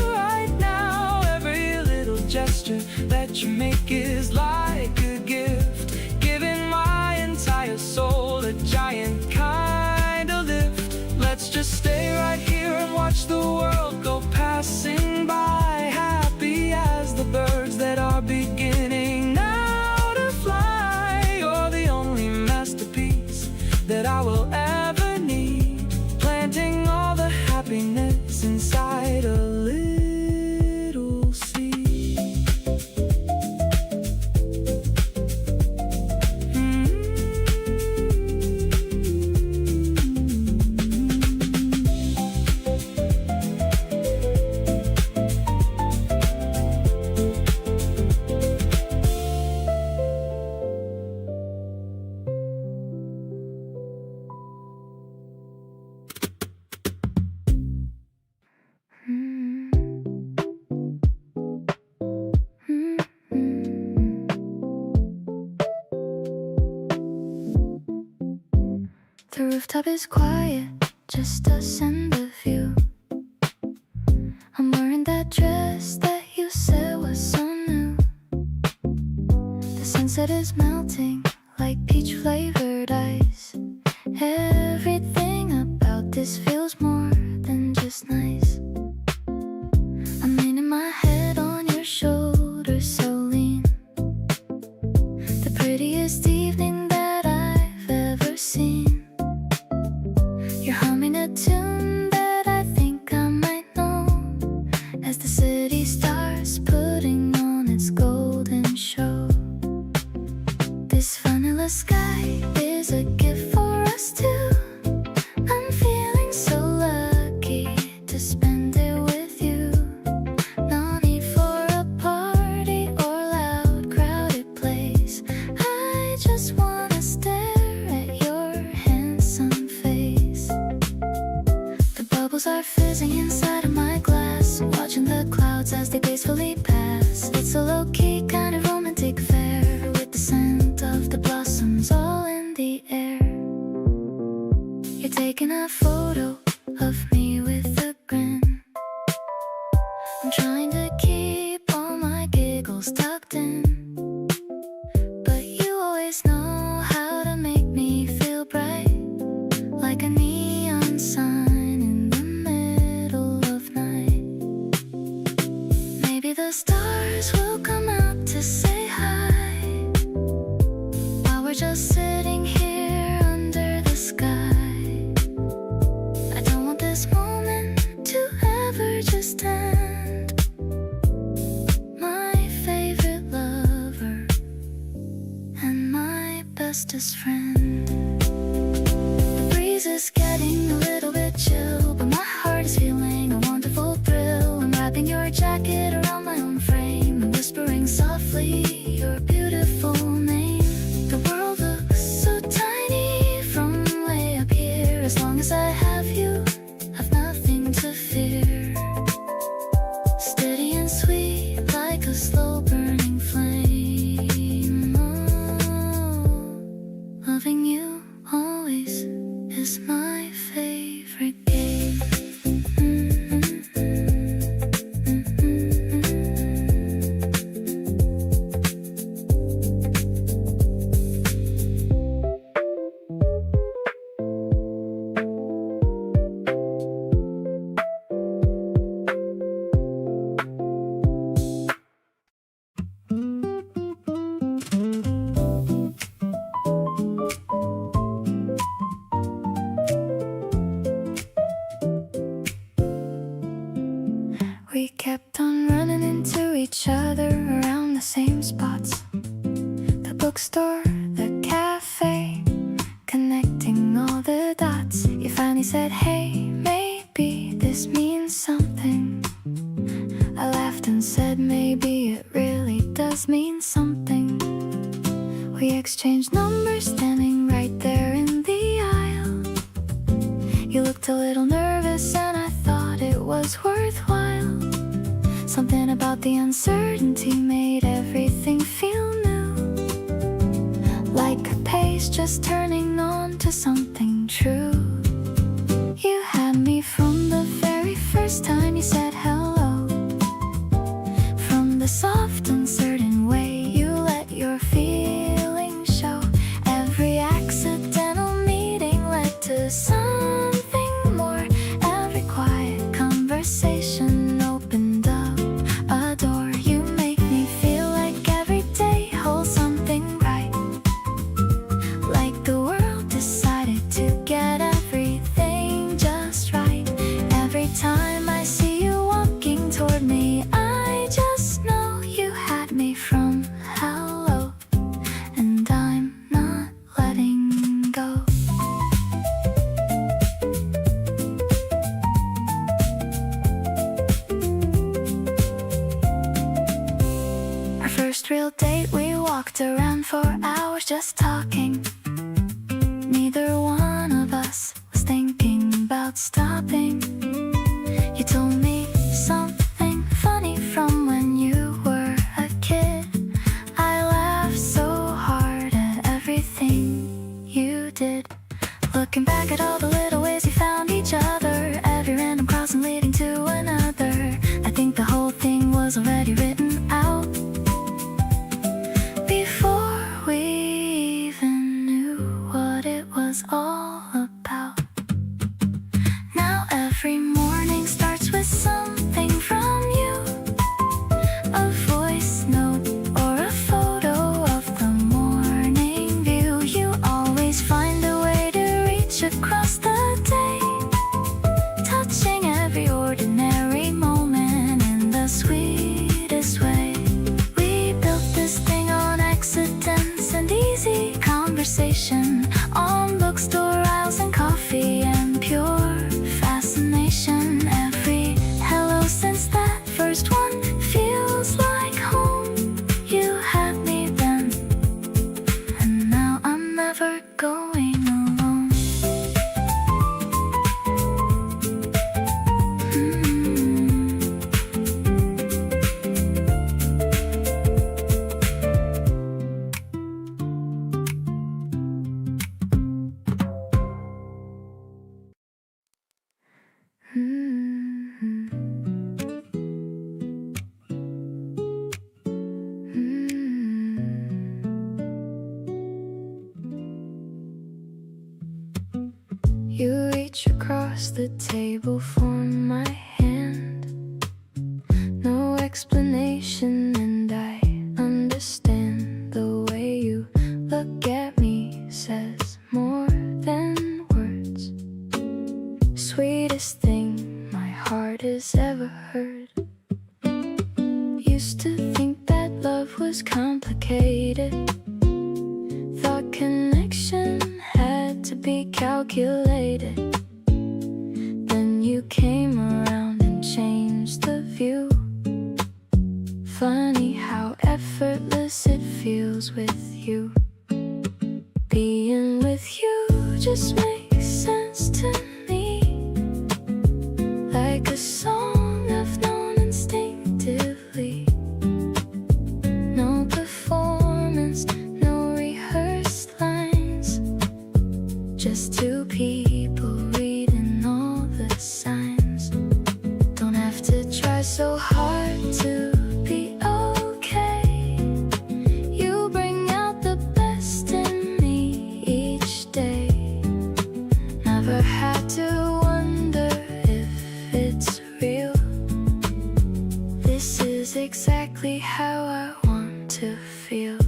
C: right now. Every little gesture that you make is like a gift, giving my entire soul a giant kind of lift. Let's just stay right here and watch the world go passing by, happy as the birds that are beginning now to fly. You're the only masterpiece that I will ever need, planting all the happiness inside a little seed.
B: The rooftop is quiet, just us and the view. I'm wearing that dress that you said was so new. The sunset is melting like peach flavored ice. Everything about this feels more than just nice. I'm leaning my head on your shoulder, so lean. The prettiest evening that I've ever seen. You're humming a tune that I think I might know, as the city starts putting on its golden show. This vanilla sky is a gift for us too. I'm feeling so lucky to spend it with you. No need for a party or loud crowded place. I just wanna stare at your handsome face. The bubbles are fizzing inside of my glass, watching the clouds as they gracefully pass. It's a low-key kind of romantic affair, with the scent of the blossoms all in the air. You're taking a photo of me with a grin. I'm trying to keep all my giggles tucked in, but you always know how to make me feel bright, like a neon sign in the middle of night. Maybe the stars will come out to say hi, while we're just sitting here under the sky. I don't want this moment to ever just end. My favorite lover and my bestest friend. The breeze is getting a little bit chill, but my heart is feeling a wonderful thrill. I'm wrapping your jacket around my own frame and whispering softly your beautiful name. The world looks so tiny from way up here. As long as I have you, I've nothing to fear. Steady and sweet like a slow burning flame. Oh, loving you always is my favorite game. said, hey, maybe this means something. I laughed and said, maybe it really does mean something. We exchanged numbers standing right there in the aisle. You looked a little nervous and I thought it was worthwhile. Something about the uncertainty made everything feel new, like a page just turning on to something true. You had me from the very first time you said hello. From the soft, uncertain way you let your feelings show. Every accidental meeting led to something more. Every quiet conversation opened up a door. You make me feel like every day holds something right, like the world decided to get everything just right. Every time I see you walking toward me, I just know you had me from hello, and I'm not letting go. Our first real date, we walked around for hours just talking. Neither one of us was thinking about stopping. You told me something funny from when you were a kid. I laughed so hard at everything you did. Looking back at all the little ways we found each other, every random crossing leading to another. I think the whole thing was already written out before we even knew what it was all about. Now every morning starts with something from you, a voice note or a photo of the morning view. You always find a way to reach across the day, touching every ordinary moment in the sweetest way. We built this thing on accidents and easy conversation, on bookstore aisles and coffee and pure fascination. Every hello since that first one feels like home. You had me then, and now I'm never going alone. You reach across the table for my hand. No explanation, and I understand. The way you look at me says more than words. Sweetest thing my heart has ever heard. Used to think that love was complicated. Thought connection had to be calculated. Then you came around and changed the view. Funny how effortless it feels with you. Being with you just makes sense to me, like a song I've known instinctively. No performance, no rehearsed lines, just two people reading all the signs. Don't have to try so hard to be okay. You bring out the best in me each day. Never had to wonder if it's real. This is exactly how I want to feel.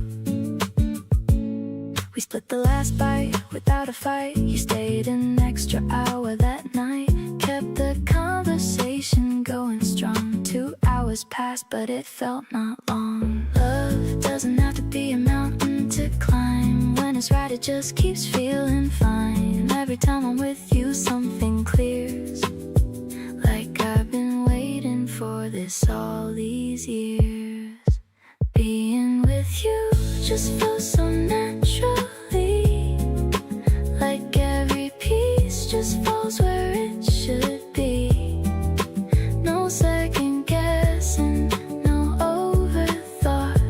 B: We split the last bite without a fight. You stayed an extra hour that night, kept the conversation going strong. 2 hours passed, but it felt not long. Love doesn't have to be a mountain to climb. When it's right, it just keeps feeling fine. Every time I'm with you, something everything clears. Like I've been waiting for this all these years. Being with you just feels so naturally. Like every piece just falls where it should be. No second guessing, no overthought.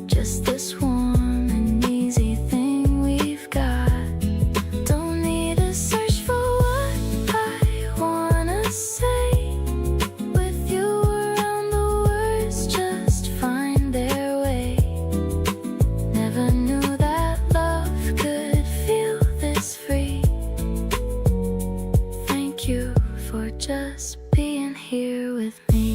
B: Just this warm and easy thing we've got. Don't need to search for what I wanna say. With you around, the words just find their way. Never knew that love could feel this free. Thank you for just being here with me.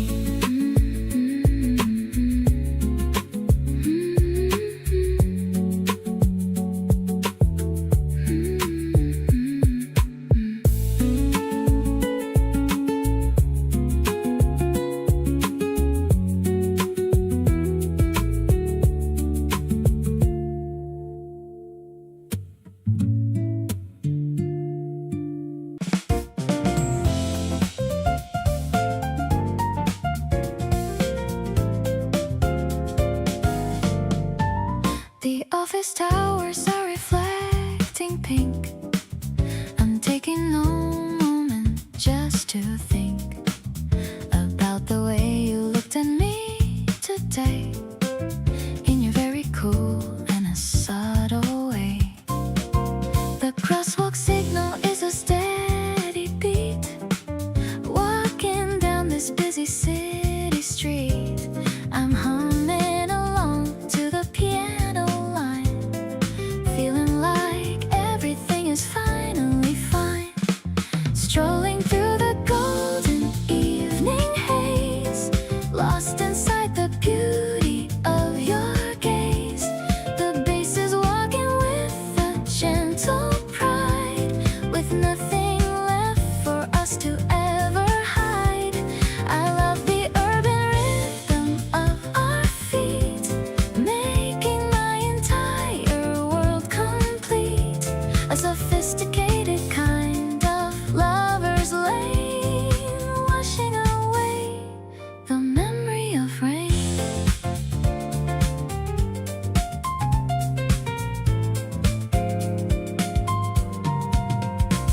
B: The office towers are reflecting pink. I'm taking no moment just to think about the way you looked at me today, in your very cool and a subtle way. The crosswalk signal is a steady beat, walking down this busy city street. I'm humming along to the piano line, feeling like everything is finally fine. Strolling through the golden evening haze, lost inside the beauty of your gaze. The bass is walking with a gentle pride, with nothing left for us to ever hide. I love the urban rhythm of our feet, making my entire world complete. A sophisticated kind of lover's lane, washing away the memory of rain.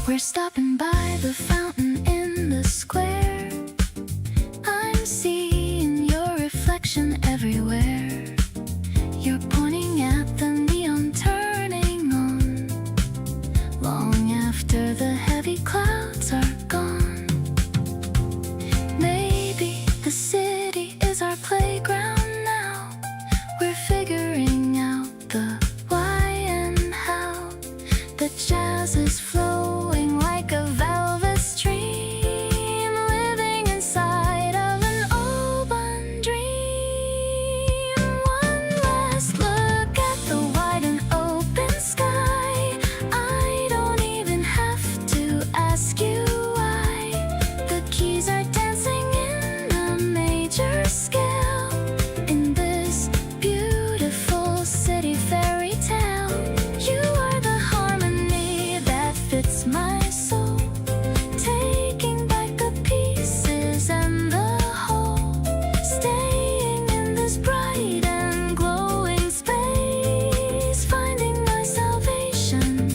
B: We're stopping by the fountain in the square. I'm seeing your reflection everywhere. You're pointing at the neon turning on, long after the heavy clouds are gone. Maybe the city is our playground now. We're figuring out the why and how. The jazz is flowing like a velvet stream, living inside of an open dream. One last look at the wide and open sky. I don't even have to ask you why. The keys are dancing in a major scale, in this beautiful city fairy tale. You are the harmony that fits my soul, taking back the pieces and the whole, staying in this bright and glowing space, finding my salvation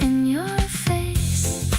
B: in your face.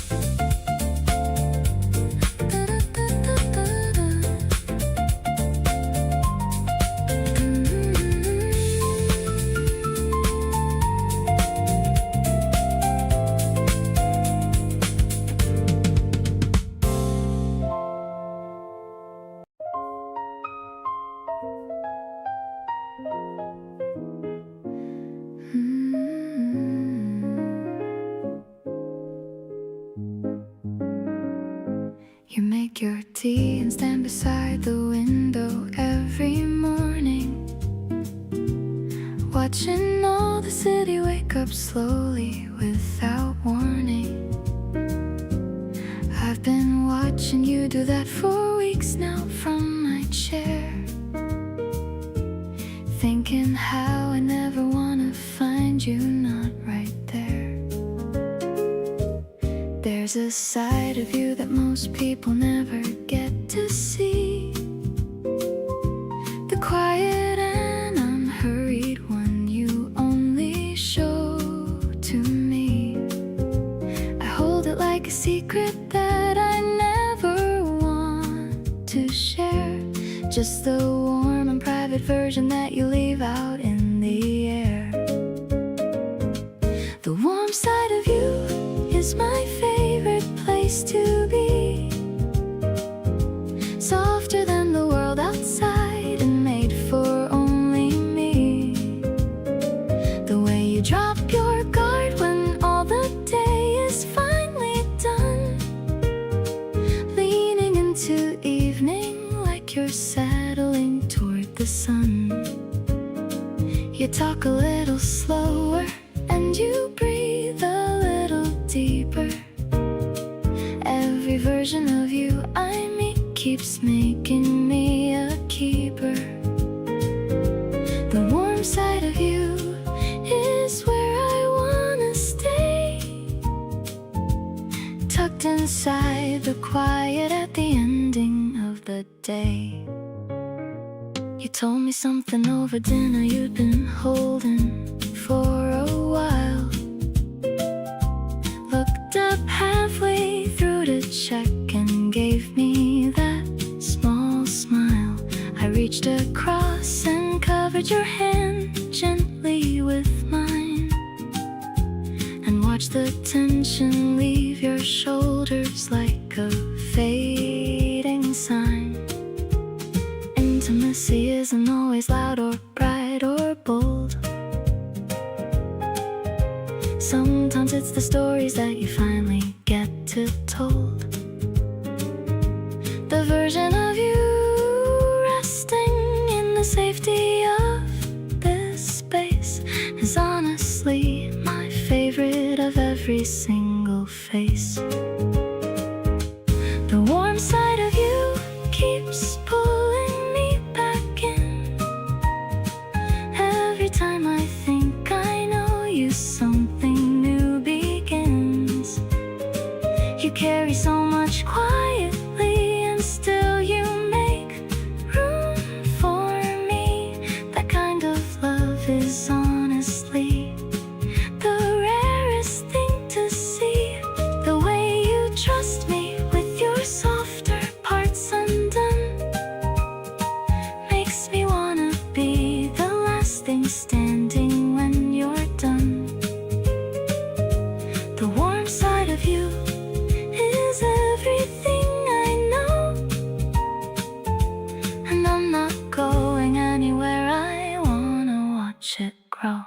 B: You make your tea and stand beside the window every morning, watching all the city wake up slowly without warning. I've been watching you do that for weeks now from my chair, thinking how I never wanna find you not right there. There's a side of you that most people never get to see, the quiet and unhurried one you only show to me. I hold it like a secret that I never want to share, just the warm and private version that you leave out in the air. The warm side of you is my favorite place to be, softer than the world outside and made for only me. The way you drop your guard when all the day is finally done, leaning into evening like you're settling toward the sun. You talk a little slower and you breathe a little deeper. Every version of you I meet keeps making me a keeper. The warm side of you is where I wanna stay, tucked inside the quiet at the ending of the day. You told me something over dinner you'd been holding for a while, looked up halfway through to check and gave me that small smile. I reached across and covered your hand gently with mine, and watched the tension leave your shoulders like a fading sign. Intimacy isn't always loud or bright or bold. Sometimes it's the stories that you finally get to told. The version of you resting in the safety of this space is honestly my favorite of every single face. The warm side of you keeps pulling me back in. Every time I think I know you, something new begins. You carry so much quietly and still you make room for me. That kind of love is honestly the rarest thing to see. The way you trust me with your softer parts undone makes me wanna be the last thing standing when you're done. The warm side of you is everything I know, and I'm not going anywhere. I wanna watch it grow.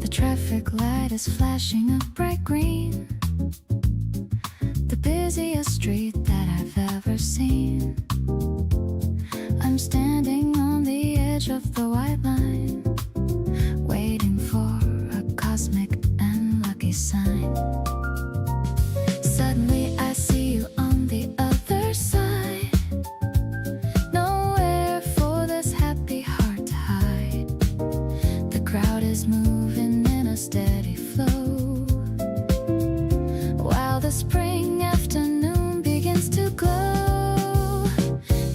B: The traffic light is flashing a bright green, the busiest street that I've ever seen. I'm standing on the edge of the white line, waiting for a cosmic and lucky sign. Suddenly I see you on the other side, nowhere for this happy heart to hide. The crowd is moving in a steady flow, while the spring afternoon begins to glow.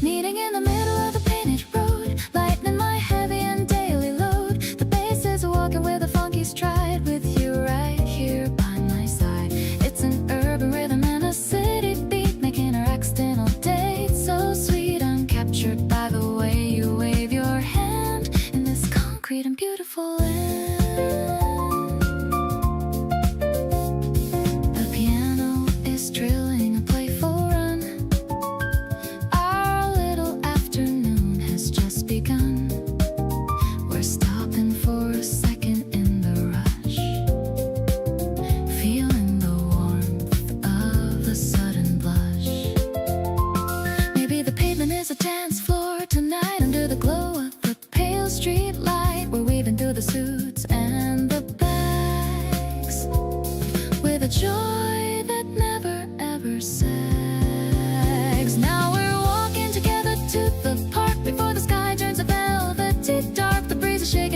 B: Meeting in the middle of the painted road, lightening my heavy and daily load. The bass is walking with a funky stride, with you right here by my side. It's an urban rhythm and a city beat, making our accidental date so sweet. I'm captured by the way you wave your hand in this concrete and beautiful land. The piano is trilling a playful run. Our little afternoon has just begun. We're stopping for a second in the rush, feeling the warmth of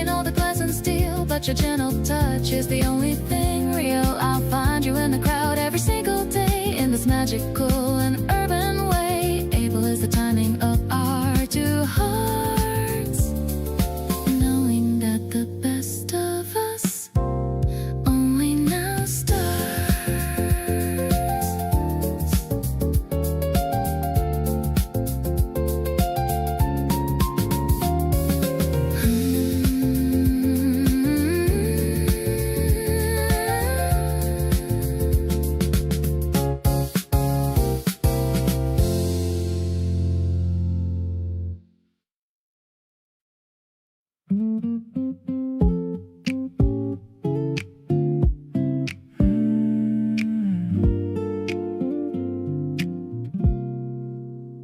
B: breaking all the glass and steel, but your gentle touch is the only thing real. I'll find you in the crowd every single day, in this magical and urban way. Able is the timing of our two hearts, knowing that the best of us only now starts.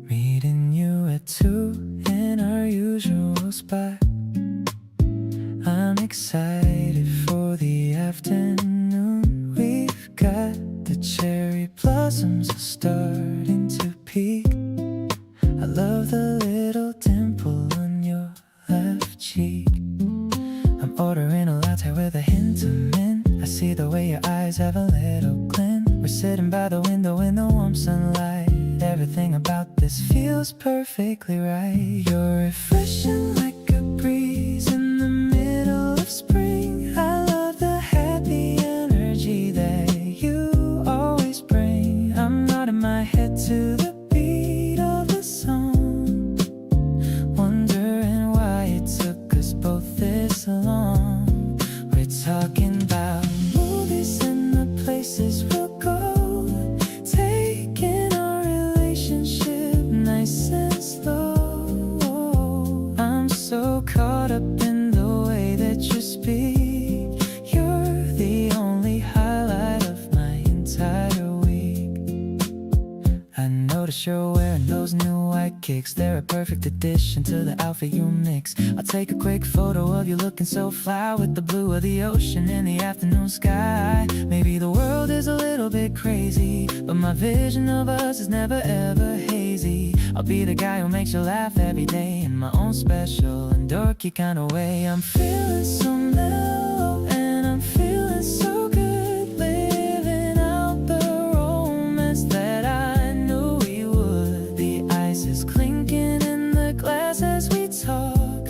A: Meeting you at 2 in our usual spot. I'm excited for the afternoon. We've got the cherry blossoms are starting to peak. I love the little dimple on your left cheek. I'm ordering a latte with a hint of mint. I see the way your eyes have a little glint. We're sitting by the window in the warm sunlight. Everything about this feels perfectly right. You're refreshing like a breeze in the middle of spring. I love the happy energy that you always bring. I'm nodding my head to the beat of the song, wondering why it took us both this long. We're talking about movies and the places we'll go, taking our relationship nice and slow. I'm so caught up in the way that you speak. You're the only highlight of my entire week. I notice you're wearing those new white kicks. They're a perfect addition to the outfit you mix. I'll take a quick photo of you looking so fly, with the blue of the ocean in the afternoon sky. Maybe the world is a little bit crazy, but my vision of us is never ever hazy. I'll be the guy who makes you laugh every day, in my own special and dorky kind of way. I'm feeling so mellow and I'm feeling so good, living out the romance that I knew we would. The ice is clinking in the glass as we talk.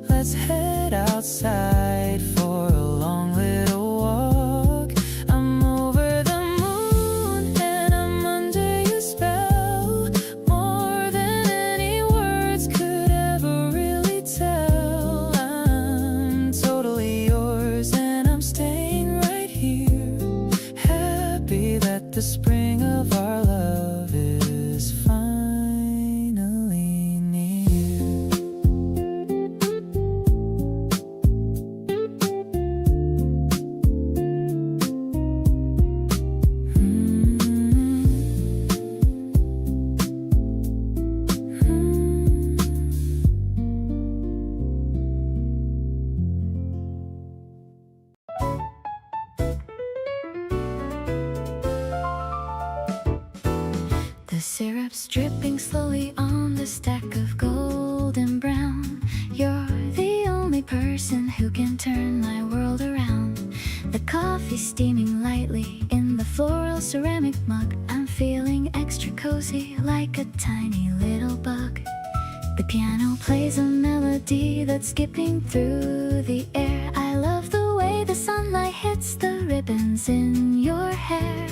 A: Let's head outside for a long little walk. I'm over the moon and I'm under your spell, more than any words could ever really tell. I'm totally yours and I'm staying right here, happy that the spring of our love is finally near.
B: The syrup's dripping slowly on the stack of golden brown. You're the only person who can turn my world around. The coffee's steaming lightly in the floral ceramic mug. I'm feeling extra cozy, like a tiny little bug. The piano plays a melody that's skipping through the air. I love the way the sunlight hits the ribbons in your hair.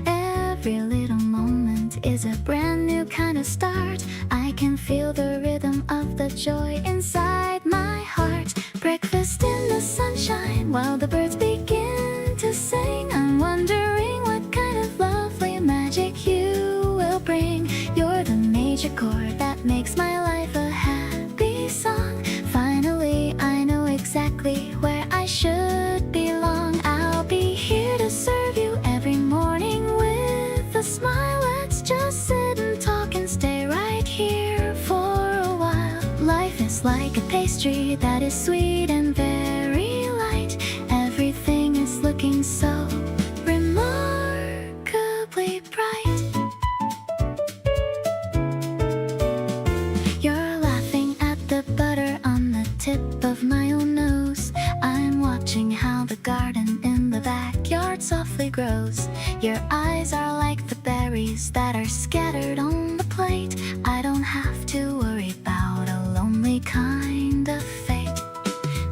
B: Every little moment is a brand new kind of start. I can feel the rhythm of the joy inside my heart. Breakfast in the sunshine while the birds begin to sing. I'm wondering what kind of lovely magic you will bring. You're the major chord that makes my life a happy song. Finally, I know exactly where I should belong. I'll be here to serve you every morning with a smile. Let's just sit and talk and stay right here for a while. Life is like a pastry that is sweet and very light. Everything is looking so remarkably bright. You're laughing at the butter on the tip of my own nose. garden in the backyard softly grows. Your eyes are like the berries that are scattered on the plate. I don't have to worry about a lonely kind of fate.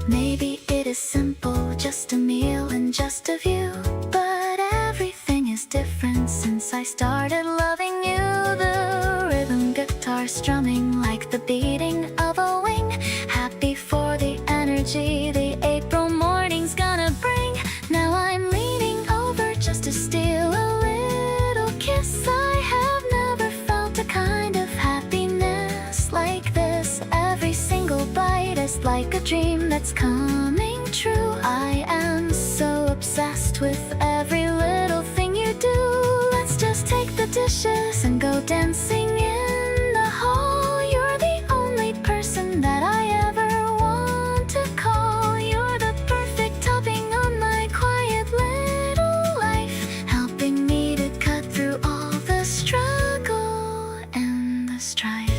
B: Maybe it is simple, just a meal and just a view, but everything is different since I started loving you. The rhythm guitar strumming like the beating of a wing. Happy for the energy the April morning's gonna bring. Now I'm leaning over just to steal a little kiss. I have never felt a kind of happiness like this. Every single bite is like a dream that's coming true. I am so obsessed with every little thing you do. Let's just take the dishes and go dancing in the hall. You're the only person that I ever want to call. You're the perfect topping on my quiet little life, helping me to cut through all the struggle and the strife.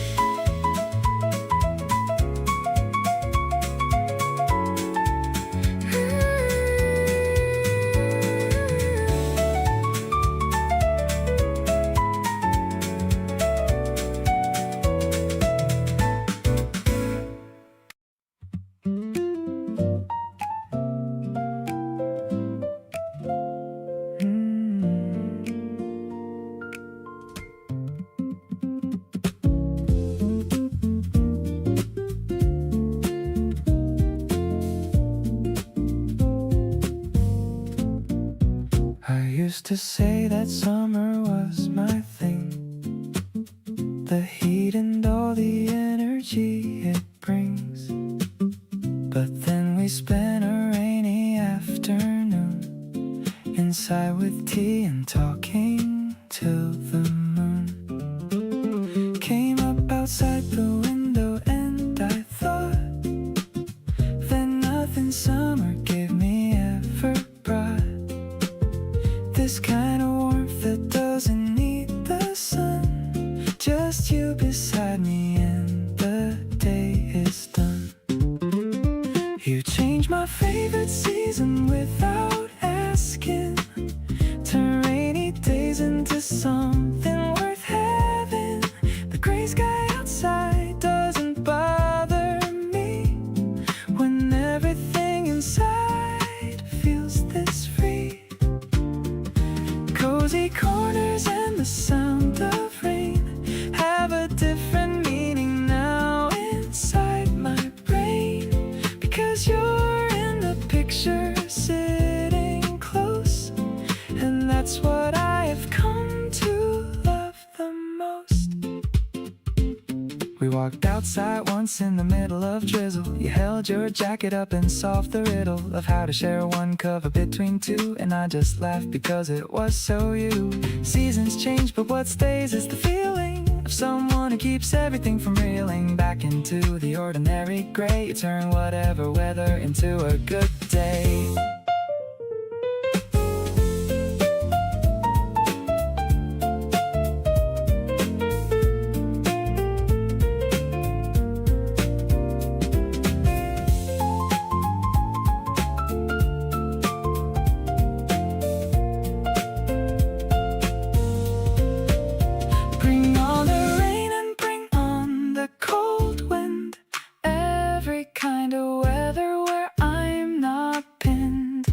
A: I used to say that summer was my thing, the heat and all the energy it brings. But then we spent a rainy afternoon inside with tea and talking till the moon came up outside the window, and I thought that nothing summer gave me ever brought. This kind of warmth that doesn't need the sun, just you beside me and the day is done. You changed my favorite season without asking, turn rainy days into something worth having. The gray sky outside doesn't bother me when everything inside feels this free. Cozy corners and the sound of rain have a different meaning now inside my brain, because you're in the picture sitting close, and that's what I have come to love the most. We walked outside once in the middle of drizzle. You held your jacket up and solved the riddle of how to share one cover between two, and I just laughed because it was so you. Seasons change, but what stays is the feeling of someone who keeps everything from reeling back into the ordinary gray. You turn whatever weather into a good day. Bring on the rain and bring on the cold wind, every kind of weather where I'm not pinned.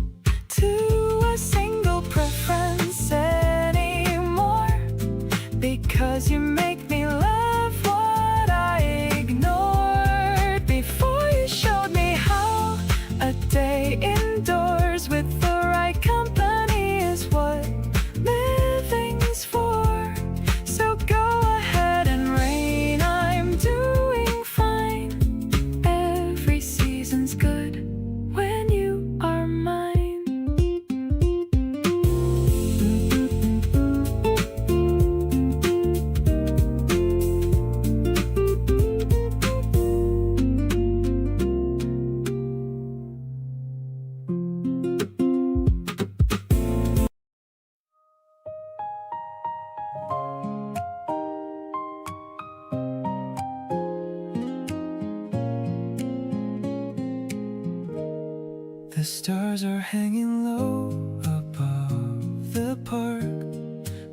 A: The stars are hanging low above the park.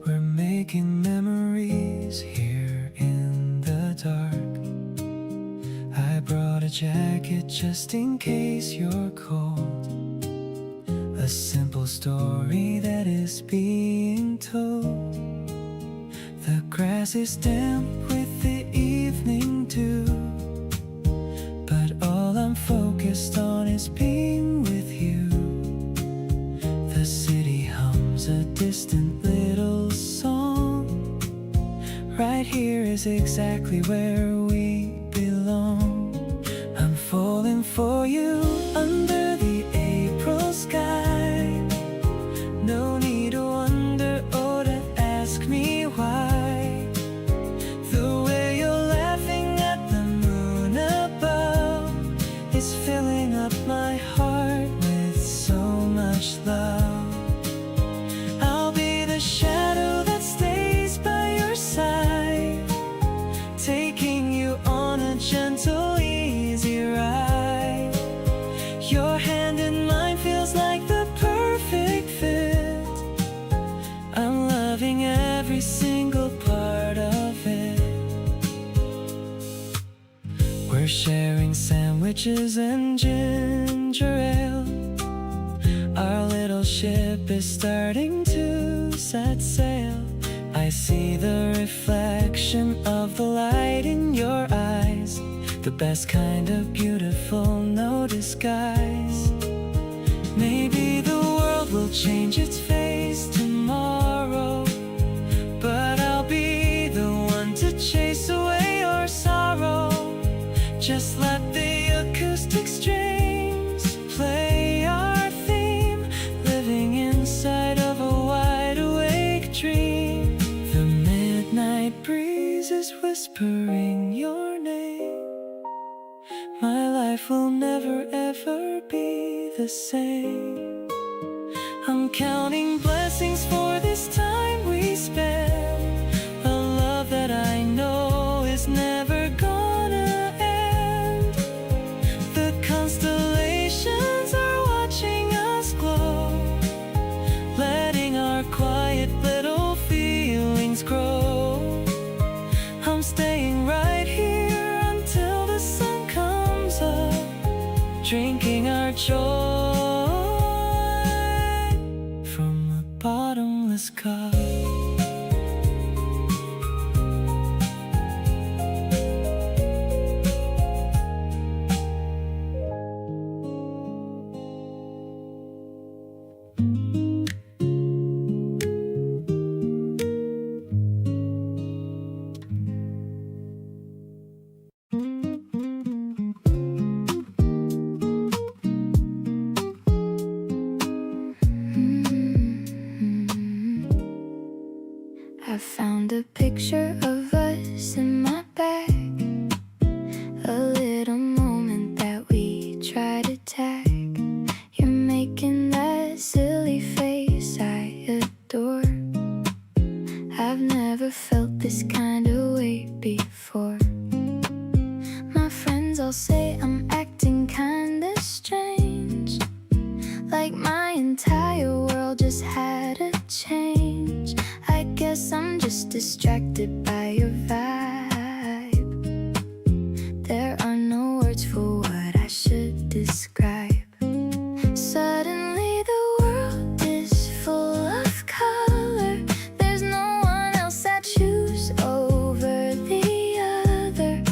A: We're making memories here in the dark. I brought a jacket just in case you're cold. A simple story that is being told. The grass is damp with the evening dew, but all I'm focused on is being with you. The city hums a distant little song. Right here is exactly where we belong. I'm falling for you under the April sky. No need to wonder or to ask me why. The way you're laughing at the moon above is filling up my heart with so much love. I'll be the shadow that stays by your side, taking you on a gentle, easy ride. Your hand in mine feels like the perfect fit. I'm loving every single part of it. We're sharing sandwiches and ginger ale. Our little ship is starting to set sail. I see the reflection of the light in your eyes, the best kind of beautiful, no disguise. Maybe the world will change its face tomorrow, but I'll be the one to chase away your sorrow. Just let the acoustic strings play our theme, living inside of a wide awake dream. The midnight breeze is whispering your name. My life will never ever be the same. I'm counting blessings for this time we spend, a love that I know is never gonna end. The constellations are watching us glow, letting our quiet little feelings grow. I'm staying right here until the sun comes up, drinking our joy from a bottomless cup.
B: I found a picture of us in my bag, a little moment that we try to tag. You're making that silly face I adore. I've never felt this kind of way before. My friends all say I'm acting kinda strange, like my entire world just had a change. I guess I'm just distracted by your vibe. There are no words for what I should describe. Suddenly the world is full of color. There's no one else I choose over the other.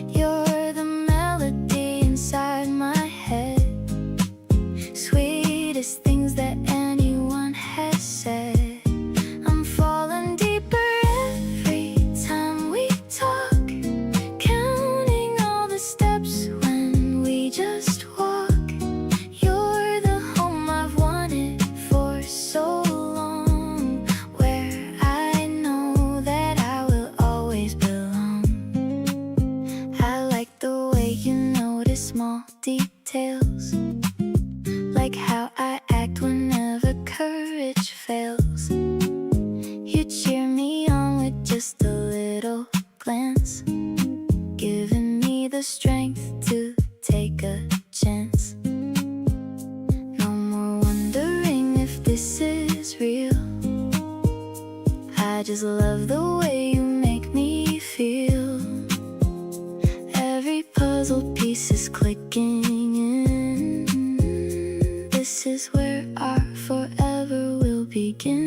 B: You're the melody inside my head, sweetest things that anyone has said. I'm falling deeper every time we talk, counting all the steps when we just walk. You're the home I've wanted for so long, where I know that I will always belong. I like the way you notice small details, like how I act whenever courage fails. You cheer me on with just a little glance, giving me the strength to take a chance. this is real. I just love the way you make me feel. Every puzzle piece is clicking in. This is where our forever will begin.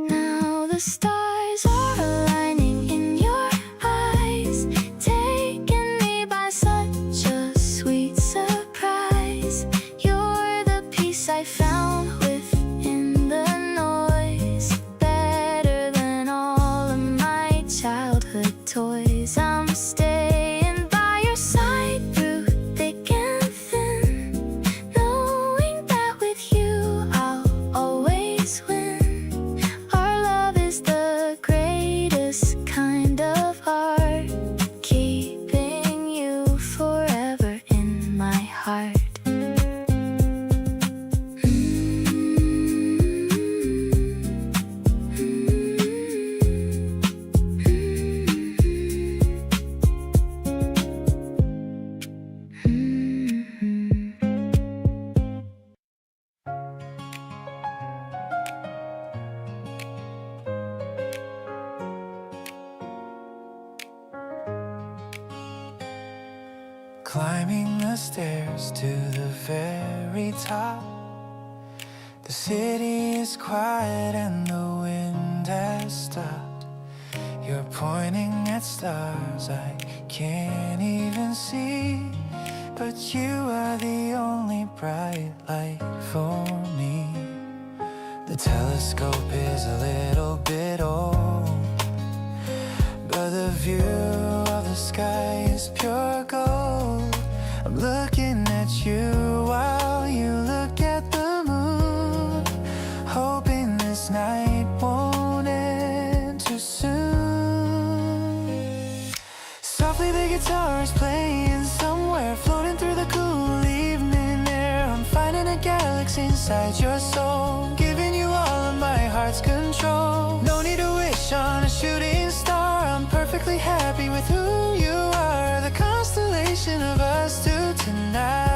B: Now the stars are aligning in your eyes, taking me by such a sweet surprise. You're the peace I found within the noise, better than all of my childhood toys. I'm staying by your side through thick and thin, knowing that with you I'll always win. Our love is the greatest kind of art, keeping you forever in my heart.
A: Climbing the stairs to the very top. The city is quiet and the wind has stopped. You're pointing at stars I can't even see, but you are the only bright light for me. The telescope is a little bit old, but the view of the sky is pure gold. I'm looking at you while you look at the moon, hoping this night won't end too soon. Softly the guitar is playing somewhere, floating through the cool evening air. I'm finding a galaxy inside your soul, giving you all of my heart's control. No need to wish on a shooting star, I'm perfectly happy with who you are. The constellation of us two tonight,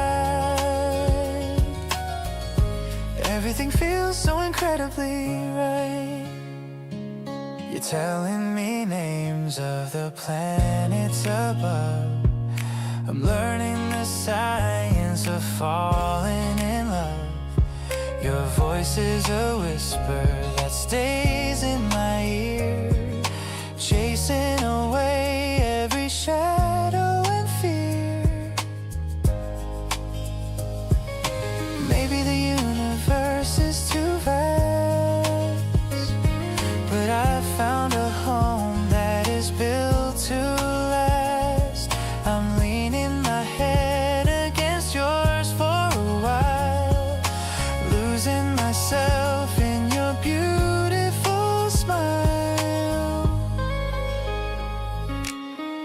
A: everything feels so incredibly right. You're telling me names of the planets above. I'm learning the science of falling in love. Your voice is a whisper that stays in my ear, chasing away every shadow and fear. Maybe the universe is too vast, but I found a home that is built to last. I'm leaning my head against yours for a while, losing myself in your beautiful smile.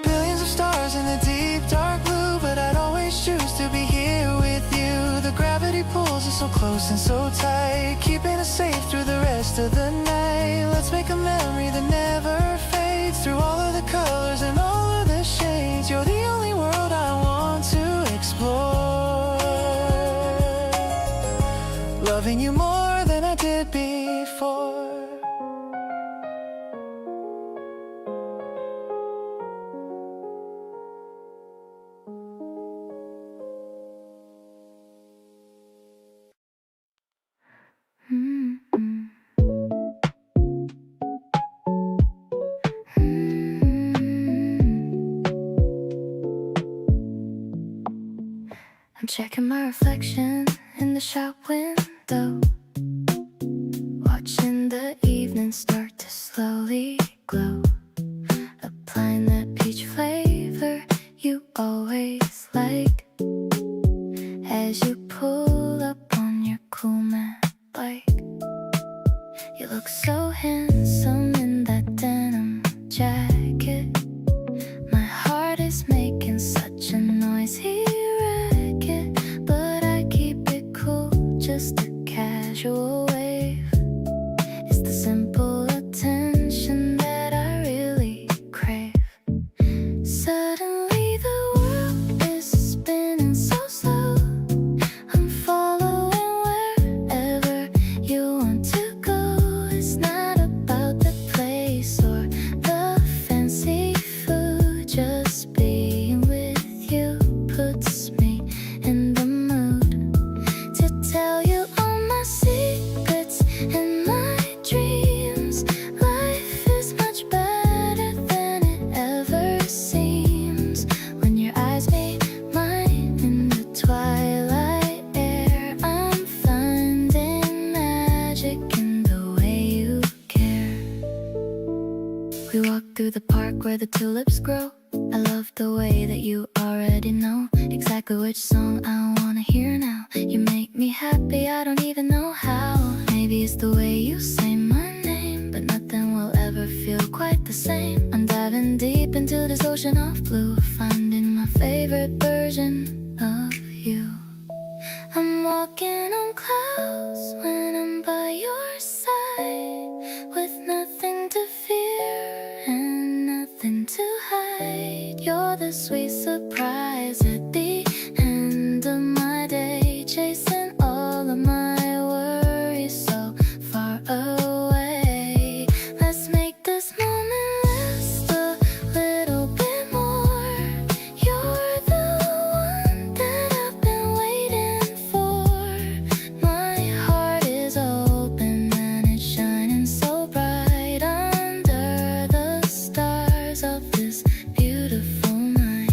A: Billions of stars in the deep dark blue, but I'd always choose to be here with you. The gravity pulls us so close and so tight, keeping us safe through the rest of the night. Let's make a memory that never fades, through all of the colors and all of the shades. You're the only world I want to explore, loving you more than I did before.
B: I'm checking my reflection in the shop window, watching the evening start to slowly glow, applying that peach flavor you always like, as you pull up on your cool matte bike. You look so handsome in that denim jacket. My heart is making such a noisy racket, but I keep it cool, just a casual wave. It's the simple attention that I really crave. Suddenly the world is spinning so slow, through the park where the tulips grow. I love the way that you already know exactly which song I wanna hear now. You make me happy, I don't even know how. Maybe it's the way you say my name, but nothing will ever feel quite the same. I'm diving deep into this ocean of blue, finding my favorite version of you. I'm walking on clouds when I'm by your side, with nothing to fear and nothing to hide. You're the sweet surprise at the end of my day, chasing all of my worries so far away. Let's make this moment last a little bit more. You're the one that I've been waiting for. My heart is open and it's shining so bright under the stars of this beautiful night.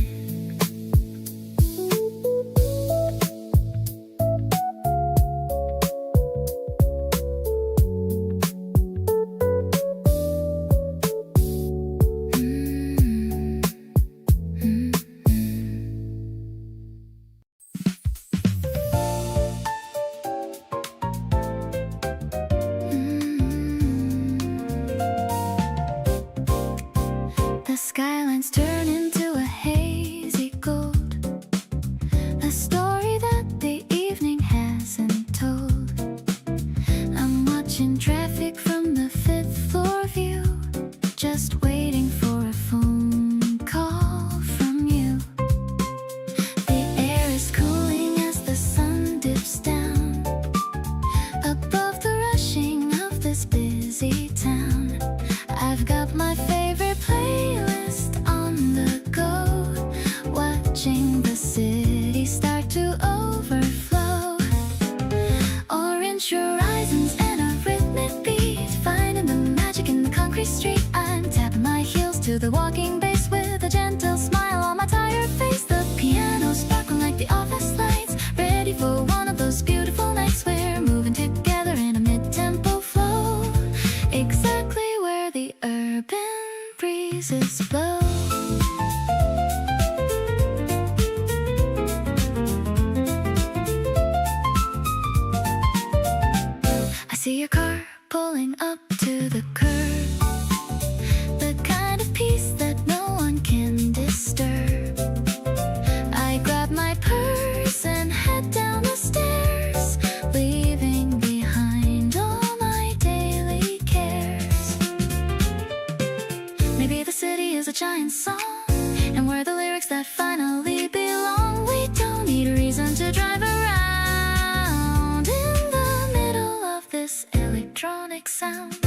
B: The skylines turn into a hazy gold, a story that the evening hasn't told. I'm watching traffic from the 5th floor view, just waiting for a phone call from you. The air is cooling as the sun dips down above the rushing of this busy town. I've got my favorite playlist on the go, watching the city start to overflow. Orange horizons and a rhythmic beat, finding the magic in the concrete street. I'm tapping my heels to the walking bass with a gentle smile on my tired face. The piano sparkling like the office lights, ready for one of those beautiful nights. We're moving together in a mid-tempo flow, exactly where the urban breezes blow. I see your car pulling up to the curb, the kind of peace that no one can disturb. I grab my purse and head down the stairs, leaving behind all my daily cares. Maybe the city is a giant song, and we're the lyrics that finally belong. We don't need a reason to drive around in the middle of this electronic sound.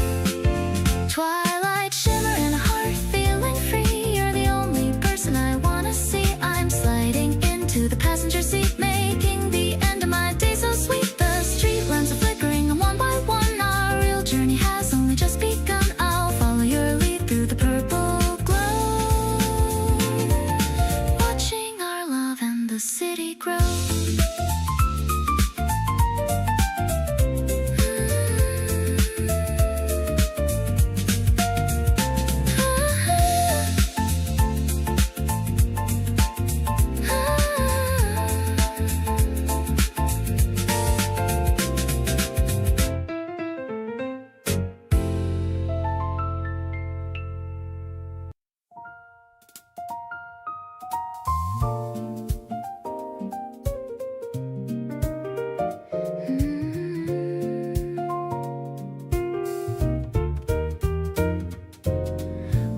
B: Twilight shimmer and a heart feeling free. You're the only person I wanna see. I'm sliding into the passenger seat, making the end of my day so sweet. The street lamps are flickering one by one. Our real journey has only just begun. I'll follow your lead through the purple glow, watching our love and the city grow.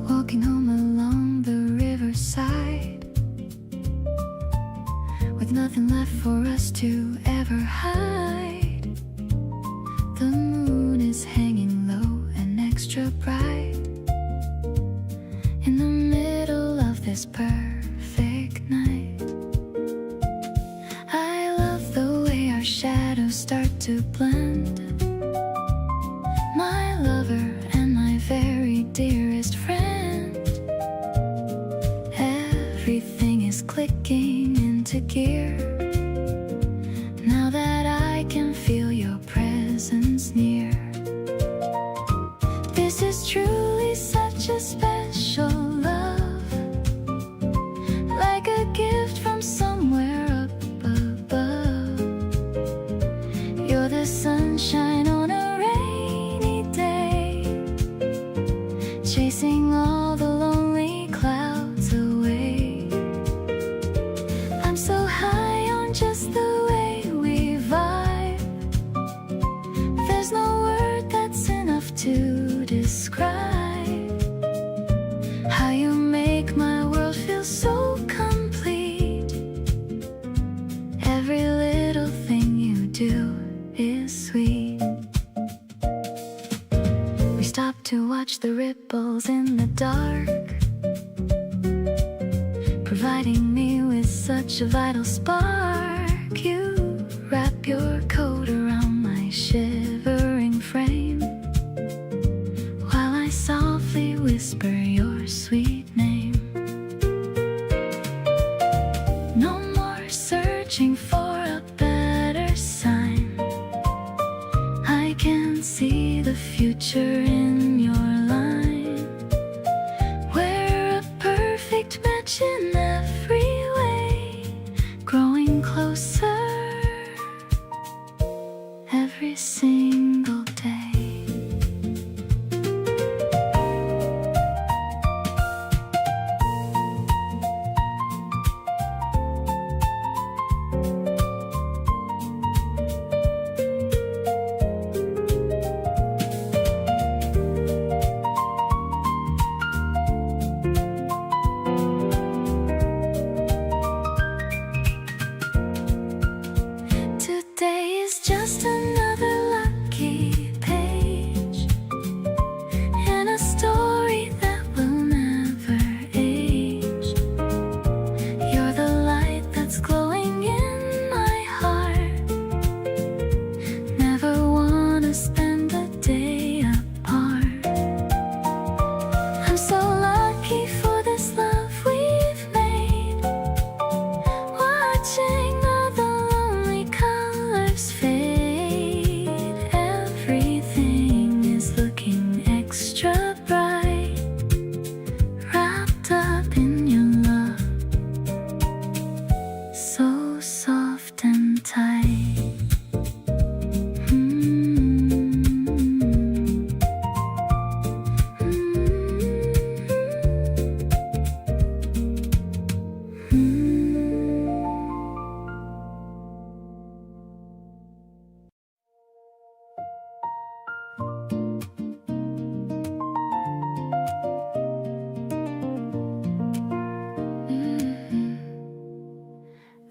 B: Walking home along the riverside, with nothing left for us to ever hide. The moon is hanging low and extra bright in the middle of this perfect night. I love the way our shadows start to blend, my lover and my very dearest friend. Everything is clicking into gear now that I can feel your presence near. This is truly such a special do is sweet. We stop to watch the ripples in the dark, providing me with such a vital spark. You wrap your coat around my shivering frame, while I softly whisper your sweet name. No more searching for a better sign. I can see the future in your line. We're a perfect match in every way, growing closer every single day. Today is just another lucky page in a story that will never age. You're the light that's glowing in my heart. Never wanna spend a day apart. I'm so lucky for this love we've made, watching all the lonely colors fade. Everything is looking extra bright, wrapped up in your love, so soft and tight.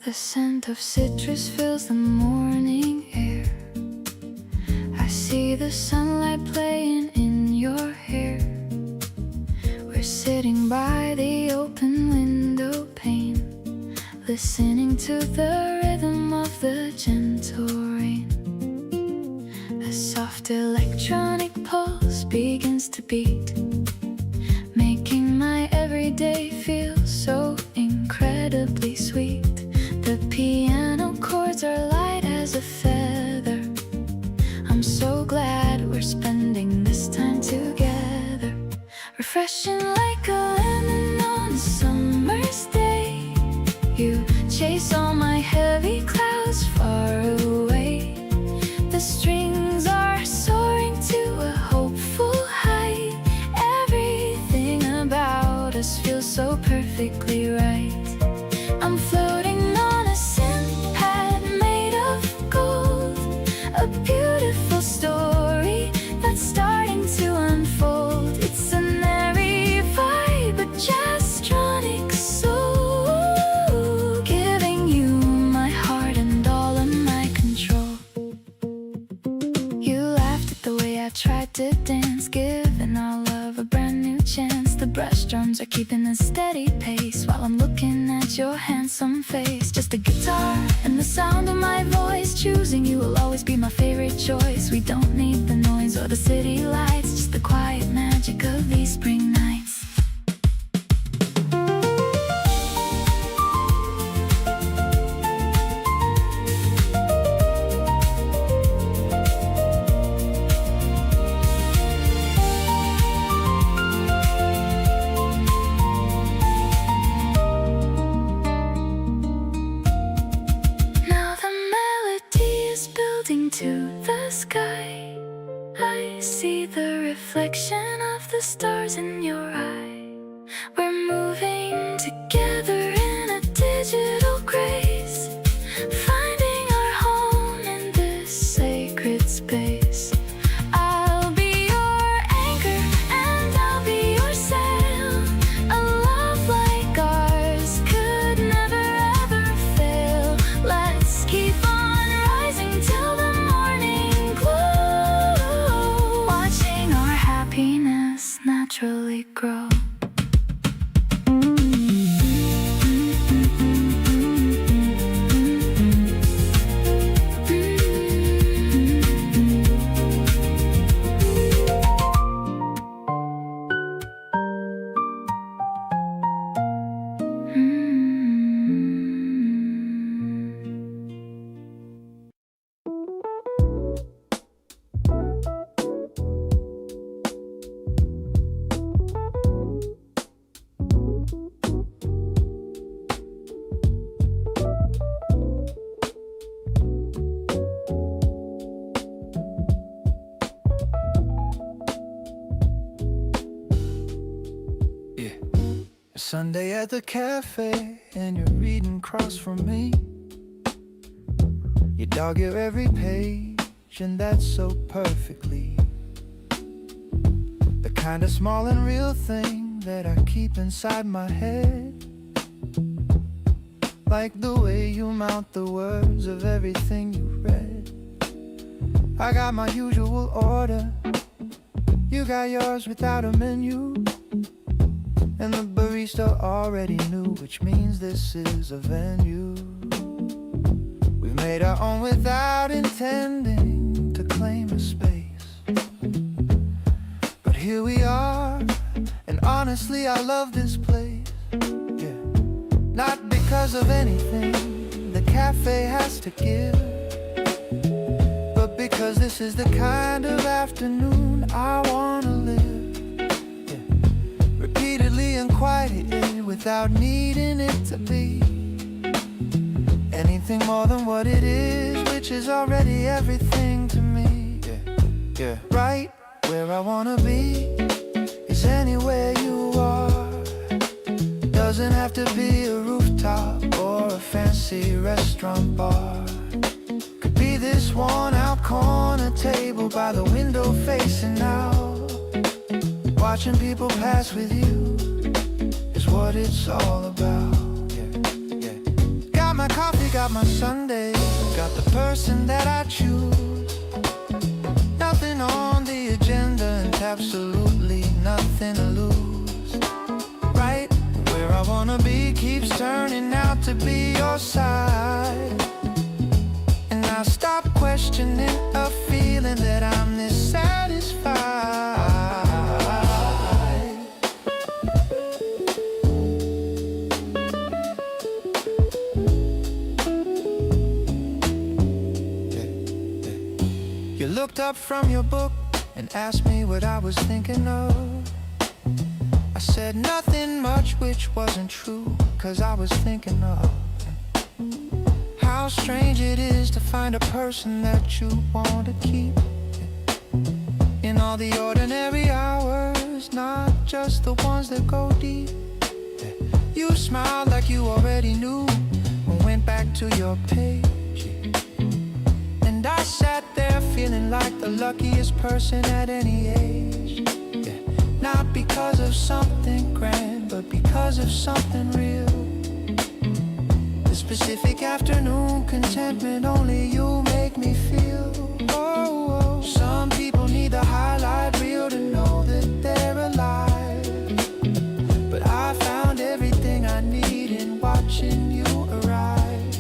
B: The scent of citrus fills the morning air. I see the sunlight playing in your hair. We're sitting by the open window pane, listening to the rhythm of the gentle rain. A soft electronic pulse begins to beat, making my everyday feel so incredibly sweet. The piano chords are light as a feather. I'm so glad we're spending this time together, refreshing like a lemon on a summer's day. You chase all my heavy clouds far away. The strings are soaring to a hopeful height. Everything about us feels so perfectly right. I'm floating on a synth pad made of gold, a beautiful story that's starting to unfold. It's an airy vibe, a jazz-tronic soul, giving you my heart and all of my control. You laughed at the way I tried to dance, giving our love a brand new chance. The brush drums are keeping a steady pace while I'm looking at your handsome face. Just a guitar and the sound of my voice. Choosing you will always be my favorite choice. We don't need the noise or the city lights, just the quiet magic of these spring nights. Now the melody is building to the sky. I see the reflection of the stars in your eye. We're moving together in a digital grace, finding our home in this sacred space. I'll be your anchor and I'll be your sail. A love like ours could never ever fail. Let's keep on rising till
A: Sunday at the cafe and you're reading across from me. You dog your every page and that's so perfectly the kind of small and real thing that I keep inside my head. Like the way you mount the words of everything you read. I got my usual order, you got yours without a menu. And the barista already knew, which means this is a venue. We've made our own without intending to claim a space. But here we are, and honestly I love this place. Yeah. Not because of anything the cafe has to give, but because this is the kind of afternoon I wanna live. Yeah. Repeatedly and quietly without needing it to be anything more than what it is, which is already everything to me. Yeah. Right where I wanna be is anywhere you are. Doesn't have to be a rooftop or a fancy restaurant bar. Could be this worn out corner table by the window facing out. Watching people pass with you is what it's all about. Yeah. Got my coffee, got my Sunday, got the person that I choose. Nothing on the agenda and absolutely nothing to lose. Right where I wanna be keeps turning out to be your side. And I stop questioning a feeling that I'm this satisfied. You looked up from your book and asked me what I was thinking of. I said nothing much, which wasn't true, 'cause I was thinking of how strange it is to find a person that you want to keep in all the ordinary hours, not just the ones that go deep. You smiled like you already knew and went back to your page. And I sat there feeling like the luckiest person at any age. Not because of something grand, but because of something real. The specific afternoon contentment only you make me feel. Oh, some people need the highlight reel to know that they're alive. But I found everything I need in watching you arrive.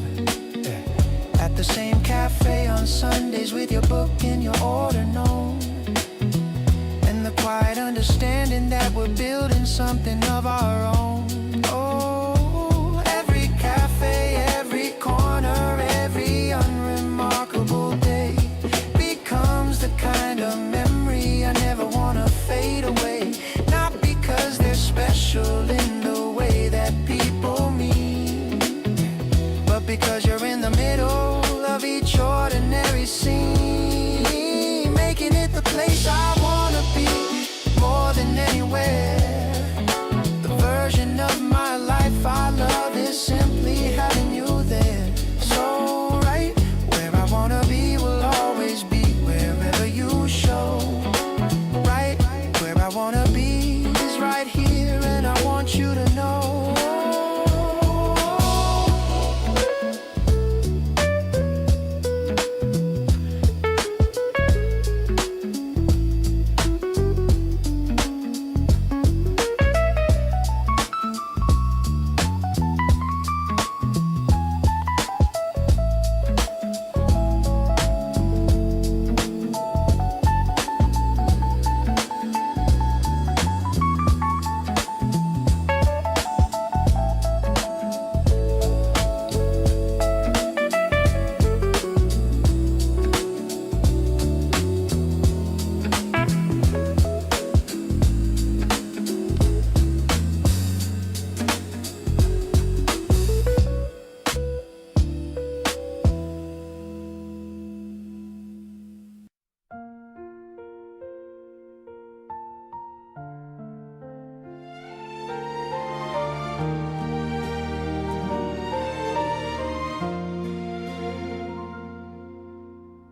A: At the same cafe on Sundays with your book and your order known. Quiet understanding that we're building something of our own. Oh, every cafe, every corner, every unremarkable day becomes the kind of memory I never wanna fade away. Not because they're special in the way that people mean, but because you're in the middle of each ordinary scene, making it the place I wanna be. More than anywhere, the version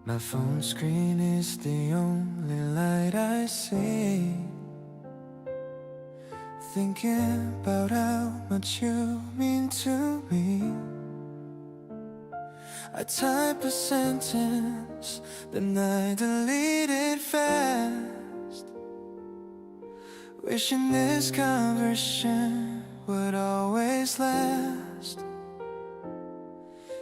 A: My phone screen is the only light I see. Thinking about how much you mean to me. I type a sentence, then I delete it fast, wishing this conversation would always last.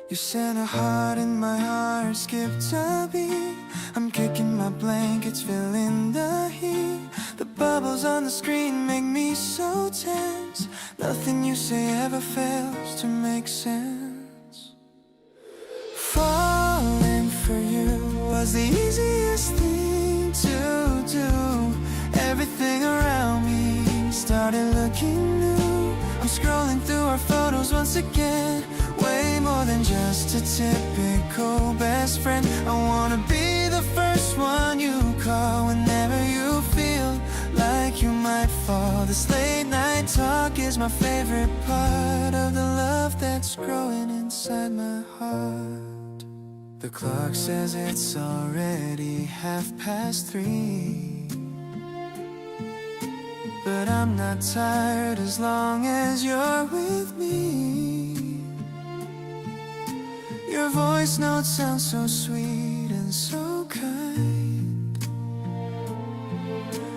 A: You sent a heart and my heart skipped a beat. I'm kicking my blankets, feeling the heat. The bubbles on the screen make me so tense. Nothing you say ever fails to make sense. Falling for you was the easiest thing to do. Everything around me started looking new. I'm scrolling through our photos once again. Way more than just a typical best friend. I wanna be the first one you call whenever you feel like you might fall. This late night talk is my favorite part of the love that's growing inside my heart. The clock says it's already 3:30, but I'm not tired as long as you're with me. Your voice notes sound so sweet and so kind.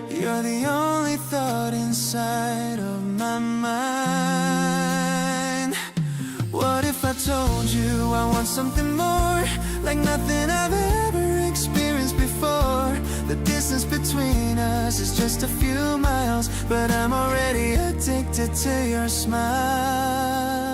A: You're the only thought inside of my mind. What if I told you I want something more, like nothing I've ever experienced before? The distance between us is just a few miles, but I'm already addicted to your smiles.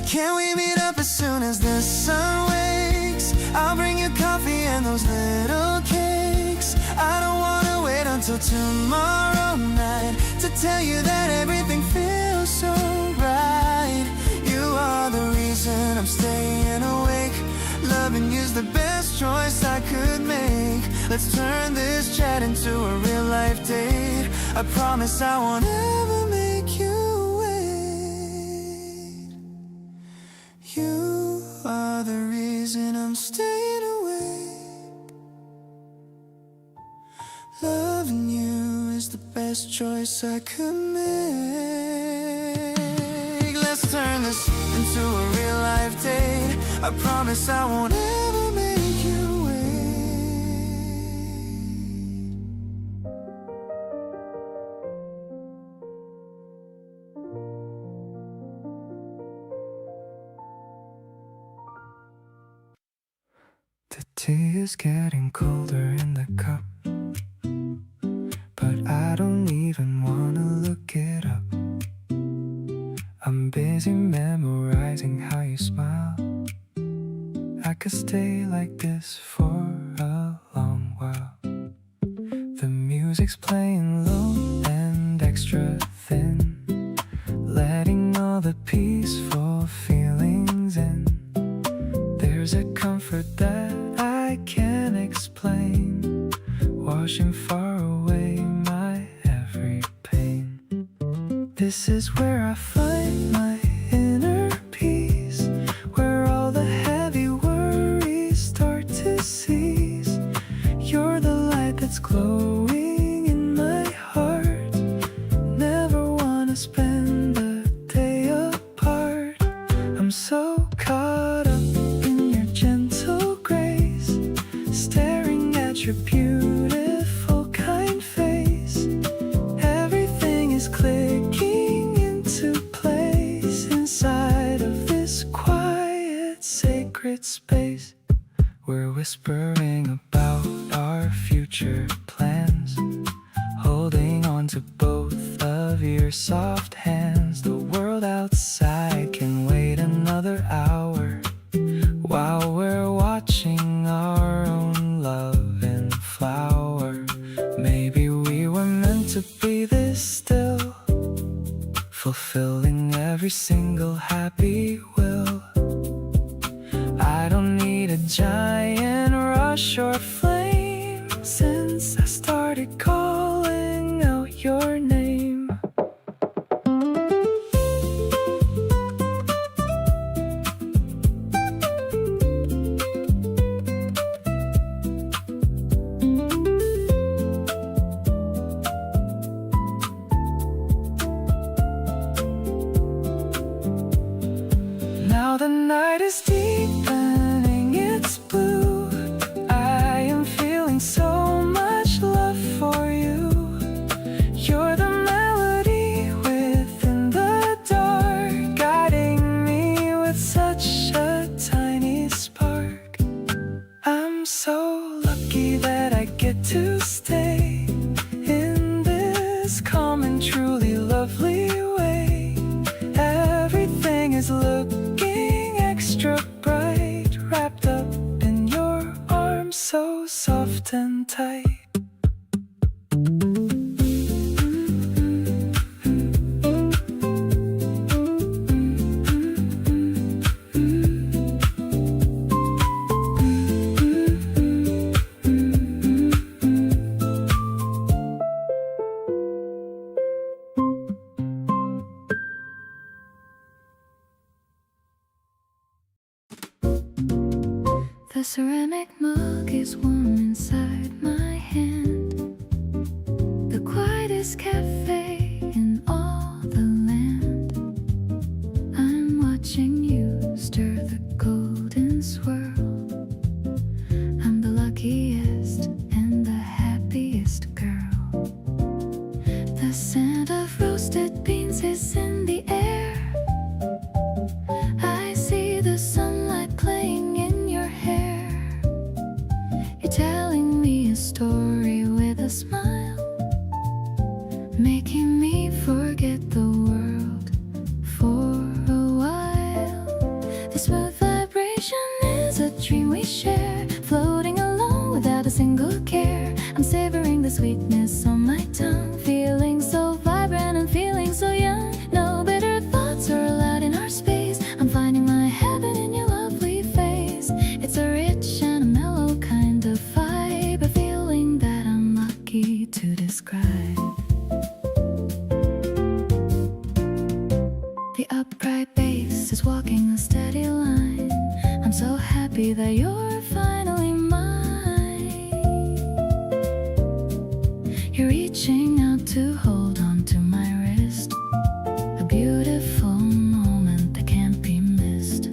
A: Can we meet up as soon as the sun wakes? I'll bring you coffee and those little cakes. I don't wanna wait until tomorrow night to tell you that everything feels so right. You are the reason I'm staying awake. Loving you's the best choice I could make. Let's turn this chat into a real life date. I promise I won't ever make you wait. You are the reason I'm staying awake. Loving you is the best choice I could make. Let's turn this into a real life date. I promise I won't ever make you wait. The tea is getting colder in the cup, but I don't even wanna look it up. I'm busy memorizing how you smile. I could stay like this for a long while. The music's playing low and extra thin, letting all the peaceful feelings in. There's a comfort that I can't explain, washing far away my every pain. This is where I find my inner peace, where all the heavy worries start to cease. You're the light that's glowing in my heart. Never wanna spend a day apart. I'm so caught up in your gentle grace, staring at your beautiful kind face. Everything is clicking into place inside of this quiet, sacred space. We're whispering about our future plans, holding on to both of your soft hands. The world outside can wait another hour, while we're watching our own love and flower. Maybe we were meant to be this still, fulfilling every single happy will. I don't need a giant rush or flame, since I started calling out your name.
C: deepening its blue. I am feeling so much love for you. You're the melody within the dark, guiding me with such a tiny spark. I'm so lucky that I get to stay in this calm and truly lovely way. Everything is looking extra bright, wrapped up in your arms so soft and tight.
B: The ceramic mug is warm inside my hand. The quietest cafe in all the land. I'm watching you stir the golden swirl. I'm the luckiest and the happiest girl. The scent of roasted beans is in the air. I see the sunlight playing in your hair. You're telling me a story with a smile, making me forget the world for a while. The smooth vibration is a dream we share, floating along without a single care. I'm savoring the sweetness on my tongue, feeling so vibrant and feeling so young. No bitter thoughts are allowed in our space. I'm finding my heaven in your lovely face. It's a rich and a mellow kind of vibe, a feeling that I'm lucky to describe. The upright bass is walking a steady line. I'm so happy that you're finally mine. You're reaching out to hold on to my wrist, a beautiful moment that can't be missed.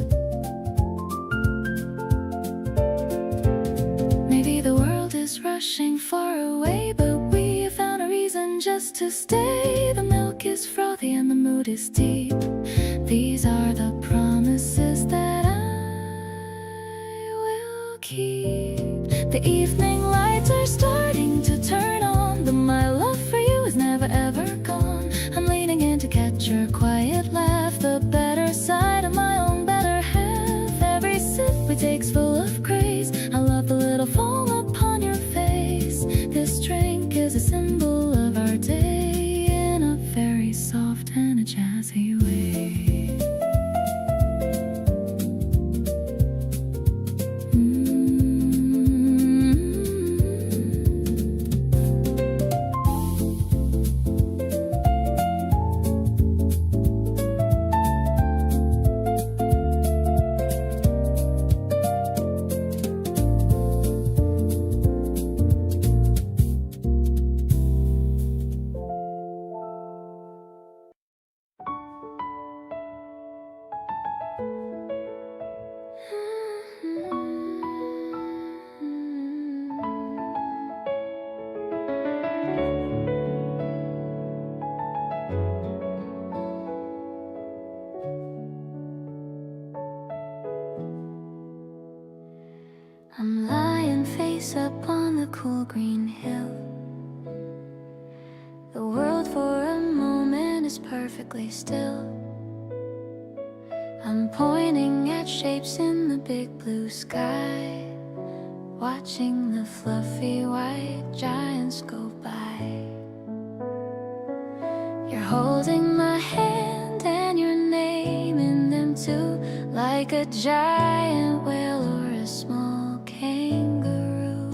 B: Maybe the world is rushing far away, but we have found a reason just to stay. The milk is frothy and the mood is deep. These are the promises that I will keep. The evening lights are starting to turn on, but my love for you is never ever gone. I'm leaning in to catch your quiet laugh, the better side of my own better half. Every sip we take's full of grace. I love the little foam upon your face. This drink is a symbol of our day in a very soft and a jazzy way. I'm lying face up on the cool green hill. The world for a moment is perfectly still. I'm pointing at shapes in the big blue sky, watching the fluffy white giants go by. You're holding my hand and you're naming them too, like a giant whale or a small kangaroo.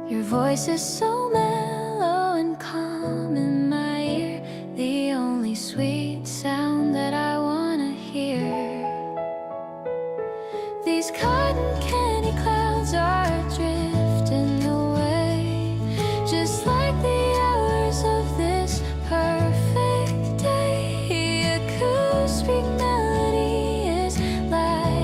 B: Your voice is so mellow and calm in my ear, the only sweet sound that I wanna hear. These cotton candy clouds are drifting away, just like the hours of this perfect day. Acoustic melody is like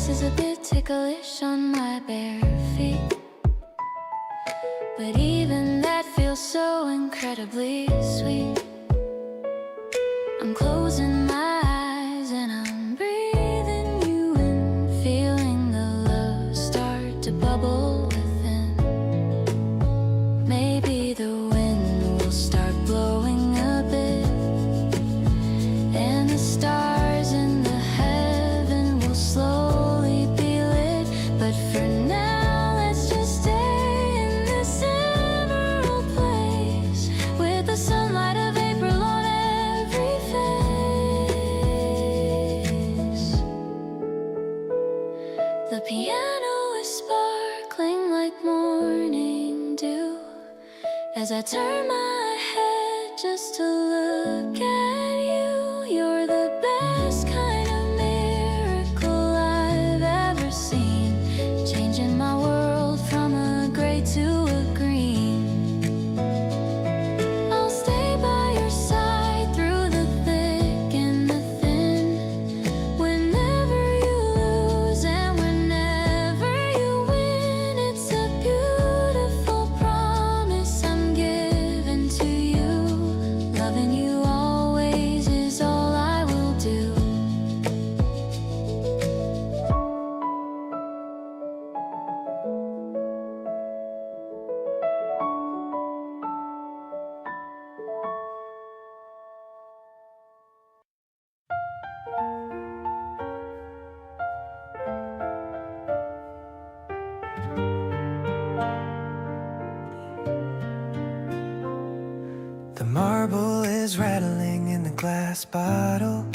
B: grass is a bit ticklish on my bare feet, but even that feels so incredibly sweet. I'm closing my eyes and I'm breathing you in, feeling the love start to bubble within. Maybe the wind will start blowing a bit, and the stars in the heaven will slowly be lit. But for now, let's just stay in this emerald place, with the sunlight of April on every face. The piano is sparkling like morning dew as I turn my head just to look at you. You're the best kind of miracle I've ever seen, changing my world from a gray to a green. I'll stay by your side through the thick and the thin, whenever you lose and whenever you win. It's a beautiful promise I'm giving to you. Loving you always is all I will do.
A: The marble is rattling in the glass bottle.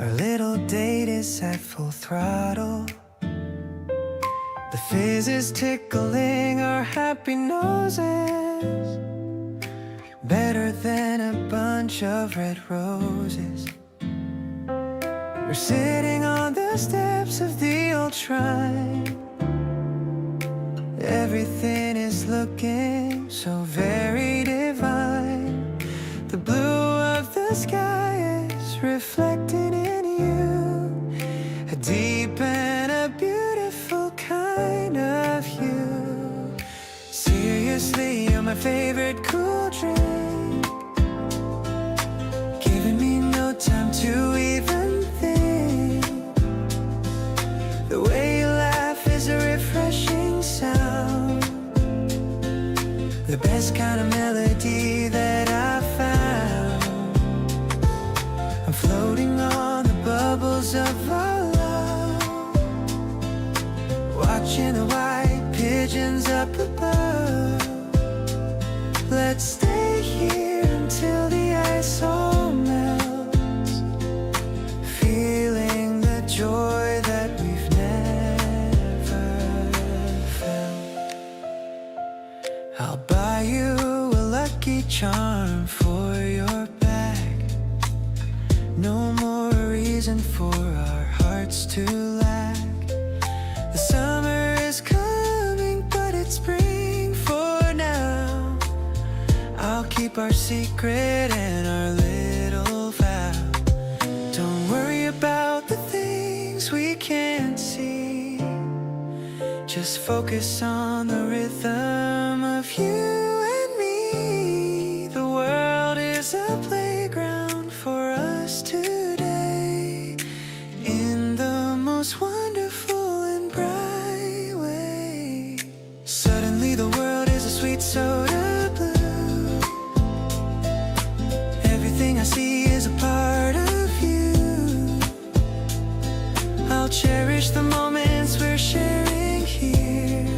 A: Our little date is at full throttle. The fizz is tickling our happy noses, better than a bunch of red roses. We're sitting on the steps of the old shrine. Everything is looking so very divine. The blue of the sky is reflecting in you, a deep and a beautiful kind of hue. Seriously, you're my favorite cool drink, giving me no time to even think. The way you laugh is a refreshing sound, the best kind of melody that I've found. I'm floating on the bubbles of our love, watching the white pigeons up above. Let's stay here until the ice all melts, feeling the joy that we've never felt. I'll buy you a lucky charm for your bag. No more reason for our hearts to lag. The summer is coming, but it's spring for now. I'll keep our secret and our little vow. Don't worry about the things we can't see, just focus on the rhythm of you and me. The world is a playground for us today, in the most wonderful and bright way. Suddenly the world is a sweet soda blue. Everything I see is a part of you. I'll cherish the moments we're sharing here,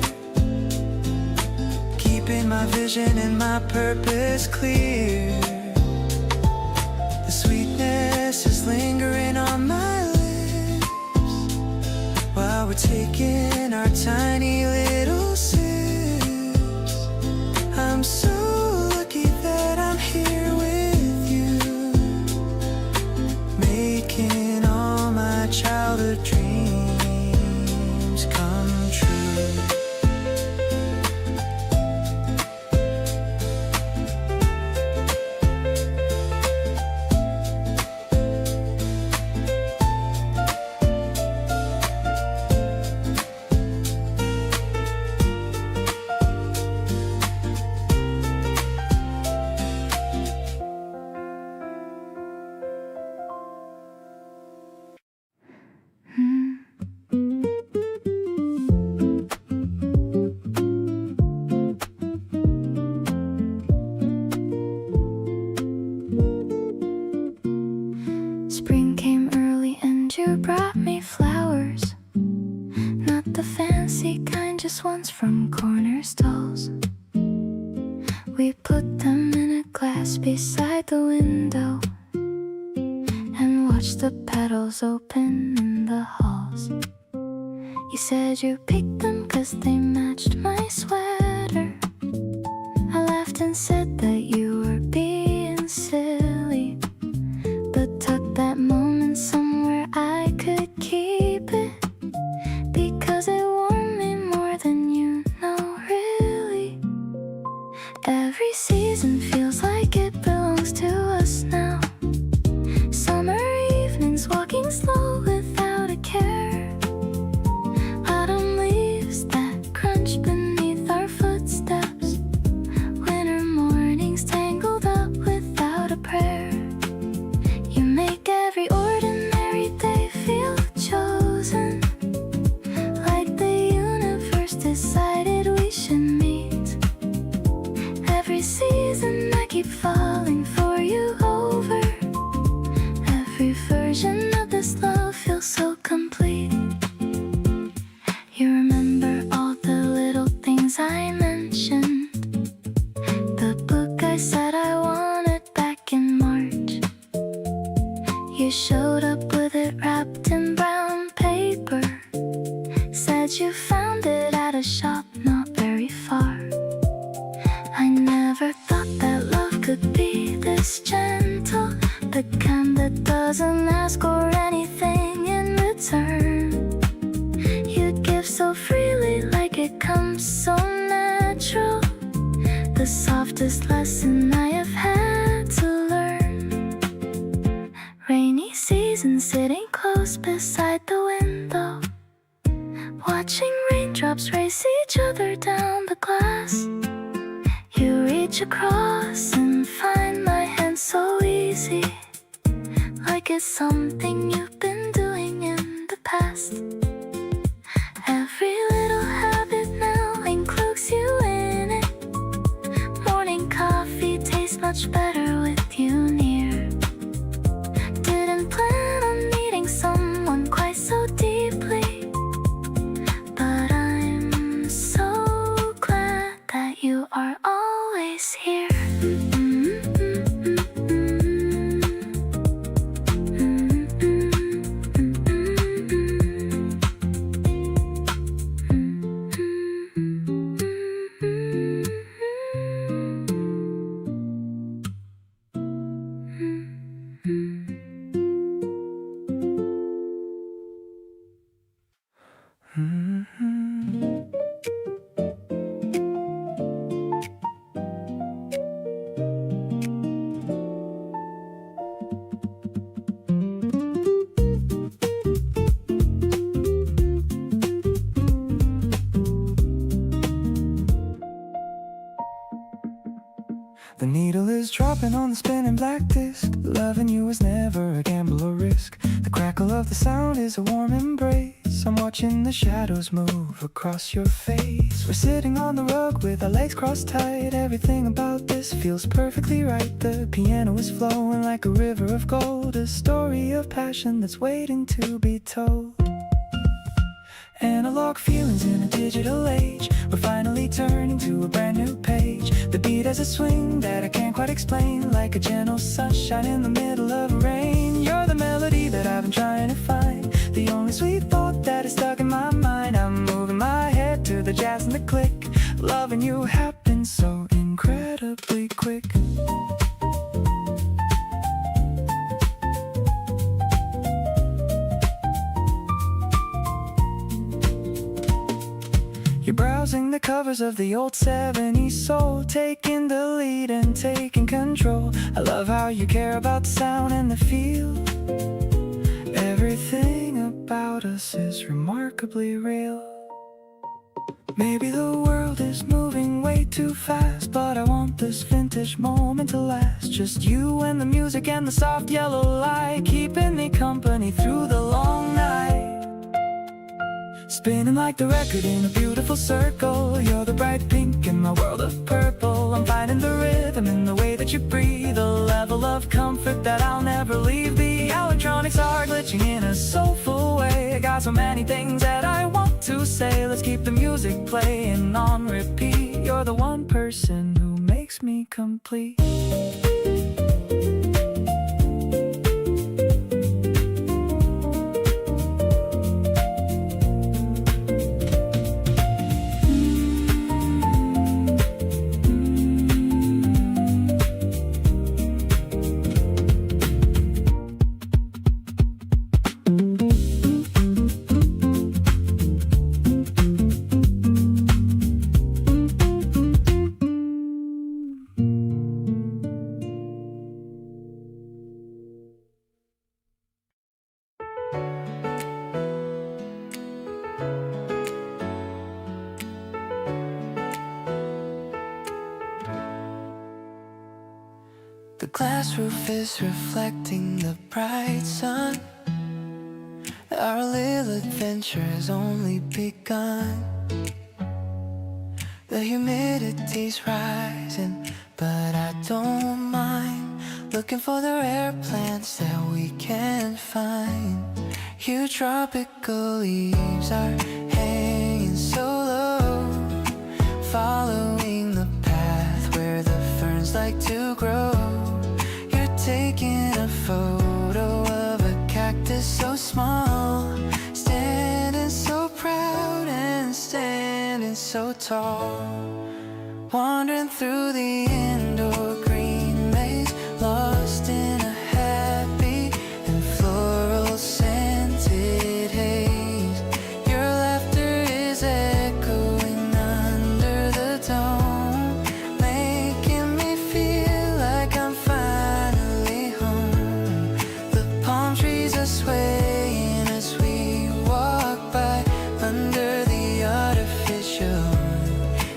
A: keeping my vision and my purpose clear. The sweetness is lingering on my lips while we're taking our tiny little sips. I'm so lucky that I'm here with you, making all my childhood dreams come true.
B: Spring came early and you brought me flowers. Not the fancy kind, just ones from corner stalls. We put them in a glass beside the window and watched the petals open in the halls. You said you picked them 'cause they matched my sweater. I laughed and said that you were being silly, but tucked that moment somewhere I could keep it, because it warmed me more than you know, really. Every season feels like it belongs to us now. Summer evenings walking slow without a care. Autumn leaves that crunch beneath our footsteps. Winter mornings tangled up without a prayer. You make every ordinary day feel chosen, like the universe decided we should meet. Every season I keep falling for you over. Every version of this love feels so complete. You remember all the little things I mentioned, the book I said I wanted back in March. You showed up with it wrapped in brown paper, said you found it at a shop not very far. I never thought that love could be this gentle, the kind that doesn't ask for anything in return. You'd give so freely, like it comes so natural. The softest lesson I have had to learn. Rainy season, sitting close beside the window, watching raindrops race each other down the glass. You reach across and find my hand so easy, like it's something you've been doing in the past. Every little habit now includes you in it. Morning coffee tastes much better with you near. Didn't plan on meeting someone quite so deeply, but I'm so glad that you are always here.
C: The needle is dropping on the spinning black disc. Loving you is never a gamble or risk. The crackle of the sound is a warm embrace. I'm watching the shadows move across your face. We're sitting on the rug with our legs crossed tight. Everything about this feels perfectly right. The piano is flowing like a river of gold, a story of passion that's waiting to be told. Analog feelings in a digital age. We're finally turning to a brand new page. The beat has a swing that I can't quite explain, like a gentle sunshine in the middle of rain. You're the melody that I've been trying to find, the only sweet thought that is stuck in my mind. I'm moving my head to the jazz and the click. Loving you happens so incredibly quick. You're browsing the covers of the old 70s soul, taking the lead and taking control. I love how you care about the sound and the feel. Everything about us is remarkably real. Maybe the world is moving way too fast, but I want this vintage moment to last. Just you and the music and the soft yellow light, keeping me company through the long night. Spinning like the record in a beautiful circle. You're the bright pink in my world of purple. I'm finding the rhythm in the way that you breathe, a level of comfort that I'll never leave. The hour so many things that I want to say. Let's keep the music playing on repeat. You're the one person who makes me complete.
A: The glass roof is reflecting the bright sun. Our little adventure has only begun. The humidity's rising, but I don't mind. Looking for the rare plants that we can find. Huge tropical leaves are hanging so low, following the path where the ferns like to grow. Taking a photo of a cactus so small, standing so proud and standing so tall, wandering through the indoor green maze, lost in a happy and floral scented haze. Your laughter is echoing under the dome, making me feel like I'm finally home. The palm trees are swaying as we walk by under the artificial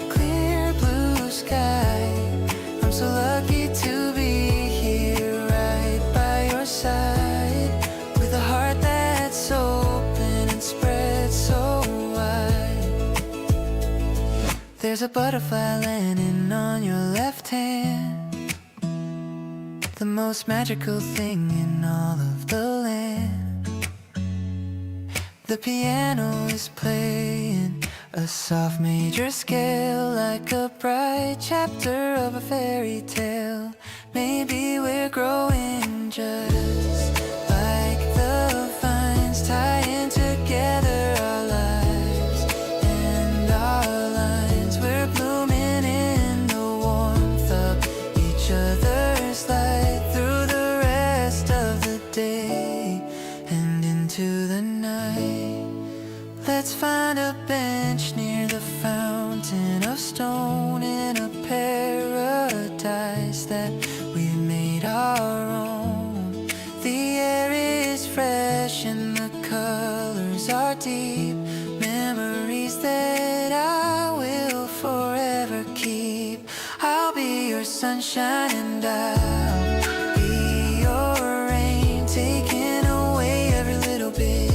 A: clear blue sky. I'm so lucky to be here right by your side, with a heart that's open and spread so wide. There's a butterfly landing on your left hand, the most magical thing in all of the land. The piano is playing a soft major scale, like a bright chapter of a fairy tale. Maybe we're growing just like the vines, tying together our lives and our lines. We're blooming in the warmth of each other's light through the rest of the day and into the night. Let's find a bench near the fountain of stone in a paradise that we've made our own. The air is fresh and the colors are deep, memories that I will forever keep. I'll be your sunshine and I'll be your rain, taking away every little bit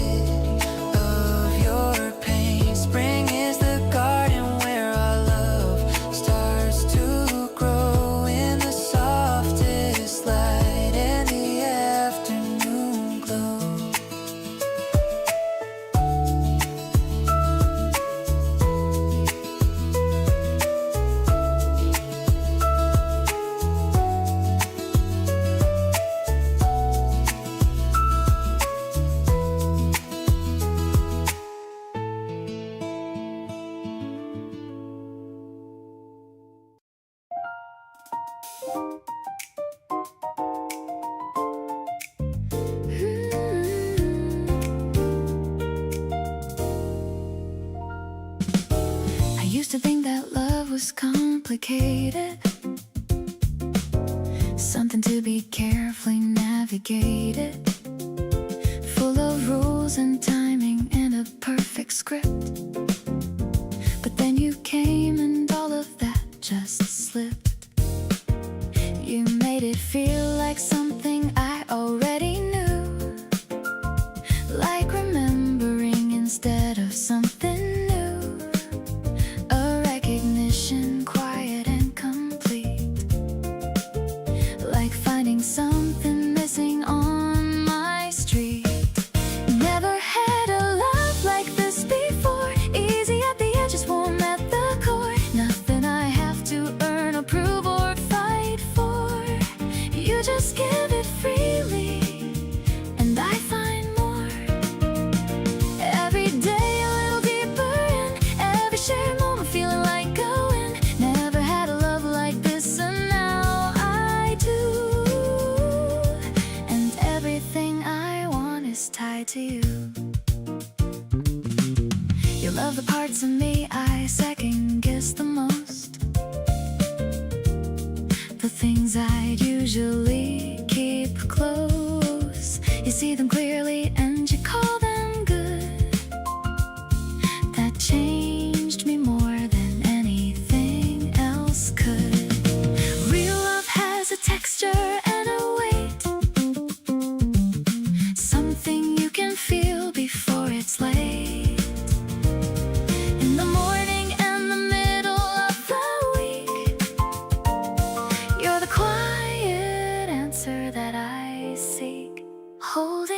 A: of your pain. Spring is the garden where our love starts to grow in the softest light and the afternoon glow.
B: I used to think that love was complicated, something to be carefully navigated, full of rules and timing and a perfect script. But then you came and all of that just slipped. You made it feel like something I already knew, like remembering instead of something new, a recognition quiet and complete, like finding something missing on my street. Never had a love side to you. You love the parts of me I second guess the most, the things I'd usually keep close. You see them clearly and you call them good. That changed me more than anything else could. Real love has a texture and a weight, something you can feel before it's late. In the morning and the middle of the week, you're the quiet answer that I seek. Hold